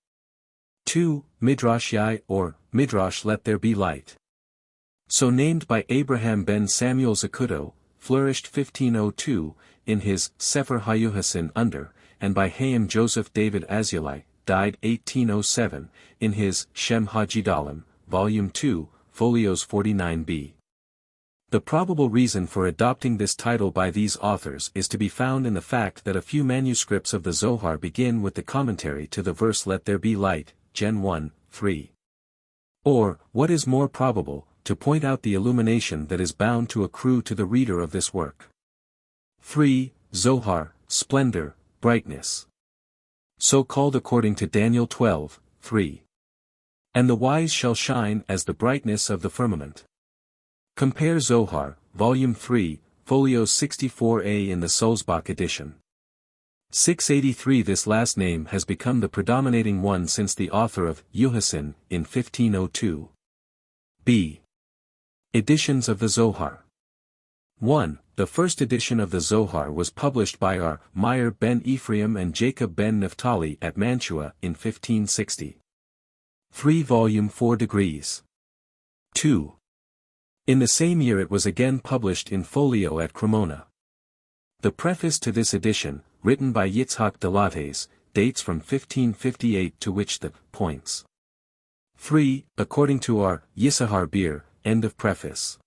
2. Midrash Yai or Midrash Let There Be Light. So named by Abraham ben Samuel Zacuto, flourished 1502, in his Sefer HaYuhasin under, and by Hayam Joseph David Azulai, died 1807, in his Shem HaGidalim, Volume 2, folios 49b. The probable reason for adopting this title by these authors is to be found in the fact that a few manuscripts of the Zohar begin with the commentary to the verse Let There Be Light, Gen 1, 3. Or, what is more probable, to point out the illumination that is bound to accrue to the reader of this work. 3. Zohar, splendor, brightness. So called according to Daniel 12, 3. And the wise shall shine as the brightness of the firmament. Compare Zohar, Volume 3, folios 64a in the Sulzbach edition. 683. This last name has become the predominating one since the author of Yuhasin, in 1502. B. Editions of the Zohar. 1. The first edition of the Zohar was published by R. Meir ben Ephraim and Jacob ben Naphtali at Mantua in 1560. 3 volume 4 degrees. 2. In the same year it was again published in folio at Cremona. The preface to this edition, written by Yitzhak de Lattes, dates from 1558 to which the points. 3. According to R. Yisahar Bir, end of preface.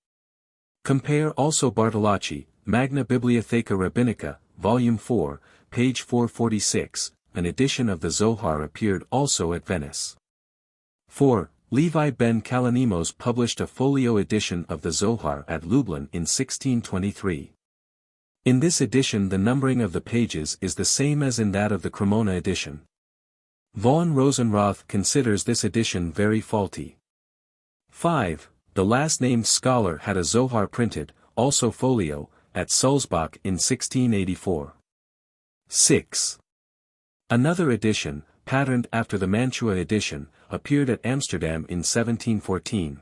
Compare also Bartolacci, Magna Bibliotheca Rabbinica, Volume 4, page 446, an edition of the Zohar appeared also at Venice. 4. Levi ben Kalanimos published a folio edition of the Zohar at Lublin in 1623. In this edition the numbering of the pages is the same as in that of the Cremona edition. Von Rosenroth considers this edition very faulty. 5. The last-named scholar had a Zohar printed, also folio, at Sulzbach in 1684. 6. Another edition, patterned after the Mantua edition, appeared at Amsterdam in 1714.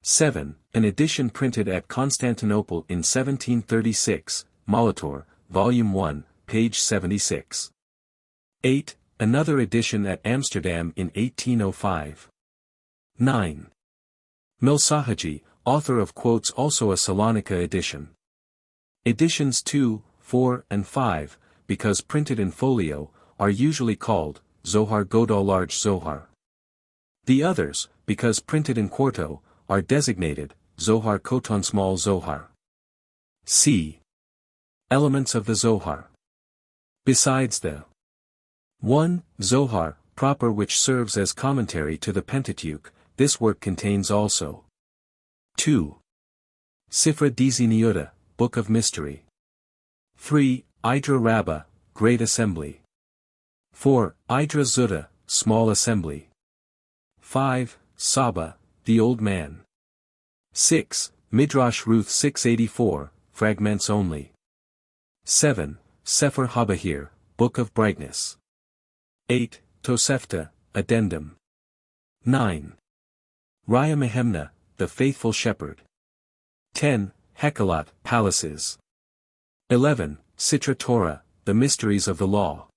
7. An edition printed at Constantinople in 1736, Molitor, Volume 1, page 76. 8. Another edition at Amsterdam in 1805. 9. Milsahaji, author of quotes also a Salonika edition. Editions 2, 4 and 5, because printed in folio, are usually called Zohar Godal Large Zohar. The others, because printed in quarto, are designated Zohar Koton Small Zohar. c. Elements of the Zohar. Besides the 1. Zohar, proper, which serves as commentary to the Pentateuch, this work contains also 2. Sefer Yetzirah, Book of Mystery. 3. Idra Rabbah, Great Assembly. 4. Idra Zutta, Small Assembly. 5. Saba, the Old Man. 6. Midrash Ruth 684, Fragments only. 7. Sefer Habahir, Book of Brightness. 8. Tosefta, Addendum. 9. Raya Mehemna, the Faithful Shepherd. 10. Hekalat, Palaces. 11. Sitra Torah, the Mysteries of the Law.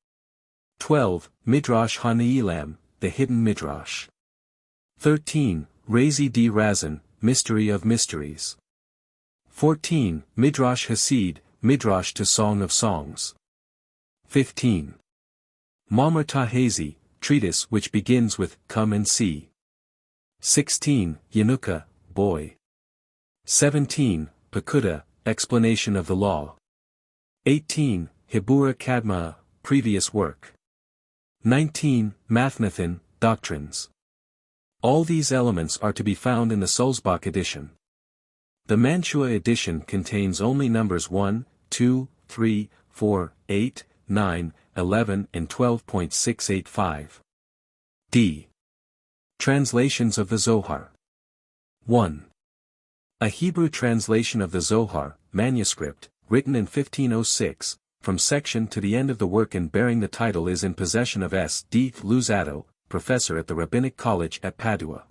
12. Midrash HaNeilam, the Hidden Midrash. 13. Razi D. Razin, Mystery of Mysteries. 14. Midrash Hasid, Midrash to Song of Songs. 15. Mamer Tahazi, treatise which begins with Come and See. 16. Yanuka, Boy. 17. Pakuda, Explanation of the Law. 18. Hibura Kadma, Previous Work. 19. Mathnathin, Doctrines. All these elements are to be found in the Sulzbach edition. The Mantua edition contains only numbers 1, 2, 3, 4, 8, 9, 11 and 12.685. d. Translations of the Zohar. 1. A Hebrew translation of the Zohar, manuscript, written in 1506, from section to the end of the work and bearing the title is in possession of S. D. Luzzatto, professor at the Rabbinic College at Padua.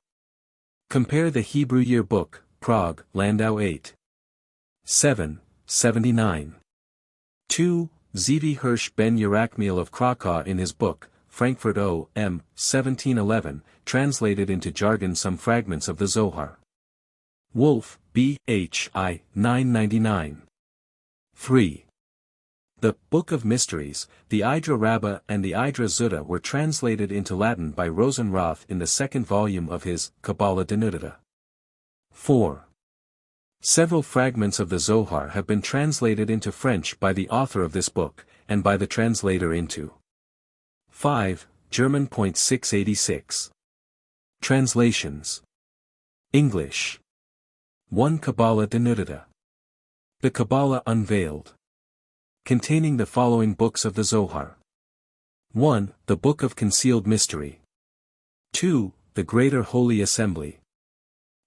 Compare the Hebrew Year Book, Prague, Landau 8. 7, 79. 2. Zvi Hirsch ben Yerachmiel of Krakow in his book, Frankfurt O. M. 1711, translated into jargon some fragments of the Zohar. Wolf, B. H. I. 999. 3. The Book of Mysteries, the Idra Rabbah and the Idra Zutta were translated into Latin by Rosenroth in the second volume of his Kabbalah Denudata. 4. Several fragments of the Zohar have been translated into French by the author of this book, and by the translator into 5. German. 686. Translations. English. 1. Kabbalah Denudata. The Kabbalah Unveiled. Containing the following books of the Zohar. 1. The Book of Concealed Mystery. 2. The Greater Holy Assembly.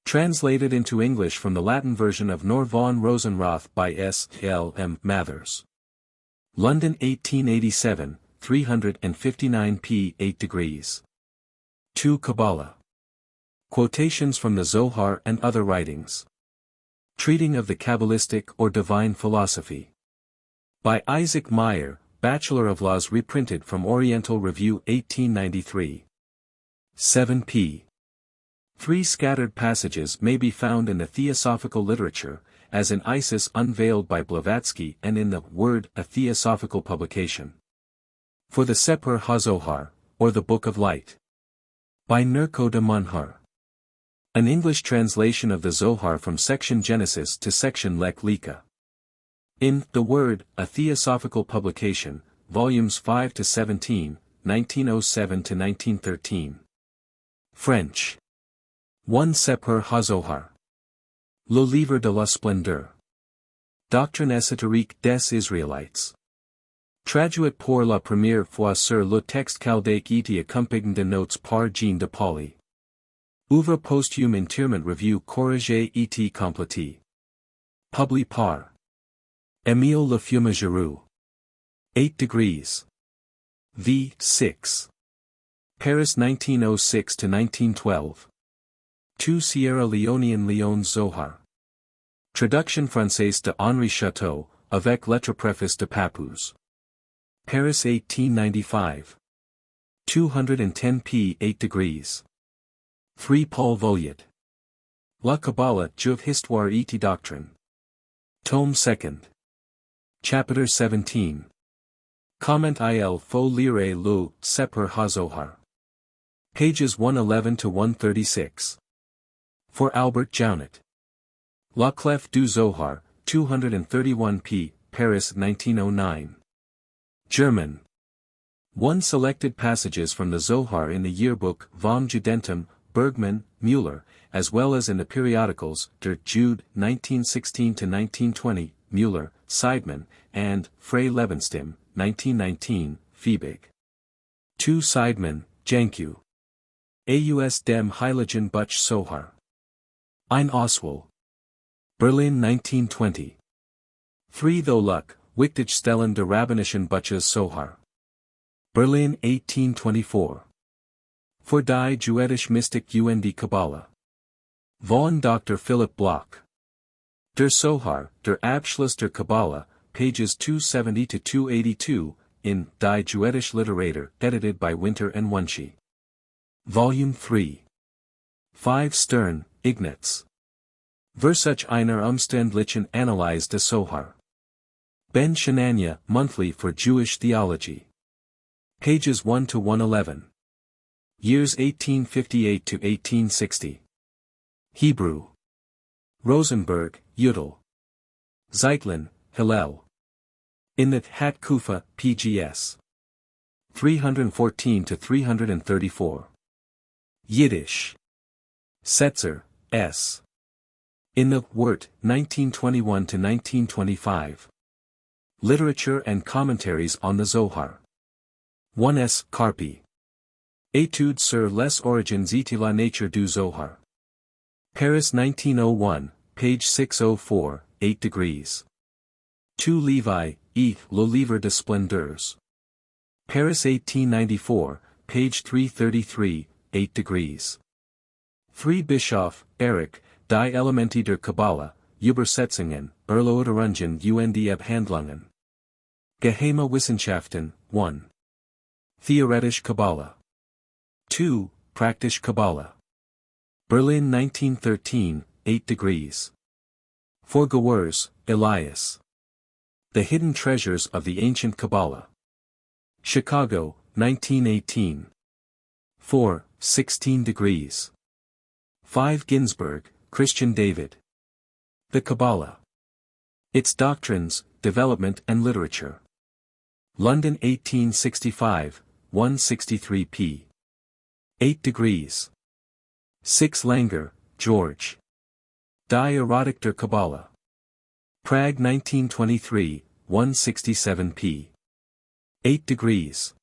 Translated into English from the Latin version of Nor von Rosenroth by S. L. M. Mathers. London 1887, 359 p. 8 degrees. 2. Kabbalah. Quotations from the Zohar and other writings. Treating of the Kabbalistic or Divine Philosophy. By Isaac Meyer, Bachelor of Laws, reprinted from Oriental Review 1893. 7 p. 3 scattered passages may be found in the Theosophical literature, as in Isis Unveiled by Blavatsky and in the Word, a Theosophical publication. For the Sepher HaZohar, or the Book of Light. By Nurko de Munhar. An English translation of the Zohar from section Genesis to section Lech Leka. In The Word, a Theosophical publication, volumes 5 to 17, 1907 to 1913. French. 1. Sepher HaZohar. Le Livre de la Splendeur. Doctrine esoterique des Israélites. Traduit pour la première fois sur le texte chaldaique et accompagné de notes par Jean de Pauli. Ouvre posthume interment review corrigé et complété. Publié par Émile Lefumé-Giroux. 8 degrees. V. 6. Paris 1906 to 1912. 2. Sierra Leonean Leon Zohar. Traduction française de Henri Chateau, avec lettre préface de Papus. Paris 1895. 210 p. 8 degrees. 3. Paul Voliot. La Kabbalah, Juv Histoire et Doctrine. Tome 2nd. Chapter 17. Comment il faut lire le Sepher HaZohar. Pages 111 to 136. For Albert Jounet. La Clef du Zohar, 231 p. Paris 1909. German. One selected passages from the Zohar in the yearbook Vom Judentum, Bergman, Müller, as well as in the periodicals Der Jude 1916-1920, Müller, Seidman, and Frey Lebenstim, 1919, Fiebig. 2 Seidman, Janku. Aus dem Heiligen Buch Zohar. Ein Oswald. Berlin 1920. 3 Though Luck, Wichtig Stellen der Rabbinischen Buches Zohar. Berlin 1824. For die Jüdische Mystik und Kabbalah. Von Dr. Philipp Bloch. Der Zohar, der Abschluss der Kabbalah, pages 270 to 282, in Die Jüdische Literatur, edited by Winter and Wunschy. Volume 3. 5 Stern, Ignaz. Versuch einer umständlichen Analyse des Zohar. Ben Shananya, Monthly for Jewish Theology. Pages 1 to 111. Years 1858 to 1860. Hebrew. Rosenberg, Yudel. Zeitlin, Hillel. In the Hat Kufa, PGS. 314 to 334. Yiddish. Setzer, S. In the Wort, 1921 to 1925. Literature and Commentaries on the Zohar. 1s. Carpi. Études sur les origines et la nature du Zohar. Paris 1901, page 604, 8 degrees. 2 Levi, E. Le Livre de Splendeurs. Paris 1894, page 333, 8 degrees. 3 Bischoff, Erich, Die Elemente der Kabbalah, Übersetzungen, Erläuterungen und Abhandlungen. Geheime Wissenschaften, 1. Theoretische Kabbalah. 2. Praktische Kabbalah. Berlin 1913, 8 degrees. 4 Gowers, Elias. The Hidden Treasures of the Ancient Kabbalah. Chicago, 1918. 4, 16 degrees. 5 Ginsberg, Christian David. The Kabbalah. Its Doctrines, Development and Literature. London 1865, 163 p. 8 degrees. 6 Langer, George. Die Erotik der Kabbalah. Prague 1923, 167 p. 8 degrees.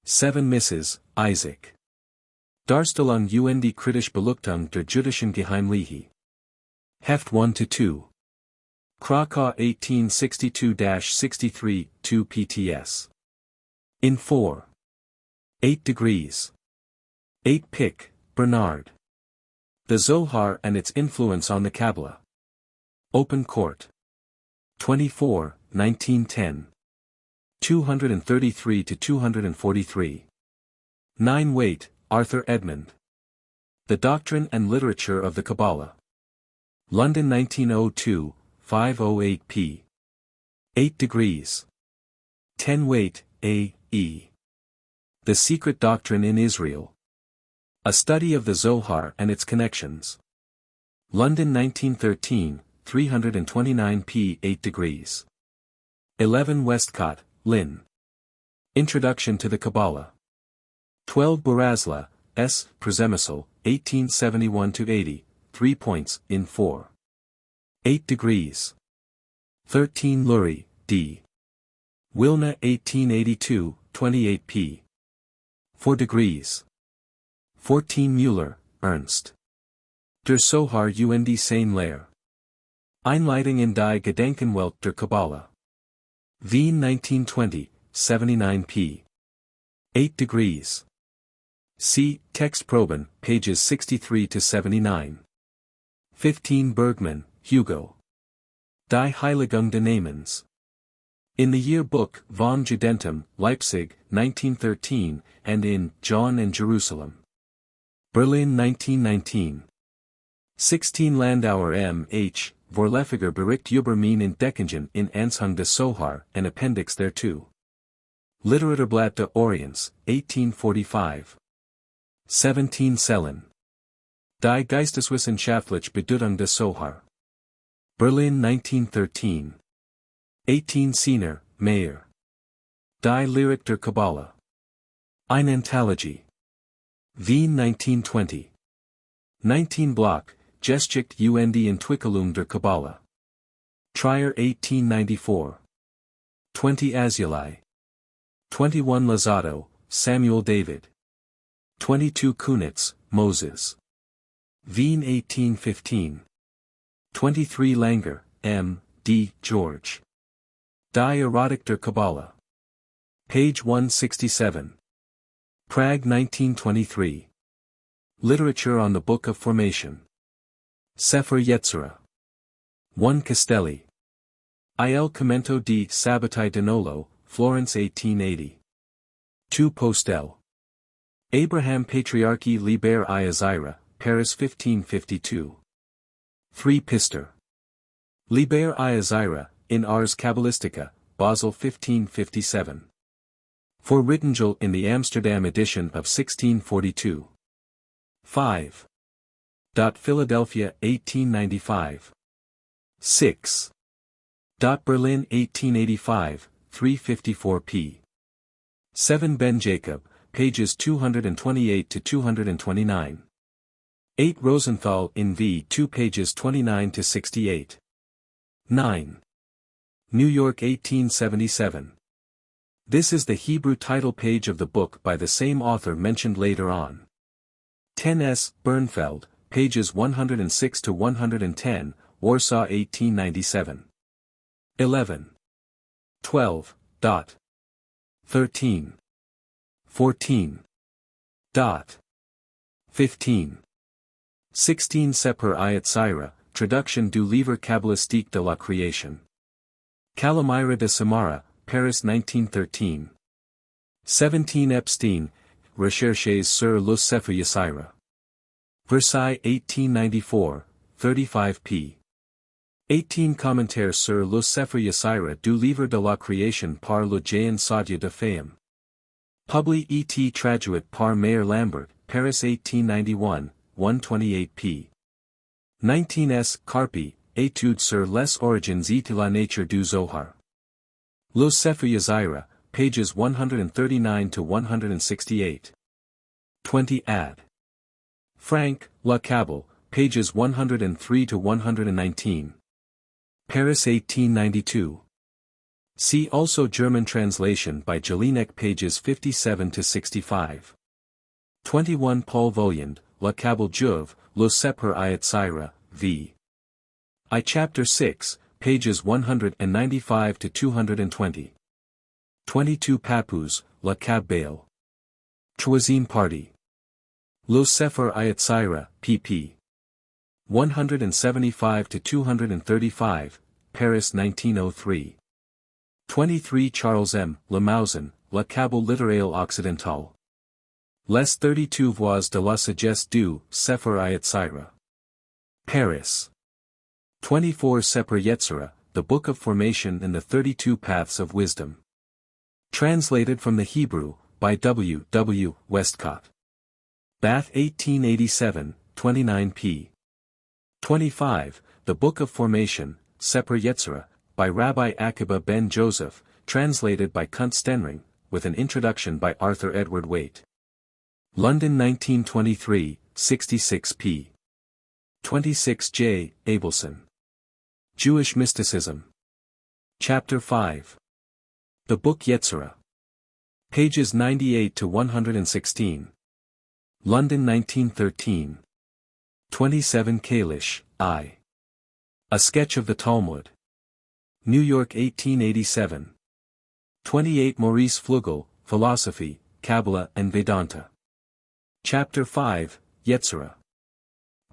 7 Mrs., Isaac. Darstellung und kritische Beleuchtung der jüdischen Geheimlehre. Heft 1-2. Krakow 1862-63, 2 pts. In 4. 8 degrees. 8 Pick, Bernard. The Zohar and its Influence on the Kabbalah. Open Court. 24, 1910. 233 to 243. 9 Waite, Arthur Edmund. The Doctrine and Literature of the Kabbalah. London 1902, 508 p. 8 degrees. 10 Waite, A. E. The Secret Doctrine in Israel. A Study of the Zohar and its Connections. London 1913, 329 p. 8 degrees. 11 Westcott, Lynn. Introduction to the Kabbalah. 12 Borazla, S. Prezemisl, 1871-80, 3 points, in 4. 8 degrees. 13 Lurie, D. Wilna 1882, 28 p. 4 degrees. 14 Müller, Ernst. Der Zohar und seine Lehre. Einleitung in die Gedankenwelt der Kabbalah. Wien 1920, 79 p. 8 degrees. See, Text Proben, pages 63 to 79. 15 Bergman, Hugo. Die Heiligung des Namens. In the Yearbook von Judentum, Leipzig, 1913, and in John and Jerusalem. Berlin 1919. 16 Landauer M.H., Vorläufiger Bericht über meine Entdeckungen in Anhang des Zohar, and Appendix thereto. Literaturblatt des Orients, 1845. 17 Sellen. Die Geisteswissenschaftliche Bedeutung des Zohar. Berlin 1913. 18 Siener, Mayer. Die Lyrik der Kabbalah. Eine Anthologie. Wien 1920. 19 Block, Geschichte und Entwicklung der Kabbalah. Trier 1894. 20 Azulai. 21 Lozado, Samuel David. 22 Kunitz, Moses. Wien 1815. 23 Langer, M. D. George. Die Erotik der Kabbalah. Page 167. Prague 1923. Literature on the Book of Formation. Sepher Yetzirah. 1 Castelli. Il Commento di Sabbatai Danolo, Florence 1880. 2 Postel. Abraham Patriarchi Liber Yetzirah, Paris 1552. 3 Pister. Liber Yetzirah, in Ars Kabbalistica, Basel 1557. 4 Rittengel in the Amsterdam edition of 1642. 5. Philadelphia 1895. 6. Berlin 1885, 354 p. 7 Ben Jacob, pages 228 to 229. 8 Rosenthal in V2 pages 29 to 68. 9. New York 1877. This is the Hebrew title page of the book by the same author mentioned later on. 10 S. Bernfeld, pages 106 to 110, Warsaw 1897. 11. 12. 13. 14. 15. 16 Sepher Yetzirah, Traduction du Livre Kabbalistique de la Création. Calamira de Samara, Paris 1913. 17 Epstein, Recherches sur le Sepher Yetzirah. Versailles 1894, 35 p. 18 Commentaires sur le Sepher Yetzirah du Livre de la Création par le Jain Sadia de Fayem. Publi et traduit par Mayer Lambert, Paris 1891, 128 p. 19 S. Carpi, Études sur les origines et la nature du Zohar. Le Sepher Yetzirah, pages 139 to 168. 20 Ad. Franck, La Kabbal, pages 103 to 119. Paris 1892. See also German translation by Jelinek pages 57 to 65. 21 Paul Volyand, La Kabbal Juv, Le Sepher Yetzirah, v. I chapter 6, pages 195 to 220. 22 Papus, La Kabbal. Troisième partie. Le Sepher Yetzirah, pp. 175 to 235, Paris 1903. 23 Charles M. Lemausen, La Kabbal littéraire occidentale. Les 32 Voix de la sagesse du Sepher Yetzirah. Paris. 24 Sepher Yetzirah, The Book of Formation and the 32 Paths of Wisdom. Translated from the Hebrew, by W. W. Westcott. Bath 1887, 29 p. 25, The Book of Formation, Sepher Yetzirah, by Rabbi Akiba ben Joseph, translated by Kunt Stenring, with an introduction by Arthur Edward Waite. London 1923, 66 p. 26 J. Abelson. Jewish Mysticism. Chapter 5. The Book Yetzirah. Pages 98 to 116. London 1913. 27 Kalish, I. A Sketch of the Talmud. New York 1887. 28 Maurice Flugel, Philosophy, Kabbalah and Vedanta. Chapter 5, Yetzirah.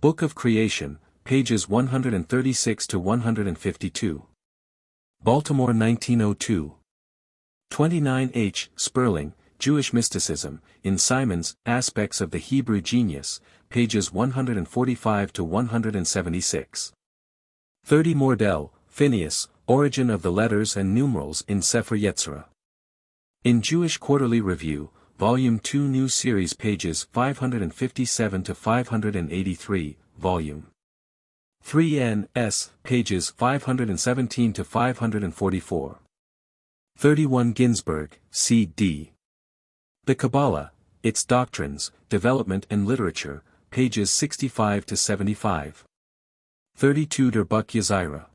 Book of Creation, pages 136 to 152. Baltimore 1902. 29 H. Sperling, Jewish Mysticism, in Simon's, Aspects of the Hebrew Genius, pages 145 to 176. 30 Mordell, Phineas, Origin of the Letters and Numerals in Sepher Yetzirah. In Jewish Quarterly Review, Volume 2 New Series pages 557 to 583, Volume 3 N.S. pages 517 to 544. 31 Ginsberg, C.D. The Kabbalah, Its Doctrines, Development and Literature, pages 65 to 75. 32 Der Buch Yetzirah.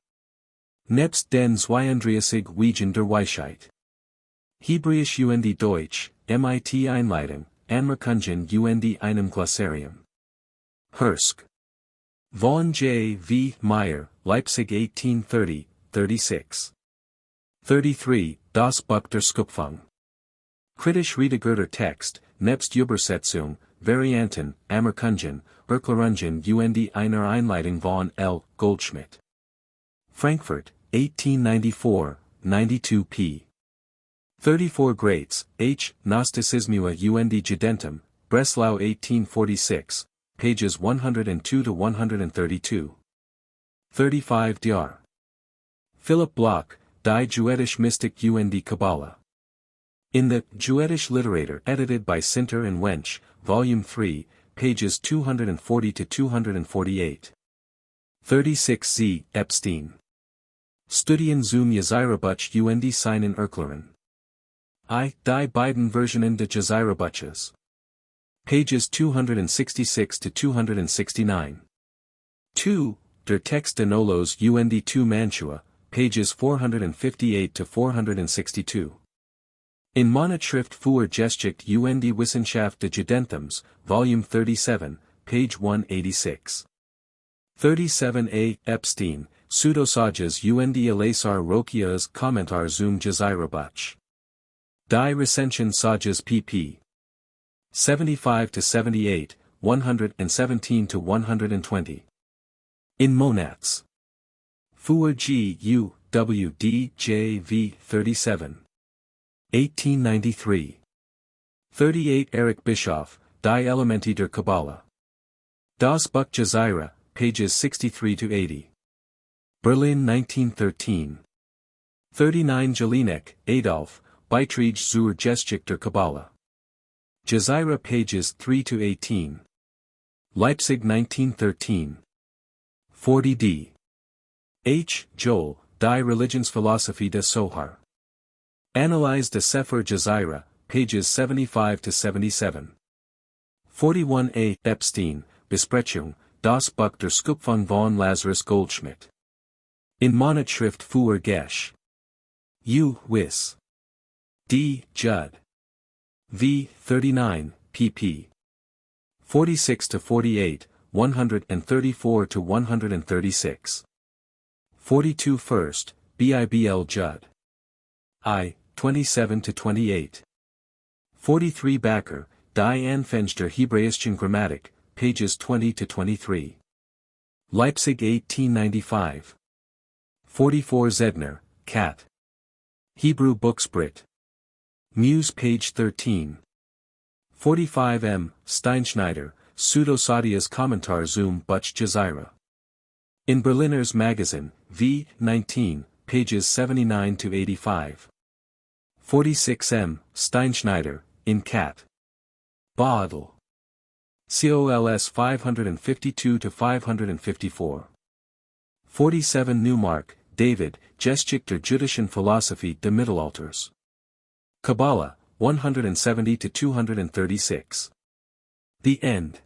Nebst den 32 Wegen der Weisheit. Hebräisch und Deutsch, MIT Einleitung, Anmerkungen und einem Glossarium. Hursk. Vaughan J. V. Meyer, Leipzig 1830, 36. 33, Das Buch der Schöpfung. Kritisch redigerter Text, nebst Übersetzung, Varianten, Amerkungen, Erklärungen und einer Einleitung von L. Goldschmidt. Frankfurt, 1894, 92 p. 34 Greats, H. Gnosticismua und Judentum, Breslau 1846, pages 102 to 132. 35 Dr. Philip Bloch, Die Jüdische Mystik und Kabbalah. In the Jüdische Literatur edited by Sinter and Wench, Volume 3, pages 240 to 248. 36 Z. Epstein. Studien zum Yetzirahbuch und seinen Erklärungen. Die beiden Versionen des Yetzirahbuches. Pages 266 to 269. 2. Der Text de Nolos und zu Mantua, pages 458 to 462. In Monoschrift für Geschichte und Wissenschaft des Judentums, Volume 37, page 186. 37 A. Epstein, Pseudosages und Elasar Rokias Kommentar zum Yetzirahbuch. Die Recension Sages pp. 75 to 78, 117 to 120. In Monats. Für G. U. W. D. J. V. 37. 1893. 38 Erich Bischoff, Die Elemente der Kabbalah. Das Buch Yetzirah, pages 63 to 80. Berlin 1913. 39 Jelinek, Adolphe, Beiträge zur Geschichte der Kabbalah. Yetzirah pages 3 to 18. Leipzig 1913. 40 D. H. Joel, Die Religionsphilosophie des Zohar. Analyse de Sefer Yetzirah, pages 75 to 77. 41 A. Epstein, Besprechung, das Buch der Schöpfung von Lazarus Goldschmidt. In Monoschrift für Gesch. U. Wiss. D. Judd. V. 39, pp. 46 to 48, 134 to 136. 42 First, Bibl Judd. I. 27 to 28. 43 Backer, Die Anfänge der Hebräischen Grammatik, pages 20 to 23. Leipzig 1895. 44 Zedner, Cat. Hebrew Books Brit. Muse page 13. 45 M. Steinschneider, Pseudosadias Kommentar zum Buch Yetzirah. In Berliner's Magazine, v. 19, pages 79 to 85. 46 M. Steinschneider, in Cat. Baadl. COLS 552 to 554. 47 Newmark, David, Geschichte der jüdischen Philosophie des Mittelalters. Kabbalah, 170 to 236. The End.